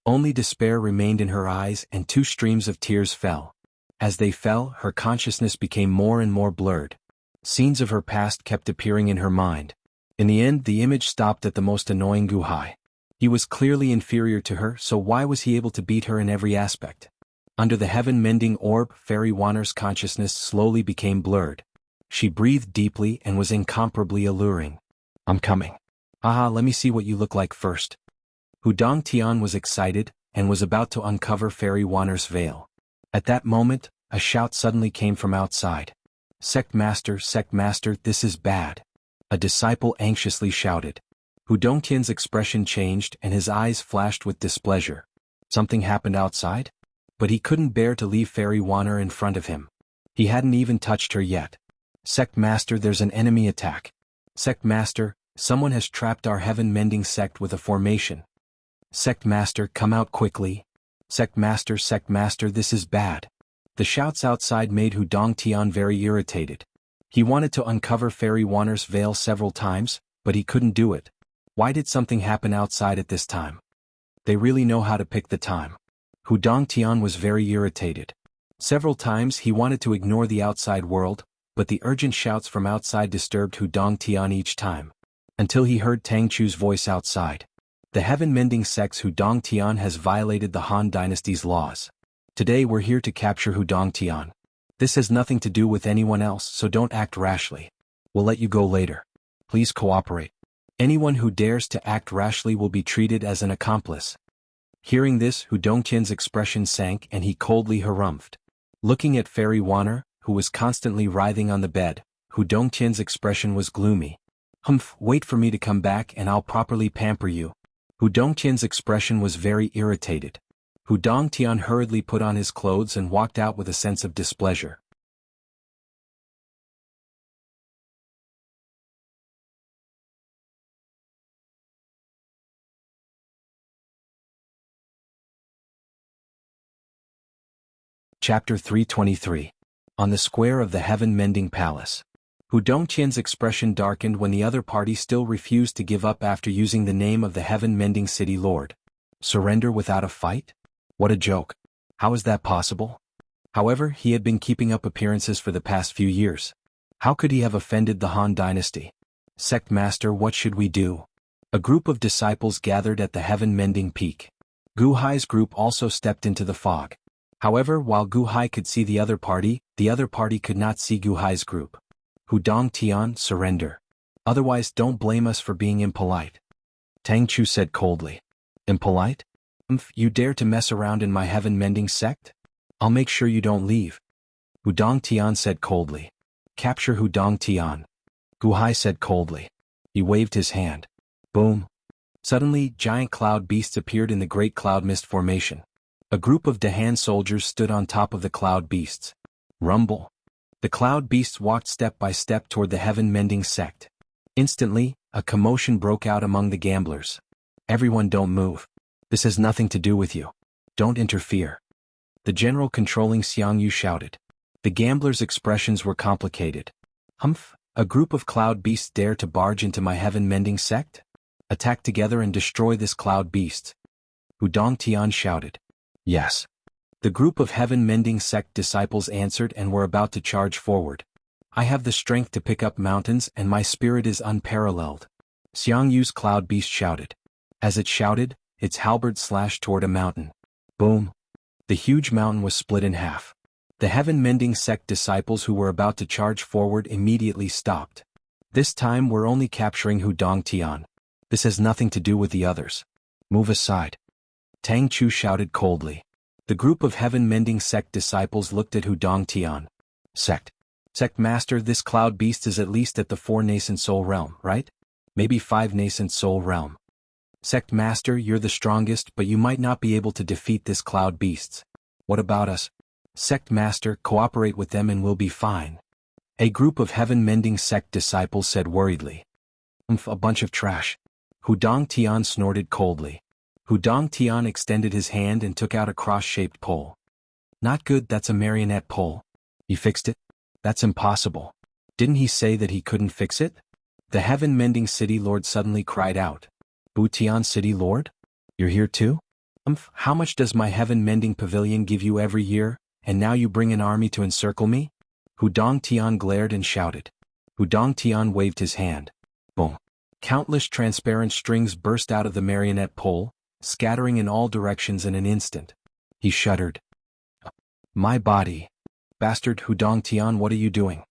Only despair remained in her eyes and 2 streams of tears fell. As they fell, her consciousness became more and more blurred. Scenes of her past kept appearing in her mind. In the end, the image stopped at the most annoying Guhai. He was clearly inferior to her, so why was he able to beat her in every aspect? Under the heaven-mending orb, Fairy Wanner's consciousness slowly became blurred. She breathed deeply and was incomparably alluring. I'm coming. Haha, let me see what you look like first. Hudong Tian was excited, and was about to uncover Fairy Wanner's veil. At that moment, a shout suddenly came from outside. Sect Master, this is bad. A disciple anxiously shouted. Hudong Tian's expression changed and his eyes flashed with displeasure. Something happened outside? But he couldn't bear to leave Fairy Wanner in front of him. He hadn't even touched her yet. Sect Master, there's an enemy attack. Sect Master, someone has trapped our heaven-mending sect with a formation. Sect Master, come out quickly. Sect Master, this is bad. The shouts outside made Hudong Tian very irritated. He wanted to uncover Fairy Wanner's veil several times, but he couldn't do it. Why did something happen outside at this time? They really know how to pick the time. Hudong Tian was very irritated. Several times he wanted to ignore the outside world, but the urgent shouts from outside disturbed Hudong Tian each time. Until he heard Tang Chu's voice outside. The heaven-mending sect's Hudong Tian has violated the Han Dynasty's laws. Today we're here to capture Hudong Tian. This has nothing to do with anyone else, so don't act rashly. We'll let you go later. Please cooperate. Anyone who dares to act rashly will be treated as an accomplice. Hearing this, Hudong Tian's expression sank and he coldly harumphed. Looking at Fairy Wanner, who was constantly writhing on the bed, Hudong Tian's expression was gloomy. Humph, wait for me to come back and I'll properly pamper you. Hudong Tian's expression was very irritated. Hudong Tian hurriedly put on his clothes and walked out with a sense of displeasure. Chapter 323. On the square of the Heaven-Mending Palace. Hudong Tian's expression darkened when the other party still refused to give up after using the name of the Heaven-Mending City Lord. Surrender without a fight? What a joke. How is that possible? However, he had been keeping up appearances for the past few years. How could he have offended the Han Dynasty? Sect Master, what should we do? A group of disciples gathered at the Heaven-Mending Peak. Gu Hai's group also stepped into the fog. However, while Gu Hai could see the other party could not see Gu Hai's group. Hudong Tian, surrender. Otherwise don't blame us for being impolite. Tang Chu said coldly. Impolite? You dare to mess around in my heaven-mending sect? I'll make sure you don't leave. Hudong Tian said coldly. Capture Hudong Tian. Gu Hai said coldly. He waved his hand. Boom. Suddenly, giant cloud beasts appeared in the great cloud mist formation. A group of Dahan soldiers stood on top of the cloud beasts. Rumble. The cloud beasts walked step by step toward the heaven-mending sect. Instantly, a commotion broke out among the gamblers. Everyone don't move. This has nothing to do with you. Don't interfere. The general controlling Jianghu shouted. The gamblers' expressions were complicated. Humph, a group of cloud beasts dare to barge into my heaven-mending sect? Attack together and destroy this cloud beast. Hudong Tian shouted. Yes. The group of heaven-mending sect disciples answered and were about to charge forward. I have the strength to pick up mountains and my spirit is unparalleled. Xiangyu's cloud beast shouted. As it shouted, its halberd slashed toward a mountain. Boom. The huge mountain was split in half. The heaven-mending sect disciples who were about to charge forward immediately stopped. This time we're only capturing Hudong Tian. This has nothing to do with the others. Move aside. Tang Chu shouted coldly. The group of heaven-mending sect disciples looked at Hudong Tian. Sect Master, this cloud beast is at least at the 4 nascent soul realm, right? Maybe 5 nascent soul realm. Sect Master, you're the strongest, but you might not be able to defeat this cloud beasts. What about us? Sect Master, cooperate with them and we'll be fine. A group of heaven-mending sect disciples said worriedly. A bunch of trash. Hudong Tian snorted coldly. Hudong Tian extended his hand and took out a cross-shaped pole. Not good, that's a marionette pole. You fixed it? That's impossible. Didn't he say that he couldn't fix it? The heaven-mending city lord suddenly cried out. Butian City Lord? You're here too? How much does my heaven-mending pavilion give you every year, and now you bring an army to encircle me? Hudong Tian glared and shouted. Hudong Tian waved his hand. Boom. Countless transparent strings burst out of the marionette pole, scattering in all directions in an instant. He shuddered. My body. Bastard Hudong Tian, what are you doing?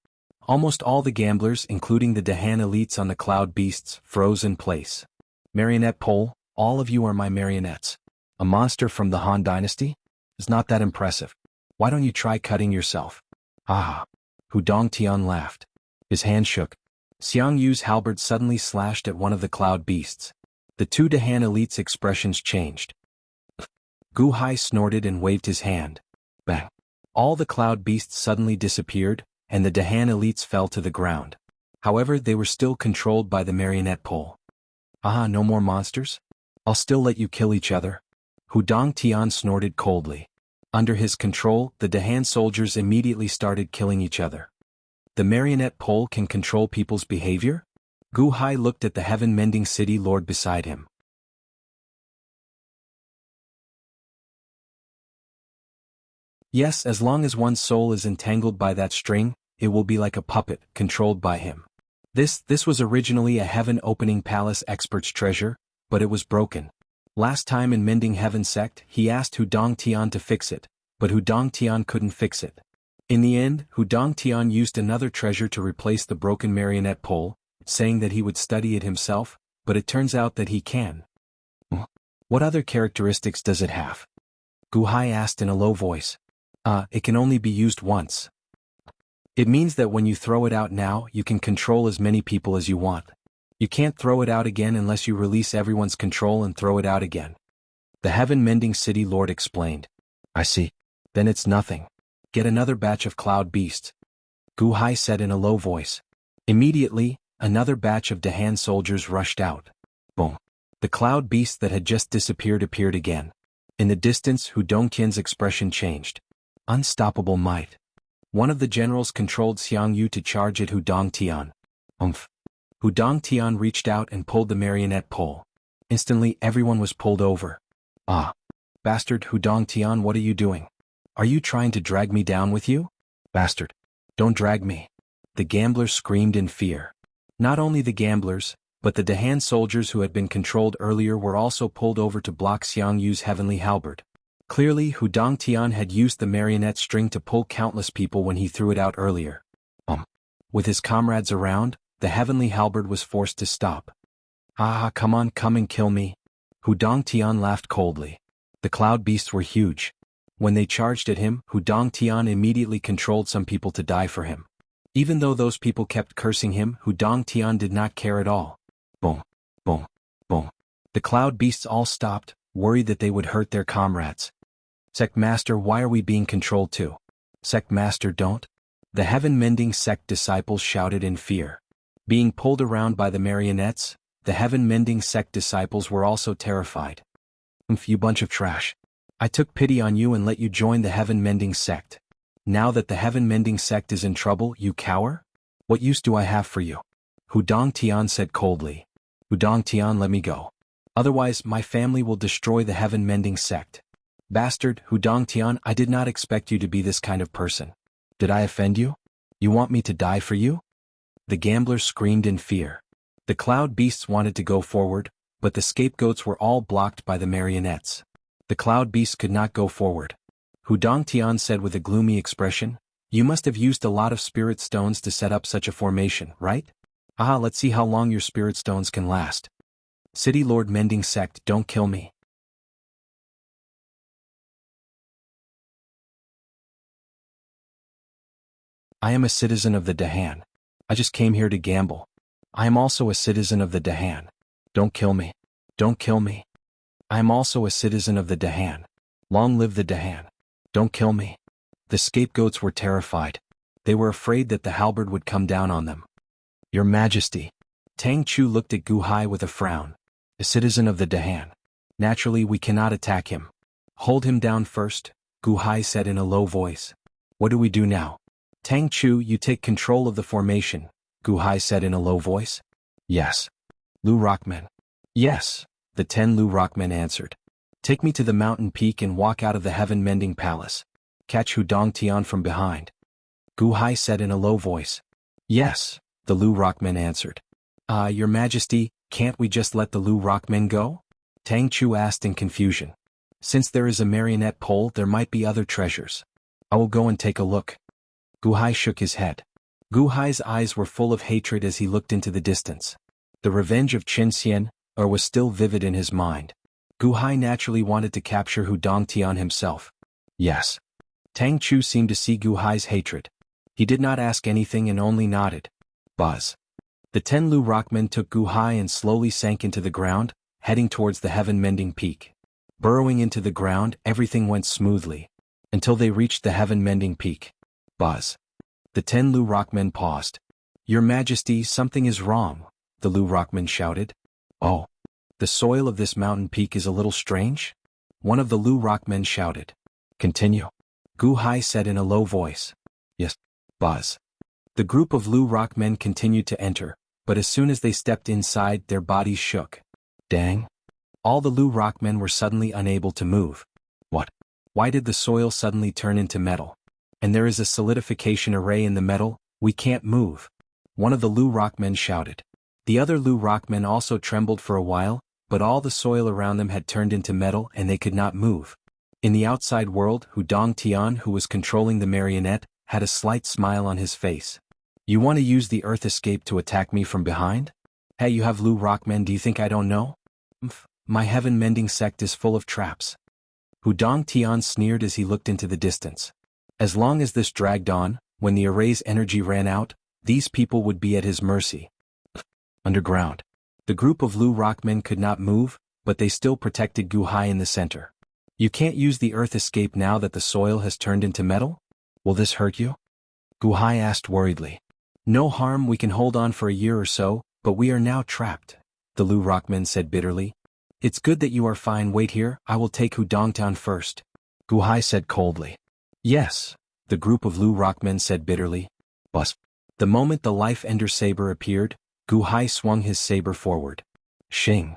Almost all the gamblers, including the Dahan elites on the cloud beasts, froze in place. Marionette pole, all of you are my marionettes. A monster from the Han dynasty? It's not that impressive. Why don't you try cutting yourself? Ah. Hudong Tian laughed. His hand shook. Xiang Yu's halberd suddenly slashed at one of the cloud beasts. The two Dahan elites' expressions changed. Gu Hai snorted and waved his hand. Bang. All the cloud beasts suddenly disappeared, and the Dahan elites fell to the ground. However, they were still controlled by the marionette pole. Ah, no more monsters? I'll still let you kill each other. Hudong Tian snorted coldly. Under his control, the Dahan soldiers immediately started killing each other. The marionette pole can control people's behavior? Gu Hai looked at the heaven-mending city lord beside him. Yes, as long as one's soul is entangled by that string, it will be like a puppet, controlled by him. This was originally a heaven-opening palace expert's treasure, but it was broken. Last time in Mending Heaven Sect, he asked Hudong Tian to fix it, but Hudong Tian couldn't fix it. In the end, Hudong Tian used another treasure to replace the broken marionette pole, saying that he would study it himself, but it turns out that he can. What other characteristics does it have? Gu Hai asked in a low voice. It can only be used once. It means that when you throw it out now, you can control as many people as you want. You can't throw it out again unless you release everyone's control and throw it out again. The heaven-mending city lord explained. I see. Then it's nothing. Get another batch of cloud beasts. Gu Hai said in a low voice. Immediately, another batch of Dahan soldiers rushed out. Boom. The cloud beasts that had just disappeared appeared again. In the distance, Hudong Tian's expression changed. Unstoppable might. One of the generals controlled Xiang Yu to charge at Hudong Tian. Hudong Tian reached out and pulled the marionette pole. Instantly, everyone was pulled over. Ah. Bastard Hudong Tian, what are you doing? Are you trying to drag me down with you? Bastard. Don't drag me. The gamblers screamed in fear. Not only the gamblers, but the Dahan soldiers who had been controlled earlier were also pulled over to block Xiang Yu's heavenly halberd. Clearly, Hudong Tian had used the marionette string to pull countless people when he threw it out earlier. With his comrades around, the heavenly halberd was forced to stop. Come on, come and kill me. Hudong Tian laughed coldly. The cloud beasts were huge. When they charged at him, Hudong Tian immediately controlled some people to die for him. Even though those people kept cursing him, Hudong Tian did not care at all. Boom, boom, boom. The cloud beasts all stopped, worried that they would hurt their comrades. Sect Master, why are we being controlled too? Sect Master, don't. The heaven-mending sect disciples shouted in fear. Being pulled around by the marionettes, the heaven-mending sect disciples were also terrified. You bunch of trash. I took pity on you and let you join the heaven-mending sect. Now that the heaven-mending sect is in trouble, you cower? What use do I have for you? Hudong Tian said coldly. Hudong Tian, let me go. Otherwise, my family will destroy the heaven-mending sect. Bastard, Hudong Tian, I did not expect you to be this kind of person. Did I offend you? You want me to die for you? The gamblers screamed in fear. The cloud beasts wanted to go forward, but the scapegoats were all blocked by the marionettes. The cloud beasts could not go forward. Hudong Tian said with a gloomy expression, You must have used a lot of spirit stones to set up such a formation, right? Let's see how long your spirit stones can last. City Lord Mending Sect, don't kill me. I am a citizen of the Dahan. I just came here to gamble. I am also a citizen of the Dahan. Don't kill me. Don't kill me. I am also a citizen of the Dahan. Long live the Dahan. Don't kill me. The scapegoats were terrified. They were afraid that the halberd would come down on them. Your Majesty. Tang Chu looked at Gu Hai with a frown. A citizen of the Dahan. Naturally we cannot attack him. Hold him down first, Gu Hai said in a low voice. What do we do now? Tang Chu, you take control of the formation, Gu Hai said in a low voice. Yes. Lu Rockmen. Yes, the 10 Lu Rockmen answered. Take me to the mountain peak and walk out of the heaven-mending palace. Catch Hudong Tian from behind. Gu Hai said in a low voice. Yes, the Lu Rockmen answered. Your Majesty, can't we just let the Lu Rockmen go? Tang Chu asked in confusion. Since there is a marionette pole, there might be other treasures. I will go and take a look. Gu Hai shook his head. Gu Hai's eyes were full of hatred as he looked into the distance. The revenge of Qin Xian was still vivid in his mind. Gu Hai naturally wanted to capture Hudong Tian himself. Yes. Tang Chu seemed to see Gu Hai's hatred. He did not ask anything and only nodded. Buzz. The 10 Lu Rockmen took Gu Hai and slowly sank into the ground, heading towards the heaven-mending peak. Burrowing into the ground, everything went smoothly. Until they reached the heaven-mending peak. Buzz. The 10 Lu Rockmen paused. Your Majesty, something is wrong, the Lu Rockmen shouted. Oh. The soil of this mountain peak is a little strange? One of the Lu Rockmen shouted. Continue. Gu Hai said in a low voice. Yes. Buzz. The group of Lu Rockmen continued to enter, but as soon as they stepped inside, their bodies shook. Dang. All the Lu Rockmen were suddenly unable to move. What? Why did the soil suddenly turn into metal? And there is a solidification array in the metal, we can't move. One of the Lu Rockmen shouted. The other Lu Rockmen also trembled for a while, but all the soil around them had turned into metal and they could not move. In the outside world, Hudong Tian, who was controlling the marionette, had a slight smile on his face. You want to use the earth escape to attack me from behind? Hey, you have Lu Rockmen, do you think I don't know? My heaven-mending sect is full of traps. Hudong Tian sneered as he looked into the distance. As long as this dragged on, when the array's energy ran out, these people would be at his mercy. Underground. The group of Lu Rockmen could not move, but they still protected Gu Hai in the center. You can't use the earth escape now that the soil has turned into metal? Will this hurt you? Gu Hai asked worriedly. No harm, we can hold on for a year or so, but we are now trapped, the Lu Rockmen said bitterly. It's good that you are fine, wait here, I will take Hudong Tian first. Gu Hai said coldly. Yes, the group of Lu Rockmen said bitterly. Buzz. The moment the Life Ender Saber appeared, Gu Hai swung his saber forward. Shing.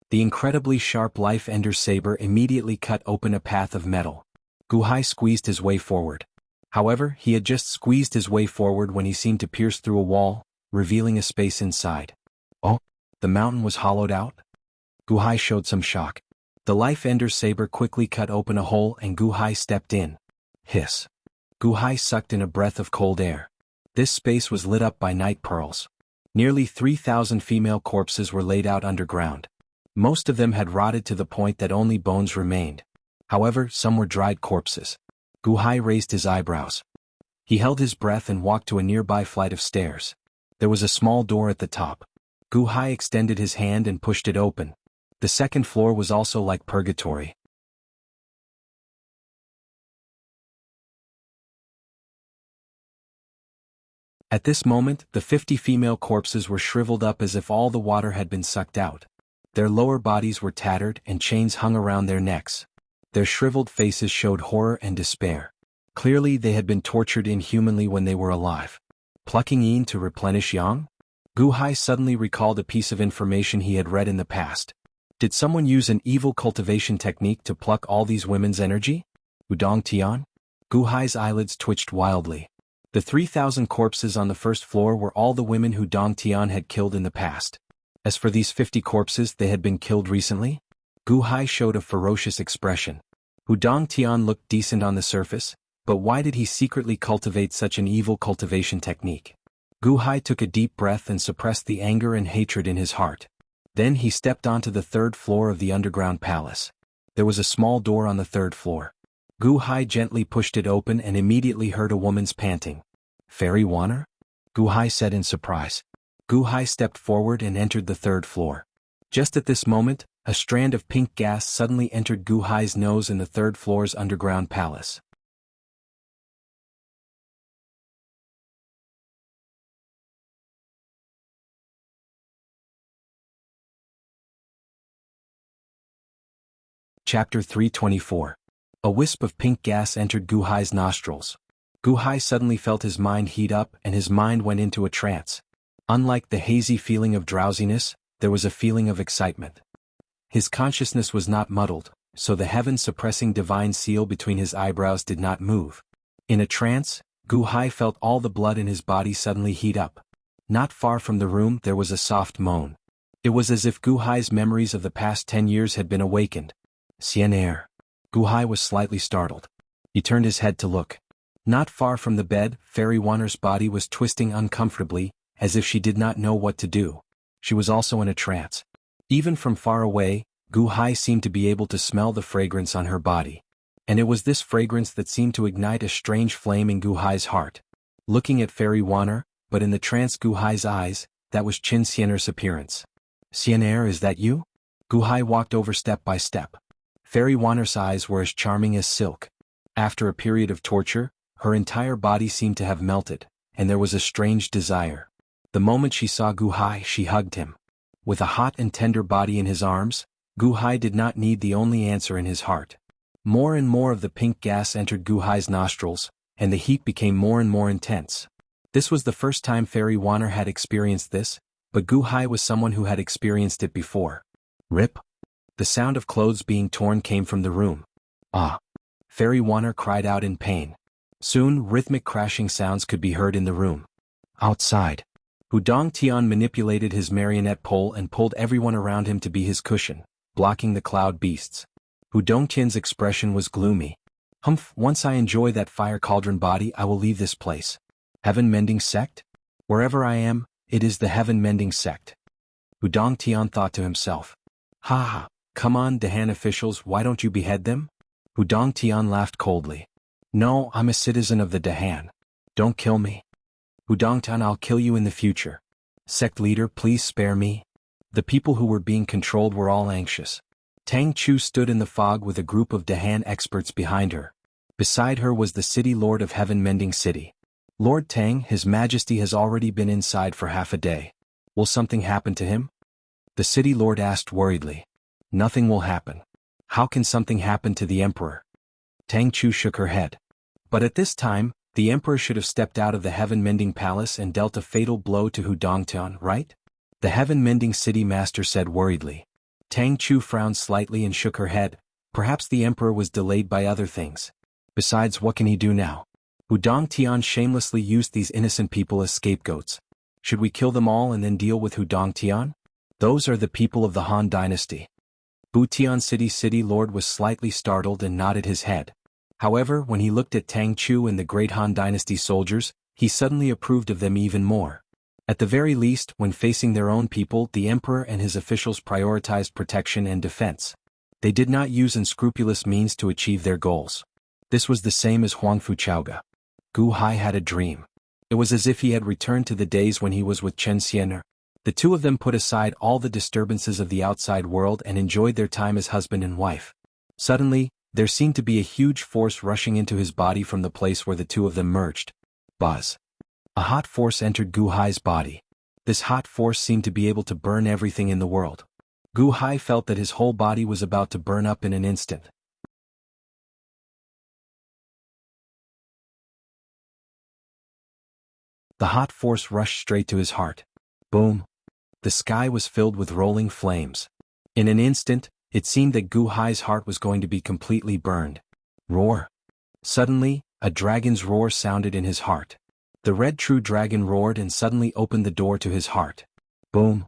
The incredibly sharp Life Ender Saber immediately cut open a path of metal. Gu Hai squeezed his way forward. However, he had just squeezed his way forward when he seemed to pierce through a wall, revealing a space inside. Oh, the mountain was hollowed out? Gu Hai showed some shock. The Life Ender Saber quickly cut open a hole and Gu Hai stepped in. Hiss. Gu Hai sucked in a breath of cold air. This space was lit up by night pearls. Nearly 3,000 female corpses were laid out underground. Most of them had rotted to the point that only bones remained. However, some were dried corpses. Gu Hai raised his eyebrows. He held his breath and walked to a nearby flight of stairs. There was a small door at the top. Gu Hai extended his hand and pushed it open. The second floor was also like purgatory. At this moment, the 50 female corpses were shriveled up as if all the water had been sucked out. Their lower bodies were tattered and chains hung around their necks. Their shriveled faces showed horror and despair. Clearly they had been tortured inhumanly when they were alive. Plucking yin to replenish yang? Gu Hai suddenly recalled a piece of information he had read in the past. Did someone use an evil cultivation technique to pluck all these women's energy? Hudong Tian? Gu Hai's eyelids twitched wildly. The 3,000 corpses on the first floor were all the women Hudong Tian had killed in the past. As for these 50 corpses, they had been killed recently? Gu Hai showed a ferocious expression. Hudong Tian looked decent on the surface, but why did he secretly cultivate such an evil cultivation technique? Gu Hai took a deep breath and suppressed the anger and hatred in his heart. Then he stepped onto the third floor of the underground palace. There was a small door on the third floor. Gu Hai gently pushed it open and immediately heard a woman's panting. Fairy Wanner? Gu Hai said in surprise. Gu Hai stepped forward and entered the third floor. Just at this moment, A strand of pink gas suddenly entered Gu Hai's nose in the third floor's underground palace. Chapter 324. A wisp of pink gas entered Gu Hai's nostrils. Gu Hai suddenly felt his mind heat up and his mind went into a trance. Unlike the hazy feeling of drowsiness, there was a feeling of excitement. His consciousness was not muddled, so the heaven-suppressing divine seal between his eyebrows did not move. In a trance, Gu Hai felt all the blood in his body suddenly heat up. Not far from the room there was a soft moan. It was as if Gu Hai's memories of the past 10 years had been awakened. Xian. Gu Hai was slightly startled. He turned his head to look. Not far from the bed, Fairy Wanner's body was twisting uncomfortably, as if she did not know what to do. She was also in a trance. Even from far away, Gu Hai seemed to be able to smell the fragrance on her body. And it was this fragrance that seemed to ignite a strange flame in Gu Hai's heart. Looking at Fairy Wanner, but in the trance Gu Hai's eyes, that was Qin Xianer's appearance. Xianer, is that you? Gu Hai walked over step by step. Fairy Wanner's eyes were as charming as silk. After a period of torture, her entire body seemed to have melted, and there was a strange desire. The moment she saw Gu Hai, she hugged him. With a hot and tender body in his arms, Gu Hai did not need the only answer in his heart. More and more of the pink gas entered Gu Hai's nostrils, and the heat became more and more intense. This was the first time Fairy Wanner had experienced this, but Gu Hai was someone who had experienced it before. Rip! The sound of clothes being torn came from the room. Ah! Fairy Wanner cried out in pain. Soon, rhythmic crashing sounds could be heard in the room. Outside, Hudong Tian manipulated his marionette pole and pulled everyone around him to be his cushion, blocking the cloud beasts. Hudong Tian's expression was gloomy. Humph, once I enjoy that fire cauldron body I will leave this place. Heaven-mending sect? Wherever I am, it is the heaven-mending sect. Hudong Tian thought to himself. Ha ha, come on Dahan officials, why don't you behead them? Hudong Tian laughed coldly. No, I'm a citizen of the Dahan. Don't kill me. Hudong Tian, I'll kill you in the future. Sect leader, please spare me. The people who were being controlled were all anxious. Tang Chu stood in the fog with a group of Dahan experts behind her. Beside her was the city lord of Heaven-Mending City. Lord Tang, His Majesty has already been inside for half a day. Will something happen to him? The city lord asked worriedly. Nothing will happen. How can something happen to the emperor? Tang Chu shook her head. But at this time, the emperor should have stepped out of the Heaven-Mending Palace and dealt a fatal blow to Hudong Tian, right? The Heaven-Mending City Master said worriedly. Tang Chu frowned slightly and shook her head. Perhaps the emperor was delayed by other things. Besides, what can he do now? Hudong Tian shamelessly used these innocent people as scapegoats. Should we kill them all and then deal with Hudong Tian? Those are the people of the Han dynasty. Butian City Lord was slightly startled and nodded his head. However, when he looked at Tang Chu and the great Han dynasty soldiers, he suddenly approved of them even more. At the very least, when facing their own people, the emperor and his officials prioritized protection and defense. They did not use unscrupulous means to achieve their goals. This was the same as Huangfu Chaoga. Gu Hai had a dream. It was as if he had returned to the days when he was with Chen Xianer. The two of them put aside all the disturbances of the outside world and enjoyed their time as husband and wife. Suddenly, there seemed to be a huge force rushing into his body from the place where the two of them merged. Buzz. A hot force entered Gu Hai's body. This hot force seemed to be able to burn everything in the world. Gu Hai felt that his whole body was about to burn up in an instant. The hot force rushed straight to his heart. Boom! The sky was filled with rolling flames. In an instant, it seemed that Gu Hai's heart was going to be completely burned. Roar! Suddenly, a dragon's roar sounded in his heart. The red true dragon roared and suddenly opened the door to his heart. Boom!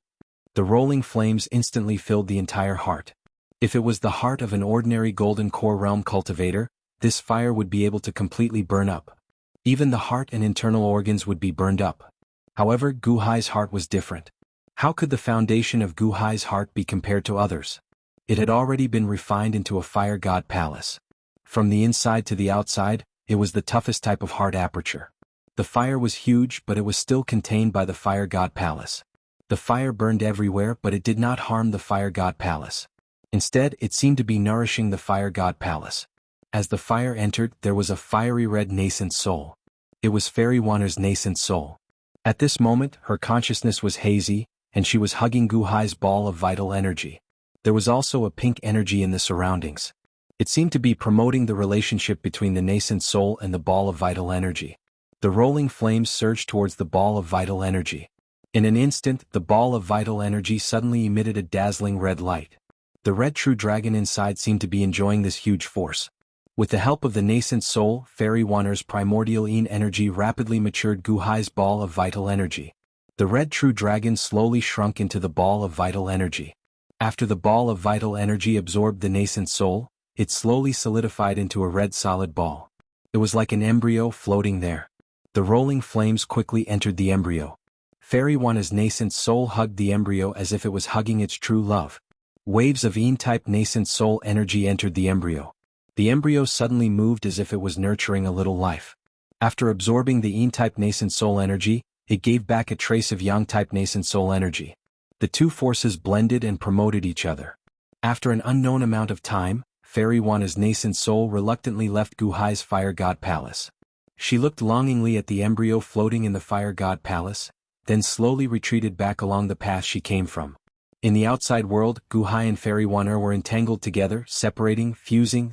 The rolling flames instantly filled the entire heart. If it was the heart of an ordinary golden core realm cultivator, this fire would be able to completely burn up. Even the heart and internal organs would be burned up. However, Gu Hai's heart was different. How could the foundation of Gu Hai's heart be compared to others? It had already been refined into a fire god palace. From the inside to the outside, it was the toughest type of heart aperture. The fire was huge, but it was still contained by the fire god palace. The fire burned everywhere, but it did not harm the fire god palace. Instead, it seemed to be nourishing the fire god palace. As the fire entered, there was a fiery red nascent soul. It was Fairy Wanner's nascent soul. At this moment, her consciousness was hazy, and she was hugging Gu Hai's ball of vital energy. There was also a pink energy in the surroundings. It seemed to be promoting the relationship between the nascent soul and the ball of vital energy. The rolling flames surged towards the ball of vital energy. In an instant, the ball of vital energy suddenly emitted a dazzling red light. The red true dragon inside seemed to be enjoying this huge force. With the help of the nascent soul, Fairy Wanner's primordial Yin energy rapidly matured Gu Hai's ball of vital energy. The red true dragon slowly shrunk into the ball of vital energy. After the ball of vital energy absorbed the nascent soul, it slowly solidified into a red solid ball. It was like an embryo floating there. The rolling flames quickly entered the embryo. Fairy Wanner's nascent soul hugged the embryo as if it was hugging its true love. Waves of Yin-type nascent soul energy entered the embryo. The embryo suddenly moved as if it was nurturing a little life. After absorbing the Yin-type nascent soul energy, it gave back a trace of Yang-type nascent soul energy. The two forces blended and promoted each other. After an unknown amount of time, Fairy Wanner's nascent soul reluctantly left Gu Hai's fire god palace. She looked longingly at the embryo floating in the fire god palace, then slowly retreated back along the path she came from. In the outside world, Gu Hai and Fairy Wanner were entangled together, separating, fusing.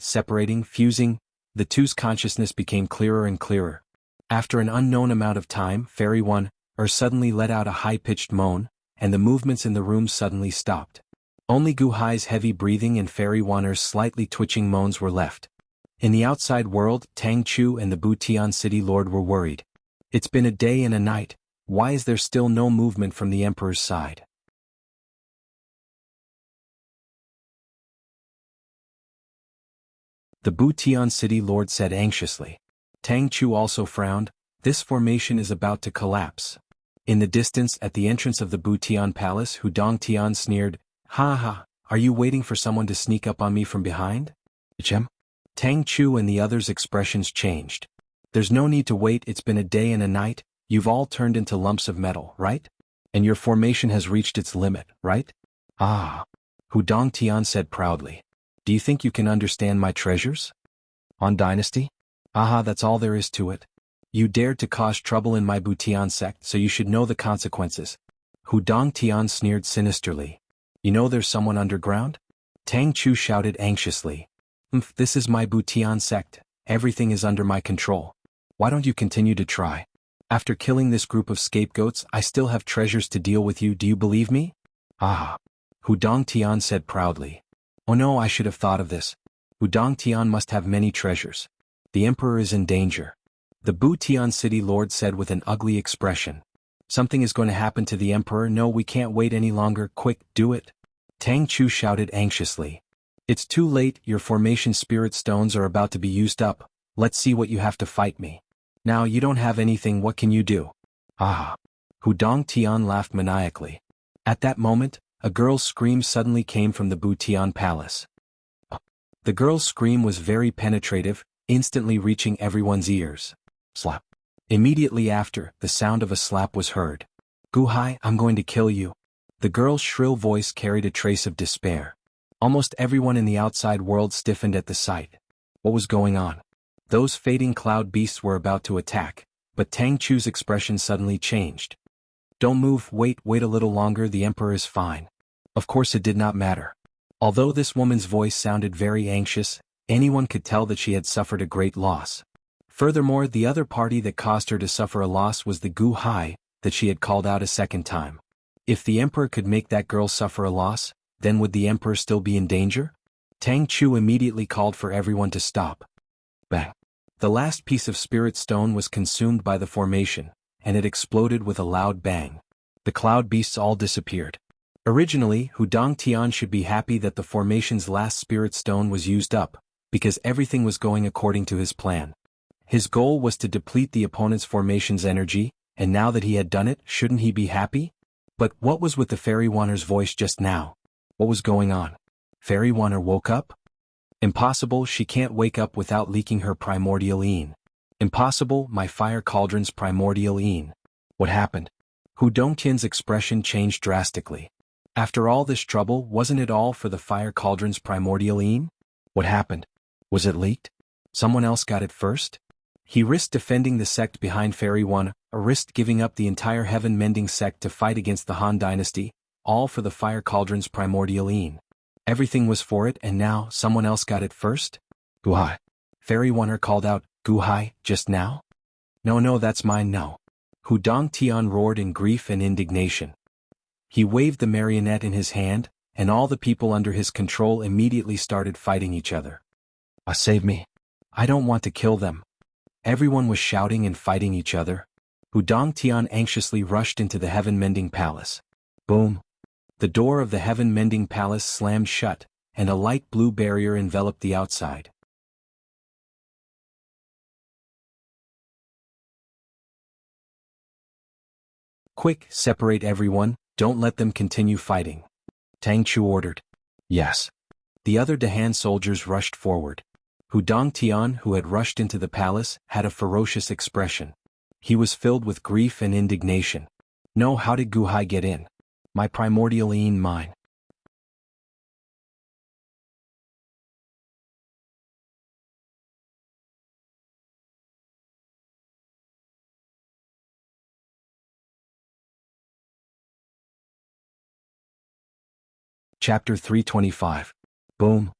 The two's consciousness became clearer and clearer. After an unknown amount of time, Fairy Wanner suddenly let out a high-pitched moan, and the movements in the room suddenly stopped. Only Gu Hai's heavy breathing and Fairy Wanner's slightly twitching moans were left. In the outside world, Tang Chu and the Butian city lord were worried. It's been a day and a night, why is there still no movement from the emperor's side? The Butian city lord said anxiously. Tang Chu also frowned. This formation is about to collapse. In the distance at the entrance of the Butian palace, Hu Dongtian sneered, "Ha ha, are you waiting for someone to sneak up on me from behind?" Chem? Tang Chu and the others' expressions changed. There's no need to wait, it's been a day and a night, you've all turned into lumps of metal, right? And your formation has reached its limit, right? Ah. Hu Dongtian said proudly. Do you think you can understand my treasures? On Dynasty? Aha, that's all there is to it. You dared to cause trouble in my Butian sect, so you should know the consequences. Hu Dongtian sneered sinisterly. You know there's someone underground? Tang Chu shouted anxiously. This is my Butian sect, everything is under my control. Why don't you continue to try? After killing this group of scapegoats, I still have treasures to deal with you, do you believe me? Ah. Hu Dongtian said proudly. Oh no, I should have thought of this. Hu Dongtian must have many treasures. The emperor is in danger. The Butian city lord said with an ugly expression. Something is going to happen to the emperor, no, we can't wait any longer, quick, do it. Tang Chu shouted anxiously. It's too late, your formation spirit stones are about to be used up, let's see what you have to fight me. Now you don't have anything, what can you do? Ah. Hu Dongtian laughed maniacally. At that moment, a girl's scream suddenly came from the Butian palace. The girl's scream was very penetrative, instantly reaching everyone's ears. Slap. Immediately after, the sound of a slap was heard. Gu Hai, I'm going to kill you. The girl's shrill voice carried a trace of despair. Almost everyone in the outside world stiffened at the sight. What was going on? Those fading cloud beasts were about to attack, but Tang Chu's expression suddenly changed. Don't move, wait a little longer, the emperor is fine. Of course it did not matter. Although this woman's voice sounded very anxious, anyone could tell that she had suffered a great loss. Furthermore, the other party that caused her to suffer a loss was the Gu Hai, that she had called out a second time. If the emperor could make that girl suffer a loss, then would the emperor still be in danger? Tang Chu immediately called for everyone to stop. Bang. The last piece of spirit stone was consumed by the formation, and it exploded with a loud bang. The cloud beasts all disappeared. Originally, Hu Dongtian should be happy that the formation's last spirit stone was used up, because everything was going according to his plan. His goal was to deplete the opponent's formation's energy, and now that he had done it, shouldn't he be happy? But what was with the Fairy Wanner's voice just now? What was going on? Fairy Wanner woke up? Impossible, she can't wake up without leaking her primordial Yin. Impossible, my fire cauldron's primordial Yin. What happened? Hu Dongtian's expression changed drastically. After all this trouble, wasn't it all for the fire cauldron's primordial een? What happened? Was it leaked? Someone else got it first? He risked defending the sect behind Fairy One, risked giving up the entire heaven-mending sect to fight against the Han dynasty, all for the fire cauldron's primordial een. Everything was for it, and now someone else got it first? Guhai. Fairy One called out, Guhai, just now? No, that's mine now. Hu Dongtian roared in grief and indignation. He waved the marionette in his hand, and all the people under his control immediately started fighting each other. Save me. I don't want to kill them. Everyone was shouting and fighting each other. Hu Dongtian anxiously rushed into the heaven-mending palace. Boom. The door of the heaven-mending palace slammed shut, and a light blue barrier enveloped the outside. Quick, separate everyone, don't let them continue fighting. Tang Chu ordered. Yes. The other Dahan soldiers rushed forward. Hu Dongtian, who had rushed into the palace, had a ferocious expression. He was filled with grief and indignation. No, how did Guhai get in? My primordial een mine. Chapter 325. Boom.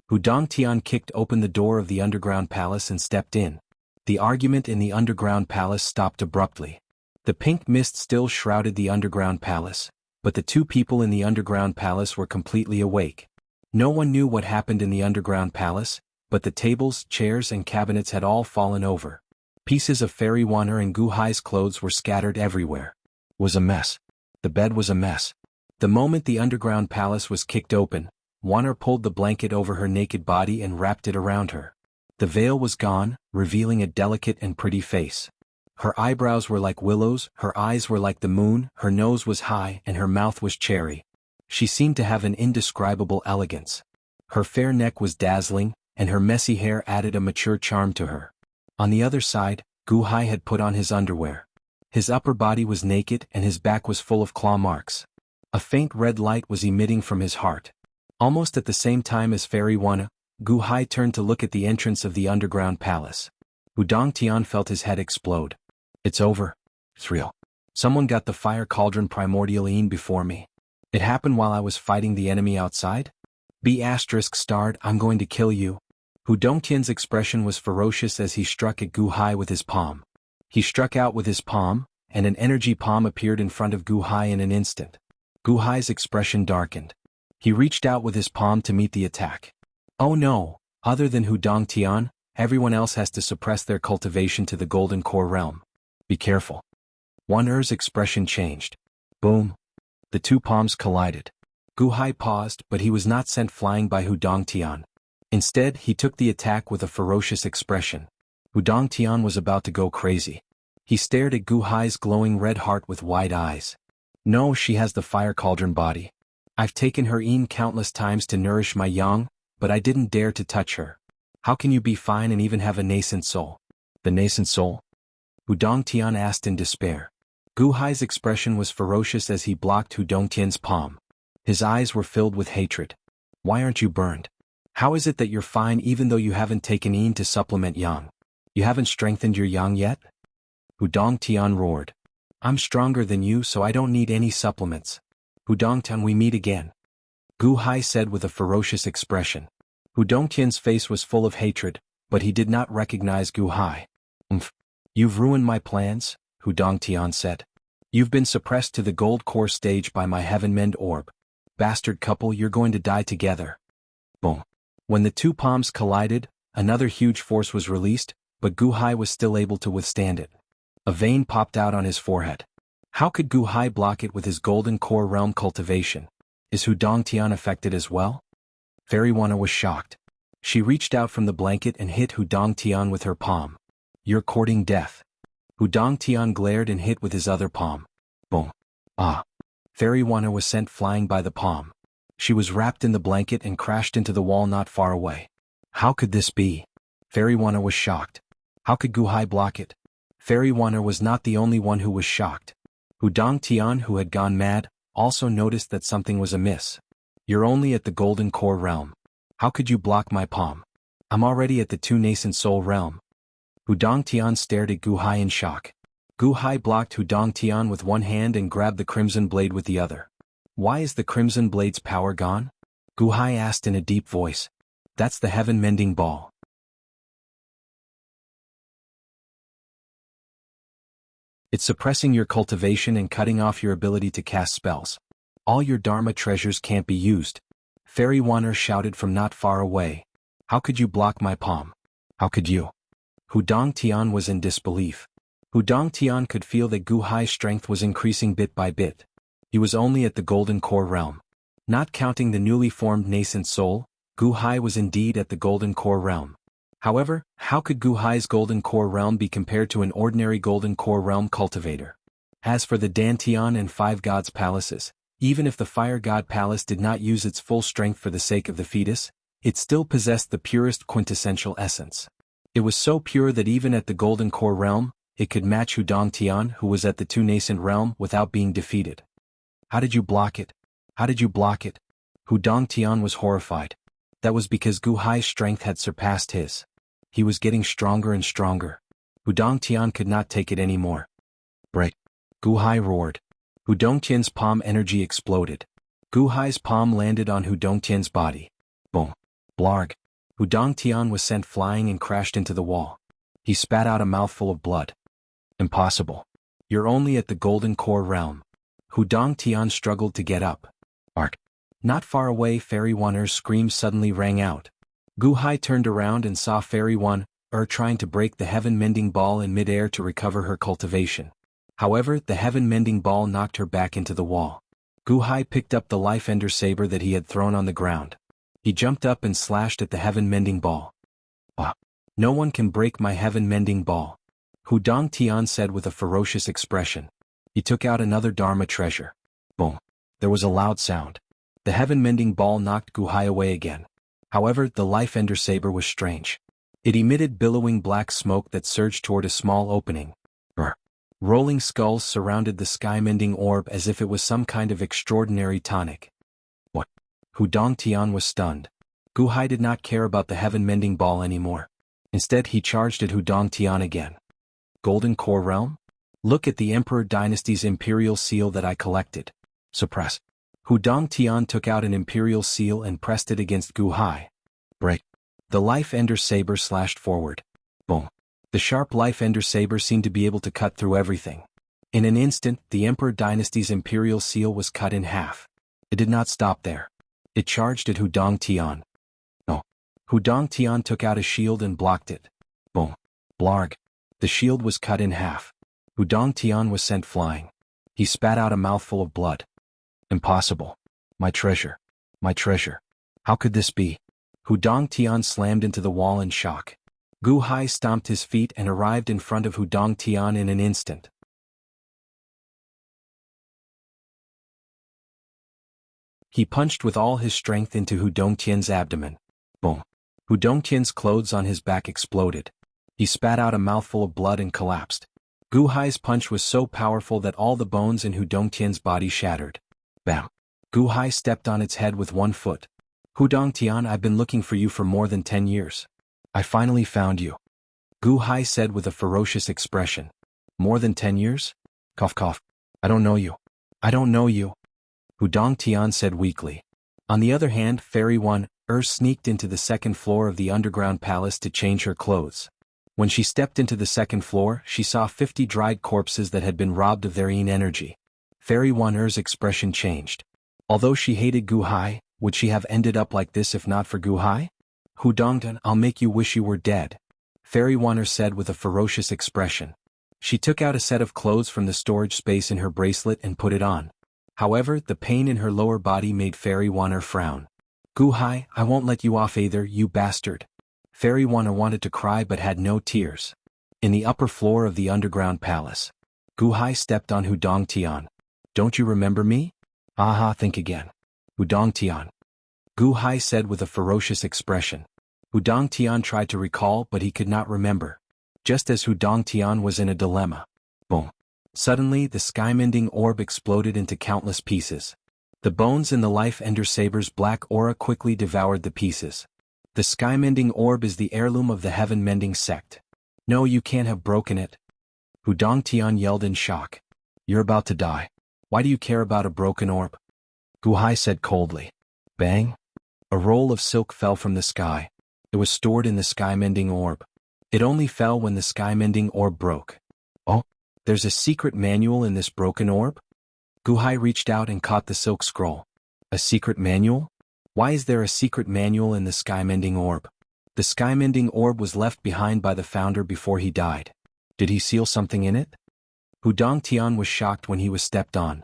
Hu Dongtian kicked open the door of the underground palace and stepped in. The argument in the underground palace stopped abruptly. The pink mist still shrouded the underground palace, but the two people in the underground palace were completely awake. No one knew what happened in the underground palace, but the tables, chairs and cabinets had all fallen over. Pieces of Fairy Wanner and Guhai's clothes were scattered everywhere. It was a mess. The bed was a mess. The moment the underground palace was kicked open, Wanner pulled the blanket over her naked body and wrapped it around her. The veil was gone, revealing a delicate and pretty face. Her eyebrows were like willows, her eyes were like the moon, her nose was high and her mouth was cherry. She seemed to have an indescribable elegance. Her fair neck was dazzling, and her messy hair added a mature charm to her. On the other side, Guhai had put on his underwear. His upper body was naked and his back was full of claw marks. A faint red light was emitting from his heart. Almost at the same time as Fairy Wanna, Guhai turned to look at the entrance of the underground palace. Hu Dongtian felt his head explode. It's over. It's real. Someone got the fire cauldron primordial een before me. It happened while I was fighting the enemy outside? B****, I'm going to kill you. Hu Dongtian's expression was ferocious as he struck at Guhai with his palm. He struck out with his palm, and an energy palm appeared in front of Guhai in an instant. Guhai's expression darkened. He reached out with his palm to meet the attack. Oh no, other than Hu Dongtian, everyone else has to suppress their cultivation to the Golden Core realm. Be careful. Wanner's expression changed. Boom. The two palms collided. Guhai paused, but he was not sent flying by Hu Dongtian. Instead, he took the attack with a ferocious expression. Hu Dongtian was about to go crazy. He stared at Guhai's glowing red heart with wide eyes. No, she has the fire cauldron body. I've taken her een countless times to nourish my young, but I didn't dare to touch her. How can you be fine and even have a nascent soul? The nascent soul? Hu Dongtian asked in despair. Guhai's expression was ferocious as he blocked Hu Dongtian's palm. His eyes were filled with hatred. Why aren't you burned? How is it that you're fine even though you haven't taken een to supplement yang? You haven't strengthened your yang yet? Hu Dongtian roared. I'm stronger than you, so I don't need any supplements. Hu Dongtian, we meet again. Guhai said with a ferocious expression. Hu Dongtian's face was full of hatred, but he did not recognize Guhai. You've ruined my plans, Hu Dongtian said. You've been suppressed to the gold core stage by my heaven-mend orb. Bastard couple, you're going to die together. Boom. When the two palms collided, another huge force was released, but Guhai was still able to withstand it. A vein popped out on his forehead. How could Guhai block it with his golden core realm cultivation? Is Hu Dongtian affected as well? Fairy Wanna was shocked. She reached out from the blanket and hit Hu Dongtian with her palm. You're courting death. Hu Dongtian glared and hit with his other palm. Boom. Ah. Fairy Wanna was sent flying by the palm. She was wrapped in the blanket and crashed into the wall not far away. How could this be? Fairy Wanna was shocked. How could Guhai block it? Fairy Wanna was not the only one who was shocked. Hu Dongtian, who had gone mad, also noticed that something was amiss. You're only at the Golden Core realm. How could you block my palm? I'm already at the two nascent soul realm. Hudong Tian stared at Gu Hai in shock. Gu Hai blocked Hudong Tian with one hand and grabbed the crimson blade with the other. Why is the crimson blade's power gone? Gu Hai asked in a deep voice. That's the heaven mending ball. It's suppressing your cultivation and cutting off your ability to cast spells. All your Dharma treasures can't be used. Fairy Wanner shouted from not far away. How could you block my palm? How could you? Hudong Tian was in disbelief. Hudong Tian could feel that Gu Hai's strength was increasing bit by bit. He was only at the Golden Core realm. Not counting the newly formed nascent soul, Gu Hai was indeed at the Golden Core realm. However, how could Gu Hai's Golden Core realm be compared to an ordinary Golden Core realm cultivator? As for the Dantian and Five Gods palaces, even if the Fire God Palace did not use its full strength for the sake of the fetus, it still possessed the purest quintessential essence. It was so pure that even at the Golden Core realm, it could match Hudong Tian, who was at the two nascent realm, without being defeated. How did you block it? How did you block it? Hudong Tian was horrified. That was because Gu Hai's strength had surpassed his. He was getting stronger and stronger. Hudong Tian could not take it anymore. Break! Gu Hai roared. Hudong Tian's palm energy exploded. Gu Hai's palm landed on Hudong Tian's body. Boom! Blarg! Hudong Tian was sent flying and crashed into the wall. He spat out a mouthful of blood. Impossible. You're only at the Golden Core realm. Hudong Tian struggled to get up. Ark! Not far away, Fairy Wanner's scream suddenly rang out. Gu Hai turned around and saw Fairy Wanner trying to break the heaven-mending ball in midair to recover her cultivation. However, the heaven-mending ball knocked her back into the wall. Gu Hai picked up the Life Ender saber that he had thrown on the ground. He jumped up and slashed at the heaven-mending ball. Ah! No one can break my heaven-mending ball, Hudong Tian said with a ferocious expression. He took out another Dharma treasure. Boom! There was a loud sound. The heaven-mending ball knocked Gu Hai away again. However, the Life Ender saber was strange. It emitted billowing black smoke that surged toward a small opening. Rolling skulls surrounded the sky-mending orb as if it was some kind of extraordinary tonic. What? Hudong Tian was stunned. Gu Hai did not care about the heaven-mending ball anymore. Instead, he charged at Hudong Tian again. Golden Core realm? Look at the Emperor Dynasty's Imperial Seal that I collected. Suppress. Hudong Tian took out an Imperial Seal and pressed it against Gu Hai. Break. The Life Ender saber slashed forward. Boom. The sharp Life Ender saber seemed to be able to cut through everything. In an instant, the Emperor Dynasty's Imperial Seal was cut in half. It did not stop there. It charged at Hudong Tian. No. Hudong Tian took out a shield and blocked it. Boom. Blarg. The shield was cut in half. Hudong Tian was sent flying. He spat out a mouthful of blood. Impossible. My treasure. My treasure. How could this be? Hudong Tian slammed into the wall in shock. Gu Hai stomped his feet and arrived in front of Hudong Tian in an instant. He punched with all his strength into Hudong Tian's abdomen. Boom. Hudong Tian's clothes on his back exploded. He spat out a mouthful of blood and collapsed. Gu Hai's punch was so powerful that all the bones in Hudong Tian's body shattered. Bam. Gu Hai stepped on its head with one foot. Hudong Tian, I've been looking for you for more than 10 years. I finally found you. Gu Hai said with a ferocious expression. More than 10 years? Cough cough. I don't know you. I don't know you. Hudong Tian said weakly. On the other hand, Fairy Wanner sneaked into the second floor of the underground palace to change her clothes. When she stepped into the second floor, she saw 50 dried corpses that had been robbed of their energy. Fairy Wanner's expression changed. Although she hated Gu Hai, would she have ended up like this if not for Gu Hai? Hudong Tian, I'll make you wish you were dead, Fairy Wanner said with a ferocious expression. She took out a set of clothes from the storage space in her bracelet and put it on. However, the pain in her lower body made Fairy Wanner frown. Gu Hai, I won't let you off either, you bastard. Fairy Wanner wanted to cry but had no tears. In the upper floor of the underground palace, Gu Hai stepped on Hudong Tian. Don't you remember me? Aha, think again. Hudong Tian. Gu Hai said with a ferocious expression. Hudong Tian tried to recall but he could not remember. Just as Hudong Tian was in a dilemma. Boom. Suddenly, the sky-mending orb exploded into countless pieces. The bones in the Life Ender Saber's black aura quickly devoured the pieces. The sky-mending orb is the heirloom of the heaven-mending sect. No, you can't have broken it. Hudong Tian yelled in shock. You're about to die. Why do you care about a broken orb? Gu Hai said coldly. Bang! A roll of silk fell from the sky. It was stored in the sky-mending orb. It only fell when the sky-mending orb broke. Oh, there's a secret manual in this broken orb? Gu Hai reached out and caught the silk scroll. A secret manual? Why is there a secret manual in the sky-mending orb? The sky-mending orb was left behind by the founder before he died. Did he seal something in it? Hudong Tian was shocked when he was stepped on.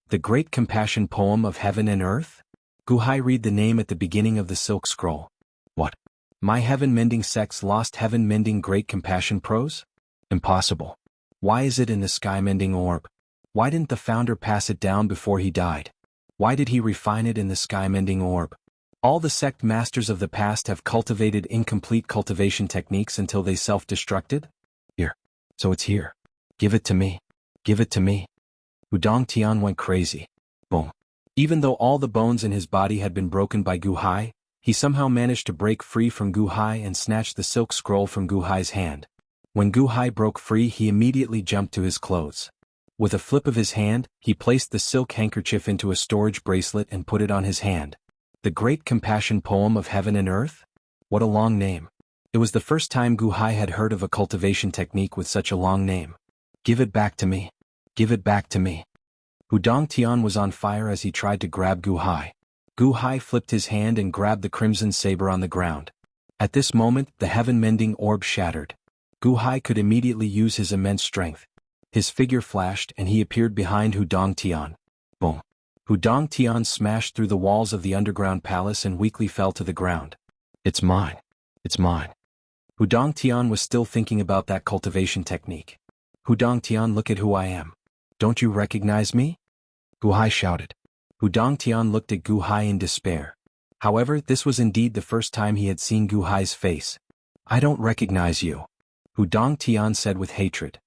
The Great Compassion Poem of Heaven and Earth? Gu Hai read the name at the beginning of the silk scroll. What? My heaven-mending sect's lost heaven-mending Great Compassion prose? Impossible. Why is it in the sky-mending orb? Why didn't the founder pass it down before he died? Why did he refine it in the sky-mending orb? All the sect masters of the past have cultivated incomplete cultivation techniques until they self-destructed? Here. So it's here. Give it to me. Give it to me. Hudong Tian went crazy. Boom. Even though all the bones in his body had been broken by Gu Hai, he somehow managed to break free from Gu Hai and snatched the silk scroll from Gu Hai's hand. When Gu Hai broke free, he immediately jumped to his clothes. With a flip of his hand, he placed the silk handkerchief into a storage bracelet and put it on his hand. The Great Compassion Poem of Heaven and Earth? What a long name. It was the first time Gu Hai had heard of a cultivation technique with such a long name. Give it back to me. Give it back to me. Hudong Tian was on fire as he tried to grab Gu Hai. Gu Hai flipped his hand and grabbed the crimson saber on the ground. At this moment, the heaven-mending orb shattered. Gu Hai could immediately use his immense strength. His figure flashed and he appeared behind Hudong Tian. Boom. Hudong Tian smashed through the walls of the underground palace and weakly fell to the ground. It's mine. It's mine. Hudong Tian was still thinking about that cultivation technique. Hudong Tian, look at who I am. Don't you recognize me? Gu Hai shouted. Hudong Tian looked at Gu Hai in despair. However, this was indeed the first time he had seen Gu Hai's face. I don't recognize you. Hudong Tian said with hatred.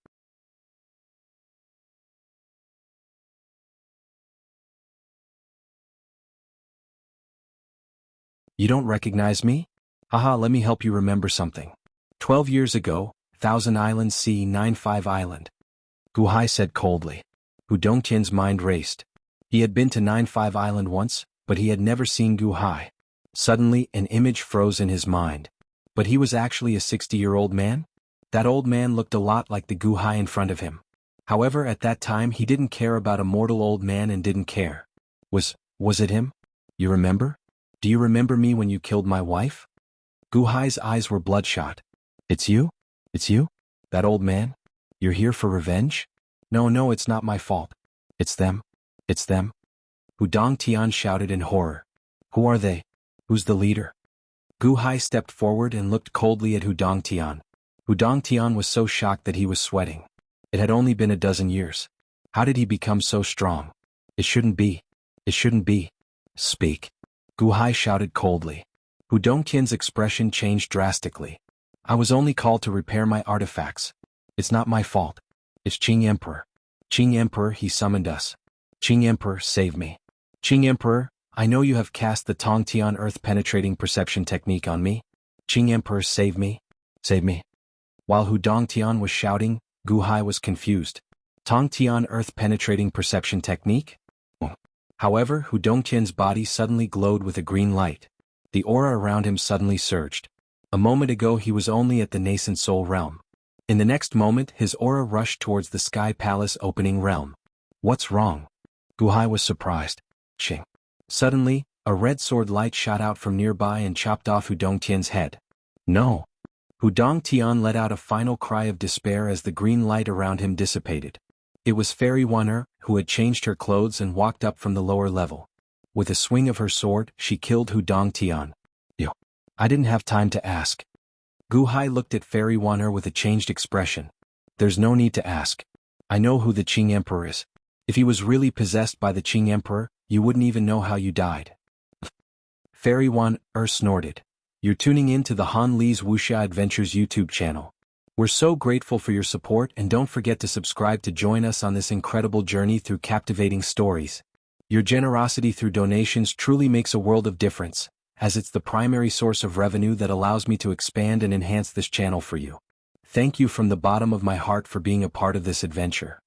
You don't recognize me? Haha, let me help you remember something. 12 years ago, Thousand Island C95 Island. Gu Hai said coldly. Hudong Tian's mind raced. He had been to 95 Island once, but he had never seen Gu Hai. Suddenly, an image froze in his mind. But he was actually a 60-year-old man? That old man looked a lot like the Gu Hai in front of him. However, at that time he didn't care about a mortal old man and didn't care. Was it him? You remember? Do you remember me when you killed my wife? Gu Hai's eyes were bloodshot. It's you? It's you? That old man? You're here for revenge? No, it's not my fault. It's them. It's them. Hudong Tian shouted in horror. Who are they? Who's the leader? Gu Hai stepped forward and looked coldly at Hudong Tian. Hudong Tian was so shocked that he was sweating. It had only been a dozen years. How did he become so strong? It shouldn't be. It shouldn't be. Speak. Gu Hai shouted coldly. Hudong Tian's expression changed drastically. I was only called to repair my artifacts. It's not my fault. It's Qing Emperor. Qing Emperor, he summoned us. Qing Emperor, save me. Qing Emperor, I know you have cast the Tong Tian earth-penetrating perception technique on me. Qing Emperor, save me. Save me. While Hudong Tian was shouting, Gu Hai was confused. Tong Tian earth-penetrating perception technique? However, Hudong Tian's body suddenly glowed with a green light. The aura around him suddenly surged. A moment ago he was only at the nascent soul realm. In the next moment his aura rushed towards the Sky Palace opening realm. What's wrong? Gu Hai was surprised. Ching. Suddenly, a red sword light shot out from nearby and chopped off Hudong Tian's head. No. Hudong Tian let out a final cry of despair as the green light around him dissipated. It was Fairy Wanner, who had changed her clothes and walked up from the lower level. With a swing of her sword, she killed Hudong Tian. Yo. I didn't have time to ask. Gu Hai looked at Fairy Wanner with a changed expression. There's no need to ask. I know who the Qing Emperor is. If he was really possessed by the Qing Emperor, you wouldn't even know how you died. Fairy Wanner snorted. You're tuning in to the Han Li's Wuxia Adventures YouTube channel. We're so grateful for your support, and don't forget to subscribe to join us on this incredible journey through captivating stories. Your generosity through donations truly makes a world of difference, as it's the primary source of revenue that allows me to expand and enhance this channel for you. Thank you from the bottom of my heart for being a part of this adventure.